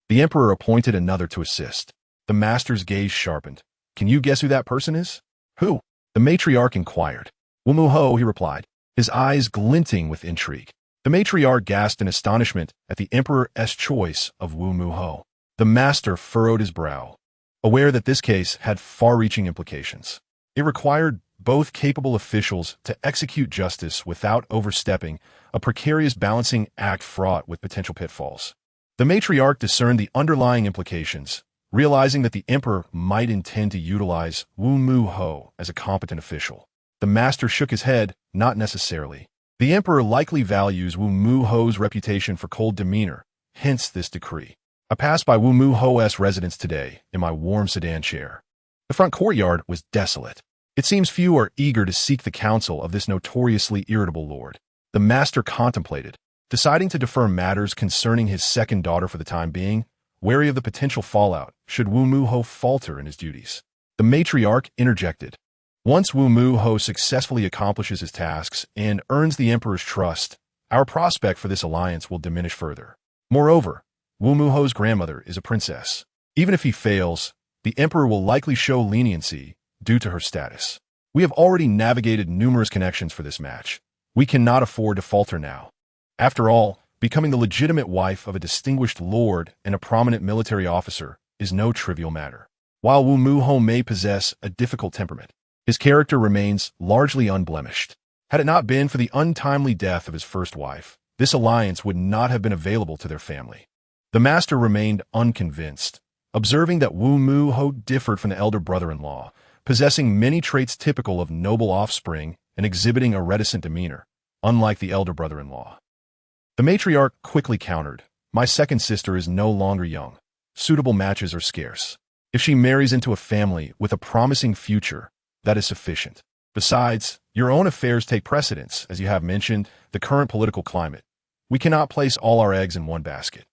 the emperor appointed another to assist. The master's gaze sharpened. "Can you guess who that person is?" "Who?" the matriarch inquired. "Wu Muho," he replied, his eyes glinting with intrigue. The matriarch gasped in astonishment at the emperor's choice of Wu Muho. The master furrowed his brow, aware that this case had far-reaching implications. It required both capable officials to execute justice without overstepping, a precarious balancing act fraught with potential pitfalls. The matriarch discerned the underlying implications, realizing that the emperor might intend to utilize Wu Muho as a competent official. The master shook his head. "Not necessarily. The emperor likely values Wu Mu Ho's reputation for cold demeanor, hence this decree. I passed by Wu Mu Ho's residence today in my warm sedan chair. The front courtyard was desolate. It seems few are eager to seek the counsel of this notoriously irritable lord. The master contemplated, deciding to defer matters concerning his second daughter for the time being, wary of the potential fallout should Wu Mu Ho falter in his duties. The matriarch interjected. Once Wu Mu Ho successfully accomplishes his tasks and earns the emperor's trust, our prospect for this alliance will diminish further. Moreover, Wu Mu Ho's grandmother is a princess. Even if he fails, the emperor will likely show leniency due to her status. We have already navigated numerous connections for this match. We cannot afford to falter now. After all, becoming the legitimate wife of a distinguished lord and a prominent military officer is no trivial matter. While Wu Mu Ho may possess a difficult temperament, his character remains largely unblemished. Had it not been for the untimely death of his first wife, this alliance would not have been available to their family. The master remained unconvinced, observing that Wu Mu Ho differed from the elder brother-in-law, possessing many traits typical of noble offspring and exhibiting a reticent demeanor, unlike the elder brother-in-law. The matriarch quickly countered, "My second sister is no longer young. Suitable matches are scarce. If she marries into a family with a promising future, that is sufficient. Besides, your own affairs take precedence, as you have mentioned, the current political climate. We cannot place all our eggs in one basket."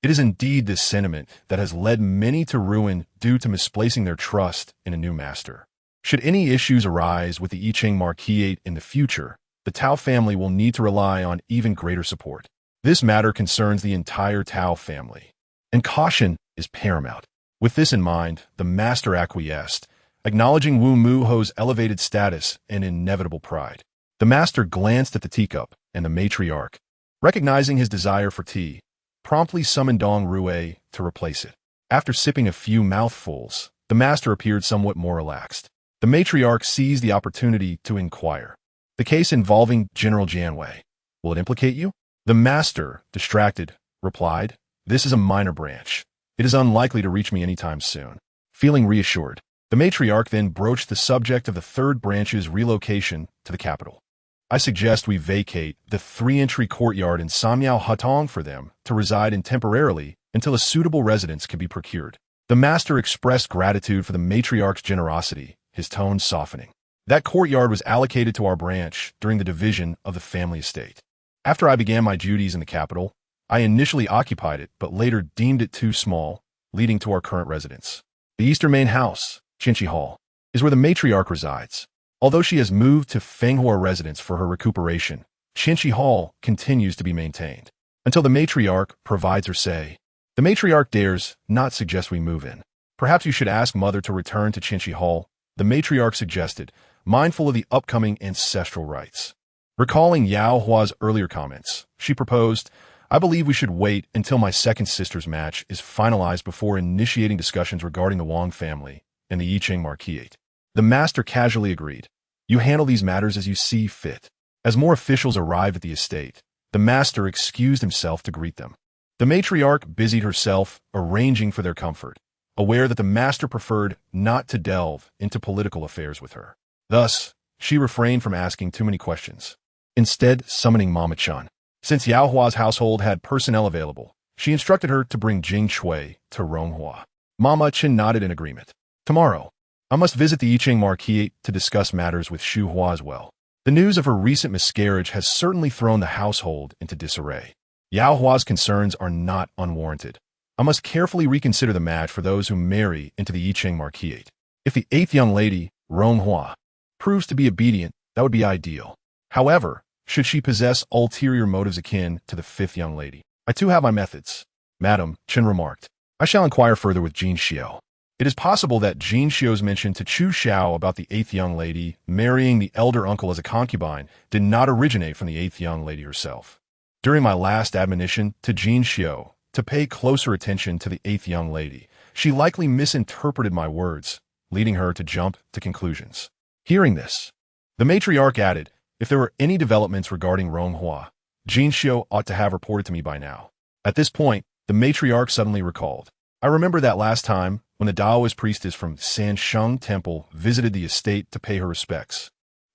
It is indeed this sentiment that has led many to ruin due to misplacing their trust in a new master. Should any issues arise with the I Ching Marquisate in the future, the Tao family will need to rely on even greater support. This matter concerns the entire Tao family, and caution is paramount. With this in mind, the master acquiesced, acknowledging Wu Mu Ho's elevated status and inevitable pride. The master glanced at the teacup, and the matriarch, recognizing his desire for tea, promptly summoned Dong Rue to replace it. After sipping a few mouthfuls, the master appeared somewhat more relaxed. The matriarch seized the opportunity to inquire. "The case involving General Janwei. Will it implicate you?" The master, distracted, replied, "This is a minor branch. It is unlikely to reach me anytime soon." Feeling reassured, the matriarch then broached the subject of the third branch's relocation to the capital. "I suggest we vacate the 3-entry courtyard in Samyao Hutong for them to reside in temporarily until a suitable residence can be procured." The master expressed gratitude for the matriarch's generosity, his tone softening. "That courtyard was allocated to our branch during the division of the family estate. After I began my duties in the capital, I initially occupied it but later deemed it too small, leading to our current residence. The eastern main house, Chinchi Hall, is where the matriarch resides. Although she has moved to Fenghua residence for her recuperation, Chinchi Hall continues to be maintained until the matriarch provides her say. The matriarch dares not suggest we move in. Perhaps you should ask mother to return to Chinchi Hall, the matriarch suggested, mindful of the upcoming ancestral rites. Recalling Yao Hua's earlier comments, she proposed, "I believe we should wait until my second sister's match is finalized before initiating discussions regarding the Wang family and the I Ching Marquisate." The master casually agreed. "You handle these matters as you see fit." As more officials arrived at the estate, the master excused himself to greet them. The matriarch busied herself arranging for their comfort, aware that the master preferred not to delve into political affairs with her. Thus, she refrained from asking too many questions, instead summoning Mama Chun. Since Yao Hua's household had personnel available, she instructed her to bring Jing Shui to Ronghua. Mama Chun nodded in agreement. "Tomorrow, I must visit the I Ching Marquisate to discuss matters with Xu Hua as well. The news of her recent miscarriage has certainly thrown the household into disarray. Yao Hua's concerns are not unwarranted. I must carefully reconsider the match for those who marry into the I Ching Marquisate. If the 8th young lady, Ronghua, proves to be obedient, that would be ideal. However, should she possess ulterior motives akin to the 5th young lady, I too have my methods." "Madam," Chen remarked, "I shall inquire further with Jin Xiao. It is possible that Jin Xiao's mention to Chu Xiao about the 8th young lady marrying the elder uncle as a concubine did not originate from the 8th young lady herself. During my last admonition to Jin Xiao to pay closer attention to the 8th young lady, she likely misinterpreted my words, leading her to jump to conclusions." Hearing this, the matriarch added, "If there were any developments regarding Ronghua, Jin Xiao ought to have reported to me by now." At this point, the matriarch suddenly recalled, "I remember that last time when the Taoist priestess from Sansheng Temple visited the estate to pay her respects.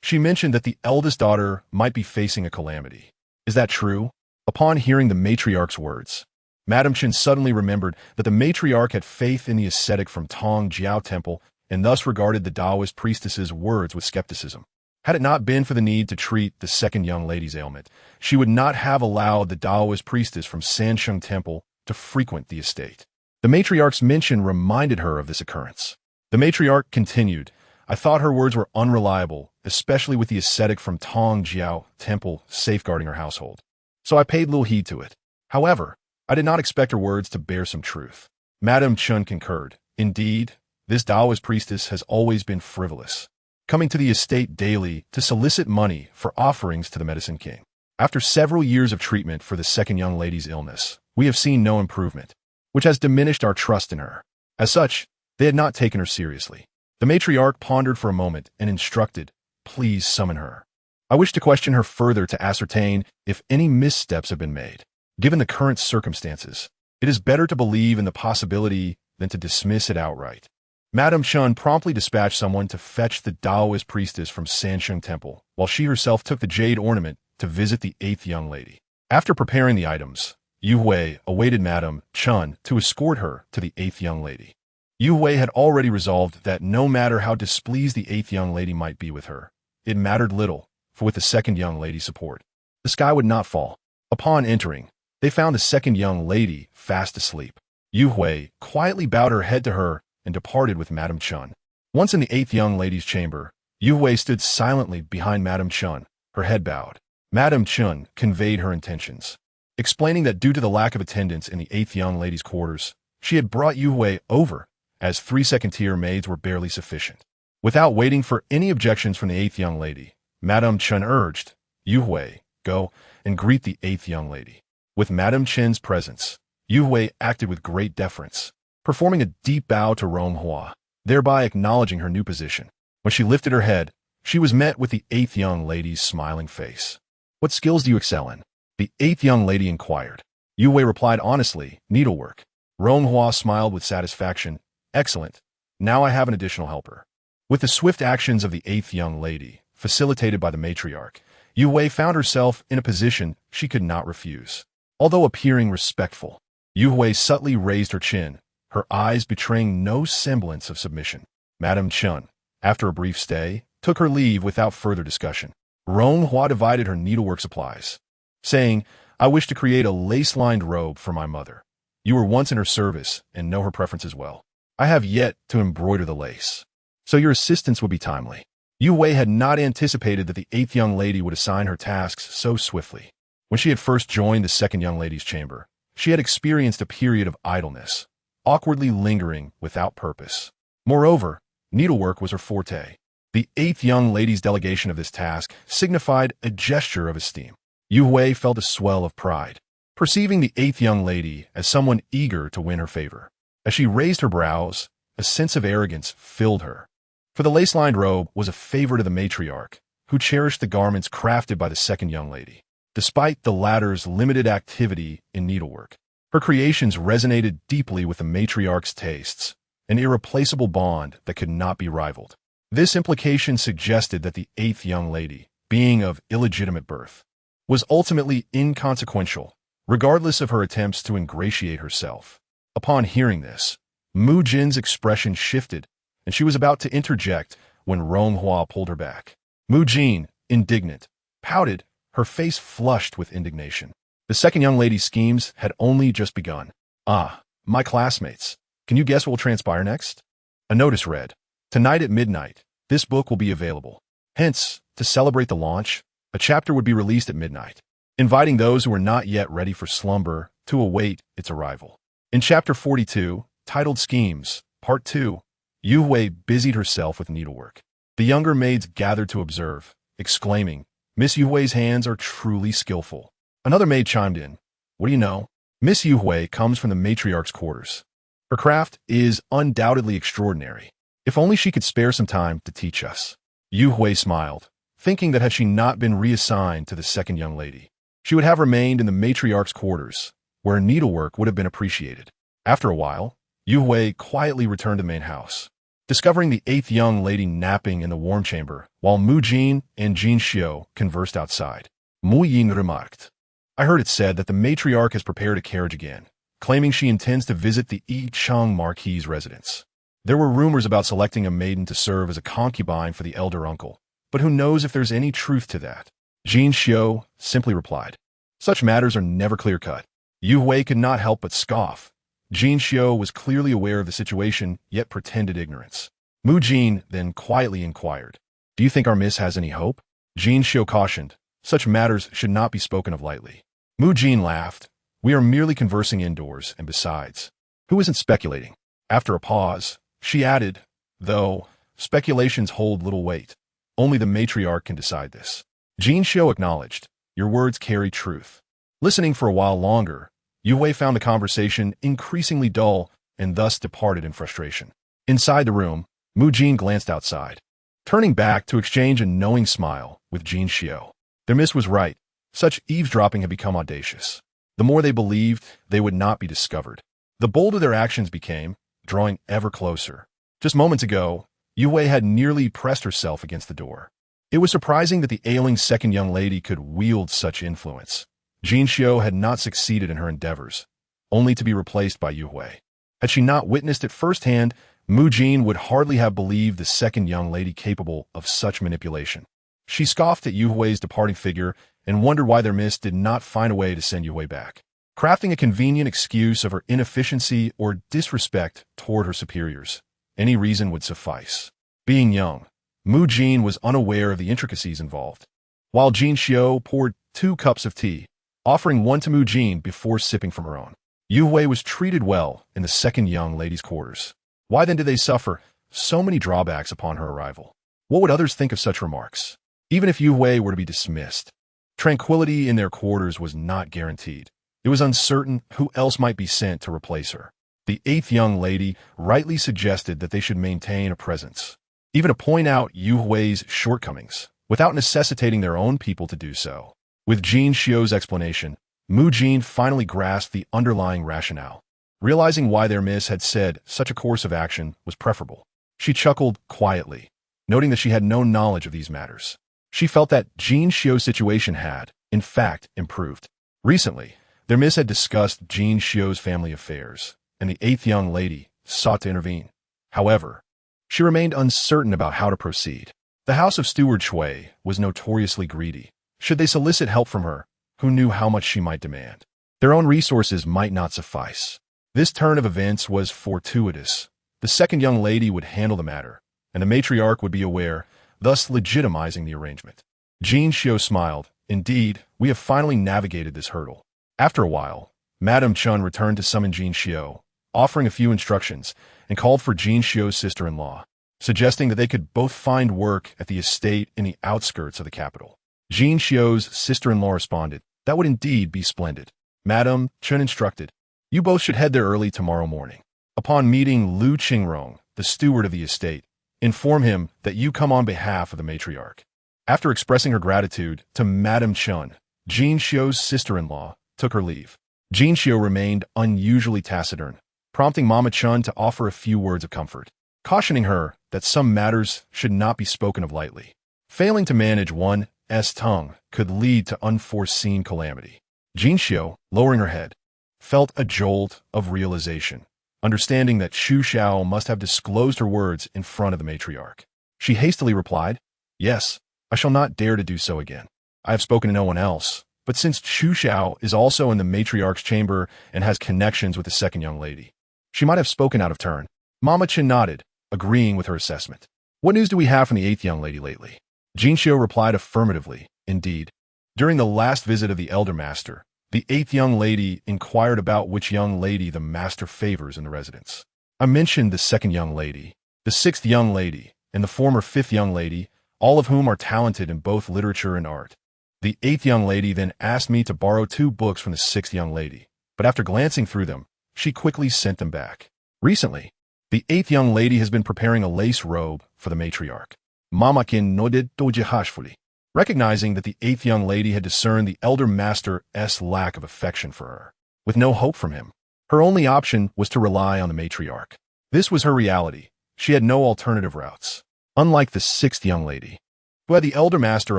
She mentioned that the eldest daughter might be facing a calamity. Is that true? Upon hearing the matriarch's words, Madame Chen suddenly remembered that the matriarch had faith in the ascetic from Tong Jiao Temple and thus regarded the Taoist priestess's words with skepticism. Had it not been for the need to treat the second young lady's ailment, she would not have allowed the Taoist priestess from Sansheng Temple to frequent the estate. The matriarch's mention reminded her of this occurrence. The matriarch continued, I thought her words were unreliable, especially with the ascetic from Tong Jiao Temple safeguarding her household. So I paid little heed to it. However, I did not expect her words to bear some truth. Madame Chen concurred. Indeed, this Taoist priestess has always been frivolous, coming to the estate daily to solicit money for offerings to the medicine king. After several years of treatment for the second young lady's illness, we have seen no improvement, which has diminished our trust in her. As such, they had not taken her seriously. The matriarch pondered for a moment and instructed, please summon her. I wish to question her further to ascertain if any missteps have been made. Given the current circumstances, it is better to believe in the possibility than to dismiss it outright. Madame Chen promptly dispatched someone to fetch the Taoist priestess from Sansheng Temple, while she herself took the jade ornament to visit the eighth young lady. After preparing the items, Yu Hui awaited Madame Chen to escort her to the eighth young lady. Yu Hui had already resolved that no matter how displeased the eighth young lady might be with her, it mattered little, for with the second young lady's support, the sky would not fall. Upon entering, they found the second young lady fast asleep. Yu Hui quietly bowed her head to her and departed with Madame Chen. Once in the eighth young lady's chamber, Yu Hui stood silently behind Madame Chen, her head bowed. Madame Chen conveyed her intentions, explaining that due to the lack of attendance in the eighth young lady's quarters, she had brought Yu Hui over, as 3 second-tier maids were barely sufficient. Without waiting for any objections from the eighth young lady, Madame Chen urged, Yu Hui, go and greet the eighth young lady. With Madame Chen's presence, Yu Hui acted with great deference, performing a deep bow to Rong Hua, thereby acknowledging her new position. When she lifted her head, she was met with the eighth young lady's smiling face. What skills do you excel in? The eighth young lady inquired. Yu Hui replied honestly, needlework. Rong Hua smiled with satisfaction. Excellent. Now I have an additional helper. With the swift actions of the eighth young lady, facilitated by the matriarch, Yu Hui found herself in a position she could not refuse. Although appearing respectful, Yu Hui subtly raised her chin, her eyes betraying no semblance of submission. Madame Chen, after a brief stay, took her leave without further discussion. Rong Hua divided her needlework supplies, saying, I wish to create a lace-lined robe for my mother. You were once in her service and know her preferences well. I have yet to embroider the lace, so your assistance would be timely. Yu Hui had not anticipated that the eighth young lady would assign her tasks so swiftly. When she had first joined the second young lady's chamber, she had experienced a period of idleness, awkwardly lingering without purpose. Moreover, needlework was her forte. The eighth young lady's delegation of this task signified a gesture of esteem. Yu Hui felt a swell of pride, perceiving the eighth young lady as someone eager to win her favor. As she raised her brows, a sense of arrogance filled her. For the lace-lined robe was a favor to the matriarch, who cherished the garments crafted by the second young lady. Despite the latter's limited activity in needlework, her creations resonated deeply with the matriarch's tastes, an irreplaceable bond that could not be rivaled. This implication suggested that the eighth young lady, being of illegitimate birth, was ultimately inconsequential, regardless of her attempts to ingratiate herself. Upon hearing this, Mu Jin's expression shifted, and she was about to interject when Rong Hua pulled her back. Mu Jin, indignant, pouted, her face flushed with indignation. The second young lady's schemes had only just begun. Ah, my classmates, can you guess what will transpire next? A notice read, tonight at midnight, this book will be available. Hence, to celebrate the launch, a chapter would be released at midnight, inviting those who are not yet ready for slumber to await its arrival. In Chapter 42, titled Schemes, Part 2, Yu Hui busied herself with needlework. The younger maids gathered to observe, exclaiming, Miss Yu Hui's hands are truly skillful. Another maid chimed in, what do you know? Miss Yu Hui comes from the matriarch's quarters. Her craft is undoubtedly extraordinary. If only she could spare some time to teach us. Yu Hui smiled, thinking that had she not been reassigned to the second young lady, she would have remained in the matriarch's quarters, where needlework would have been appreciated. After a while, Yu Hui quietly returned to the main house. discovering the eighth young lady napping in the warm chamber, while Mu Jin and Jin Xiu conversed outside. Mu Ying remarked, "I heard it said that the matriarch has prepared a carriage again, claiming she intends to visit the Yi Cheng Marquis's residence. There were rumors about selecting a maiden to serve as a concubine for the elder uncle, but who knows if there's any truth to that?" Jin Xiu simply replied, "Such matters are never clear-cut." Yu Hui could not help but scoff. Jin Xiu was clearly aware of the situation, yet pretended ignorance. Mu Jin then quietly inquired, "Do you think our miss has any hope?" Jin Xiu cautioned, "Such matters should not be spoken of lightly." Mu Jin laughed, "We are merely conversing indoors, and besides, who isn't speculating?" After a pause, she added, "Though, speculations hold little weight. Only the matriarch can decide this." Jin Xiu acknowledged, "Your words carry truth." Listening for a while longer, Yu Hui found the conversation increasingly dull and thus departed in frustration. Inside the room, Mu Jin glanced outside, turning back to exchange a knowing smile with Jin Xiu. Their miss was right. Such eavesdropping had become audacious. The more they believed, they would not be discovered. The bolder their actions became, drawing ever closer. Just moments ago, Yu Hui had nearly pressed herself against the door. It was surprising that the ailing second young lady could wield such influence. Jin Xiu had not succeeded in her endeavors, only to be replaced by Yu Hui. Had she not witnessed it firsthand, Mu Jin would hardly have believed the second young lady capable of such manipulation. She scoffed at Yu Hui's departing figure and wondered why their miss did not find a way to send Yu Hui back. Crafting a convenient excuse of her inefficiency or disrespect toward her superiors, any reason would suffice. Being young, Mu Jin was unaware of the intricacies involved. While Jin Xiu poured 2 cups of tea, offering one to Mu Jin before sipping from her own, Yu Hui was treated well in the second young lady's quarters. Why then did they suffer so many drawbacks upon her arrival? What would others think of such remarks? Even if Yu Hui were to be dismissed, tranquility in their quarters was not guaranteed. It was uncertain who else might be sent to replace her. The eighth young lady rightly suggested that they should maintain a presence, even to point out Yu Hui's shortcomings, without necessitating their own people to do so. With Jin Xiu's explanation, Mu Jin finally grasped the underlying rationale. Realizing why their miss had said such a course of action was preferable, she chuckled quietly, noting that she had no knowledge of these matters. She felt that Jin Xiu's situation had, in fact, improved. Recently, their miss had discussed Jin Xiu's family affairs, and the eighth young lady sought to intervene. However, she remained uncertain about how to proceed. The house of Steward Shui was notoriously greedy. Should they solicit help from her, who knew how much she might demand? Their own resources might not suffice. This turn of events was fortuitous. The second young lady would handle the matter, and the matriarch would be aware, thus legitimizing the arrangement. Jin Xiu smiled. Indeed, we have finally navigated this hurdle. After a while, Madame Chun returned to summon Jin Xiu, offering a few instructions, and called for Jin Xiu's sister-in-law, suggesting that they could both find work at the estate in the outskirts of the capital. Jin Xiu's sister-in-law responded, "That would indeed be splendid." Madame Chun instructed, "You both should head there early tomorrow morning. Upon meeting Lu Qingrong, the steward of the estate, inform him that you come on behalf of the matriarch." After expressing her gratitude to Madame Chun, Jin Xiu's sister-in-law took her leave. Jin Xiu remained unusually taciturn, prompting Mama Chun to offer a few words of comfort, cautioning her that some matters should not be spoken of lightly. Failing to manage one's tongue could lead to unforeseen calamity. Jin Xiu, lowering her head, felt a jolt of realization, understanding that Xu Xiao must have disclosed her words in front of the matriarch. She hastily replied, "Yes, I shall not dare to do so again. I have spoken to no one else, but since Xu Xiao is also in the matriarch's chamber and has connections with the second young lady, she might have spoken out of turn." Mama Chin nodded, agreeing with her assessment. "What news do we have from the eighth young lady lately?" Jin Xiu replied affirmatively. Indeed, during the last visit of the elder master, the eighth young lady inquired about which young lady the master favors in the residence. I mentioned the second young lady, the sixth young lady, and the former fifth young lady, all of whom are talented in both literature and art. The eighth young lady then asked me to borrow 2 books from the sixth young lady, but after glancing through them, she quickly sent them back. Recently, the eighth young lady has been preparing a lace robe for the matriarch. Mamakin nodded dojihashfully, recognizing that the eighth young lady had discerned the elder master's lack of affection for her. With no hope from him, her only option was to rely on the matriarch. This was her reality, she had no alternative routes. Unlike the sixth young lady, who had the elder master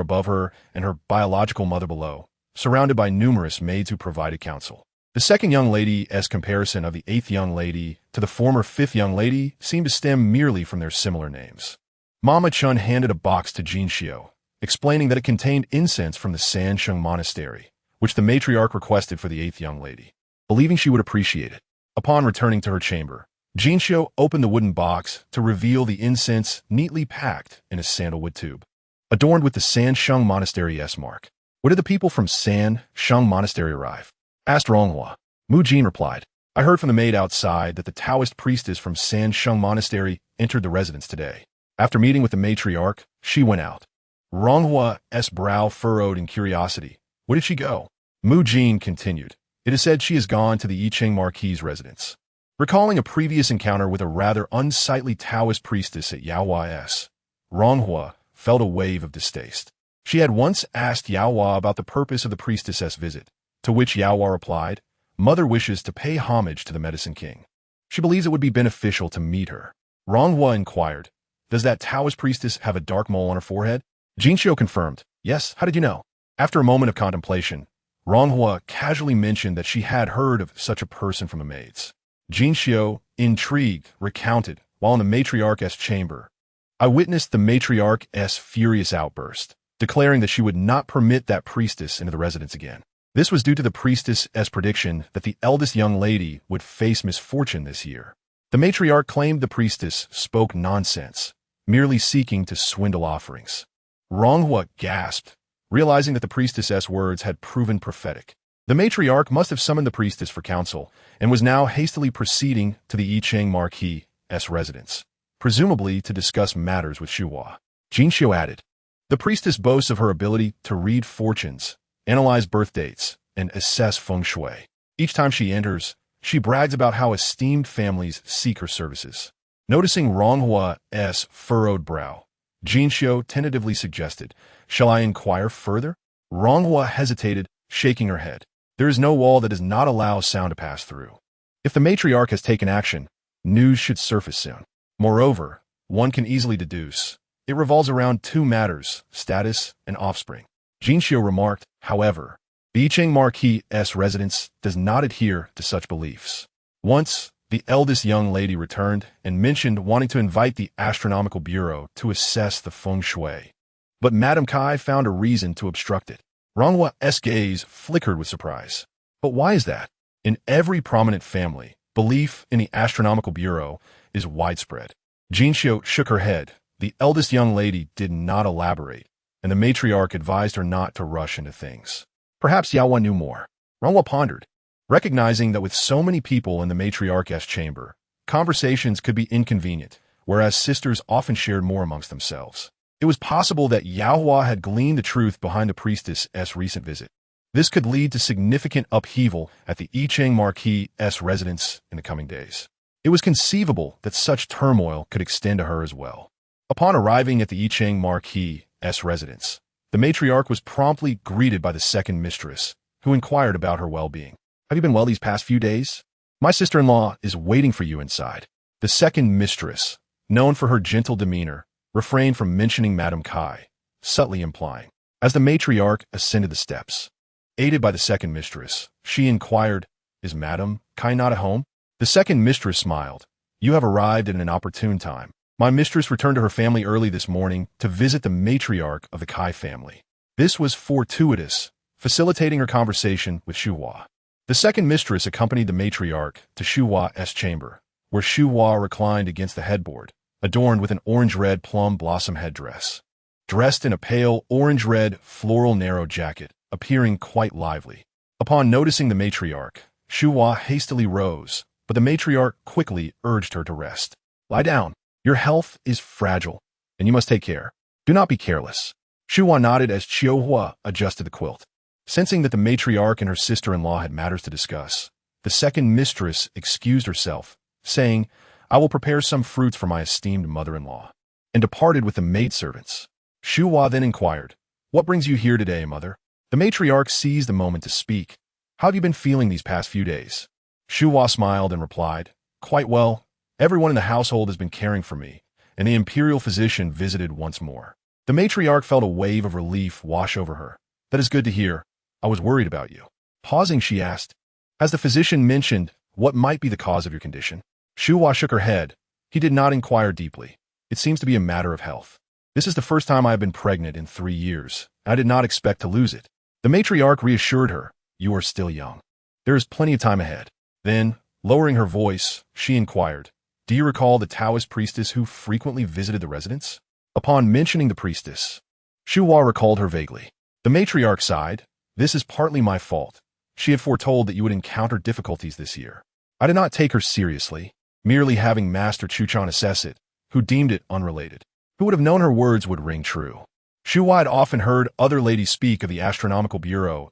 above her and her biological mother below, surrounded by numerous maids who provided counsel. The second young lady's comparison of the eighth young lady to the former fifth young lady seemed to stem merely from their similar names. Mama Chun handed a box to Jinxiu, explaining that it contained incense from the Sansheng Monastery, which the matriarch requested for the eighth young lady, believing she would appreciate it. Upon returning to her chamber, Jinxiu opened the wooden box to reveal the incense neatly packed in a sandalwood tube, adorned with the Sansheng Monastery's mark. "When did the people from Sansheng Monastery arrive?" asked Ronghua. Mu Jin replied, "I heard from the maid outside that the Taoist priestess from Sansheng Monastery entered the residence today. After meeting with the matriarch, she went out." Ronghua's brow furrowed in curiosity. "Where did she go?" Mu Jin continued, "It is said she has gone to the Yicheng Marquis' residence." Recalling a previous encounter with a rather unsightly Taoist priestess at Yaohua's, Ronghua felt a wave of distaste. She had once asked Yaohua about the purpose of the priestess's visit, to which Yaohua replied, "Mother wishes to pay homage to the Medicine King. She believes it would be beneficial to meet her." Ronghua inquired, "Does that Taoist priestess have a dark mole on her forehead?" Jinxiu confirmed, "Yes, how did you know?" After a moment of contemplation, Ronghua casually mentioned that she had heard of such a person from the maids. Jinxiu, intrigued, recounted, while in the matriarch's chamber, "I witnessed the matriarch's furious outburst, declaring that she would not permit that priestess into the residence again. This was due to the priestess's prediction that the eldest young lady would face misfortune this year. The matriarch claimed the priestess spoke nonsense, merely seeking to swindle offerings." Ronghua gasped, realizing that the priestess's words had proven prophetic. The matriarch must have summoned the priestess for counsel and was now hastily proceeding to the Yicheng Marquis' residence, presumably to discuss matters with Shuhua. Jinxiu added, "The priestess boasts of her ability to read fortunes, analyze birth dates, and assess feng shui. Each time she enters, she brags about how esteemed families seek her services." Noticing Ronghua's furrowed brow, Jinxiu tentatively suggested, "Shall I inquire further?" Ronghua hesitated, shaking her head. "There is no wall that does not allow sound to pass through. If the matriarch has taken action, news should surface soon. Moreover, one can easily deduce it revolves around two matters, status and offspring." Jinxiu remarked, however, "The Yicheng Marquis' residence does not adhere to such beliefs." Once, the eldest young lady returned and mentioned wanting to invite the Astronomical Bureau to assess the feng shui, but Madame Kai found a reason to obstruct it. Ronghua's gaze flickered with surprise. "But why is that? In every prominent family, belief in the Astronomical Bureau is widespread." Jinxiu shook her head. The eldest young lady did not elaborate, and the matriarch advised her not to rush into things. Perhaps Yaohua knew more. Ronghua pondered, recognizing that with so many people in the matriarch's chamber, conversations could be inconvenient, whereas sisters often shared more amongst themselves. It was possible that Yaohua had gleaned the truth behind the priestess's recent visit. This could lead to significant upheaval at the Yicheng Marquis' residence in the coming days. It was conceivable that such turmoil could extend to her as well. Upon arriving at the Yicheng Marquis' residence, the matriarch was promptly greeted by the second mistress, who inquired about her well-being. "Have you been well these past few days? My sister-in-law is waiting for you inside." The second mistress, known for her gentle demeanor, refrained from mentioning Madame Kai, subtly implying. As the matriarch ascended the steps, aided by the second mistress, she inquired, "Is Madame Kai not at home?" The second mistress smiled. "You have arrived at an opportune time. My mistress returned to her family early this morning to visit the matriarch of the Kai family." This was fortuitous, facilitating her conversation with Shuhua. The second mistress accompanied the matriarch to Shuhua's chamber, where Shuhua reclined against the headboard, adorned with an orange-red plum blossom headdress. Dressed in a pale orange-red floral narrow jacket, appearing quite lively. Upon noticing the matriarch, Shuhua hastily rose, but the matriarch quickly urged her to rest. "Lie down. Your health is fragile, and you must take care. Do not be careless." Shuhua nodded as Chiuhua adjusted the quilt. Sensing that the matriarch and her sister-in-law had matters to discuss, the second mistress excused herself, saying, "I will prepare some fruits for my esteemed mother-in-law," and departed with the maidservants. Shuhua then inquired, "What brings you here today, mother?" The matriarch seized the moment to speak. "How have you been feeling these past few days?" Shuhua smiled and replied, "Quite well. Everyone in the household has been caring for me, and the imperial physician visited once more. The matriarch felt a wave of relief wash over her. That is good to hear. I was worried about you. Pausing, she asked, has the physician mentioned what might be the cause of your condition? Shuhua shook her head. He did not inquire deeply. It seems to be a matter of health. This is the first time I have been pregnant in 3 years. I did not expect to lose it. The matriarch reassured her, you are still young. There is plenty of time ahead. Then, lowering her voice, she inquired, do you recall the Taoist priestess who frequently visited the residence? Upon mentioning the priestess, Shuhua recalled her vaguely. The matriarch sighed, this is partly my fault. She had foretold that you would encounter difficulties this year. I did not take her seriously, merely having Master Chuchan assess it, who deemed it unrelated. Who would have known her words would ring true? Shuhua had often heard other ladies speak of the Astronomical Bureau's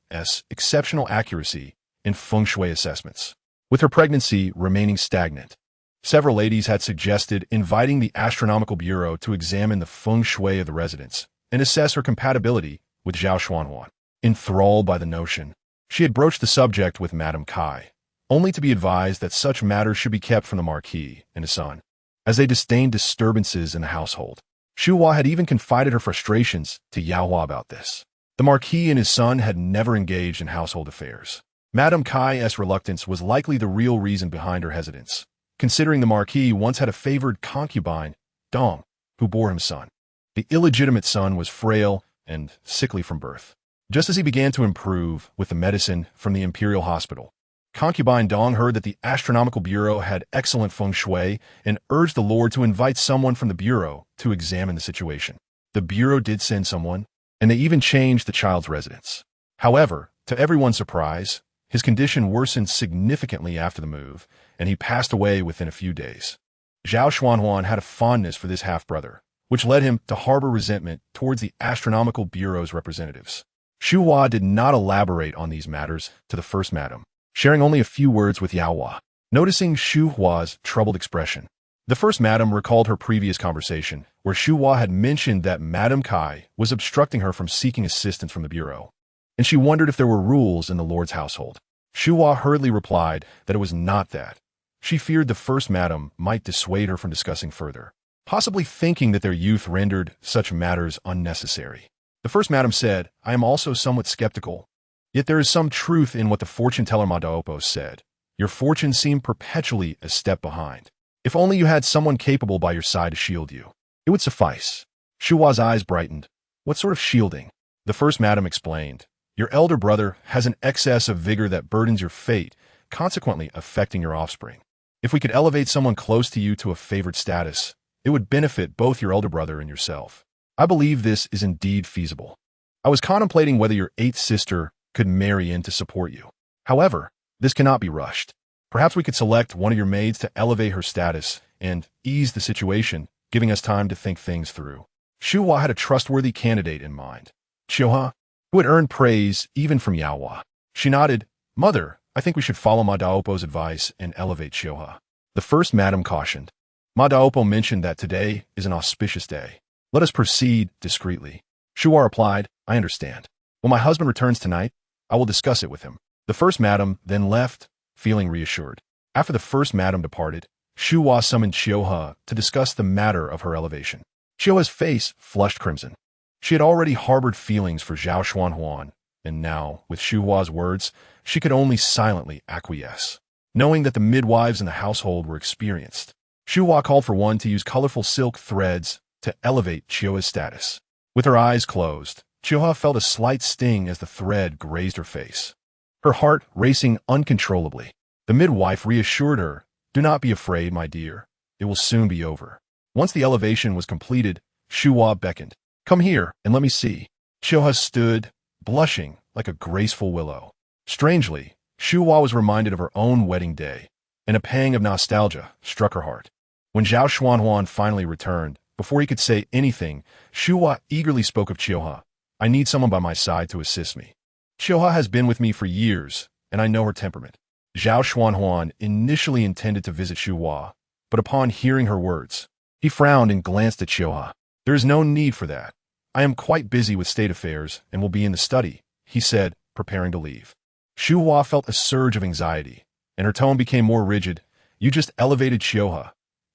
exceptional accuracy in feng shui assessments. With her pregnancy remaining stagnant, several ladies had suggested inviting the Astronomical Bureau to examine the feng shui of the residence and assess her compatibility with Zhao Xuanhuan. Enthralled by the notion, she had broached the subject with Madame Kai, only to be advised that such matters should be kept from the Marquis and his son, as they disdained disturbances in the household. Shuhua had even confided her frustrations to Yaohua about this. The Marquis and his son had never engaged in household affairs. Madame Kai's reluctance was likely the real reason behind her hesitance, considering the Marquis once had a favored concubine, Dong, who bore him a son. The illegitimate son was frail and sickly from birth. Just as he began to improve with the medicine from the Imperial Hospital, concubine Dong heard that the Astronomical Bureau had excellent feng shui and urged the Lord to invite someone from the Bureau to examine the situation. The Bureau did send someone, and they even changed the child's residence. However, to everyone's surprise, his condition worsened significantly after the move, and he passed away within a few days. Zhao Xuanhuan had a fondness for this half-brother, which led him to harbor resentment towards the Astronomical Bureau's representatives. Shuhua did not elaborate on these matters to the first madam, sharing only a few words with Yaohua. Noticing Shuhua's troubled expression, the first madam recalled her previous conversation, where Shuhua had mentioned that Madame Kai was obstructing her from seeking assistance from the Bureau, and she wondered if there were rules in the Lord's household. Shuhua hurriedly replied that it was not that. She feared the first madam might dissuade her from discussing further, possibly thinking that their youth rendered such matters unnecessary. The first madam said, I am also somewhat skeptical. Yet there is some truth in what the fortune-teller Madaopo said. Your fortunes seem perpetually a step behind. If only you had someone capable by your side to shield you, it would suffice. Shuhua's eyes brightened. What sort of shielding? The first madam explained. Your elder brother has an excess of vigor that burdens your fate, consequently affecting your offspring. If we could elevate someone close to you to a favored status, it would benefit both your elder brother and yourself. I believe this is indeed feasible. I was contemplating whether your 8th sister could marry in to support you. However, this cannot be rushed. Perhaps we could select one of your maids to elevate her status and ease the situation, giving us time to think things through. Shuhua had a trustworthy candidate in mind, Chioha, who had earned praise even from Yaohua. She nodded, Mother, I think we should follow Madaopo's advice and elevate Chioha. The first madam cautioned. Madaopo mentioned that today is an auspicious day. Let us proceed discreetly. Shuhua replied, I understand. When my husband returns tonight, I will discuss it with him. The first madam then left, feeling reassured. After the first madam departed, Shuhua summoned Chioha to discuss the matter of her elevation. Chioha's face flushed crimson. She had already harbored feelings for Zhao Xuanhuan, and now, with Shuhua's words, she could only silently acquiesce, knowing that the midwives in the household were experienced. Shuhua called for one to use colorful silk threads to elevate Chioha's status. With her eyes closed, Chioha felt a slight sting as the thread grazed her face, her heart racing uncontrollably. The midwife reassured her, Do not be afraid, my dear. It will soon be over. Once the elevation was completed, Shuhua beckoned. Come here and let me see. Chioha stood, blushing like a graceful willow. Strangely, Shuhua was reminded of her own wedding day, and a pang of nostalgia struck her heart. When Zhao Xuanhuan finally returned, before he could say anything, Shuhua eagerly spoke of Chioha. I need someone by my side to assist me. Chioha has been with me for years, and I know her temperament. Zhao Xuanhuan initially intended to visit Shuhua, but upon hearing her words, he frowned and glanced at Chioha. There is no need for that. I am quite busy with state affairs and will be in the study, he said, preparing to leave. Shuhua felt a surge of anxiety, and her tone became more rigid. You just elevated Chioha.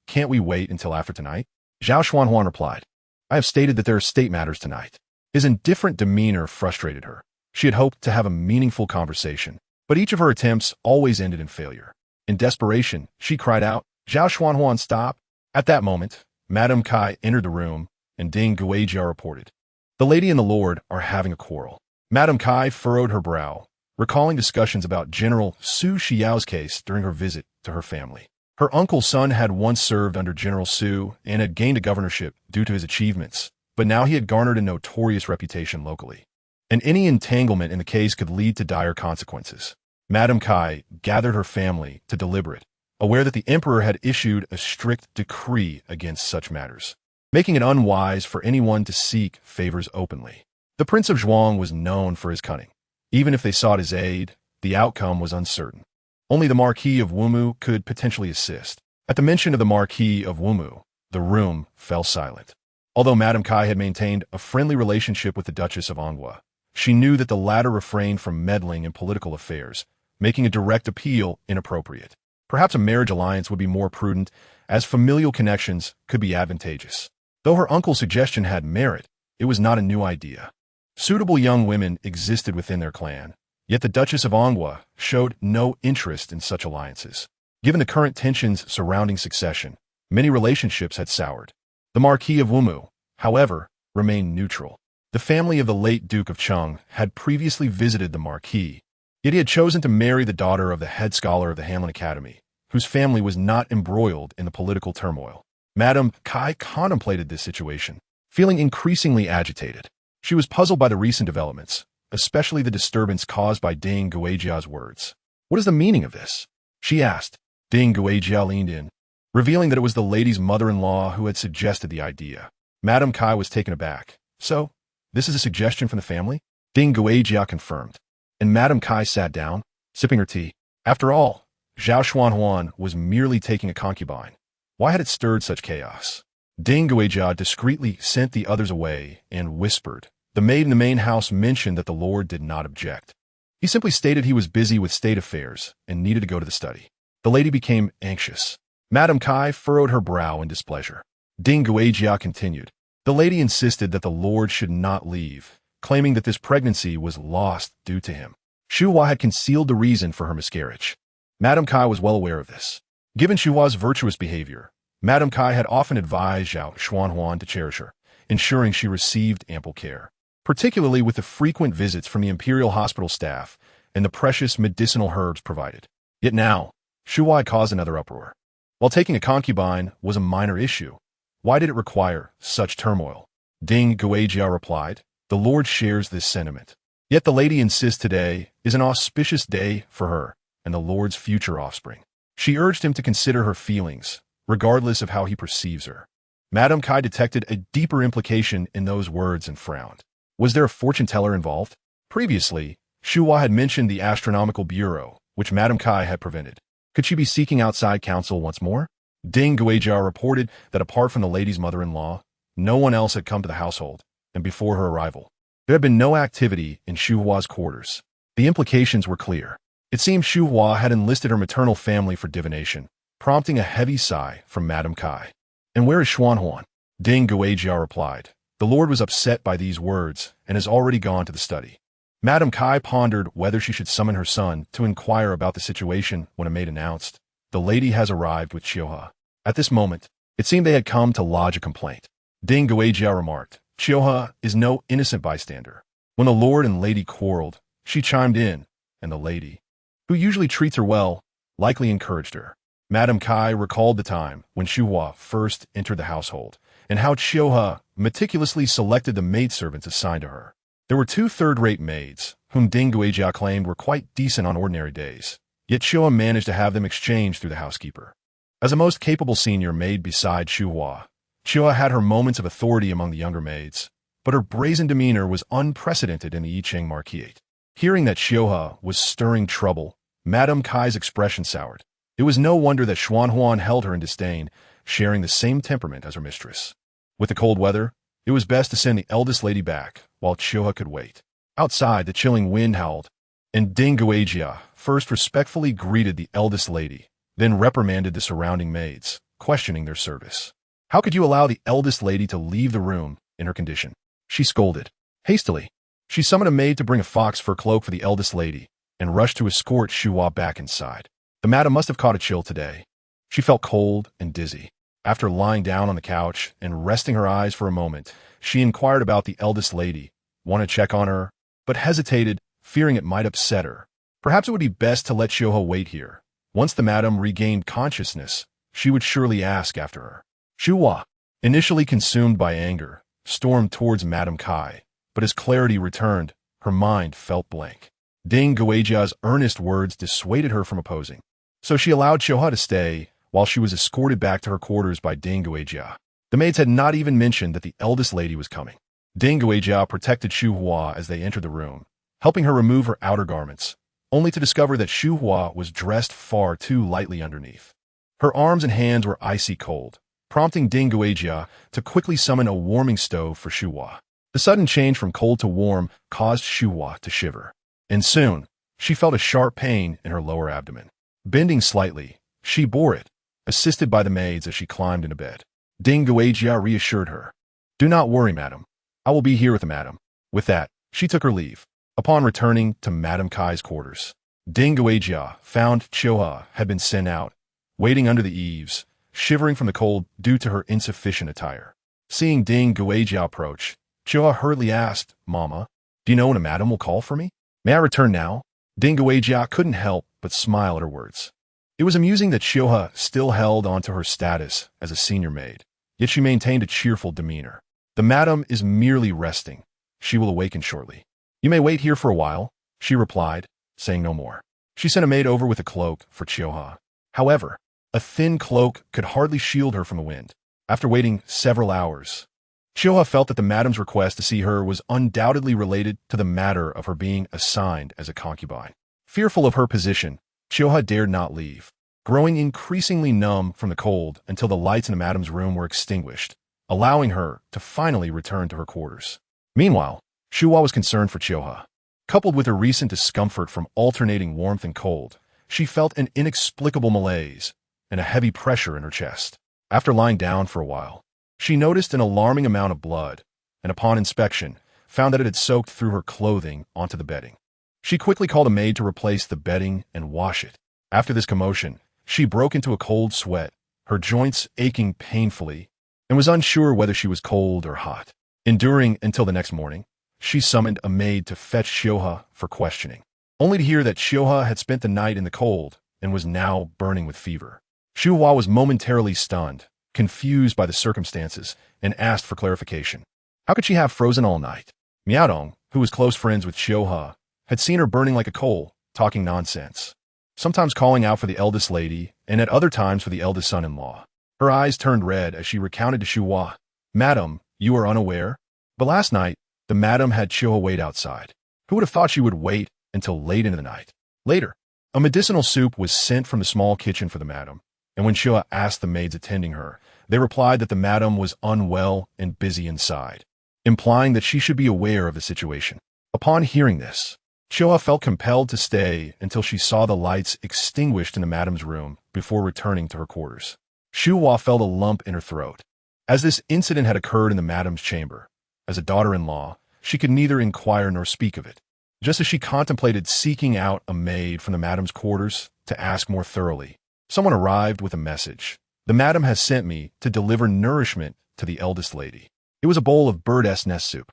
Can't we wait until after tonight? Zhao Xuanhuan replied. I have stated that there are state matters tonight. His indifferent demeanor frustrated her. She had hoped to have a meaningful conversation, but each of her attempts always ended in failure. In desperation, she cried out, Zhao Xuanhuan, stop! At that moment, Madame Kai entered the room, and Ding Guijia reported. The lady and the lord are having a quarrel. Madame Kai furrowed her brow, recalling discussions about General Su Xiao's case during her visit to her family. Her uncle's son had once served under General Su and had gained a governorship due to his achievements, but now he had garnered a notorious reputation locally. And any entanglement in the case could lead to dire consequences. Madame Kai gathered her family to deliberate, aware that the emperor had issued a strict decree against such matters, making it unwise for anyone to seek favors openly. The Prince of Zhuang was known for his cunning. Even if they sought his aid, the outcome was uncertain. Only the Marquis of Wumu could potentially assist. At the mention of the Marquis of Wumu, the room fell silent. Although Madame Kai had maintained a friendly relationship with the Duchess of Anghua, she knew that the latter refrained from meddling in political affairs, making a direct appeal inappropriate. Perhaps a marriage alliance would be more prudent, as familial connections could be advantageous. Though her uncle's suggestion had merit, it was not a new idea. Suitable young women existed within their clan, yet the Duchess of Anghua showed no interest in such alliances. Given the current tensions surrounding succession, many relationships had soured. The Marquis of Wumu, however, remained neutral. The family of the late Duke of Cheng had previously visited the Marquis, yet he had chosen to marry the daughter of the head scholar of the Hamlin Academy, whose family was not embroiled in the political turmoil. Madame Kai contemplated this situation, feeling increasingly agitated. She was puzzled by the recent developments, especially the disturbance caused by Ding Guijia's words. What is the meaning of this? She asked. Ding Guijia leaned in, revealing that it was the lady's mother-in-law who had suggested the idea. Madame Kai was taken aback. So, this is a suggestion from the family? Ding Guijia confirmed, and Madame Kai sat down, sipping her tea. After all, Zhao Xuanhuan was merely taking a concubine. Why had it stirred such chaos? Ding Guijia discreetly sent the others away and whispered. The maid in the main house mentioned that the lord did not object. He simply stated he was busy with state affairs and needed to go to the study. The lady became anxious. Madame Kai furrowed her brow in displeasure. Ding Guijia continued. The lady insisted that the lord should not leave, claiming that this pregnancy was lost due to him. Xu Hua had concealed the reason for her miscarriage. Madame Kai was well aware of this. Given Xu Hua's virtuous behavior, Madame Kai had often advised Zhao Xuanhuan to cherish her, ensuring she received ample care, particularly with the frequent visits from the imperial hospital staff and the precious medicinal herbs provided. Yet now, Xu Hua caused another uproar. While taking a concubine was a minor issue, why did it require such turmoil? Ding Guijia replied, the lord shares this sentiment. Yet the lady insists today is an auspicious day for her and the lord's future offspring. She urged him to consider her feelings, regardless of how he perceives her. Madame Kai detected a deeper implication in those words and frowned. Was there a fortune-teller involved? Previously, Xu Hua had mentioned the Astronomical Bureau, which Madame Kai had prevented. Could she be seeking outside counsel once more? Ding Guijia reported that apart from the lady's mother-in-law, no one else had come to the household, and before her arrival, there had been no activity in Xu Hua's quarters. The implications were clear. It seemed Xu Hua had enlisted her maternal family for divination, prompting a heavy sigh from Madame Kai. And where is Xuanhuan? Ding Guijia replied. The lord was upset by these words and has already gone to the study. Madame Kai pondered whether she should summon her son to inquire about the situation when a maid announced, the lady has arrived with Xioha. At this moment, it seemed they had come to lodge a complaint. Ding Guijia remarked, Xioha is no innocent bystander. When the lord and lady quarreled, she chimed in, and the lady, who usually treats her well, likely encouraged her. Madame Kai recalled the time when Xu Hua first entered the household, and how Xioha meticulously selected the maidservants assigned to her. There were 2 third-rate maids, whom Ding Guijia claimed were quite decent on ordinary days, yet Xioha managed to have them exchanged through the housekeeper. As a most capable senior maid beside Xu Hua, Xioha had her moments of authority among the younger maids, but her brazen demeanor was unprecedented in the Yicheng Marquis. Hearing that Xioha was stirring trouble, Madame Kai's expression soured. It was no wonder that Xuanhuan held her in disdain, sharing the same temperament as her mistress. With the cold weather, it was best to send the eldest lady back, while Xioha could wait. Outside, the chilling wind howled, and Ding Guijia first respectfully greeted the eldest lady, then reprimanded the surrounding maids, questioning their service. How could you allow the eldest lady to leave the room in her condition? She scolded. Hastily, she summoned a maid to bring a fox fur cloak for the eldest lady and rushed to escort Shuhua back inside. The madam must have caught a chill today. She felt cold and dizzy. After lying down on the couch and resting her eyes for a moment, she inquired about the eldest lady, wanted to check on her, but hesitated, fearing it might upset her. Perhaps it would be best to let Shuhua wait here. Once the madam regained consciousness, she would surely ask after her. Shuhua, initially consumed by anger, stormed towards Madame Kai, but as clarity returned, her mind felt blank. Ding Guijia's earnest words dissuaded her from opposing. So she allowed Shuhua to stay, while she was escorted back to her quarters by Ding Guijia. The maids had not even mentioned that the eldest lady was coming. Ding Guijia protected Shuhua as they entered the room, helping her remove her outer garments, only to discover that Shuhua was dressed far too lightly underneath. Her arms and hands were icy cold, prompting Ding Guijia to quickly summon a warming stove for Shuhua. The sudden change from cold to warm caused Shuhua to shiver, and soon she felt a sharp pain in her lower abdomen. Bending slightly, she bore it, assisted by the maids as she climbed into bed. Ding Guijia reassured her. "Do not worry, madam. I will be here with the madam." With that, she took her leave. Upon returning to Madame Kai's quarters, Ding Guijia found Shuhua had been sent out, waiting under the eaves, shivering from the cold due to her insufficient attire. Seeing Ding Guijia approach, Shuhua hurriedly asked, "Mama, do you know when a madam will call for me? May I return now?" Ding Guijia couldn't help but smile at her words. It was amusing that Shuhua still held onto her status as a senior maid, yet she maintained a cheerful demeanor. "The madam is merely resting. She will awaken shortly. You may wait here for a while," she replied, saying no more. She sent a maid over with a cloak for Shuhua. However, a thin cloak could hardly shield her from the wind. After waiting several hours, Shuhua felt that the madam's request to see her was undoubtedly related to the matter of her being assigned as a concubine. Fearful of her position, Shuhua dared not leave, growing increasingly numb from the cold until the lights in the madam's room were extinguished, allowing her to finally return to her quarters. Meanwhile, Shuhua was concerned for Shuhua. Coupled with her recent discomfort from alternating warmth and cold, she felt an inexplicable malaise and a heavy pressure in her chest. After lying down for a while, she noticed an alarming amount of blood, and upon inspection, found that it had soaked through her clothing onto the bedding. She quickly called a maid to replace the bedding and wash it. After this commotion, she broke into a cold sweat, her joints aching painfully, and was unsure whether she was cold or hot. Enduring until the next morning, she summoned a maid to fetch Shuhua for questioning, only to hear that Shuhua had spent the night in the cold and was now burning with fever. Shuhua was momentarily stunned, confused by the circumstances, and asked for clarification. How could she have frozen all night? Miaodong, who was close friends with Shuhua, had seen her burning like a coal, talking nonsense, sometimes calling out for the eldest lady, and at other times for the eldest son-in-law. Her eyes turned red as she recounted to Shuhua, "Madam, you are unaware? But last night, the madam had Shuhua wait outside. Who would have thought she would wait until late into the night?" Later, a medicinal soup was sent from the small kitchen for the madam, and when Shuhua asked the maids attending her, they replied that the madam was unwell and busy inside, implying that she should be aware of the situation. Upon hearing this, Shuhua felt compelled to stay until she saw the lights extinguished in the madam's room before returning to her quarters. Shuhua felt a lump in her throat. As this incident had occurred in the madam's chamber, as a daughter-in-law, she could neither inquire nor speak of it. Just as she contemplated seeking out a maid from the madam's quarters to ask more thoroughly, someone arrived with a message. "The madam has sent me to deliver nourishment to the eldest lady." It was a bowl of bird's nest soup.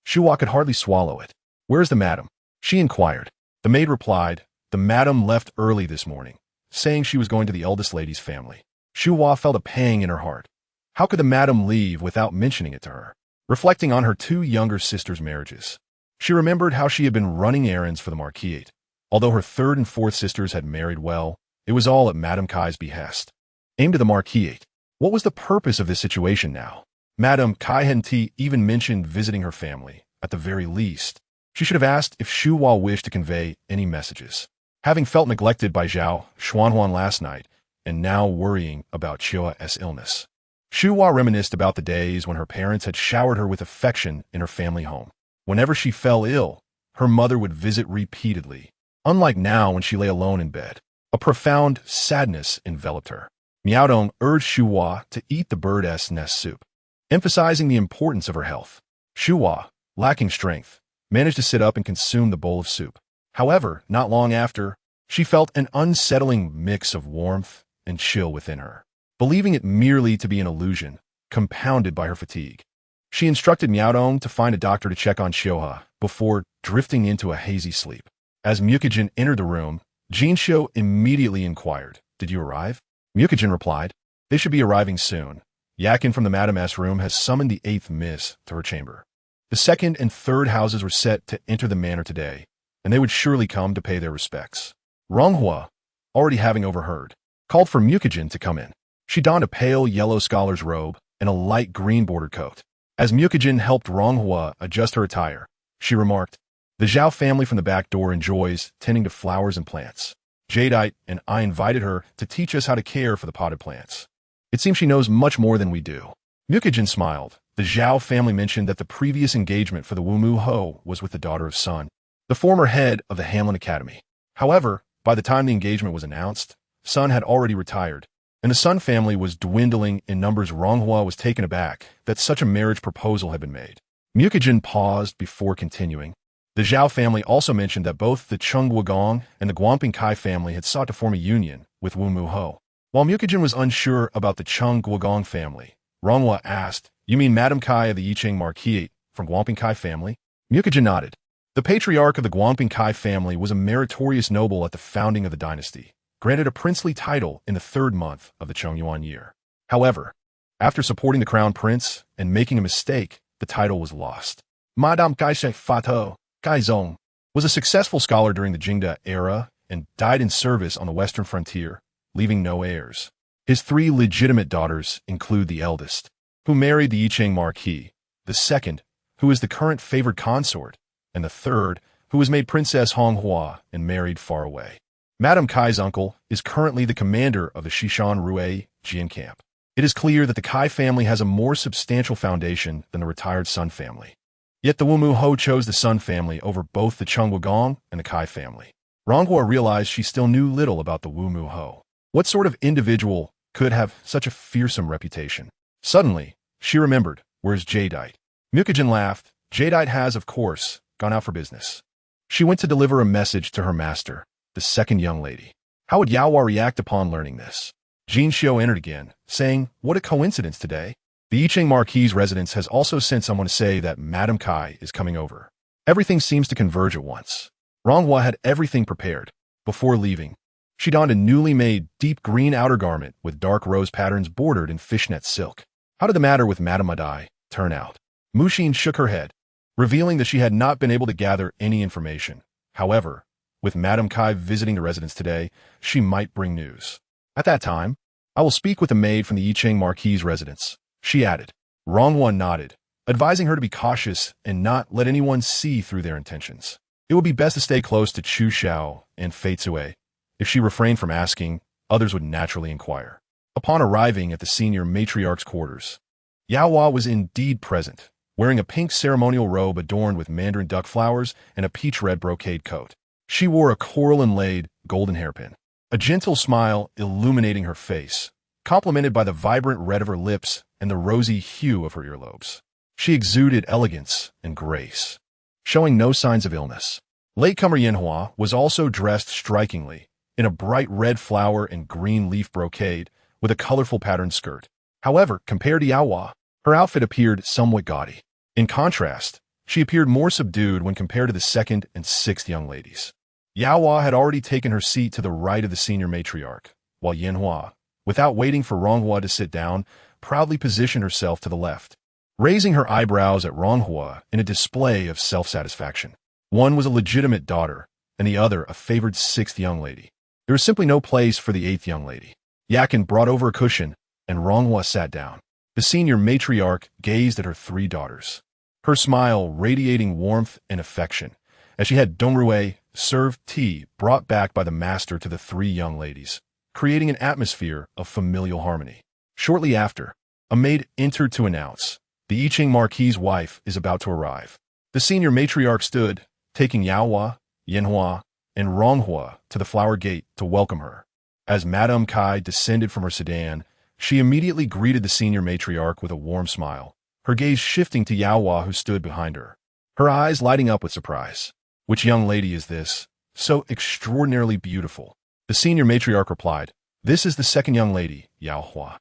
Shuhua could hardly swallow it. "Where is the madam?" she inquired. The maid replied, "The madam left early this morning, saying she was going to the eldest lady's family." Shuhua felt a pang in her heart. How could the madam leave without mentioning it to her? Reflecting on her two younger sisters' marriages, she remembered how she had been running errands for the Marquis. Although her third and fourth sisters had married well, it was all at Madame Kai's behest. Aimed at the Marquis. What was the purpose of this situation now? Madame Kai hadn't even mentioned visiting her family. At the very least, she should have asked if Shuhua wished to convey any messages. Having felt neglected by Zhao Xuanhuan last night, and now worrying about Shuhua's illness, Shuhua reminisced about the days when her parents had showered her with affection in her family home. Whenever she fell ill, her mother would visit repeatedly. Unlike now when she lay alone in bed, a profound sadness enveloped her. Miaodong urged Shuhua to eat the bird's nest soup, emphasizing the importance of her health. Shuhua, lacking strength, managed to sit up and consume the bowl of soup. However, not long after, she felt an unsettling mix of warmth and chill within her, believing it merely to be an illusion, compounded by her fatigue. She instructed Miaodong to find a doctor to check on Shuhua before drifting into a hazy sleep. As Mukijin entered the room, Jinxiu immediately inquired, "Did you arrive?" Mukijin replied, "They should be arriving soon. Yakin from the Madame S room has summoned the 8th Miss to her chamber. The 2nd and 3rd houses were set to enter the manor today, and they would surely come to pay their respects." Ronghua, already having overheard, called for Mukijin to come in. She donned a pale yellow scholar's robe and a light green bordered coat. As Mukijin helped Ronghua adjust her attire, she remarked, "The Zhao family from the back door enjoys tending to flowers and plants. Jadeite and I invited her to teach us how to care for the potted plants. It seems she knows much more than we do." Mukijin smiled. The Zhao family mentioned that the previous engagement for the Wumu Ho was with the daughter of Sun, the former head of the Hamlin Academy. However, by the time the engagement was announced, Sun had already retired, and the Sun family was dwindling in numbers. Ronghua was taken aback that such a marriage proposal had been made. Mukijin paused before continuing. The Zhao family also mentioned that both the Chengguogong and the Guangping Kai family had sought to form a union with Wumu Ho. While Mukijin was unsure about the Chengguogong family, Ronghua asked, "You mean Madame Kai of the Yicheng Marquis from Guangping Kai family?" Mukijin nodded. The patriarch of the Guangping Kai family was a meritorious noble at the founding of the dynasty, granted a princely title in the 3rd month of the Chongyuan year. However, after supporting the crown prince and making a mistake, the title was lost. Madame Kaishe Fato Kaizong was a successful scholar during the Jingda era and died in service on the western frontier, leaving no heirs. His 3 legitimate daughters include the eldest, who married the Yicheng Marquis, the 2nd, who is the current favored consort, and the 3rd, who was made Princess Honghua and married far away. Madame Kai's uncle is currently the commander of the Shishan Rue Jian camp. It is clear that the Kai family has a more substantial foundation than the retired Sun family. Yet the Wumu Ho chose the Sun family over both the Chengguogong and the Kai family. Ronghua realized she still knew little about the Wumu Ho. What sort of individual could have such a fearsome reputation? Suddenly, she remembered, "Where's Jadeite?" Mukijin laughed. "Jadeite has, of course, gone out for business." She went to deliver a message to her master, the 2nd young lady. How would Yaohua react upon learning this? Jinxiu entered again, saying, "What a coincidence today. The Yicheng Marquis' residence has also sent someone to say that Madame Kai is coming over." Everything seems to converge at once. Ronghua had everything prepared. Before leaving, she donned a newly made deep green outer garment with dark rose patterns bordered in fishnet silk. How did the matter with Madame Madai turn out? Mushin shook her head, revealing that she had not been able to gather any information. However, with Madame Kai visiting the residence today, she might bring news. At that time, "I will speak with the maid from the Yicheng Marquis' residence," she added. Ronghua nodded, advising her to be cautious and not let anyone see through their intentions. It would be best to stay close to Chu Xiao and Fei Cui. If she refrained from asking, others would naturally inquire. Upon arriving at the senior matriarch's quarters, Yaohua was indeed present, wearing a pink ceremonial robe adorned with mandarin duck flowers and a peach-red brocade coat. She wore a coral-inlaid golden hairpin, a gentle smile illuminating her face, complemented by the vibrant red of her lips and the rosy hue of her earlobes. She exuded elegance and grace, showing no signs of illness. Latecomer Yanhua was also dressed strikingly, in a bright red flower and green leaf brocade with a colorful patterned skirt. However, compared to Yaohua, her outfit appeared somewhat gaudy. In contrast, she appeared more subdued when compared to the 2nd and 6th young ladies. Yaohua had already taken her seat to the right of the senior matriarch, while Yanhua, without waiting for Ronghua to sit down, proudly positioned herself to the left, raising her eyebrows at Ronghua in a display of self-satisfaction. One was a legitimate daughter, and the other a favored 6th young lady. There was simply no place for the 8th young lady. Yakin brought over a cushion, and Ronghua sat down. The senior matriarch gazed at her 3 daughters, her smile radiating warmth and affection, as she had Dongrue served tea brought back by the master to the 3 young ladies, creating an atmosphere of familial harmony. Shortly after, a maid entered to announce, "The Yicheng Marquis' wife is about to arrive." The senior matriarch stood, taking Yaohua, Yanhua, and Ronghua to the flower gate to welcome her. As Madame Kai descended from her sedan, she immediately greeted the senior matriarch with a warm smile, her gaze shifting to Yaohua who stood behind her, her eyes lighting up with surprise. "Which young lady is this? So extraordinarily beautiful." The senior matriarch replied, "This is the second young lady, Yaohua.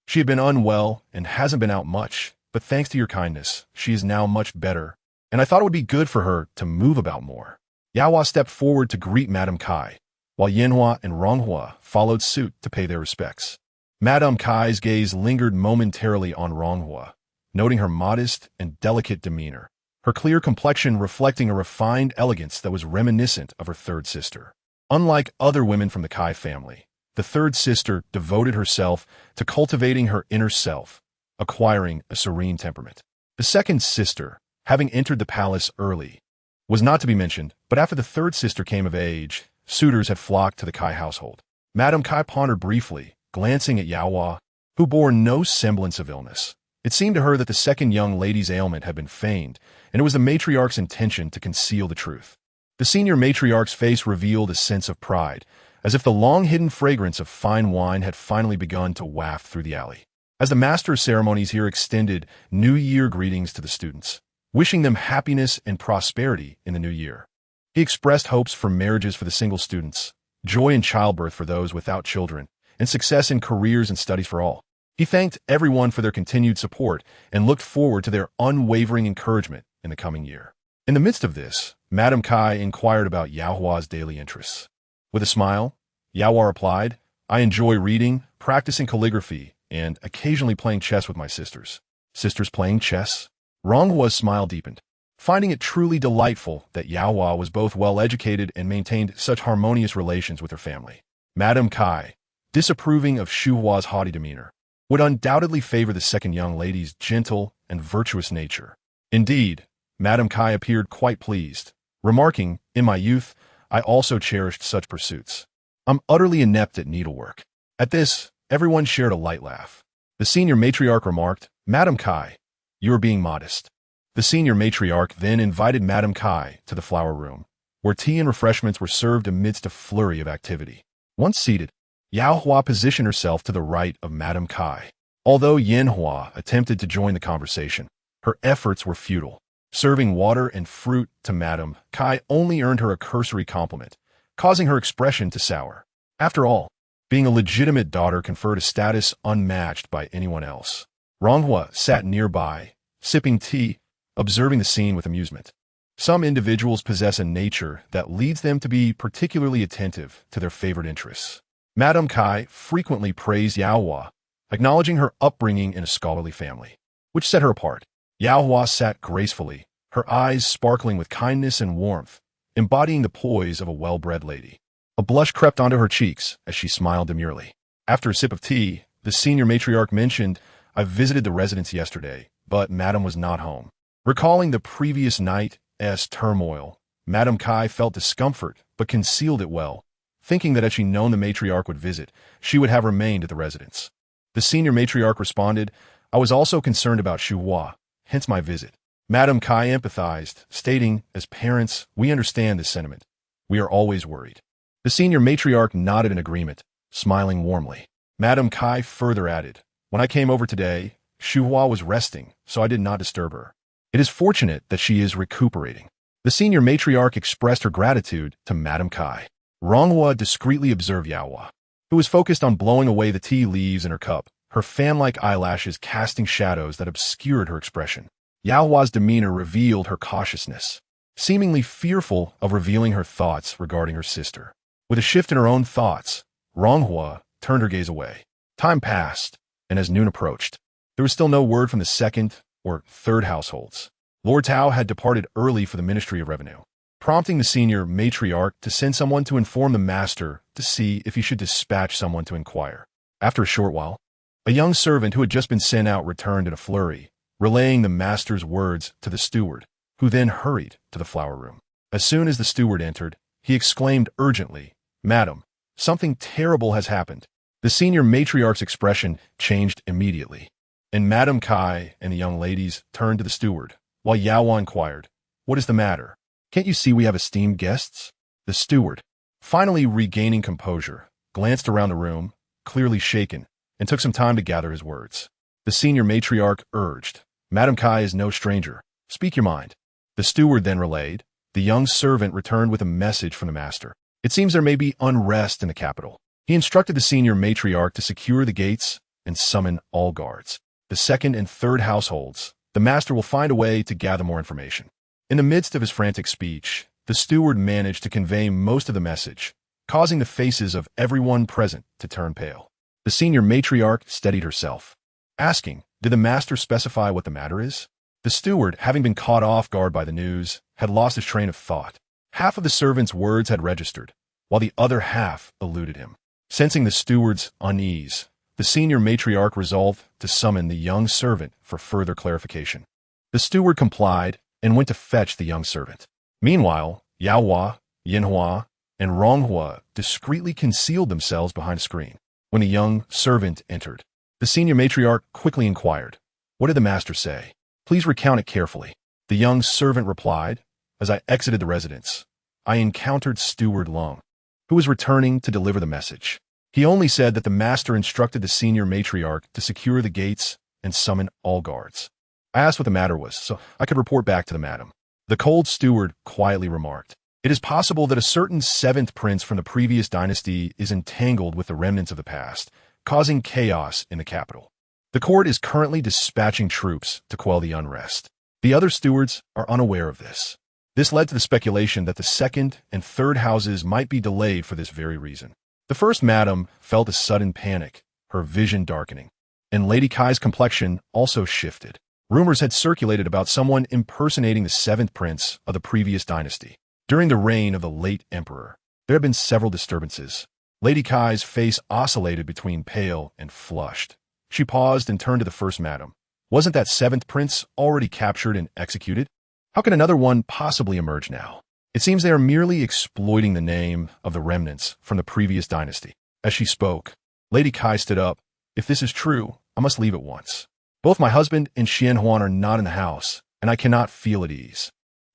She had been unwell and hasn't been out much, but thanks to your kindness, she is now much better, and I thought it would be good for her to move about more." Yaohua stepped forward to greet Madame Kai, while Yanhua and Ronghua followed suit to pay their respects. Madame Kai's gaze lingered momentarily on Ronghua, noting her modest and delicate demeanor, her clear complexion reflecting a refined elegance that was reminiscent of her third sister. Unlike other women from the Kai family, the third sister devoted herself to cultivating her inner self, acquiring a serene temperament. The second sister, having entered the palace early, was not to be mentioned, but after the third sister came of age, suitors had flocked to the Kai household. Madame Kai pondered briefly, glancing at Yaohua, who bore no semblance of illness. It seemed to her that the second young lady's ailment had been feigned, and it was the matriarch's intention to conceal the truth. The senior matriarch's face revealed a sense of pride, as if the long-hidden fragrance of fine wine had finally begun to waft through the alley. As the master of ceremonies here extended New Year greetings to the students, wishing them happiness and prosperity in the new year. He expressed hopes for marriages for the single students, joy in childbirth for those without children, and success in careers and studies for all. He thanked everyone for their continued support and looked forward to their unwavering encouragement in the coming year. In the midst of this, Madame Kai inquired about Yaohua's daily interests. With a smile, Yaohua replied, "I enjoy reading, practicing calligraphy, and occasionally playing chess with my sisters." Sisters playing chess? Ronghua's smile deepened, finding it truly delightful that Yaohua was both well-educated and maintained such harmonious relations with her family. Madame Kai, disapproving of Shuhua's haughty demeanor, would undoubtedly favor the second young lady's gentle and virtuous nature. Indeed, Madame Kai appeared quite pleased, remarking, "In my youth, I also cherished such pursuits. I'm utterly inept at needlework." At this, everyone shared a light laugh. The senior matriarch remarked, "Madame Kai, you are being modest." The senior matriarch then invited Madame Kai to the flower room, where tea and refreshments were served amidst a flurry of activity. Once seated, Yaohua positioned herself to the right of Madame Kai. Although Yanhua attempted to join the conversation, her efforts were futile. Serving water and fruit to Madame Kai only earned her a cursory compliment, causing her expression to sour. After all, being a legitimate daughter conferred a status unmatched by anyone else. Ronghua sat nearby, sipping tea, observing the scene with amusement. Some individuals possess a nature that leads them to be particularly attentive to their favorite interests. Madame Kai frequently praised Yaohua, acknowledging her upbringing in a scholarly family, which set her apart. Yaohua sat gracefully, her eyes sparkling with kindness and warmth, embodying the poise of a well-bred lady. A blush crept onto her cheeks as she smiled demurely. After a sip of tea, the senior matriarch mentioned, "I visited the residence yesterday, but Madame was not home." Recalling the previous night's turmoil, Madame Kai felt discomfort but concealed it well, thinking that had she known the matriarch would visit, she would have remained at the residence. The senior matriarch responded, "I was also concerned about Shuhua, hence my visit." Madame Kai empathized, stating, "As parents, we understand this sentiment. We are always worried." The senior matriarch nodded in agreement, smiling warmly. Madame Kai further added, "When I came over today, Shuhua was resting, so I did not disturb her. It is fortunate that she is recuperating." The senior matriarch expressed her gratitude to Madame Kai. Ronghua discreetly observed Yaohua, who was focused on blowing away the tea leaves in her cup, her fan-like eyelashes casting shadows that obscured her expression. Yaohua's demeanor revealed her cautiousness, seemingly fearful of revealing her thoughts regarding her sister. With a shift in her own thoughts, Ronghua turned her gaze away. Time passed, and as noon approached, there was still no word from the second or third households. Lord Tao had departed early for the Ministry of Revenue, prompting the senior matriarch to send someone to inform the master to see if he should dispatch someone to inquire. After a short while, a young servant who had just been sent out returned in a flurry, relaying the master's words to the steward, who then hurried to the flower room. As soon as the steward entered, he exclaimed urgently, "Madam, something terrible has happened." The senior matriarch's expression changed immediately, and Madame Kai and the young ladies turned to the steward, while Yaohua inquired, "What is the matter? Can't you see we have esteemed guests?" The steward, finally regaining composure, glanced around the room, clearly shaken, and took some time to gather his words. The senior matriarch urged, "Madam Kai is no stranger. Speak your mind." The steward then relayed. The young servant returned with a message from the master. "It seems there may be unrest in the capital." He instructed the senior matriarch to secure the gates and summon all guards. The second and third households, the master will find a way to gather more information. In the midst of his frantic speech, the steward managed to convey most of the message, causing the faces of everyone present to turn pale. The senior matriarch steadied herself, asking, "Did the master specify what the matter is?" The steward, having been caught off guard by the news, had lost his train of thought. Half of the servant's words had registered, while the other half eluded him. Sensing the steward's unease, the senior matriarch resolved to summon the young servant for further clarification. The steward complied and went to fetch the young servant. Meanwhile, Yaohua, Yinhua, and Ronghua discreetly concealed themselves behind a screen. When the young servant entered, the senior matriarch quickly inquired, "What did the master say? Please recount it carefully." The young servant replied, "As I exited the residence, I encountered Steward Lung, who was returning to deliver the message. He only said that the master instructed the senior matriarch to secure the gates and summon all guards. I asked what the matter was, so I could report back to the madam." The cold steward quietly remarked, "It is possible that a certain seventh prince from the previous dynasty is entangled with the remnants of the past, causing chaos in the capital. The court is currently dispatching troops to quell the unrest. The other stewards are unaware of this. This led to the speculation that the second and third houses might be delayed for this very reason." The first madam felt a sudden panic, her vision darkening, and Lady Kai's complexion also shifted. Rumors had circulated about someone impersonating the seventh prince of the previous dynasty. During the reign of the late emperor, there had been several disturbances. Lady Kai's face oscillated between pale and flushed. She paused and turned to the first madam. "Wasn't that seventh prince already captured and executed? How can another one possibly emerge now? It seems they are merely exploiting the name of the remnants from the previous dynasty." As she spoke, Lady Kai stood up. "If this is true, I must leave at once. Both my husband and Xian Huan are not in the house, and I cannot feel at ease."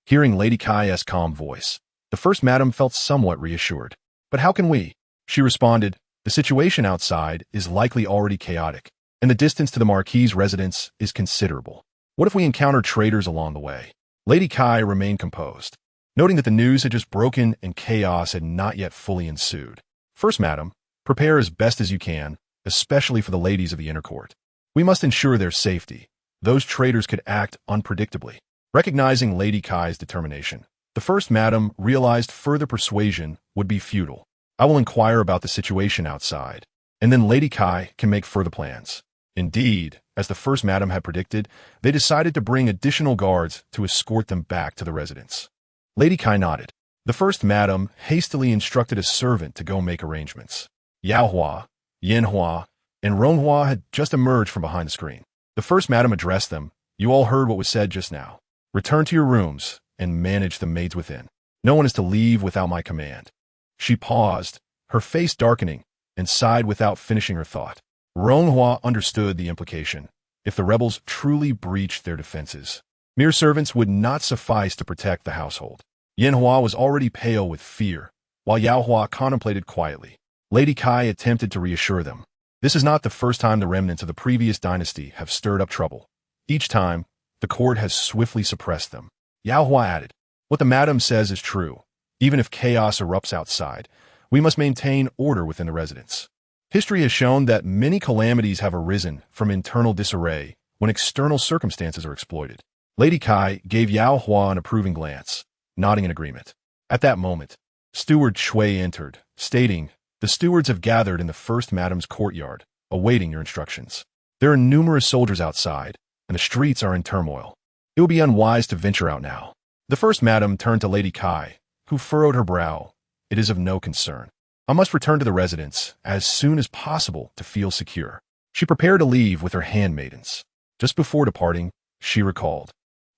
Hearing Lady Kai's calm voice, the first madam felt somewhat reassured. "But how can we?" She responded, "The situation outside is likely already chaotic, and the distance to the Marquis's residence is considerable. What if we encounter traitors along the way?" Lady Kai remained composed, noting that the news had just broken and chaos had not yet fully ensued. "First madam, prepare as best as you can, especially for the ladies of the inner court. We must ensure their safety. Those traitors could act unpredictably." Recognizing Lady Kai's determination, the first madam realized further persuasion would be futile. "I will inquire about the situation outside, and then Lady Kai can make further plans." Indeed, as the first madam had predicted, they decided to bring additional guards to escort them back to the residence. Lady Kai nodded. The first madam hastily instructed a servant to go make arrangements. Yaohua, Yinhua, and Ronghua had just emerged from behind the screen. The first madam addressed them. "You all heard what was said just now. Return to your rooms and manage the maids within. No one is to leave without my command." She paused, her face darkening, and sighed without finishing her thought. Ronghua understood the implication. If the rebels truly breached their defenses, mere servants would not suffice to protect the household. Yinhua was already pale with fear, while Yaohua contemplated quietly. Lady Kai attempted to reassure them. This is not the first time the remnants of the previous dynasty have stirred up trouble. Each time, the court has swiftly suppressed them. Yaohua added, "What the madam says is true. Even if chaos erupts outside, we must maintain order within the residence. History has shown that many calamities have arisen from internal disarray when external circumstances are exploited." Lady Kai gave Yaohua an approving glance, nodding in agreement. At that moment, Steward Shui entered, stating, "The stewards have gathered in the first madam's courtyard, awaiting your instructions. There are numerous soldiers outside, and the streets are in turmoil. It would be unwise to venture out now." The first madam turned to Lady Kai, who furrowed her brow. "It is of no concern. I must return to the residence as soon as possible to feel secure." She prepared to leave with her handmaidens. Just before departing, she recalled,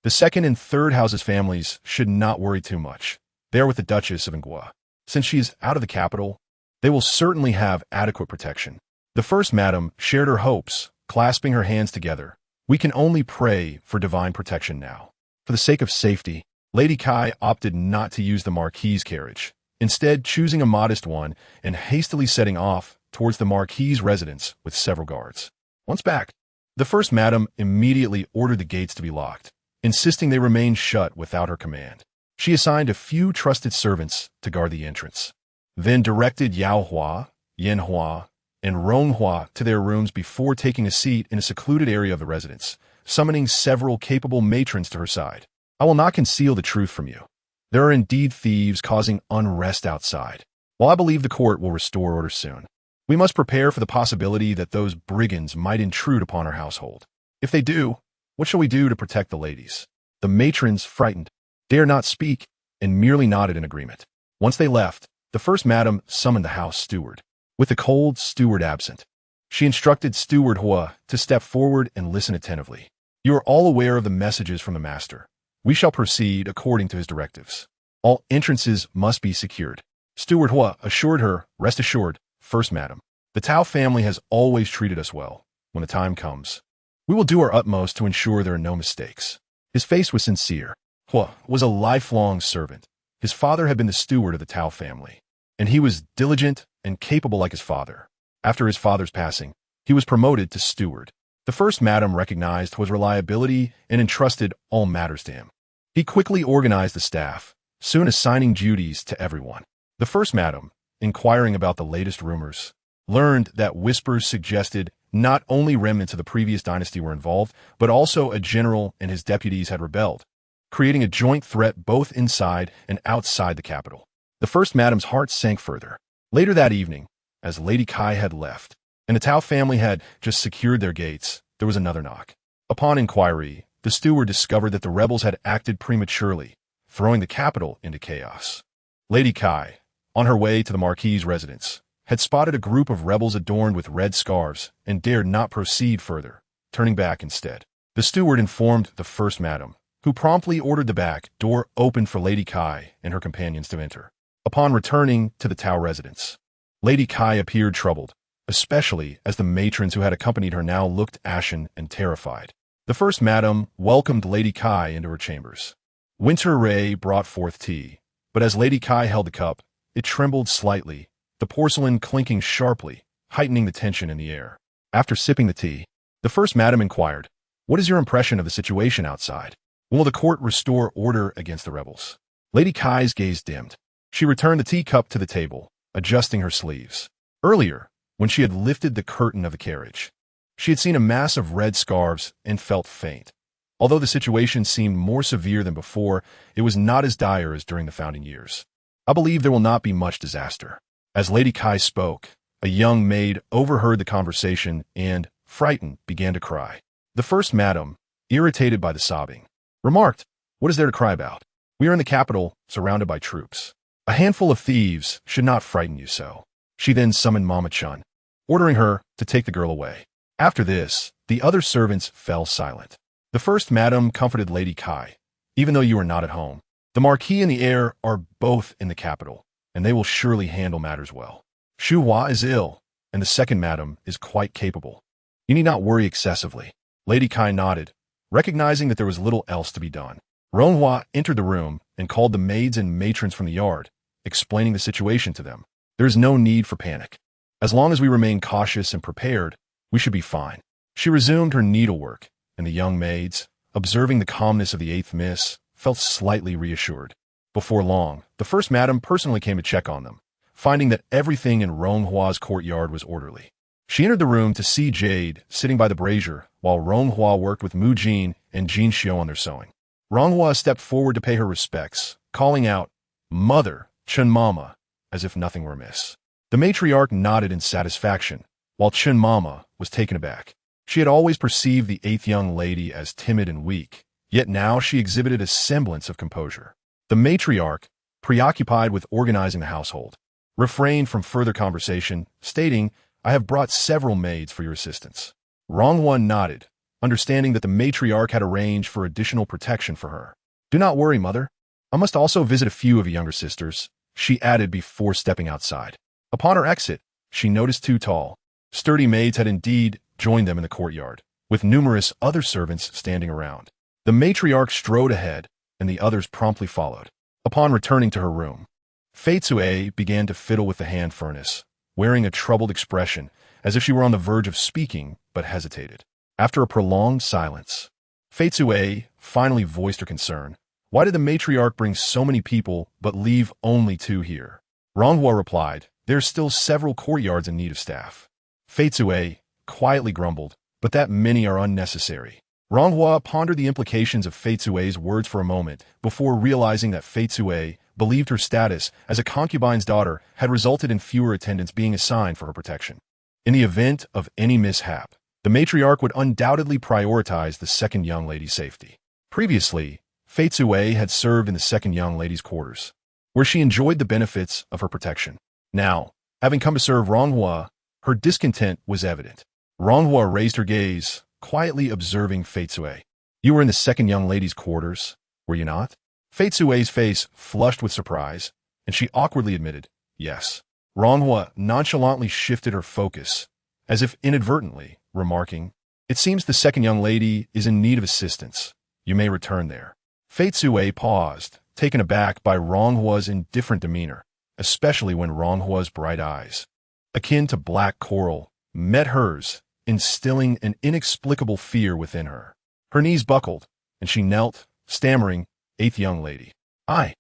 "The second and third houses' families should not worry too much. They are with the Duchess of Ngua. Since she is out of the capital, they will certainly have adequate protection." The first madam shared her hopes, clasping her hands together. "We can only pray for divine protection now." For the sake of safety, Lady Kai opted not to use the Marquis's carriage. instead choosing a modest one and hastily setting off towards the Marquis's residence with several guards. Once back, the first madam immediately ordered the gates to be locked, insisting they remain shut without her command. She assigned a few trusted servants to guard the entrance, then directed Yao Hua, Yen Hua, and Rong Hua to their rooms before taking a seat in a secluded area of the residence, summoning several capable matrons to her side. I will not conceal the truth from you. There are indeed thieves causing unrest outside. While I believe the court will restore order soon, we must prepare for the possibility that those brigands might intrude upon our household. If they do, what shall we do to protect the ladies? The matrons, frightened, dared not speak and merely nodded in agreement. Once they left, the first madam summoned the house steward. With the cold steward absent, she instructed Steward Hua to step forward and listen attentively. You are all aware of the messages from the master. We shall proceed according to his directives. All entrances must be secured. Steward Hua assured her, rest assured, first madam, the Tao family has always treated us well. When the time comes, we will do our utmost to ensure there are no mistakes. His face was sincere. Hua was a lifelong servant. His father had been the steward of the Tao family, and he was diligent and capable like his father. After his father's passing, he was promoted to steward. The first madam recognized Hua's reliability and entrusted all matters to him. He quickly organized the staff, soon assigning duties to everyone. The first madam, inquiring about the latest rumors, learned that whispers suggested not only remnants of the previous dynasty were involved, but also a general and his deputies had rebelled, creating a joint threat both inside and outside the capital. The first madam's heart sank further. Later that evening, as Lady Kai had left, and the Tao family had just secured their gates, there was another knock. Upon inquiry, the steward discovered that the rebels had acted prematurely, throwing the capital into chaos. Lady Kai, on her way to the Marquis's residence, had spotted a group of rebels adorned with red scarves and dared not proceed further, turning back instead. The steward informed the first madam, who promptly ordered the back door opened for Lady Kai and her companions to enter. Upon returning to the Tao residence, Lady Kai appeared troubled, especially as the matrons who had accompanied her now looked ashen and terrified. The first madam welcomed Lady Kai into her chambers. Winter Ray brought forth tea, but as Lady Kai held the cup, it trembled slightly, the porcelain clinking sharply, heightening the tension in the air. After sipping the tea, the first madam inquired, "What is your impression of the situation outside? Will the court restore order against the rebels?" Lady Kai's gaze dimmed. She returned the teacup to the table, adjusting her sleeves. Earlier, when she had lifted the curtain of the carriage, she had seen a mass of red scarves and felt faint. Although the situation seemed more severe than before, it was not as dire as during the founding years. "I believe there will not be much disaster." As Lady Kai spoke, a young maid overheard the conversation and, frightened, began to cry. The first madam, irritated by the sobbing, remarked, "What is there to cry about? We are in the capital, surrounded by troops. A handful of thieves should not frighten you so." She then summoned Mama Chun, ordering her to take the girl away. After this, the other servants fell silent. The first madam comforted Lady Kai, "Even though you are not at home, the Marquis and the heir are both in the capital, and they will surely handle matters well. Shu Hua is ill, and the second madam is quite capable. You need not worry excessively." Lady Kai nodded, recognizing that there was little else to be done. Rong Hua entered the room and called the maids and matrons from the yard, explaining the situation to them. "There is no need for panic. As long as we remain cautious and prepared, we should be fine." She resumed her needlework, and the young maids, observing the calmness of the eighth miss, felt slightly reassured. Before long, the first madam personally came to check on them, finding that everything in Rong Hua's courtyard was orderly. She entered the room to see Jade sitting by the brazier while Rong Hua worked with Mu Jin and Jin Xiu on their sewing. Rong Hua stepped forward to pay her respects, calling out, "Mother, Chun Mama," as if nothing were amiss. The matriarch nodded in satisfaction, while Chun Mama was taken aback. She had always perceived the eighth young lady as timid and weak, yet now she exhibited a semblance of composure. The matriarch, preoccupied with organizing the household, refrained from further conversation, stating, "I have brought several maids for your assistance." Rong Hua nodded, understanding that the matriarch had arranged for additional protection for her. "Do not worry, mother. I must also visit a few of your younger sisters," she added before stepping outside. Upon her exit, she noticed two tall, sturdy maids had indeed joined them in the courtyard, with numerous other servants standing around. The matriarch strode ahead, and the others promptly followed. Upon returning to her room, Fei Tsue began to fiddle with the hand furnace, wearing a troubled expression, as if she were on the verge of speaking, but hesitated. After a prolonged silence, Fei Tsue finally voiced her concern. Why did the matriarch bring so many people, but leave only 2 here? Ronghua replied, there's still several courtyards in need of staff. Fei Tsue quietly grumbled, but that many are unnecessary. Ronghua pondered the implications of Fei Tsue's words for a moment before realizing that Fei Tsue believed her status as a concubine's daughter had resulted in fewer attendants being assigned for her protection. In the event of any mishap, the matriarch would undoubtedly prioritize the second young lady's safety. Previously, Fei Tsue had served in the second young lady's quarters, where she enjoyed the benefits of her protection. Now, having come to serve Ronghua, her discontent was evident. Ronghua raised her gaze, quietly observing Fei Tsue. You were in the second young lady's quarters, were you not? Fei Tsue's face flushed with surprise, and she awkwardly admitted, yes. Ronghua nonchalantly shifted her focus, as if inadvertently, remarking, it seems the second young lady is in need of assistance. You may return there. Fei Tsue paused, taken aback by Ronghua's indifferent demeanor, especially when Ronghua's bright eyes, akin to black coral, met hers, instilling an inexplicable fear within her. Her knees buckled, and she knelt, stammering, eighth young lady. I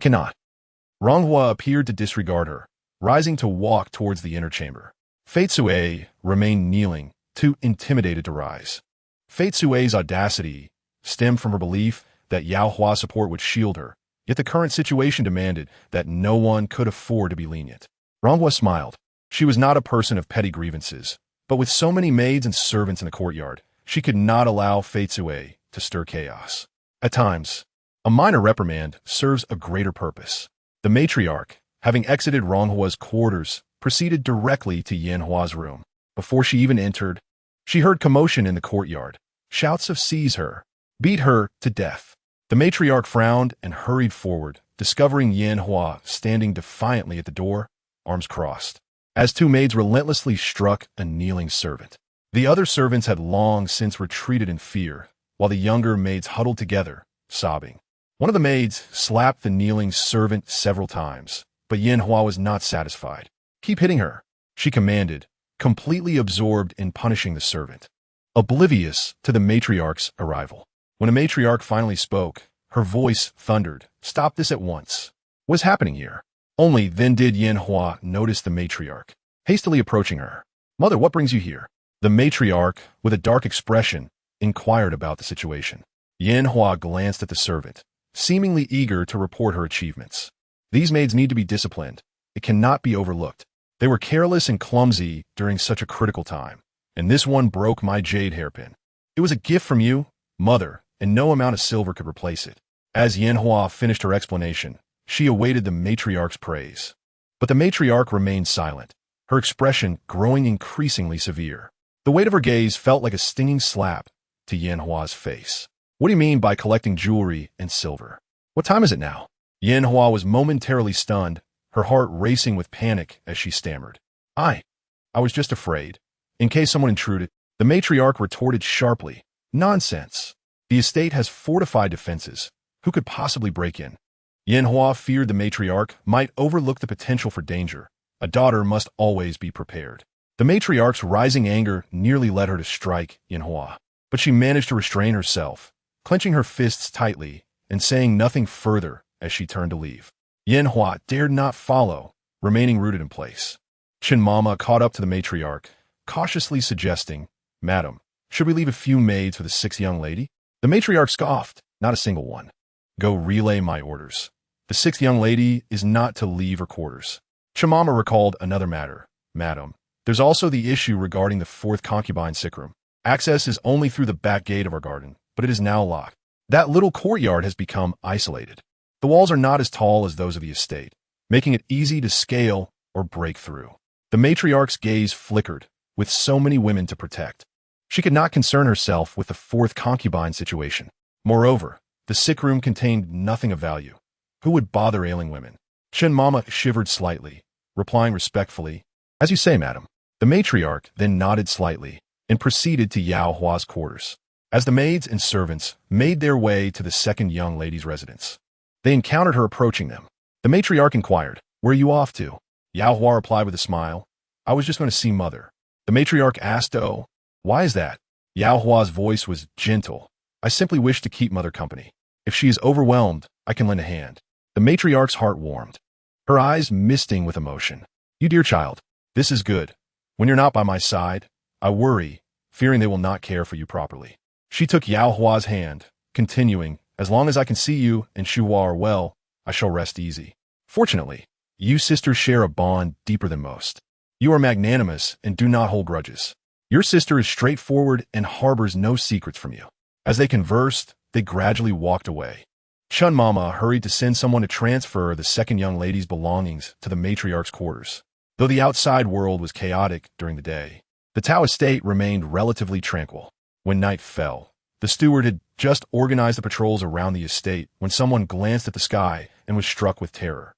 cannot. Ronghua appeared to disregard her, rising to walk towards the inner chamber. Fei Tsue remained kneeling, too intimidated to rise. Fei Tsue's audacity stemmed from her belief that Yao Hua's support would shield her, yet the current situation demanded that no one could afford to be lenient. Ronghua smiled. She was not a person of petty grievances, but with so many maids and servants in the courtyard, she could not allow Fei Tsue to stir chaos. At times, a minor reprimand serves a greater purpose. The matriarch, having exited Ronghua's quarters, proceeded directly to Yanhua's room. Before she even entered, she heard commotion in the courtyard, shouts of seize her, beat her to death. The matriarch frowned and hurried forward, discovering Yanhua standing defiantly at the door, arms crossed, as 2 maids relentlessly struck a kneeling servant. The other servants had long since retreated in fear, while the younger maids huddled together, sobbing. One of the maids slapped the kneeling servant several times, but Yanhua was not satisfied. Keep hitting her, she commanded, completely absorbed in punishing the servant, oblivious to the matriarch's arrival. When the matriarch finally spoke, her voice thundered, stop this at once. What's happening here? Only then did Yanhua notice the matriarch, hastily approaching her. Mother, what brings you here? The matriarch, with a dark expression, inquired about the situation. Yanhua glanced at the servant, seemingly eager to report her achievements. These maids need to be disciplined. It cannot be overlooked. They were careless and clumsy during such a critical time, and this one broke my jade hairpin. It was a gift from you, mother, and no amount of silver could replace it. As Yanhua finished her explanation, she awaited the matriarch's praise. But the matriarch remained silent, her expression growing increasingly severe. The weight of her gaze felt like a stinging slap to Yanhua's face. What do you mean by collecting jewelry and silver? What time is it now? Yanhua was momentarily stunned, her heart racing with panic as she stammered. I was just afraid. In case someone intruded, the matriarch retorted sharply. Nonsense. The estate has fortified defenses. Who could possibly break in? Yanhua feared the matriarch might overlook the potential for danger. A daughter must always be prepared. The matriarch's rising anger nearly led her to strike Yanhua, but she managed to restrain herself, clenching her fists tightly and saying nothing further as she turned to leave. Yanhua dared not follow, remaining rooted in place. Chin Mama caught up to the matriarch, cautiously suggesting, Madam, should we leave a few maids for the 6th young lady? The matriarch scoffed, not a single one. Go relay my orders. The 6th young lady is not to leave her quarters. Chimama recalled another matter. Madam, there's also the issue regarding the 4th concubine sickroom. Access is only through the back gate of our garden, but it is now locked. That little courtyard has become isolated. The walls are not as tall as those of the estate, making it easy to scale or break through. The matriarch's gaze flickered, with so many women to protect. She could not concern herself with the 4th concubine situation. Moreover, the sickroom contained nothing of value. Who would bother ailing women? Chin Mama shivered slightly, replying respectfully, As you say, madam. The matriarch then nodded slightly and proceeded to Yao Hua's quarters. As the maids and servants made their way to the 2nd young lady's residence, they encountered her approaching them. The matriarch inquired, "Where are you off to?" Yao Hua replied with a smile, "I was just going to see mother." The matriarch asked, "Oh, why is that?" Yao Hua's voice was gentle. "I simply wish to keep mother company. If she is overwhelmed, I can lend a hand." The matriarch's heart warmed, her eyes misting with emotion. "You dear child, this is good. When you're not by my side, I worry, fearing they will not care for you properly." She took Yao Hua's hand, continuing, "As long as I can see you and Shuhua are well, I shall rest easy. Fortunately, you sisters share a bond deeper than most. You are magnanimous and do not hold grudges. Your sister is straightforward and harbors no secrets from you." As they conversed, they gradually walked away. Chun Mama hurried to send someone to transfer the second young lady's belongings to the matriarch's quarters. Though the outside world was chaotic during the day, the Tao estate remained relatively tranquil. When night fell, the steward had just organized the patrols around the estate when someone glanced at the sky and was struck with terror.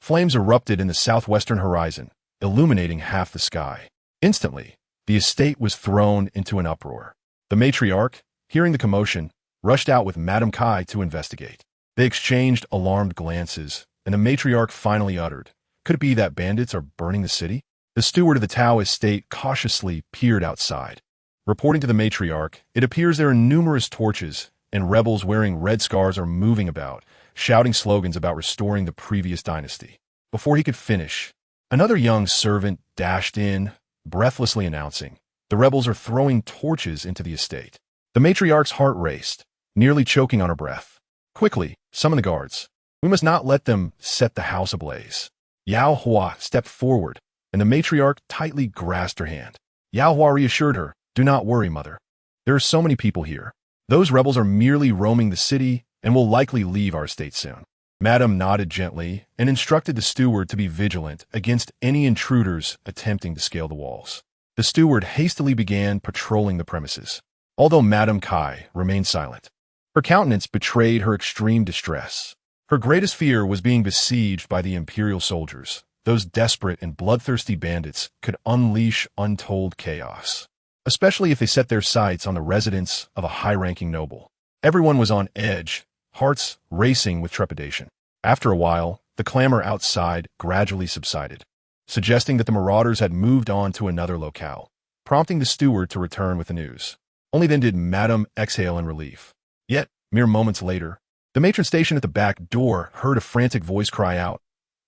Flames erupted in the southwestern horizon, illuminating half the sky. Instantly, the estate was thrown into an uproar. The matriarch, hearing the commotion, rushed out with Madame Kai to investigate. They exchanged alarmed glances, and the matriarch finally uttered, "Could it be that bandits are burning the city?" The steward of the Tao estate cautiously peered outside. Reporting to the matriarch, "It appears there are numerous torches, and rebels wearing red scars are moving about, shouting slogans about restoring the previous dynasty." Before he could finish, another young servant dashed in, breathlessly announcing, "The rebels are throwing torches into the estate." The matriarch's heart raced, nearly choking on her breath. "Quickly, summon the guards. We must not let them set the house ablaze." Yao Hua stepped forward, and the matriarch tightly grasped her hand. Yao Hua reassured her, "Do not worry, mother. There are so many people here. Those rebels are merely roaming the city and will likely leave our estate soon." Madame nodded gently and instructed the steward to be vigilant against any intruders attempting to scale the walls. The steward hastily began patrolling the premises, although Madame Kai remained silent. Her countenance betrayed her extreme distress. Her greatest fear was being besieged by the imperial soldiers. Those desperate and bloodthirsty bandits could unleash untold chaos, especially if they set their sights on the residence of a high-ranking noble. Everyone was on edge, hearts racing with trepidation. After a while, the clamor outside gradually subsided, suggesting that the marauders had moved on to another locale, prompting the steward to return with the news. Only then did Madame exhale in relief. Yet, mere moments later, the matron stationed at the back door heard a frantic voice cry out,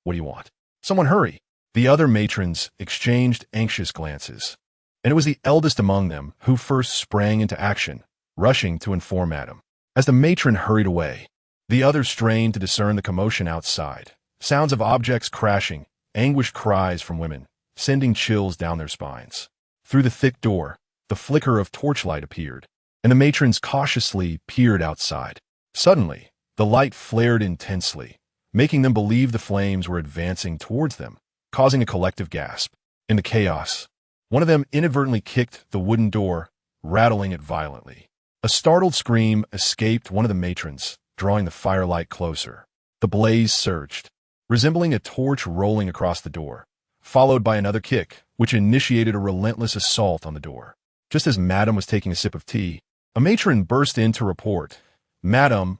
"What do you want? Someone hurry!" The other matrons exchanged anxious glances, and it was the eldest among them who first sprang into action, rushing to inform Madame. As the matron hurried away, the others strained to discern the commotion outside. Sounds of objects crashing, anguished cries from women, sending chills down their spines. Through the thick door, the flicker of torchlight appeared, and the matrons cautiously peered outside. Suddenly, the light flared intensely, making them believe the flames were advancing towards them, causing a collective gasp. In the chaos, one of them inadvertently kicked the wooden door, rattling it violently. A startled scream escaped one of the matrons, drawing the firelight closer. The blaze surged, resembling a torch rolling across the door, followed by another kick, which initiated a relentless assault on the door. Just as Madame was taking a sip of tea, a matron burst in to report, Madame,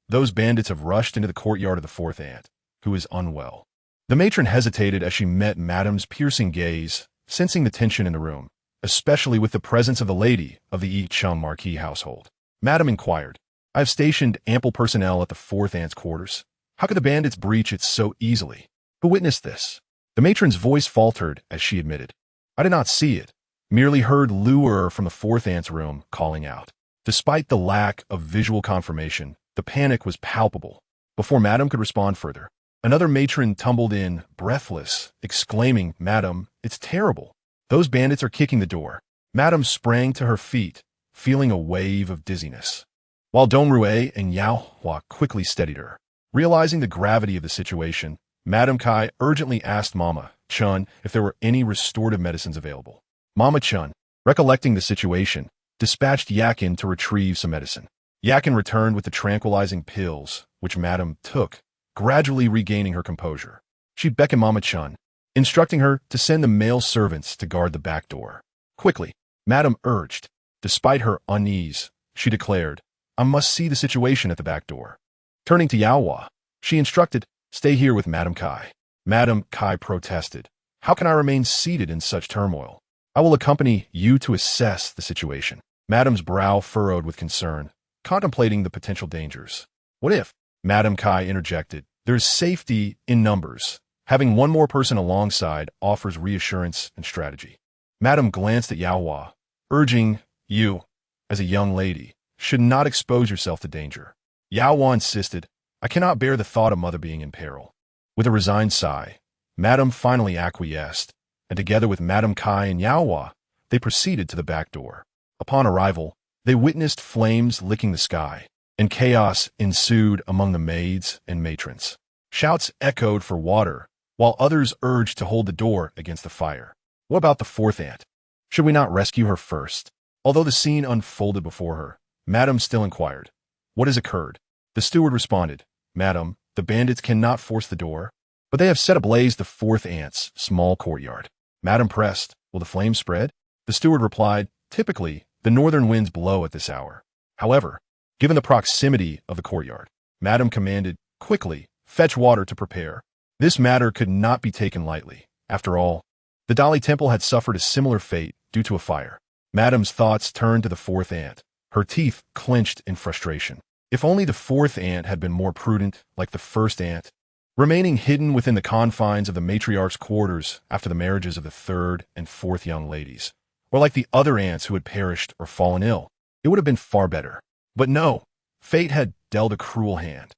those bandits have rushed into the courtyard of the fourth aunt, who is unwell." The matron hesitated as she met Madame's piercing gaze, sensing the tension in the room, especially with the presence of the lady of the Yi Chung Marquis household. Madame inquired, "I have stationed ample personnel at the fourth aunt's quarters. How could the bandits breach it so easily? Who witnessed this?" The matron's voice faltered as she admitted, "I did not see it, merely heard Luer from the fourth aunt's room calling out." Despite the lack of visual confirmation, the panic was palpable. Before Madame could respond further, another matron tumbled in, breathless, exclaiming, "Madame, it's terrible. Those bandits are kicking the door." Madame sprang to her feet, feeling a wave of dizziness, while Dongrui and Yao Hua quickly steadied her. Realizing the gravity of the situation, Madame Kai urgently asked Mama Chun if there were any restorative medicines available. Mama Chun, recollecting the situation, dispatched Yakin to retrieve some medicine. Yakin returned with the tranquilizing pills, which Madame took, gradually regaining her composure. She beckoned Mama Chun, instructing her to send the male servants to guard the back door. Quickly, Madame urged. Despite her unease, she declared, "I must see the situation at the back door." Turning to Yao Hua, she instructed, Stay here with Madame Kai. Madame Kai protested. How can I remain seated in such turmoil? I will accompany you to assess the situation. Madame's brow furrowed with concern, contemplating the potential dangers. What if? Madame Kai interjected. There's safety in numbers. Having one more person alongside offers reassurance and strategy. Madame glanced at Yaohua, urging, you, as a young lady, should not expose yourself to danger. Yaohua insisted, I cannot bear the thought of mother being in peril. With a resigned sigh, Madame finally acquiesced, and together with Madame Kai and Yaohua, they proceeded to the back door. Upon arrival, they witnessed flames licking the sky, and chaos ensued among the maids and matrons. Shouts echoed for water, while others urged to hold the door against the fire. What about the fourth aunt? Should we not rescue her first? Although the scene unfolded before her, Madame still inquired, what has occurred? The steward responded, Madame, the bandits cannot force the door, but they have set ablaze the fourth aunt's small courtyard. Madame pressed, will the flames spread? The steward replied, typically, the northern winds blow at this hour. However, given the proximity of the courtyard, Madame commanded, quickly, fetch water to prepare. This matter could not be taken lightly. After all, the Dali Temple had suffered a similar fate due to a fire. Madame's thoughts turned to the fourth aunt, her teeth clenched in frustration. If only the fourth aunt had been more prudent, like the first aunt, remaining hidden within the confines of the matriarch's quarters after the marriages of the third and fourth young ladies, or like the other aunts who had perished or fallen ill, it would have been far better. But no, fate had dealt a cruel hand.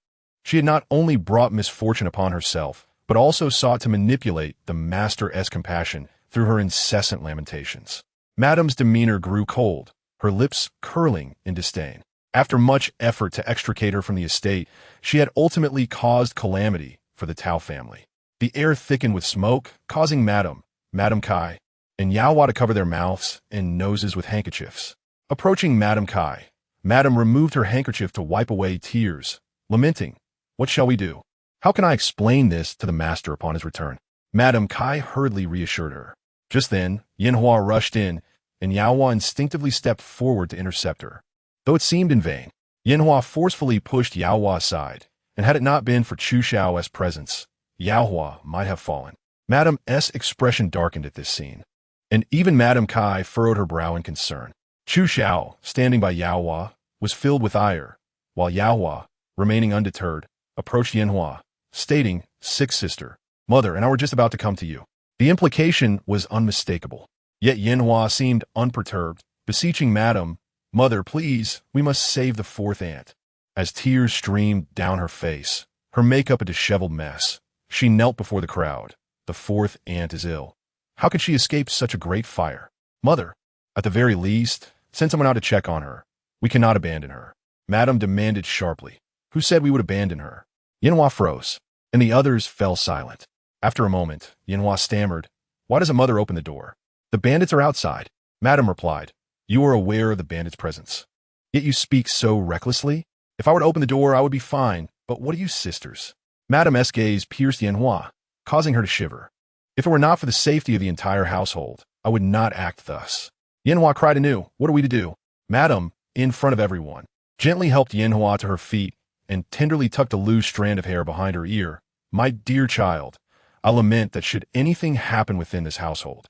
She had not only brought misfortune upon herself, but also sought to manipulate the master's compassion through her incessant lamentations. Madame's demeanor grew cold, her lips curling in disdain. After much effort to extricate her from the estate, she had ultimately caused calamity for the Tao family. The air thickened with smoke, causing Madame Kai, and Yaohua to cover their mouths and noses with handkerchiefs. Approaching Madame Kai, Madame removed her handkerchief to wipe away tears, lamenting, what shall we do? How can I explain this to the master upon his return? Madame Kai hurriedly reassured her. Just then, Yinhua rushed in, and Yaohua instinctively stepped forward to intercept her. Though it seemed in vain, Yinhua forcefully pushed Yaohua aside, and had it not been for Chu Xiao's presence, Yaohua might have fallen. Madame's expression darkened at this scene, and even Madame Kai furrowed her brow in concern. Chu Xiao, standing by Yaohua, was filled with ire, while Yaohua, remaining undeterred, approached Yinhua, stating, sick sister, mother and I were just about to come to you. The implication was unmistakable, yet Yinhua seemed unperturbed, beseeching Madame, mother, please, we must save the fourth aunt. As tears streamed down her face, her makeup a disheveled mess, she knelt before the crowd. The fourth aunt is ill. How could she escape such a great fire? Mother, at the very least, send someone out to check on her. We cannot abandon her. Madame demanded sharply. Who said we would abandon her? Yinhua froze, and the others fell silent. After a moment, Yinhua stammered, why doesn't mother open the door? The bandits are outside. Madame replied, you are aware of the bandits' presence. Yet you speak so recklessly? If I were to open the door, I would be fine, but what are you sisters? Madame's gaze pierced Yinhua, causing her to shiver. If it were not for the safety of the entire household, I would not act thus. Yinhua cried anew, what are we to do? Madame, in front of everyone, gently helped Yinhua to her feet and tenderly tucked a loose strand of hair behind her ear. My dear child, I lament that should anything happen within this household,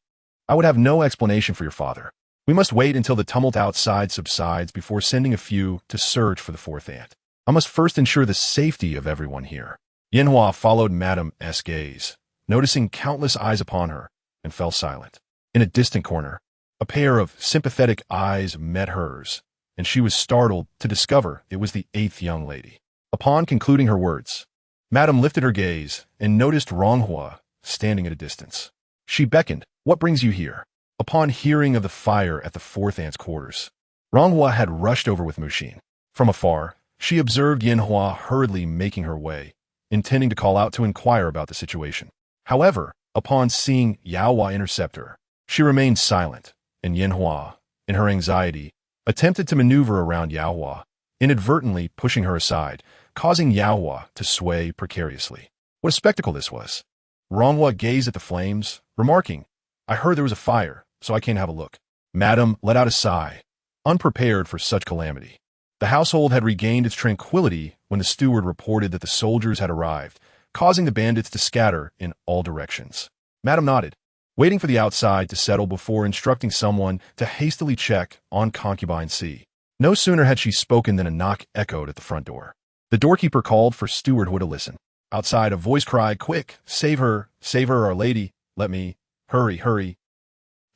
I would have no explanation for your father. We must wait until the tumult outside subsides before sending a few to search for the fourth aunt. I must first ensure the safety of everyone here. Yinhua followed Madame's gaze, noticing countless eyes upon her, and fell silent. In a distant corner, a pair of sympathetic eyes met hers, and she was startled to discover it was the eighth young lady. Upon concluding her words, Madame lifted her gaze and noticed Ronghua standing at a distance. She beckoned, what brings you here? Upon hearing of the fire at the fourth aunt's quarters, Ronghua had rushed over with Mushin. From afar, she observed Yinhua hurriedly making her way, intending to call out to inquire about the situation. However, upon seeing Yaohua intercept her, she remained silent, and Yinhua, in her anxiety, attempted to maneuver around Yaohua, inadvertently pushing her aside, causing Yaohua to sway precariously. What a spectacle this was! Ronghua gazed at the flames, remarking, I heard there was a fire, so I came to have a look. Madame let out a sigh, unprepared for such calamity. The household had regained its tranquility when the steward reported that the soldiers had arrived, causing the bandits to scatter in all directions. Madame nodded, waiting for the outside to settle before instructing someone to hastily check on concubine C. No sooner had she spoken than a knock echoed at the front door. The doorkeeper called for Steward Hua to listen. Outside, a voice cried, "Quick, save her, Our Lady, let me, hurry, hurry."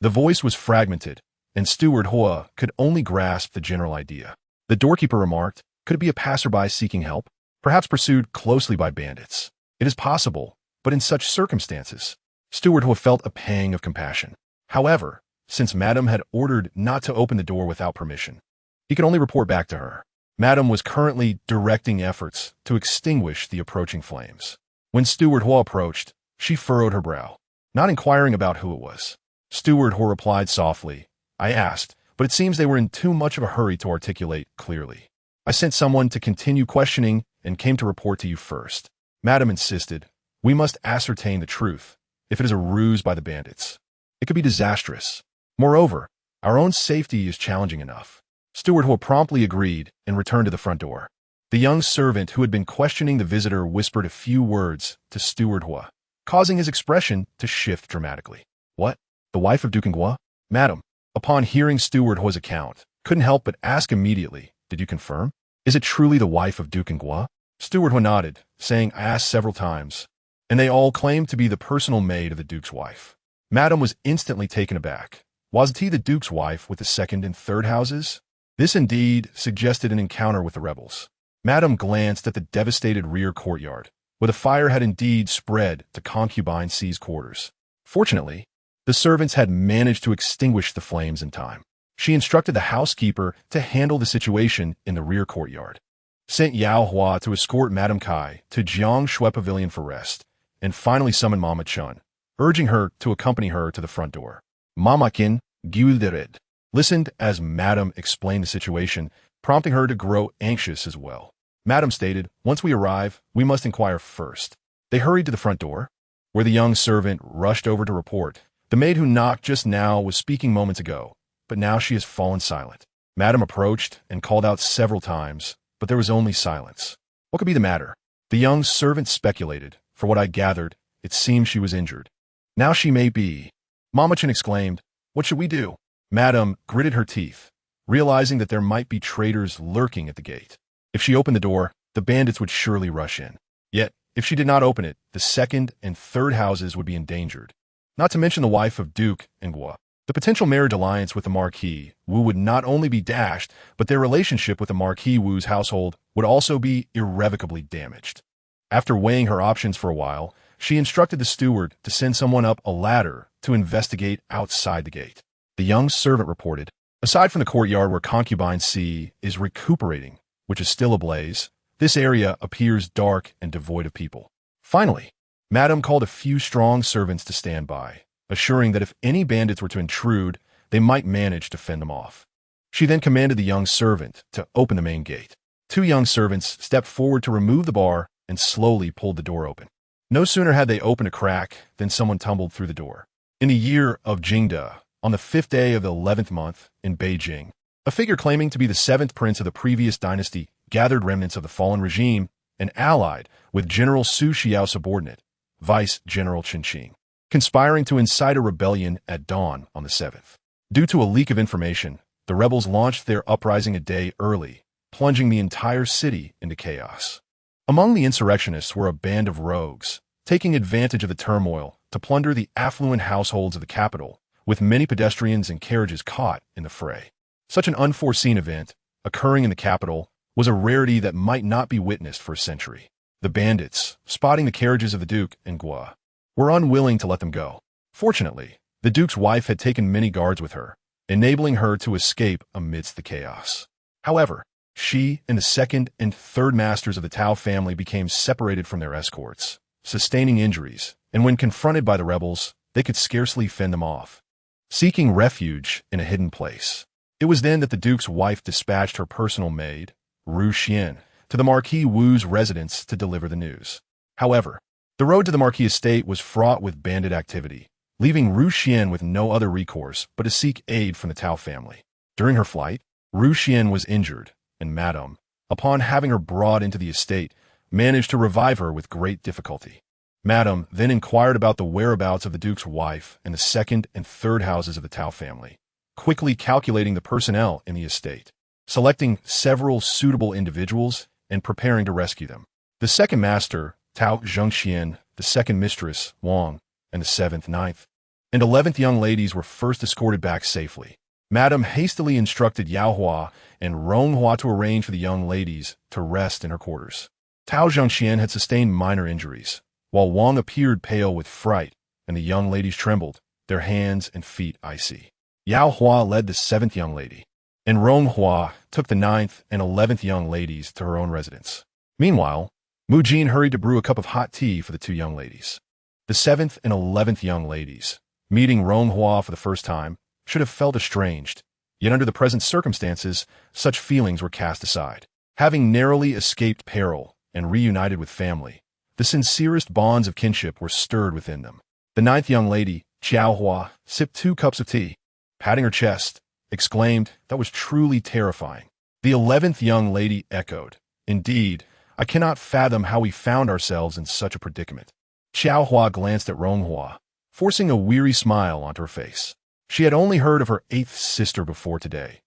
The voice was fragmented, and Steward Hua could only grasp the general idea. The doorkeeper remarked, "Could it be a passerby seeking help? Perhaps pursued closely by bandits. It is possible, but in such circumstances." Steward Hua felt a pang of compassion. However, since Madame had ordered not to open the door without permission, he could only report back to her. Madame was currently directing efforts to extinguish the approaching flames. When Steward Hua approached, she furrowed her brow, not inquiring about who it was. Steward Hua replied softly, "I asked, but it seems they were in too much of a hurry to articulate clearly. I sent someone to continue questioning and came to report to you first." Madame insisted, "We must ascertain the truth. If it is a ruse by the bandits, it could be disastrous. Moreover, our own safety is challenging enough." Steward Hua promptly agreed and returned to the front door. The young servant who had been questioning the visitor whispered a few words to Steward Hua, causing his expression to shift dramatically. "What? The wife of Duke Ngwa?" Madame, upon hearing Steward Hua's account, couldn't help but ask immediately, "Did you confirm? Is it truly the wife of Duke Ngwa?" Steward Hua nodded, saying, "I asked several times, and they all claimed to be the personal maid of the Duke's wife." Madame was instantly taken aback. Was he the Duke's wife with the second and third houses? This indeed suggested an encounter with the rebels. Madame glanced at the devastated rear courtyard, where the fire had indeed spread to concubine C's quarters. Fortunately, the servants had managed to extinguish the flames in time. She instructed the housekeeper to handle the situation in the rear courtyard, sent Yao Hua to escort Madame Kai to Jiang Shui Pavilion for rest, and finally summoned Mama Chun, urging her to accompany her to the front door. Mama Kin Guldered listened as Madame explained the situation, prompting her to grow anxious as well. Madame stated, "Once we arrive, we must inquire first." They hurried to the front door, where the young servant rushed over to report. The maid who knocked just now was speaking moments ago, but now she has fallen silent. Madame approached and called out several times, but there was only silence. What could be the matter? The young servant speculated. For what I gathered, it seems she was injured. Now she may be. Mama Chen exclaimed, "What should we do?" Madame gritted her teeth, realizing that there might be traitors lurking at the gate. If she opened the door, the bandits would surely rush in. Yet, if she did not open it, the second and third houses would be endangered. Not to mention the wife of Duke Ngwa. The potential marriage alliance with the Marquis Wu would not only be dashed, but their relationship with the Marquis Wu's household would also be irrevocably damaged. After weighing her options for a while, she instructed the steward to send someone up a ladder to investigate outside the gate. The young servant reported, "Aside from the courtyard where concubine C is recuperating, which is still ablaze, this area appears dark and devoid of people." Finally, Madame called a few strong servants to stand by, assuring that if any bandits were to intrude, they might manage to fend them off. She then commanded the young servant to open the main gate. Two young servants stepped forward to remove the bar and slowly pulled the door open. No sooner had they opened a crack than someone tumbled through the door. In the year of Jingde, on the 5th day of the 11th month in Beijing, a figure claiming to be the 7th prince of the previous dynasty gathered remnants of the fallen regime and allied with General Su Xiao's subordinate, Vice General Chen Qing, conspiring to incite a rebellion at dawn on the 7th. Due to a leak of information, the rebels launched their uprising a day early, plunging the entire city into chaos. Among the insurrectionists were a band of rogues, taking advantage of the turmoil to plunder the affluent households of the capital, with many pedestrians and carriages caught in the fray. Such an unforeseen event, occurring in the capital, was a rarity that might not be witnessed for a century. The bandits, spotting the carriages of the Duke Ngwa, were unwilling to let them go. Fortunately, the Duke's wife had taken many guards with her, enabling her to escape amidst the chaos. However, she and the second and third masters of the Tao family became separated from their escorts, sustaining injuries, and when confronted by the rebels, they could scarcely fend them off, seeking refuge in a hidden place. It was then that the Duke's wife dispatched her personal maid, Ru Xian, to the Marquis Wu's residence to deliver the news. However, the road to the Marquis estate was fraught with bandit activity, leaving Ru Xian with no other recourse but to seek aid from the Tao family. During her flight, Ru Xian was injured, and Madame, upon having her brought into the estate, managed to revive her with great difficulty. Madame then inquired about the whereabouts of the Duke's wife and the second and third houses of the Tao family, quickly calculating the personnel in the estate, selecting several suitable individuals, and preparing to rescue them. The second master, Tao Zhengxian, the second mistress, Wang, and the seventh, ninth, and 11th young ladies were first escorted back safely. Madame hastily instructed Yao Hua and Rong Hua to arrange for the young ladies to rest in her quarters. Tao Zhengxian had sustained minor injuries, while Wang appeared pale with fright, and the young ladies trembled, their hands and feet icy. Yao Hua led the 7th young lady, and Rong Hua took the 9th and 11th young ladies to her own residence. Meanwhile, Mu Jin hurried to brew a cup of hot tea for the 2 young ladies. The 7th and 11th young ladies, meeting Rong Hua for the first time, should have felt estranged, yet under the present circumstances, such feelings were cast aside. Having narrowly escaped peril and reunited with family, the sincerest bonds of kinship were stirred within them. The 9th young lady, Chiao Hua, sipped 2 cups of tea, patting her chest, exclaimed, "That was truly terrifying." The 11th young lady echoed, "Indeed, I cannot fathom how we found ourselves in such a predicament." Chiao Hua glanced at Rong Hua, forcing a weary smile onto her face. She had only heard of her 8th sister before today.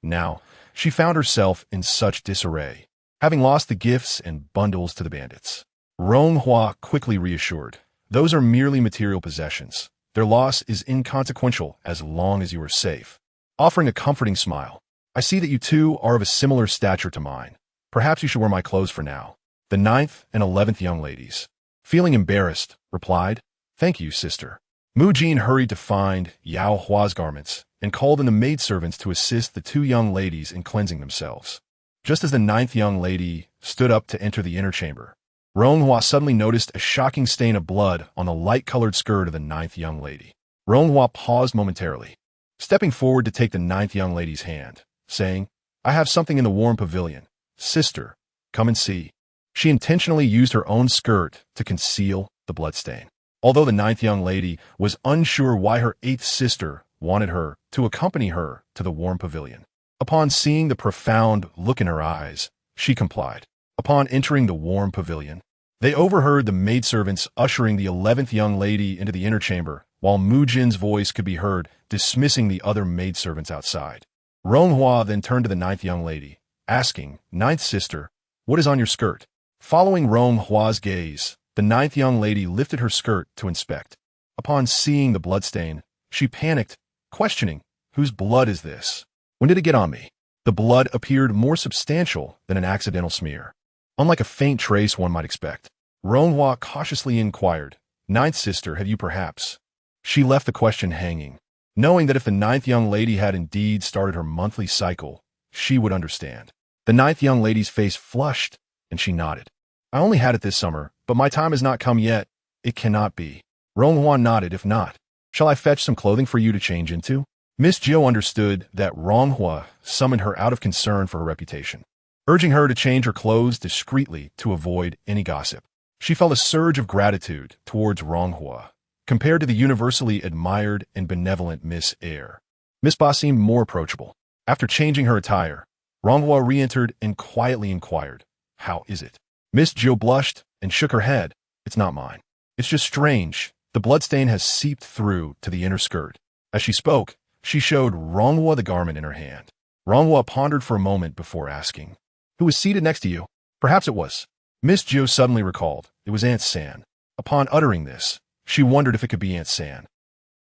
Now, she found herself in such disarray, having lost the gifts and bundles to the bandits. Rong Hua quickly reassured, "Those are merely material possessions. Their loss is inconsequential as long as you are safe." Offering a comforting smile, "I see that you two are of a similar stature to mine. Perhaps you should wear my clothes for now." The 9th and 11th young ladies, feeling embarrassed, replied, "Thank you, sister." Mu Jin hurried to find Yao Hua's garments and called in the maidservants to assist the 2 young ladies in cleansing themselves. Just as the 9th young lady stood up to enter the inner chamber, Rong Hua suddenly noticed a shocking stain of blood on the light-colored skirt of the 9th young lady. Rong Hua paused momentarily, stepping forward to take the 9th young lady's hand, saying, "I have something in the warm pavilion. Sister, come and see." She intentionally used her own skirt to conceal the bloodstain. Although the 9th young lady was unsure why her 8th sister wanted her to accompany her to the warm pavilion, upon seeing the profound look in her eyes, she complied. Upon entering the warm pavilion, they overheard the maidservants ushering the 11th young lady into the inner chamber, while Mu Jin's voice could be heard dismissing the other maidservants outside. Rong Hua then turned to the 9th young lady, asking, "9th sister, what is on your skirt?" Following Rong Hua's gaze, the 9th young lady lifted her skirt to inspect. Upon seeing the bloodstain, she panicked, questioning, "Whose blood is this? When did it get on me?" The blood appeared more substantial than an accidental smear, unlike a faint trace one might expect. Rong Hua cautiously inquired, "9th sister, have you perhaps?" She left the question hanging, knowing that if the 9th young lady had indeed started her monthly cycle, she would understand. The 9th young lady's face flushed, and she nodded. "I only had it this summer, but my time has not come yet. It cannot be." Rong Hua nodded. "If not, shall I fetch some clothing for you to change into?" Miss Jiu understood that Rong Hua summoned her out of concern for her reputation, urging her to change her clothes discreetly to avoid any gossip. She felt a surge of gratitude towards Rong Hua, compared to the universally admired and benevolent Miss Air. Miss Ba seemed more approachable. After changing her attire, Rong Hua re-entered and quietly inquired, "How is it?" Miss Jiu blushed and shook her head. "It's not mine. It's just strange. The bloodstain has seeped through to the inner skirt." As she spoke, she showed Rong Hua the garment in her hand. Rong Hua pondered for a moment before asking, "Who was seated next to you?" Perhaps it was. Miss Jiu suddenly recalled. It was Aunt San. Upon uttering this, she wondered if it could be Aunt San.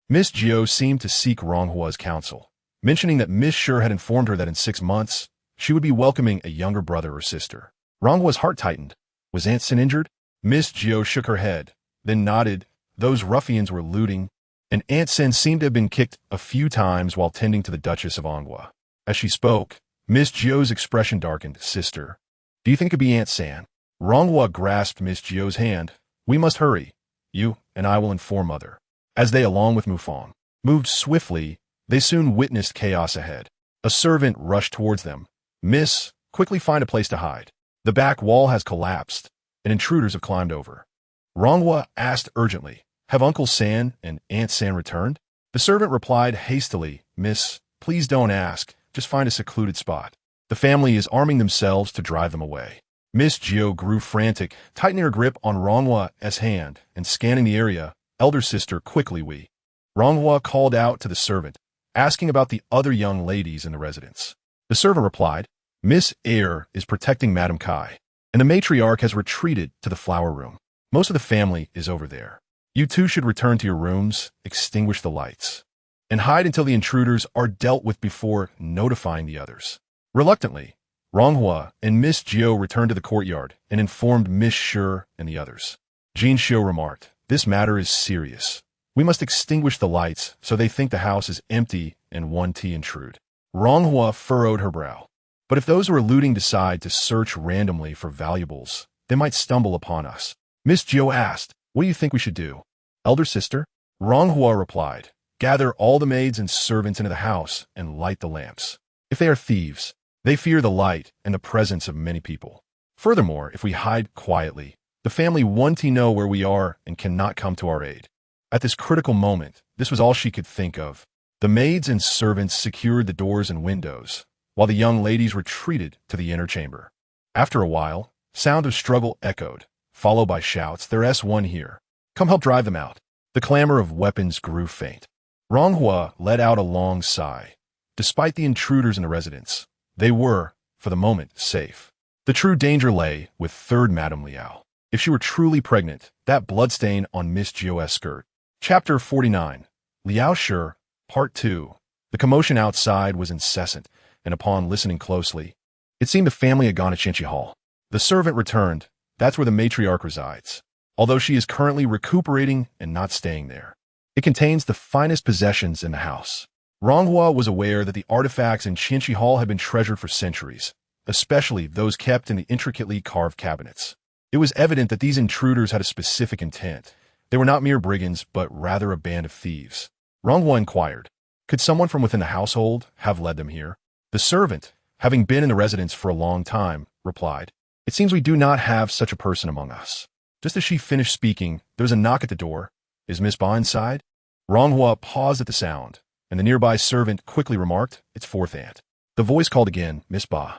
Miss Jiu seemed to seek Rong Hua's counsel, mentioning that Miss Sher had informed her that in 6 months, she would be welcoming a younger brother or sister. Rong Hua's heart tightened. Was Aunt Sin injured? Miss Jiu shook her head, then nodded. Those ruffians were looting, and Aunt Sin seemed to have been kicked a few times while tending to the Duchess of Anghua. As she spoke, Miss Jiu's expression darkened. "Sister, do you think it could be Aunt San?" Rong Hua grasped Miss Jiu's hand. "We must hurry. You and I will inform Mother." As they, along with Mufang, moved swiftly, they soon witnessed chaos ahead. A servant rushed towards them. "Miss, quickly find a place to hide. The back wall has collapsed, and intruders have climbed over." Rong Hua asked urgently, "Have Uncle San and Aunt San returned?" The servant replied hastily, "Miss, please don't ask. Just find a secluded spot. The family is arming themselves to drive them away." Miss Gio grew frantic, tightening her grip on Ronghwa's hand and scanning the area. Elder sister, quickly Ronghwa called out to the servant, asking about the other young ladies in the residence. The servant replied, Miss Eyre is protecting Madame Kai, and the matriarch has retreated to the flower room. Most of the family is over there. You two should return to your rooms, extinguish the lights, and hide until the intruders are dealt with before notifying the others. Reluctantly, Ronghwa and Miss Gio returned to the courtyard and informed Miss Shi and the others. Jean Shi remarked, This matter is serious. We must extinguish the lights so they think the house is empty and one to intrude. Ronghwa furrowed her brow. But if those who are looting decide to search randomly for valuables, they might stumble upon us. Miss Gio asked, What do you think we should do? Elder sister? Ronghwa replied, Gather all the maids and servants into the house and light the lamps. If they are thieves, they fear the light and the presence of many people. Furthermore, if we hide quietly, the family won't know where we are and cannot come to our aid. At this critical moment, this was all she could think of. The maids and servants secured the doors and windows, while the young ladies retreated to the inner chamber. After a while, sound of struggle echoed, followed by shouts, There's one here. Come help drive them out. The clamor of weapons grew faint. Ronghwa let out a long sigh. Despite the intruders in the residence, they were, for the moment, safe. The true danger lay with third Madame Liao. If she were truly pregnant, that bloodstain on Miss Gio's skirt. Chapter 49. Liao Shi, Part 2. The commotion outside was incessant, and upon listening closely, it seemed the family had gone to Qinshi Hall. The servant returned. That's where the matriarch resides, although she is currently recuperating and not staying there. It contains the finest possessions in the house. Ronghwa was aware that the artifacts in Qinshi Hall had been treasured for centuries, especially those kept in the intricately carved cabinets. It was evident that these intruders had a specific intent. They were not mere brigands, but rather a band of thieves. Ronghwa inquired, Could someone from within the household have led them here? The servant, having been in the residence for a long time, replied, It seems we do not have such a person among us. Just as she finished speaking, there was a knock at the door. Is Miss Ba inside? Ronghwa paused at the sound, and the nearby servant quickly remarked, It's fourth aunt. The voice called again, Miss Ba.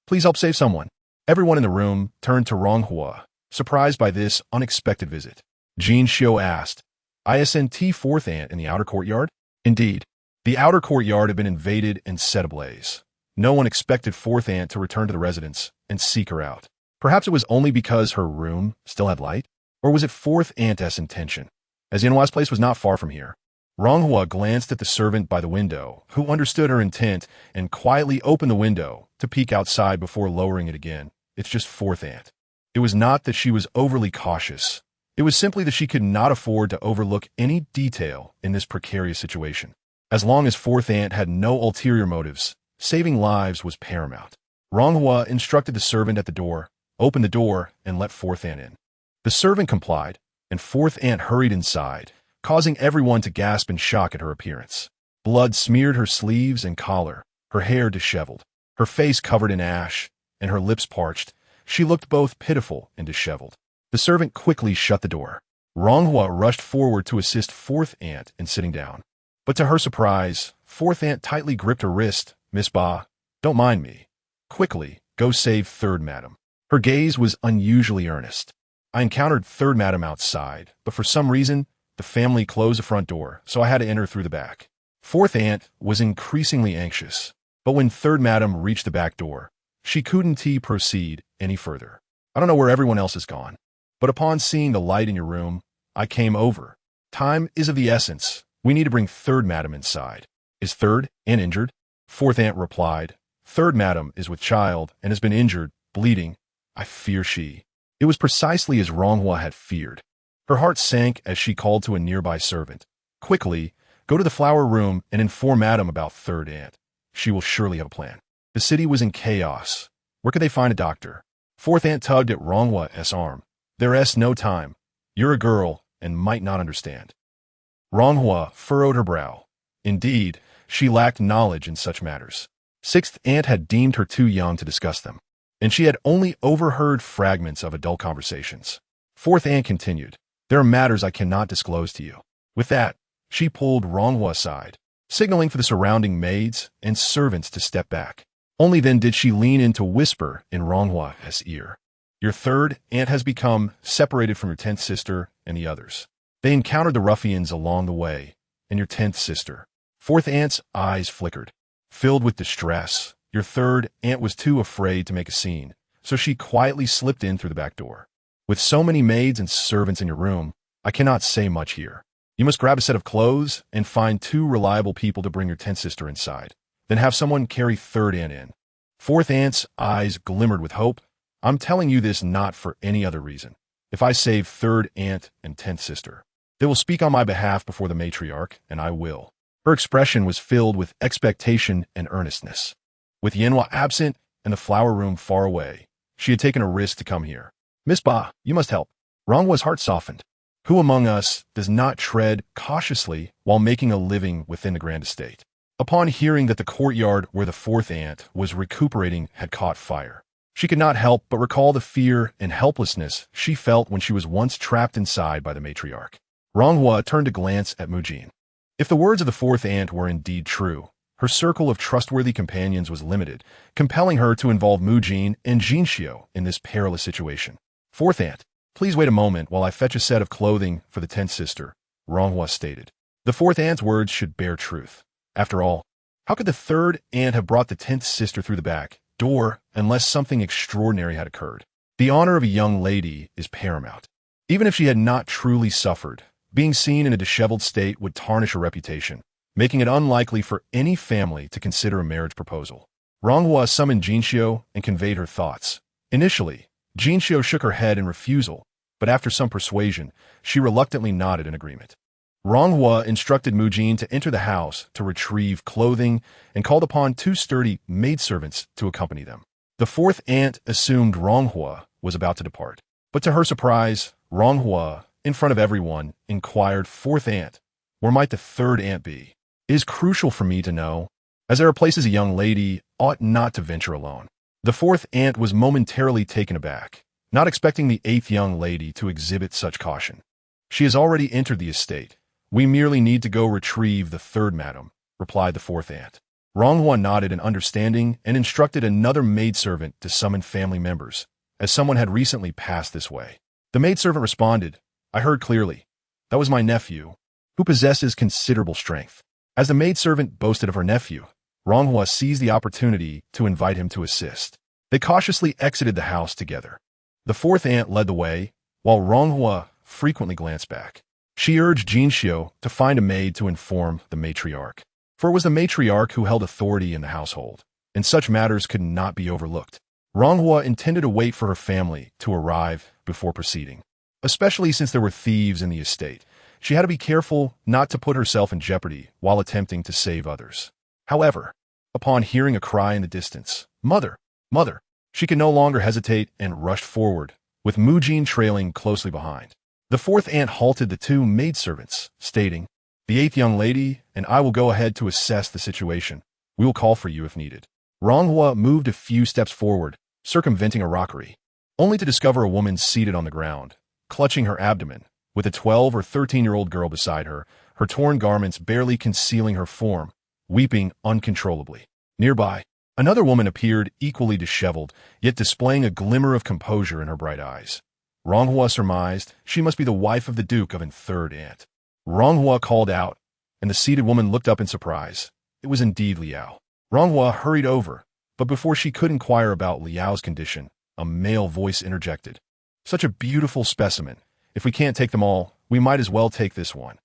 Please help save someone. Everyone in the room turned to Ronghwa, surprised by this unexpected visit. Jean Shi asked, Isn't fourth aunt in the outer courtyard? Indeed. The outer courtyard had been invaded and set ablaze. No one expected fourth aunt to return to the residence and seek her out. Perhaps it was only because her room still had light? Or was it fourth aunt's intention? As Yanhua's place was not far from here, Ronghwa glanced at the servant by the window, who understood her intent and quietly opened the window to peek outside before lowering it again. It's just fourth aunt. It was not that she was overly cautious. It was simply that she could not afford to overlook any detail in this precarious situation. As long as fourth aunt had no ulterior motives, saving lives was paramount. Ronghwa instructed the servant at the door, open the door, and let fourth aunt in. The servant complied, and fourth aunt hurried inside, causing everyone to gasp in shock at her appearance. Blood smeared her sleeves and collar, her hair disheveled, her face covered in ash, and her lips parched. She looked both pitiful and disheveled. The servant quickly shut the door. Ronghwa rushed forward to assist fourth aunt in sitting down. But to her surprise, fourth aunt tightly gripped her wrist. Miss Ba, don't mind me. Quickly, go save third madam. Her gaze was unusually earnest. I encountered third madam outside, but for some reason, the family closed the front door, so I had to enter through the back. Fourth aunt was increasingly anxious, but when third madam reached the back door, she couldn't proceed any further. I don't know where everyone else has gone, but upon seeing the light in your room, I came over. Time is of the essence. We need to bring third madam inside. Is third aunt injured? Fourth aunt replied, Third madam is with child and has been injured, bleeding. I fear she. It was precisely as Ronghwa had feared. Her heart sank as she called to a nearby servant. Quickly, go to the flower room and inform madam about third aunt. She will surely have a plan. The city was in chaos. Where could they find a doctor? Fourth aunt tugged at Ronghwa's arm. There's no time. You're a girl and might not understand. Ronghwa furrowed her brow. Indeed, she lacked knowledge in such matters. Sixth aunt had deemed her too young to discuss them, and she had only overheard fragments of adult conversations. Fourth aunt continued, There are matters I cannot disclose to you. With that, she pulled Ronghwa aside, signaling for the surrounding maids and servants to step back. Only then did she lean in to whisper in Ronghwa's ear. Your third aunt has become separated from your 10th sister and the others. They encountered the ruffians along the way, and your 10th sister. Fourth aunt's eyes flickered. Filled with distress, your third aunt was too afraid to make a scene, so she quietly slipped in through the back door. With so many maids and servants in your room, I cannot say much here. You must grab a set of clothes and find 2 reliable people to bring your 10th sister inside. Then have someone carry third aunt in. Fourth aunt's eyes glimmered with hope. I'm telling you this not for any other reason. If I save third aunt and 10th sister, they will speak on my behalf before the matriarch, and I will. Her expression was filled with expectation and earnestness. With Yenhua absent and the flower room far away, she had taken a risk to come here. Miss Ba, you must help. Ronghua's heart softened. Who among us does not tread cautiously while making a living within the grand estate? Upon hearing that the courtyard where the fourth aunt was recuperating had caught fire, she could not help but recall the fear and helplessness she felt when she was once trapped inside by the matriarch. Ronghua turned to glance at Mujin. If the words of the fourth aunt were indeed true, her circle of trustworthy companions was limited, compelling her to involve Mujin and Jinxiu in this perilous situation. Fourth aunt, please wait a moment while I fetch a set of clothing for the 10th sister, Ronghua stated. The fourth aunt's words should bear truth. After all, how could the third aunt have brought the 10th sister through the back door unless something extraordinary had occurred? The honor of a young lady is paramount. Even if she had not truly suffered, being seen in a disheveled state would tarnish her reputation, making it unlikely for any family to consider a marriage proposal. Ronghua summoned Jinxiu and conveyed her thoughts. Initially, Jinxiu shook her head in refusal, but after some persuasion, she reluctantly nodded in agreement. Ronghua instructed Mujin to enter the house to retrieve clothing and called upon 2 sturdy maidservants to accompany them. The fourth aunt assumed Ronghua was about to depart, but to her surprise, Ronghua, in front of everyone, inquired, "Fourth aunt, where might the third aunt be? It is crucial for me to know, as there are places a young lady ought not to venture alone." The fourth aunt was momentarily taken aback, not expecting the 8th young lady to exhibit such caution. "She has already entered the estate. We merely need to go retrieve the third, madam," replied the fourth aunt. Ronghua nodded in understanding and instructed another maidservant to summon family members, as someone had recently passed this way. The maidservant responded, "I heard clearly. That was my nephew, who possesses considerable strength." As the maidservant boasted of her nephew, Ronghua seized the opportunity to invite him to assist. They cautiously exited the house together. The fourth aunt led the way, while Ronghua frequently glanced back. She urged Jinxiu to find a maid to inform the matriarch, for it was the matriarch who held authority in the household, and such matters could not be overlooked. Ronghua intended to wait for her family to arrive before proceeding. Especially since there were thieves in the estate, she had to be careful not to put herself in jeopardy while attempting to save others. However, upon hearing a cry in the distance, "Mother! Mother!" she could no longer hesitate and rushed forward, with Mujin trailing closely behind. The fourth aunt halted the 2 maidservants, stating, "The 8th young lady and I will go ahead to assess the situation. We will call for you if needed." Ronghua moved a few steps forward, circumventing a rockery, only to discover a woman seated on the ground, clutching her abdomen, with a 12 or 13-year-old girl beside her, her torn garments barely concealing her form, weeping uncontrollably. Nearby, another woman appeared equally disheveled, yet displaying a glimmer of composure in her bright eyes. Ronghua surmised she must be the wife of the Duke of An third aunt. Ronghua called out, and the seated woman looked up in surprise. It was indeed Liao. Ronghua hurried over, but before she could inquire about Liao's condition, a male voice interjected. "Such a beautiful specimen. If we can't take them all, we might as well take this one.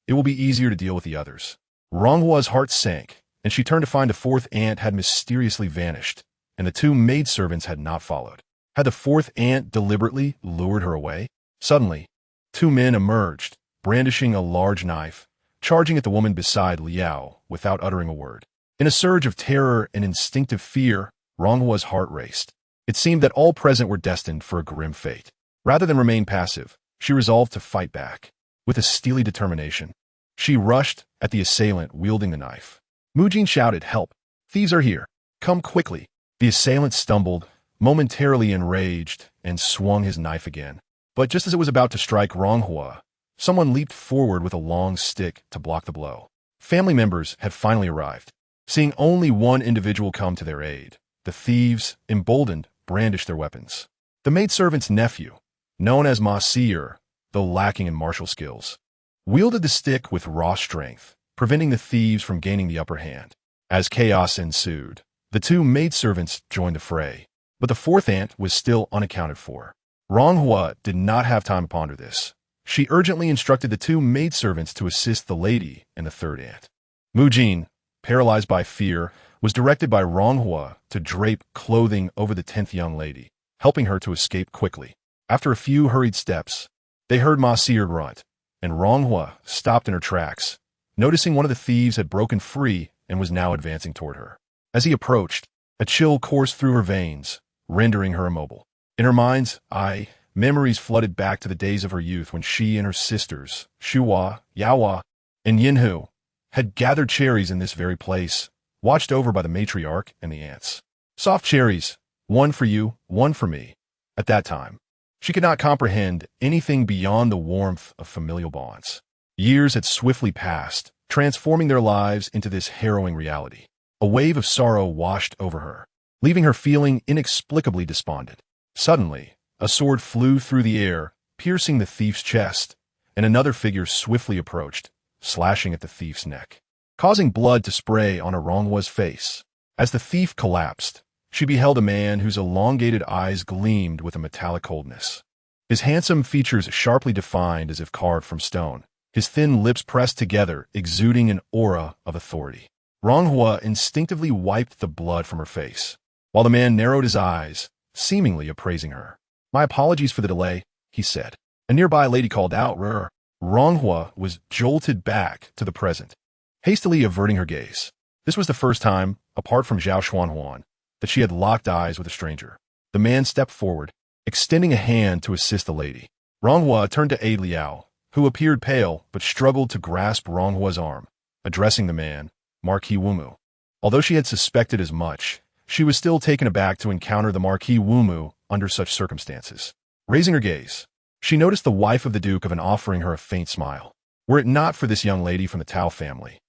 It will be easier to deal with the others." Ronghua's heart sank, and she turned to find the fourth aunt had mysteriously vanished, and the 2 maidservants had not followed. Had the fourth aunt deliberately lured her away? Suddenly, 2 men emerged, brandishing a large knife, charging at the woman beside Liao without uttering a word. In a surge of terror and instinctive fear, Ronghua's heart raced. It seemed that all present were destined for a grim fate. Rather than remain passive, she resolved to fight back. With a steely determination, she rushed at the assailant wielding the knife. Mujin shouted, "Help! Thieves are here! Come quickly!" The assailant stumbled, momentarily enraged, and swung his knife again. But just as it was about to strike Ronghua, someone leaped forward with a long stick to block the blow. Family members had finally arrived. Seeing only one individual come to their aid, the thieves, emboldened, brandished their weapons. The maidservant's nephew, known as Ma Seer, though lacking in martial skills, wielded the stick with raw strength, preventing the thieves from gaining the upper hand. As chaos ensued, the two maidservants joined the fray, but the fourth aunt was still unaccounted for. Ronghua did not have time to ponder this. She urgently instructed the two maidservants to assist the lady and the third aunt. Mujin, paralyzed by fear, was directed by Ronghua to drape clothing over the 10th young lady, helping her to escape quickly. After a few hurried steps, they heard Ma Seer grunt, and Ronghua stopped in her tracks, noticing one of the thieves had broken free and was now advancing toward her. As he approached, a chill coursed through her veins, rendering her immobile. In her mind's eye, memories flooded back to the days of her youth when she and her sisters, Shuhua, Yaohua, and Yinhu, had gathered cherries in this very place, watched over by the matriarch and the aunts. Soft cherries, one for you, one for me. At that time, she could not comprehend anything beyond the warmth of familial bonds. Years had swiftly passed, transforming their lives into this harrowing reality. A wave of sorrow washed over her, leaving her feeling inexplicably despondent. Suddenly, a sword flew through the air, piercing the thief's chest, and another figure swiftly approached, slashing at the thief's neck, causing blood to spray on Rongua's face. As the thief collapsed, she beheld a man whose elongated eyes gleamed with a metallic coldness. His handsome features sharply defined as if carved from stone, his thin lips pressed together, exuding an aura of authority. Ronghua instinctively wiped the blood from her face, while the man narrowed his eyes, seemingly appraising her. "My apologies for the delay," he said. A nearby lady called out, "Rrr." Ronghua was jolted back to the present, hastily averting her gaze. This was the first time, apart from Zhao Xuanhuan, that she had locked eyes with a stranger. The man stepped forward, extending a hand to assist the lady. Ronghua turned to aid Liao, who appeared pale but struggled to grasp Ronghua's arm, addressing the man, Marquis Wumu. Although she had suspected as much, she was still taken aback to encounter the Marquis Wumu under such circumstances. Raising her gaze, she noticed the wife of the Duke of An offering her a faint smile. Were it not for this young lady from the Tao family,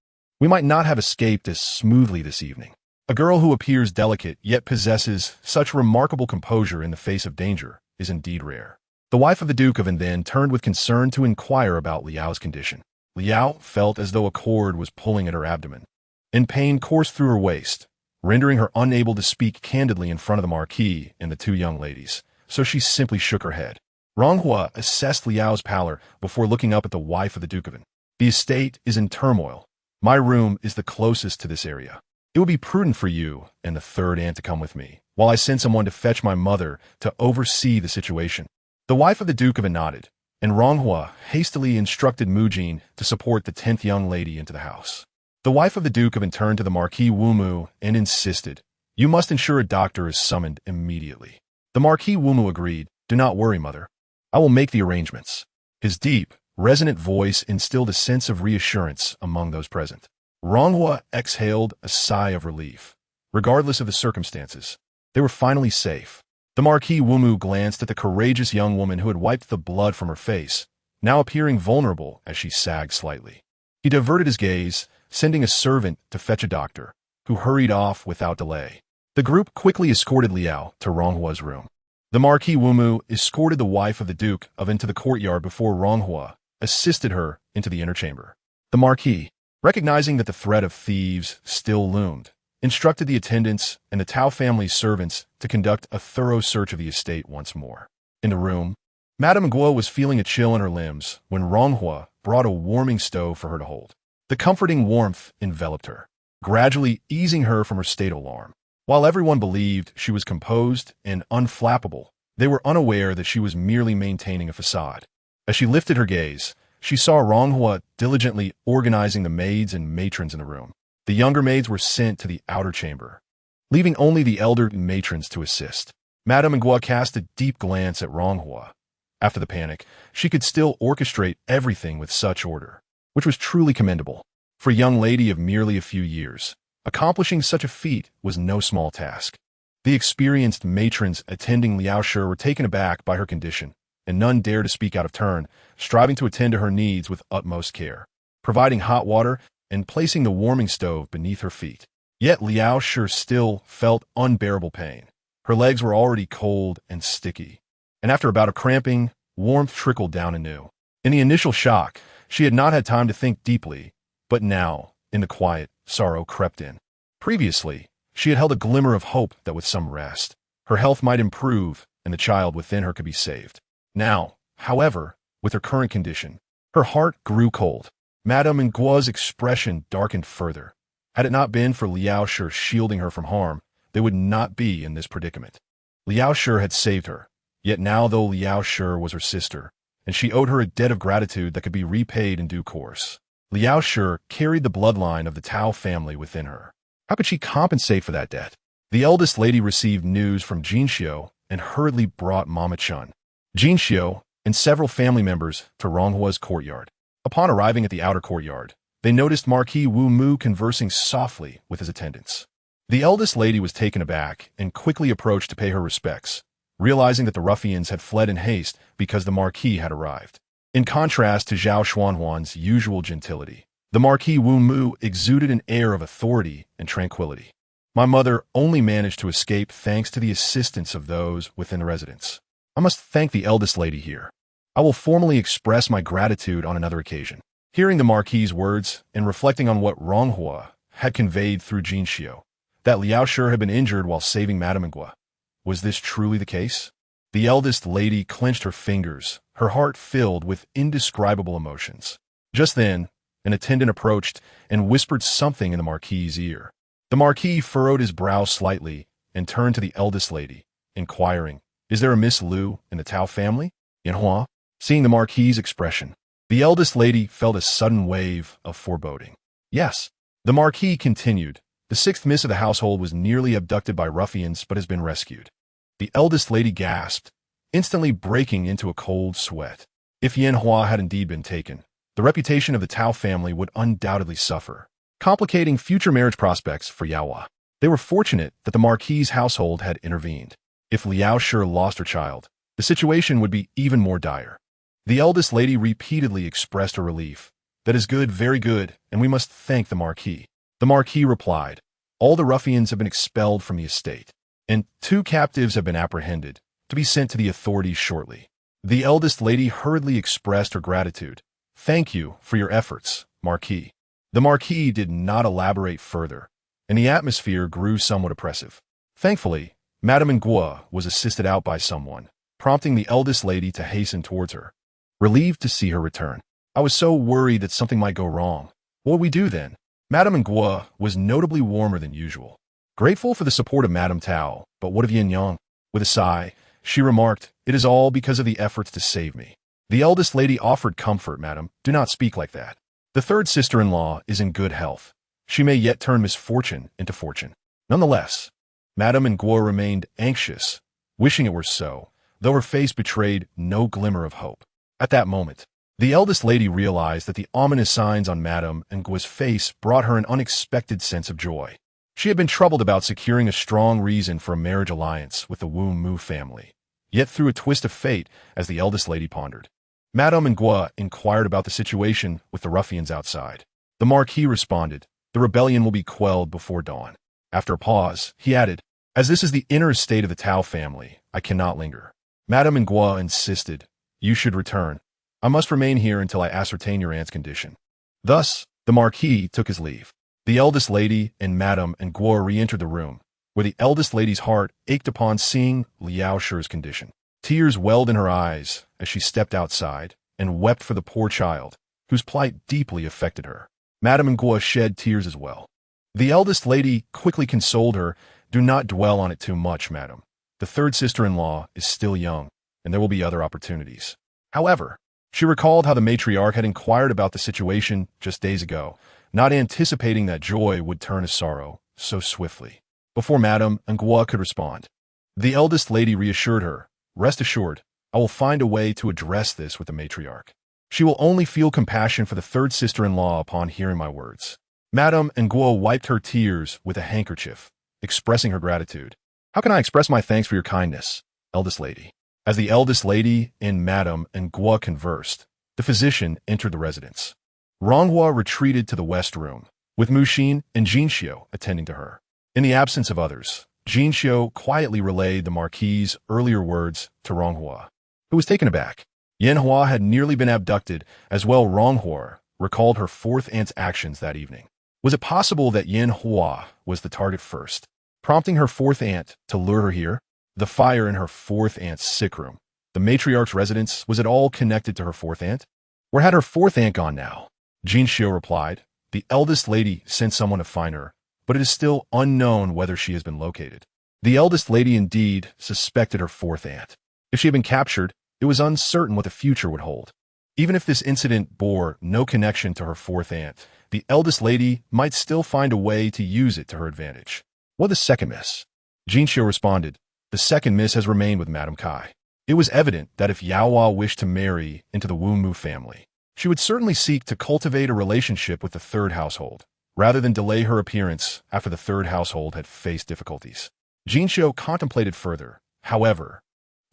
we might not have escaped as smoothly this evening. A girl who appears delicate yet possesses such remarkable composure in the face of danger is indeed rare. The wife of the Duke of An then turned with concern to inquire about Liao's condition. Liao felt as though a cord was pulling at her abdomen, and pain coursed through her waist, rendering her unable to speak candidly in front of the Marquis and the two young ladies, so she simply shook her head. Ronghua assessed Liao's pallor before looking up at the wife of the Duke of An. "The estate is in turmoil. My room is the closest to this area. It would be prudent for you and the third aunt to come with me, while I send someone to fetch my mother to oversee the situation." The wife of the Duke of An nodded, and Ronghua hastily instructed Mujin to support the 10th young lady into the house. The wife of the Duke of An turned to the Marquis Wumu and insisted, "You must ensure a doctor is summoned immediately." The Marquis Wumu agreed, "Do not worry, mother. I will make the arrangements." His deep, resonant voice instilled a sense of reassurance among those present. Ronghua exhaled a sigh of relief. Regardless of the circumstances, they were finally safe. The Marquis Wumu glanced at the courageous young woman who had wiped the blood from her face, now appearing vulnerable as she sagged slightly. He diverted his gaze, sending a servant to fetch a doctor, who hurried off without delay. The group quickly escorted Liao to Ronghua's room. The Marquis Wumu escorted the wife of the Duke of into the courtyard before Ronghua assisted her into the inner chamber. The Marquis, recognizing that the threat of thieves still loomed, instructed the attendants and the Tao family's servants to conduct a thorough search of the estate once more. In the room, Madame Guo was feeling a chill in her limbs when Ronghua brought a warming stove for her to hold. The comforting warmth enveloped her, gradually easing her from her state of alarm. While everyone believed she was composed and unflappable, they were unaware that she was merely maintaining a facade. As she lifted her gaze, she saw Ronghua diligently organizing the maids and matrons in the room. The younger maids were sent to the outer chamber, leaving only the elder matrons to assist. Madame Guo cast a deep glance at Ronghua. After the panic, she could still orchestrate everything with such order, which was truly commendable. For a young lady of merely a few years, accomplishing such a feat was no small task. The experienced matrons attending Liao Shi were taken aback by her condition, and none dared to speak out of turn, striving to attend to her needs with utmost care, providing hot water and placing the warming stove beneath her feet. Yet Liao Shi still felt unbearable pain. Her legs were already cold and sticky, and after about a cramping, warmth trickled down anew. In the initial shock, she had not had time to think deeply, but now, in the quiet, sorrow crept in. Previously, she had held a glimmer of hope that with some rest, her health might improve and the child within her could be saved. Now, however, with her current condition, her heart grew cold. Madame Nguo's expression darkened further. Had it not been for Liao Shi shielding her from harm, they would not be in this predicament. Liao Shi had saved her, yet now though Liao Shi was her sister, and she owed her a debt of gratitude that could be repaid in due course. Liao Shi carried the bloodline of the Tao family within her. How could she compensate for that debt? The eldest lady received news from Jinxiu and hurriedly brought Mama Chun, Jinxiu, and several family members to Ronghua's courtyard. Upon arriving at the outer courtyard, they noticed Marquis Wu Mu conversing softly with his attendants. The eldest lady was taken aback and quickly approached to pay her respects, realizing that the ruffians had fled in haste because the Marquis had arrived. In contrast to Zhao Xuanhuan's usual gentility, the Marquis Wu Mu exuded an air of authority and tranquility. My mother only managed to escape thanks to the assistance of those within the residence. I must thank the eldest lady here. I will formally express my gratitude on another occasion. Hearing the Marquis's words and reflecting on what Ronghua had conveyed through Jinxiu, that Liao Shi had been injured while saving Madame Ngua. Was this truly the case? The eldest lady clenched her fingers, her heart filled with indescribable emotions. Just then, an attendant approached and whispered something in the Marquis's ear. The Marquis furrowed his brow slightly and turned to the eldest lady, inquiring, "Is there a Miss Liu in the Tao family?" Yanhua, seeing the Marquis's expression, the eldest lady felt a sudden wave of foreboding. Yes. The Marquis continued, "The sixth miss of the household was nearly abducted by ruffians but has been rescued." The eldest lady gasped, instantly breaking into a cold sweat. If Yanhua had indeed been taken, the reputation of the Tao family would undoubtedly suffer, complicating future marriage prospects for Yaohua. They were fortunate that the Marquis's household had intervened. If Liao Shi lost her child, the situation would be even more dire. The eldest lady repeatedly expressed her relief. "That is good, very good, and we must thank the Marquis." The Marquis replied, "All the ruffians have been expelled from the estate, and 2 captives have been apprehended, to be sent to the authorities shortly." The eldest lady hurriedly expressed her gratitude. "Thank you for your efforts, Marquis." The Marquis did not elaborate further, and the atmosphere grew somewhat oppressive. Thankfully, Madame Ngua was assisted out by someone, prompting the eldest lady to hasten towards her. Relieved to see her return, I was so worried that something might go wrong. What would we do then? Madame Ngua was notably warmer than usual. Grateful for the support of Madame Tao, but what of Yin Yang? With a sigh, she remarked, "It is all because of the efforts to save me." The eldest lady offered comfort. "Madam, do not speak like that. The third sister-in-law is in good health. She may yet turn misfortune into fortune." Nonetheless, Madame Ngua remained anxious, wishing it were so, though her face betrayed no glimmer of hope. At that moment, the eldest lady realized that the ominous signs on Madame Ngua's face brought her an unexpected sense of joy. She had been troubled about securing a strong reason for a marriage alliance with the Wu Mu family, yet through a twist of fate, as the eldest lady pondered. Madame Ngua inquired about the situation with the ruffians outside. The Marquis responded, "The rebellion will be quelled before dawn." After a pause, he added, "As this is the inner estate of the Tao family, I cannot linger." Madame Ngua insisted, "You should return. I must remain here until I ascertain your aunt's condition." Thus, the Marquis took his leave. The eldest lady and Madame Ngua re-entered the room, where the eldest lady's heart ached upon seeing Liao Shi's condition. Tears welled in her eyes as she stepped outside and wept for the poor child, whose plight deeply affected her. Madame Ngua shed tears as well. The eldest lady quickly consoled her, "Do not dwell on it too much, madam. The third sister-in-law is still young, and there will be other opportunities." However, she recalled how the matriarch had inquired about the situation just days ago, not anticipating that joy would turn to sorrow so swiftly. Before Madame Ngua could respond, the eldest lady reassured her, "Rest assured, I will find a way to address this with the matriarch. She will only feel compassion for the third sister-in-law upon hearing my words." Madame Ngua wiped her tears with a handkerchief, expressing her gratitude. "How can I express my thanks for your kindness, eldest lady?" As the eldest lady and Madame Ngua conversed, the physician entered the residence. Ronghua retreated to the west room, with Muxin and Jinxiu attending to her. In the absence of others, Jin Xiu quietly relayed the Marquis's earlier words to Ronghua, who was taken aback. Yan Hua had nearly been abducted, as well Ronghua recalled her fourth aunt's actions that evening. Was it possible that Yan Hua was the target first, prompting her fourth aunt to lure her here? The fire in her fourth aunt's sick room, the matriarch's residence, was it all connected to her fourth aunt? Where had her fourth aunt gone now? Jin Xiu replied, the eldest lady sent someone to find her, but it is still unknown whether she has been located. The eldest lady indeed suspected her fourth aunt. If she had been captured, it was uncertain what the future would hold. Even if this incident bore no connection to her fourth aunt, the eldest lady might still find a way to use it to her advantage. What the second miss? Jin Xiu responded, the second miss has remained with Madame Kai. It was evident that if Yaohua wished to marry into the Wu Mu family, she would certainly seek to cultivate a relationship with the third household, rather than delay her appearance after the third household had faced difficulties. Jin Xiu contemplated further. However,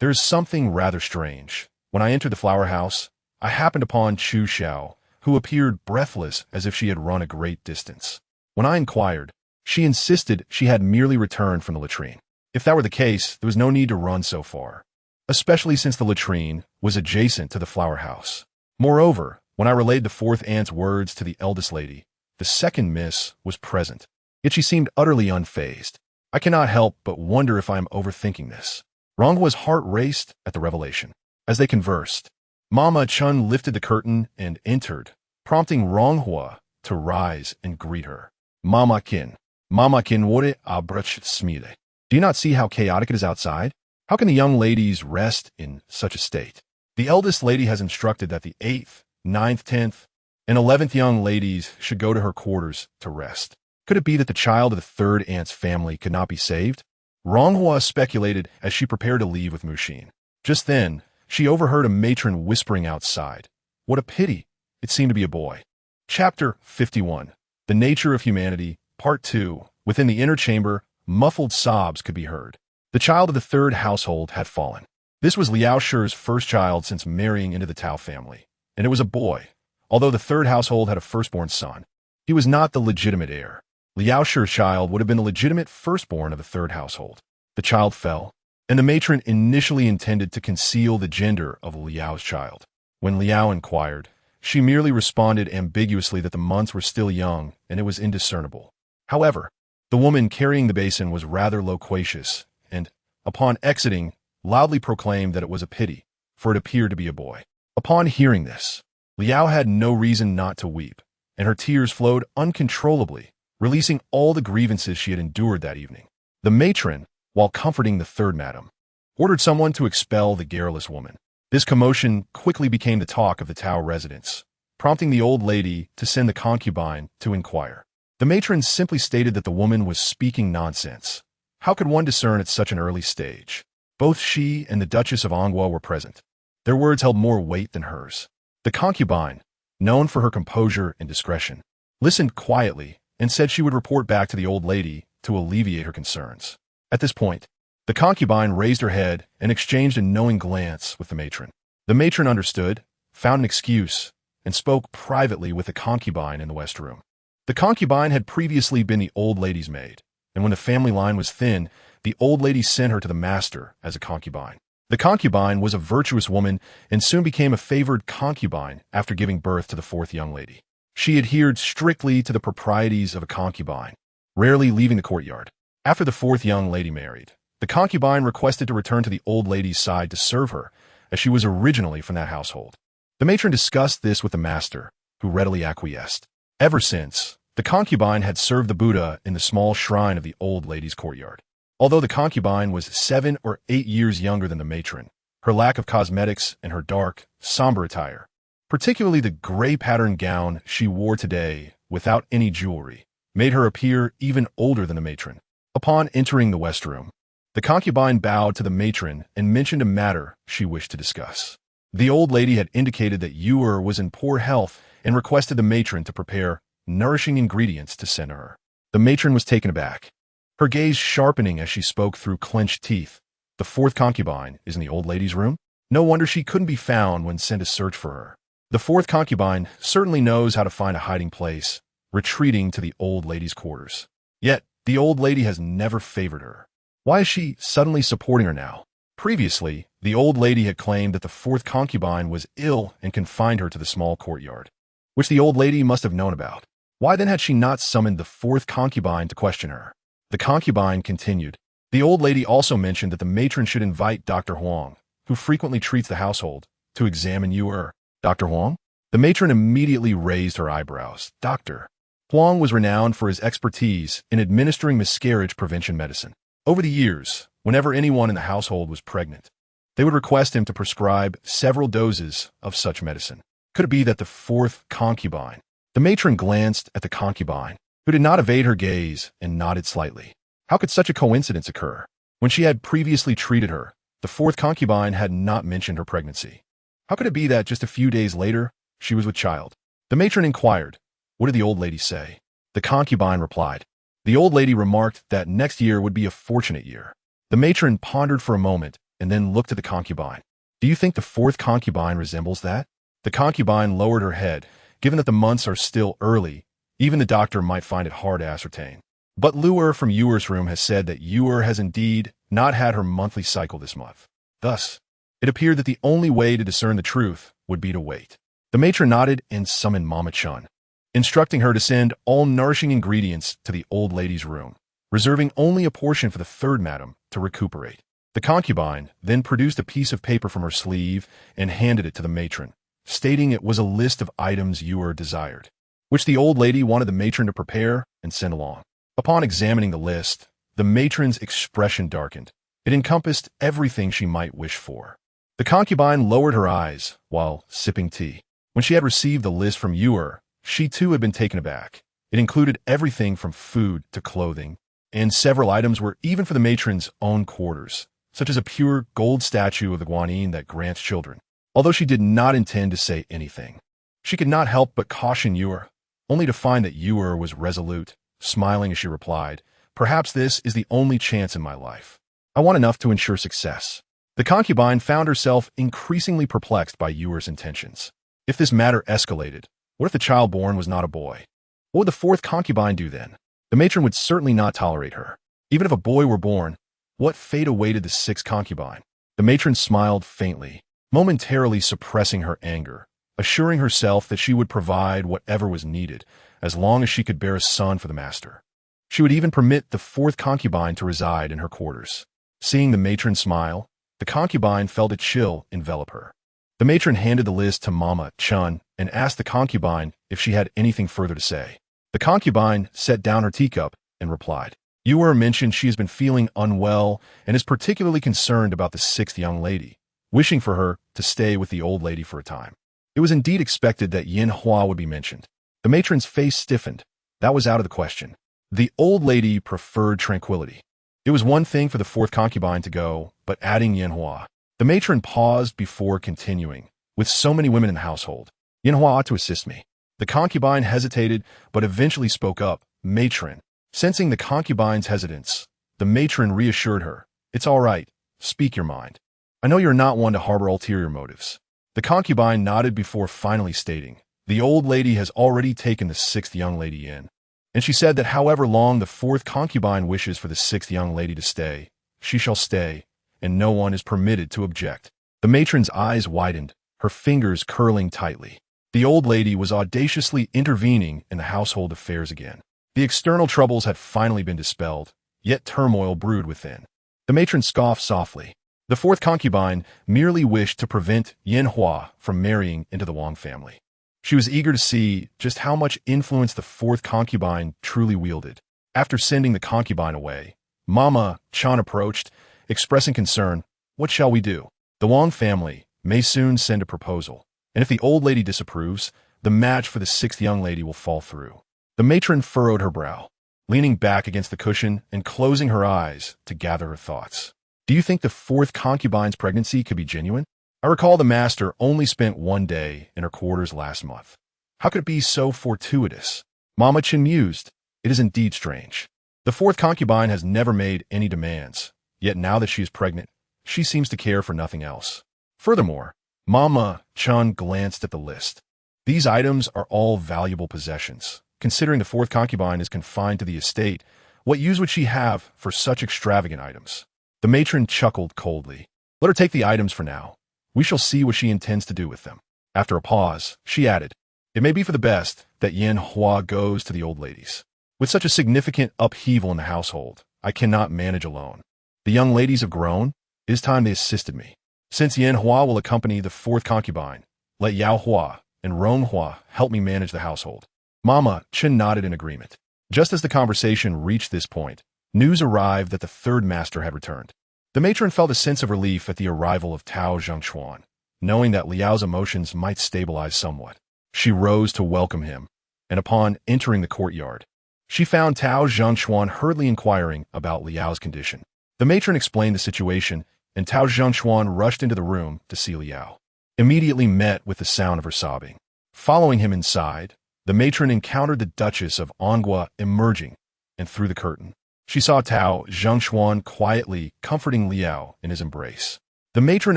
there is something rather strange. When I entered the flower house, I happened upon Chu Xiao, who appeared breathless as if she had run a great distance. When I inquired, she insisted she had merely returned from the latrine. If that were the case, there was no need to run so far, especially since the latrine was adjacent to the flower house. Moreover, when I relayed the fourth aunt's words to the eldest lady, the second miss was present, yet she seemed utterly unfazed. I cannot help but wonder if I am overthinking this. Ronghua's heart raced at the revelation. As they conversed, Mama Chun lifted the curtain and entered, prompting Ronghua to rise and greet her. Mama Kin wore abrach smile. Do you not see how chaotic it is outside? How can the young ladies rest in such a state? The eldest lady has instructed that the 8th, 9th, 10th, and 11th young ladies should go to her quarters to rest. Could it be that the child of the third aunt's family could not be saved? Ronghua speculated as she prepared to leave with Mushin. Just then, she overheard a matron whispering outside. What a pity! It seemed to be a boy. Chapter 51. The Nature of Humanity, Part 2. Within the inner chamber, muffled sobs could be heard. The child of the third household had fallen. This was Liao Shi's first child since marrying into the Tao family, and it was a boy. Although the third household had a firstborn son, he was not the legitimate heir. Liao Shi's child would have been the legitimate firstborn of the third household. The child fell, and the matron initially intended to conceal the gender of Liao's child. When Liao inquired, she merely responded ambiguously that the months were still young and it was indiscernible. However, the woman carrying the basin was rather loquacious and, upon exiting, loudly proclaimed that it was a pity, for it appeared to be a boy. Upon hearing this, Liao had no reason not to weep, and her tears flowed uncontrollably, releasing all the grievances she had endured that evening. The matron, while comforting the third madam, ordered someone to expel the garrulous woman. This commotion quickly became the talk of the Tao residence, prompting the old lady to send the concubine to inquire. The matron simply stated that the woman was speaking nonsense. How could one discern at such an early stage? Both she and the Duchess of Anghua were present. Their words held more weight than hers. The concubine, known for her composure and discretion, listened quietly and said she would report back to the old lady to alleviate her concerns. At this point, the concubine raised her head and exchanged a knowing glance with the matron. The matron understood, found an excuse, and spoke privately with the concubine in the west room. The concubine had previously been the old lady's maid, and when the family line was thin, the old lady sent her to the master as a concubine. The concubine was a virtuous woman and soon became a favored concubine after giving birth to the fourth young lady. She adhered strictly to the proprieties of a concubine, rarely leaving the courtyard. After the fourth young lady married, the concubine requested to return to the old lady's side to serve her, as she was originally from that household. The matron discussed this with the master, who readily acquiesced. Ever since, the concubine had served the Buddha in the small shrine of the old lady's courtyard. Although the concubine was 7 or 8 years younger than the matron, her lack of cosmetics and her dark, somber attire, particularly the gray patterned gown she wore today without any jewelry, made her appear even older than the matron. Upon entering the west room, the concubine bowed to the matron and mentioned a matter she wished to discuss. The old lady had indicated that Yuer was in poor health and requested the matron to prepare nourishing ingredients to send her. The matron was taken aback, her gaze sharpening as she spoke through clenched teeth. The fourth concubine is in the old lady's room? No wonder she couldn't be found when sent to search for her. The fourth concubine certainly knows how to find a hiding place, retreating to the old lady's quarters. Yet, the old lady has never favored her. Why is she suddenly supporting her now? Previously, the old lady had claimed that the fourth concubine was ill and confined her to the small courtyard, which the old lady must have known about. Why then had she not summoned the fourth concubine to question her? The concubine continued. The old lady also mentioned that the matron should invite Dr. Huang, who frequently treats the household, to examine you. Dr. Huang? The matron immediately raised her eyebrows. Dr. Huang was renowned for his expertise in administering miscarriage prevention medicine. Over the years, whenever anyone in the household was pregnant, they would request him to prescribe several doses of such medicine. Could it be that the fourth concubine? The matron glanced at the concubine, who did not evade her gaze, and nodded slightly. How could such a coincidence occur? When she had previously treated her, the fourth concubine had not mentioned her pregnancy. How could it be that just a few days later, she was with child? The matron inquired. What did the old lady say? The concubine replied. The old lady remarked that next year would be a fortunate year. The matron pondered for a moment and then looked at the concubine. Do you think the fourth concubine resembles that? The concubine lowered her head. Given that the months are still early, even the doctor might find it hard to ascertain. But Luer from Yuer's room has said that Yuer has indeed not had her monthly cycle this month. Thus, it appeared that the only way to discern the truth would be to wait. The matron nodded and summoned Mama Chun, instructing her to send all nourishing ingredients to the old lady's room, reserving only a portion for the third madam to recuperate. The concubine then produced a piece of paper from her sleeve and handed it to the matron, stating it was a list of items Yuer desired, which the old lady wanted the matron to prepare and send along. Upon examining the list, the matron's expression darkened. It encompassed everything she might wish for. The concubine lowered her eyes while sipping tea. When she had received the list from Yuer, she too had been taken aback. It included everything from food to clothing, and several items were even for the matron's own quarters, such as a pure gold statue of the Guanyin that grants children. Although she did not intend to say anything, she could not help but caution Yuer, only to find that Yuer was resolute, smiling as she replied, "Perhaps this is the only chance in my life. I want enough to ensure success." The concubine found herself increasingly perplexed by Yuer's intentions. If this matter escalated, what if the child born was not a boy? What would the fourth concubine do then? The matron would certainly not tolerate her. Even if a boy were born, what fate awaited the sixth concubine? The matron smiled faintly, momentarily suppressing her anger, assuring herself that she would provide whatever was needed, as long as she could bear a son for the master. She would even permit the fourth concubine to reside in her quarters. Seeing the matron smile, the concubine felt a chill envelop her. The matron handed the list to Mama Chun and asked the concubine if she had anything further to say. The concubine set down her teacup and replied, Yuer mentioned she has been feeling unwell and is particularly concerned about the sixth young lady, wishing for her to stay with the old lady for a time. It was indeed expected that Yin Hua would be mentioned. The matron's face stiffened. That was out of the question. The old lady preferred tranquility. It was one thing for the fourth concubine to go, but adding Yin Hua. The matron paused before continuing. With so many women in the household, Yin Hua ought to assist me. The concubine hesitated, but eventually spoke up. Matron. Sensing the concubine's hesitance, the matron reassured her. It's all right. Speak your mind. I know you're not one to harbor ulterior motives. The concubine nodded before finally stating, the old lady has already taken the sixth young lady in, and she said that however long the fourth concubine wishes for the sixth young lady to stay, she shall stay, and no one is permitted to object. The matron's eyes widened, her fingers curling tightly. The old lady was audaciously intervening in the household affairs again. The external troubles had finally been dispelled, yet turmoil brewed within. The matron scoffed softly. The fourth concubine merely wished to prevent Yin Hua from marrying into the Wang family. She was eager to see just how much influence the fourth concubine truly wielded. After sending the concubine away, Mama Chan approached, expressing concern. What shall we do? The Wang family may soon send a proposal, and if the old lady disapproves, the match for the sixth young lady will fall through. The matron furrowed her brow, leaning back against the cushion and closing her eyes to gather her thoughts. Do you think the fourth concubine's pregnancy could be genuine? I recall the master only spent one day in her quarters last month. How could it be so fortuitous? Mama Chin mused. It is indeed strange. The fourth concubine has never made any demands, yet now that she is pregnant, she seems to care for nothing else. Furthermore, Mama Chun glanced at the list. These items are all valuable possessions. Considering the fourth concubine is confined to the estate, What use would she have for such extravagant items? The matron chuckled coldly. Let her take the items for now. We shall see what she intends to do with them. After a pause, she added, It may be for the best that Yen Hua goes to the old ladies. With such a significant upheaval in the household, I cannot manage alone. The young ladies have grown. It is time they assisted me. Since Yen Hua will accompany the fourth concubine, let Yao Hua and Rong Hua help me manage the household. Mama Chen nodded in agreement. Just as the conversation reached this point, news arrived that the third master had returned. The matron felt a sense of relief at the arrival of Tao Zhengchuan, knowing that Liao's emotions might stabilize somewhat. She rose to welcome him, and upon entering the courtyard, she found Tao Zhengchuan hurriedly inquiring about Liao's condition. The matron explained the situation, and Tao Zhengchuan rushed into the room to see Liao. Immediately met with the sound of her sobbing. Following him inside, the matron encountered the Duchess of Anghua emerging, and through the curtain, she saw Tao Zhengchuan quietly comforting Liao in his embrace. The matron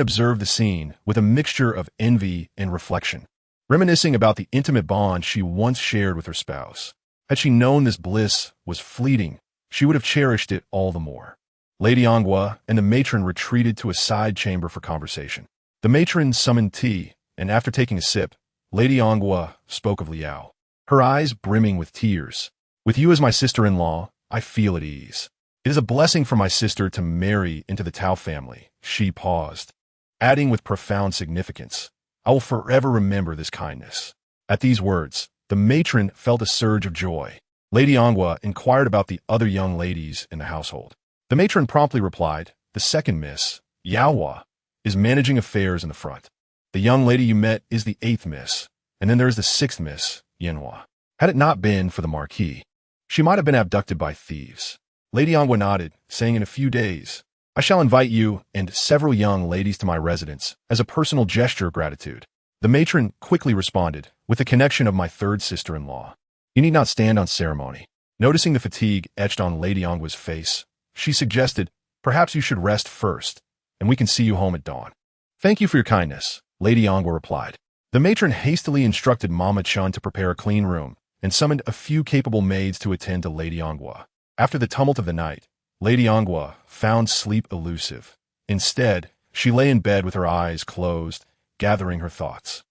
observed the scene with a mixture of envy and reflection, reminiscing about the intimate bond she once shared with her spouse. Had she known this bliss was fleeting, she would have cherished it all the more. Lady Anghua and the matron retreated to a side chamber for conversation. The matron summoned tea, and after taking a sip, Lady Anghua spoke of Liao, her eyes brimming with tears. With you as my sister-in-law, I feel at ease. It is a blessing for my sister to marry into the Tao family. She paused, adding with profound significance, I will forever remember this kindness. At these words, the matron felt a surge of joy. Lady Anghua inquired about the other young ladies in the household. The matron promptly replied, The second miss, Yao Hua, is managing affairs in the front. The young lady you met is the 8th miss, and then there is the 6th miss, Yen Hua. Had it not been for the marquis, she might have been abducted by thieves. Lady Anghua nodded, saying in a few days, I shall invite you and several young ladies to my residence as a personal gesture of gratitude. The matron quickly responded, with the connection of my third sister-in-law. You need not stand on ceremony. Noticing the fatigue etched on Lady Anghua's face, she suggested, Perhaps you should rest first, and we can see you home at dawn. Thank you for your kindness, Lady Anghua replied. The matron hastily instructed Mama Chun to prepare a clean room and summoned a few capable maids to attend to Lady Anghua. After the tumult of the night, Lady Anghua found sleep elusive. Instead, she lay in bed with her eyes closed, gathering her thoughts.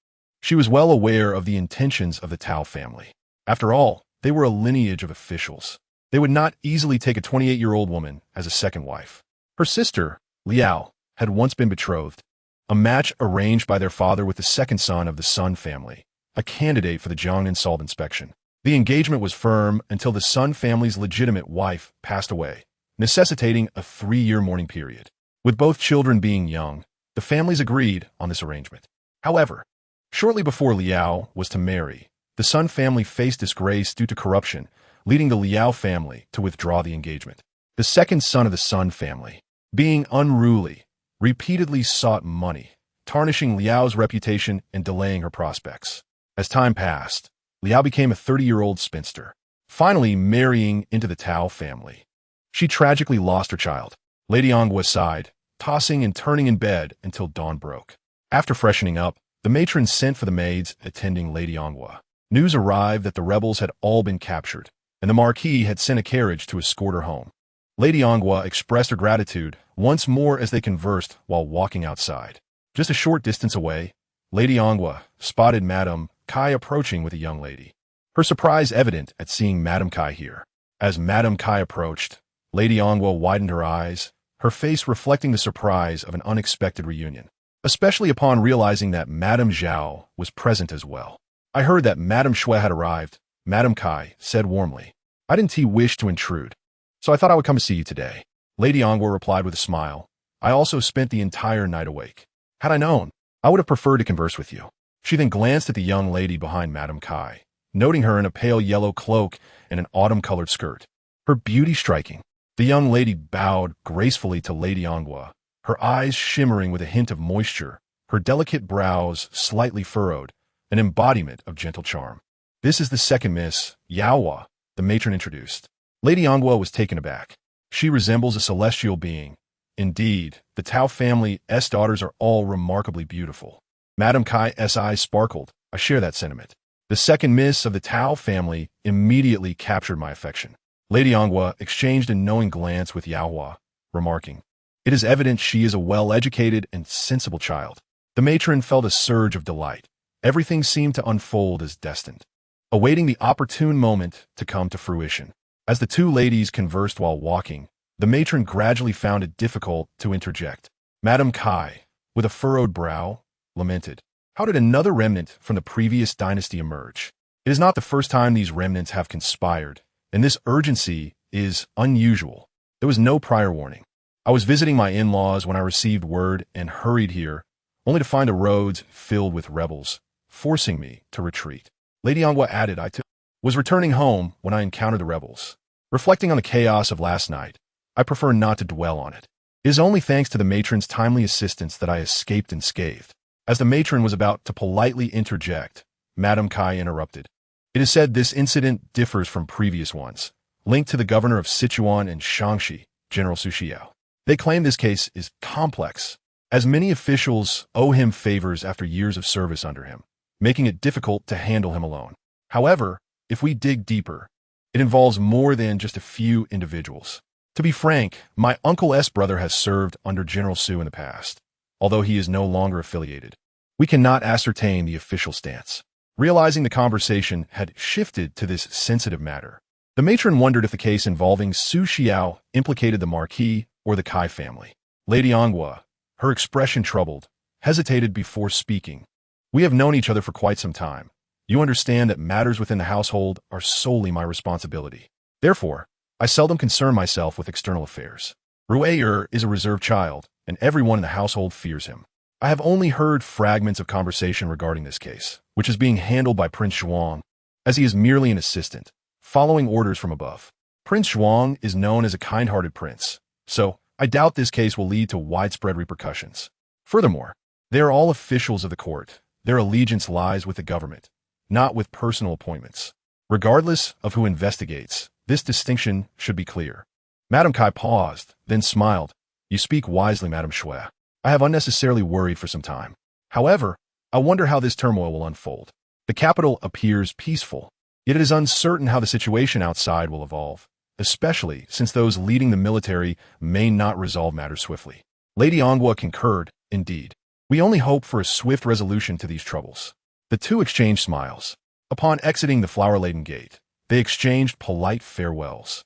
She was well aware of the intentions of the Tao family. After all, they were a lineage of officials. They would not easily take a 28-year-old woman as a second wife. Her sister, Liao, had once been betrothed, a match arranged by their father with the second son of the Sun family, a candidate for the Jiangnan Salt inspection. The engagement was firm until the Sun family's legitimate wife passed away, necessitating a 3-year mourning period. With both children being young, the families agreed on this arrangement. However, shortly before Liao was to marry, the Sun family faced disgrace due to corruption, leading the Liao family to withdraw the engagement. The second son of the Sun family, being unruly, repeatedly sought money, tarnishing Liao's reputation and delaying her prospects. As time passed, Liao became a 30-year-old spinster, finally marrying into the Tao family. She tragically lost her child. Lady Anghua sighed, tossing and turning in bed until dawn broke. After freshening up, the matron sent for the maids attending Lady Anghua. News arrived that the rebels had all been captured, and the marquis had sent a carriage to escort her home. Lady Anghua expressed her gratitude once more as they conversed while walking outside. Just a short distance away, Lady Anghua spotted Madame Kai approaching with a young lady. Her surprise evident at seeing Madame Kai here. As Madame Kai approached, Lady Anghua widened her eyes, her face reflecting the surprise of an unexpected reunion, especially upon realizing that Madame Zhao was present as well. I heard that Madame Shui had arrived, Madame Kai said warmly. I didn't wish to intrude, so I thought I would come to see you today. Lady Anghua replied with a smile. I also spent the entire night awake. Had I known, I would have preferred to converse with you. She then glanced at the young lady behind Madame Kai, noting her in a pale yellow cloak and an autumn-colored skirt. Her beauty striking. The young lady bowed gracefully to Lady Anghua, her eyes shimmering with a hint of moisture, her delicate brows slightly furrowed, an embodiment of gentle charm. This is the second miss, Yao Hua, the matron introduced. Lady Anghua was taken aback. She resembles a celestial being. Indeed, the Tao family's daughters are all remarkably beautiful. Madame Kai's eyes sparkled. I share that sentiment. The second miss of the Tao family immediately captured my affection. Lady Anghua exchanged a knowing glance with Yaohua, remarking, "It is evident she is a well-educated and sensible child." The matron felt a surge of delight. Everything seemed to unfold as destined, awaiting the opportune moment to come to fruition. As the two ladies conversed while walking, the matron gradually found it difficult to interject. Madame Kai, with a furrowed brow, lamented, "How did another remnant from the previous dynasty emerge? It is not the first time these remnants have conspired, and this urgency is unusual. There was no prior warning. I was visiting my in-laws when I received word and hurried here, only to find the roads filled with rebels, forcing me to retreat." Lady Anghua added, "I was returning home when I encountered the rebels. Reflecting on the chaos of last night, I prefer not to dwell on it. It is only thanks to the matron's timely assistance that I escaped unscathed." As the matron was about to politely interject, Madame Kai interrupted. "It is said this incident differs from previous ones, linked to the governor of Sichuan and Shaanxi, General Su Xiao. They claim this case is complex, as many officials owe him favors after years of service under him, making it difficult to handle him alone. However, if we dig deeper, it involves more than just a few individuals. To be frank, my uncle's brother has served under General Su in the past, although he is no longer affiliated. We cannot ascertain the official stance." Realizing the conversation had shifted to this sensitive matter, the matron wondered if the case involving Su Xiao implicated the Marquis or the Kai family. Lady Anghua, her expression troubled, hesitated before speaking. "We have known each other for quite some time. You understand that matters within the household are solely my responsibility. Therefore, I seldom concern myself with external affairs. Rui is a reserved child, and everyone in the household fears him. I have only heard fragments of conversation regarding this case, which is being handled by Prince Zhuang, as he is merely an assistant, following orders from above. Prince Zhuang is known as a kind-hearted prince, so I doubt this case will lead to widespread repercussions. Furthermore, they are all officials of the court. Their allegiance lies with the government, not with personal appointments. Regardless of who investigates, this distinction should be clear." Madame Kai paused, then smiled. "You speak wisely, Madame Shui. I have unnecessarily worried for some time. However, I wonder how this turmoil will unfold. The capital appears peaceful, yet it is uncertain how the situation outside will evolve, especially since those leading the military may not resolve matters swiftly." Lady Anghua concurred, "Indeed. We only hope for a swift resolution to these troubles." The two exchanged smiles. Upon exiting the flower-laden gate, they exchanged polite farewells,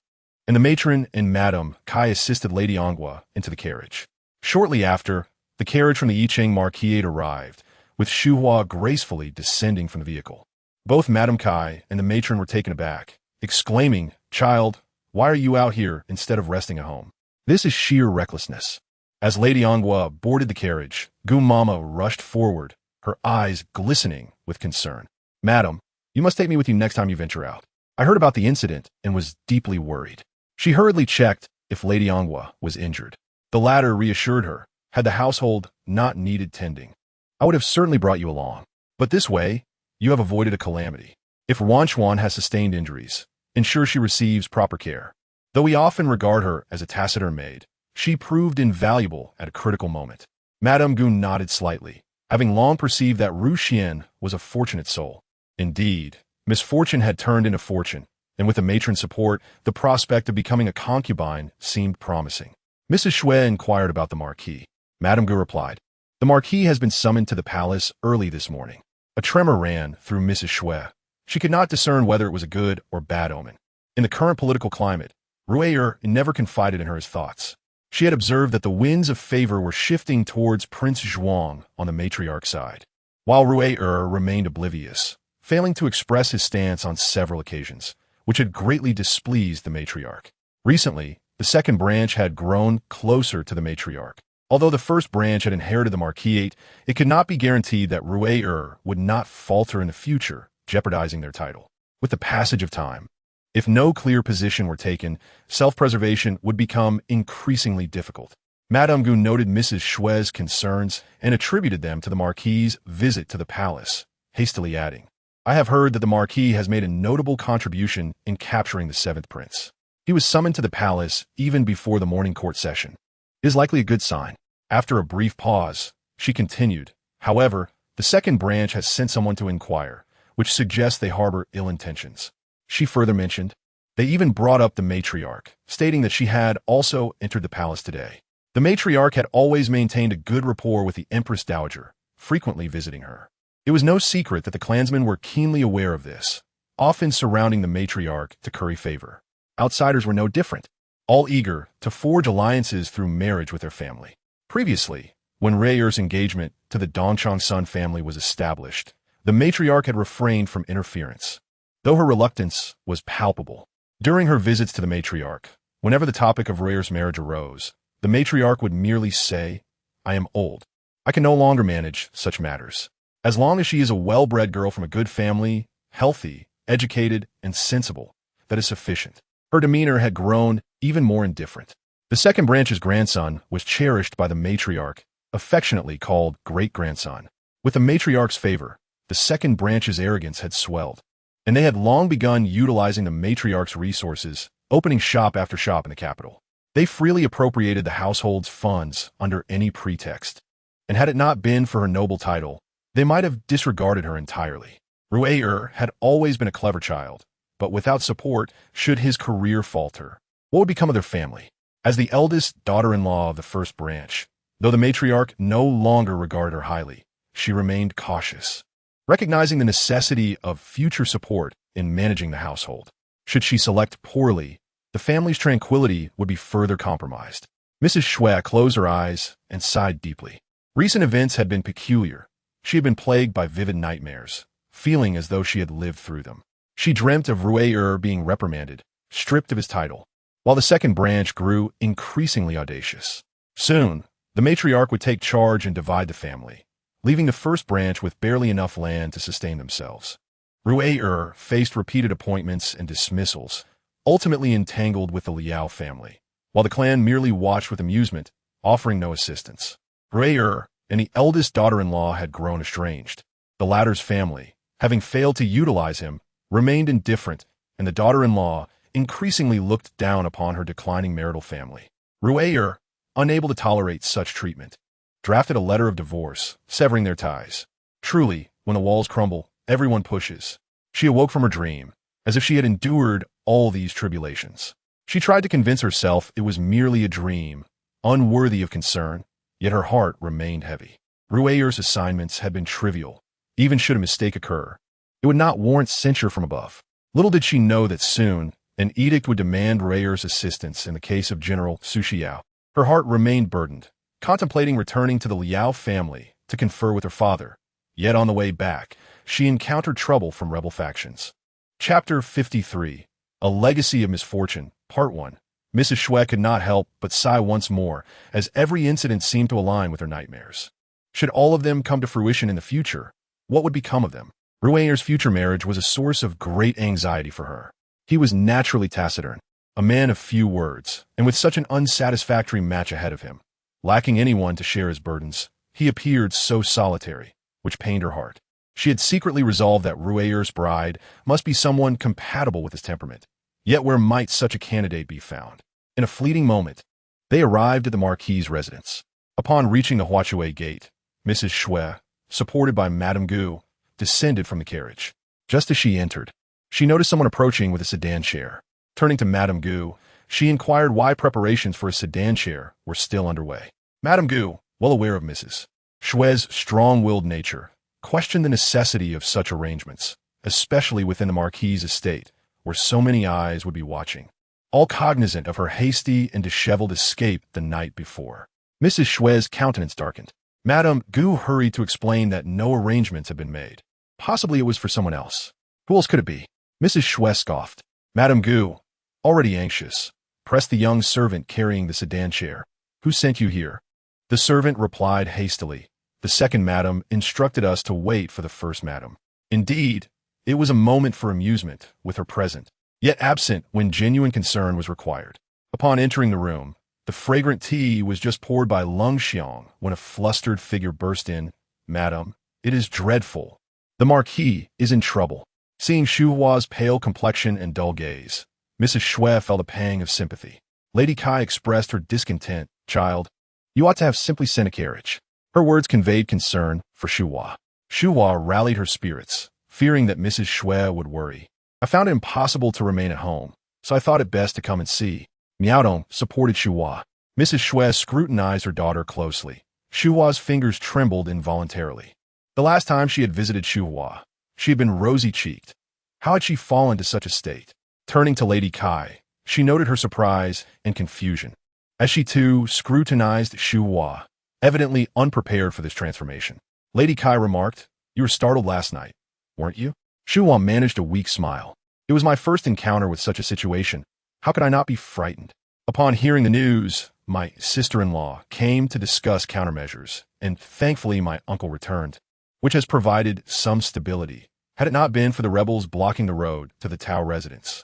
and the matron and Madame Kai assisted Lady Anghua into the carriage. Shortly after, the carriage from the Yicheng Marquisate arrived, with Xu Hua gracefully descending from the vehicle. Both Madame Kai and the matron were taken aback, exclaiming, "Child, why are you out here instead of resting at home? This is sheer recklessness." As Lady Anghua boarded the carriage, Gu Mama rushed forward, her eyes glistening with concern. "Madam, you must take me with you next time you venture out. I heard about the incident and was deeply worried." She hurriedly checked if Lady Anghua was injured. The latter reassured her, had the household not needed tending, "I would have certainly brought you along. But this way, you have avoided a calamity. If Wanchuan has sustained injuries, ensure she receives proper care." Though we often regard her as a taciturn maid, she proved invaluable at a critical moment. Madame Gu nodded slightly, having long perceived that Ru Xian was a fortunate soul. Indeed, misfortune had turned into fortune, and with the matron's support, the prospect of becoming a concubine seemed promising. Mrs. Shui inquired about the Marquis. Madame Gu replied, "The Marquis has been summoned to the palace early this morning." A tremor ran through Mrs. Shui. She could not discern whether it was a good or bad omen. In the current political climate, Rui never confided in her his thoughts. She had observed that the winds of favor were shifting towards Prince Zhuang on the matriarch side, while Rui remained oblivious, failing to express his stance on several occasions, which had greatly displeased the matriarch. Recently, the second branch had grown closer to the matriarch. Although the first branch had inherited the Marquisate, it could not be guaranteed that Rui would not falter in the future, jeopardizing their title. With the passage of time, if no clear position were taken, self-preservation would become increasingly difficult. Madame Gu noted Mrs. Shui's concerns and attributed them to the Marquis's visit to the palace, hastily adding, "I have heard that the Marquis has made a notable contribution in capturing the seventh prince. He was summoned to the palace even before the morning court session. It is likely a good sign." After a brief pause, she continued, "However, the second branch has sent someone to inquire, which suggests they harbor ill intentions." She further mentioned, They even brought up the matriarch, stating that she had also entered the palace today. The matriarch had always maintained a good rapport with the Empress Dowager, frequently visiting her. It was no secret that the clansmen were keenly aware of this, often surrounding the matriarch to curry favor. Outsiders were no different, all eager to forge alliances through marriage with their family. Previously, when Rayer's engagement to the Dongchang Sun family was established, the matriarch had refrained from interference, though her reluctance was palpable. During her visits to the matriarch, whenever the topic of Rayer's marriage arose, the matriarch would merely say, "I am old. I can no longer manage such matters. As long as she is a well-bred girl from a good family, healthy, educated, and sensible, that is sufficient." Her demeanor had grown even more indifferent. The second branch's grandson was cherished by the matriarch, affectionately called great-grandson. With the matriarch's favor, the second branch's arrogance had swelled, and they had long begun utilizing the matriarch's resources, opening shop after shop in the capital. They freely appropriated the household's funds under any pretext, and had it not been for her noble title, they might have disregarded her entirely. Ru'er had always been a clever child, but without support, should his career falter, what would become of their family? As the eldest daughter-in-law of the first branch, though the matriarch no longer regarded her highly, she remained cautious, recognizing the necessity of future support in managing the household. Should she select poorly, the family's tranquility would be further compromised. Mrs. Shui closed her eyes and sighed deeply. Recent events had been peculiar. She had been plagued by vivid nightmares, feeling as though she had lived through them. She dreamt of Ru'er being reprimanded, stripped of his title, while the second branch grew increasingly audacious. Soon, the matriarch would take charge and divide the family, leaving the first branch with barely enough land to sustain themselves. Ru'er faced repeated appointments and dismissals, ultimately entangled with the Liao family, while the clan merely watched with amusement, offering no assistance. Ru'er and the eldest daughter-in-law had grown estranged. The latter's family, having failed to utilize him, remained indifferent, and the daughter-in-law increasingly looked down upon her declining marital family. Ru'er, unable to tolerate such treatment, drafted a letter of divorce, severing their ties. Truly, when the walls crumble, everyone pushes. She awoke from her dream, as if she had endured all these tribulations. She tried to convince herself it was merely a dream, unworthy of concern, yet her heart remained heavy. Ru'er's assignments had been trivial. Even should a mistake occur, it would not warrant censure from above. Little did she know that soon, an edict would demand Ru'er's assistance in the case of General Su Xiao. Her heart remained burdened, contemplating returning to the Liao family to confer with her father. Yet on the way back, she encountered trouble from rebel factions. Chapter 53, A Legacy of Misfortune, Part 1. Mrs. Shui could not help but sigh once more, as every incident seemed to align with her nightmares. Should all of them come to fruition in the future, what would become of them? Ru'er's future marriage was a source of great anxiety for her. He was naturally taciturn, a man of few words, and with such an unsatisfactory match ahead of him, lacking anyone to share his burdens, he appeared so solitary, which pained her heart. She had secretly resolved that Ru'er's bride must be someone compatible with his temperament. Yet where might such a candidate be found? In a fleeting moment, they arrived at the Marquis's residence. Upon reaching the Huachuei gate, Mrs. Shui, supported by Madame Gu, descended from the carriage. Just as she entered, she noticed someone approaching with a sedan chair. Turning to Madame Gu, she inquired why preparations for a sedan chair were still underway. Madame Gu, well aware of Mrs. Shui's strong-willed nature, questioned the necessity of such arrangements, especially within the Marquis's estate, where so many eyes would be watching, all cognizant of her hasty and disheveled escape the night before. Mrs. Shui's countenance darkened. Madame Gu hurried to explain that no arrangements had been made. Possibly it was for someone else. Who else could it be? Mrs. Shui scoffed. Madame Gu, already anxious, pressed the young servant carrying the sedan chair. Who sent you here? The servant replied hastily. The second madam instructed us to wait for the first madam. Indeed, it was a moment for amusement with her present, yet absent when genuine concern was required. Upon entering the room, the fragrant tea was just poured by Lung Xiang when a flustered figure burst in. Madam, it is dreadful. The Marquis is in trouble. Seeing Xu Hua's pale complexion and dull gaze, Mrs. Shui felt a pang of sympathy. Lady Kai expressed her discontent. Child, you ought to have simply sent a carriage. Her words conveyed concern for Xu Hua. Xu Hua rallied her spirits, fearing that Mrs. Shui would worry. I found it impossible to remain at home. so I thought it best to come and see. Miaodong supported Shuhua. Mrs. Shui scrutinized her daughter closely. Shuhua's fingers trembled involuntarily. The last time she had visited Shuhua, she had been rosy-cheeked. How had she fallen to such a state? Turning to Lady Kai, she noted her surprise and confusion, as she too scrutinized Shuhua, evidently unprepared for this transformation. Lady Kai remarked, "You were startled last night, weren't you?" Shuhua managed a weak smile. "It was my first encounter with such a situation. How could I not be frightened?" Upon hearing the news, my sister-in-law came to discuss countermeasures, and thankfully my uncle returned, which has provided some stability. Had it not been for the rebels blocking the road to the Tao residence,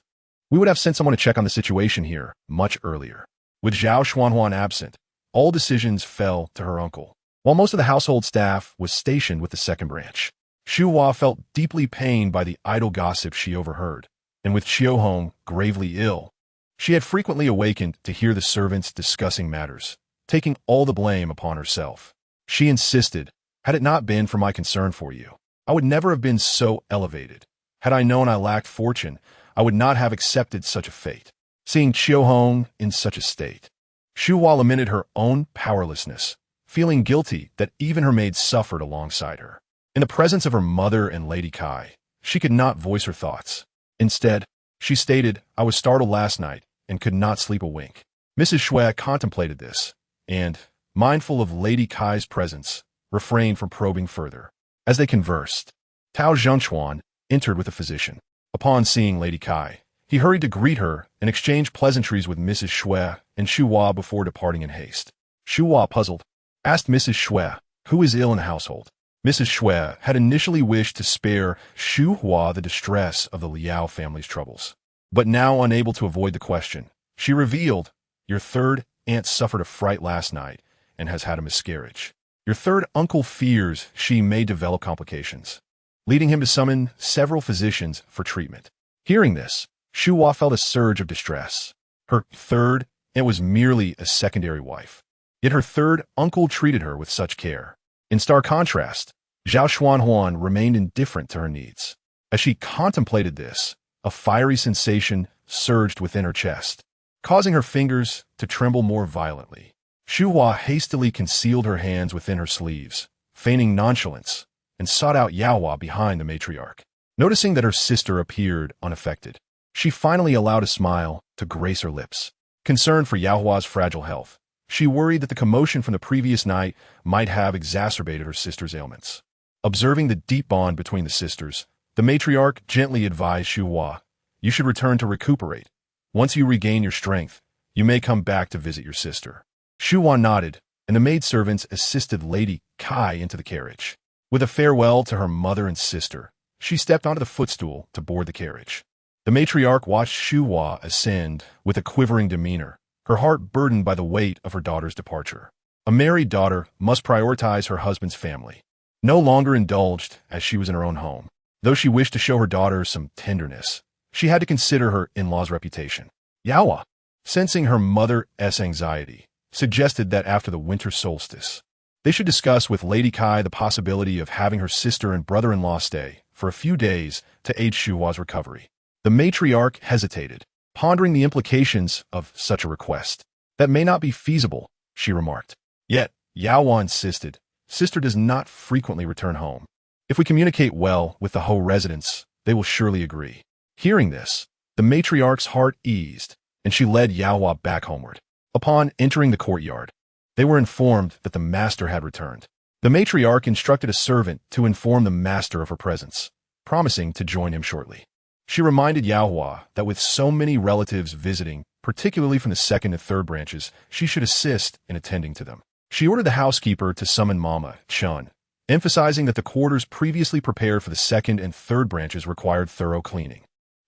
we would have sent someone to check on the situation here much earlier. With Zhao Xuanhuan absent, all decisions fell to her uncle, while most of the household staff was stationed with the second branch. Shuhua felt deeply pained by the idle gossip she overheard, and with Qiuhong gravely ill, she had frequently awakened to hear the servants discussing matters, taking all the blame upon herself. She insisted, "Had it not been for my concern for you, I would never have been so elevated. Had I known I lacked fortune, I would not have accepted such a fate." Seeing Qiuhong in such a state, Shuhua lamented her own powerlessness, feeling guilty that even her maid suffered alongside her. In the presence of her mother and Lady Kai, she could not voice her thoughts. Instead, she stated, "I was startled last night and could not sleep a wink." Mrs. Shui contemplated this, and, mindful of Lady Kai's presence, refrained from probing further. As they conversed, Tao Zhengchuan entered with a physician. Upon seeing Lady Kai, he hurried to greet her and exchange pleasantries with Mrs. Shui and Shuhua before departing in haste. Shuhua, puzzled, asked Mrs. Shui, "Who is ill in the household?" Mrs. Shui had initially wished to spare Shuhua the distress of the Liao family's troubles, but now unable to avoid the question, she revealed, "Your third aunt suffered a fright last night and has had a miscarriage. Your third uncle fears she may develop complications," leading him to summon several physicians for treatment. Hearing this, Shuhua felt a surge of distress. Her third aunt was merely a secondary wife, yet her third uncle treated her with such care. In stark contrast, Zhao Xuanhuan remained indifferent to her needs. As she contemplated this, a fiery sensation surged within her chest, causing her fingers to tremble more violently. Shuhua hastily concealed her hands within her sleeves, feigning nonchalance, and sought out Yaohua behind the matriarch. Noticing that her sister appeared unaffected, she finally allowed a smile to grace her lips. Concerned for Yaohua's fragile health, she worried that the commotion from the previous night might have exacerbated her sister's ailments. Observing the deep bond between the sisters, the matriarch gently advised Shuhua, "You should return to recuperate. Once you regain your strength, you may come back to visit your sister." Shuhua nodded, and the maidservants assisted Lady Kai into the carriage. With a farewell to her mother and sister, she stepped onto the footstool to board the carriage. The matriarch watched Shuhua ascend with a quivering demeanor, her heart burdened by the weight of her daughter's departure. A married daughter must prioritize her husband's family. No longer indulged as she was in her own home. Though she wished to show her daughter some tenderness, she had to consider her in-law's reputation. Yaohua, sensing her mother's anxiety, suggested that after the winter solstice, they should discuss with Lady Kai the possibility of having her sister and brother-in-law stay for a few days to aid Shuhua's recovery. The matriarch hesitated, pondering the implications of such a request. "That may not be feasible," she remarked. Yet, Yaohua insisted, "Sister does not frequently return home. If we communicate well with the Ho residents, they will surely agree." Hearing this, the matriarch's heart eased, and she led Yaohua back homeward. Upon entering the courtyard, they were informed that the master had returned. The matriarch instructed a servant to inform the master of her presence, promising to join him shortly. She reminded Yaohua that with so many relatives visiting, particularly from the second and third branches, she should assist in attending to them. She ordered the housekeeper to summon Mama Chun, emphasizing that the quarters previously prepared for the second and third branches required thorough cleaning.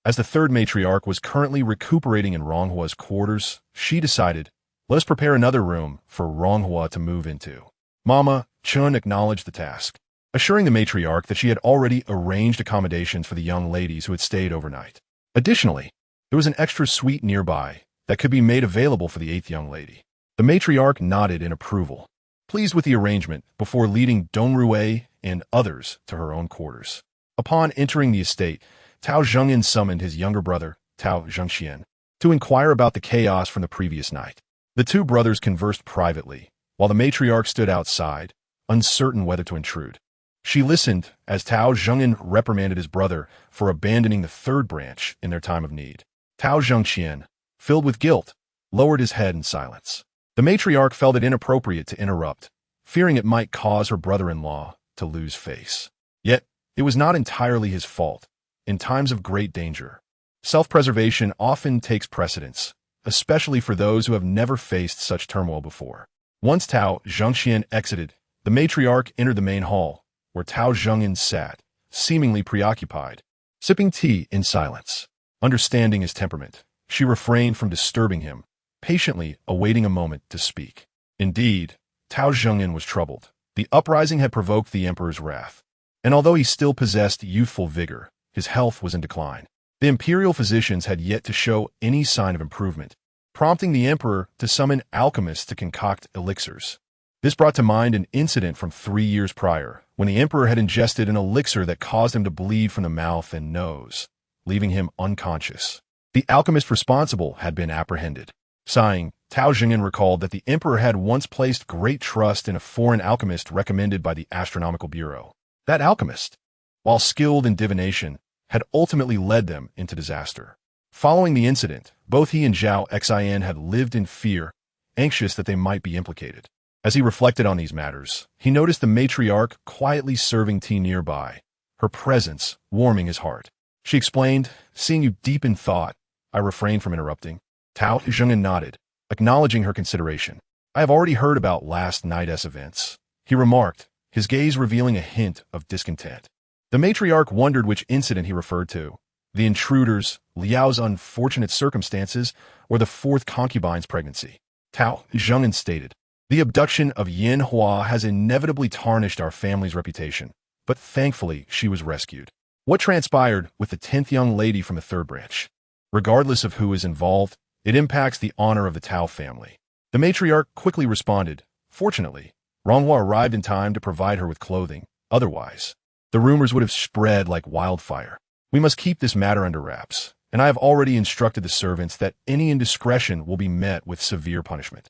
As the third matriarch was currently recuperating in Ronghua's quarters, she decided, "Let us prepare another room for Ronghua to move into." Mama Chun acknowledged the task, assuring the matriarch that she had already arranged accommodations for the young ladies who had stayed overnight. Additionally, there was an extra suite nearby that could be made available for the eighth young lady. The matriarch nodded in approval, pleased with the arrangement, before leading Dong Rui and others to her own quarters. Upon entering the estate, Tao Zhengyan summoned his younger brother, Tao Zhengxian. to inquire about the chaos from the previous night. The two brothers conversed privately, while the matriarch stood outside, uncertain whether to intrude. She listened as Tao Zhengyan reprimanded his brother for abandoning the third branch in their time of need. Tao Zhengxian, filled with guilt, lowered his head in silence. The matriarch felt it inappropriate to interrupt, fearing it might cause her brother-in-law to lose face. Yet, it was not entirely his fault. In times of great danger, self-preservation often takes precedence, especially for those who have never faced such turmoil before. Once Tao Zhengxian exited, the matriarch entered the main hall, where Tao Zhengyan sat, seemingly preoccupied, sipping tea in silence. Understanding his temperament, she refrained from disturbing him, patiently awaiting a moment to speak. Indeed, Tao Zhengyan was troubled. The uprising had provoked the emperor's wrath, and although he still possessed youthful vigor, his health was in decline. The imperial physicians had yet to show any sign of improvement, prompting the emperor to summon alchemists to concoct elixirs. This brought to mind an incident from 3 years prior, when the emperor had ingested an elixir that caused him to bleed from the mouth and nose, leaving him unconscious. The alchemist responsible had been apprehended. Sighing, Tao Zhengyan recalled that the emperor had once placed great trust in a foreign alchemist recommended by the Astronomical Bureau. That alchemist, while skilled in divination, had ultimately led them into disaster. Following the incident, both he and Zhao Xian had lived in fear, anxious that they might be implicated. As he reflected on these matters, he noticed the matriarch quietly serving tea nearby, her presence warming his heart. She explained, "Seeing you deep in thought, I refrained from interrupting." Tao Zhengyan nodded, acknowledging her consideration. "I have already heard about last night's events," he remarked, his gaze revealing a hint of discontent. The matriarch wondered which incident he referred to: the intruders, Liao's unfortunate circumstances, or the fourth concubine's pregnancy. Tao Zhengyan stated, "The abduction of Yin Hua has inevitably tarnished our family's reputation, but thankfully she was rescued." What transpired with the 10th young lady from the third branch? Regardless of who is involved, it impacts the honor of the Tao family. The matriarch quickly responded, "Fortunately, Ronghua arrived in time to provide her with clothing. Otherwise, the rumors would have spread like wildfire. We must keep this matter under wraps, and I have already instructed the servants that any indiscretion will be met with severe punishment."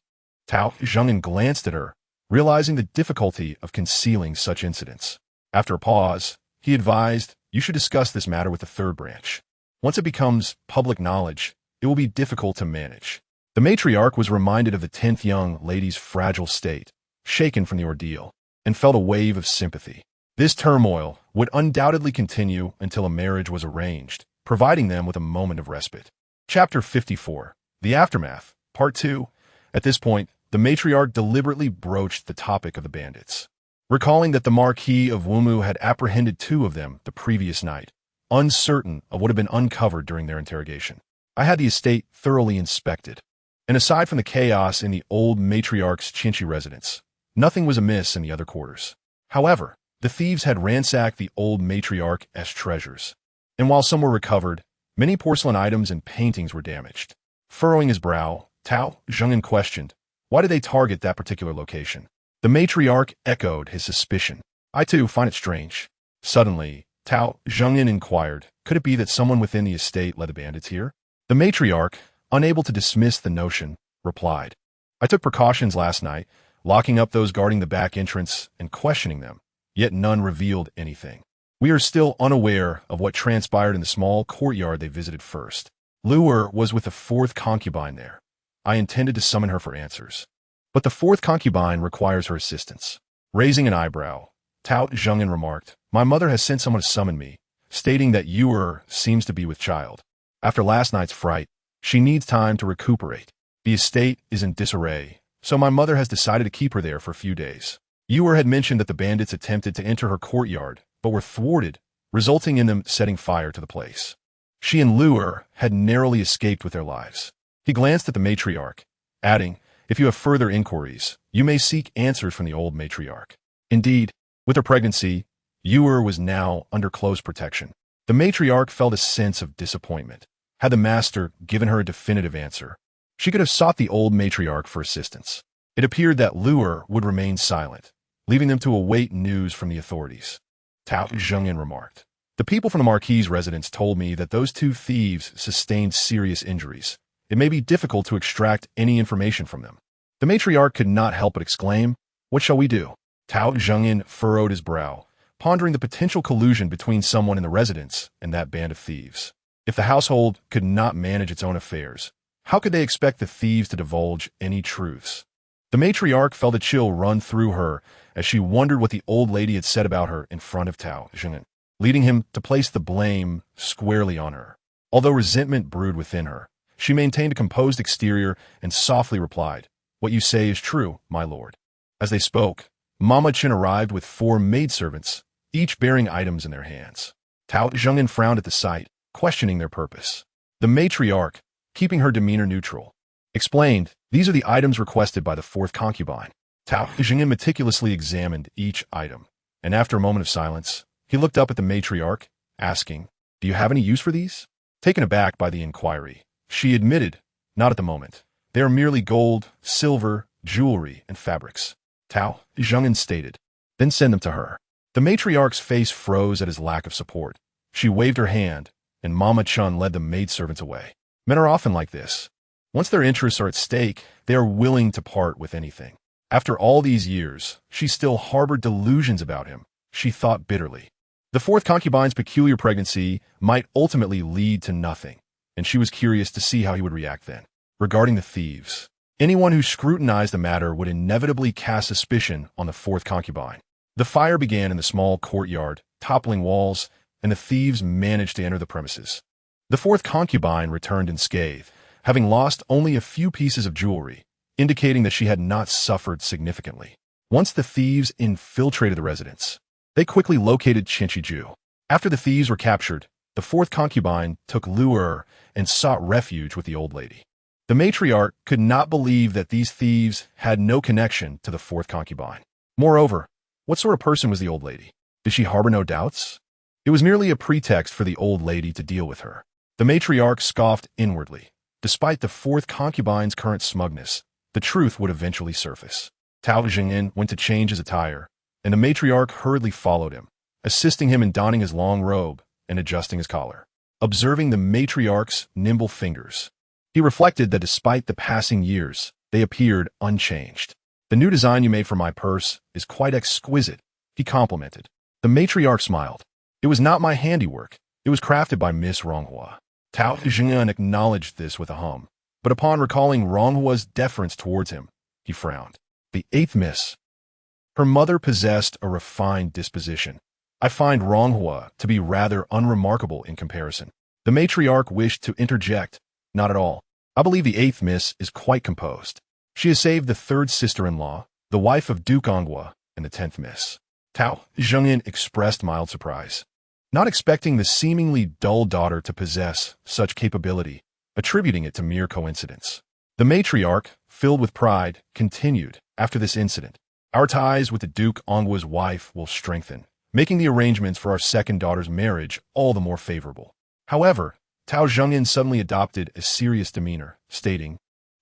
Tao Zhengyan glanced at her, realizing the difficulty of concealing such incidents. After a pause, he advised, "You should discuss this matter with the third branch. Once it becomes public knowledge, it will be difficult to manage." The matriarch was reminded of the 10th young lady's fragile state, shaken from the ordeal, and felt a wave of sympathy. This turmoil would undoubtedly continue until a marriage was arranged, providing them with a moment of respite. Chapter 54, The Aftermath, Part 2. At this point, the matriarch deliberately broached the topic of the bandits. Recalling that the Marquis of Wumu had apprehended 2 of them the previous night, uncertain of what had been uncovered during their interrogation. "I had the estate thoroughly inspected, and aside from the chaos in the old matriarch's Chinchi residence, nothing was amiss in the other quarters. However, the thieves had ransacked the old matriarch's treasures, and while some were recovered, many porcelain items and paintings were damaged." Furrowing his brow, Tao Zhengyan questioned, "Why did they target that particular location?" The matriarch echoed his suspicion. "I too find it strange." Suddenly, Tao Zhengyan inquired, "Could it be that someone within the estate led the bandits here?" The matriarch, unable to dismiss the notion, replied, "I took precautions last night, locking up those guarding the back entrance and questioning them, yet none revealed anything. We are still unaware of what transpired in the small courtyard they visited first. Luer was with the 4th concubine there. I intended to summon her for answers, but the 4th concubine requires her assistance." Raising an eyebrow, Tao Zhengyan remarked, "My mother has sent someone to summon me, stating that Yuer seems to be with child. After last night's fright, she needs time to recuperate. The estate is in disarray, so my mother has decided to keep her there for a few days." Yuer had mentioned that the bandits attempted to enter her courtyard, but were thwarted, resulting in them setting fire to the place. She and Luer had narrowly escaped with their lives. He glanced at the matriarch, adding, "If you have further inquiries, you may seek answers from the old matriarch." Indeed, with her pregnancy, Yuer was now under close protection. The matriarch felt a sense of disappointment. Had the master given her a definitive answer, she could have sought the old matriarch for assistance. It appeared that Luer would remain silent, leaving them to await news from the authorities. Tao Zhengyan remarked, "The people from the Marquis' residence told me that those 2 thieves sustained serious injuries, it may be difficult to extract any information from them. The matriarch could not help but exclaim, "What shall we do?" Tao Zhengyin furrowed his brow, pondering the potential collusion between someone in the residence and that band of thieves. If the household could not manage its own affairs, how could they expect the thieves to divulge any truths? The matriarch felt a chill run through her as she wondered what the old lady had said about her in front of Tao Zhengyin, leading him to place the blame squarely on her. Although resentment brewed within her, she maintained a composed exterior and softly replied, "What you say is true, my lord." As they spoke, Mama Chen arrived with 4 maidservants, each bearing items in their hands. Tao Zhengyin frowned at the sight, questioning their purpose. The matriarch, keeping her demeanor neutral, explained, "These are the items requested by the 4th concubine." Tao Zhengyin meticulously examined each item, and after a moment of silence, he looked up at the matriarch, asking, "Do you have any use for these?" Taken aback by the inquiry, she admitted, "Not at the moment. They are merely gold, silver, jewelry, and fabrics." Tao Zhengyin stated, "Then send them to her." The matriarch's face froze at his lack of support. She waved her hand, and Mama Chun led the maidservants away. Men are often like this. Once their interests are at stake, they are willing to part with anything. After all these years, she still harbored delusions about him, she thought bitterly. The 4th concubine's peculiar pregnancy might ultimately lead to nothing, and she was curious to see how he would react then. Regarding the thieves, anyone who scrutinized the matter would inevitably cast suspicion on the 4th concubine. The fire began in the small courtyard, toppling walls, and the thieves managed to enter the premises. The 4th concubine returned unscathed, having lost only a few pieces of jewelry, indicating that she had not suffered significantly. Once the thieves infiltrated the residence, they quickly located Chinchiju. After the thieves were captured, the 4th concubine took lure and sought refuge with the old lady. The matriarch could not believe that these thieves had no connection to the 4th concubine. Moreover, what sort of person was the old lady? Did she harbor no doubts? It was merely a pretext for the old lady to deal with her. The matriarch scoffed inwardly. Despite the 4th concubine's current smugness, the truth would eventually surface. Tao Zhengyin went to change his attire, and the matriarch hurriedly followed him, assisting him in donning his long robe and adjusting his collar. Observing the matriarch's nimble fingers, he reflected that despite the passing years, they appeared unchanged. "The new design you made for my purse is quite exquisite," he complimented. The matriarch smiled. "It was not my handiwork. It was crafted by Miss Ronghua." Tao Zhengyin acknowledged this with a hum, but upon recalling Ronghua's deference towards him, he frowned. The 8th miss. Her mother possessed a refined disposition. I find Ronghua to be rather unremarkable in comparison. The matriarch wished to interject. "Not at all. I believe the 8th miss is quite composed. She has saved the 3rd sister-in-law, the wife of Duke Anghua, and the 10th miss." Tao Zhengyin expressed mild surprise, not expecting the seemingly dull daughter to possess such capability, attributing it to mere coincidence. The matriarch, filled with pride, continued, "After this incident, our ties with the Duke Anghua's wife will strengthen, making the arrangements for our 2nd daughter's marriage all the more favorable." However, Tao Zhengyin suddenly adopted a serious demeanor, stating,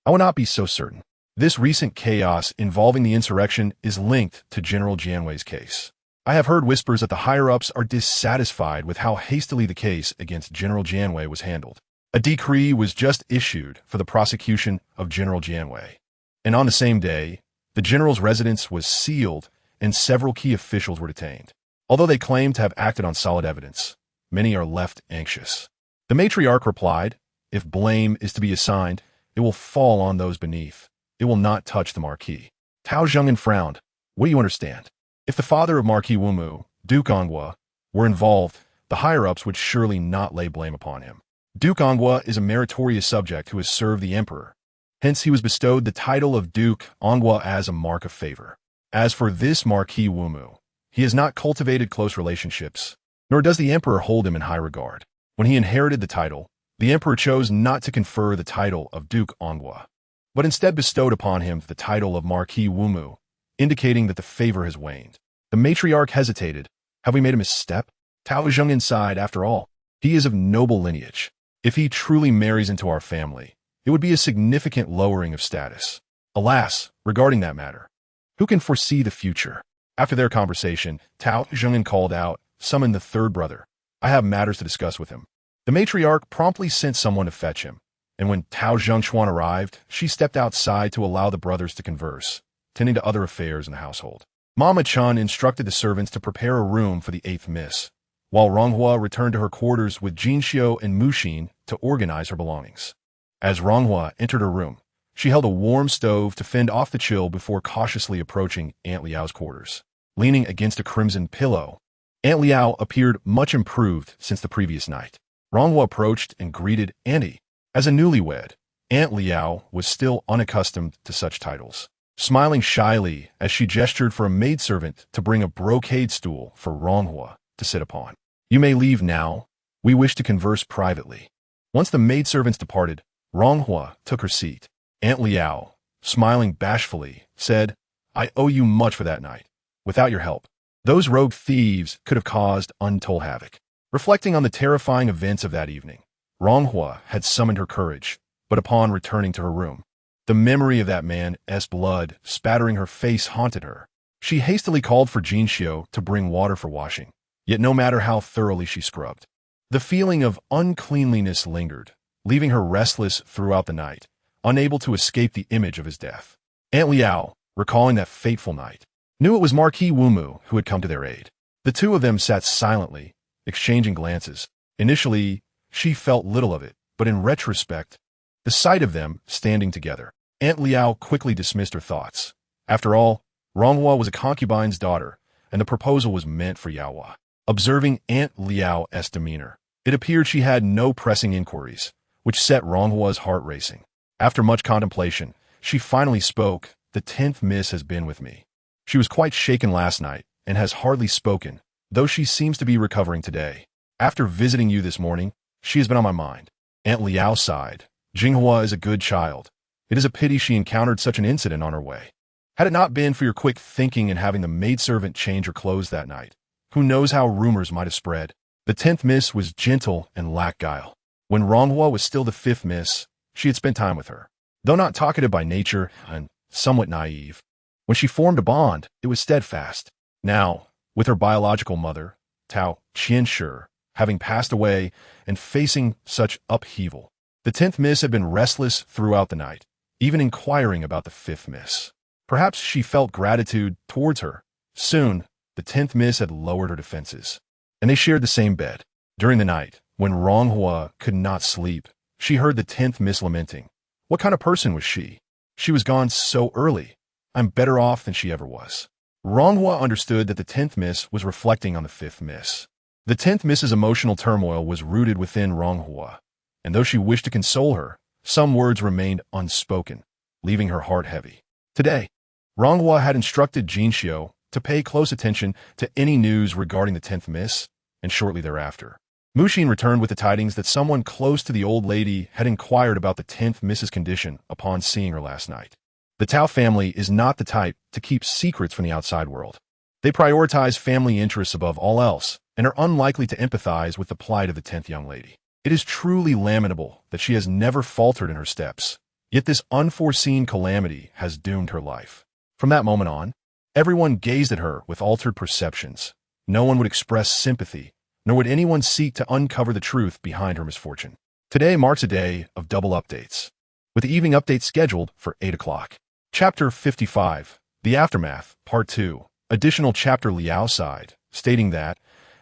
"I will not be so certain. This recent chaos involving the insurrection is linked to General Jianwei's case. I have heard whispers that the higher-ups are dissatisfied with how hastily the case against General Jianwei was handled. A decree was just issued for the prosecution of General Jianwei, and on the same day, the general's residence was sealed and several key officials were detained. Although they claim to have acted on solid evidence, many are left anxious." The matriarch replied, "If blame is to be assigned, it will fall on those beneath. It will not touch the Marquis." Tao Zhengyin frowned. "What do you understand?" If the father of Marquis Wumu, Duke Anghua, were involved, the higher-ups would surely not lay blame upon him. Duke Anghua is a meritorious subject who has served the emperor. Hence he was bestowed the title of Duke Anghua as a mark of favor. As for this Marquis Wumu, he has not cultivated close relationships, nor does the emperor hold him in high regard. When he inherited the title, the emperor chose not to confer the title of Duke Anghua, but instead bestowed upon him the title of Marquis Wumu, indicating that the favor has waned. The matriarch hesitated. Have we made a misstep? Tao Zhengyin sighed. After all, he is of noble lineage. If he truly marries into our family, it would be a significant lowering of status. Alas, regarding that matter, who can foresee the future? After their conversation, Tao Zhengyin called out, "Summon the 3rd brother. I have matters to discuss with him." The matriarch promptly sent someone to fetch him, and when Tao Zhengxuan arrived, she stepped outside to allow the brothers to converse, tending to other affairs in the household. Mama Chun instructed the servants to prepare a room for the 8th miss, while Ronghua returned to her quarters with Jinxiu and Muxin to organize her belongings. As Ronghua entered her room, she held a warm stove to fend off the chill before cautiously approaching Aunt Liao's quarters. Leaning against a crimson pillow, Aunt Liao appeared much improved since the previous night. Ronghua approached and greeted Auntie. As a newlywed, Aunt Liao was still unaccustomed to such titles, smiling shyly as she gestured for a maidservant to bring a brocade stool for Ronghua to sit upon. "You may leave now. We wish to converse privately." Once the maidservants departed, Ronghua took her seat. Aunt Liao, smiling bashfully, said, "I owe you much for that night. Without your help, those rogue thieves could have caused untold havoc." Reflecting on the terrifying events of that evening, Ronghua had summoned her courage, but upon returning to her room, the memory of that man's blood spattering her face haunted her. She hastily called for Jinxiu to bring water for washing, yet no matter how thoroughly she scrubbed, the feeling of uncleanliness lingered, leaving her restless throughout the night, unable to escape the image of his death. Aunt Liao, recalling that fateful night, knew it was Marquis Wumu who had come to their aid. The two of them sat silently, exchanging glances. Initially, she felt little of it, but in retrospect, the sight of them standing together, Aunt Liao quickly dismissed her thoughts. After all, Ronghua was a concubine's daughter, and the proposal was meant for Yaohua. Observing Aunt Liao's demeanor, it appeared she had no pressing inquiries, which set Ronghua's heart racing. After much contemplation, she finally spoke. "The 10th miss has been with me. She was quite shaken last night and has hardly spoken, though she seems to be recovering today. After visiting you this morning, she has been on my mind." Aunt Liao sighed. "Jinghua is a good child. It is a pity she encountered such an incident on her way. Had it not been for your quick thinking and having the maidservant change her clothes that night, who knows how rumors might have spread." The 10th miss was gentle and lacked guile. When Ronghua was still the 5th miss, she had spent time with her. Though not talkative by nature and somewhat naive, when she formed a bond, it was steadfast. Now, with her biological mother, Tao Qianshi, having passed away and facing such upheaval, the 10th miss had been restless throughout the night, even inquiring about the 5th miss. Perhaps she felt gratitude towards her. Soon, the 10th miss had lowered her defenses, and they shared the same bed. During the night, when Ronghua could not sleep, she heard the 10th miss lamenting. What kind of person was she? She was gone so early. I'm better off than she ever was. Ronghua understood that the 10th miss was reflecting on the 5th miss. The 10th miss's emotional turmoil was rooted within Ronghua, and though she wished to console her, some words remained unspoken, leaving her heart heavy. Today, Ronghua had instructed Jinxiu to pay close attention to any news regarding the 10th miss, and shortly thereafter, Muxin returned with the tidings that someone close to the old lady had inquired about the 10th miss's condition upon seeing her last night. The Tao family is not the type to keep secrets from the outside world. They prioritize family interests above all else and are unlikely to empathize with the plight of the 10th young lady. It is truly lamentable that she has never faltered in her steps, yet this unforeseen calamity has doomed her life. From that moment on, everyone gazed at her with altered perceptions. No one would express sympathy, nor would anyone seek to uncover the truth behind her misfortune. Today marks a day of double updates, with the evening update scheduled for 8 o'clock. Chapter 55, The Aftermath, Part 2. Additional chapter Liao sighed, stating that,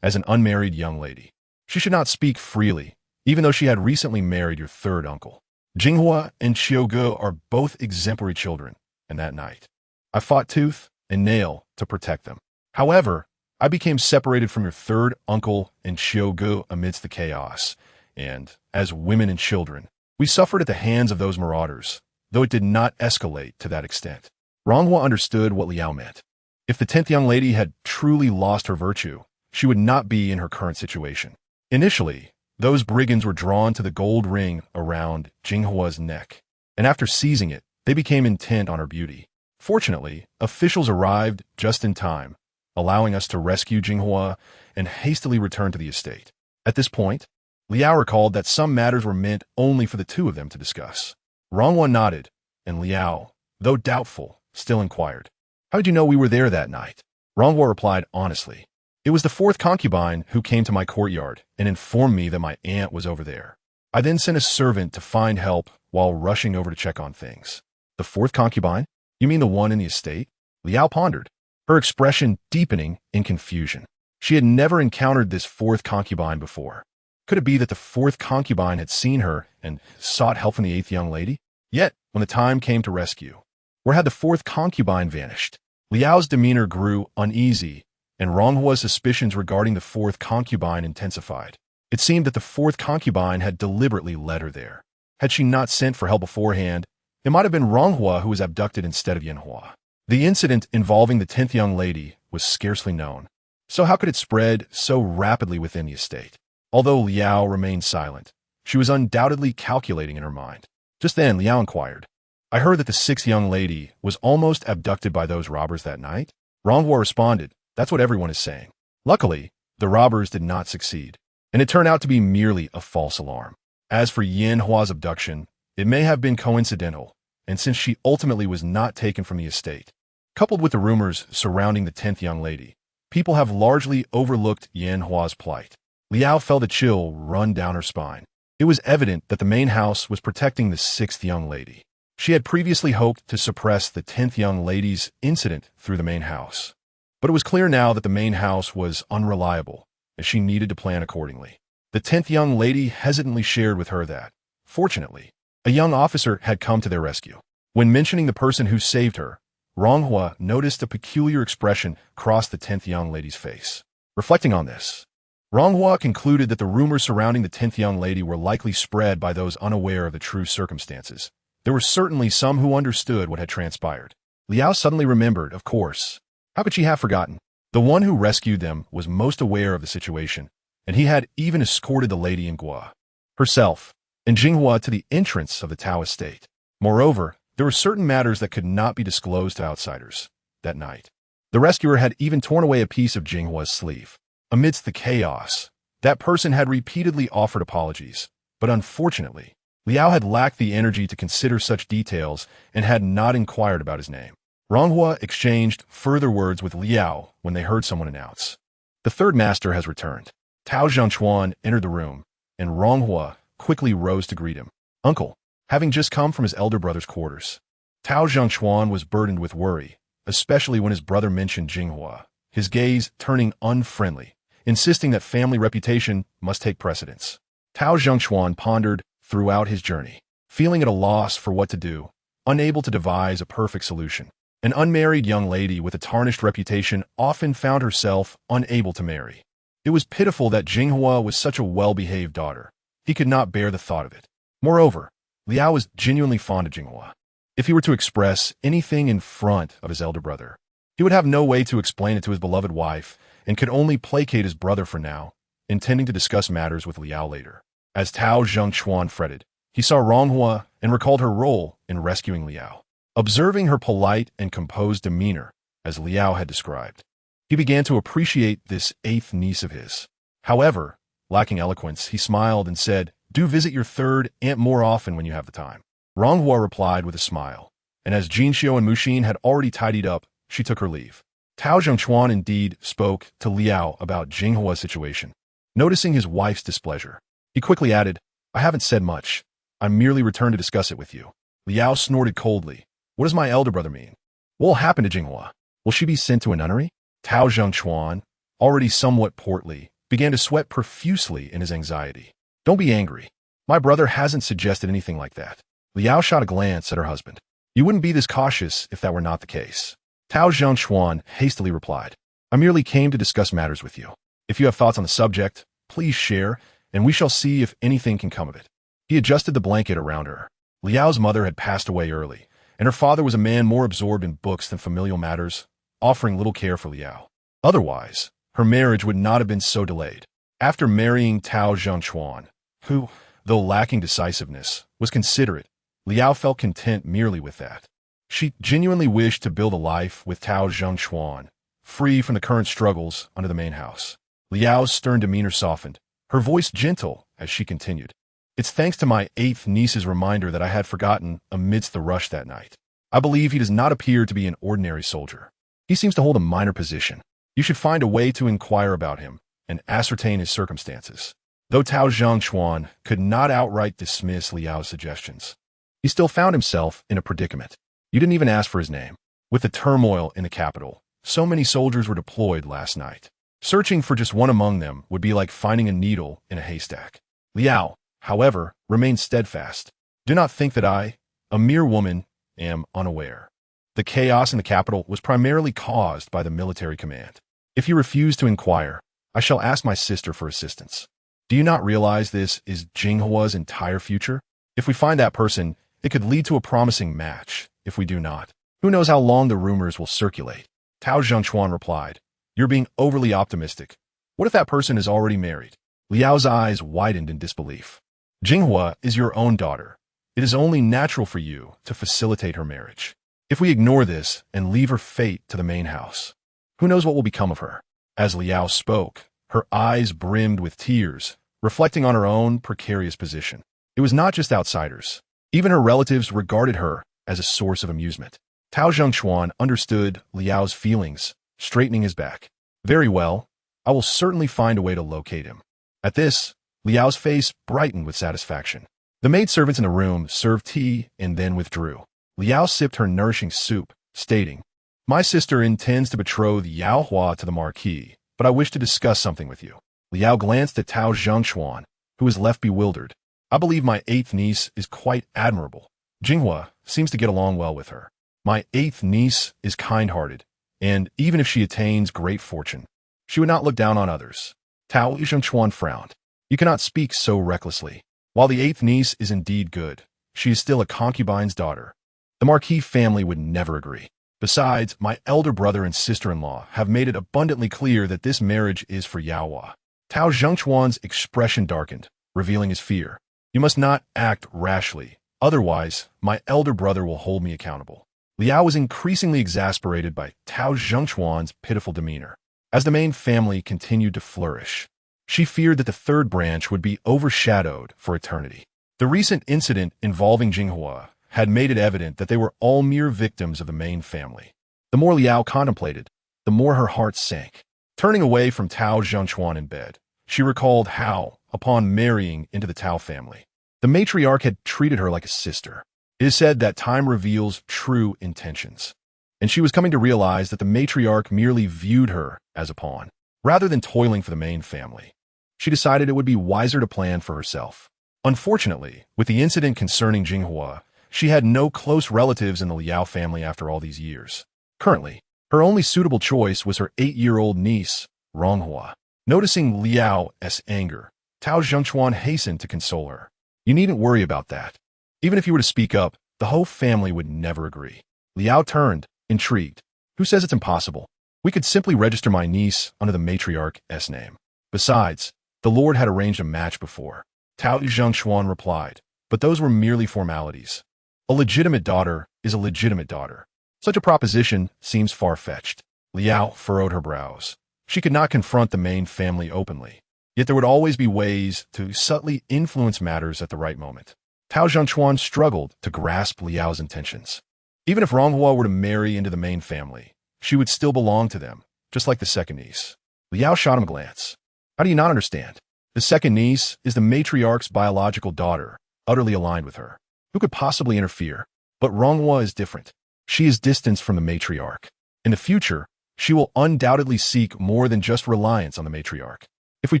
as an unmarried young lady, she should not speak freely, even though she had recently married your third uncle. Jinghua and Qiuge are both exemplary children, and that night, I fought tooth and nail to protect them. However, I became separated from your third uncle and Qiuge amidst the chaos, and, as women and children, we suffered at the hands of those marauders, though it did not escalate to that extent. Ronghua understood what Liao meant. If the 10th young lady had truly lost her virtue, she would not be in her current situation. Initially, those brigands were drawn to the gold ring around Jinghua's neck, and after seizing it, they became intent on her beauty. Fortunately, officials arrived just in time, allowing us to rescue Jinghua and hastily return to the estate. At this point, Liao recalled that some matters were meant only for the two of them to discuss. Ronghua nodded, and Liao, though doubtful, still inquired, "How did you know we were there that night?" Ronghua replied honestly, "It was the 4th concubine who came to my courtyard and informed me that my aunt was over there. I then sent a servant to find help while rushing over to check on things. The fourth concubine? You mean the one in the estate? Liao pondered, her expression deepening in confusion. She had never encountered this fourth concubine before. Could it be that the fourth concubine had seen her and sought help from the eighth young lady? Yet, when the time came to rescue, where had the fourth concubine vanished? Liao's demeanor grew uneasy, and Ronghua's suspicions regarding the fourth concubine intensified. It seemed that the fourth concubine had deliberately led her there. Had she not sent for help beforehand, it might have been Ronghua who was abducted instead of Yanhua. The incident involving the 10th young lady was scarcely known, so how could it spread so rapidly within the estate? Although Liao remained silent, she was undoubtedly calculating in her mind. Just then, Liao inquired, I heard that the 6th young lady was almost abducted by those robbers that night. Ronghua responded, that's what everyone is saying. Luckily, the robbers did not succeed, and it turned out to be merely a false alarm. As for Yanhua's abduction, it may have been coincidental, and since she ultimately was not taken from the estate, coupled with the rumors surrounding the 10th young lady, people have largely overlooked Yanhua's plight. Liao felt a chill run down her spine. It was evident that the main house was protecting the 6th young lady. She had previously hoped to suppress the 10th young lady's incident through the main house. But it was clear now that the main house was unreliable, as she needed to plan accordingly. The 10th young lady hesitantly shared with her that, fortunately, a young officer had come to their rescue. When mentioning the person who saved her, Ronghua noticed a peculiar expression cross the 10th young lady's face. Reflecting on this, Ronghua concluded that the rumors surrounding the 10th young lady were likely spread by those unaware of the true circumstances. There were certainly some who understood what had transpired. Liao suddenly remembered, of course. How could she have forgotten? The one who rescued them was most aware of the situation, and he had even escorted the lady in Gua herself and Jinghua to the entrance of the Tao estate. Moreover, there were certain matters that could not be disclosed to outsiders. That night, the rescuer had even torn away a piece of Jinghua's sleeve. Amidst the chaos, that person had repeatedly offered apologies, but unfortunately, Liao had lacked the energy to consider such details and had not inquired about his name. Ronghua exchanged further words with Liao when they heard someone announce, the third master has returned. Tao Zhangchuan entered the room, and Ronghua quickly rose to greet him. Uncle, having just come from his elder brother's quarters. Tao Zhangchuan was burdened with worry, especially when his brother mentioned Jinghua, his gaze turning unfriendly, insisting that family reputation must take precedence. Tao Zhangchuan pondered throughout his journey, feeling at a loss for what to do, unable to devise a perfect solution. An unmarried young lady with a tarnished reputation often found herself unable to marry. It was pitiful that Jinghua was such a well-behaved daughter. He could not bear the thought of it. Moreover, Liao was genuinely fond of Jinghua. If he were to express anything in front of his elder brother, he would have no way to explain it to his beloved wife and could only placate his brother for now, intending to discuss matters with Liao later. As Tao Zhangchuan fretted, he saw Ronghua and recalled her role in rescuing Liao. Observing her polite and composed demeanor, as Liao had described, he began to appreciate this 8th niece of his. However, lacking eloquence, he smiled and said, do visit your third aunt more often when you have the time. Ronghua replied with a smile, and as Jinxiu and Muxin had already tidied up, she took her leave. Tao Zhangchuan indeed spoke to Liao about Jinghua's situation. Noticing his wife's displeasure, he quickly added, I haven't said much. I merely returned to discuss it with you. Liao snorted coldly. What does my elder brother mean? What will happen to Jinghua? Will she be sent to a nunnery? Tao Zhangchuan, already somewhat portly, began to sweat profusely in his anxiety. Don't be angry. My brother hasn't suggested anything like that. Liao shot a glance at her husband. You wouldn't be this cautious if that were not the case. Tao Zhangchuan hastily replied, I merely came to discuss matters with you. If you have thoughts on the subject, please share, and we shall see if anything can come of it. He adjusted the blanket around her. Liao's mother had passed away early, and her father was a man more absorbed in books than familial matters, offering little care for Liao. Otherwise, her marriage would not have been so delayed. After marrying Tao Zhangchuan, who, though lacking decisiveness, was considerate, Liao felt content merely with that. She genuinely wished to build a life with Tao Zhangchuan, free from the current struggles under the main house. Liao's stern demeanor softened, her voice gentle as she continued. It's thanks to my 8th niece's reminder that I had forgotten amidst the rush that night. I believe he does not appear to be an ordinary soldier. He seems to hold a minor position. You should find a way to inquire about him and ascertain his circumstances. Though Tao Zhengchuan could not outright dismiss Liao's suggestions, he still found himself in a predicament. You didn't even ask for his name. With the turmoil in the capital, so many soldiers were deployed last night. Searching for just one among them would be like finding a needle in a haystack. Liao, however, remained steadfast. Do not think that I, a mere woman, am unaware. The chaos in the capital was primarily caused by the military command. If you refuse to inquire, I shall ask my sister for assistance. Do you not realize this is Jinghua's entire future? If we find that person, it could lead to a promising match. If we do not, who knows how long the rumors will circulate? Tao Zhengchuan replied, You're being overly optimistic. What if that person is already married? Liao's eyes widened in disbelief. Jinghua is your own daughter. It is only natural for you to facilitate her marriage. If we ignore this and leave her fate to the main house, who knows what will become of her? As Liao spoke, her eyes brimmed with tears, reflecting on her own precarious position. It was not just outsiders. Even her relatives regarded her as a source of amusement. Tao Zhengchuan understood Liao's feelings, straightening his back. Very well, I will certainly find a way to locate him. At this, Liao's face brightened with satisfaction. The maidservants in the room served tea and then withdrew. Liao sipped her nourishing soup, stating, My sister intends to betroth Yao Hua to the Marquis, but I wish to discuss something with you. Liao glanced at Tao Zhengchuan, who was left bewildered. I believe my eighth niece is quite admirable. Jinghua seems to get along well with her. My eighth niece is kind-hearted, and even if she attains great fortune, she would not look down on others. Tao Zhengchuan frowned. You cannot speak so recklessly. While the eighth niece is indeed good, she is still a concubine's daughter. The Marquis family would never agree. Besides, my elder brother and sister-in-law have made it abundantly clear that this marriage is for Yaohua. Tao Zhengchuan's expression darkened, revealing his fear. You must not act rashly, otherwise my elder brother will hold me accountable. Liao was increasingly exasperated by Tao Zhengchuan's pitiful demeanor. As the main family continued to flourish, she feared that the third branch would be overshadowed for eternity. The recent incident involving Jinghua had made it evident that they were all mere victims of the main family. The more Liao contemplated, the more her heart sank. Turning away from Tao Zhengchuan in bed, she recalled how, upon marrying into the Tao family, the matriarch had treated her like a sister. It is said that time reveals true intentions, and she was coming to realize that the matriarch merely viewed her as a pawn, rather than toiling for the main family. She decided it would be wiser to plan for herself. Unfortunately, with the incident concerning Jinghua, she had no close relatives in the Liao family after all these years. Currently, her only suitable choice was her 8-year-old niece, Ronghua. Noticing Liao's anger, Tao Zhengchuan hastened to console her. You needn't worry about that. Even if you were to speak up, the whole family would never agree. Liao turned, intrigued. Who says it's impossible? We could simply register my niece under the matriarch's name. Besides, the Lord had arranged a match before. Tao Zhengchuan replied, but those were merely formalities. A legitimate daughter is a legitimate daughter. Such a proposition seems far-fetched. Liao furrowed her brows. She could not confront the main family openly. Yet there would always be ways to subtly influence matters at the right moment. Tao Zhengchuan struggled to grasp Liao's intentions. Even if Ronghua were to marry into the main family, she would still belong to them, just like the second niece. Liao shot him a glance. How do you not understand? The second niece is the matriarch's biological daughter, utterly aligned with her. Who could possibly interfere? But Ronghua is different. She is distanced from the matriarch. In the future, she will undoubtedly seek more than just reliance on the matriarch. If we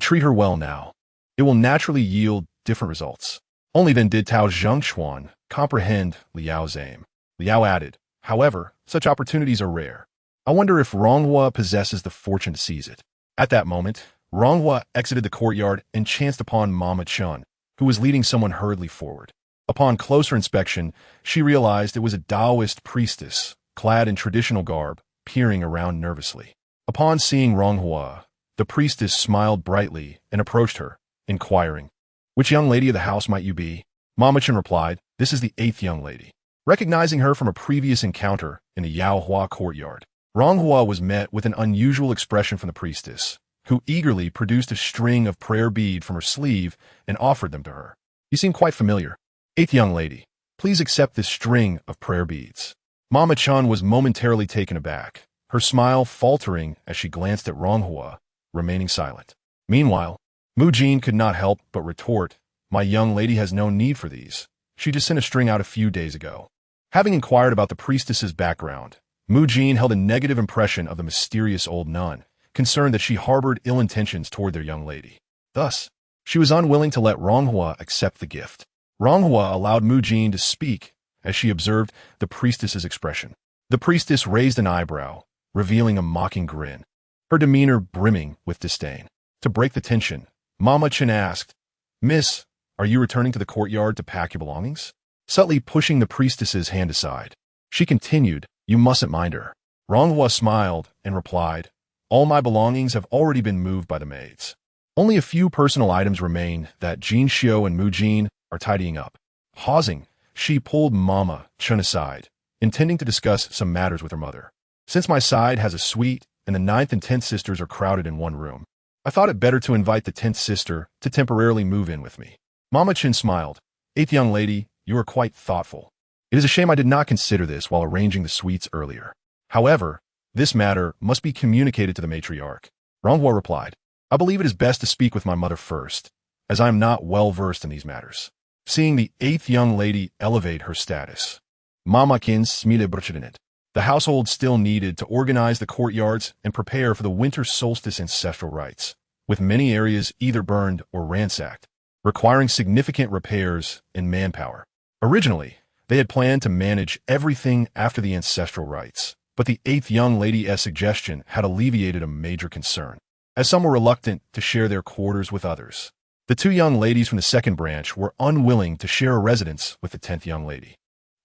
treat her well now, it will naturally yield different results. Only then did Tao Zhengchuan comprehend Liao's aim. Liao added, however, such opportunities are rare. I wonder if Ronghua possesses the fortune to seize it. At that moment, Ronghua exited the courtyard and chanced upon Mama Chun, who was leading someone hurriedly forward. Upon closer inspection, she realized it was a Taoist priestess, clad in traditional garb, peering around nervously. Upon seeing Ronghua, the priestess smiled brightly and approached her, inquiring, Which young lady of the house might you be? Mama Chun replied, This is the 8th young lady. Recognizing her from a previous encounter in the Yaohua courtyard, Ronghua was met with an unusual expression from the priestess, who eagerly produced a string of prayer beads from her sleeve and offered them to her. You seem quite familiar. 8th young lady, please accept this string of prayer beads. Mama Chun was momentarily taken aback, her smile faltering as she glanced at Ronghua, remaining silent. Meanwhile, Mu Jin could not help but retort, "My young lady has no need for these. She just sent a string out a few days ago." Having inquired about the priestess's background, Mu Jin held a negative impression of the mysterious old nun, concerned that she harbored ill intentions toward their young lady. Thus, she was unwilling to let Ronghua accept the gift. Ronghua allowed Mu Jin to speak as she observed the priestess's expression. The priestess raised an eyebrow, revealing a mocking grin, her demeanor brimming with disdain. To break the tension, Mama Chen asked, "Miss, are you returning to the courtyard to pack your belongings?" Subtly pushing the priestess's hand aside, she continued, "You mustn't mind her." Ronghua smiled and replied, "All my belongings have already been moved by the maids. Only a few personal items remain that Jin Xiu and Mu Jin are tidying up." Pausing, she pulled Mama Chen aside, intending to discuss some matters with her mother. "Since my side has a suite and the 9th and 10th sisters are crowded in one room, I thought it better to invite the 10th sister to temporarily move in with me." Mama Chen smiled. "8th young lady, you are quite thoughtful. It is a shame I did not consider this while arranging the suites earlier. However, this matter must be communicated to the matriarch." Ronghua replied, "I believe it is best to speak with my mother first, as I am not well versed in these matters." Seeing the 8th young lady elevate her status, Mama Qin smiled. The household still needed to organize the courtyards and prepare for the winter solstice ancestral rites, with many areas either burned or ransacked, requiring significant repairs and manpower. Originally, they had planned to manage everything after the ancestral rites, but the 8th young lady's suggestion had alleviated a major concern, as some were reluctant to share their quarters with others. The 2 young ladies from the 2nd branch were unwilling to share a residence with the 10th young lady,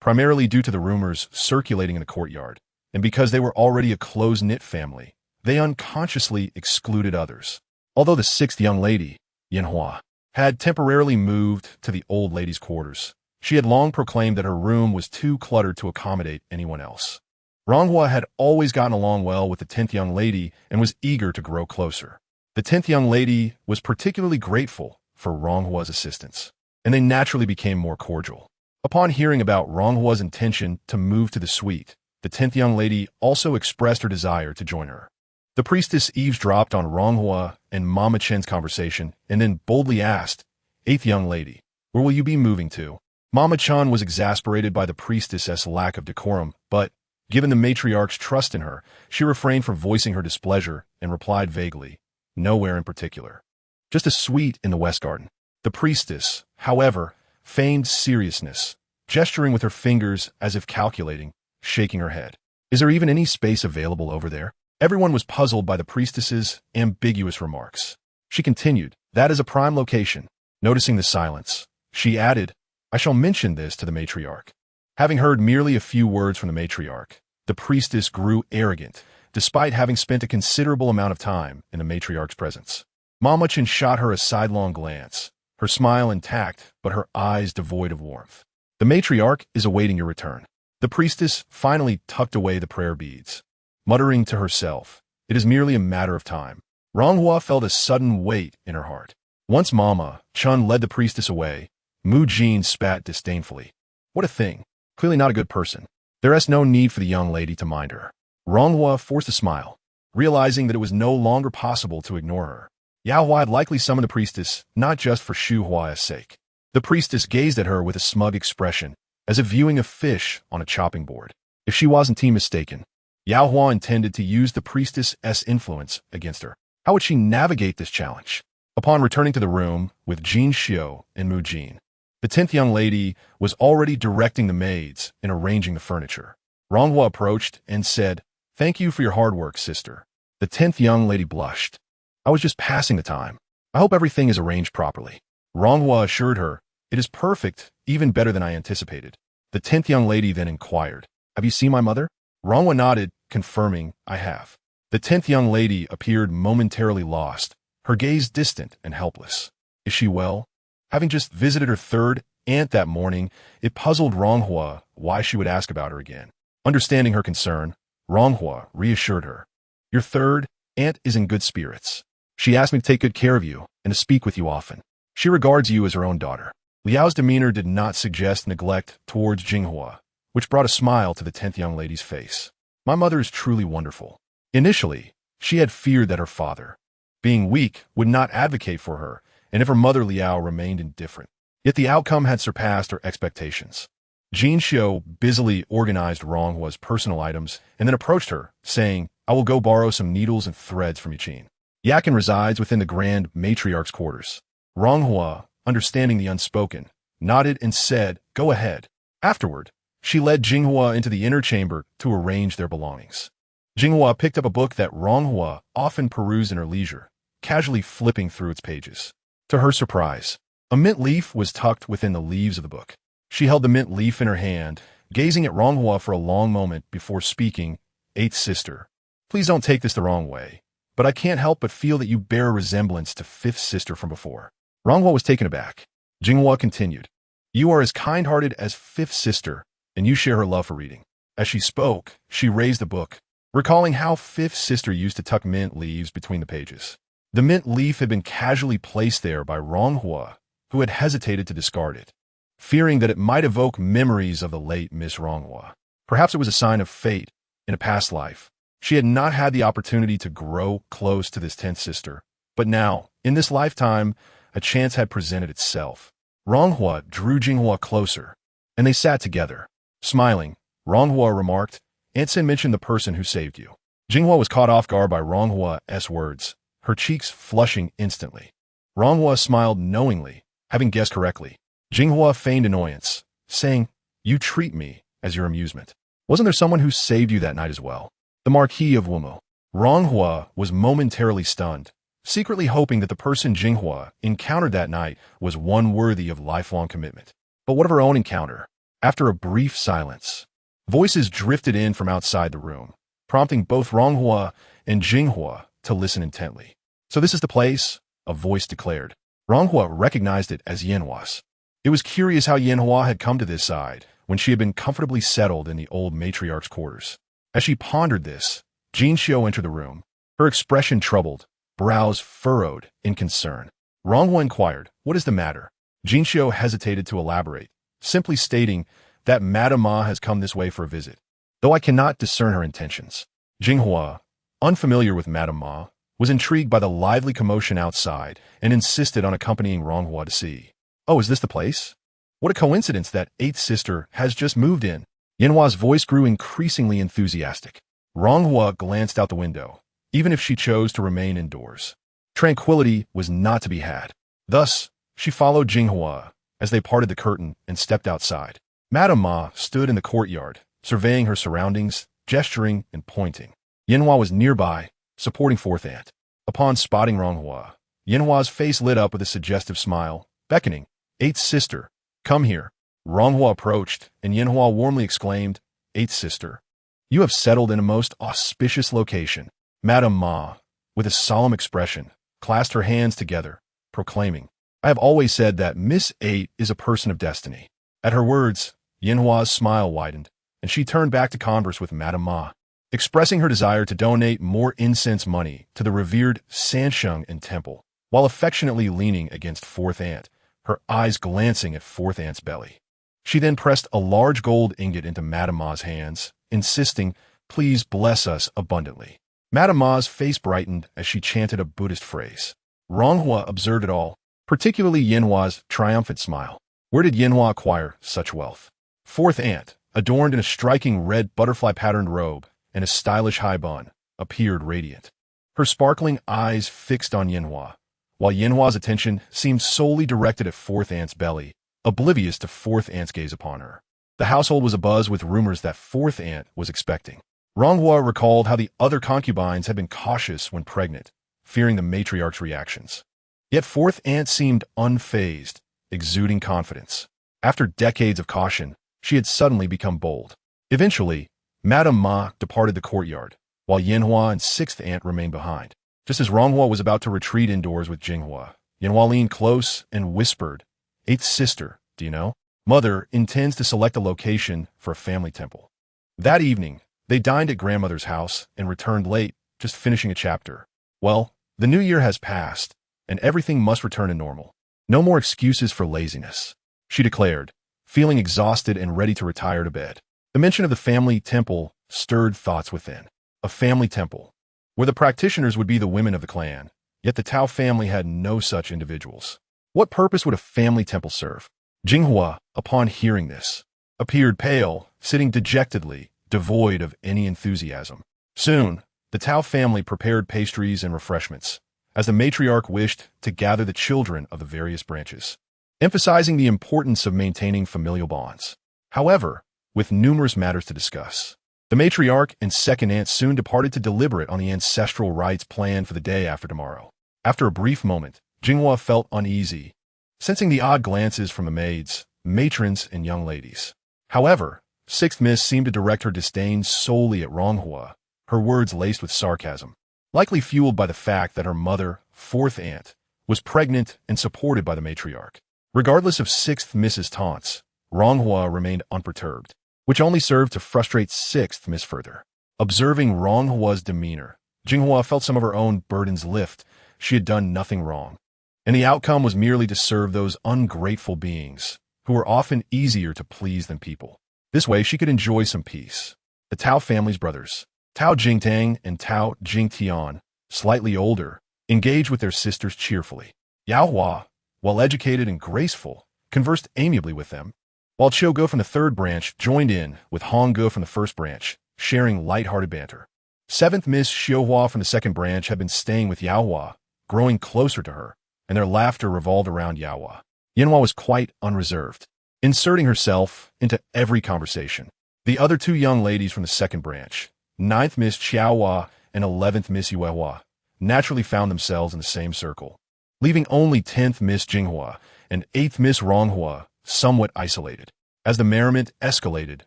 primarily due to the rumors circulating in the courtyard, and because they were already a close-knit family, they unconsciously excluded others. Although the 6th young lady, Yanhua, had temporarily moved to the old lady's quarters, she had long proclaimed that her room was too cluttered to accommodate anyone else. Ronghua had always gotten along well with the 10th young lady and was eager to grow closer. The 10th young lady was particularly grateful for Ronghua's assistance, and they naturally became more cordial. Upon hearing about Ronghua's intention to move to the suite, the 10th young lady also expressed her desire to join her. The priestess eavesdropped on Ronghua and Mama Chen's conversation and then boldly asked, "8th young lady, where will you be moving to?" Mama Chen was exasperated by the priestess's lack of decorum, but, given the matriarch's trust in her, she refrained from voicing her displeasure and replied vaguely, "Nowhere in particular. Just a suite in the West Garden." The priestess, however, feigned seriousness, gesturing with her fingers as if calculating, shaking her head. "Is there even any space available over there?" Everyone was puzzled by the priestess's ambiguous remarks. She continued, "That is a prime location." Noticing the silence, she added, "I shall mention this to the matriarch." Having heard merely a few words from the matriarch, the priestess grew arrogant, despite having spent a considerable amount of time in the matriarch's presence. Mama Chen shot her a sidelong glance, her smile intact but her eyes devoid of warmth. "The matriarch is awaiting your return." The priestess finally tucked away the prayer beads, muttering to herself, "It is merely a matter of time." Ronghua felt a sudden weight in her heart. Once Mama Chen led the priestess away, Mu Jin spat disdainfully. "What a thing. Clearly not a good person. There is no need for the young lady to mind her." Ronghua forced a smile, realizing that it was no longer possible to ignore her. Yao Hua had likely summoned the priestess not just for Shu Hua's sake. The priestess gazed at her with a smug expression, as if viewing a fish on a chopping board. If she wasn't mistaken, Yao Hua intended to use the priestess's influence against her. How would she navigate this challenge? Upon returning to the room with Jin Xiu and Mu Jin, the 10th young lady was already directing the maids and arranging the furniture. Ronghua approached and said, "Thank you for your hard work, sister." The 10th young lady blushed. "I was just passing the time. I hope everything is arranged properly." Ronghua assured her, "It is perfect, even better than I anticipated." The 10th young lady then inquired, "Have you seen my mother?" Ronghua nodded, confirming, "I have." The 10th young lady appeared momentarily lost, her gaze distant and helpless. "Is she well?" Having just visited her 3rd aunt that morning, it puzzled Ronghua why she would ask about her again. Understanding her concern, Ronghua reassured her, "Your 3rd aunt is in good spirits. She asked me to take good care of you and to speak with you often. She regards you as her own daughter." Liao's demeanor did not suggest neglect towards Jinghua, which brought a smile to the 10th young lady's face. "My mother is truly wonderful." Initially, she had feared that her father, being weak, would not advocate for her, and if her mother Liao remained indifferent. Yet the outcome had surpassed her expectations. Jin Xiu busily organized Ronghua's personal items and then approached her, saying, "I will go borrow some needles and threads from Yuqin." Yakin resides within the Grand Matriarch's quarters. Ronghua, understanding the unspoken, nodded and said, "Go ahead." Afterward, she led Jinghua into the inner chamber to arrange their belongings. Jinghua picked up a book that Ronghua often perused in her leisure, casually flipping through its pages. To her surprise, a mint leaf was tucked within the leaves of the book. She held the mint leaf in her hand, gazing at Ronghua for a long moment before speaking. "Eighth sister, please don't take this the wrong way, but I can't help but feel that you bear a resemblance to fifth sister from before." Ronghua was taken aback. Jinghua continued, "You are as kind-hearted as fifth sister, and you share her love for reading." As she spoke, she raised the book, recalling how fifth sister used to tuck mint leaves between the pages. The mint leaf had been casually placed there by Ronghua, who had hesitated to discard it, fearing that it might evoke memories of the late Miss Ronghua. Perhaps it was a sign of fate. In a past life, she had not had the opportunity to grow close to this 10th sister, but now, in this lifetime, a chance had presented itself. Ronghua drew Jinghua closer, and they sat together. Smiling, Ronghua remarked, "Aunt Sin mentioned the person who saved you." Jinghua was caught off guard by Ronghua's words, her cheeks flushing instantly. Ronghua smiled knowingly, having guessed correctly. Jinghua feigned annoyance, saying, "You treat me as your amusement. Wasn't there someone who saved you that night as well? The Marquis of Wumo." Ronghua was momentarily stunned, secretly hoping that the person Jinghua encountered that night was one worthy of lifelong commitment. But what of her own encounter? After a brief silence, voices drifted in from outside the room, prompting both Ronghua and Jinghua to listen intently. "So this is the place," a voice declared. Ronghua recognized it as Yanhua's. It was curious how Yanhua had come to this side when she had been comfortably settled in the old matriarch's quarters. As she pondered this, Jin Xiu entered the room, her expression troubled, brows furrowed in concern. Ronghua inquired, "What is the matter?" Jin Xiu hesitated to elaborate, simply stating that Madame Ma has come this way for a visit, though I cannot discern her intentions. Jinghua, unfamiliar with Madame Ma, was intrigued by the lively commotion outside and insisted on accompanying Ronghua to see. "Oh, is this the place? What a coincidence that 8th sister has just moved in." Yanhua's voice grew increasingly enthusiastic. Ronghua glanced out the window, even if she chose to remain indoors. Tranquility was not to be had. Thus, she followed Jinghua as they parted the curtain and stepped outside. Madame Ma stood in the courtyard, surveying her surroundings, gesturing and pointing. Yanhua was nearby, supporting fourth aunt. Upon spotting Ronghua, Yanhua's face lit up with a suggestive smile, beckoning, "8th sister, come here." Ronghua approached, and Yanhua warmly exclaimed, "8th sister, you have settled in a most auspicious location." Madame Ma, with a solemn expression, clasped her hands together, proclaiming, "I have always said that Miss 8 is a person of destiny." At her words, Yanhua's smile widened, and she turned back to converse with Madame Ma, expressing her desire to donate more incense money to the revered Sansheng and temple, while affectionately leaning against fourth aunt, her eyes glancing at fourth aunt's belly. She then pressed a large gold ingot into Madame Ma's hands, insisting, "Please bless us abundantly." Madame Ma's face brightened as she chanted a Buddhist phrase. Ronghua observed it all, particularly Yanhua's triumphant smile. Where did Yanhua acquire such wealth? Fourth aunt, adorned in a striking red butterfly-patterned robe and a stylish high bun, appeared radiant. Her sparkling eyes fixed on Yanhua, while Yanhua's attention seemed solely directed at fourth aunt's belly, oblivious to fourth aunt's gaze upon her. The household was abuzz with rumors that fourth aunt was expecting. Ronghua recalled how the other concubines had been cautious when pregnant, fearing the matriarch's reactions. Yet fourth aunt seemed unfazed, exuding confidence. After decades of caution, she had suddenly become bold. Eventually, Madame Ma departed the courtyard, while Yanhua and sixth aunt remained behind. Just as Ronghua was about to retreat indoors with Jinghua, Yanhua leaned close and whispered, "8th sister, do you know? Mother intends to select a location for a family temple." That evening, they dined at grandmother's house and returned late, just finishing a chapter. Well, the new year has passed, and everything must return to normal. No more excuses for laziness, she declared, feeling exhausted and ready to retire to bed. The mention of the family temple stirred thoughts within. A family temple, where the practitioners would be the women of the clan, Yet the Tao family had no such individuals. What purpose would a family temple serve? Jinghua, upon hearing this, appeared pale, sitting dejectedly, devoid of any enthusiasm. Soon, the Tao family prepared pastries and refreshments, as the matriarch wished to gather the children of the various branches, emphasizing the importance of maintaining familial bonds. However, with numerous matters to discuss, the matriarch and second aunt soon departed to deliberate on the ancestral rites planned for the day after tomorrow. After a brief moment, Jinghua felt uneasy, sensing the odd glances from the maids, matrons, and young ladies. However, Sixth Miss seemed to direct her disdain solely at Ronghua, her words laced with sarcasm, likely fueled by the fact that her mother, fourth aunt, was pregnant and supported by the matriarch. Regardless of Sixth Miss's taunts, Ronghua remained unperturbed, which only served to frustrate Sixth Miss further. Observing Ronghua's demeanor, Jinghua felt some of her own burdens lift. She had done nothing wrong, and the outcome was merely to serve those ungrateful beings, who were often easier to please than people. This way she could enjoy some peace. The Tao family's brothers, Tao Jingtang and Tao Jingtian, slightly older, engaged with their sisters cheerfully. Yao Hua, while educated and graceful, conversed amiably with them, while Qiu Ge from the third branch joined in with Hong Ge from the first branch, sharing light-hearted banter. Seventh Miss Xiuhua from the second branch had been staying with Yao Hua, growing closer to her, and their laughter revolved around Yao Hua. Yanhua was quite unreserved, inserting herself into every conversation. The other two young ladies from the second branch, ninth Miss Qiaohua and 11th Miss Yuehua, naturally found themselves in the same circle, leaving only 10th Miss Jinghua and 8th Miss Ronghua somewhat isolated. As the merriment escalated,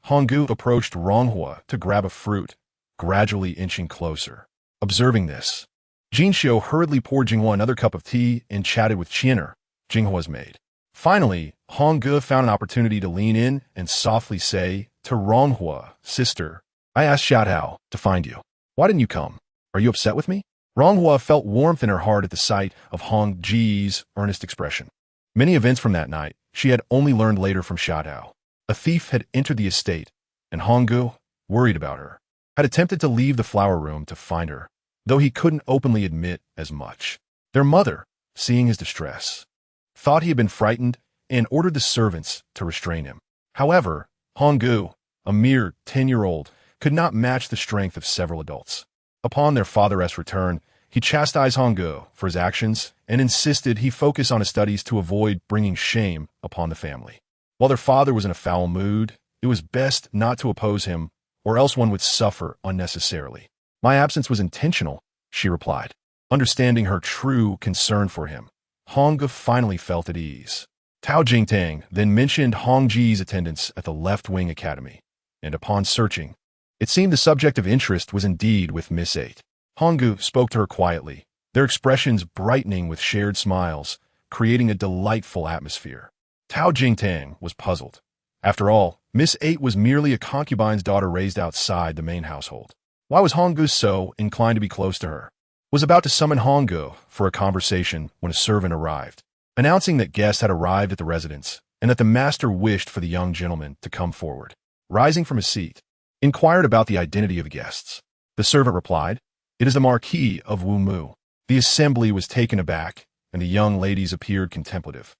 Honggu approached Ronghua to grab a fruit, gradually inching closer. Observing this, Jinxiu hurriedly poured Jinghua another cup of tea and chatted with Qin'er, Jinghua's maid. Finally, Honggu found an opportunity to lean in and softly say to Ronghua, "Sister, I asked Xiaotao to find you. Why didn't you come? Are you upset with me?" Ronghua felt warmth in her heart at the sight of Hong Ji's earnest expression. Many events from that night she had only learned later from Xiaotao. A thief had entered the estate, and Honggu, worried about her, had attempted to leave the flower room to find her, though he couldn't openly admit as much. Their mother, seeing his distress, thought he had been frightened and ordered the servants to restrain him. However, Honggu, a mere 10-year-old, could not match the strength of several adults. Upon their father's return, he chastised Honggu for his actions and insisted he focus on his studies to avoid bringing shame upon the family. While their father was in a foul mood, it was best not to oppose him, or else one would suffer unnecessarily. "My absence was intentional," she replied. Understanding her true concern for him, Honggu finally felt at ease. Tao Jingtang then mentioned Hong Ji's attendance at the Left Wing Academy, and upon searching, it seemed the subject of interest was indeed with Miss 8. Honggu spoke to her quietly, their expressions brightening with shared smiles, creating a delightful atmosphere. Tao Jingtang was puzzled. After all, Miss 8 was merely a concubine's daughter raised outside the main household. Why was Honggu so inclined to be close to her? Was about to summon Honggu for a conversation when a servant arrived, announcing that guests had arrived at the residence and that the master wished for the young gentleman to come forward. Rising from his seat, inquired about the identity of the guests. The servant replied, "It is the Marquis of Wu Mu." The assembly was taken aback, and the young ladies appeared contemplative.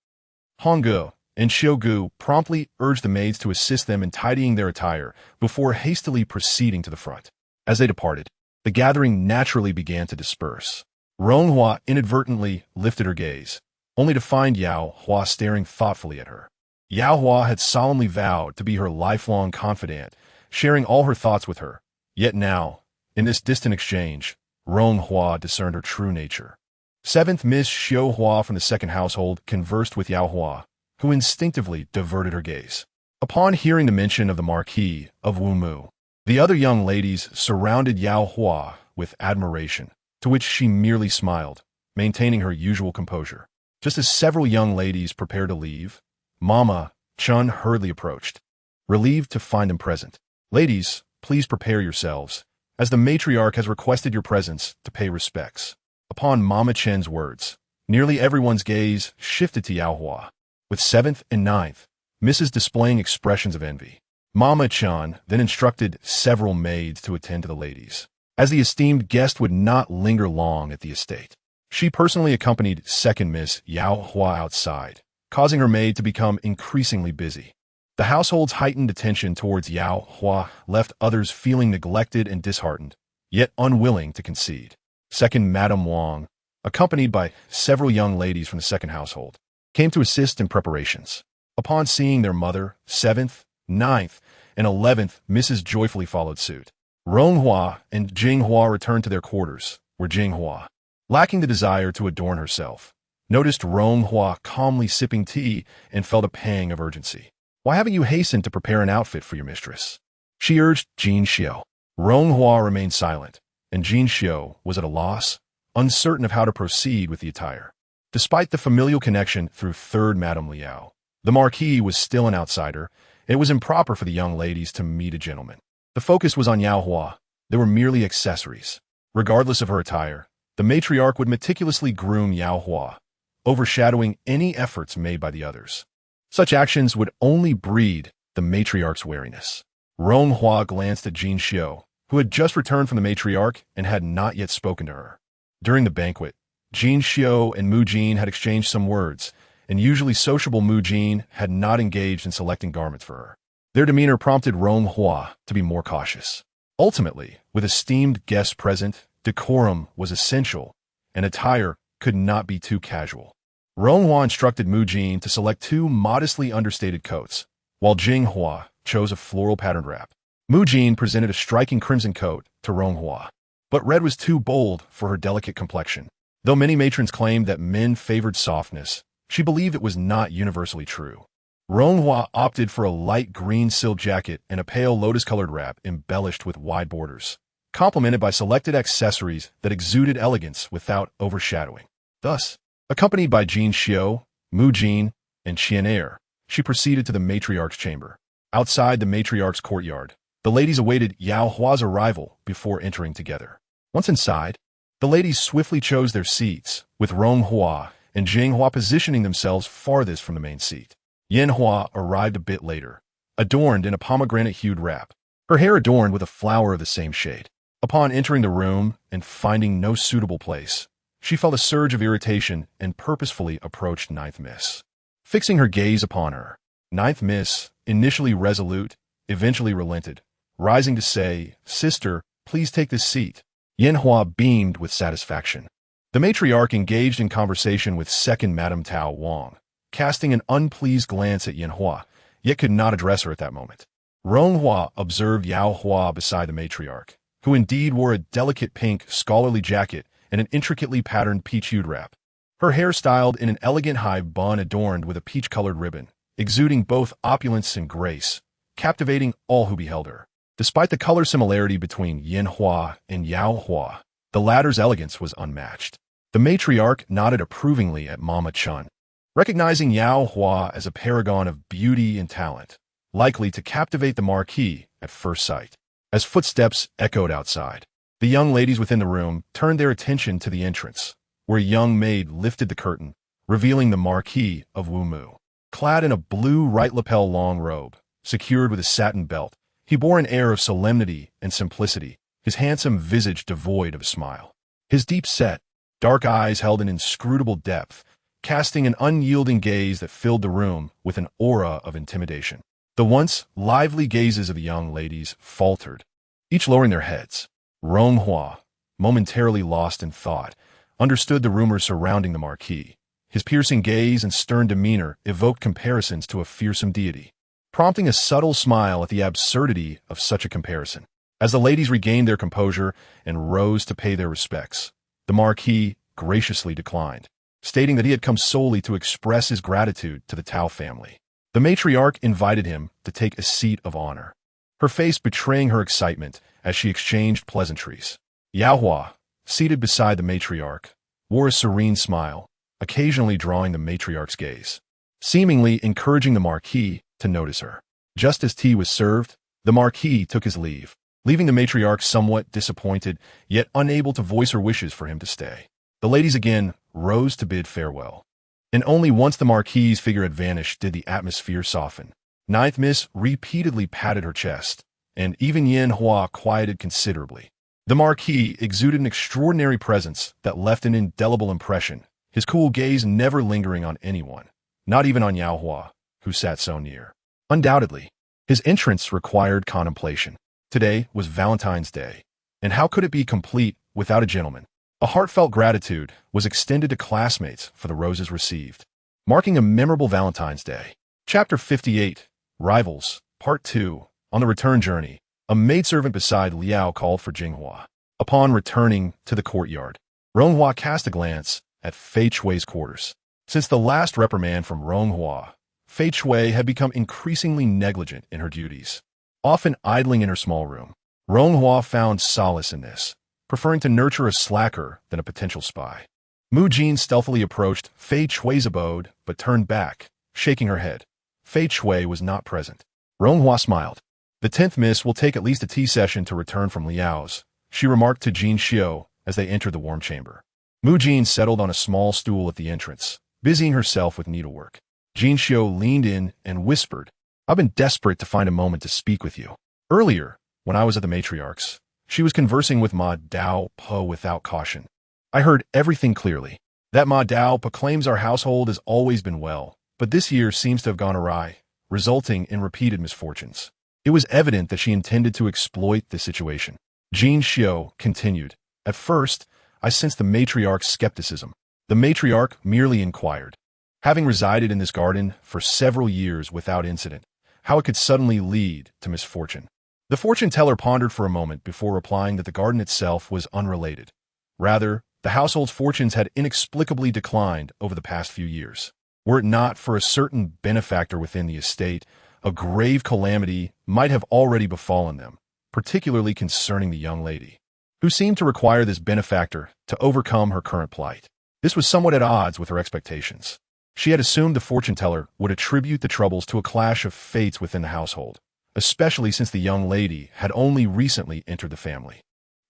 Honggu and Xiugu promptly urged the maids to assist them in tidying their attire before hastily proceeding to the front. As they departed, the gathering naturally began to disperse. Ronghua inadvertently lifted her gaze, only to find Yao Hua staring thoughtfully at her. Yao Hua had solemnly vowed to be her lifelong confidant, sharing all her thoughts with her. Yet now, in this distant exchange, Ronghua discerned her true nature. Seventh Miss Xiuhua from the second household conversed with Yao Hua, who instinctively diverted her gaze. Upon hearing the mention of the Marquis of Wu Mu, the other young ladies surrounded Yao Hua with admiration, to which she merely smiled, maintaining her usual composure. Just as several young ladies prepared to leave, Mama Chun hurriedly approached, relieved to find them present. "Ladies, please prepare yourselves, as the matriarch has requested your presence to pay respects." Upon Mama Chen's words, nearly everyone's gaze shifted to Yao Hua, with 7th and 9th Misses displaying expressions of envy. Mama Chan then instructed several maids to attend to the ladies, as the esteemed guest would not linger long at the estate. She personally accompanied second Miss Yao Hua outside, causing her maid to become increasingly busy. The household's heightened attention towards Yao Hua left others feeling neglected and disheartened, yet unwilling to concede. Second Madame Wang, accompanied by several young ladies from the second household, came to assist in preparations. Upon seeing their mother, 7th, 9th, and 11th Mrs. joyfully followed suit. Ronghua and Jinghua returned to their quarters, where Jinghua, lacking the desire to adorn herself, noticed Ronghua calmly sipping tea and felt a pang of urgency. "Why haven't you hastened to prepare an outfit for your mistress?" she urged Jin Xiao. Ronghua remained silent, and Jin Xiao was at a loss, uncertain of how to proceed with the attire. Despite the familial connection through third Madame Liao, the Marquis was still an outsider, and it was improper for the young ladies to meet a gentleman. The focus was on Yao Hua. They were merely accessories. Regardless of her attire, the matriarch would meticulously groom Yao Hua, overshadowing any efforts made by the others. Such actions would only breed the matriarch's wariness. Ronghua glanced at Jin Xiao, who had just returned from the matriarch and had not yet spoken to her. During the banquet, Jin Xiao and Mu Jin had exchanged some words, and usually sociable Mu Jin had not engaged in selecting garments for her. Their demeanor prompted Ronghua to be more cautious. Ultimately, with esteemed guests present, decorum was essential, and attire could not be too casual. Ronghua instructed Mu Jin to select 2 modestly understated coats, while Jinghua chose a floral patterned wrap. Mu Jin presented a striking crimson coat to Ronghua, but red was too bold for her delicate complexion. Though many matrons claimed that men favored softness, she believed it was not universally true. Ronghua opted for a light green silk jacket and a pale lotus-colored wrap embellished with wide borders, complemented by selected accessories that exuded elegance without overshadowing. Thus, accompanied by Jin Xiao, Mu Jin, and Qian Er, she proceeded to the matriarch's chamber. Outside the matriarch's courtyard, the ladies awaited Yao Hua's arrival before entering together. Once inside, the ladies swiftly chose their seats, with Ronghua and Jinghua positioning themselves farthest from the main seat. Yanhua arrived a bit later, adorned in a pomegranate-hued wrap, her hair adorned with a flower of the same shade. Upon entering the room and finding no suitable place, she felt a surge of irritation and purposefully approached Ninth Miss. Fixing her gaze upon her, Ninth Miss, initially resolute, eventually relented, rising to say, "Sister, please take this seat." Yanhua beamed with satisfaction. The matriarch engaged in conversation with second Madame Tao Wang, casting an unpleased glance at Yanhua, yet could not address her at that moment. Ronghua observed Yao Hua beside the matriarch, who indeed wore a delicate pink scholarly jacket and an intricately patterned peach-hued wrap. Her hair styled in an elegant high bun adorned with a peach-colored ribbon, exuding both opulence and grace, captivating all who beheld her. Despite the color similarity between Yanhua and Yao Hua, the latter's elegance was unmatched. The matriarch nodded approvingly at Mama Chun, recognizing Yao Hua as a paragon of beauty and talent, likely to captivate the Marquis at first sight. As footsteps echoed outside, the young ladies within the room turned their attention to the entrance, where a young maid lifted the curtain, revealing the Marquis of Wumu. Clad in a blue right lapel long robe, secured with a satin belt, he bore an air of solemnity and simplicity, his handsome visage devoid of a smile. His deep-set, dark eyes held an inscrutable depth, casting an unyielding gaze that filled the room with an aura of intimidation. The once lively gazes of the young ladies faltered, each lowering their heads. Ronghua, momentarily lost in thought, understood the rumors surrounding the Marquis. His piercing gaze and stern demeanor evoked comparisons to a fearsome deity, prompting a subtle smile at the absurdity of such a comparison. As the ladies regained their composure and rose to pay their respects, the Marquis graciously declined, stating that he had come solely to express his gratitude to the Tao family. The matriarch invited him to take a seat of honor, her face betraying her excitement as she exchanged pleasantries. Yao Hua, seated beside the matriarch, wore a serene smile, occasionally drawing the matriarch's gaze, seemingly encouraging the Marquis to notice her. Just as tea was served, the Marquis took his leave, leaving the matriarch somewhat disappointed, yet unable to voice her wishes for him to stay. The ladies again rose to bid farewell, and only once the Marquis's figure had vanished did the atmosphere soften. Ninth Miss repeatedly patted her chest, and even Yanhua quieted considerably. The Marquis exuded an extraordinary presence that left an indelible impression, his cool gaze never lingering on anyone, not even on Yao Hua, who sat so near. Undoubtedly, his entrance required contemplation. Today was Valentine's Day, and how could it be complete without a gentleman? A heartfelt gratitude was extended to classmates for the roses received, marking a memorable Valentine's Day. Chapter 58, Rivals, Part 2. On the return journey, a maidservant beside Liao called for Jinghua. Upon returning to the courtyard, Ronghua cast a glance at Fei Chui's quarters. Since the last reprimand from Ronghua, Fei Chui had become increasingly negligent in her duties, often idling in her small room. Ronghua found solace in this, preferring to nurture a slacker than a potential spy. Mu Jin stealthily approached Fei Chui's abode, but turned back, shaking her head. Fei Chui was not present. Ronghua smiled. The 10th miss will take at least a tea session to return from Liao's, she remarked to Jin Xiu as they entered the warm chamber. Mu Jin settled on a small stool at the entrance, busying herself with needlework. Jin Xiu leaned in and whispered, "I've been desperate to find a moment to speak with you. Earlier, when I was at the matriarch's, she was conversing with Ma Dao Po without caution. I heard everything clearly. That Ma Dao Po claims our household has always been well, but this year seems to have gone awry, resulting in repeated misfortunes. It was evident that she intended to exploit the situation." Jin Xiu continued, "At first, I sensed the matriarch's skepticism. The matriarch merely inquired, having resided in this garden for several years without incident, how it could suddenly lead to misfortune. The fortune teller pondered for a moment before replying that the garden itself was unrelated. Rather, the household's fortunes had inexplicably declined over the past few years. Were it not for a certain benefactor within the estate, a grave calamity might have already befallen them, particularly concerning the young lady, who seemed to require this benefactor to overcome her current plight. This was somewhat at odds with her expectations. She had assumed the fortune teller would attribute the troubles to a clash of fates within the household, especially since the young lady had only recently entered the family.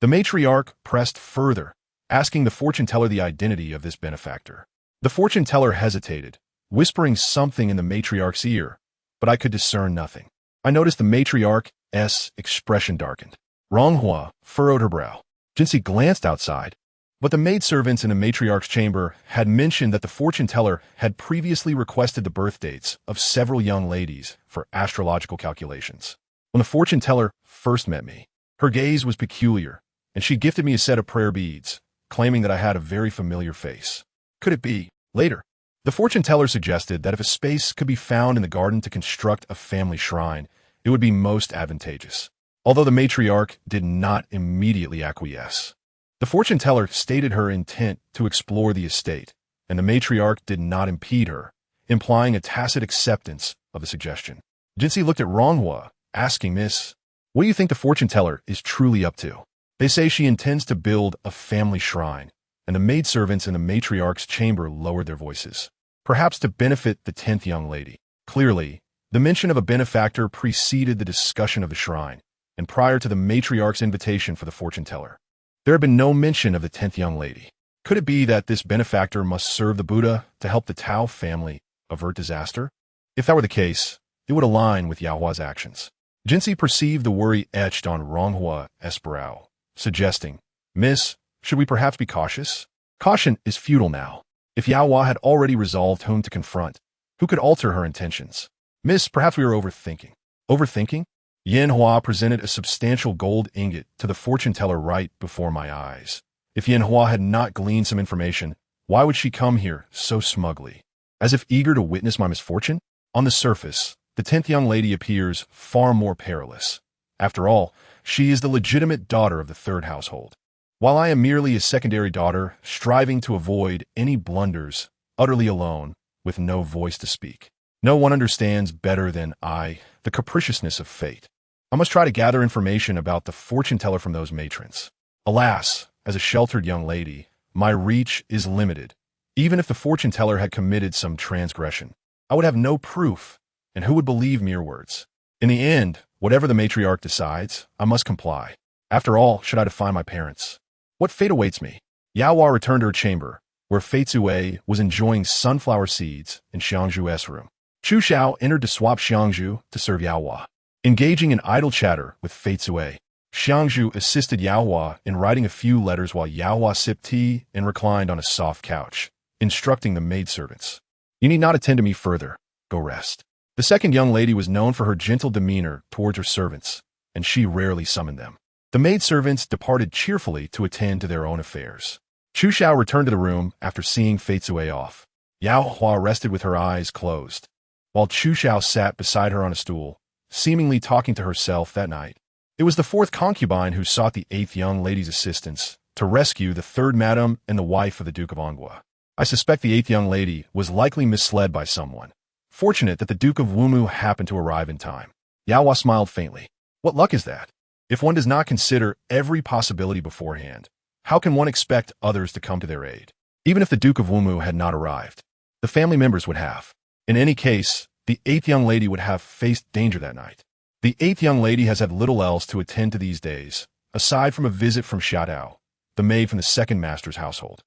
The matriarch pressed further, asking the fortune teller the identity of this benefactor. The fortune teller hesitated, whispering something in the matriarch's ear, but I could discern nothing. I noticed the matriarch's expression darkened. Ronghua furrowed her brow. Jinxi glanced outside, but the maidservants in the matriarch's chamber had mentioned that the fortune teller had previously requested the birth dates of several young ladies for astrological calculations. When the fortune teller first met me, her gaze was peculiar, and she gifted me a set of prayer beads, claiming that I had a very familiar face. Could it be? Later, the fortune teller suggested that if a space could be found in the garden to construct a family shrine, it would be most advantageous. Although the matriarch did not immediately acquiesce, the fortune teller stated her intent to explore the estate, and the matriarch did not impede her, implying a tacit acceptance of the suggestion. Jinxi looked at Ronghua, asking, "Miss, what do you think the fortune teller is truly up to?" They say she intends to build a family shrine, and the maidservants in the matriarch's chamber lowered their voices, perhaps to benefit the 10th young lady. Clearly, the mention of a benefactor preceded the discussion of the shrine, and prior to the matriarch's invitation for the fortune teller. There had been no mention of the 10th young lady. Could it be that this benefactor must serve the Buddha to help the Tao family avert disaster? If that were the case, it would align with Yaohua's actions. Jinxi perceived the worry etched on Ronghua's brow, suggesting, "Miss, should we perhaps be cautious? Caution is futile now. If Yaohua had already resolved whom to confront, who could alter her intentions? Miss, perhaps we are overthinking." Overthinking? Yen Hua presented a substantial gold ingot to the fortune teller right before my eyes. If Yen Hua had not gleaned some information, why would she come here so smugly, as if eager to witness my misfortune? On the surface, the 10th young lady appears far more perilous. After all, she is the legitimate daughter of the 3rd household, while I am merely a secondary daughter, striving to avoid any blunders, utterly alone, with no voice to speak. No one understands better than I the capriciousness of fate. I must try to gather information about the fortune teller from those matrons. Alas, as a sheltered young lady, my reach is limited. Even if the fortune teller had committed some transgression, I would have no proof, and who would believe mere words? In the end, whatever the matriarch decides, I must comply. After all, should I defy my parents? What fate awaits me? Yaohua returned to her chamber, where Fei Zui was enjoying sunflower seeds in Xiangzhu's room. Chu Xiao entered to swap Xiangzhu to serve Yaohua, engaging in idle chatter with Fei Zui. Xiangzhu assisted Yaohua in writing a few letters while Yaohua sipped tea and reclined on a soft couch, instructing the maidservants. You need not attend to me further. Go rest. The second young lady was known for her gentle demeanor towards her servants, and she rarely summoned them. The maidservants departed cheerfully to attend to their own affairs. Chu Xiao returned to the room after seeing Fei Zui off. Yaohua rested with her eyes closed, while Chu Xiao sat beside her on a stool, seemingly talking to herself that night. It was the fourth concubine who sought the eighth young lady's assistance to rescue the third madam and the wife of the Duke of Anghua. I suspect the eighth young lady was likely misled by someone. Fortunate that the Duke of Wumu happened to arrive in time. Yaohua smiled faintly. What luck is that? If one does not consider every possibility beforehand, how can one expect others to come to their aid? Even if the Duke of Wumu had not arrived, the family members would have. In any case, the eighth young lady would have faced danger that night. The eighth young lady has had little else to attend to these days, aside from a visit from Xiaodao, the maid from the second master's household.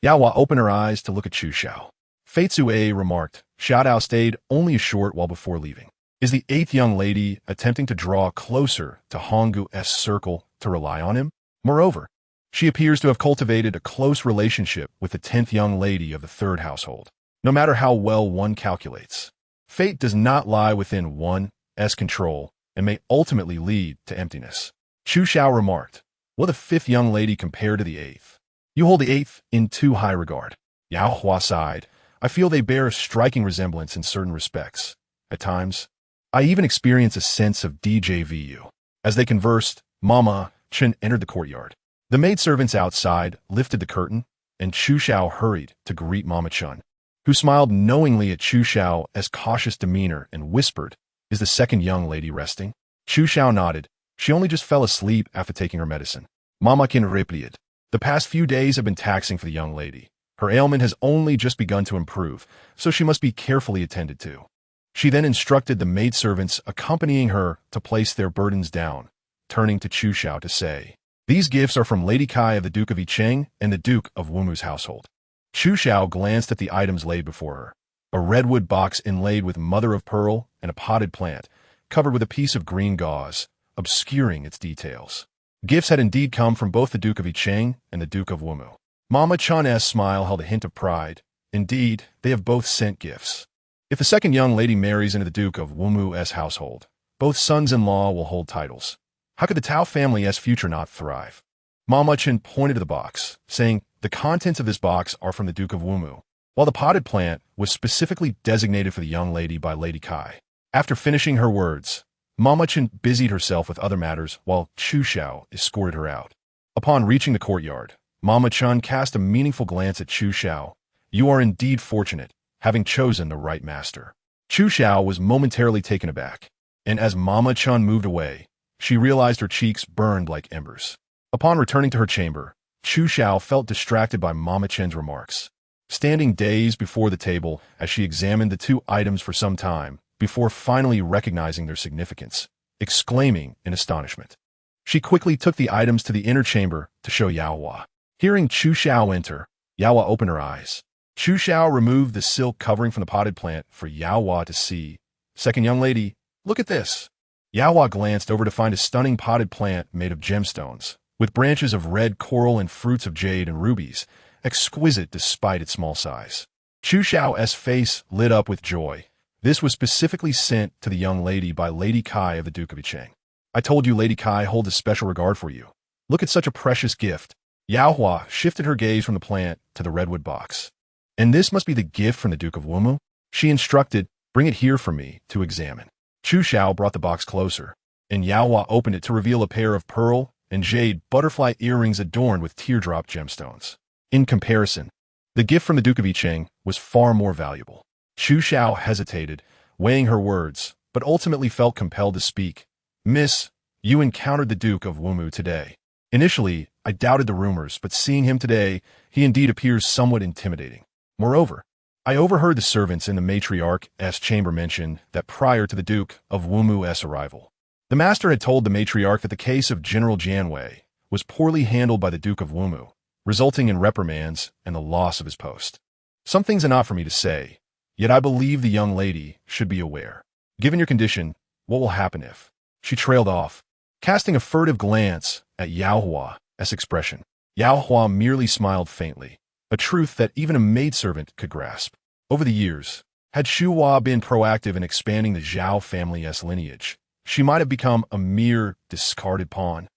Yaohua opened her eyes to look at Chu Xiao. Fei Zui remarked, Xiaodao stayed only a short while before leaving. Is the eighth young lady attempting to draw closer to Honggu's circle to rely on him? Moreover, she appears to have cultivated a close relationship with the 10th young lady of the third household. No matter how well one calculates, fate does not lie within one's control and may ultimately lead to emptiness. Chu Xiao remarked, will the fifth young lady compare to the eighth? You hold the eighth in too high regard. Yaohua sighed. I feel they bear a striking resemblance in certain respects. At times, I even experience a sense of déjà vu. As they conversed, Mama Chen entered the courtyard. The maidservants outside lifted the curtain, and Chu Xiao hurried to greet Mama Chen, who smiled knowingly at Chu Xiao's cautious demeanor and whispered, Is the second young lady resting? Chu Xiao nodded. She only just fell asleep after taking her medicine. Mama Chen replied. The past few days have been taxing for the young lady. Her ailment has only just begun to improve, so she must be carefully attended to. She then instructed the maidservants accompanying her to place their burdens down, turning to Chu Xiao to say, These gifts are from Lady Kai of the Duke of Yicheng and the Duke of Wumu's household. Chu Xiao glanced at the items laid before her. A redwood box inlaid with mother of pearl and a potted plant, covered with a piece of green gauze, obscuring its details. Gifts had indeed come from both the Duke of Yicheng and the Duke of Wumu. Mama Chan's smile held a hint of pride. Indeed, they have both sent gifts. If the second young lady marries into the Duke of Wumu's household, both sons-in-law will hold titles. How could the Tao family's future not thrive? Mama Chen pointed to the box, saying, The contents of this box are from the Duke of Wumu, while the potted plant was specifically designated for the young lady by Lady Kai. After finishing her words, Mama Chen busied herself with other matters while Chu Xiao escorted her out. Upon reaching the courtyard, Mama Chen cast a meaningful glance at Chu Xiao. You are indeed fortunate, having chosen the right master. Chu Xiao was momentarily taken aback, and as Mama Chen moved away, she realized her cheeks burned like embers. Upon returning to her chamber, Chu Xiao felt distracted by Mama Chen's remarks. Standing dazed before the table as she examined the two items for some time, before finally recognizing their significance, exclaiming in astonishment. She quickly took the items to the inner chamber to show Yaohua. Hearing Chu Xiao enter, Yaohua opened her eyes. Chu Xiao removed the silk covering from the potted plant for Yaohua to see. Second young lady, look at this. Yaohua glanced over to find a stunning potted plant made of gemstones, with branches of red coral and fruits of jade and rubies, exquisite despite its small size. Chu Xiao's face lit up with joy. This was specifically sent to the young lady by Lady Kai of the Duke of Yicheng. I told you Lady Kai holds a special regard for you. Look at such a precious gift. Yaohua shifted her gaze from the plant to the redwood box. And this must be the gift from the Duke of Wumu? She instructed, bring it here for me to examine. Chu Xiao brought the box closer, and Yaohua opened it to reveal a pair of pearl and jade butterfly earrings adorned with teardrop gemstones. In comparison, the gift from the Duke of Yicheng was far more valuable. Chu Xiao hesitated, weighing her words, but ultimately felt compelled to speak. Miss, you encountered the Duke of Wumu today. Initially, I doubted the rumors, but seeing him today, he indeed appears somewhat intimidating. Moreover, I overheard the servants in the matriarch's chamber mention that prior to the Duke of Wumu's arrival, the master had told the matriarch that the case of General Jianwei was poorly handled by the Duke of Wumu, resulting in reprimands and the loss of his post. Some things are not for me to say, yet I believe the young lady should be aware. Given your condition, what will happen if... She trailed off. casting a furtive glance at Yao Hua's expression. Yao Hua merely smiled faintly, a truth that even a maidservant could grasp. Over the years, had Shu Hua been proactive in expanding the Zhao family's lineage, she might have become a mere discarded pawn,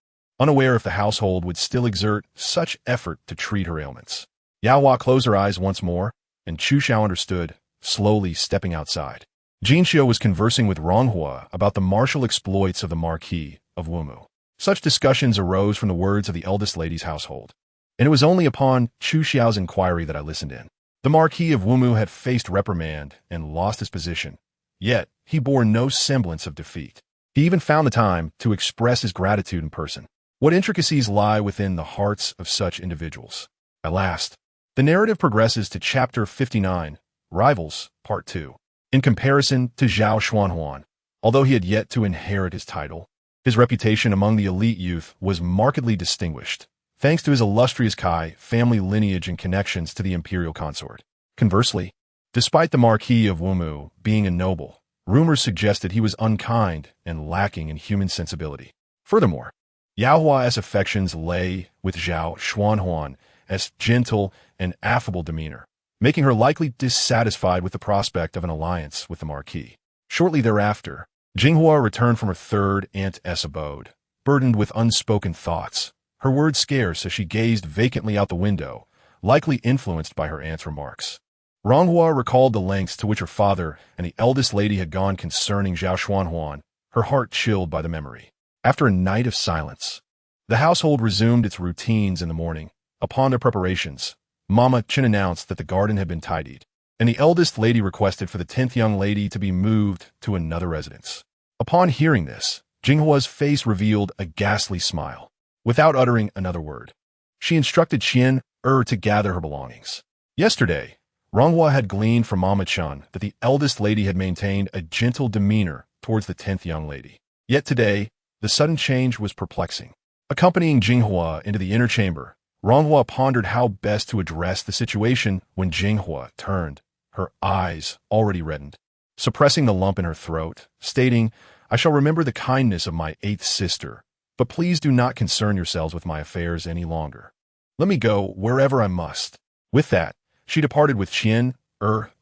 unaware if the household would still exert such effort to treat her ailments. Yao Hua closed her eyes once more, and Chu Xiao understood, slowly stepping outside. Jin Xiu was conversing with Rong Hua about the martial exploits of the Marquis of Wumu. Such discussions arose from the words of the eldest lady's household, and it was only upon Chu Xiao's inquiry that I listened in. The Marquis of Wumu had faced reprimand and lost his position, yet he bore no semblance of defeat. He even found the time to express his gratitude in person. What intricacies lie within the hearts of such individuals? At last, the narrative progresses to Chapter 59, Rivals, Part 2. In comparison to Zhao Xuanhuan, although he had yet to inherit his title, his reputation among the elite youth was markedly distinguished, thanks to his illustrious Kai family lineage and connections to the imperial consort. Conversely, despite the Marquis of Wumu being a noble, rumors suggested he was unkind and lacking in human sensibility. Furthermore, Yao Hua's affections lay with Zhao Xuanhuan's gentle and affable demeanor, making her likely dissatisfied with the prospect of an alliance with the Marquis. Shortly thereafter, Jinghua returned from her third aunt's abode, burdened with unspoken thoughts, her words scarce as she gazed vacantly out the window, likely influenced by her aunt's remarks. Ronghua recalled the lengths to which her father and the eldest lady had gone concerning Zhao Xuanhuan, her heart chilled by the memory. After a night of silence, the household resumed its routines in the morning. Upon their preparations, Mama Chen announced that the garden had been tidied, and the eldest lady requested for the 10th young lady to be moved to another residence. Upon hearing this, Jinghua's face revealed a ghastly smile. Without uttering another word, she instructed Qian to gather her belongings. Yesterday, Ronghua had gleaned from Mama Chen that the eldest lady had maintained a gentle demeanor towards the 10th young lady. Yet today, the sudden change was perplexing. Accompanying Jinghua into the inner chamber, Ronghua pondered how best to address the situation when Jinghua turned, her eyes already reddened, suppressing the lump in her throat, stating, "I shall remember the kindness of my 8th sister, but please do not concern yourselves with my affairs any longer. Let me go wherever I must." With that, she departed with Qian,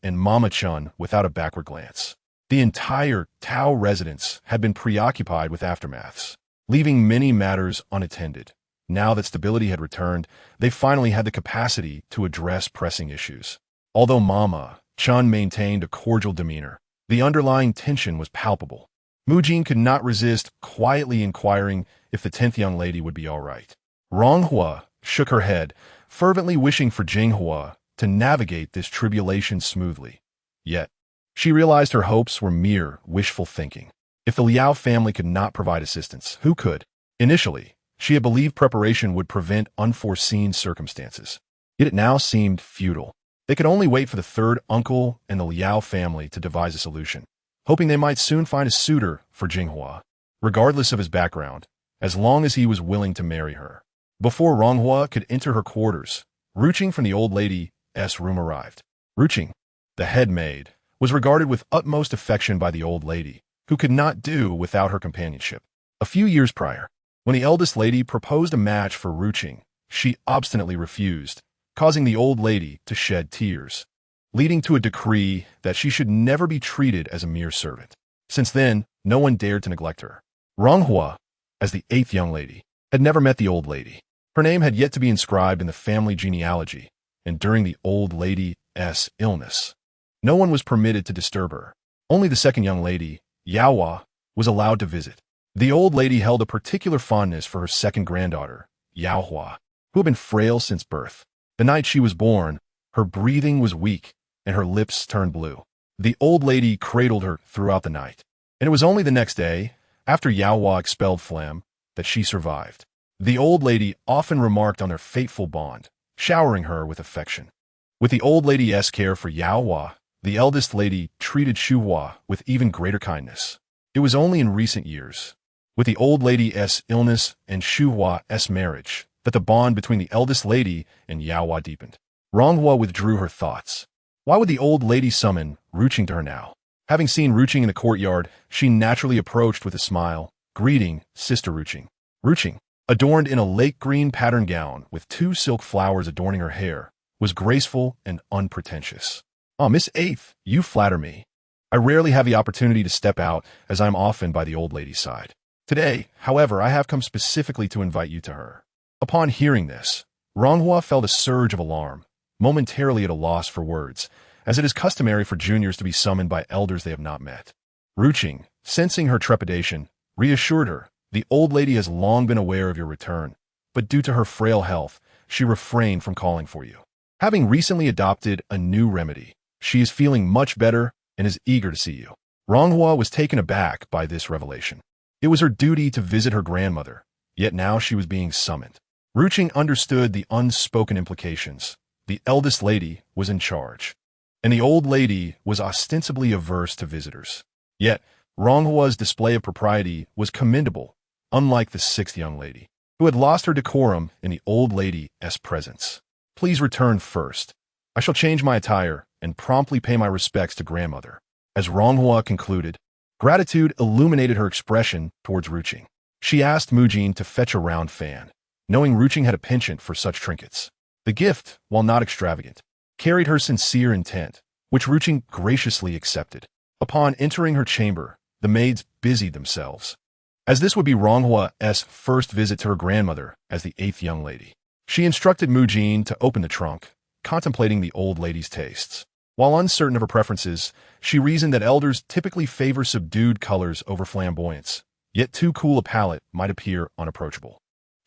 and Mama Chen without a backward glance. The entire Tao residence had been preoccupied with aftermaths, leaving many matters unattended. Now that stability had returned, they finally had the capacity to address pressing issues. Although Mama Chen maintained a cordial demeanor, the underlying tension was palpable. Mujin could not resist quietly inquiring if the 10th young lady would be all right. Ronghua shook her head, fervently wishing for Jinghua to navigate this tribulation smoothly. Yet, she realized her hopes were mere wishful thinking. If the Liao family could not provide assistance, who could? Initially, she had believed preparation would prevent unforeseen circumstances. Yet it now seemed futile. They could only wait for the third uncle and the Liao family to devise a solution, hoping they might soon find a suitor for Jinghua, regardless of his background, as long as he was willing to marry her. Before Ronghua could enter her quarters, Ruching from the old lady's room arrived. Ruching, the head maid, was regarded with utmost affection by the old lady, who could not do without her companionship. A few years prior, when the eldest lady proposed a match for Ruching, she obstinately refused, causing the old lady to shed tears, leading to a decree that she should never be treated as a mere servant. Since then, no one dared to neglect her. Ronghua, as the 8th young lady, had never met the old lady. Her name had yet to be inscribed in the family genealogy, and during the old lady's illness, no one was permitted to disturb her. Only the 2nd young lady, Yaohua, was allowed to visit. The old lady held a particular fondness for her 2nd granddaughter, Yaohua, who had been frail since birth. The night she was born, her breathing was weak and her lips turned blue. The old lady cradled her throughout the night, and it was only the next day, after Yaohua expelled phlegm, that she survived. The old lady often remarked on their fateful bond, showering her with affection. With the old lady's care for Yaohua, the eldest lady treated Shuhua with even greater kindness. It was only in recent years, with the old lady's illness and Shuhua's marriage, that the bond between the eldest lady and Yaohua deepened. Ronghua withdrew her thoughts. Why would the old lady summon Ruching to her now? Having seen Ruching in the courtyard, she naturally approached with a smile, "Greeting, Sister Ruching." Ruching, adorned in a lake green pattern gown with 2 silk flowers adorning her hair, was graceful and unpretentious. "Ah, Miss Eighth, you flatter me. I rarely have the opportunity to step out, as I am often by the old lady's side. Today, however, I have come specifically to invite you to her." Upon hearing this, Ronghua felt a surge of alarm, momentarily at a loss for words, as it is customary for juniors to be summoned by elders they have not met. Ruching, sensing her trepidation, reassured her. "The old lady has long been aware of your return, but due to her frail health, she refrained from calling for you. Having recently adopted a new remedy, she is feeling much better and is eager to see you." Ronghua was taken aback by this revelation. It was her duty to visit her grandmother, yet now she was being summoned. Ruching understood the unspoken implications. The eldest lady was in charge, and the old lady was ostensibly averse to visitors. Yet, Ronghua's display of propriety was commendable, unlike the 6th young lady, who had lost her decorum in the old lady's presence. "Please return first. I shall change my attire and promptly pay my respects to grandmother." As Ronghua concluded, gratitude illuminated her expression towards Ruching. She asked Mujin to fetch a round fan, knowing Ruching had a penchant for such trinkets. The gift, while not extravagant, carried her sincere intent, which Ruching graciously accepted. Upon entering her chamber, the maids busied themselves. As this would be Ronghua's first visit to her grandmother as the 8th young lady, she instructed Mujin to open the trunk, contemplating the old lady's tastes. While uncertain of her preferences, she reasoned that elders typically favor subdued colors over flamboyance, yet too cool a palette might appear unapproachable.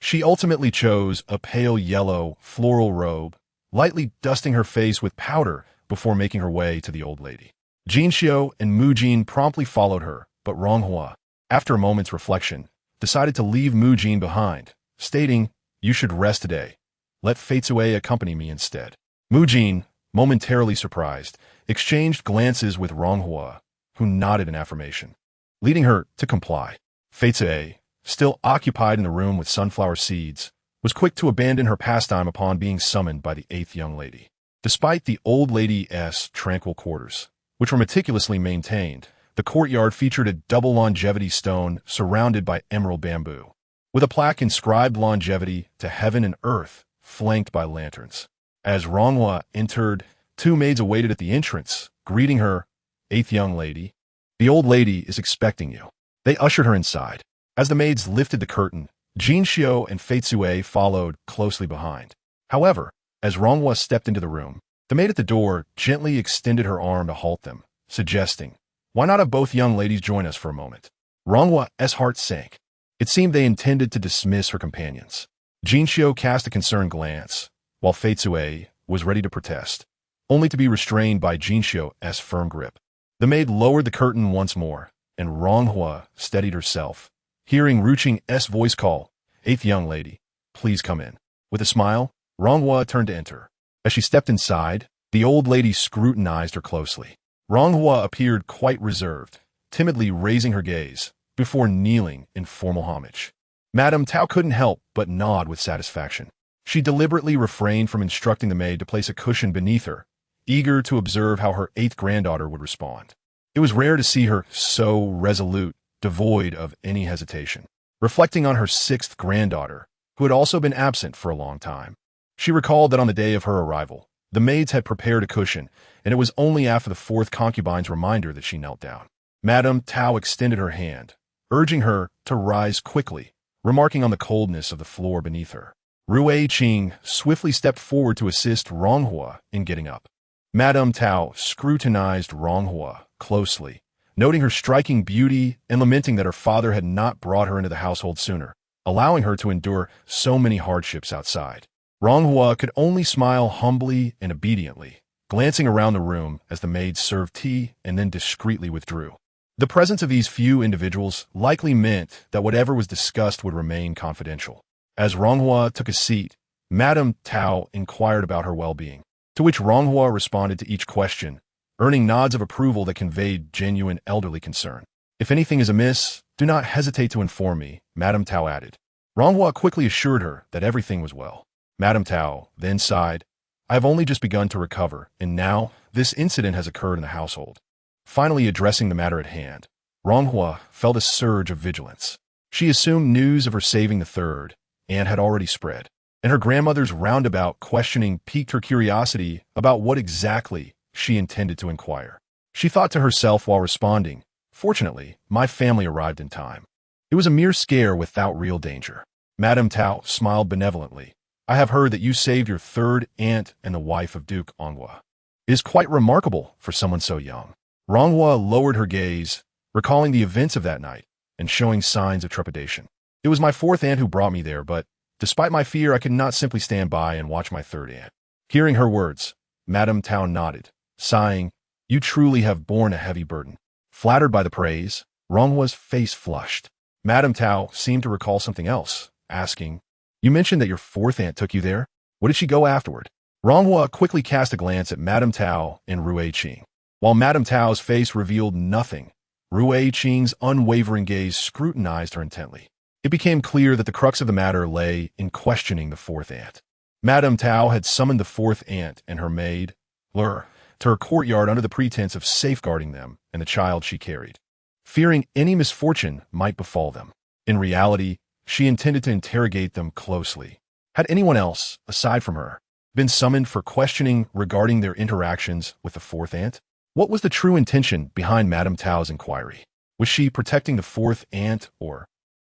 She ultimately chose a pale yellow floral robe, lightly dusting her face with powder before making her way to the old lady. Jinxiu and Mujin promptly followed her, but Ronghua, after a moment's reflection, decided to leave Mujin behind, stating, "You should rest today. Let Feitsue accompany me instead." Mujin, momentarily surprised, exchanged glances with Ronghua, who nodded in affirmation, leading her to comply. Feitsue, still occupied in the room with sunflower seeds, was quick to abandon her pastime upon being summoned by the 8th young lady. Despite the old lady's tranquil quarters, which were meticulously maintained, the courtyard featured a double longevity stone surrounded by emerald bamboo, with a plaque inscribed "Longevity to Heaven and Earth," flanked by lanterns. As Ronghua entered, 2 maids awaited at the entrance, greeting her. "8th young lady, the old lady is expecting you." They ushered her inside. As the maids lifted the curtain, Jinxiu and Feitsue followed closely behind. However, as Ronghua stepped into the room, the maid at the door gently extended her arm to halt them, suggesting, "Why not have both young ladies join us for a moment?" Ronghua's heart sank. It seemed they intended to dismiss her companions. Jinxiu cast a concerned glance, while Feitsue was ready to protest, only to be restrained by Jinxiu's firm grip. The maid lowered the curtain once more, and Ronghua steadied herself, hearing Ruching's voice call, "8th young lady, please come in." With a smile, Ronghua turned to enter. As she stepped inside, the old lady scrutinized her closely. Ronghua appeared quite reserved, timidly raising her gaze, before kneeling in formal homage. Madame Tao couldn't help but nod with satisfaction. She deliberately refrained from instructing the maid to place a cushion beneath her, eager to observe how her 8th granddaughter would respond. It was rare to see her so resolute, devoid of any hesitation. Reflecting on her 6th granddaughter, who had also been absent for a long time, she recalled that on the day of her arrival, the maids had prepared a cushion, and it was only after the 4th concubine's reminder that she knelt down. Madame Tao extended her hand, urging her to rise quickly, remarking on the coldness of the floor beneath her. Rui Qing swiftly stepped forward to assist Ronghua in getting up. Madame Tao scrutinized Ronghua closely, noting her striking beauty and lamenting that her father had not brought her into the household sooner, allowing her to endure so many hardships outside. Ronghua could only smile humbly and obediently, glancing around the room as the maids served tea and then discreetly withdrew. The presence of these few individuals likely meant that whatever was discussed would remain confidential. As Ronghua took a seat, Madame Tao inquired about her well-being, to which Ronghua responded to each question, earning nods of approval that conveyed genuine elderly concern. "If anything is amiss, do not hesitate to inform me," Madame Tao added. Ronghua quickly assured her that everything was well. Madame Tao then sighed, "I have only just begun to recover, and now this incident has occurred in the household." Finally addressing the matter at hand, Ronghua felt a surge of vigilance. She assumed news of her saving the third aunt had already spread, and her grandmother's roundabout questioning piqued her curiosity about what exactly she intended to inquire. She thought to herself while responding, "Fortunately, my family arrived in time. It was a mere scare without real danger." Madame Tao smiled benevolently. "I have heard that you saved your third aunt and the wife of Duke Onghua. It is quite remarkable for someone so young." Ronghua lowered her gaze, recalling the events of that night and showing signs of trepidation. "It was my fourth aunt who brought me there, but despite my fear, I could not simply stand by and watch my third aunt." Hearing her words, Madame Tao nodded, sighing, "You truly have borne a heavy burden." Flattered by the praise, Ronghua's face flushed. Madame Tao seemed to recall something else, asking, "You mentioned that your fourth aunt took you there? What did she go afterward?" Ronghua quickly cast a glance at Madame Tao and Rue Qing. While Madame Tao's face revealed nothing, Rue Qing's unwavering gaze scrutinized her intently. It became clear that the crux of the matter lay in questioning the fourth aunt. Madame Tao had summoned the fourth aunt and her maid, Lur, to her courtyard under the pretense of safeguarding them and the child she carried, fearing any misfortune might befall them. In reality, she intended to interrogate them closely. Had anyone else, aside from her, been summoned for questioning regarding their interactions with the fourth aunt? What was the true intention behind Madame Tao's inquiry? Was she protecting the fourth aunt, or,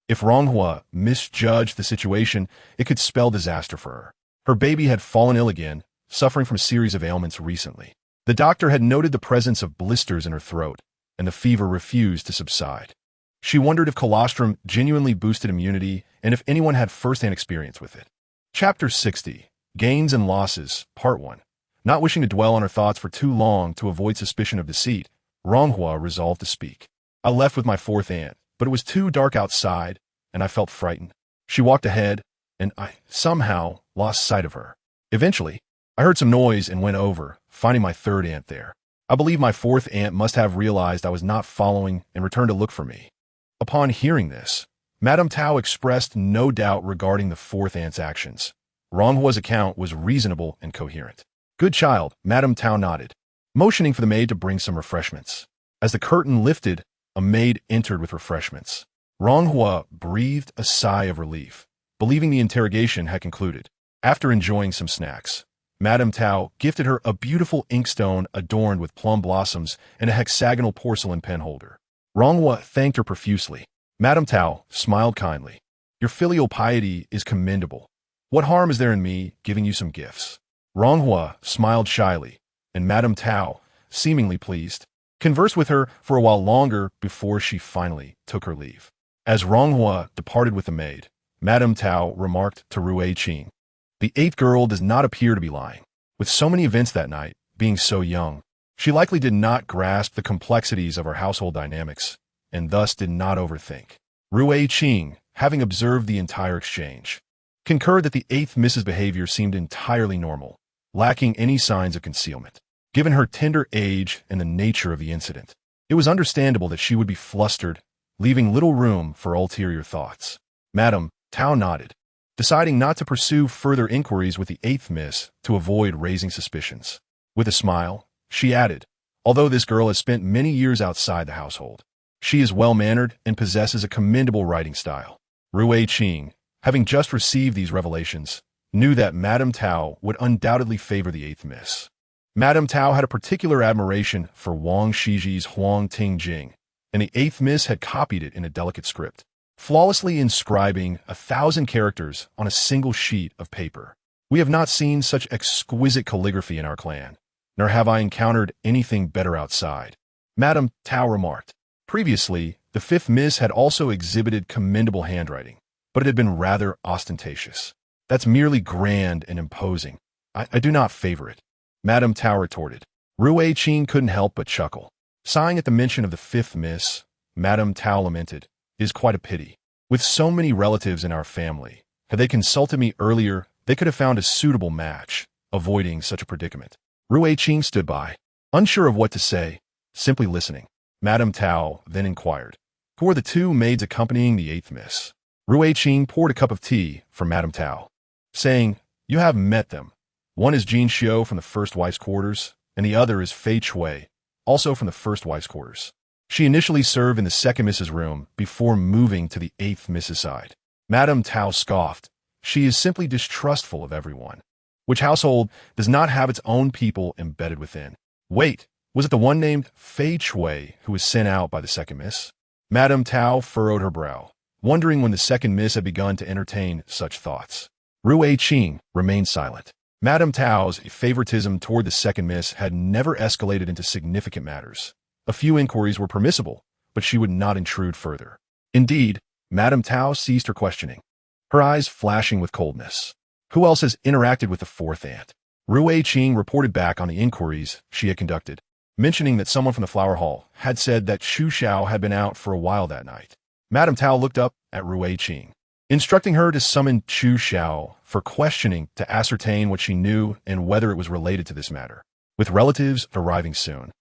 if Ronghua misjudged the situation, it could spell disaster for her? Her baby had fallen ill again, suffering from a series of ailments recently. The doctor had noted the presence of blisters in her throat, and the fever refused to subside. She wondered if colostrum genuinely boosted immunity and if anyone had first-hand experience with it. Chapter 60, Gains and Losses, Part 1. Not wishing to dwell on her thoughts for too long to avoid suspicion of deceit, Ronghua resolved to speak. "I left with my fourth aunt, but it was too dark outside, and I felt frightened. She walked ahead, and I somehow lost sight of her. Eventually, I heard some noise and went over, finding my third aunt there. I believe my fourth aunt must have realized I was not following and returned to look for me." Upon hearing this, Madame Tao expressed no doubt regarding the fourth aunt's actions. Ronghua's account was reasonable and coherent. "Good child," Madame Tao nodded, motioning for the maid to bring some refreshments. As the curtain lifted, a maid entered with refreshments. Ronghua breathed a sigh of relief, believing the interrogation had concluded. After enjoying some snacks, Madame Tao gifted her a beautiful inkstone adorned with plum blossoms and a hexagonal porcelain pen holder. Ronghua thanked her profusely. Madame Tao smiled kindly. "Your filial piety is commendable. What harm is there in me giving you some gifts?" Ronghua smiled shyly, and Madame Tao, seemingly pleased, conversed with her for a while longer before she finally took her leave. As Ronghua departed with the maid, Madame Tao remarked to Rue Qing, "The eighth girl does not appear to be lying. With so many events that night, being so young, she likely did not grasp the complexities of our household dynamics, and thus did not overthink." Rue Qing, having observed the entire exchange, concurred that the eighth Mrs. behavior seemed entirely normal, lacking any signs of concealment. Given her tender age and the nature of the incident, it was understandable that she would be flustered, leaving little room for ulterior thoughts. Madame Tao nodded, deciding not to pursue further inquiries with the eighth miss to avoid raising suspicions. With a smile, she added, "Although this girl has spent many years outside the household, she is well-mannered and possesses a commendable writing style." Rue Qing, having just received these revelations, knew that Madame Tao would undoubtedly favor the eighth miss. Madame Tao had a particular admiration for Wang Shiji's Huang Ting Jing, and the eighth miss had copied it in a delicate script, flawlessly inscribing 1,000 characters on a single sheet of paper. "We have not seen such exquisite calligraphy in our clan, nor have I encountered anything better outside," Madame Tao remarked. Previously, the fifth miss had also exhibited commendable handwriting, but it had been rather ostentatious. "That's merely grand and imposing. I do not favor it," Madame Tao retorted. Rue Qing couldn't help but chuckle. Sighing at the mention of the fifth miss, Madame Tao lamented, "It is quite a pity. With so many relatives in our family, had they consulted me earlier, they could have found a suitable match, avoiding such a predicament." Rue Qing stood by, unsure of what to say, simply listening. Madame Tao then inquired, "Who are the two maids accompanying the eighth miss?" Rue Qing poured a cup of tea for Madame Tao, saying, "You have met them. One is Jin Xiu from the first wife's quarters, and the other is Fei Chui, also from the first wife's quarters." She initially served in the second Mrs. room before moving to the eighth Mrs. side. Madame Tao scoffed. She is simply distrustful of everyone. Which household does not have its own people embedded within? Wait, was it the one named Fei Chui who was sent out by the second Miss? Madame Tao furrowed her brow, wondering when the second Miss had begun to entertain such thoughts. Rui Qing remained silent. Madame Tao's favoritism toward the second Miss had never escalated into significant matters. A few inquiries were permissible, but she would not intrude further. Indeed, Madame Tao ceased her questioning, her eyes flashing with coldness. Who else has interacted with the fourth aunt? Rui Qing reported back on the inquiries she had conducted, mentioning that someone from the flower hall had said that Chu Xiao had been out for a while that night. Madame Tao looked up at Rui Qing, instructing her to summon Chu Xiao for questioning to ascertain what she knew and whether it was related to this matter. With relatives arriving soon,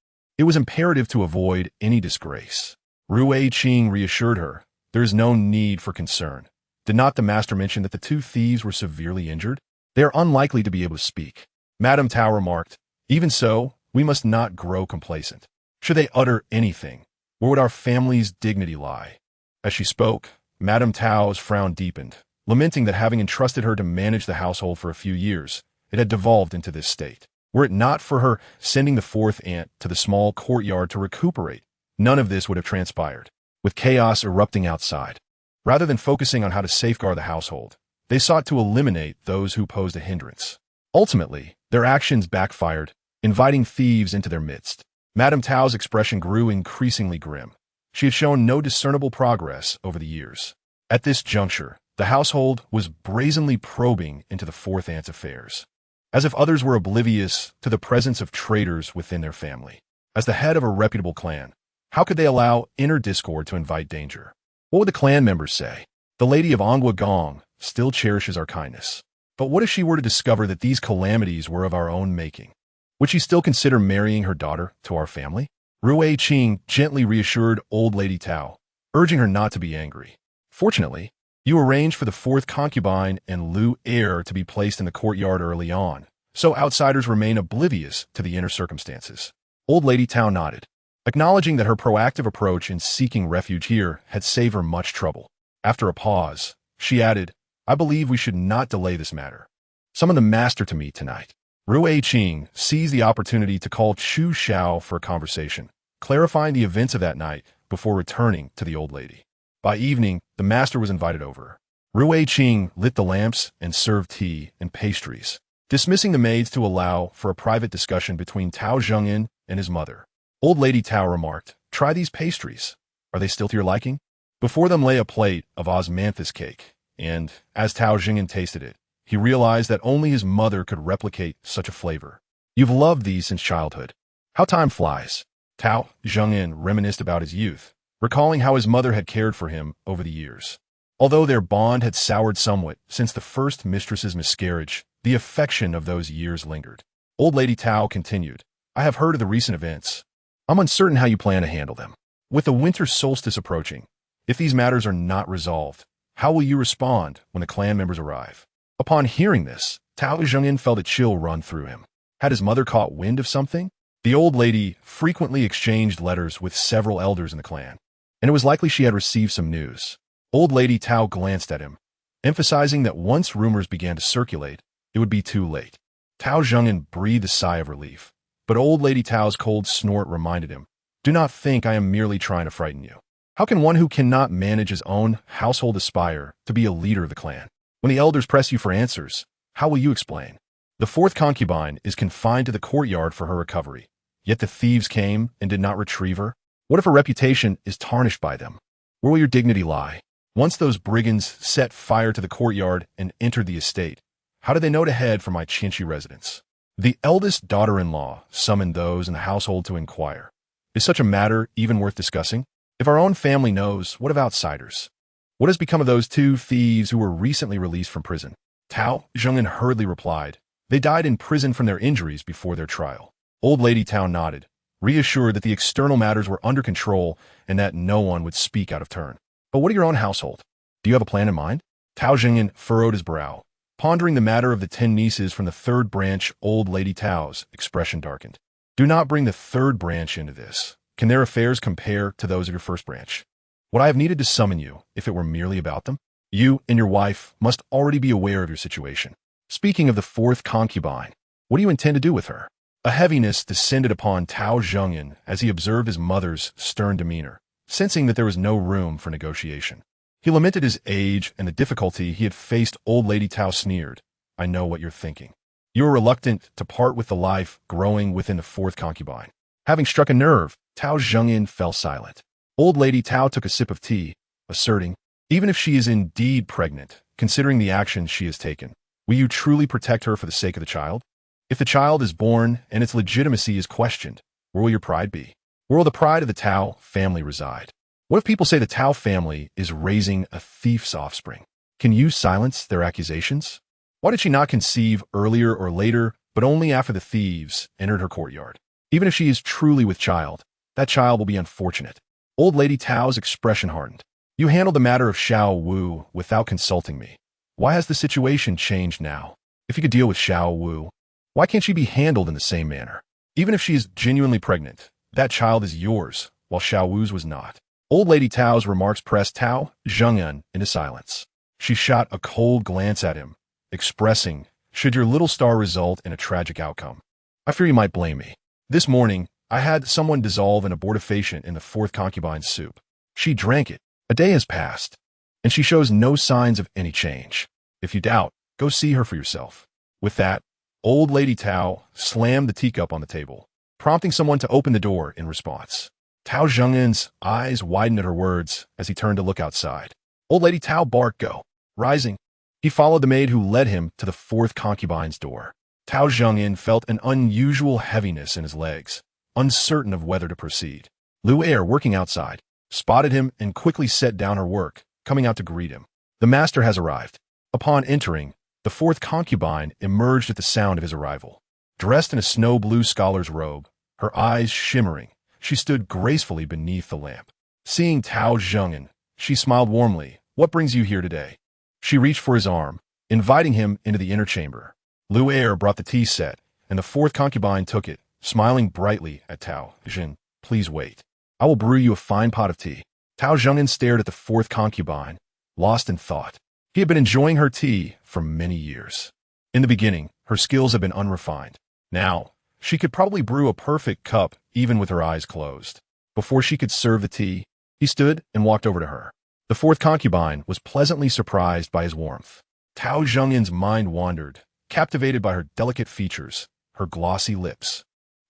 it was imperative to avoid any disgrace. Rui Qing reassured her, there is no need for concern. Did not the master mention that the two thieves were severely injured? They are unlikely to be able to speak. Madame Tao remarked, even so, we must not grow complacent. Should they utter anything, where would our family's dignity lie? As she spoke, Madame Tao's frown deepened, lamenting that having entrusted her to manage the household for a few years, it had devolved into this state. Were it not for her sending the fourth aunt to the small courtyard to recuperate, none of this would have transpired. With chaos erupting outside, rather than focusing on how to safeguard the household, they sought to eliminate those who posed a hindrance. Ultimately, their actions backfired, inviting thieves into their midst. Madame Tao's expression grew increasingly grim. She had shown no discernible progress over the years. At this juncture, the household was brazenly probing into the fourth aunt's affairs, as if others were oblivious to the presence of traitors within their family. As the head of a reputable clan, how could they allow inner discord to invite danger? What would the clan members say? The lady of Angua Gong still cherishes our kindness. But what if she were to discover that these calamities were of our own making? Would she still consider marrying her daughter to our family? Rui Qing gently reassured old Lady Tao, urging her not to be angry. Fortunately, you arranged for the fourth concubine and Lu heir to be placed in the courtyard early on, so outsiders remain oblivious to the inner circumstances. Old Lady Tao nodded, acknowledging that her proactive approach in seeking refuge here had saved her much trouble. After a pause, she added, I believe we should not delay this matter. Summon the master to meet tonight. Rui Qing seized the opportunity to call Chu Xiao for a conversation, clarifying the events of that night before returning to the old lady. By evening, the master was invited over. Rui Qing lit the lamps and served tea and pastries, dismissing the maids to allow for a private discussion between Tao Zhengyan and his mother. Old Lady Tao remarked, try these pastries. Are they still to your liking? Before them lay a plate of osmanthus cake, and, as Tao Zhengyan tasted it, he realized that only his mother could replicate such a flavor. You've loved these since childhood. How time flies. Tao Zhengyan reminisced about his youth, recalling how his mother had cared for him over the years. Although their bond had soured somewhat since the first mistress's miscarriage, the affection of those years lingered. Old Lady Tao continued, I have heard of the recent events. I'm uncertain how you plan to handle them. With the winter solstice approaching, if these matters are not resolved, how will you respond when the clan members arrive? Upon hearing this, Tao Zhengyan felt a chill run through him. Had his mother caught wind of something? The old lady frequently exchanged letters with several elders in the clan, and it was likely she had received some news. Old Lady Tao glanced at him, emphasizing that once rumors began to circulate, it would be too late. Tao Zhengyan breathed a sigh of relief, but Old Lady Tao's cold snort reminded him, do not think I am merely trying to frighten you. How can one who cannot manage his own household aspire to be a leader of the clan? When the elders press you for answers, how will you explain? The fourth concubine is confined to the courtyard for her recovery, yet the thieves came and did not retrieve her. What if her reputation is tarnished by them? Where will your dignity lie? Once those brigands set fire to the courtyard and entered the estate, how did they know to head for my Chinchi residence? The eldest daughter-in-law summoned those in the household to inquire. Is such a matter even worth discussing? If our own family knows, what of outsiders? What has become of those two thieves who were recently released from prison? Tao Zhengyan hurriedly replied, they died in prison from their injuries before their trial. Old Lady Tao nodded, reassured that the external matters were under control and that no one would speak out of turn. But what of your own household? Do you have a plan in mind? Tao Zhengyan furrowed his brow, pondering the matter of the 10 nieces from the third branch. Old Lady Tao's expression darkened. Do not bring the third branch into this. Can their affairs compare to those of your first branch? Would I have needed to summon you if it were merely about them? You and your wife must already be aware of your situation. Speaking of the fourth concubine, what do you intend to do with her? A heaviness descended upon Tao Zhengyan as he observed his mother's stern demeanor, sensing that there was no room for negotiation. He lamented his age and the difficulty he had faced. Old Lady Tao sneered. I know what you're thinking. You are reluctant to part with the life growing within the fourth concubine. Having struck a nerve, Tao Zhengyan fell silent. Old Lady Tao took a sip of tea, asserting, even if she is indeed pregnant, considering the actions she has taken, will you truly protect her for the sake of the child? If the child is born and its legitimacy is questioned, where will your pride be? Where will the pride of the Tao family reside? What if people say the Tao family is raising a thief's offspring? Can you silence their accusations? Why did she not conceive earlier or later, but only after the thieves entered her courtyard? Even if she is truly with child, that child will be unfortunate. Old Lady Tao's expression hardened. You handled the matter of Xiao Wu without consulting me. Why has the situation changed now? If you could deal with Xiao Wu, why can't she be handled in the same manner? Even if she is genuinely pregnant, that child is yours, while Xiao Wu's was not. Old Lady Tao's remarks pressed Tao Zhengyan into silence. She shot a cold glance at him, expressing, should your little star result in a tragic outcome, I fear you might blame me. This morning, I had someone dissolve an abortifacient in the fourth concubine's soup. She drank it. A day has passed, and she shows no signs of any change. If you doubt, go see her for yourself. With that, Old Lady Tao slammed the teacup on the table, prompting someone to open the door in response. Tao Zhengyan's eyes widened at her words as he turned to look outside. Old Lady Tao barked go. Rising, he followed the maid who led him to the fourth concubine's door. Tao Zhengyan felt an unusual heaviness in his legs, uncertain of whether to proceed. Lu Er, working outside, spotted him and quickly set down her work, coming out to greet him. The master has arrived. Upon entering, the fourth concubine emerged at the sound of his arrival. Dressed in a snow-blue scholar's robe, her eyes shimmering, she stood gracefully beneath the lamp. Seeing Tao Zhengyan, she smiled warmly. What brings you here today? She reached for his arm, inviting him into the inner chamber. Lu Er brought the tea set, and the fourth concubine took it, smiling brightly at Tao Zhengyan. Please wait. I will brew you a fine pot of tea. Tao Zhengyan stared at the fourth concubine, lost in thought. He had been enjoying her tea for many years. In the beginning, her skills had been unrefined. Now, she could probably brew a perfect cup even with her eyes closed. Before she could serve the tea, he stood and walked over to her. The fourth concubine was pleasantly surprised by his warmth. Tao Zhengyan's mind wandered, captivated by her delicate features, her glossy lips,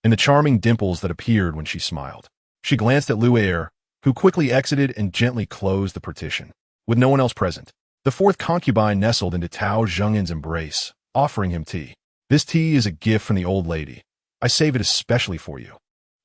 and the charming dimples that appeared when she smiled. She glanced at Lu Er, who quickly exited and gently closed the partition. With no one else present, the fourth concubine nestled into Tao Zhengyan's embrace, offering him tea. This tea is a gift from the old lady. I save it especially for you.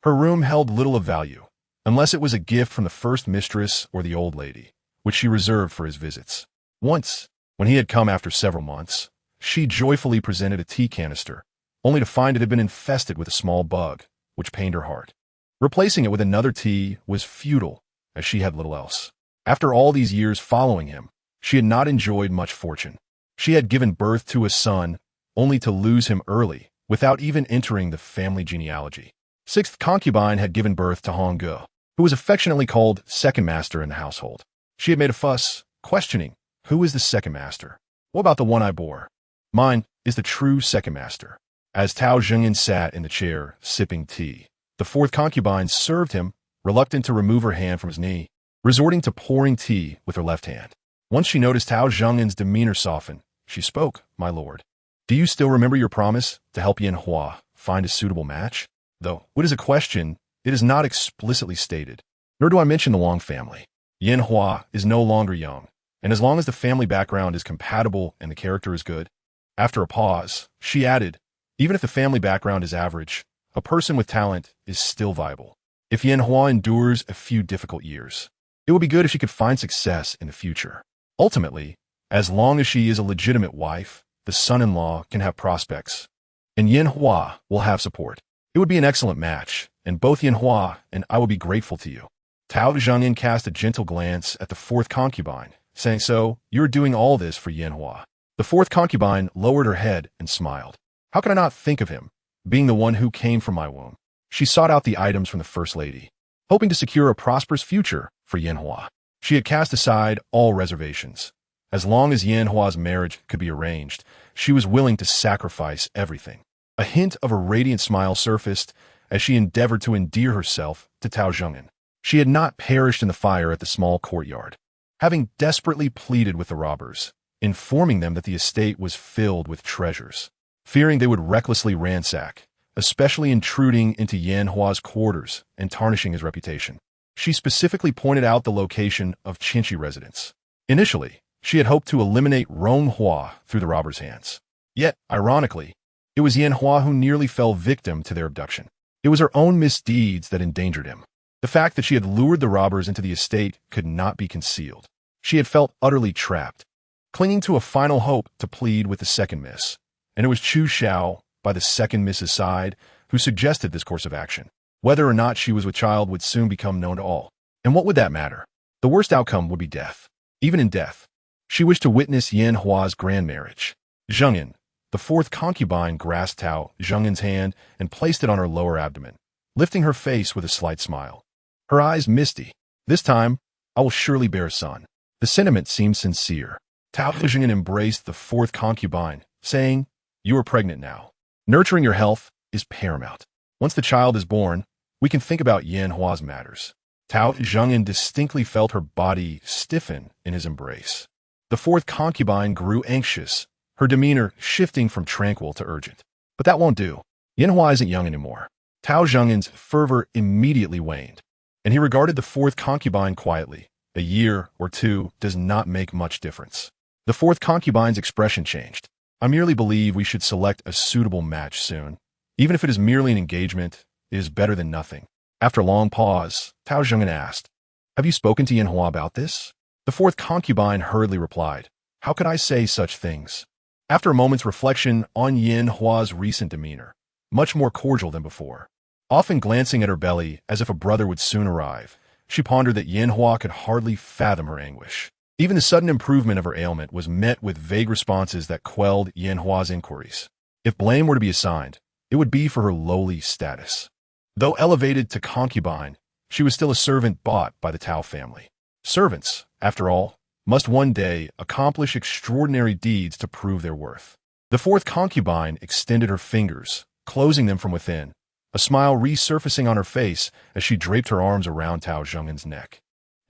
Her room held little of value, unless it was a gift from the first mistress or the old lady, which she reserved for his visits. Once, when he had come after several months, she joyfully presented a tea canister, only to find it had been infested with a small bug, which pained her heart. Replacing it with another tea was futile, as she had little else. After all these years following him, she had not enjoyed much fortune. She had given birth to a son, only to lose him early, without even entering the family genealogy. Sixth concubine had given birth to Hong Ge, who was affectionately called second master in the household. She had made a fuss, questioning, who is the second master? What about the one I bore? Mine is the true second master. As Tao Zhengyan sat in the chair, sipping tea, the fourth concubine served him, reluctant to remove her hand from his knee, resorting to pouring tea with her left hand. Once she noticed Tao Zhengyan's demeanor soften, she spoke, My lord, do you still remember your promise to help Yin Hua find a suitable match? Though, what is a question, it is not explicitly stated, nor do I mention the Long family. Yin Hua is no longer young, and as long as the family background is compatible and the character is good. After a pause, she added, even if the family background is average, a person with talent is still viable. If Yin Hua endures a few difficult years, it would be good if she could find success in the future. Ultimately, as long as she is a legitimate wife, the son-in-law can have prospects, and Yin Hua will have support. It would be an excellent match, and both Yin Hua and I will be grateful to you. Tao Zhengyan cast a gentle glance at the fourth concubine, saying, So, you are doing all this for Yin Hua. The fourth concubine lowered her head and smiled. How can I not think of him, being the one who came from my womb? She sought out the items from the first lady. hoping to secure a prosperous future for Yanhua. She had cast aside all reservations. As long as Yanhua's marriage could be arranged, she was willing to sacrifice everything. A hint of a radiant smile surfaced as she endeavored to endear herself to Tao Zhengyan. She had not perished in the fire at the small courtyard, having desperately pleaded with the robbers, informing them that the estate was filled with treasures. Fearing they would recklessly ransack, especially intruding into Yanhua's quarters and tarnishing his reputation, she specifically pointed out the location of Qinshi residence. Initially, she had hoped to eliminate Ronghua through the robbers' hands. Yet, ironically, it was Yanhua who nearly fell victim to their abduction. It was her own misdeeds that endangered him. The fact that she had lured the robbers into the estate could not be concealed. She had felt utterly trapped, clinging to a final hope to plead with the second miss. And it was Chu Xiao, by the second miss's side, who suggested this course of action. Whether or not she was with child would soon become known to all. And what would that matter? The worst outcome would be death. Even in death, she wished to witness Yanhua's grand marriage. Zhengyan, the fourth concubine, grasped Tao Zhengyan's hand and placed it on her lower abdomen, lifting her face with a slight smile. Her eyes misty. This time, I will surely bear a son. The sentiment seemed sincere. Tao Zhengyan embraced the fourth concubine, saying, "You are pregnant now. Nurturing your health is paramount. Once the child is born, we can think about Yanhua's matters." Tao Zhengyan distinctly felt her body stiffen in his embrace. The fourth concubine grew anxious, her demeanor shifting from tranquil to urgent. But that won't do. Yanhua isn't young anymore. Tao Zhengyan's fervor immediately waned, and he regarded the fourth concubine quietly. A year or two does not make much difference. The fourth concubine's expression changed. "I merely believe we should select a suitable match soon. Even if it is merely an engagement, it is better than nothing." After a long pause, Tao Zhengyan asked, "Have you spoken to Yanhua about this?" The fourth concubine hurriedly replied, "How could I say such things?" After a moment's reflection on Yanhua's recent demeanor, much more cordial than before, often glancing at her belly as if a brother would soon arrive, she pondered that Yanhua could hardly fathom her anguish. Even the sudden improvement of her ailment was met with vague responses that quelled Yanhua's inquiries. If blame were to be assigned, it would be for her lowly status. Though elevated to concubine, she was still a servant bought by the Tao family. Servants, after all, must one day accomplish extraordinary deeds to prove their worth. The fourth concubine extended her fingers, closing them from within, a smile resurfacing on her face as she draped her arms around Tao Zhengyan's neck.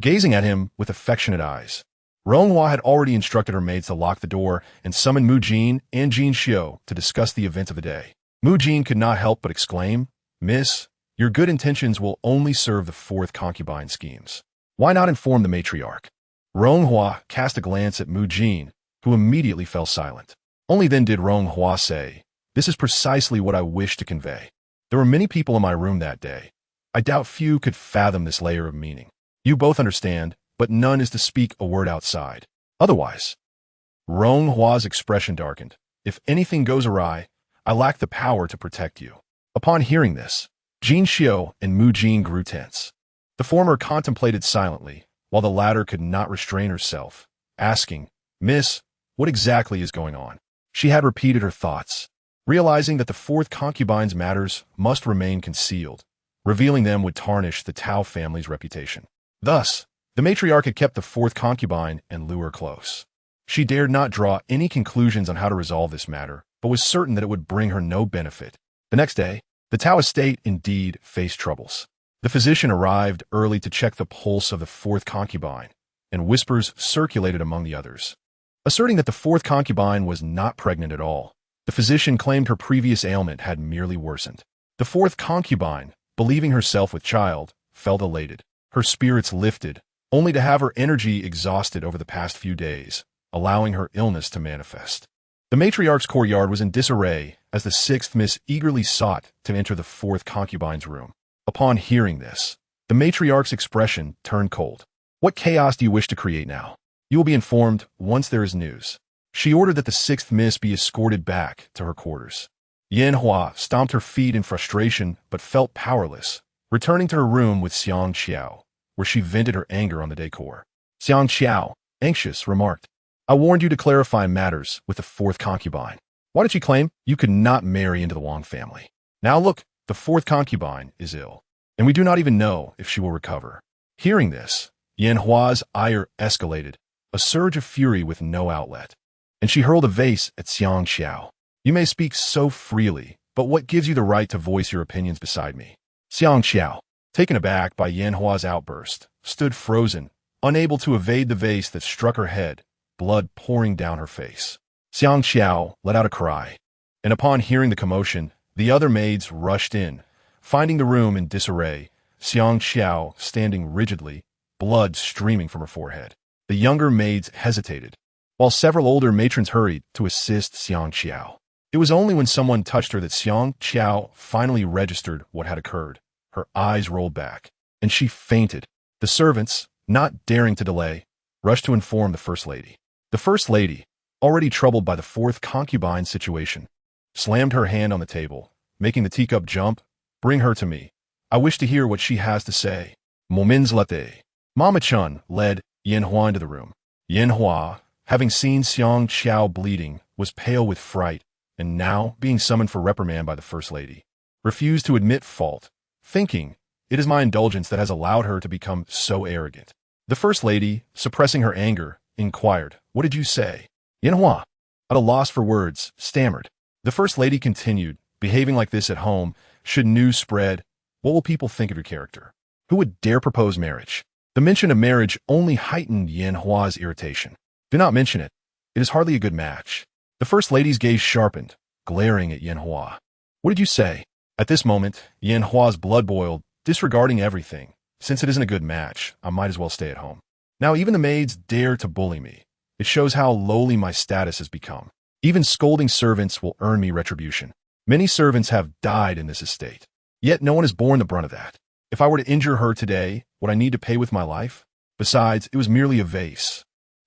Gazing at him with affectionate eyes, Ronghua had already instructed her maids to lock the door and summon Mu Jin and Jin Xiu to discuss the events of the day. Mu Jin could not help but exclaim, "Miss, your good intentions will only serve the fourth concubine's schemes. Why not inform the matriarch?" Ronghua cast a glance at Mu Jin, who immediately fell silent. Only then did Ronghua say, "This is precisely what I wish to convey. There were many people in my room that day. I doubt few could fathom this layer of meaning. You both understand, but none is to speak a word outside. Otherwise." Ronghua's expression darkened. "If anything goes awry, I lack the power to protect you." Upon hearing this, Jin Xiu and Mu Jin grew tense. The former contemplated silently, while the latter could not restrain herself, asking, "Miss, what exactly is going on?" She had repeated her thoughts, realizing that the fourth concubine's matters must remain concealed. Revealing them would tarnish the Tao family's reputation. Thus, the matriarch had kept the fourth concubine and lure close. She dared not draw any conclusions on how to resolve this matter, but was certain that it would bring her no benefit. The next day, the Tao estate indeed faced troubles. The physician arrived early to check the pulse of the fourth concubine, and whispers circulated among the others, asserting that the fourth concubine was not pregnant at all. The physician claimed her previous ailment had merely worsened. The fourth concubine, believing herself with child, felt elated. Her spirits lifted, only to have her energy exhausted over the past few days, allowing her illness to manifest. The matriarch's courtyard was in disarray as the sixth miss eagerly sought to enter the fourth concubine's room. Upon hearing this, the matriarch's expression turned cold. "What chaos do you wish to create now? You will be informed once there is news." She ordered that the sixth miss be escorted back to her quarters. Yanhua stomped her feet in frustration but felt powerless, returning to her room with Xiang Qiao, where she vented her anger on the decor. Xiang Qiao, anxious, remarked, "I warned you to clarify matters with the fourth concubine. Why did she claim you could not marry into the Wang family? Now look, the fourth concubine is ill." and we do not even know if she will recover. Hearing this, Yanhua's ire escalated, a surge of fury with no outlet, and she hurled a vase at Xiang Xiao. You may speak so freely, but what gives you the right to voice your opinions beside me? Xiang Xiao, taken aback by Yanhua's outburst, stood frozen, unable to evade the vase that struck her head, blood pouring down her face. Xiang Xiao let out a cry, and upon hearing the commotion, the other maids rushed in, finding the room in disarray, Xiang Xiao standing rigidly, blood streaming from her forehead. The younger maids hesitated, while several older matrons hurried to assist Xiang Xiao. It was only when someone touched her that Xiang Xiao finally registered what had occurred. Her eyes rolled back, and she fainted. The servants, not daring to delay, rushed to inform the First Lady. The First Lady, already troubled by the fourth concubine situation, slammed her hand on the table, making the teacup jump. Bring her to me. I wish to hear what she has to say. Moments latte. Mama Chun led Yanhua into the room. Yanhua, having seen Xiang Xiao bleeding, was pale with fright, and now, being summoned for reprimand by the First Lady, refused to admit fault, thinking, it is my indulgence that has allowed her to become so arrogant. The First Lady, suppressing her anger, inquired, what did you say? Yanhua, at a loss for words, stammered. The First Lady continued, behaving like this at home, should news spread, what will people think of your character? Who would dare propose marriage? The mention of marriage only heightened Yanhua's irritation. Do not mention it. It is hardly a good match. The First Lady's gaze sharpened, glaring at Yanhua. What did you say? At this moment, Yanhua's blood boiled, disregarding everything. Since it isn't a good match, I might as well stay at home. Now even the maids dare to bully me. It shows how lowly my status has become. Even scolding servants will earn me retribution. Many servants have died in this estate. Yet no one has borne the brunt of that. If I were to injure her today, would I need to pay with my life? Besides, it was merely a vase.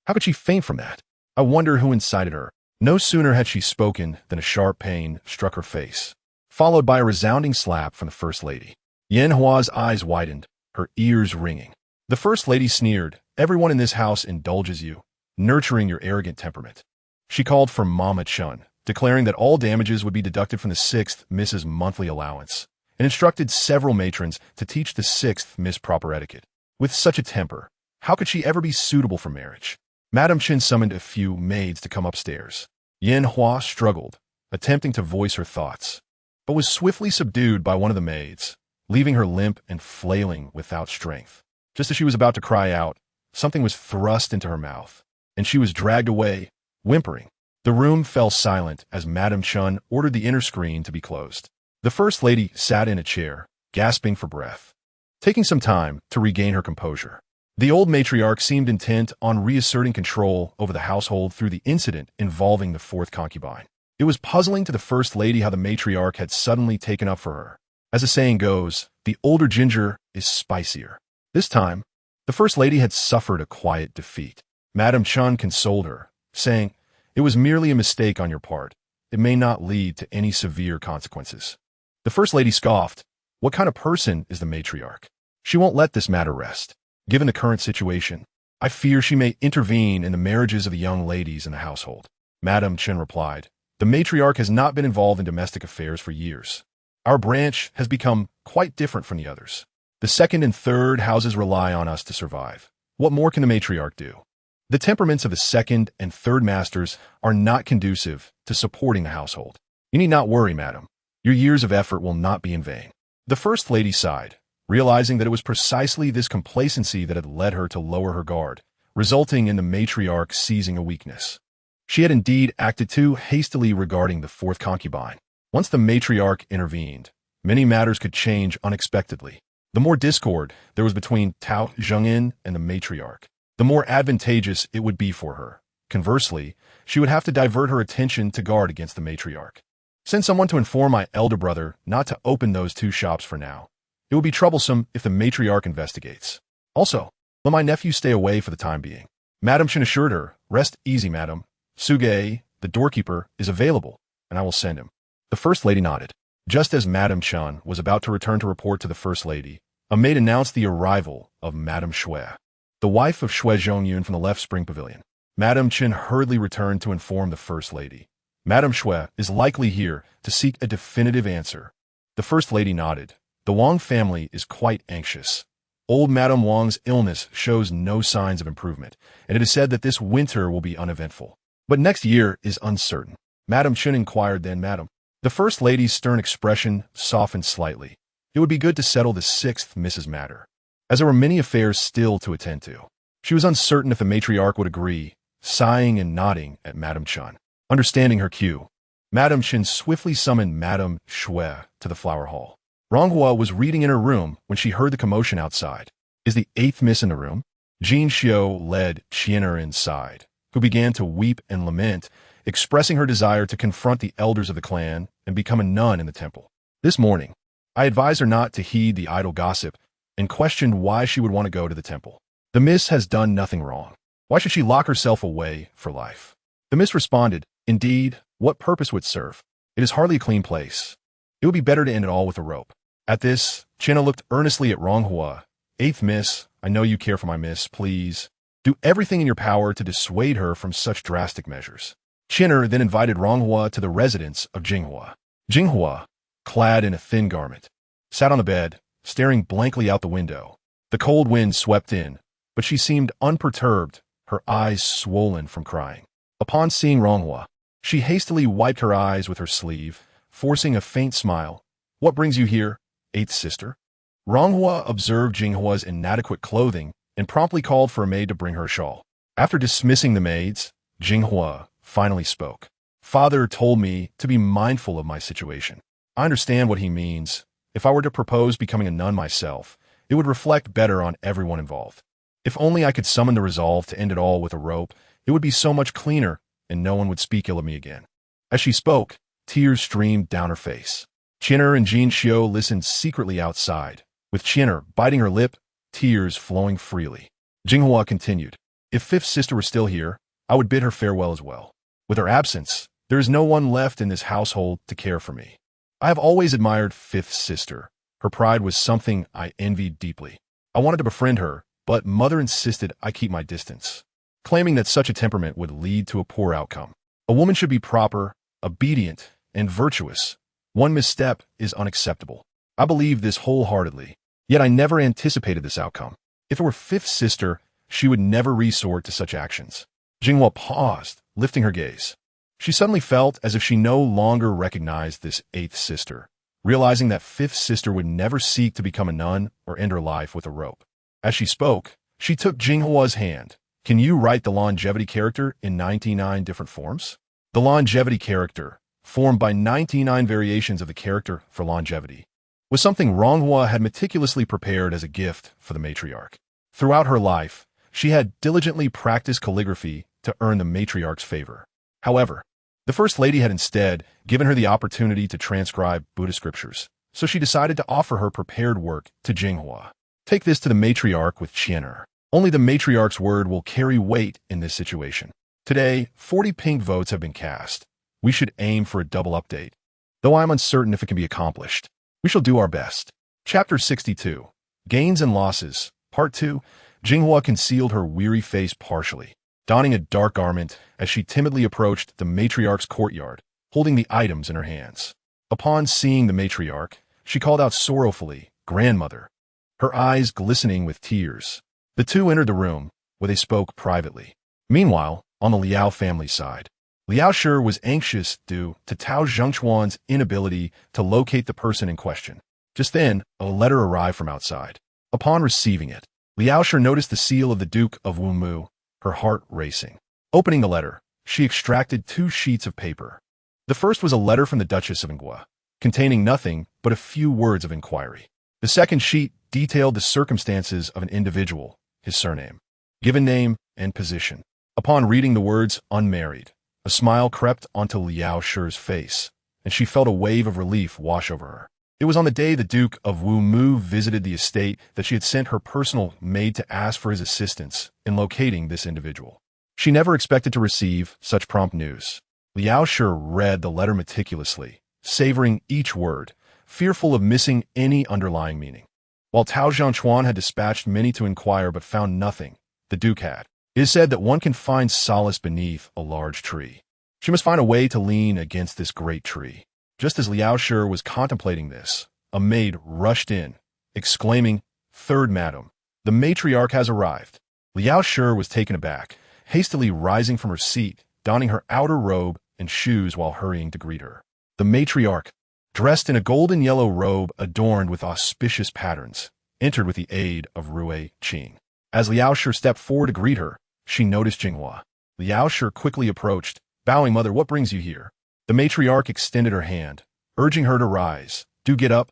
How could she faint from that? I wonder who incited her. No sooner had she spoken than a sharp pain struck her face, followed by a resounding slap from the First Lady. Yanhua's eyes widened, her ears ringing. The First Lady sneered, everyone in this house indulges you, nurturing your arrogant temperament. She called for Mama Chun, declaring that all damages would be deducted from the 6th Miss's monthly allowance, and instructed several matrons to teach the 6th Miss proper etiquette. With such a temper, how could she ever be suitable for marriage? Madame Chin summoned a few maids to come upstairs. Yanhua struggled, attempting to voice her thoughts, but was swiftly subdued by one of the maids, leaving her limp and flailing without strength. Just as she was about to cry out, something was thrust into her mouth, and she was dragged away, whimpering. The room fell silent as Madame Chun ordered the inner screen to be closed. The First Lady sat in a chair, gasping for breath, taking some time to regain her composure. The old matriarch seemed intent on reasserting control over the household through the incident involving the fourth concubine. It was puzzling to the First Lady how the matriarch had suddenly taken up for her. As the saying goes, the older ginger is spicier. This time, the First Lady had suffered a quiet defeat. Madame Chun consoled her, saying, it was merely a mistake on your part. It may not lead to any severe consequences. The First Lady scoffed. What kind of person is the matriarch? She won't let this matter rest. Given the current situation, I fear she may intervene in the marriages of the young ladies in the household. Madame Chen replied, the matriarch has not been involved in domestic affairs for years. Our branch has become quite different from the others. The second and third houses rely on us to survive. What more can the matriarch do? The temperaments of the second and third masters are not conducive to supporting the household. You need not worry, madam. Your years of effort will not be in vain. The First Lady sighed, realizing that it was precisely this complacency that had led her to lower her guard, resulting in the matriarch seizing a weakness. She had indeed acted too hastily regarding the fourth concubine. Once the matriarch intervened, many matters could change unexpectedly. The more discord there was between Tao Zhengyin and the matriarch, the more advantageous it would be for her. Conversely, she would have to divert her attention to guard against the matriarch. Send someone to inform my elder brother not to open those two shops for now. It will be troublesome if the matriarch investigates. Also, let my nephew stay away for the time being. Madame Chen assured her, rest easy, madam. Suge, the doorkeeper, is available, and I will send him. The First Lady nodded. Just as Madame Chen was about to return to report to the First Lady, a maid announced the arrival of Madame Xue, the wife of Xue Zhongyun from the left spring pavilion. Madame Chen hurriedly returned to inform the First Lady. Madame Xue is likely here to seek a definitive answer. The First Lady nodded. The Wang family is quite anxious. Old Madame Wang's illness shows no signs of improvement, and it is said that this winter will be uneventful. But next year is uncertain. Madame Chen inquired then, Madam. The First Lady's stern expression softened slightly. It would be good to settle the 6th Mrs. matter, as there were many affairs still to attend to. She was uncertain if the matriarch would agree, sighing and nodding at Madame Chen. Understanding her cue, Madame Chen swiftly summoned Madame Shui to the flower hall. Ronghua was reading in her room when she heard the commotion outside. Is the 8th Miss in the room? Jin Xiu led Qianer inside, who began to weep and lament, expressing her desire to confront the elders of the clan and become a nun in the temple. This morning, I advised her not to heed the idle gossip and questioned why she would want to go to the temple. The Miss has done nothing wrong. Why should she lock herself away for life? The Miss responded, Indeed, what purpose would it serve? It is hardly a clean place. It would be better to end it all with a rope. At this, Chena looked earnestly at Ronghua. 8th Miss, I know you care for my Miss, please. Do everything in your power to dissuade her from such drastic measures. Chena then invited Ronghua to the residence of Jinghua. Jinghua, clad in a thin garment, sat on the bed, staring blankly out the window. The cold wind swept in, but she seemed unperturbed, her eyes swollen from crying. Upon seeing Ronghua, she hastily wiped her eyes with her sleeve, forcing a faint smile. What brings you here, 8th sister? Ronghua observed Jinghua's inadequate clothing and promptly called for a maid to bring her a shawl. After dismissing the maids, Jinghua finally spoke. Father told me to be mindful of my situation. I understand what he means. If I were to propose becoming a nun myself, it would reflect better on everyone involved. If only I could summon the resolve to end it all with a rope, it would be so much cleaner, and no one would speak ill of me again. As she spoke, tears streamed down her face. Qianer and Jin Xiu listened secretly outside, with Qianer biting her lip, tears flowing freely. Jinghua continued, If 5th sister were still here, I would bid her farewell as well. With her absence, there is no one left in this household to care for me. I have always admired 5th sister. Her pride was something I envied deeply. I wanted to befriend her, but mother insisted I keep my distance, claiming that such a temperament would lead to a poor outcome. A woman should be proper, obedient, and virtuous. One misstep is unacceptable. I believe this wholeheartedly, yet I never anticipated this outcome. If it were 5th sister, she would never resort to such actions. Jinghua paused, lifting her gaze. She suddenly felt as if she no longer recognized this 8th sister, realizing that 5th sister would never seek to become a nun or end her life with a rope. As she spoke, she took Jinghua's hand. Can you write the longevity character in 99 different forms? The longevity character, formed by 99 variations of the character for longevity, was something Ronghua had meticulously prepared as a gift for the matriarch. Throughout her life, she had diligently practiced calligraphy to earn the matriarch's favor. However, the First Lady had instead given her the opportunity to transcribe Buddhist scriptures, so she decided to offer her prepared work to Jinghua. Take this to the matriarch with Qianer. Only the matriarch's word will carry weight in this situation. Today, 40 pink votes have been cast. We should aim for a double update, though I am uncertain if it can be accomplished. We shall do our best. Chapter 62. Gains and Losses. Part 2. Jinghua concealed her weary face partially, donning a dark garment as she timidly approached the matriarch's courtyard, holding the items in her hands. Upon seeing the matriarch, she called out sorrowfully, Grandmother, her eyes glistening with tears. The two entered the room, where they spoke privately. Meanwhile, on the Liao family side, Liao Shi was anxious due to Tao Zhengchuan's inability to locate the person in question. Just then, a letter arrived from outside. Upon receiving it, Liao Shi noticed the seal of the Duke of Wumu, her heart racing. Opening the letter, she extracted 2 sheets of paper. The first was a letter from the Duchess of Ingua, containing nothing but a few words of inquiry. The second sheet detailed the circumstances of an individual, his surname, given name, and position. Upon reading the words unmarried, a smile crept onto Liao Shi's face, and she felt a wave of relief wash over her. It was on the day the Duke of Wumu visited the estate that she had sent her personal maid to ask for his assistance in locating this individual. She never expected to receive such prompt news. Liao Shi read the letter meticulously, savoring each word, fearful of missing any underlying meaning. While Tao Zhengchuan had dispatched many to inquire but found nothing, the Duke had. It is said that one can find solace beneath a large tree. She must find a way to lean against this great tree. Just as Liao Shi was contemplating this, a maid rushed in, exclaiming, "Third madam, the matriarch has arrived." Liao Shi was taken aback, hastily rising from her seat, donning her outer robe and shoes while hurrying to greet her. The matriarch, dressed in a golden yellow robe adorned with auspicious patterns, entered with the aid of Rui Qing. As Liao Shi stepped forward to greet her, she noticed Jinghua. Liao Shi quickly approached, bowing, "Mother, what brings you here?" The matriarch extended her hand, urging her to rise. "Do get up.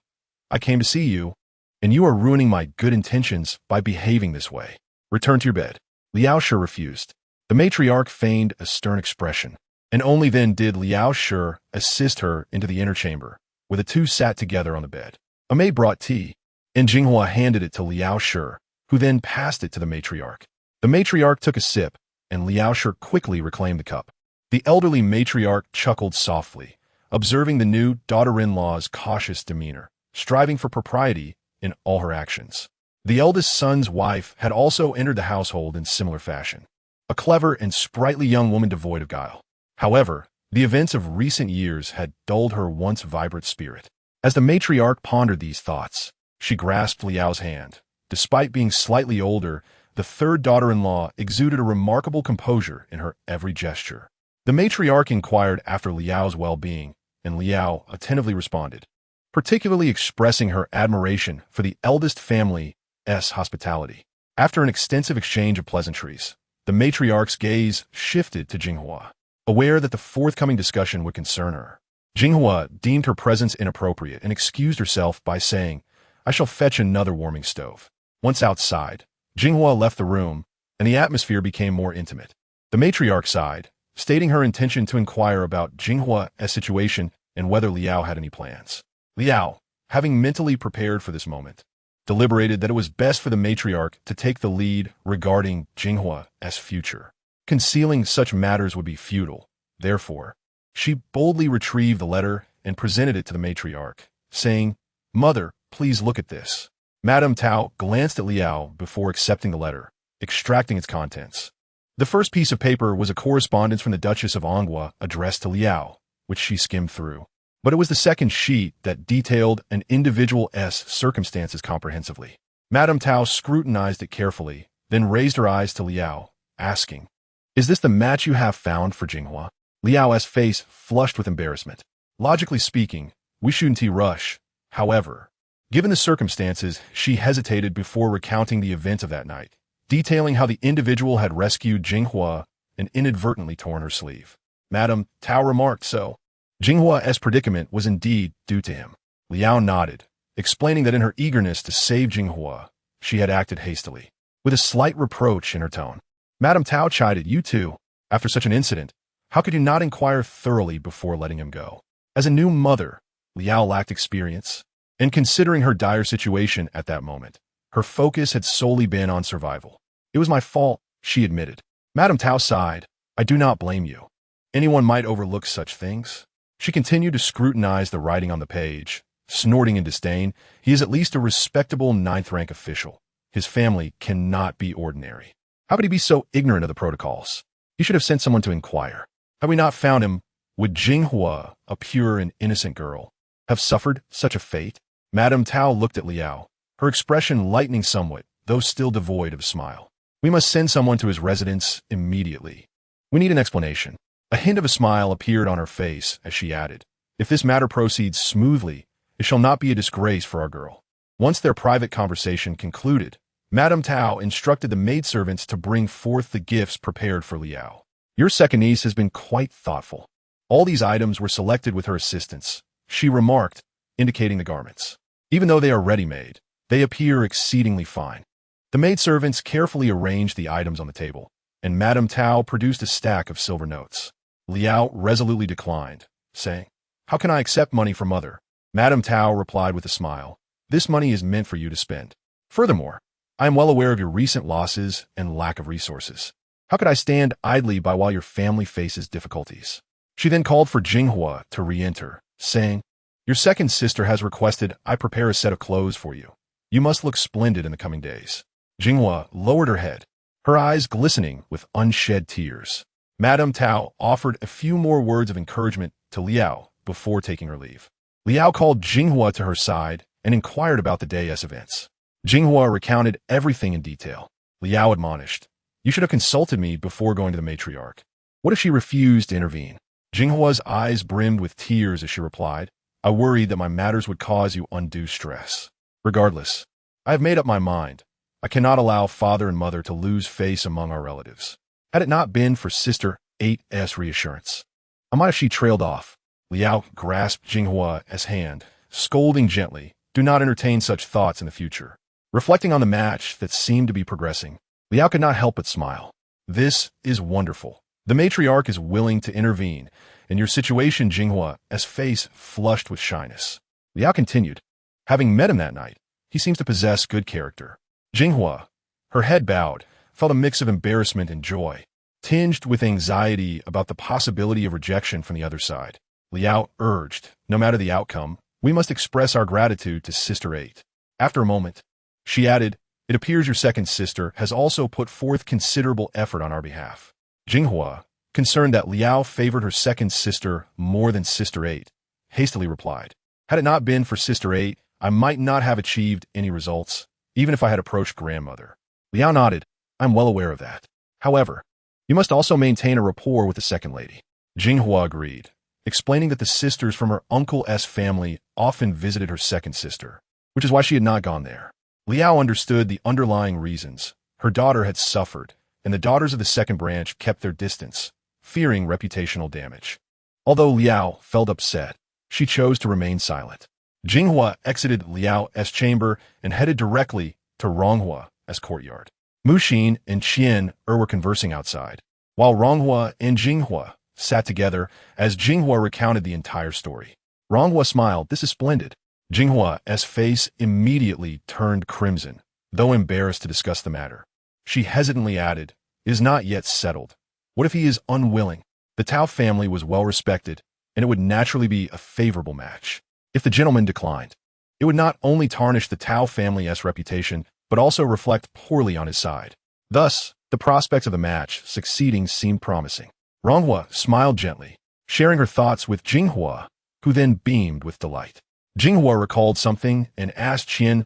I came to see you, and you are ruining my good intentions by behaving this way. Return to your bed." Liao Shi refused. The matriarch feigned a stern expression, and only then did Liao Shi assist her into the inner chamber, where the two sat together on the bed. A maid brought tea, and Jinghua handed it to Liao Shi, who then passed it to the matriarch. The matriarch took a sip, and Liao Shi quickly reclaimed the cup. The elderly matriarch chuckled softly, observing the new daughter-in-law's cautious demeanor, striving for propriety in all her actions. The eldest son's wife had also entered the household in similar fashion, a clever and sprightly young woman devoid of guile. However, the events of recent years had dulled her once vibrant spirit. As the matriarch pondered these thoughts, she grasped Liao's hand. Despite being slightly older, the third daughter-in-law exuded a remarkable composure in her every gesture. The matriarch inquired after Liao's well-being, and Liao attentively responded, particularly expressing her admiration for the eldest family's hospitality. After an extensive exchange of pleasantries, the matriarch's gaze shifted to Jinghua, aware that the forthcoming discussion would concern her. Jinghua deemed her presence inappropriate and excused herself by saying, "I shall fetch another warming stove." Once outside, Jinghua left the room, and the atmosphere became more intimate. The matriarch sighed, stating her intention to inquire about Jinghua's situation and whether Liao had any plans. Liao, having mentally prepared for this moment, deliberated that it was best for the matriarch to take the lead regarding Jinghua's future. Concealing such matters would be futile. Therefore, she boldly retrieved the letter and presented it to the matriarch, saying, "Mother, please look at this." Madame Tao glanced at Liao before accepting the letter, extracting its contents. The first piece of paper was a correspondence from the Duchess of Anghua addressed to Liao, which she skimmed through. But it was the second sheet that detailed an individual's circumstances comprehensively. Madame Tao scrutinized it carefully, then raised her eyes to Liao, asking, "Is this the match you have found for Jinghua?" Liao's face flushed with embarrassment. Logically speaking, we shouldn't rush. However, given the circumstances, she hesitated before recounting the events of that night, detailing how the individual had rescued Jinghua and inadvertently torn her sleeve. Madame Tao remarked, "So, Jinghua's predicament was indeed due to him." Liao nodded, explaining that in her eagerness to save Jinghua, she had acted hastily, with a slight reproach in her tone. Madame Tao chided, "You too, after such an incident, how could you not inquire thoroughly before letting him go?" As a new mother, Liao lacked experience, and considering her dire situation at that moment, her focus had solely been on survival. "It was my fault," she admitted. Madame Tao sighed, "I do not blame you. Anyone might overlook such things." She continued to scrutinize the writing on the page, snorting in disdain. "He is at least a respectable ninth-rank official. His family cannot be ordinary. How could he be so ignorant of the protocols? He should have sent someone to inquire. Had we not found him, would Jinghua, a pure and innocent girl, have suffered such a fate?" Madame Tao looked at Liao, her expression lightening somewhat, though still devoid of a smile. "We must send someone to his residence immediately. We need an explanation." A hint of a smile appeared on her face as she added, "If this matter proceeds smoothly, it shall not be a disgrace for our girl." Once their private conversation concluded, Madame Tao instructed the maidservants to bring forth the gifts prepared for Liao. "Your second niece has been quite thoughtful. All these items were selected with her assistance," she remarked, indicating the garments. "Even though they are ready-made, they appear exceedingly fine." The maidservants carefully arranged the items on the table, and Madame Tao produced a stack of silver notes. Liao resolutely declined, saying, "How can I accept money from Mother?" Madame Tao replied with a smile, "This money is meant for you to spend. Furthermore, I am well aware of your recent losses and lack of resources. How could I stand idly by while your family faces difficulties?" She then called for Jinghua to re-enter, saying, "Your second sister has requested I prepare a set of clothes for you. You must look splendid in the coming days." Jinghua lowered her head, her eyes glistening with unshed tears. Madame Tao offered a few more words of encouragement to Liao before taking her leave. Liao called Jinghua to her side and inquired about the day's events. Jinghua recounted everything in detail. Liao admonished, "You should have consulted me before going to the matriarch." What if she refused to intervene? Jinghua's eyes brimmed with tears as she replied, "I worried that my matters would cause you undue stress. Regardless, I have made up my mind. I cannot allow father and mother to lose face among our relatives." Had it not been for Sister 8's reassurance, I might have she trailed off. Liao grasped Jinghua's hand, scolding gently, "Do not entertain such thoughts in the future." Reflecting on the match that seemed to be progressing, Liao could not help but smile. "This is wonderful. The matriarch is willing to intervene. In your situation, Jinghua's face flushed with shyness. Liao continued, "Having met him that night, he seems to possess good character." Jinghua, her head bowed, felt a mix of embarrassment and joy, tinged with anxiety about the possibility of rejection from the other side. Liao urged, "No matter the outcome, we must express our gratitude to Sister 8. After a moment, she added, "It appears your second sister has also put forth considerable effort on our behalf." Jinghua, concerned that Liao favored her second sister more than Sister 8, hastily replied, "Had it not been for Sister 8, I might not have achieved any results, even if I had approached grandmother." Liao nodded, "I'm well aware of that. However, you must also maintain a rapport with the second lady." Jinghua agreed, explaining that the sisters from her uncle's family often visited her second sister, which is why she had not gone there. Liao understood the underlying reasons. Her daughter had suffered, and the daughters of the second branch kept their distance, fearing reputational damage. Although Liao felt upset, she chose to remain silent. Jinghua exited Liao's chamber and headed directly to Ronghua's courtyard. Muxin and Qian were conversing outside, while Ronghua and Jinghua sat together as Jinghua recounted the entire story. Ronghua smiled, "This is splendid." Jinghua's face immediately turned crimson, though embarrassed to discuss the matter. She hesitantly added, "It is not yet settled. What if he is unwilling?" The Tao family was well respected, and it would naturally be a favorable match. If the gentleman declined, it would not only tarnish the Tao family's reputation, but also reflect poorly on his side. Thus, the prospects of the match succeeding seemed promising. Ronghua smiled gently, sharing her thoughts with Jinghua, who then beamed with delight. Jinghua recalled something and asked Qian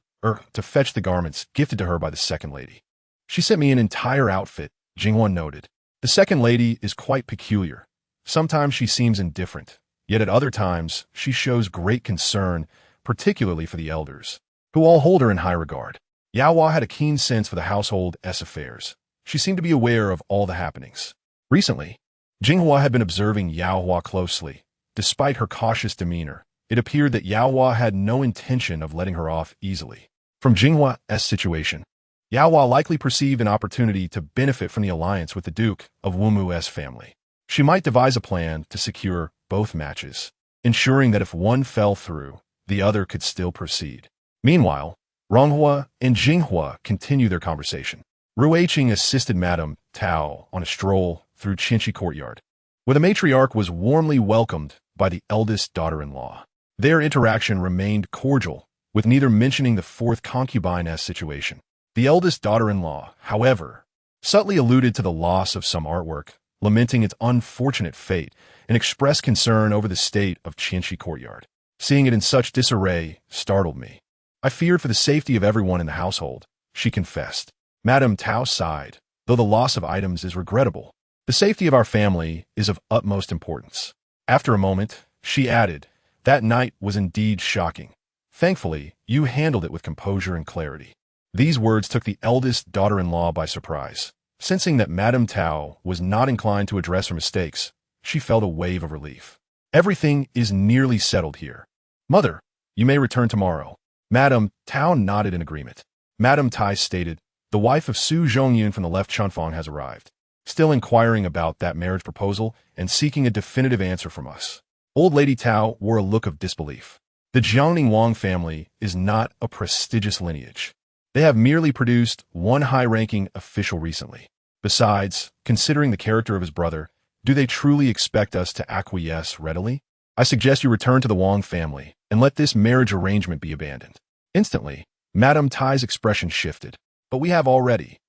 to fetch the garments gifted to her by the second lady. "She sent me an entire outfit," Jinghua noted. "The second lady is quite peculiar. Sometimes she seems indifferent, yet at other times she shows great concern, particularly for the elders, who all hold her in high regard." Yaohua had a keen sense for the household's affairs. She seemed to be aware of all the happenings. Recently, Jinghua had been observing Yaohua closely. Despite her cautious demeanor, it appeared that Yaohua had no intention of letting her off easily. From Jinghua's situation, Yaohua likely perceived an opportunity to benefit from the alliance with the Duke of Wumu's family. She might devise a plan to secure both matches, ensuring that if one fell through, the other could still proceed. Meanwhile, Ronghua and Jinghua continued their conversation. Ruiqing assisted Madame Tao on a stroll through Qinshi Courtyard, where the matriarch was warmly welcomed by the eldest daughter-in-law. Their interaction remained cordial, with neither mentioning the fourth concubine's situation. The eldest daughter-in-law, however, subtly alluded to the loss of some artwork, lamenting its unfortunate fate, and expressed concern over the state of Qinshi Courtyard. Seeing it in such disarray startled me. "I feared for the safety of everyone in the household," she confessed. Madame Tao sighed, "Though the loss of items is regrettable, the safety of our family is of utmost importance." After a moment, she added, "That night was indeed shocking. Thankfully, you handled it with composure and clarity." These words took the eldest daughter-in-law by surprise. Sensing that Madame Tao was not inclined to address her mistakes, she felt a wave of relief. "Everything is nearly settled here. Mother, you may return tomorrow." Madame Tao nodded in agreement. Madame Tai stated, "The wife of Su Zhongyun from the left Chunfang has arrived, still inquiring about that marriage proposal and seeking a definitive answer from us." Old Lady Tao wore a look of disbelief. The Jiangning Wang family is not a prestigious lineage. They have merely produced one high-ranking official recently. Besides, considering the character of his brother, do they truly expect us to acquiesce readily? I suggest you return to the Wang family and let this marriage arrangement be abandoned. Instantly, Madame Tai's expression shifted. "But we have already."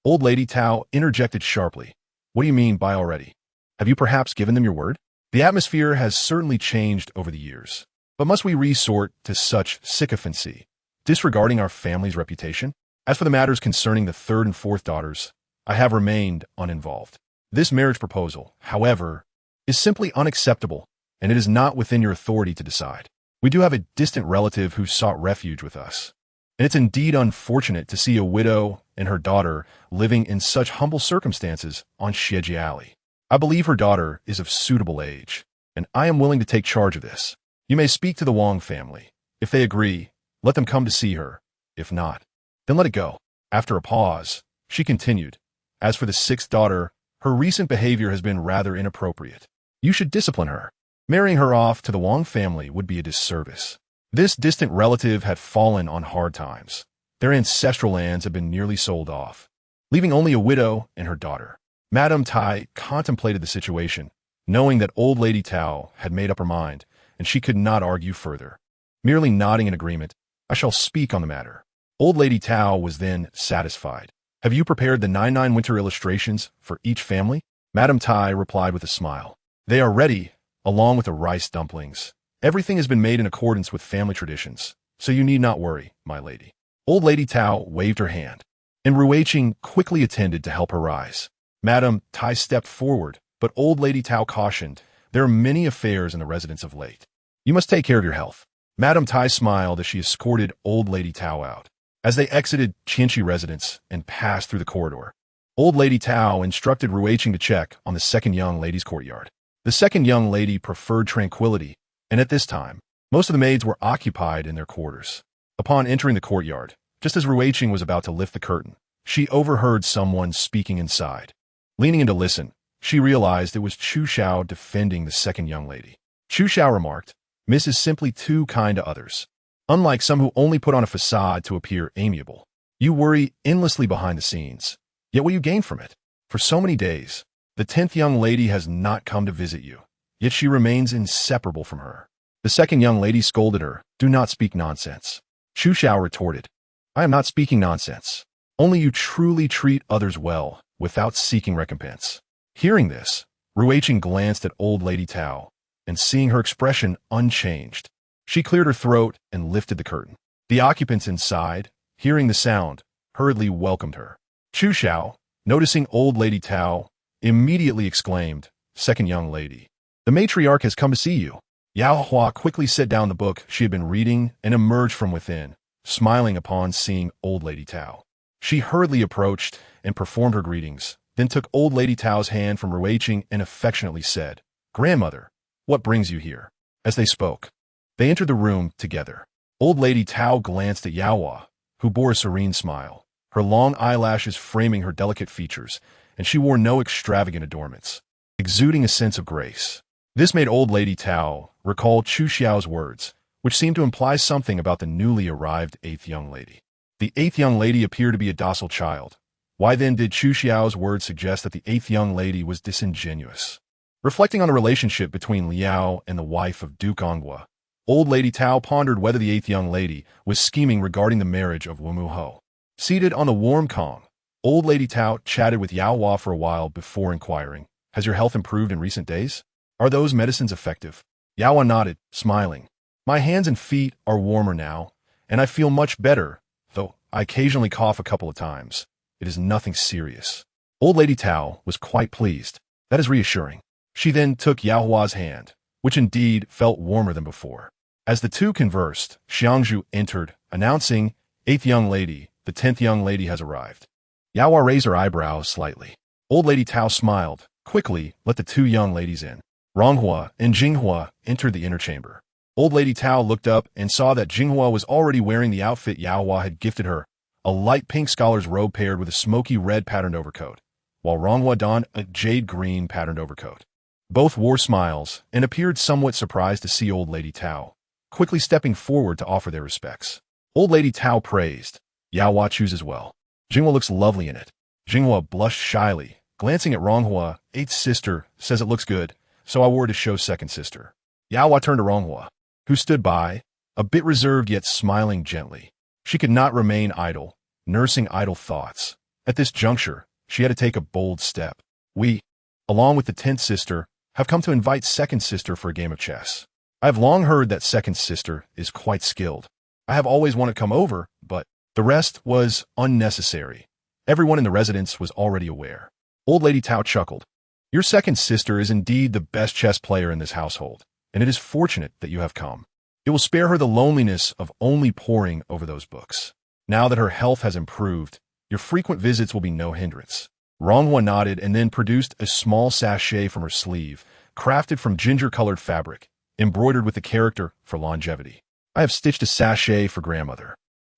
Old Lady Tao interjected sharply. "What do you mean by already? Have you perhaps given them your word?" The atmosphere has certainly changed over the years. But must we resort to such sycophancy, disregarding our family's reputation? As for the matters concerning the third and fourth daughters, I have remained uninvolved. This marriage proposal, however, is simply unacceptable, and it is not within your authority to decide. We do have a distant relative who sought refuge with us, and it's indeed unfortunate to see a widow and her daughter living in such humble circumstances on Xiejiali. I believe her daughter is of suitable age, and I am willing to take charge of this. You may speak to the Wang family. If they agree, let them come to see her. If not, then let it go. After a pause, she continued, as for the sixth daughter, her recent behavior has been rather inappropriate. You should discipline her. Marrying her off to the Wang family would be a disservice. This distant relative had fallen on hard times. Their ancestral lands had been nearly sold off, leaving only a widow and her daughter. Madame Tai contemplated the situation, knowing that old Lady Tao had made up her mind, and she could not argue further. Merely nodding in agreement, I shall speak on the matter. Old Lady Tao was then satisfied. Have you prepared the 99 winter illustrations for each family? Madame Tai replied with a smile. They are ready, along with the rice dumplings. Everything has been made in accordance with family traditions, so you need not worry, my lady. Old Lady Tao waved her hand, and Ruiqing quickly attended to help her rise. Madame Tai stepped forward, but Old Lady Tao cautioned, there are many affairs in the residence of late. You must take care of your health. Madame Tai smiled as she escorted Old Lady Tao out. As they exited Qianqi residence and passed through the corridor, Old Lady Tao instructed Ruiqing to check on the second young lady's courtyard. The second young lady preferred tranquility, and at this time, most of the maids were occupied in their quarters. Upon entering the courtyard, just as Ruiqing was about to lift the curtain, she overheard someone speaking inside. Leaning in to listen, she realized it was Chu Xiao defending the second young lady. Chu Xiao remarked, Miss is simply too kind to others. Unlike some who only put on a facade to appear amiable, you worry endlessly behind the scenes. Yet what do you gain from it? For so many days, the 10th young lady has not come to visit you, yet she remains inseparable from her. The second young lady scolded her, do not speak nonsense. Chu Xiao retorted, I am not speaking nonsense. Only you truly treat others well, without seeking recompense. Hearing this, Ruiqing glanced at Old Lady Tao, and seeing her expression unchanged, she cleared her throat and lifted the curtain. The occupants inside, hearing the sound, hurriedly welcomed her. Chu Xiao, noticing Old Lady Tao, immediately exclaimed, Second young lady, the matriarch has come to see you. Yao Hua quickly set down the book she had been reading and emerged from within, smiling upon seeing Old Lady Tao. She hurriedly approached and performed her greetings, then took Old Lady Tao's hand from Ruiqing and affectionately said, Grandmother, what brings you here? As they spoke, they entered the room together. Old Lady Tao glanced at Yao Hua, who bore a serene smile, her long eyelashes framing her delicate features, and she wore no extravagant adornments, exuding a sense of grace. This made Old Lady Tao recall Chu Xiao's words, which seemed to imply something about the newly arrived 8th young lady. The 8th young lady appeared to be a docile child. Why then did Chu Xiao's words suggest that the 8th young lady was disingenuous? Reflecting on the relationship between Liao and the wife of Duke Onghua, Old Lady Tao pondered whether the 8th young lady was scheming regarding the marriage of Wu Muho. Seated on the warm Kong, Old Lady Tao chatted with Yao Hua for a while before inquiring, has your health improved in recent days? Are those medicines effective? Yao Hua nodded, smiling. My hands and feet are warmer now, and I feel much better, though I occasionally cough a couple of times. It is nothing serious. Old Lady Tao was quite pleased. That is reassuring. She then took Yao Hua's hand, which indeed felt warmer than before. As the two conversed, Xiangzhu entered, announcing, 8th young lady, the 10th young lady has arrived. Yao Hua raised her eyebrows slightly. Old Lady Tao smiled, quickly let the two young ladies in. Ronghua and Jinghua entered the inner chamber. Old Lady Tao looked up and saw that Jinghua was already wearing the outfit Yao Hua had gifted her, a light pink scholar's robe paired with a smoky red patterned overcoat, while Ronghua donned a jade green patterned overcoat. Both wore smiles and appeared somewhat surprised to see Old Lady Tao, quickly stepping forward to offer their respects. Old Lady Tao praised, Yao Hua chooses well. Jinghua looks lovely in it. Jinghua blushed shyly, glancing at Ronghua. 8th sister says it looks good, so I wore to show second sister. Yao Hua turned to Ronghua, who stood by, a bit reserved yet smiling gently. She could not remain idle, nursing idle thoughts. At this juncture, she had to take a bold step. We, along with the 10th sister, have come to invite second sister for a game of chess. I have long heard that second sister is quite skilled. I have always wanted to come over, but the rest was unnecessary. Everyone in the residence was already aware. Old Lady Tao chuckled. Your second sister is indeed the best chess player in this household, and it is fortunate that you have come. It will spare her the loneliness of only poring over those books. Now that her health has improved, your frequent visits will be no hindrance. Ronghua nodded and then produced a small sachet from her sleeve, crafted from ginger-colored fabric, embroidered with the character for longevity. I have stitched a sachet for grandmother,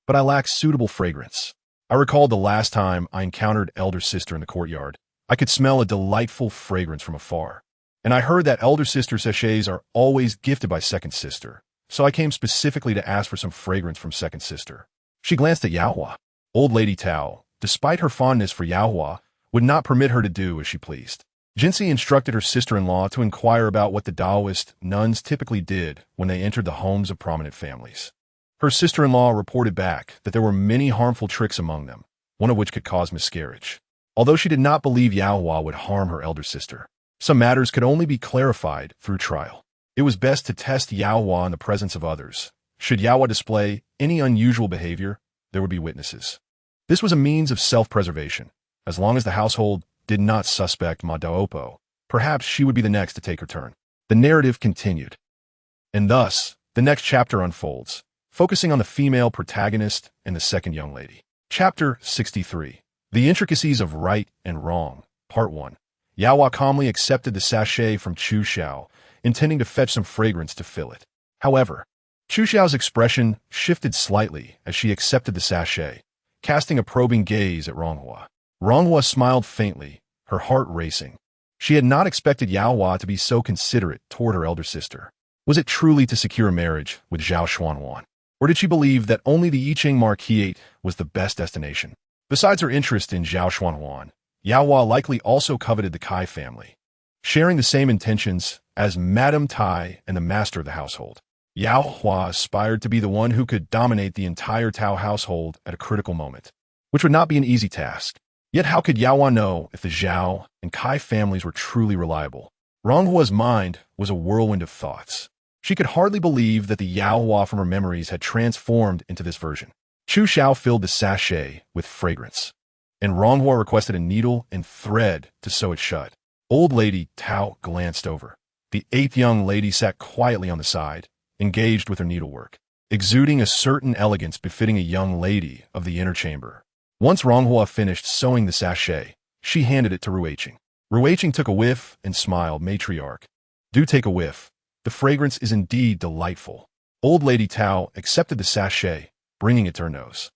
but I lack suitable fragrance. I recalled the last time I encountered elder sister in the courtyard. I could smell a delightful fragrance from afar. And I heard that elder sister sachets are always gifted by second sister, so I came specifically to ask for some fragrance from second sister. She glanced at Yaohua. Old Lady Tao, despite her fondness for Yaohua, would not permit her to do as she pleased. Jinsi instructed her sister-in-law to inquire about what the Taoist nuns typically did when they entered the homes of prominent families. Her sister-in-law reported back that there were many harmful tricks among them, one of which could cause miscarriage. Although she did not believe Yaohua would harm her elder sister, some matters could only be clarified through trial. It was best to test Yaohua in the presence of others. Should Yaohua display any unusual behavior, there would be witnesses. This was a means of self-preservation. As long as the household did not suspect Ma Daopo, perhaps she would be the next to take her turn. The narrative continued. And thus, the next chapter unfolds, focusing on the female protagonist and the second young lady. Chapter 63. The Intricacies of Right and Wrong, Part 1. Yaohua calmly accepted the sachet from Chu Xiao, intending to fetch some fragrance to fill it. However, Chu Xiao's expression shifted slightly as she accepted the sachet, casting a probing gaze at Ronghua. Ronghua smiled faintly, her heart racing. She had not expected Yaohua to be so considerate toward her elder sister. Was it truly to secure a marriage with Zhao Xuanwan? Or did she believe that only the Yiqing Marquisate was the best destination? Besides her interest in Zhao Xuanwan, Yaohua likely also coveted the Kai family, sharing the same intentions as Madame Tai and the master of the household. Yaohua aspired to be the one who could dominate the entire Tao household at a critical moment, which would not be an easy task. Yet how could Yaohua know if the Zhao and Kai families were truly reliable? Ronghua's mind was a whirlwind of thoughts. She could hardly believe that the Yaohua from her memories had transformed into this version. Chu Xiao filled the sachet with fragrance, and Ronghua requested a needle and thread to sew it shut. Old Lady Tao glanced over. The eighth young lady sat quietly on the side, engaged with her needlework, exuding a certain elegance befitting a young lady of the inner chamber. Once Ronghua finished sewing the sachet, she handed it to Ruiqing. Ruiqing took a whiff and smiled. Matriarch, do take a whiff. The fragrance is indeed delightful. Old Lady Tao accepted the sachet, bringing it to her nose.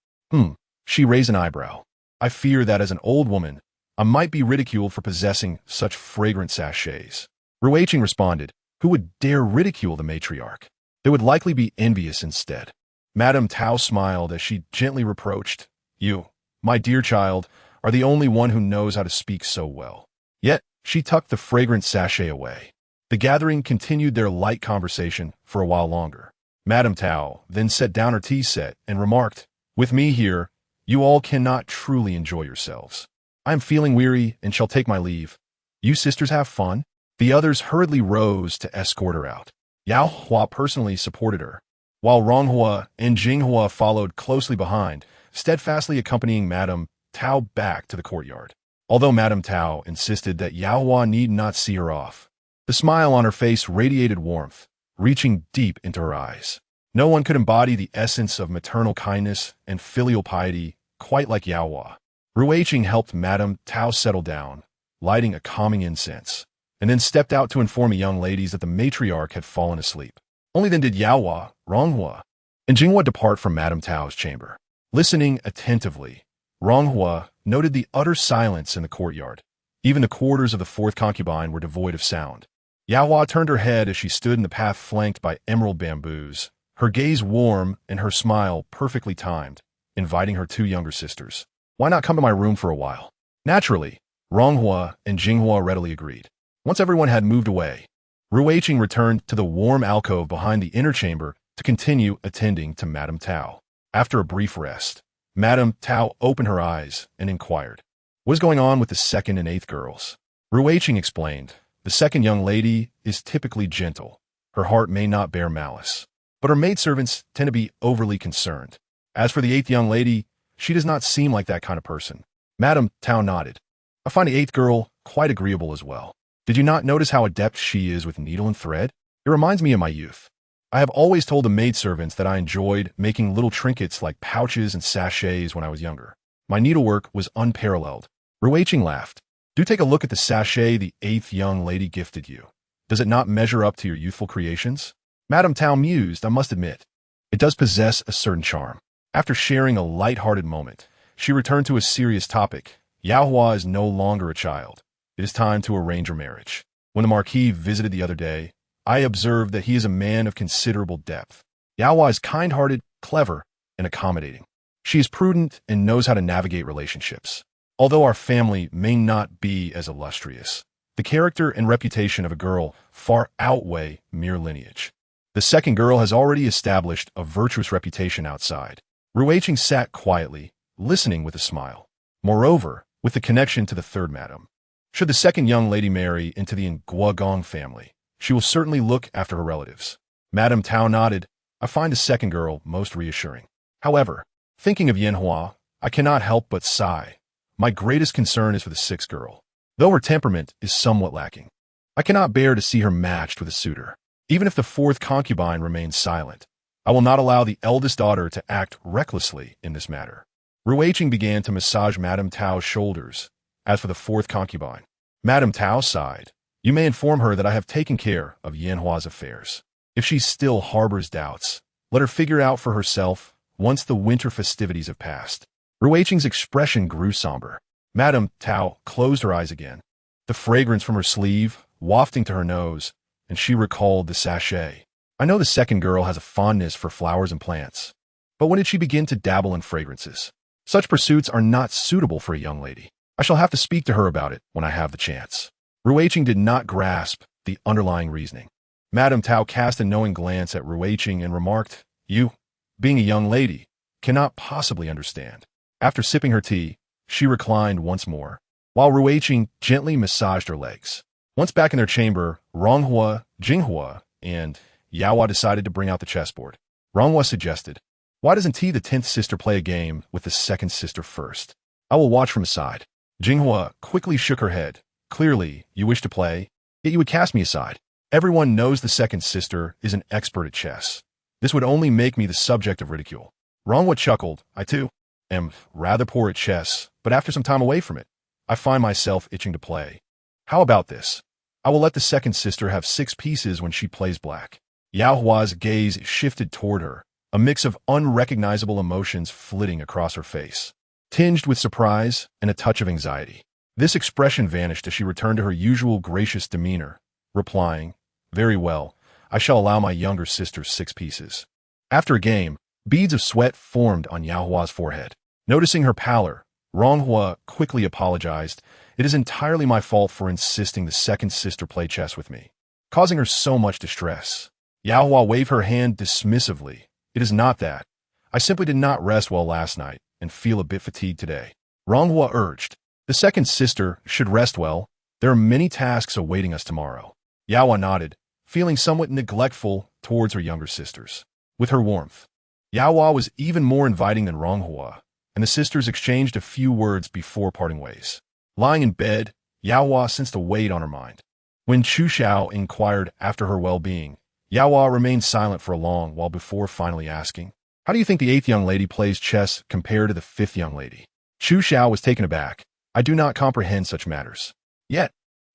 She raised an eyebrow. I fear that as an old woman, I might be ridiculed for possessing such fragrant sachets. Ruiqing responded, who would dare ridicule the matriarch? They would likely be envious instead. Madame Tao smiled as she gently reproached, you, my dear child, are the only one who knows how to speak so well. Yet, she tucked the fragrant sachet away. The gathering continued their light conversation for a while longer. Madame Tao then set down her tea set and remarked, with me here, you all cannot truly enjoy yourselves. I am feeling weary and shall take my leave. You sisters have fun? The others hurriedly rose to escort her out. Yaohua personally supported her, while Ronghua and Jinghua followed closely behind, steadfastly accompanying Madame Tao back to the courtyard. Although Madame Tao insisted that Yaohua need not see her off, the smile on her face radiated warmth, reaching deep into her eyes. No one could embody the essence of maternal kindness and filial piety quite like Yaohua. Ruiqing helped Madame Tao settle down, lighting a calming incense, and then stepped out to inform the young ladies that the matriarch had fallen asleep. Only then did Yaohua, Ronghua, and Jinghua depart from Madame Tao's chamber. Listening attentively, Ronghua noted the utter silence in the courtyard. Even the quarters of the fourth concubine were devoid of sound. Yaohua turned her head as she stood in the path flanked by emerald bamboos, her gaze warm and her smile perfectly timed, inviting her two younger sisters. Why not come to my room for a while? Naturally, Ronghua and Jinghua readily agreed. Once everyone had moved away, Ruiqing returned to the warm alcove behind the inner chamber to continue attending to Madame Tao. After a brief rest, Madame Tao opened her eyes and inquired, what is going on with the second and eighth girls? Ruiqing explained, the second young lady is typically gentle, Her heart may not bear malice, but her maidservants tend to be overly concerned. As for the eighth young lady, she does not seem like that kind of person. Madame Tao nodded. I find the eighth girl quite agreeable as well. Did you not notice how adept she is with needle and thread? It reminds me of my youth. I have always told the maidservants that I enjoyed making little trinkets like pouches and sachets when I was younger. My needlework was unparalleled. Ruiqing laughed. Do take a look at the sachet the eighth young lady gifted you. Does it not measure up to your youthful creations? Madame Tao mused, I must admit. It does possess a certain charm. After sharing a light-hearted moment, she returned to a serious topic. Yaohua is no longer a child. It is time to arrange her marriage. When the Marquis visited the other day, I observed that he is a man of considerable depth. Yaohua is kind-hearted, clever, and accommodating. She is prudent and knows how to navigate relationships. Although our family may not be as illustrious, the character and reputation of a girl far outweigh mere lineage. The second girl has already established a virtuous reputation outside. Ruiqing sat quietly, listening with a smile. Moreover, with the connection to the third madam, should the second young lady marry into the Nguagong family, she will certainly look after her relatives. Madame Tao nodded. I find the second girl most reassuring. However, thinking of Yanhua, I cannot help but sigh. My greatest concern is for the sixth girl. Though her temperament is somewhat lacking, I cannot bear to see her matched with a suitor. Even if the fourth concubine remains silent, I will not allow the eldest daughter to act recklessly in this matter. Ruiqing began to massage Madame Tao's shoulders. As for the fourth concubine, Madame Tao sighed. You may inform her that I have taken care of Yanhua's affairs. If she still harbors doubts, let her figure out for herself once the winter festivities have passed. Ruiqing's expression grew somber. Madame Tao closed her eyes again, the fragrance from her sleeve wafting to her nose, and she recalled the sachet. I know the second girl has a fondness for flowers and plants, but when did she begin to dabble in fragrances? Such pursuits are not suitable for a young lady. I shall have to speak to her about it when I have the chance. Ruiqing did not grasp the underlying reasoning. Madame Tao cast a knowing glance at Ruiqing and remarked, You, being a young lady, cannot possibly understand. After sipping her tea, she reclined once more, while Ruiqing gently massaged her legs. Once back in their chamber, Ronghua, Jinghua, and Yaohua decided to bring out the chessboard. Ronghua suggested, Why doesn't T, the 10th sister, play a game with the second sister first? I will watch from aside. Jinghua quickly shook her head. Clearly, you wish to play, yet you would cast me aside. Everyone knows the second sister is an expert at chess. This would only make me the subject of ridicule. Ronghua chuckled. I, too, am rather poor at chess, but after some time away from it, I find myself itching to play. How about this? I will let the second sister have 6 pieces when she plays black. Yaohua's gaze shifted toward her, a mix of unrecognizable emotions flitting across her face, tinged with surprise and a touch of anxiety. This expression vanished as she returned to her usual gracious demeanor, replying, Very well, I shall allow my younger sister 6 pieces. After a game, beads of sweat formed on Yaohua's forehead. Noticing her pallor, Ronghua quickly apologized. It is entirely my fault for insisting the second sister play chess with me, causing her so much distress. Yaohua waved her hand dismissively. It is not that. I simply did not rest well last night and feel a bit fatigued today. Ronghua urged. The second sister should rest well. There are many tasks awaiting us tomorrow. Yaohua nodded, feeling somewhat neglectful towards her younger sisters. With her warmth, Yaohua was even more inviting than Ronghua, and the sisters exchanged a few words before parting ways. Lying in bed, Yaohua sensed a weight on her mind. When Chu Xiao inquired after her well-being, Yaohua remained silent for a long while before finally asking, How do you think the 8th young lady plays chess compared to the 5th young lady? Chu Xiao was taken aback. I do not comprehend such matters. Yet,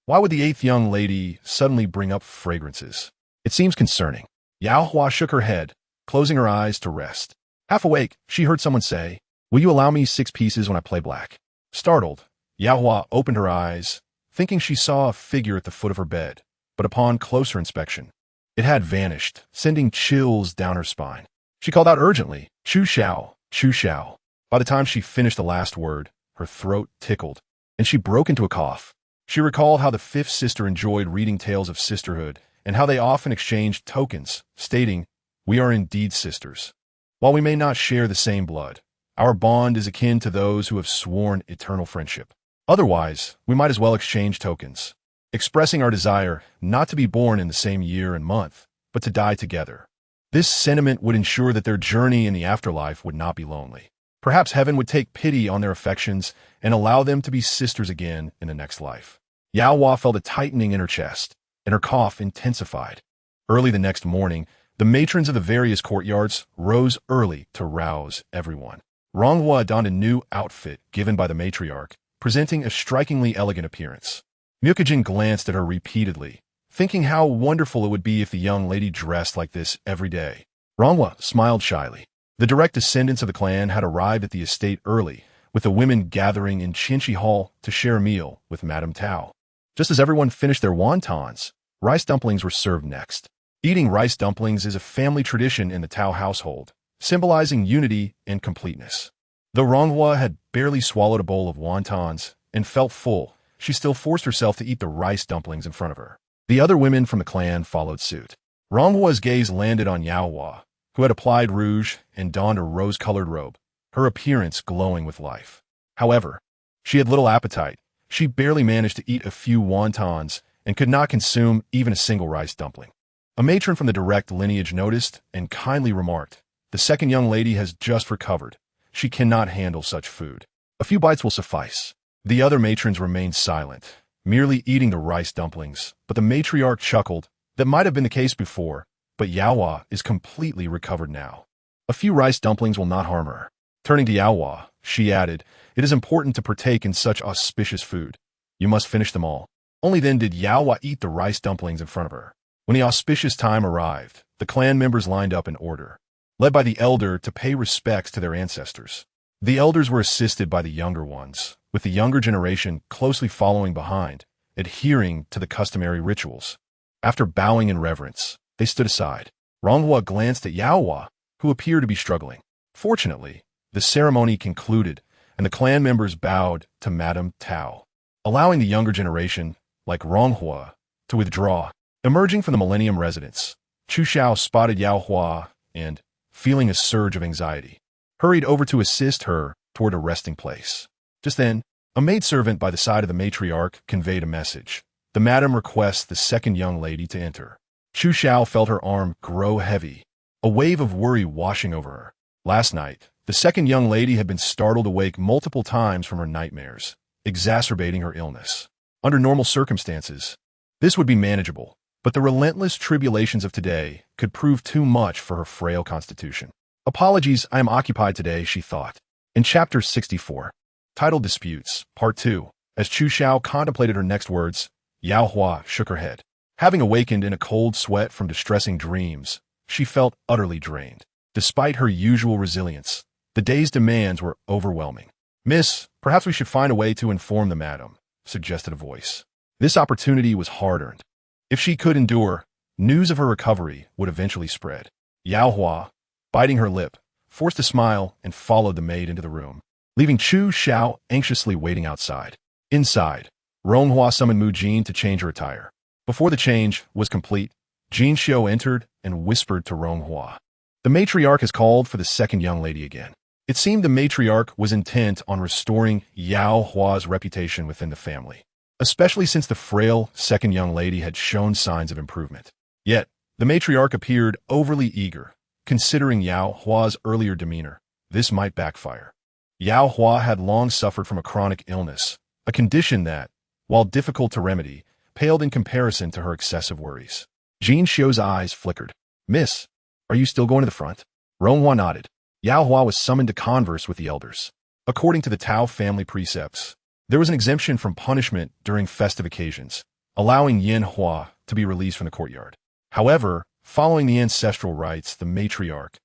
why would the 8th young lady suddenly bring up fragrances? It seems concerning. Yaohua shook her head, closing her eyes to rest. Half awake, she heard someone say, Will you allow me 6 pieces when I play black? Startled, Yaohua opened her eyes, thinking she saw a figure at the foot of her bed, but upon closer inspection, it had vanished, sending chills down her spine. She called out urgently, Chu Xiao, Chu Xiao. By the time she finished the last word, her throat tickled, and she broke into a cough. She recalled how the 5th sister enjoyed reading tales of sisterhood, and how they often exchanged tokens, stating, We are indeed sisters. While we may not share the same blood, our bond is akin to those who have sworn eternal friendship. Otherwise, we might as well exchange tokens. Expressing our desire not to be born in the same year and month, but to die together. This sentiment would ensure that their journey in the afterlife would not be lonely. Perhaps heaven would take pity on their affections and allow them to be sisters again in the next life. Yao Hua felt a tightening in her chest, and her cough intensified. Early the next morning, the matrons of the various courtyards rose early to rouse everyone. Ronghua donned a new outfit given by the matriarch, presenting a strikingly elegant appearance. Mukujin glanced at her repeatedly, thinking how wonderful it would be if the young lady dressed like this every day. Ronghua smiled shyly. The direct descendants of the clan had arrived at the estate early, with the women gathering in Qinshi Hall to share a meal with Madame Tao. Just as everyone finished their wontons, rice dumplings were served next. Eating rice dumplings is a family tradition in the Tao household, symbolizing unity and completeness. Though Ronghua had barely swallowed a bowl of wontons and felt full, she still forced herself to eat the rice dumplings in front of her. The other women from the clan followed suit. Ronghua's gaze landed on Yao Hua, who had applied rouge and donned a rose-colored robe, her appearance glowing with life. However, she had little appetite. She barely managed to eat a few wontons and could not consume even a single rice dumpling. A matron from the direct lineage noticed and kindly remarked, "The second young lady has just recovered. She cannot handle such food. A few bites will suffice." The other matrons remained silent, merely eating the rice dumplings, but the matriarch chuckled. That might have been the case before, but Yao Hua is completely recovered now. A few rice dumplings will not harm her. Turning to Yao Hua, she added, "It is important to partake in such auspicious food. You must finish them all." Only then did Yao Hua eat the rice dumplings in front of her. When the auspicious time arrived, the clan members lined up in order, led by the elder to pay respects to their ancestors. The elders were assisted by the younger ones, with the younger generation closely following behind, adhering to the customary rituals. After bowing in reverence, they stood aside. Ronghua glanced at Yao Hua, who appeared to be struggling. Fortunately, the ceremony concluded, and the clan members bowed to Madame Tao, allowing the younger generation, like Ronghua, to withdraw. Emerging from the Millennium residence, Chu Xiao spotted Yao Hua and, feeling a surge of anxiety, hurried over to assist her toward a resting place. Just then, a maidservant by the side of the matriarch conveyed a message. The madam requests the second young lady to enter. Chu Xiao felt her arm grow heavy, a wave of worry washing over her. Last night, the second young lady had been startled awake multiple times from her nightmares, exacerbating her illness. Under normal circumstances, this would be manageable, but the relentless tribulations of today could prove too much for her frail constitution. "Apologies, I am occupied today," she thought. In Chapter 64, titled Disputes, Part 2, as Chu Xiao contemplated her next words, Yao Hua shook her head. Having awakened in a cold sweat from distressing dreams, she felt utterly drained. Despite her usual resilience, the day's demands were overwhelming. "Miss, perhaps we should find a way to inform the madam," suggested a voice. This opportunity was hard-earned. If she could endure, news of her recovery would eventually spread. Yao Hua, biting her lip, forced a smile and followed the maid into the room, leaving Chu Xiao anxiously waiting outside. Inside, Ronghua summoned Mu Jin to change her attire. Before the change was complete, Jin Xiu entered and whispered to Ronghua, "The matriarch has called for the second young lady again." It seemed the matriarch was intent on restoring Yao Hua's reputation within the family, especially since the frail second young lady had shown signs of improvement. Yet, the matriarch appeared overly eager. Considering Yao Hua's earlier demeanor, this might backfire. Yao Hua had long suffered from a chronic illness, a condition that, while difficult to remedy, paled in comparison to her excessive worries. Jin Xiu's eyes flickered. "Miss, are you still going to the front?" Ronghua nodded. Yao Hua was summoned to converse with the elders. According to the Tao family precepts, there was an exemption from punishment during festive occasions, allowing Yin Hua to be released from the courtyard. However, following the ancestral rites, the matriarch,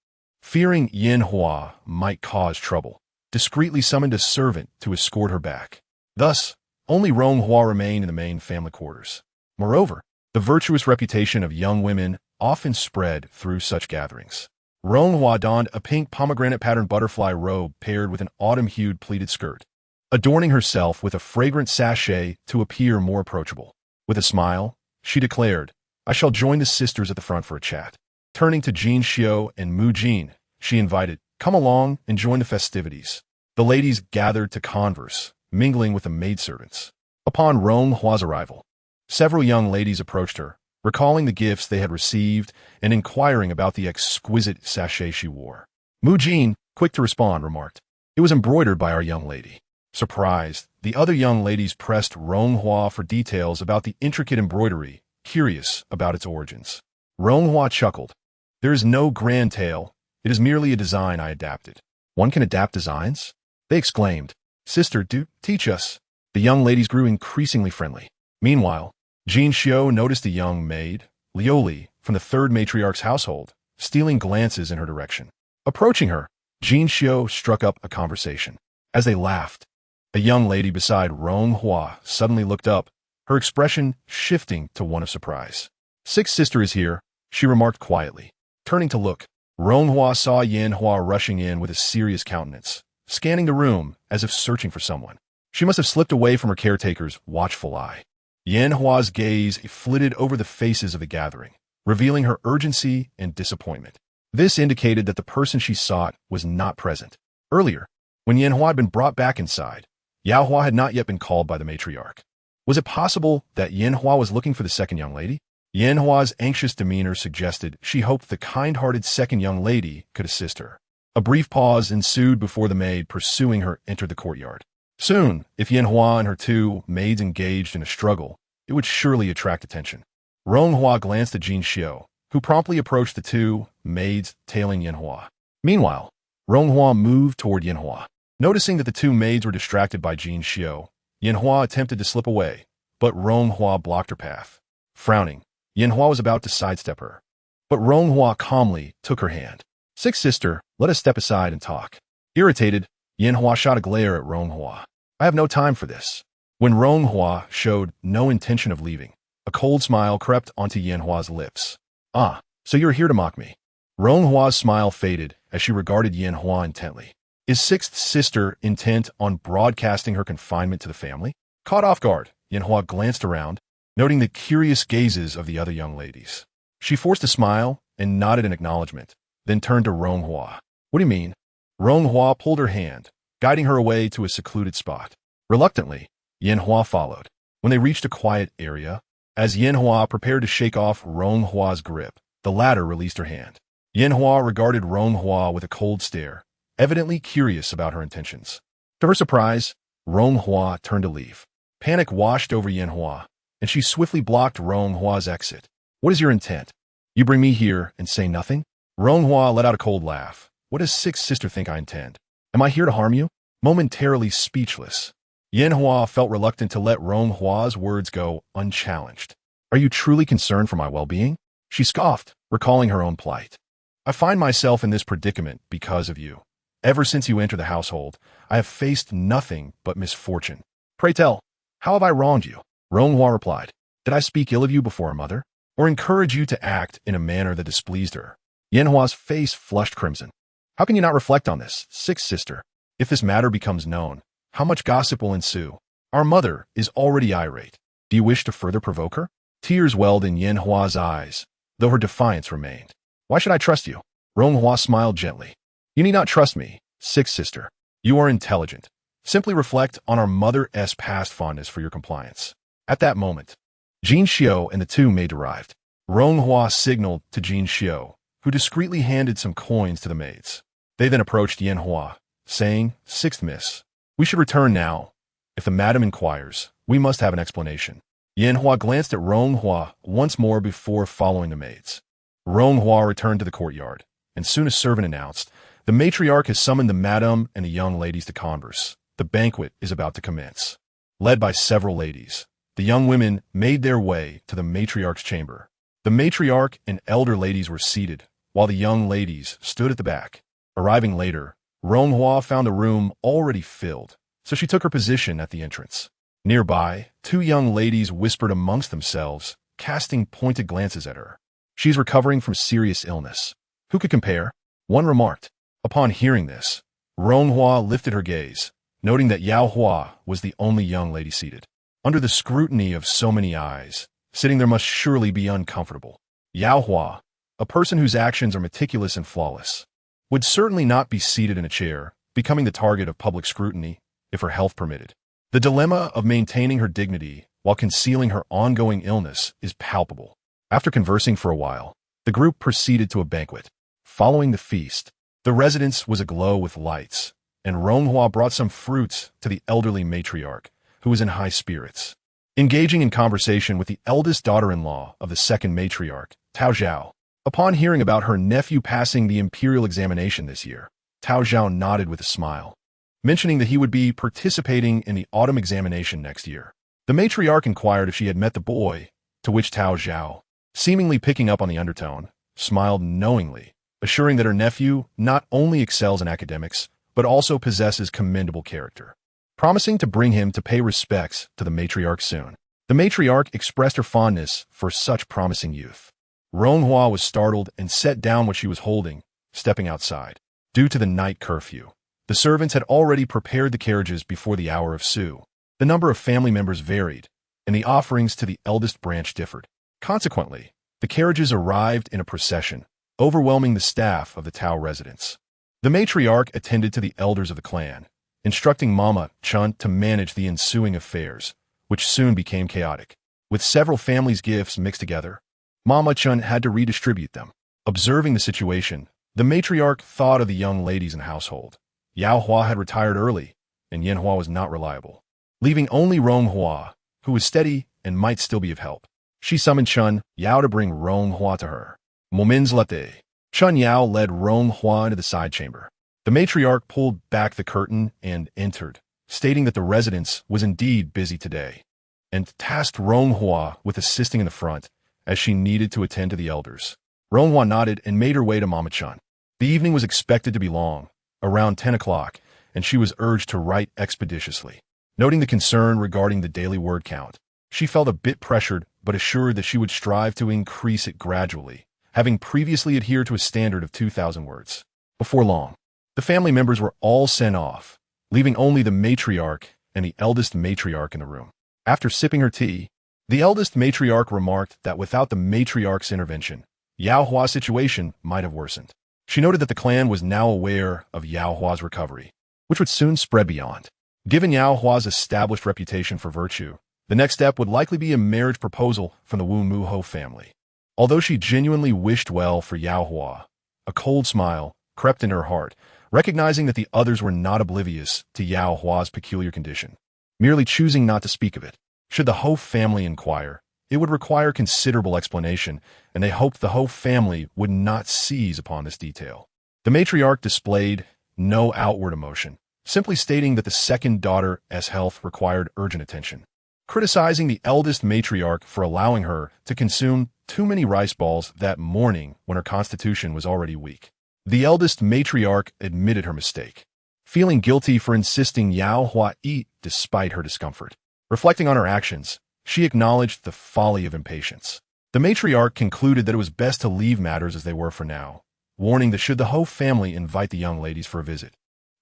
fearing Yin Hua might cause trouble, discreetly summoned a servant to escort her back. Thus, only Ronghua remained in the main family quarters. Moreover, the virtuous reputation of young women often spread through such gatherings. Ronghua donned a pink pomegranate-patterned butterfly robe paired with an autumn-hued pleated skirt, adorning herself with a fragrant sachet to appear more approachable. With a smile, she declared, "I shall join the sisters at the front for a chat." Turning to Jin Xiu and Mu Jin, she invited, "Come along and join the festivities." The ladies gathered to converse, mingling with the maidservants. Upon Ronghua's arrival, several young ladies approached her, recalling the gifts they had received and inquiring about the exquisite sachet she wore. Mu Jin, quick to respond, remarked, "It was embroidered by our young lady." Surprised, the other young ladies pressed Ronghua for details about the intricate embroidery, curious about its origins. Ronghua chuckled. "There is no grand tale. It is merely a design I adapted." "One can adapt designs?" they exclaimed. "Sister, do teach us." The young ladies grew increasingly friendly. Meanwhile, Jin Xiu noticed a young maid, Lioli, from the third matriarch's household, stealing glances in her direction. Approaching her, Jin Xiu struck up a conversation. As they laughed, a young lady beside Ronghua suddenly looked up, her expression shifting to one of surprise. "Sixth sister is here," she remarked quietly. Turning to look, Ronghua saw Yanhua rushing in with a serious countenance, scanning the room as if searching for someone. She must have slipped away from her caretaker's watchful eye. Yanhua's gaze flitted over the faces of the gathering, revealing her urgency and disappointment. This indicated that the person she sought was not present. Earlier, when Yanhua had been brought back inside, Yaohua had not yet been called by the matriarch. Was it possible that Yanhua was looking for the second young lady? Yanhua's anxious demeanor suggested she hoped the kind-hearted second young lady could assist her. A brief pause ensued before the maid pursuing her entered the courtyard. Soon, if Yanhua and her two maids engaged in a struggle, it would surely attract attention. Ronghua glanced at Jin Xiu, who promptly approached the two maids tailing Yanhua. Meanwhile, Ronghua moved toward Yanhua. Noticing that the two maids were distracted by Jin Xiu, Yanhua attempted to slip away, but Ronghua blocked her path. Frowning, Yanhua was about to sidestep her, but Ronghua calmly took her hand. "Sixth sister, let us step aside and talk." Irritated, Yanhua shot a glare at Ronghua. "I have no time for this." When Ronghua showed no intention of leaving, a cold smile crept onto Yanhua's lips. "Ah, so you're here to mock me." Ronhua's smile faded as she regarded Yanhua intently. Is sixth sister intent on broadcasting her confinement to the family? Caught off guard, Yanhua glanced around, noting the curious gazes of the other young ladies. She forced a smile and nodded in acknowledgement, then turned to Ronghua. "What do you mean?" Ronghua pulled her hand, guiding her away to a secluded spot. Reluctantly, Yanhua followed. When they reached a quiet area, as Yanhua prepared to shake off Ronghua's grip, the latter released her hand. Yanhua regarded Ronghua with a cold stare, evidently curious about her intentions. To her surprise, Ronghua turned to leave. Panic washed over Yanhua, and she swiftly blocked Ronghua's exit. "What is your intent? You bring me here and say nothing?" Ronghua let out a cold laugh. "What does sixth sister think I intend? Am I here to harm you?" Momentarily speechless, Yanhua felt reluctant to let Ronghua's words go unchallenged. "Are you truly concerned for my well-being?" She scoffed, recalling her own plight. "I find myself in this predicament because of you. Ever since you entered the household, I have faced nothing but misfortune. Pray tell, how have I wronged you?" Ronghua replied, "Did I speak ill of you before our mother, or encourage you to act in a manner that displeased her?" Yanhua's face flushed crimson. "How can you not reflect on this, sixth sister? If this matter becomes known, how much gossip will ensue? Our mother is already irate. Do you wish to further provoke her?" Tears welled in Yanhua's eyes, though her defiance remained. "Why should I trust you?" Ronghua smiled gently. "You need not trust me, sixth sister. You are intelligent. Simply reflect on our mother's past fondness for your compliance." At that moment, Jin Xiu and the two maids arrived. Ronghua signaled to Jin Xiu, who discreetly handed some coins to the maids. They then approached Yanhua, saying, "Sixth miss, we should return now. If the madam inquires, we must have an explanation." Yanhua glanced at Ronghua once more before following the maids. Ronghua returned to the courtyard, and soon a servant announced, "The matriarch has summoned the madam and the young ladies to converse. The banquet is about to commence." Led by several ladies, the young women made their way to the matriarch's chamber. The matriarch and elder ladies were seated, while the young ladies stood at the back. Arriving later, Ronghua found the room already filled, so she took her position at the entrance. Nearby, two young ladies whispered amongst themselves, casting pointed glances at her. "She's recovering from serious illness. Who could compare?" one remarked. Upon hearing this, Ronghua lifted her gaze, noting that Yaohua was the only young lady seated. Under the scrutiny of so many eyes, sitting there must surely be uncomfortable. Yaohua, a person whose actions are meticulous and flawless, would certainly not be seated in a chair, becoming the target of public scrutiny, if her health permitted. The dilemma of maintaining her dignity while concealing her ongoing illness is palpable. After conversing for a while, the group proceeded to a banquet. Following the feast, the residence was aglow with lights, and Ronghua brought some fruits to the elderly matriarch, who was in high spirits. Engaging in conversation with the eldest daughter-in-law of the second matriarch, Tao Zhao. Upon hearing about her nephew passing the imperial examination this year, Tao Zhao nodded with a smile, mentioning that he would be participating in the autumn examination next year. The matriarch inquired if she had met the boy, to which Tao Zhao, seemingly picking up on the undertone, smiled knowingly, assuring that her nephew not only excels in academics, but also possesses commendable character, promising to bring him to pay respects to the matriarch soon. The matriarch expressed her fondness for such promising youth. Ronghua was startled and set down what she was holding, stepping outside. Due to the night curfew, the servants had already prepared the carriages before the hour of Su. The number of family members varied, and the offerings to the eldest branch differed. Consequently, the carriages arrived in a procession, overwhelming the staff of the Tao residence. The matriarch attended to the elders of the clan, instructing Mama Chun to manage the ensuing affairs, which soon became chaotic. With several families' gifts mixed together, Mama Chun had to redistribute them. Observing the situation, the matriarch thought of the young ladies in the household. Yao Hua had retired early, and Yen Hua was not reliable, leaving only Rong Hua, who was steady and might still be of help. She summoned Chun Yao to bring Rong Hua to her. Moments later, Chun Yao led Rong Hua into the side chamber. The matriarch pulled back the curtain and entered, stating that the residence was indeed busy today, and tasked Rong Hua with assisting in the front, as she needed to attend to the elders. Rong Hua nodded and made her way to Mama Chun. The evening was expected to be long, around 10 o'clock, and she was urged to write expeditiously. Noting the concern regarding the daily word count, she felt a bit pressured but assured that she would strive to increase it gradually, having previously adhered to a standard of 2,000 words. Before long, the family members were all sent off, leaving only the matriarch and the eldest matriarch in the room. After sipping her tea, the eldest matriarch remarked that without the matriarch's intervention, Yao Hua's situation might have worsened. She noted that the clan was now aware of Yao Hua's recovery, which would soon spread beyond. Given Yao Hua's established reputation for virtue, the next step would likely be a marriage proposal from the Wu Mu Ho family. Although she genuinely wished well for Yao Hua, a cold smile crept in her heart, recognizing that the others were not oblivious to Yao Hua's peculiar condition, merely choosing not to speak of it. Should the Ho family inquire, it would require considerable explanation, and they hoped the Ho family would not seize upon this detail. The matriarch displayed no outward emotion, simply stating that the second daughter's health required urgent attention, criticizing the eldest matriarch for allowing her to consume too many rice balls that morning when her constitution was already weak. The eldest matriarch admitted her mistake, feeling guilty for insisting Yao Hua eat despite her discomfort. Reflecting on her actions, she acknowledged the folly of impatience. The matriarch concluded that it was best to leave matters as they were for now, warning that should the Ho family invite the young ladies for a visit,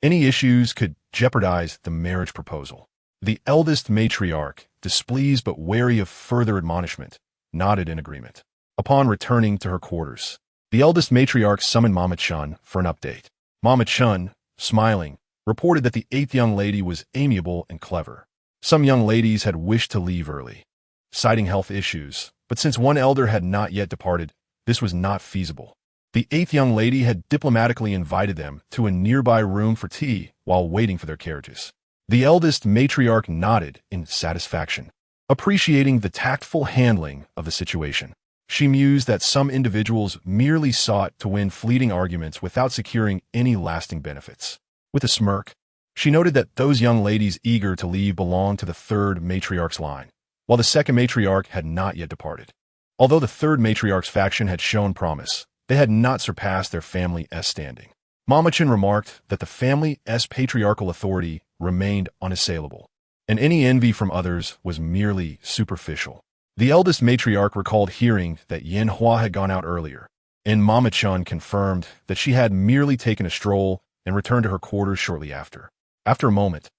any issues could jeopardize the marriage proposal. The eldest matriarch, displeased but wary of further admonishment, nodded in agreement. Upon returning to her quarters, the eldest matriarch summoned Mama Chun for an update. Mama Chun, smiling, reported that the 8th young lady was amiable and clever. Some young ladies had wished to leave early, citing health issues, but since one elder had not yet departed, this was not feasible. The 8th young lady had diplomatically invited them to a nearby room for tea while waiting for their carriages. The eldest matriarch nodded in satisfaction, appreciating the tactful handling of the situation. She mused that some individuals merely sought to win fleeting arguments without securing any lasting benefits. With a smirk, she noted that those young ladies eager to leave belonged to the 3rd matriarch's line, while the 2nd matriarch had not yet departed. Although the 3rd matriarch's faction had shown promise, they had not surpassed their family's standing. Mama Chun remarked that the family's patriarchal authority remained unassailable, and any envy from others was merely superficial. The eldest matriarch recalled hearing that Yen Hua had gone out earlier, and Mama Chun confirmed that she had merely taken a stroll and returned to her quarters shortly after. After a moment,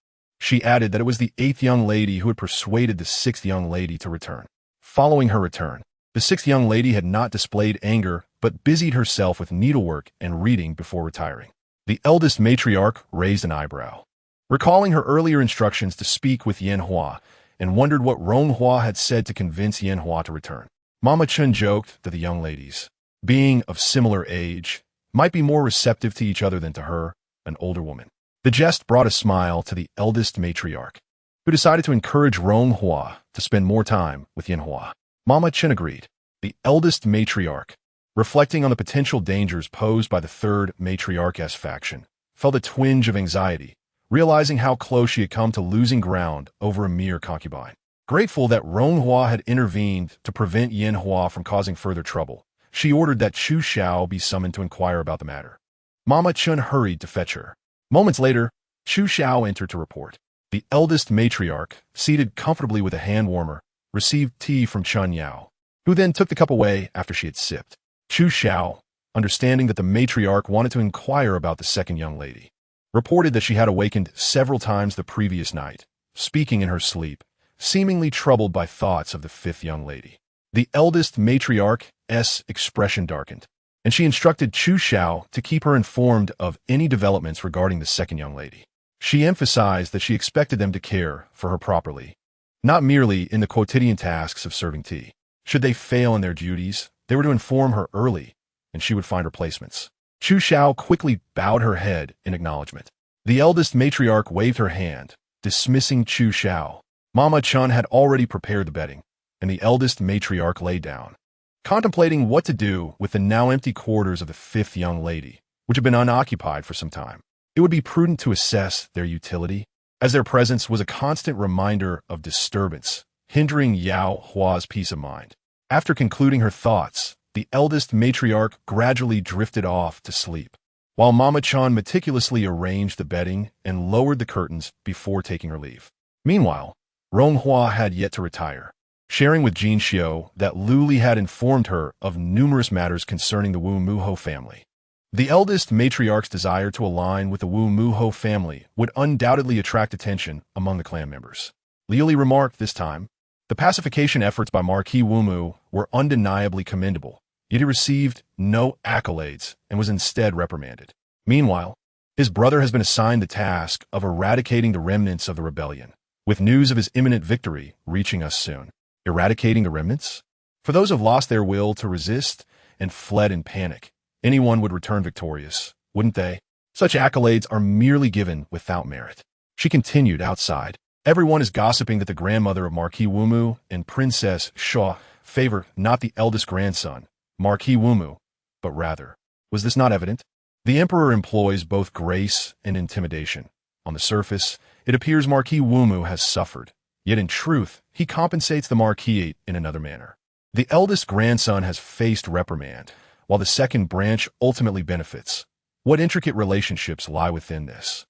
she added that it was the 8th young lady who had persuaded the 6th young lady to return. Following her return, the 6th young lady had not displayed anger but busied herself with needlework and reading before retiring. The eldest matriarch raised an eyebrow, recalling her earlier instructions to speak with Yen Hua, and wondered what Rong Hua had said to convince Yen Hua to return. Mama Chun joked that the young ladies, being of similar age, might be more receptive to each other than to her, an older woman. The jest brought a smile to the eldest matriarch, who decided to encourage Rong Hua to spend more time with Yin Hua. Mama Chun agreed. The eldest matriarch, reflecting on the potential dangers posed by the third matriarch's faction, felt a twinge of anxiety, realizing how close she had come to losing ground over a mere concubine. Grateful that Rong Hua had intervened to prevent Yin Hua from causing further trouble, she ordered that Chu Xiao be summoned to inquire about the matter. Mama Chun hurried to fetch her. Moments later, Chu Xiao entered to report. The eldest matriarch, seated comfortably with a hand warmer, received tea from Chun Yao, who then took the cup away after she had sipped. Chu Xiao, understanding that the matriarch wanted to inquire about the second young lady, reported that she had awakened several times the previous night, speaking in her sleep, seemingly troubled by thoughts of the fifth young lady. The eldest matriarch's expression darkened, and she instructed Chu Xiao to keep her informed of any developments regarding the second young lady. She emphasized that she expected them to care for her properly, not merely in the quotidian tasks of serving tea. Should they fail in their duties, they were to inform her early, and she would find replacements. Chu Xiao quickly bowed her head in acknowledgement. The eldest matriarch waved her hand, dismissing Chu Xiao. Mama Chun had already prepared the bedding, and the eldest matriarch lay down, contemplating what to do with the now empty quarters of the fifth young lady, which had been unoccupied for some time. It would be prudent to assess their utility, as their presence was a constant reminder of disturbance, hindering Yao Hua's peace of mind. After concluding her thoughts, the eldest matriarch gradually drifted off to sleep, while Mama Chun meticulously arranged the bedding and lowered the curtains before taking her leave. Meanwhile, Rong Hua had yet to retire, sharing with Jin Xiu that Lu Li had informed her of numerous matters concerning the Wu Muho family. The eldest matriarch's desire to align with the Wu Muho family would undoubtedly attract attention among the clan members. Liu Li remarked this time, the pacification efforts by Marquis Wu Mu were undeniably commendable, yet he received no accolades and was instead reprimanded. Meanwhile, his brother has been assigned the task of eradicating the remnants of the rebellion, with news of his imminent victory reaching us soon. Eradicating the remnants? For those who have lost their will to resist and fled in panic, anyone would return victorious, wouldn't they? Such accolades are merely given without merit. She continued outside. Everyone is gossiping that the grandmother of Marquis Wumu and Princess Shaw favor not the eldest grandson, Marquis Wumu, but rather. Was this not evident? The emperor employs both grace and intimidation. On the surface, it appears Marquis Wumu has suffered, yet in truth, he compensates the Marquis in another manner. The eldest grandson has faced reprimand, while the second branch ultimately benefits. What intricate relationships lie within this?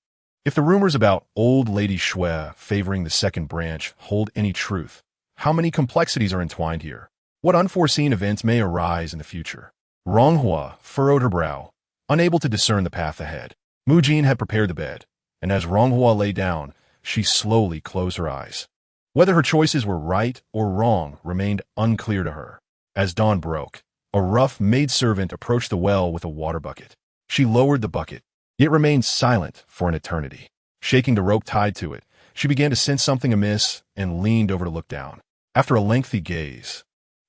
If the rumors about old Lady Shui favoring the second branch hold any truth, how many complexities are entwined here? What unforeseen events may arise in the future? Rong Hua furrowed her brow, unable to discern the path ahead. Mu Jin had prepared the bed, and as Rong Hua lay down, she slowly closed her eyes. Whether her choices were right or wrong remained unclear to her. As dawn broke, a rough maidservant approached the well with a water bucket. She lowered the bucket, yet remained silent for an eternity. Shaking the rope tied to it, she began to sense something amiss and leaned over to look down. After a lengthy gaze,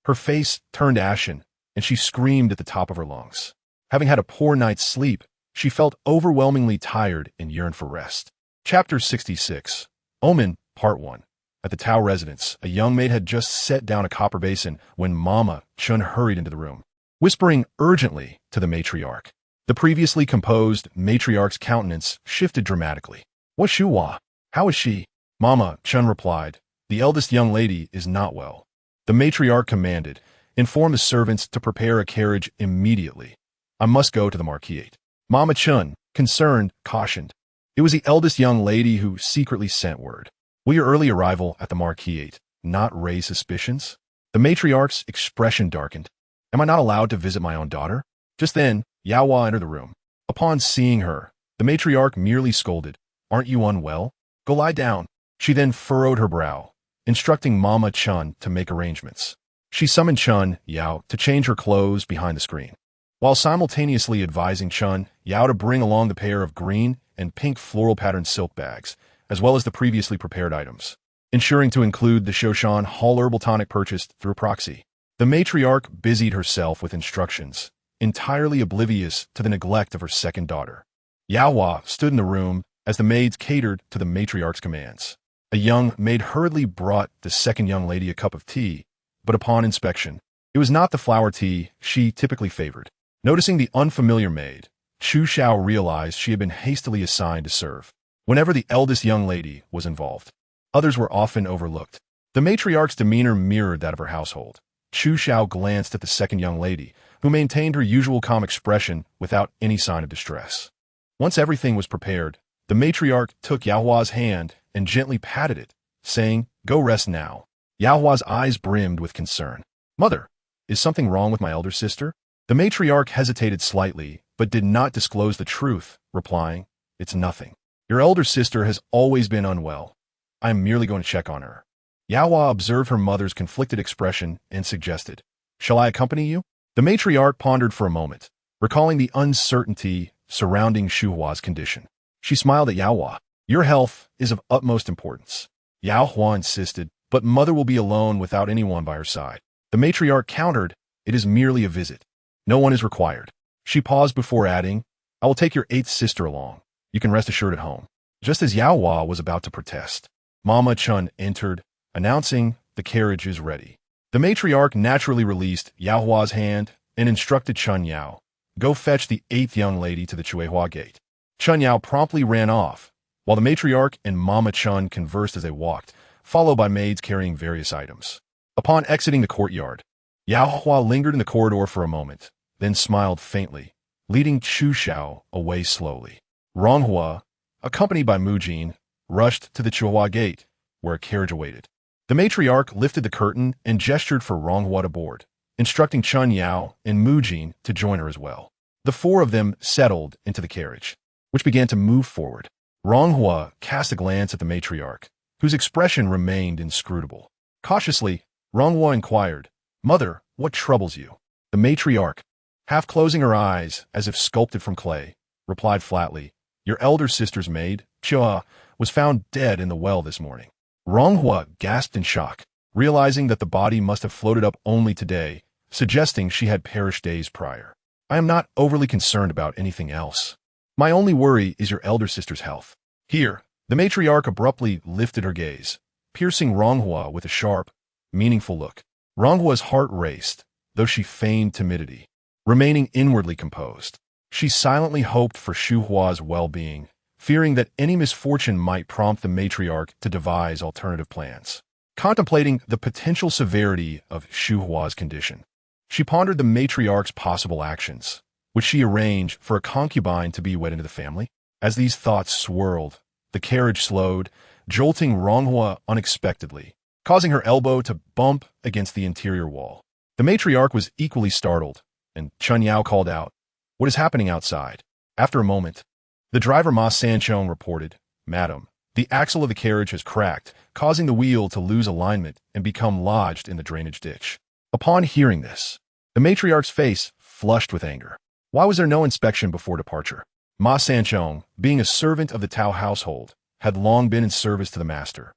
her face turned ashen, and she screamed at the top of her lungs. Having had a poor night's sleep, she felt overwhelmingly tired and yearned for rest. Chapter 66. Omen, Part 1. At the Tao residence, a young maid had just set down a copper basin when Mama Chun hurried into the room, whispering urgently to the matriarch. The previously composed matriarch's countenance shifted dramatically. What Shuhua? How is she? Mama Chun replied, the eldest young lady is not well. The matriarch commanded, inform the servants to prepare a carriage immediately. I must go to the Marquis. Mama Chun, concerned, cautioned. It was the eldest young lady who secretly sent word. Will your early arrival at the Marquis not raise suspicions? The matriarch's expression darkened. Am I not allowed to visit my own daughter? Just then, Yao Hua entered the room. Upon seeing her, the matriarch merely scolded, aren't you unwell? Go lie down. She then furrowed her brow, instructing Mama Chun to make arrangements. She summoned Chun Yao to change her clothes behind the screen, while simultaneously advising Chun Yao to bring along the pair of green and pink floral patterned silk bags, as well as the previously prepared items, ensuring to include the Shoshan Hall herbal tonic purchased through proxy. The matriarch busied herself with instructions, entirely oblivious to the neglect of her second daughter. Yaohua stood in the room as the maids catered to the matriarch's commands. A young maid hurriedly brought the second young lady a cup of tea, but upon inspection, it was not the flower tea she typically favored. Noticing the unfamiliar maid, Chu Xiao realized she had been hastily assigned to serve. Whenever the eldest young lady was involved, others were often overlooked. The matriarch's demeanor mirrored that of her household. Chu Xiao glanced at the second young lady, who maintained her usual calm expression without any sign of distress. Once everything was prepared, the matriarch took Yaohua's hand and gently patted it, saying, "Go rest now." Yaohua's eyes brimmed with concern. "Mother, is something wrong with my elder sister?" The matriarch hesitated slightly, but did not disclose the truth, replying, "It's nothing. Your elder sister has always been unwell. I am merely going to check on her." Yaohua observed her mother's conflicted expression and suggested, "Shall I accompany you?" The matriarch pondered for a moment, recalling the uncertainty surrounding Shuhua's condition. She smiled at Yaohua. "Your health is of utmost importance." Yaohua insisted, "But mother will be alone without anyone by her side." The matriarch countered, "It is merely a visit. No one is required." She paused before adding, "I will take your eighth sister along. You can rest assured at home." Just as Yaohua was about to protest, Mama Chun entered, announcing, "The carriage is ready." The matriarch naturally released Yaohua's hand and instructed Chun Yao, "Go fetch the eighth young lady to the Chuehua gate." Chun Yao promptly ran off, while the matriarch and Mama Chun conversed as they walked, followed by maids carrying various items. Upon exiting the courtyard, Yaohua lingered in the corridor for a moment, then smiled faintly, leading Chu Xiao away slowly. Ronghua, accompanied by Mujin, rushed to the Chuehua gate, where a carriage awaited. The matriarch lifted the curtain and gestured for Ronghua to board, instructing Chun Yao and Mujin to join her as well. The four of them settled into the carriage, which began to move forward. Ronghua cast a glance at the matriarch, whose expression remained inscrutable. Cautiously, Ronghua inquired, "Mother, what troubles you?" The matriarch, half closing her eyes as if sculpted from clay, replied flatly, "Your elder sister's maid, Chua, was found dead in the well this morning." Ronghua gasped in shock, realizing that the body must have floated up only today, suggesting she had perished days prior. "I am not overly concerned about anything else. My only worry is your elder sister's health." Here, the matriarch abruptly lifted her gaze, piercing Ronghua with a sharp, meaningful look. Ronghua's heart raced, though she feigned timidity. Remaining inwardly composed, she silently hoped for Shuhua's well-being, fearing that any misfortune might prompt the matriarch to devise alternative plans. Contemplating the potential severity of Shuhua's condition, she pondered the matriarch's possible actions. Would she arrange for a concubine to be wed into the family? As these thoughts swirled, the carriage slowed, jolting Ronghua unexpectedly, causing her elbow to bump against the interior wall. The matriarch was equally startled, and Chun Yao called out, "What is happening outside?" After a moment, the driver Ma Sanchong reported, "Madam, the axle of the carriage has cracked, causing the wheel to lose alignment and become lodged in the drainage ditch." Upon hearing this, the matriarch's face flushed with anger. Why was there no inspection before departure? Ma Sanchong, being a servant of the Tao household, had long been in service to the master,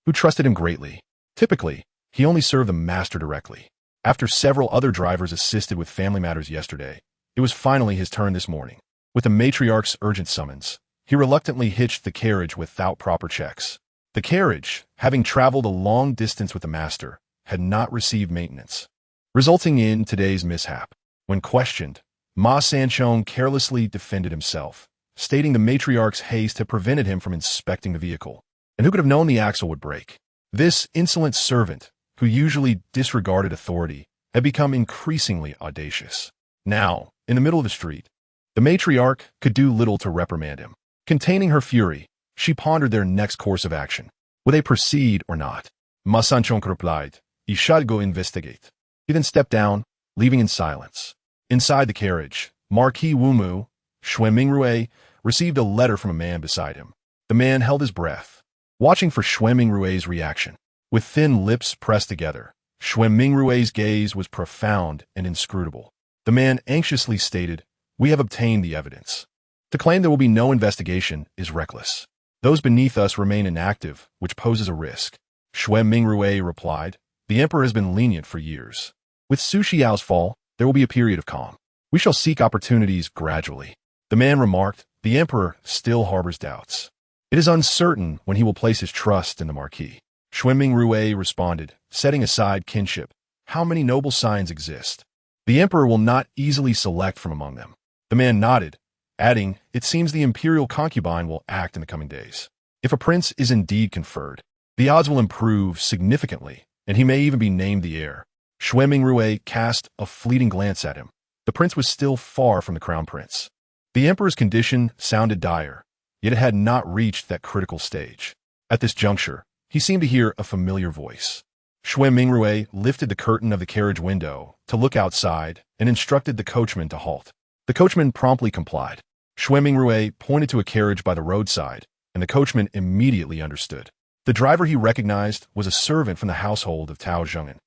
who trusted him greatly. Typically, he only served the master directly. After several other drivers assisted with family matters yesterday, it was finally his turn this morning. With the matriarch's urgent summons, he reluctantly hitched the carriage without proper checks. The carriage, having traveled a long distance with the master, had not received maintenance, resulting in today's mishap. When questioned, Ma Sanchong carelessly defended himself, stating the matriarch's haste had prevented him from inspecting the vehicle, and who could have known the axle would break. This insolent servant, who usually disregarded authority, had become increasingly audacious. Now, in the middle of the street, the matriarch could do little to reprimand him. Containing her fury, she pondered their next course of action. Would they proceed or not? Ma Sanchong replied, "You should go investigate." He then stepped down, leaving in silence. Inside the carriage, Marquis Wumu, Xue Mingrue, received a letter from a man beside him. The man held his breath, watching for Xue Mingrue's reaction. With thin lips pressed together, Xue Mingrue's gaze was profound and inscrutable. The man anxiously stated, "We have obtained the evidence. To claim there will be no investigation is reckless. Those beneath us remain inactive, which poses a risk." Xue Mingrue replied, "The emperor has been lenient for years. With Su Xiao's fall, there will be a period of calm. We shall seek opportunities gradually. The man remarked. The emperor still harbors doubts. It is uncertain when he will place his trust in the marquis. Xuanming Rui responded, setting aside kinship. How many noble signs exist? The emperor will not easily select from among them. The man nodded, adding, it seems the imperial concubine will act in the coming days. If a prince is indeed conferred, the odds will improve significantly, and he may even be named the heir. Xuanming Rui cast a fleeting glance at him. The prince was still far from the crown prince. The emperor's condition sounded dire, yet it had not reached that critical stage. At this juncture, he seemed to hear a familiar voice. Xuanming Rui lifted the curtain of the carriage window to look outside and instructed the coachman to halt. The coachman promptly complied. Xuanming Rui pointed to a carriage by the roadside, and the coachman immediately understood. The driver he recognized was a servant from the household of Tao Zheng'an,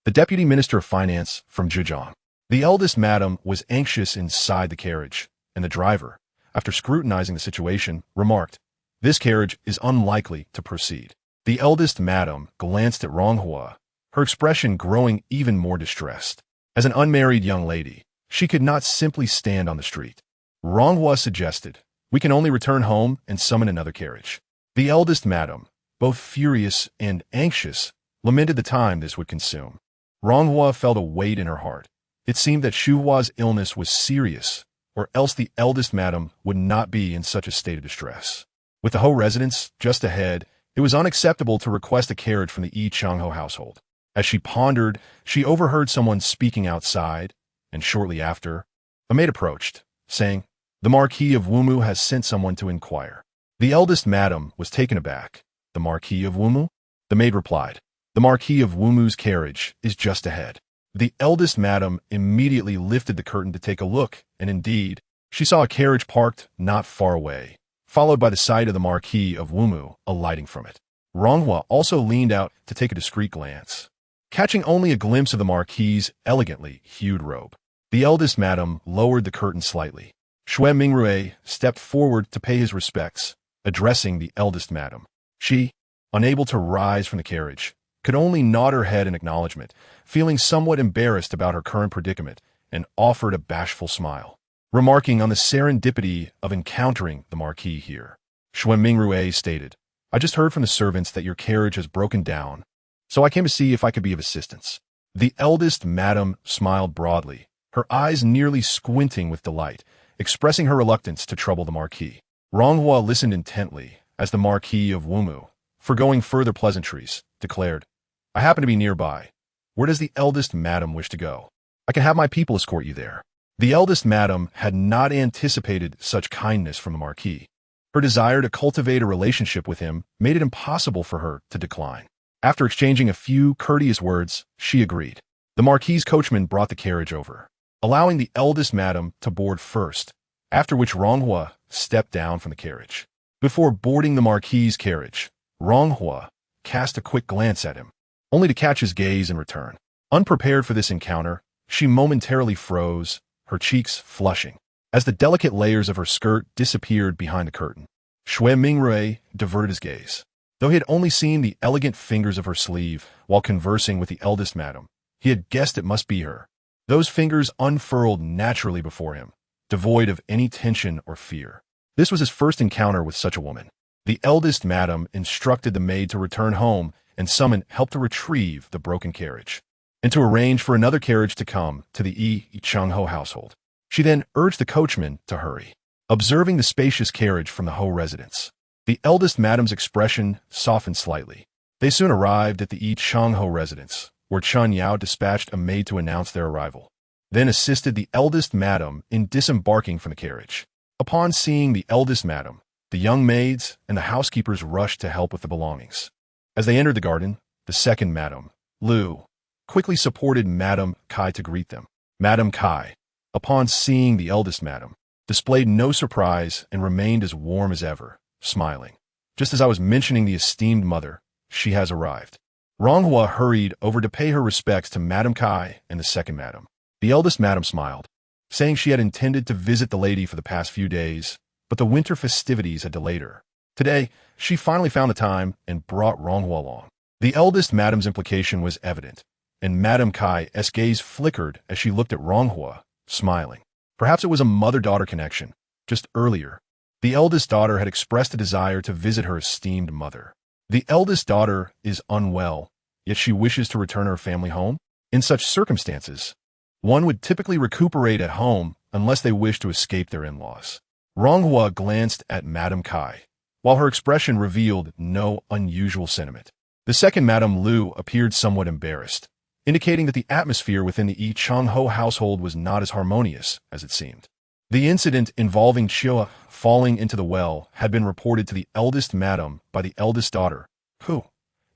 the deputy minister of finance from Zhejiang. The eldest madam was anxious inside the carriage, and the driver, after scrutinizing the situation, remarked, this carriage is unlikely to proceed. The eldest madam glanced at Ronghua, her expression growing even more distressed. As an unmarried young lady, she could not simply stand on the street. Ronghua suggested, we can only return home and summon another carriage. The eldest madam, both furious and anxious, lamented the time this would consume. Ronghua felt a weight in her heart. It seemed that Shuhua's illness was serious, or else the eldest madam would not be in such a state of distress. With the Ho residence just ahead, it was unacceptable to request a carriage from the Yi Changho household. As she pondered, she overheard someone speaking outside, and shortly after, a maid approached, saying, the Marquis of Wumu has sent someone to inquire. The eldest madam was taken aback. The Marquis of Wumu? The maid replied, the Marquis of Wumu's carriage is just ahead. The eldest madam immediately lifted the curtain to take a look, and indeed, she saw a carriage parked not far away, followed by the sight of the Marquis of Wumu alighting from it. Ronghua also leaned out to take a discreet glance, catching only a glimpse of the Marquis's elegantly hued robe. The eldest madam lowered the curtain slightly. Xuanming Rui stepped forward to pay his respects, addressing the eldest madam. She, unable to rise from the carriage, could only nod her head in acknowledgement, feeling somewhat embarrassed about her current predicament, and offered a bashful smile. Remarking on the serendipity of encountering the Marquis here, Xuanming Rui stated, I just heard from the servants that your carriage has broken down, so I came to see if I could be of assistance. The eldest madam smiled broadly, her eyes nearly squinting with delight, expressing her reluctance to trouble the Marquis. Ronghua listened intently as the Marquis of Wumu, foregoing further pleasantries, declared, I happen to be nearby. Where does the eldest madam wish to go? I can have my people escort you there. The eldest madam had not anticipated such kindness from the Marquis. Her desire to cultivate a relationship with him made it impossible for her to decline. After exchanging a few courteous words, she agreed. The Marquis's coachman brought the carriage over, allowing the eldest madam to board first, after which Ronghua stepped down from the carriage. Before boarding the Marquis's carriage, Ronghua cast a quick glance at him, only to catch his gaze in return. Unprepared for this encounter, she momentarily froze, her cheeks flushing, as the delicate layers of her skirt disappeared behind the curtain. Xuanming Rui diverted his gaze. Though he had only seen the elegant fingers of her sleeve while conversing with the eldest madam, he had guessed it must be her. Those fingers unfurled naturally before him, devoid of any tension or fear. This was his first encounter with such a woman. The eldest madam instructed the maid to return home and summon help to retrieve the broken carriage, and to arrange for another carriage to come to the Yi Changho household. She then urged the coachman to hurry. Observing the spacious carriage from the Ho residence, the eldest madam's expression softened slightly. They soon arrived at the Yi Changho residence, where Chun Yao dispatched a maid to announce their arrival, then assisted the eldest madam in disembarking from the carriage. Upon seeing the eldest madam, the young maids and the housekeepers rushed to help with the belongings. As they entered the garden, the second madam, Lu, quickly supported Madame Kai to greet them. Madame Kai, upon seeing the eldest madam, displayed no surprise and remained as warm as ever, smiling. Just as I was mentioning the esteemed mother, she has arrived. Ronghua hurried over to pay her respects to Madame Kai and the second madam. The eldest madam smiled, saying she had intended to visit the lady for the past few days, but the winter festivities had delayed her. Today, she finally found the time and brought Ronghua along. The eldest madam's implication was evident. and Madame Kai's gaze flickered as she looked at Ronghua, smiling. Perhaps it was a mother-daughter connection. Just earlier, the eldest daughter had expressed a desire to visit her esteemed mother. The eldest daughter is unwell, yet she wishes to return her family home? In such circumstances, one would typically recuperate at home unless they wish to escape their in-laws. Ronghua glanced at Madame Kai, while her expression revealed no unusual sentiment. The second Madame Lu appeared somewhat embarrassed, indicating that the atmosphere within the Yi Changho household was not as harmonious as it seemed. The incident involving Chua falling into the well had been reported to the eldest madam by the eldest daughter, who,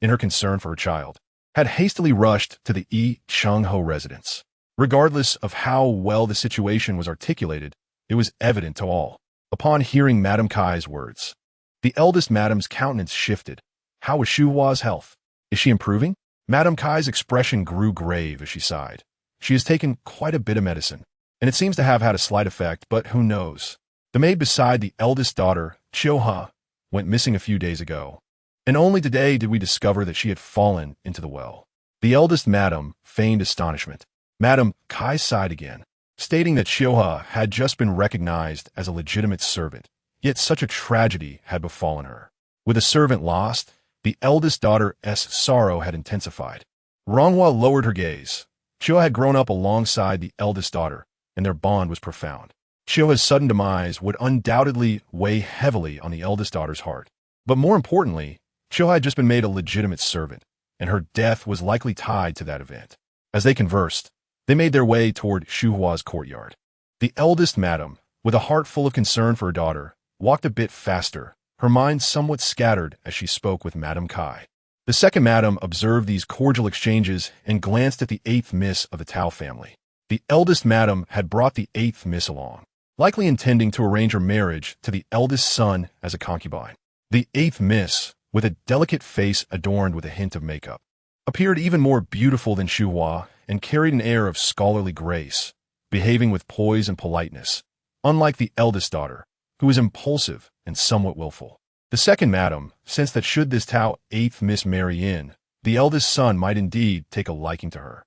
in her concern for her child, had hastily rushed to the Yi Changho residence. Regardless of how well the situation was articulated, it was evident to all. Upon hearing Madame Kai's words, the eldest madam's countenance shifted. How is Shuhua's health? Is she improving? Madame Kai's expression grew grave as she sighed. She has taken quite a bit of medicine, and it seems to have had a slight effect, but who knows? The maid beside the eldest daughter, Chioha, went missing a few days ago, and only today did we discover that she had fallen into the well. The eldest madam feigned astonishment. Madame Kai sighed again, stating that Chioha had just been recognized as a legitimate servant, yet such a tragedy had befallen her. With a servant lost, the eldest daughter's sorrow had intensified. Ronghua lowered her gaze. Chioha had grown up alongside the eldest daughter, and their bond was profound. Chioha's sudden demise would undoubtedly weigh heavily on the eldest daughter's heart. But more importantly, Chioha had just been made a legitimate servant, and her death was likely tied to that event. As they conversed, they made their way toward Shuhua's courtyard. The eldest madam, with a heart full of concern for her daughter, walked a bit faster, her mind somewhat scattered as she spoke with Madame Kai. The second madam observed these cordial exchanges and glanced at the eighth miss of the Tao family. The eldest madam had brought the eighth miss along, likely intending to arrange her marriage to the eldest son as a concubine. The eighth miss, with a delicate face adorned with a hint of makeup, appeared even more beautiful than Shuhua and carried an air of scholarly grace, behaving with poise and politeness, unlike the eldest daughter, who was impulsive and somewhat willful. The second madam sensed that should this Tao eighth miss marry in, the eldest son might indeed take a liking to her.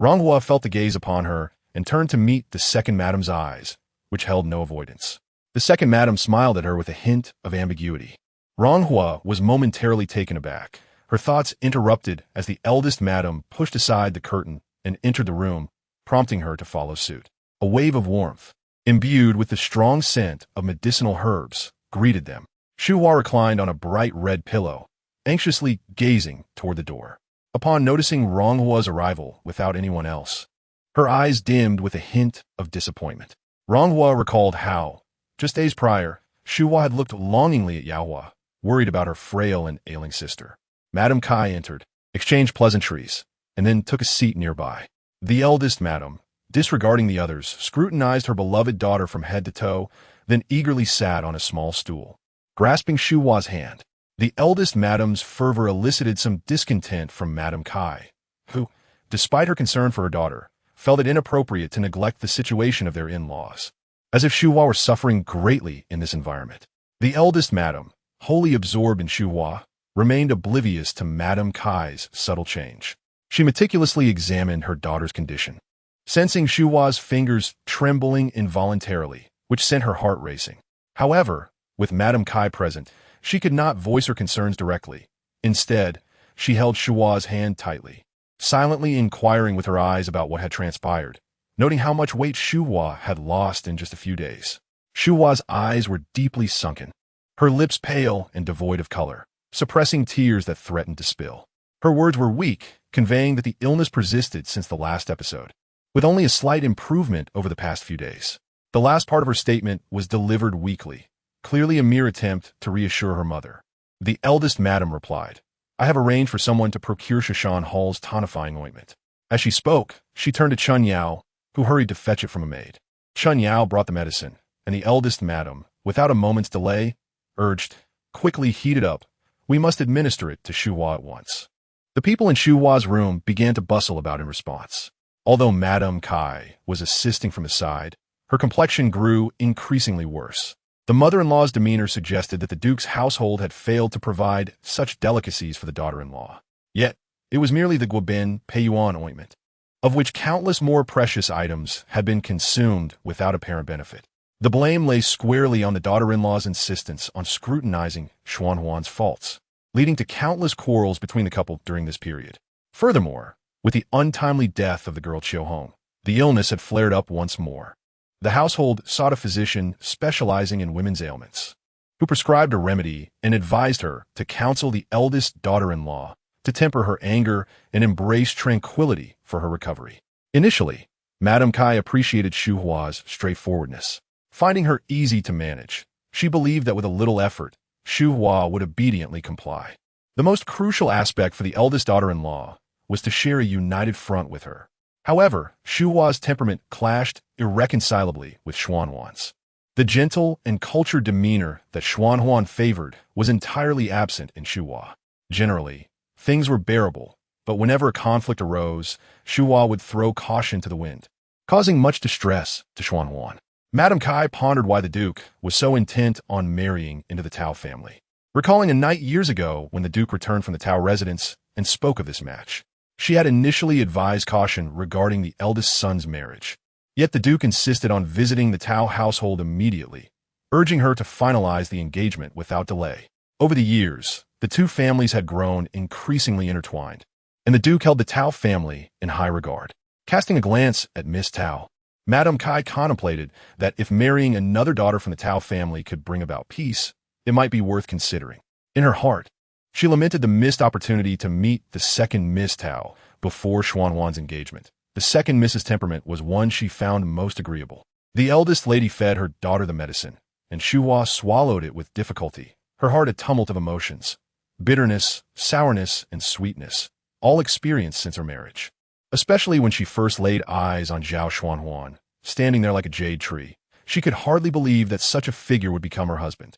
Ronghua felt the gaze upon her and turned to meet the second madam's eyes, which held no avoidance. The second madam smiled at her with a hint of ambiguity. Ronghua was momentarily taken aback, her thoughts interrupted as the eldest madam pushed aside the curtain and entered the room, prompting her to follow suit. A wave of warmth, imbued with the strong scent of medicinal herbs, greeted them. Shuhua reclined on a bright red pillow, anxiously gazing toward the door. Upon noticing Ronghua's arrival without anyone else, her eyes dimmed with a hint of disappointment. Ronghua recalled how, just days prior, Shuhua had looked longingly at Yaohua, worried about her frail and ailing sister. Madame Kai entered, exchanged pleasantries, and then took a seat nearby. The eldest madam, disregarding the others, scrutinized her beloved daughter from head to toe, then eagerly sat on a small stool. Grasping Shuhua's hand, the eldest madam's fervor elicited some discontent from Madame Kai, who, despite her concern for her daughter, felt it inappropriate to neglect the situation of their in-laws, as if Shuhua were suffering greatly in this environment. The eldest madam, wholly absorbed in Shuhua, remained oblivious to Madame Kai's subtle change. She meticulously examined her daughter's condition, sensing Shuhua's fingers trembling involuntarily, which sent her heart racing. However, with Madame Kai present, she could not voice her concerns directly. Instead, she held Shuhua's hand tightly, silently inquiring with her eyes about what had transpired, noting how much weight Shuhua had lost in just a few days. Shuhua's eyes were deeply sunken, her lips pale and devoid of color, suppressing tears that threatened to spill. Her words were weak, conveying that the illness persisted since the last episode, with only a slight improvement over the past few days. The last part of her statement was delivered weakly, clearly a mere attempt to reassure her mother. The eldest madam replied, "I have arranged for someone to procure Shashan Hall's tonifying ointment." As she spoke, she turned to Chun Yao, who hurried to fetch it from a maid. Chun Yao brought the medicine, and the eldest madam, without a moment's delay, urged, "Quickly heat it up. We must administer it to Shuhua at once." The people in Shuhua's room began to bustle about in response. Although Madame Kai was assisting from the side, her complexion grew increasingly worse. The mother-in-law's demeanor suggested that the Duke's household had failed to provide such delicacies for the daughter-in-law. Yet, It was merely the Guobin Peiyuan ointment, of which countless more precious items had been consumed without apparent benefit. The blame lay squarely on the daughter-in-law's insistence on scrutinizing Xuanhuan's faults, leading to countless quarrels between the couple during this period. Furthermore, with the untimely death of the girl Qiuhong, the illness had flared up once more. The household sought a physician specializing in women's ailments, who prescribed a remedy and advised her to counsel the eldest daughter-in-law to temper her anger and embrace tranquility for her recovery. Initially, Madame Kai appreciated Xu Hua's straightforwardness. Finding her easy to manage, she believed that with a little effort, Xu Hua would obediently comply. The most crucial aspect for the eldest daughter-in-law was to share a united front with her. However, Xu Hua's temperament clashed irreconcilably with Xuanhuan's. The gentle and cultured demeanor that Xuanhuan favored was entirely absent in Xu Hua. Generally, things were bearable, but whenever a conflict arose, Xu Hua would throw caution to the wind, causing much distress to Xuanhuan. Madame Kai pondered why the Duke was so intent on marrying into the Tao family, recalling a night years ago when the Duke returned from the Tao residence and spoke of this match. She had initially advised caution regarding the eldest son's marriage, yet the Duke insisted on visiting the Tao household immediately, urging her to finalize the engagement without delay. Over the years, the two families had grown increasingly intertwined, and the Duke held the Tao family in high regard. Casting a glance at Miss Tao, Madame Kai contemplated that if marrying another daughter from the Tao family could bring about peace, it might be worth considering. In her heart, she lamented the missed opportunity to meet the second Miss Tao before Xuanhuan's engagement. The second Mrs. Temperament was one she found most agreeable. The eldest lady fed her daughter the medicine, and Xu Hua swallowed it with difficulty, her heart a tumult of emotions, bitterness, sourness, and sweetness, all experienced since her marriage. Especially when she first laid eyes on Zhao Xuanhuan, standing there like a jade tree, she could hardly believe that such a figure would become her husband.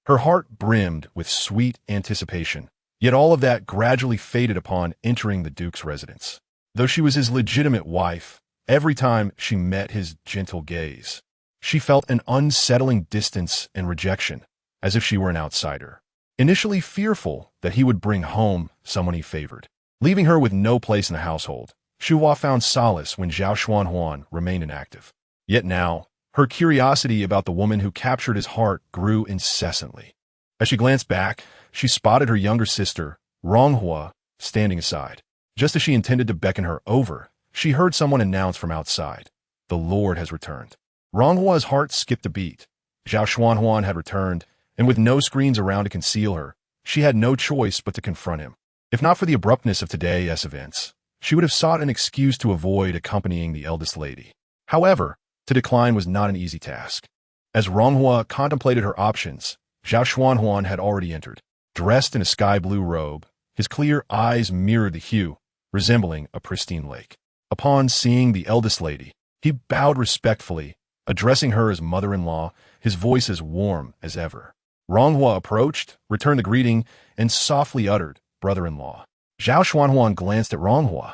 Her heart brimmed with sweet anticipation, yet all of that gradually faded upon entering the Duke's residence. Though she was his legitimate wife, every time she met his gentle gaze, she felt an unsettling distance and rejection, as if she were an outsider. Initially fearful that he would bring home someone he favored, leaving her with no place in the household, Xu Hua found solace when Zhao Xuanhuan remained inactive. Yet now, her curiosity about the woman who captured his heart grew incessantly. As she glanced back, she spotted her younger sister, Ronghua, standing aside. Just as she intended to beckon her over, she heard someone announce from outside, "The Lord has returned." Ronghua's heart skipped a beat. Zhao Xuanhuan had returned, and with no screens around to conceal her, she had no choice but to confront him. If not for the abruptness of today's events, she would have sought an excuse to avoid accompanying the eldest lady. However, to decline was not an easy task. As Ronghua contemplated her options, Zhao Xuanhuan had already entered. Dressed in a sky-blue robe, his clear eyes mirrored the hue, resembling a pristine lake. Upon seeing the eldest lady, he bowed respectfully, addressing her as mother-in-law, his voice as warm as ever. Ronghua approached, returned the greeting, and softly uttered, "Brother-in-law." Zhao Xuanhuan glanced at Ronghua,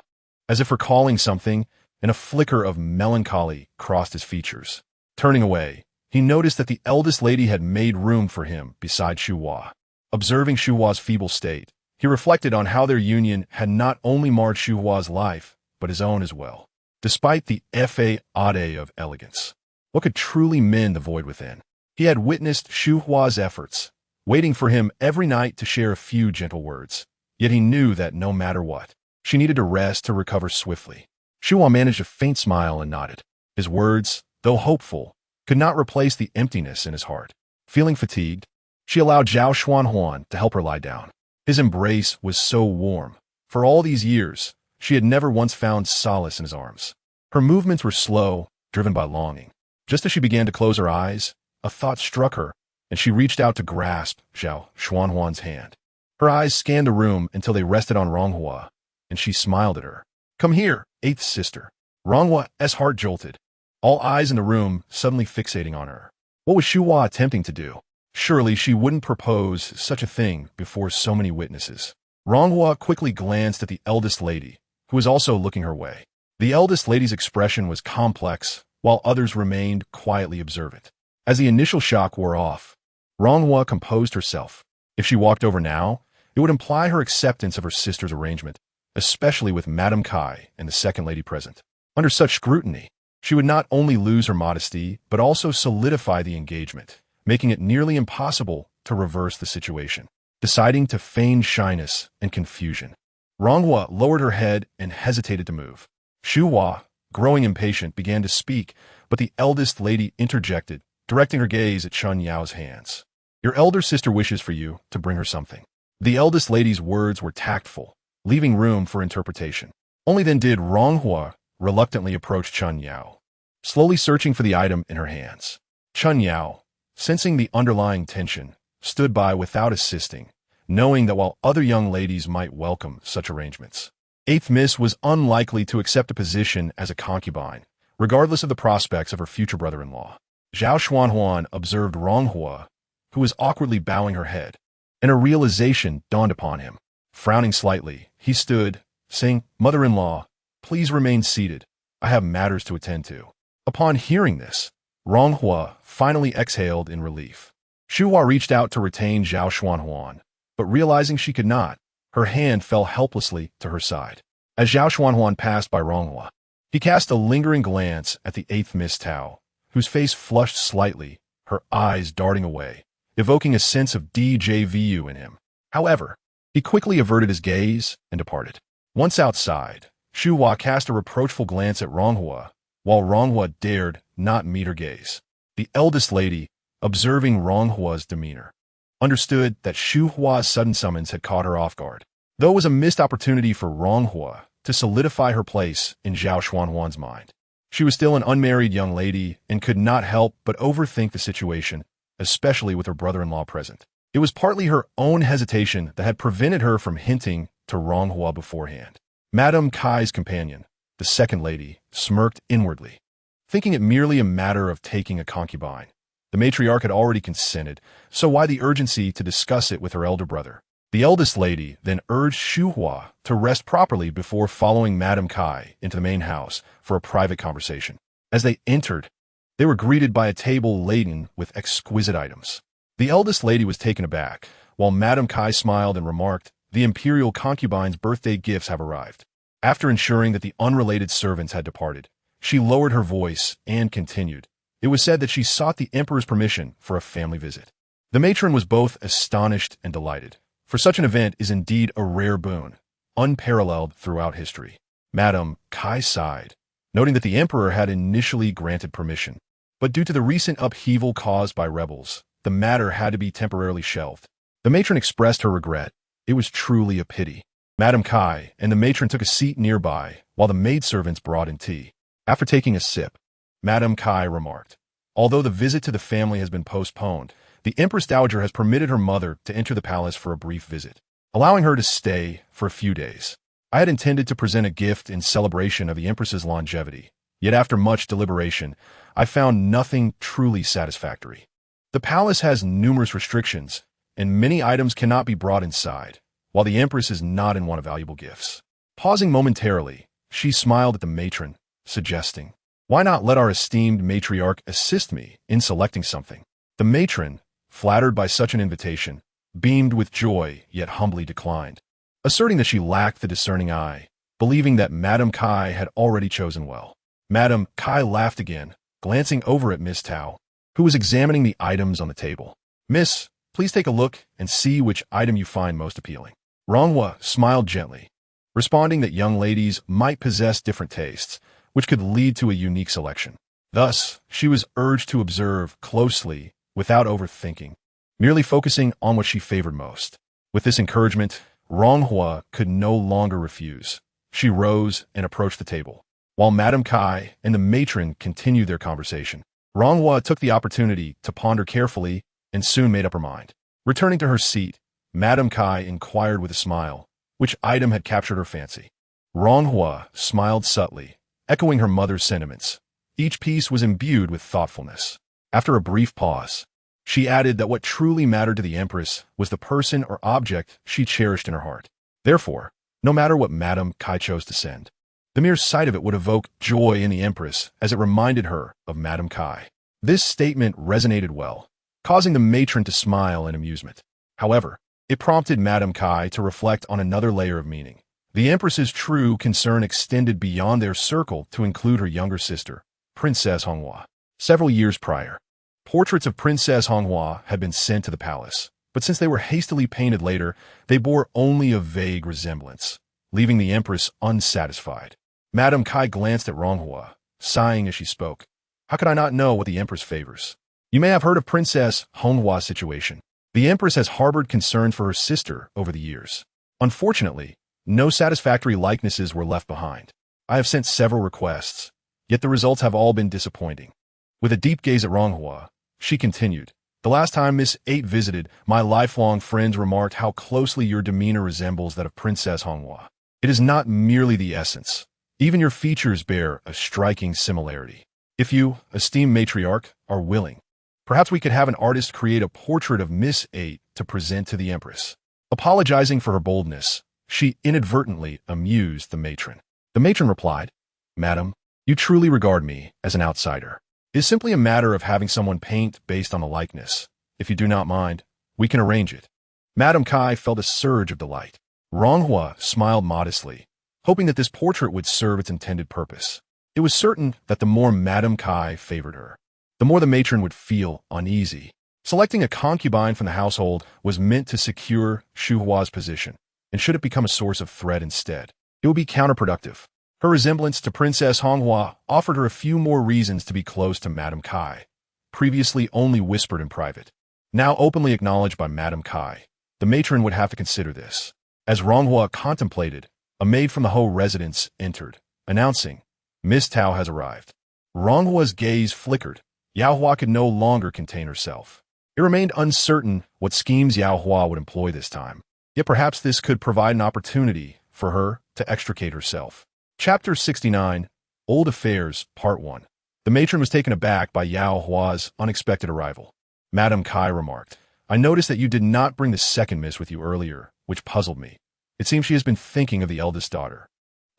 as if recalling something, and a flicker of melancholy crossed his features. Turning away, he noticed that the eldest lady had made room for him beside Xu Hua. Observing Xu Hua's feeble state, he reflected on how their union had not only marred Xu Hua's life, but his own as well. Despite the fade of elegance, what could truly mend the void within? He had witnessed Xu Hua's efforts, waiting for him every night to share a few gentle words. Yet he knew that no matter what, she needed to rest to recover swiftly. Xu Hua managed a faint smile and nodded. His words, though hopeful, could not replace the emptiness in his heart. Feeling fatigued, she allowed Zhao Xuanhuan to help her lie down. His embrace was so warm. For all these years, she had never once found solace in his arms. Her movements were slow, driven by longing. Just as she began to close her eyes, a thought struck her, and she reached out to grasp Zhao Xuanhuan's hand. Her eyes scanned the room until they rested on Ronghua, and she smiled at her. "Come here, eighth sister." Ronghua's heart jolted, all eyes in the room suddenly fixating on her. What was Xu Hua attempting to do? Surely she wouldn't propose such a thing before so many witnesses. Ronghua quickly glanced at the eldest lady, who was also looking her way. The eldest lady's expression was complex, while others remained quietly observant. As the initial shock wore off, Ronghua composed herself. If she walked over now, it would imply her acceptance of her sister's arrangement, especially with Madame Kai and the second lady present. Under such scrutiny, she would not only lose her modesty, but also solidify the engagement, making it nearly impossible to reverse the situation. Deciding to feign shyness and confusion, Ronghua lowered her head and hesitated to move. Xu Hua, growing impatient, began to speak, but the eldest lady interjected, directing her gaze at Chun Yao's hands. Your elder sister wishes for you to bring her something. The eldest lady's words were tactful, leaving room for interpretation. Only then did Ronghua reluctantly approach Chun Yao, slowly searching for the item in her hands. Chun Yao, sensing the underlying tension, stood by without assisting, knowing that while other young ladies might welcome such arrangements, Eighth Miss was unlikely to accept a position as a concubine, regardless of the prospects of her future brother-in-law. Zhao Xuanhuan observed Ronghua, who was awkwardly bowing her head, and a realization dawned upon him. Frowning slightly, he stood, saying, "Mother-in-law, please remain seated. I have matters to attend to." Upon hearing this, Ronghua finally exhaled in relief. Xu Hua reached out to retain Zhao Xuanhuan, but realizing she could not, her hand fell helplessly to her side. As Zhao Xuanhuan passed by Ronghua, he cast a lingering glance at the eighth Miss Tao, whose face flushed slightly, her eyes darting away, evoking a sense of déjà vu in him. However, he quickly averted his gaze and departed. Once outside, Xu Hua cast a reproachful glance at Ronghua, while Ronghua dared not meet her gaze. The eldest lady, observing Ronghua's demeanor, understood that Xu Hua's sudden summons had caught her off guard. Though it was a missed opportunity for Ronghua to solidify her place in Zhao Xuanhuan's mind, she was still an unmarried young lady and could not help but overthink the situation, especially with her brother-in-law present. It was partly her own hesitation that had prevented her from hinting to Ronghua beforehand. Madame Kai's companion, the second lady, smirked inwardly, thinking it merely a matter of taking a concubine. The matriarch had already consented, so why the urgency to discuss it with her elder brother? The eldest lady then urged Xu Hua to rest properly before following Madame Kai into the main house for a private conversation. As they entered, they were greeted by a table laden with exquisite items. The eldest lady was taken aback, while Madame Kai smiled and remarked, "The imperial concubine's birthday gifts have arrived." After ensuring that the unrelated servants had departed, she lowered her voice and continued. It was said that she sought the emperor's permission for a family visit. The matron was both astonished and delighted, for such an event is indeed a rare boon, unparalleled throughout history. Madame Kai sighed, noting that the emperor had initially granted permission, but due to the recent upheaval caused by rebels, the matter had to be temporarily shelved. The matron expressed her regret. It was truly a pity. Madame Kai and the matron took a seat nearby while the maidservants brought in tea. After taking a sip, Madame Kai remarked, "Although the visit to the family has been postponed, the Empress Dowager has permitted her mother to enter the palace for a brief visit, allowing her to stay for a few days. I had intended to present a gift in celebration of the Empress's longevity, yet after much deliberation, I found nothing truly satisfactory. The palace has numerous restrictions, and many items cannot be brought inside, while the Empress is not in want of valuable gifts." Pausing momentarily, she smiled at the matron, suggesting, "Why not let our esteemed matriarch assist me in selecting something?" The matron, flattered by such an invitation, beamed with joy yet humbly declined, asserting that she lacked the discerning eye, believing that Madame Kai had already chosen well. Madame Kai laughed again, glancing over at Miss Tao, who was examining the items on the table. "Miss, please take a look and see which item you find most appealing." Ronghua smiled gently, responding that young ladies might possess different tastes, which could lead to a unique selection. Thus, she was urged to observe closely without overthinking, merely focusing on what she favored most. With this encouragement, Ronghua could no longer refuse. She rose and approached the table, while Madame Kai and the matron continued their conversation. Ronghua took the opportunity to ponder carefully and soon made up her mind. Returning to her seat, Madame Kai inquired with a smile, which item had captured her fancy. Ronghua smiled subtly, echoing her mother's sentiments. Each piece was imbued with thoughtfulness. After a brief pause, she added that what truly mattered to the Empress was the person or object she cherished in her heart. Therefore, no matter what Madame Kai chose to send, the mere sight of it would evoke joy in the Empress as it reminded her of Madame Kai. This statement resonated well, causing the matron to smile in amusement. However, it prompted Madame Kai to reflect on another layer of meaning. The Empress's true concern extended beyond their circle to include her younger sister, Princess Honghua. Several years prior, portraits of Princess Honghua had been sent to the palace, but since they were hastily painted later, they bore only a vague resemblance, leaving the Empress unsatisfied. Madame Kai glanced at Ronghua, sighing as she spoke. How could I not know what the Empress favors? You may have heard of Princess Honghua's situation. The Empress has harbored concerns for her sister over the years. Unfortunately, no satisfactory likenesses were left behind. I have sent several requests, yet the results have all been disappointing. With a deep gaze at Ronghua, she continued, the last time Miss 8 visited, my lifelong friends remarked how closely your demeanor resembles that of Princess Honghua. It is not merely the essence. Even your features bear a striking similarity. If you, esteemed matriarch, are willing, perhaps we could have an artist create a portrait of Miss 8 to present to the Empress. Apologizing for her boldness, she inadvertently amused the matron. The matron replied, Madam, you truly regard me as an outsider. It is simply a matter of having someone paint based on the likeness. If you do not mind, we can arrange it. Madame Kai felt a surge of delight. Ronghua smiled modestly, hoping that this portrait would serve its intended purpose. It was certain that the more Madame Kai favored her, the more the matron would feel uneasy. Selecting a concubine from the household was meant to secure Xu Hua's position, and should it become a source of threat instead, it would be counterproductive. Her resemblance to Princess Honghua offered her a few more reasons to be close to Madame Kai, previously only whispered in private. Now openly acknowledged by Madame Kai, the matron would have to consider this. As Ronghua contemplated, a maid from the Ho residence entered, announcing, Miss Tao has arrived. Ronghua's gaze flickered. Yao Hua could no longer contain herself. It remained uncertain what schemes Yao Hua would employ this time, yet perhaps this could provide an opportunity for her to extricate herself. Chapter 69, Old Affairs, Part 1. The matron was taken aback by Yao Hua's unexpected arrival. Madame Kai remarked, I noticed that you did not bring the second miss with you earlier, which puzzled me. It seems she has been thinking of the eldest daughter.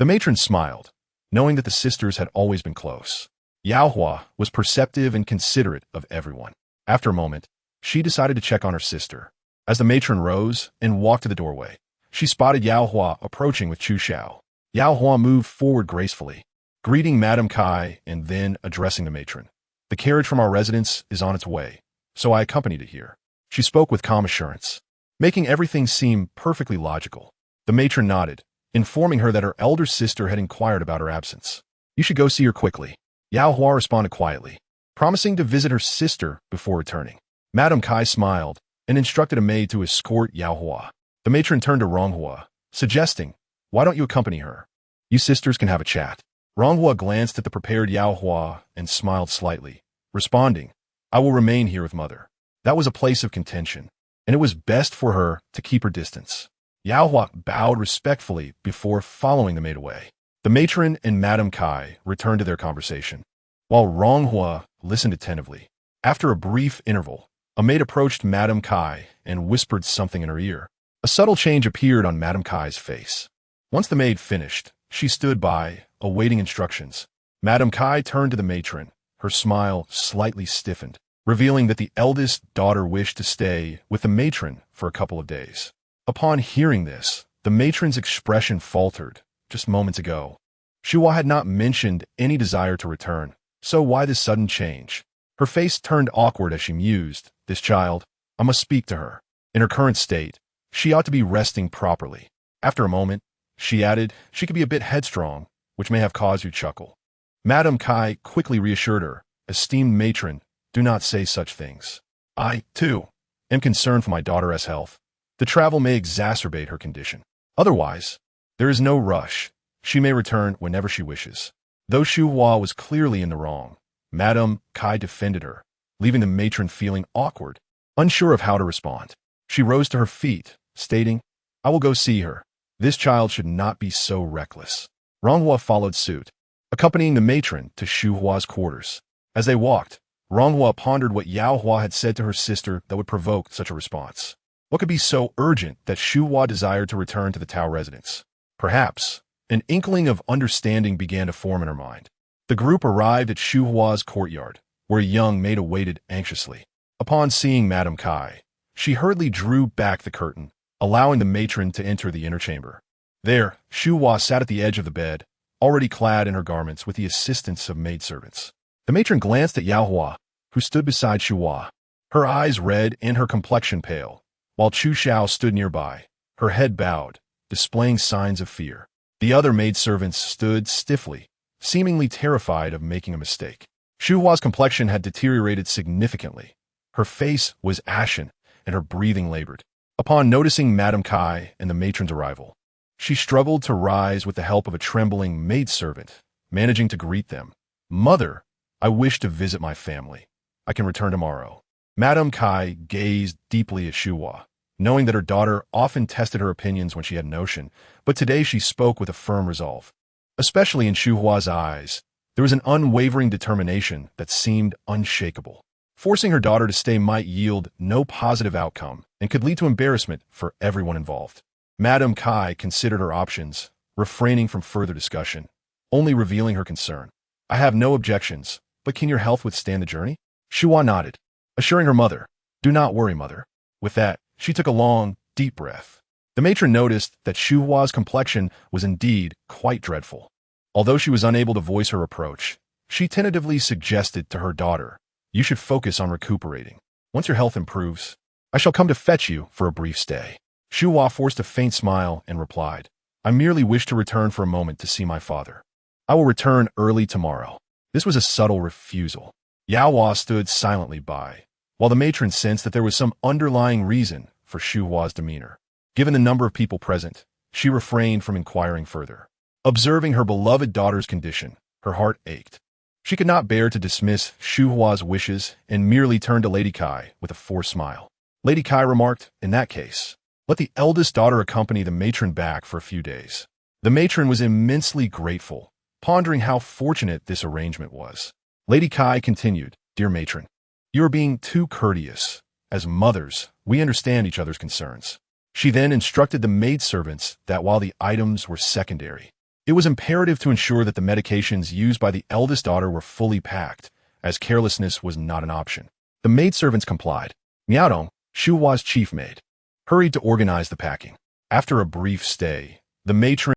The matron smiled, knowing that the sisters had always been close. Yao Hua was perceptive and considerate of everyone. After a moment, she decided to check on her sister. As the matron rose and walked to the doorway, she spotted Yao Hua approaching with Chu Xiao. Yao Hua moved forward gracefully, greeting Madame Kai and then addressing the matron. The carriage from our residence is on its way, so I accompanied it here. She spoke with calm assurance, making everything seem perfectly logical. The matron nodded, informing her that her elder sister had inquired about her absence. You should go see her quickly. Yao Hua responded quietly, promising to visit her sister before returning. Madame Kai smiled and instructed a maid to escort Yao Hua. The matron turned to Ronghua, suggesting, why don't you accompany her? You sisters can have a chat. Ronghua glanced at the prepared Yao Hua and smiled slightly, responding, I will remain here with mother. That was a place of contention, and it was best for her to keep her distance. Yao Hua bowed respectfully before following the maid away. The matron and Madame Kai returned to their conversation, while Ronghua listened attentively. After a brief interval, a maid approached Madame Kai and whispered something in her ear. A subtle change appeared on Madame Kai's face. Once the maid finished, she stood by, awaiting instructions. Madame Kai turned to the matron, her smile slightly stiffened, revealing that the eldest daughter wished to stay with the matron for a couple of days. Upon hearing this, the matron's expression faltered. Just moments ago, Xu Hua had not mentioned any desire to return, so why this sudden change? Her face turned awkward as she mused, this child, I must speak to her. In her current state, she ought to be resting properly. After a moment, she added, she could be a bit headstrong, which may have caused you chuckle. Madame Kai quickly reassured her, esteemed matron, do not say such things. I, too, am concerned for my daughter's health. The travel may exacerbate her condition. Otherwise, there is no rush. She may return whenever she wishes. Though Xu Hua was clearly in the wrong, Madame Kai defended her, leaving the matron feeling awkward, unsure of how to respond. She rose to her feet, stating, I will go see her. This child should not be so reckless. Ronghua followed suit, accompanying the matron to Xu Hua's quarters. As they walked, Ronghua pondered what Yao Hua had said to her sister that would provoke such a response. What could be so urgent that Xu Hua desired to return to the Tao residence? Perhaps an inkling of understanding began to form in her mind. The group arrived at Xu Hua's courtyard, where a young maid awaited anxiously. Upon seeing Madame Kai, she hurriedly drew back the curtain, allowing the matron to enter the inner chamber. There, Shu Hua sat at the edge of the bed, already clad in her garments with the assistance of maidservants. The matron glanced at Yao Hua, who stood beside Shu Hua, her eyes red and her complexion pale, while Chu Xiao stood nearby, her head bowed, displaying signs of fear. The other maidservants stood stiffly, seemingly terrified of making a mistake. Shu Hua's complexion had deteriorated significantly. Her face was ashen, and her breathing labored. Upon noticing Madame Kai and the matron's arrival, she struggled to rise with the help of a trembling maidservant, managing to greet them. "Mother, I wish to visit my family. I can return tomorrow." Madame Kai gazed deeply at Shu Hua, knowing that her daughter often tested her opinions when she had notion, but today she spoke with a firm resolve. Especially in Shu Hua's eyes, there was an unwavering determination that seemed unshakable. Forcing her daughter to stay might yield no positive outcome and could lead to embarrassment for everyone involved. Madame Kai considered her options, refraining from further discussion, only revealing her concern. "I have no objections, but can your health withstand the journey?" Shu Hua nodded, assuring her mother, "Do not worry, mother." With that, she took a long, deep breath. The matron noticed that Shu Hua's complexion was indeed quite dreadful. Although she was unable to voice her reproach, she tentatively suggested to her daughter, "You should focus on recuperating. Once your health improves, I shall come to fetch you for a brief stay." Shu Hua forced a faint smile and replied, "I merely wish to return for a moment to see my father. I will return early tomorrow." This was a subtle refusal. Yao Hua stood silently by, while the matron sensed that there was some underlying reason for Shu Hua's demeanor. Given the number of people present, she refrained from inquiring further. Observing her beloved daughter's condition, her heart ached. She could not bear to dismiss Shu Hua's wishes and merely turned to Lady Kai with a forced smile. Lady Kai remarked, "In that case, let the eldest daughter accompany the matron back for a few days." The matron was immensely grateful, pondering how fortunate this arrangement was. Lady Kai continued, "Dear matron, you are being too courteous. As mothers, we understand each other's concerns." She then instructed the maidservants that while the items were secondary, it was imperative to ensure that the medications used by the eldest daughter were fully packed, as carelessness was not an option. The maidservants complied. Miaodong, Shu Hua's chief maid, hurried to organize the packing. After a brief stay, the matron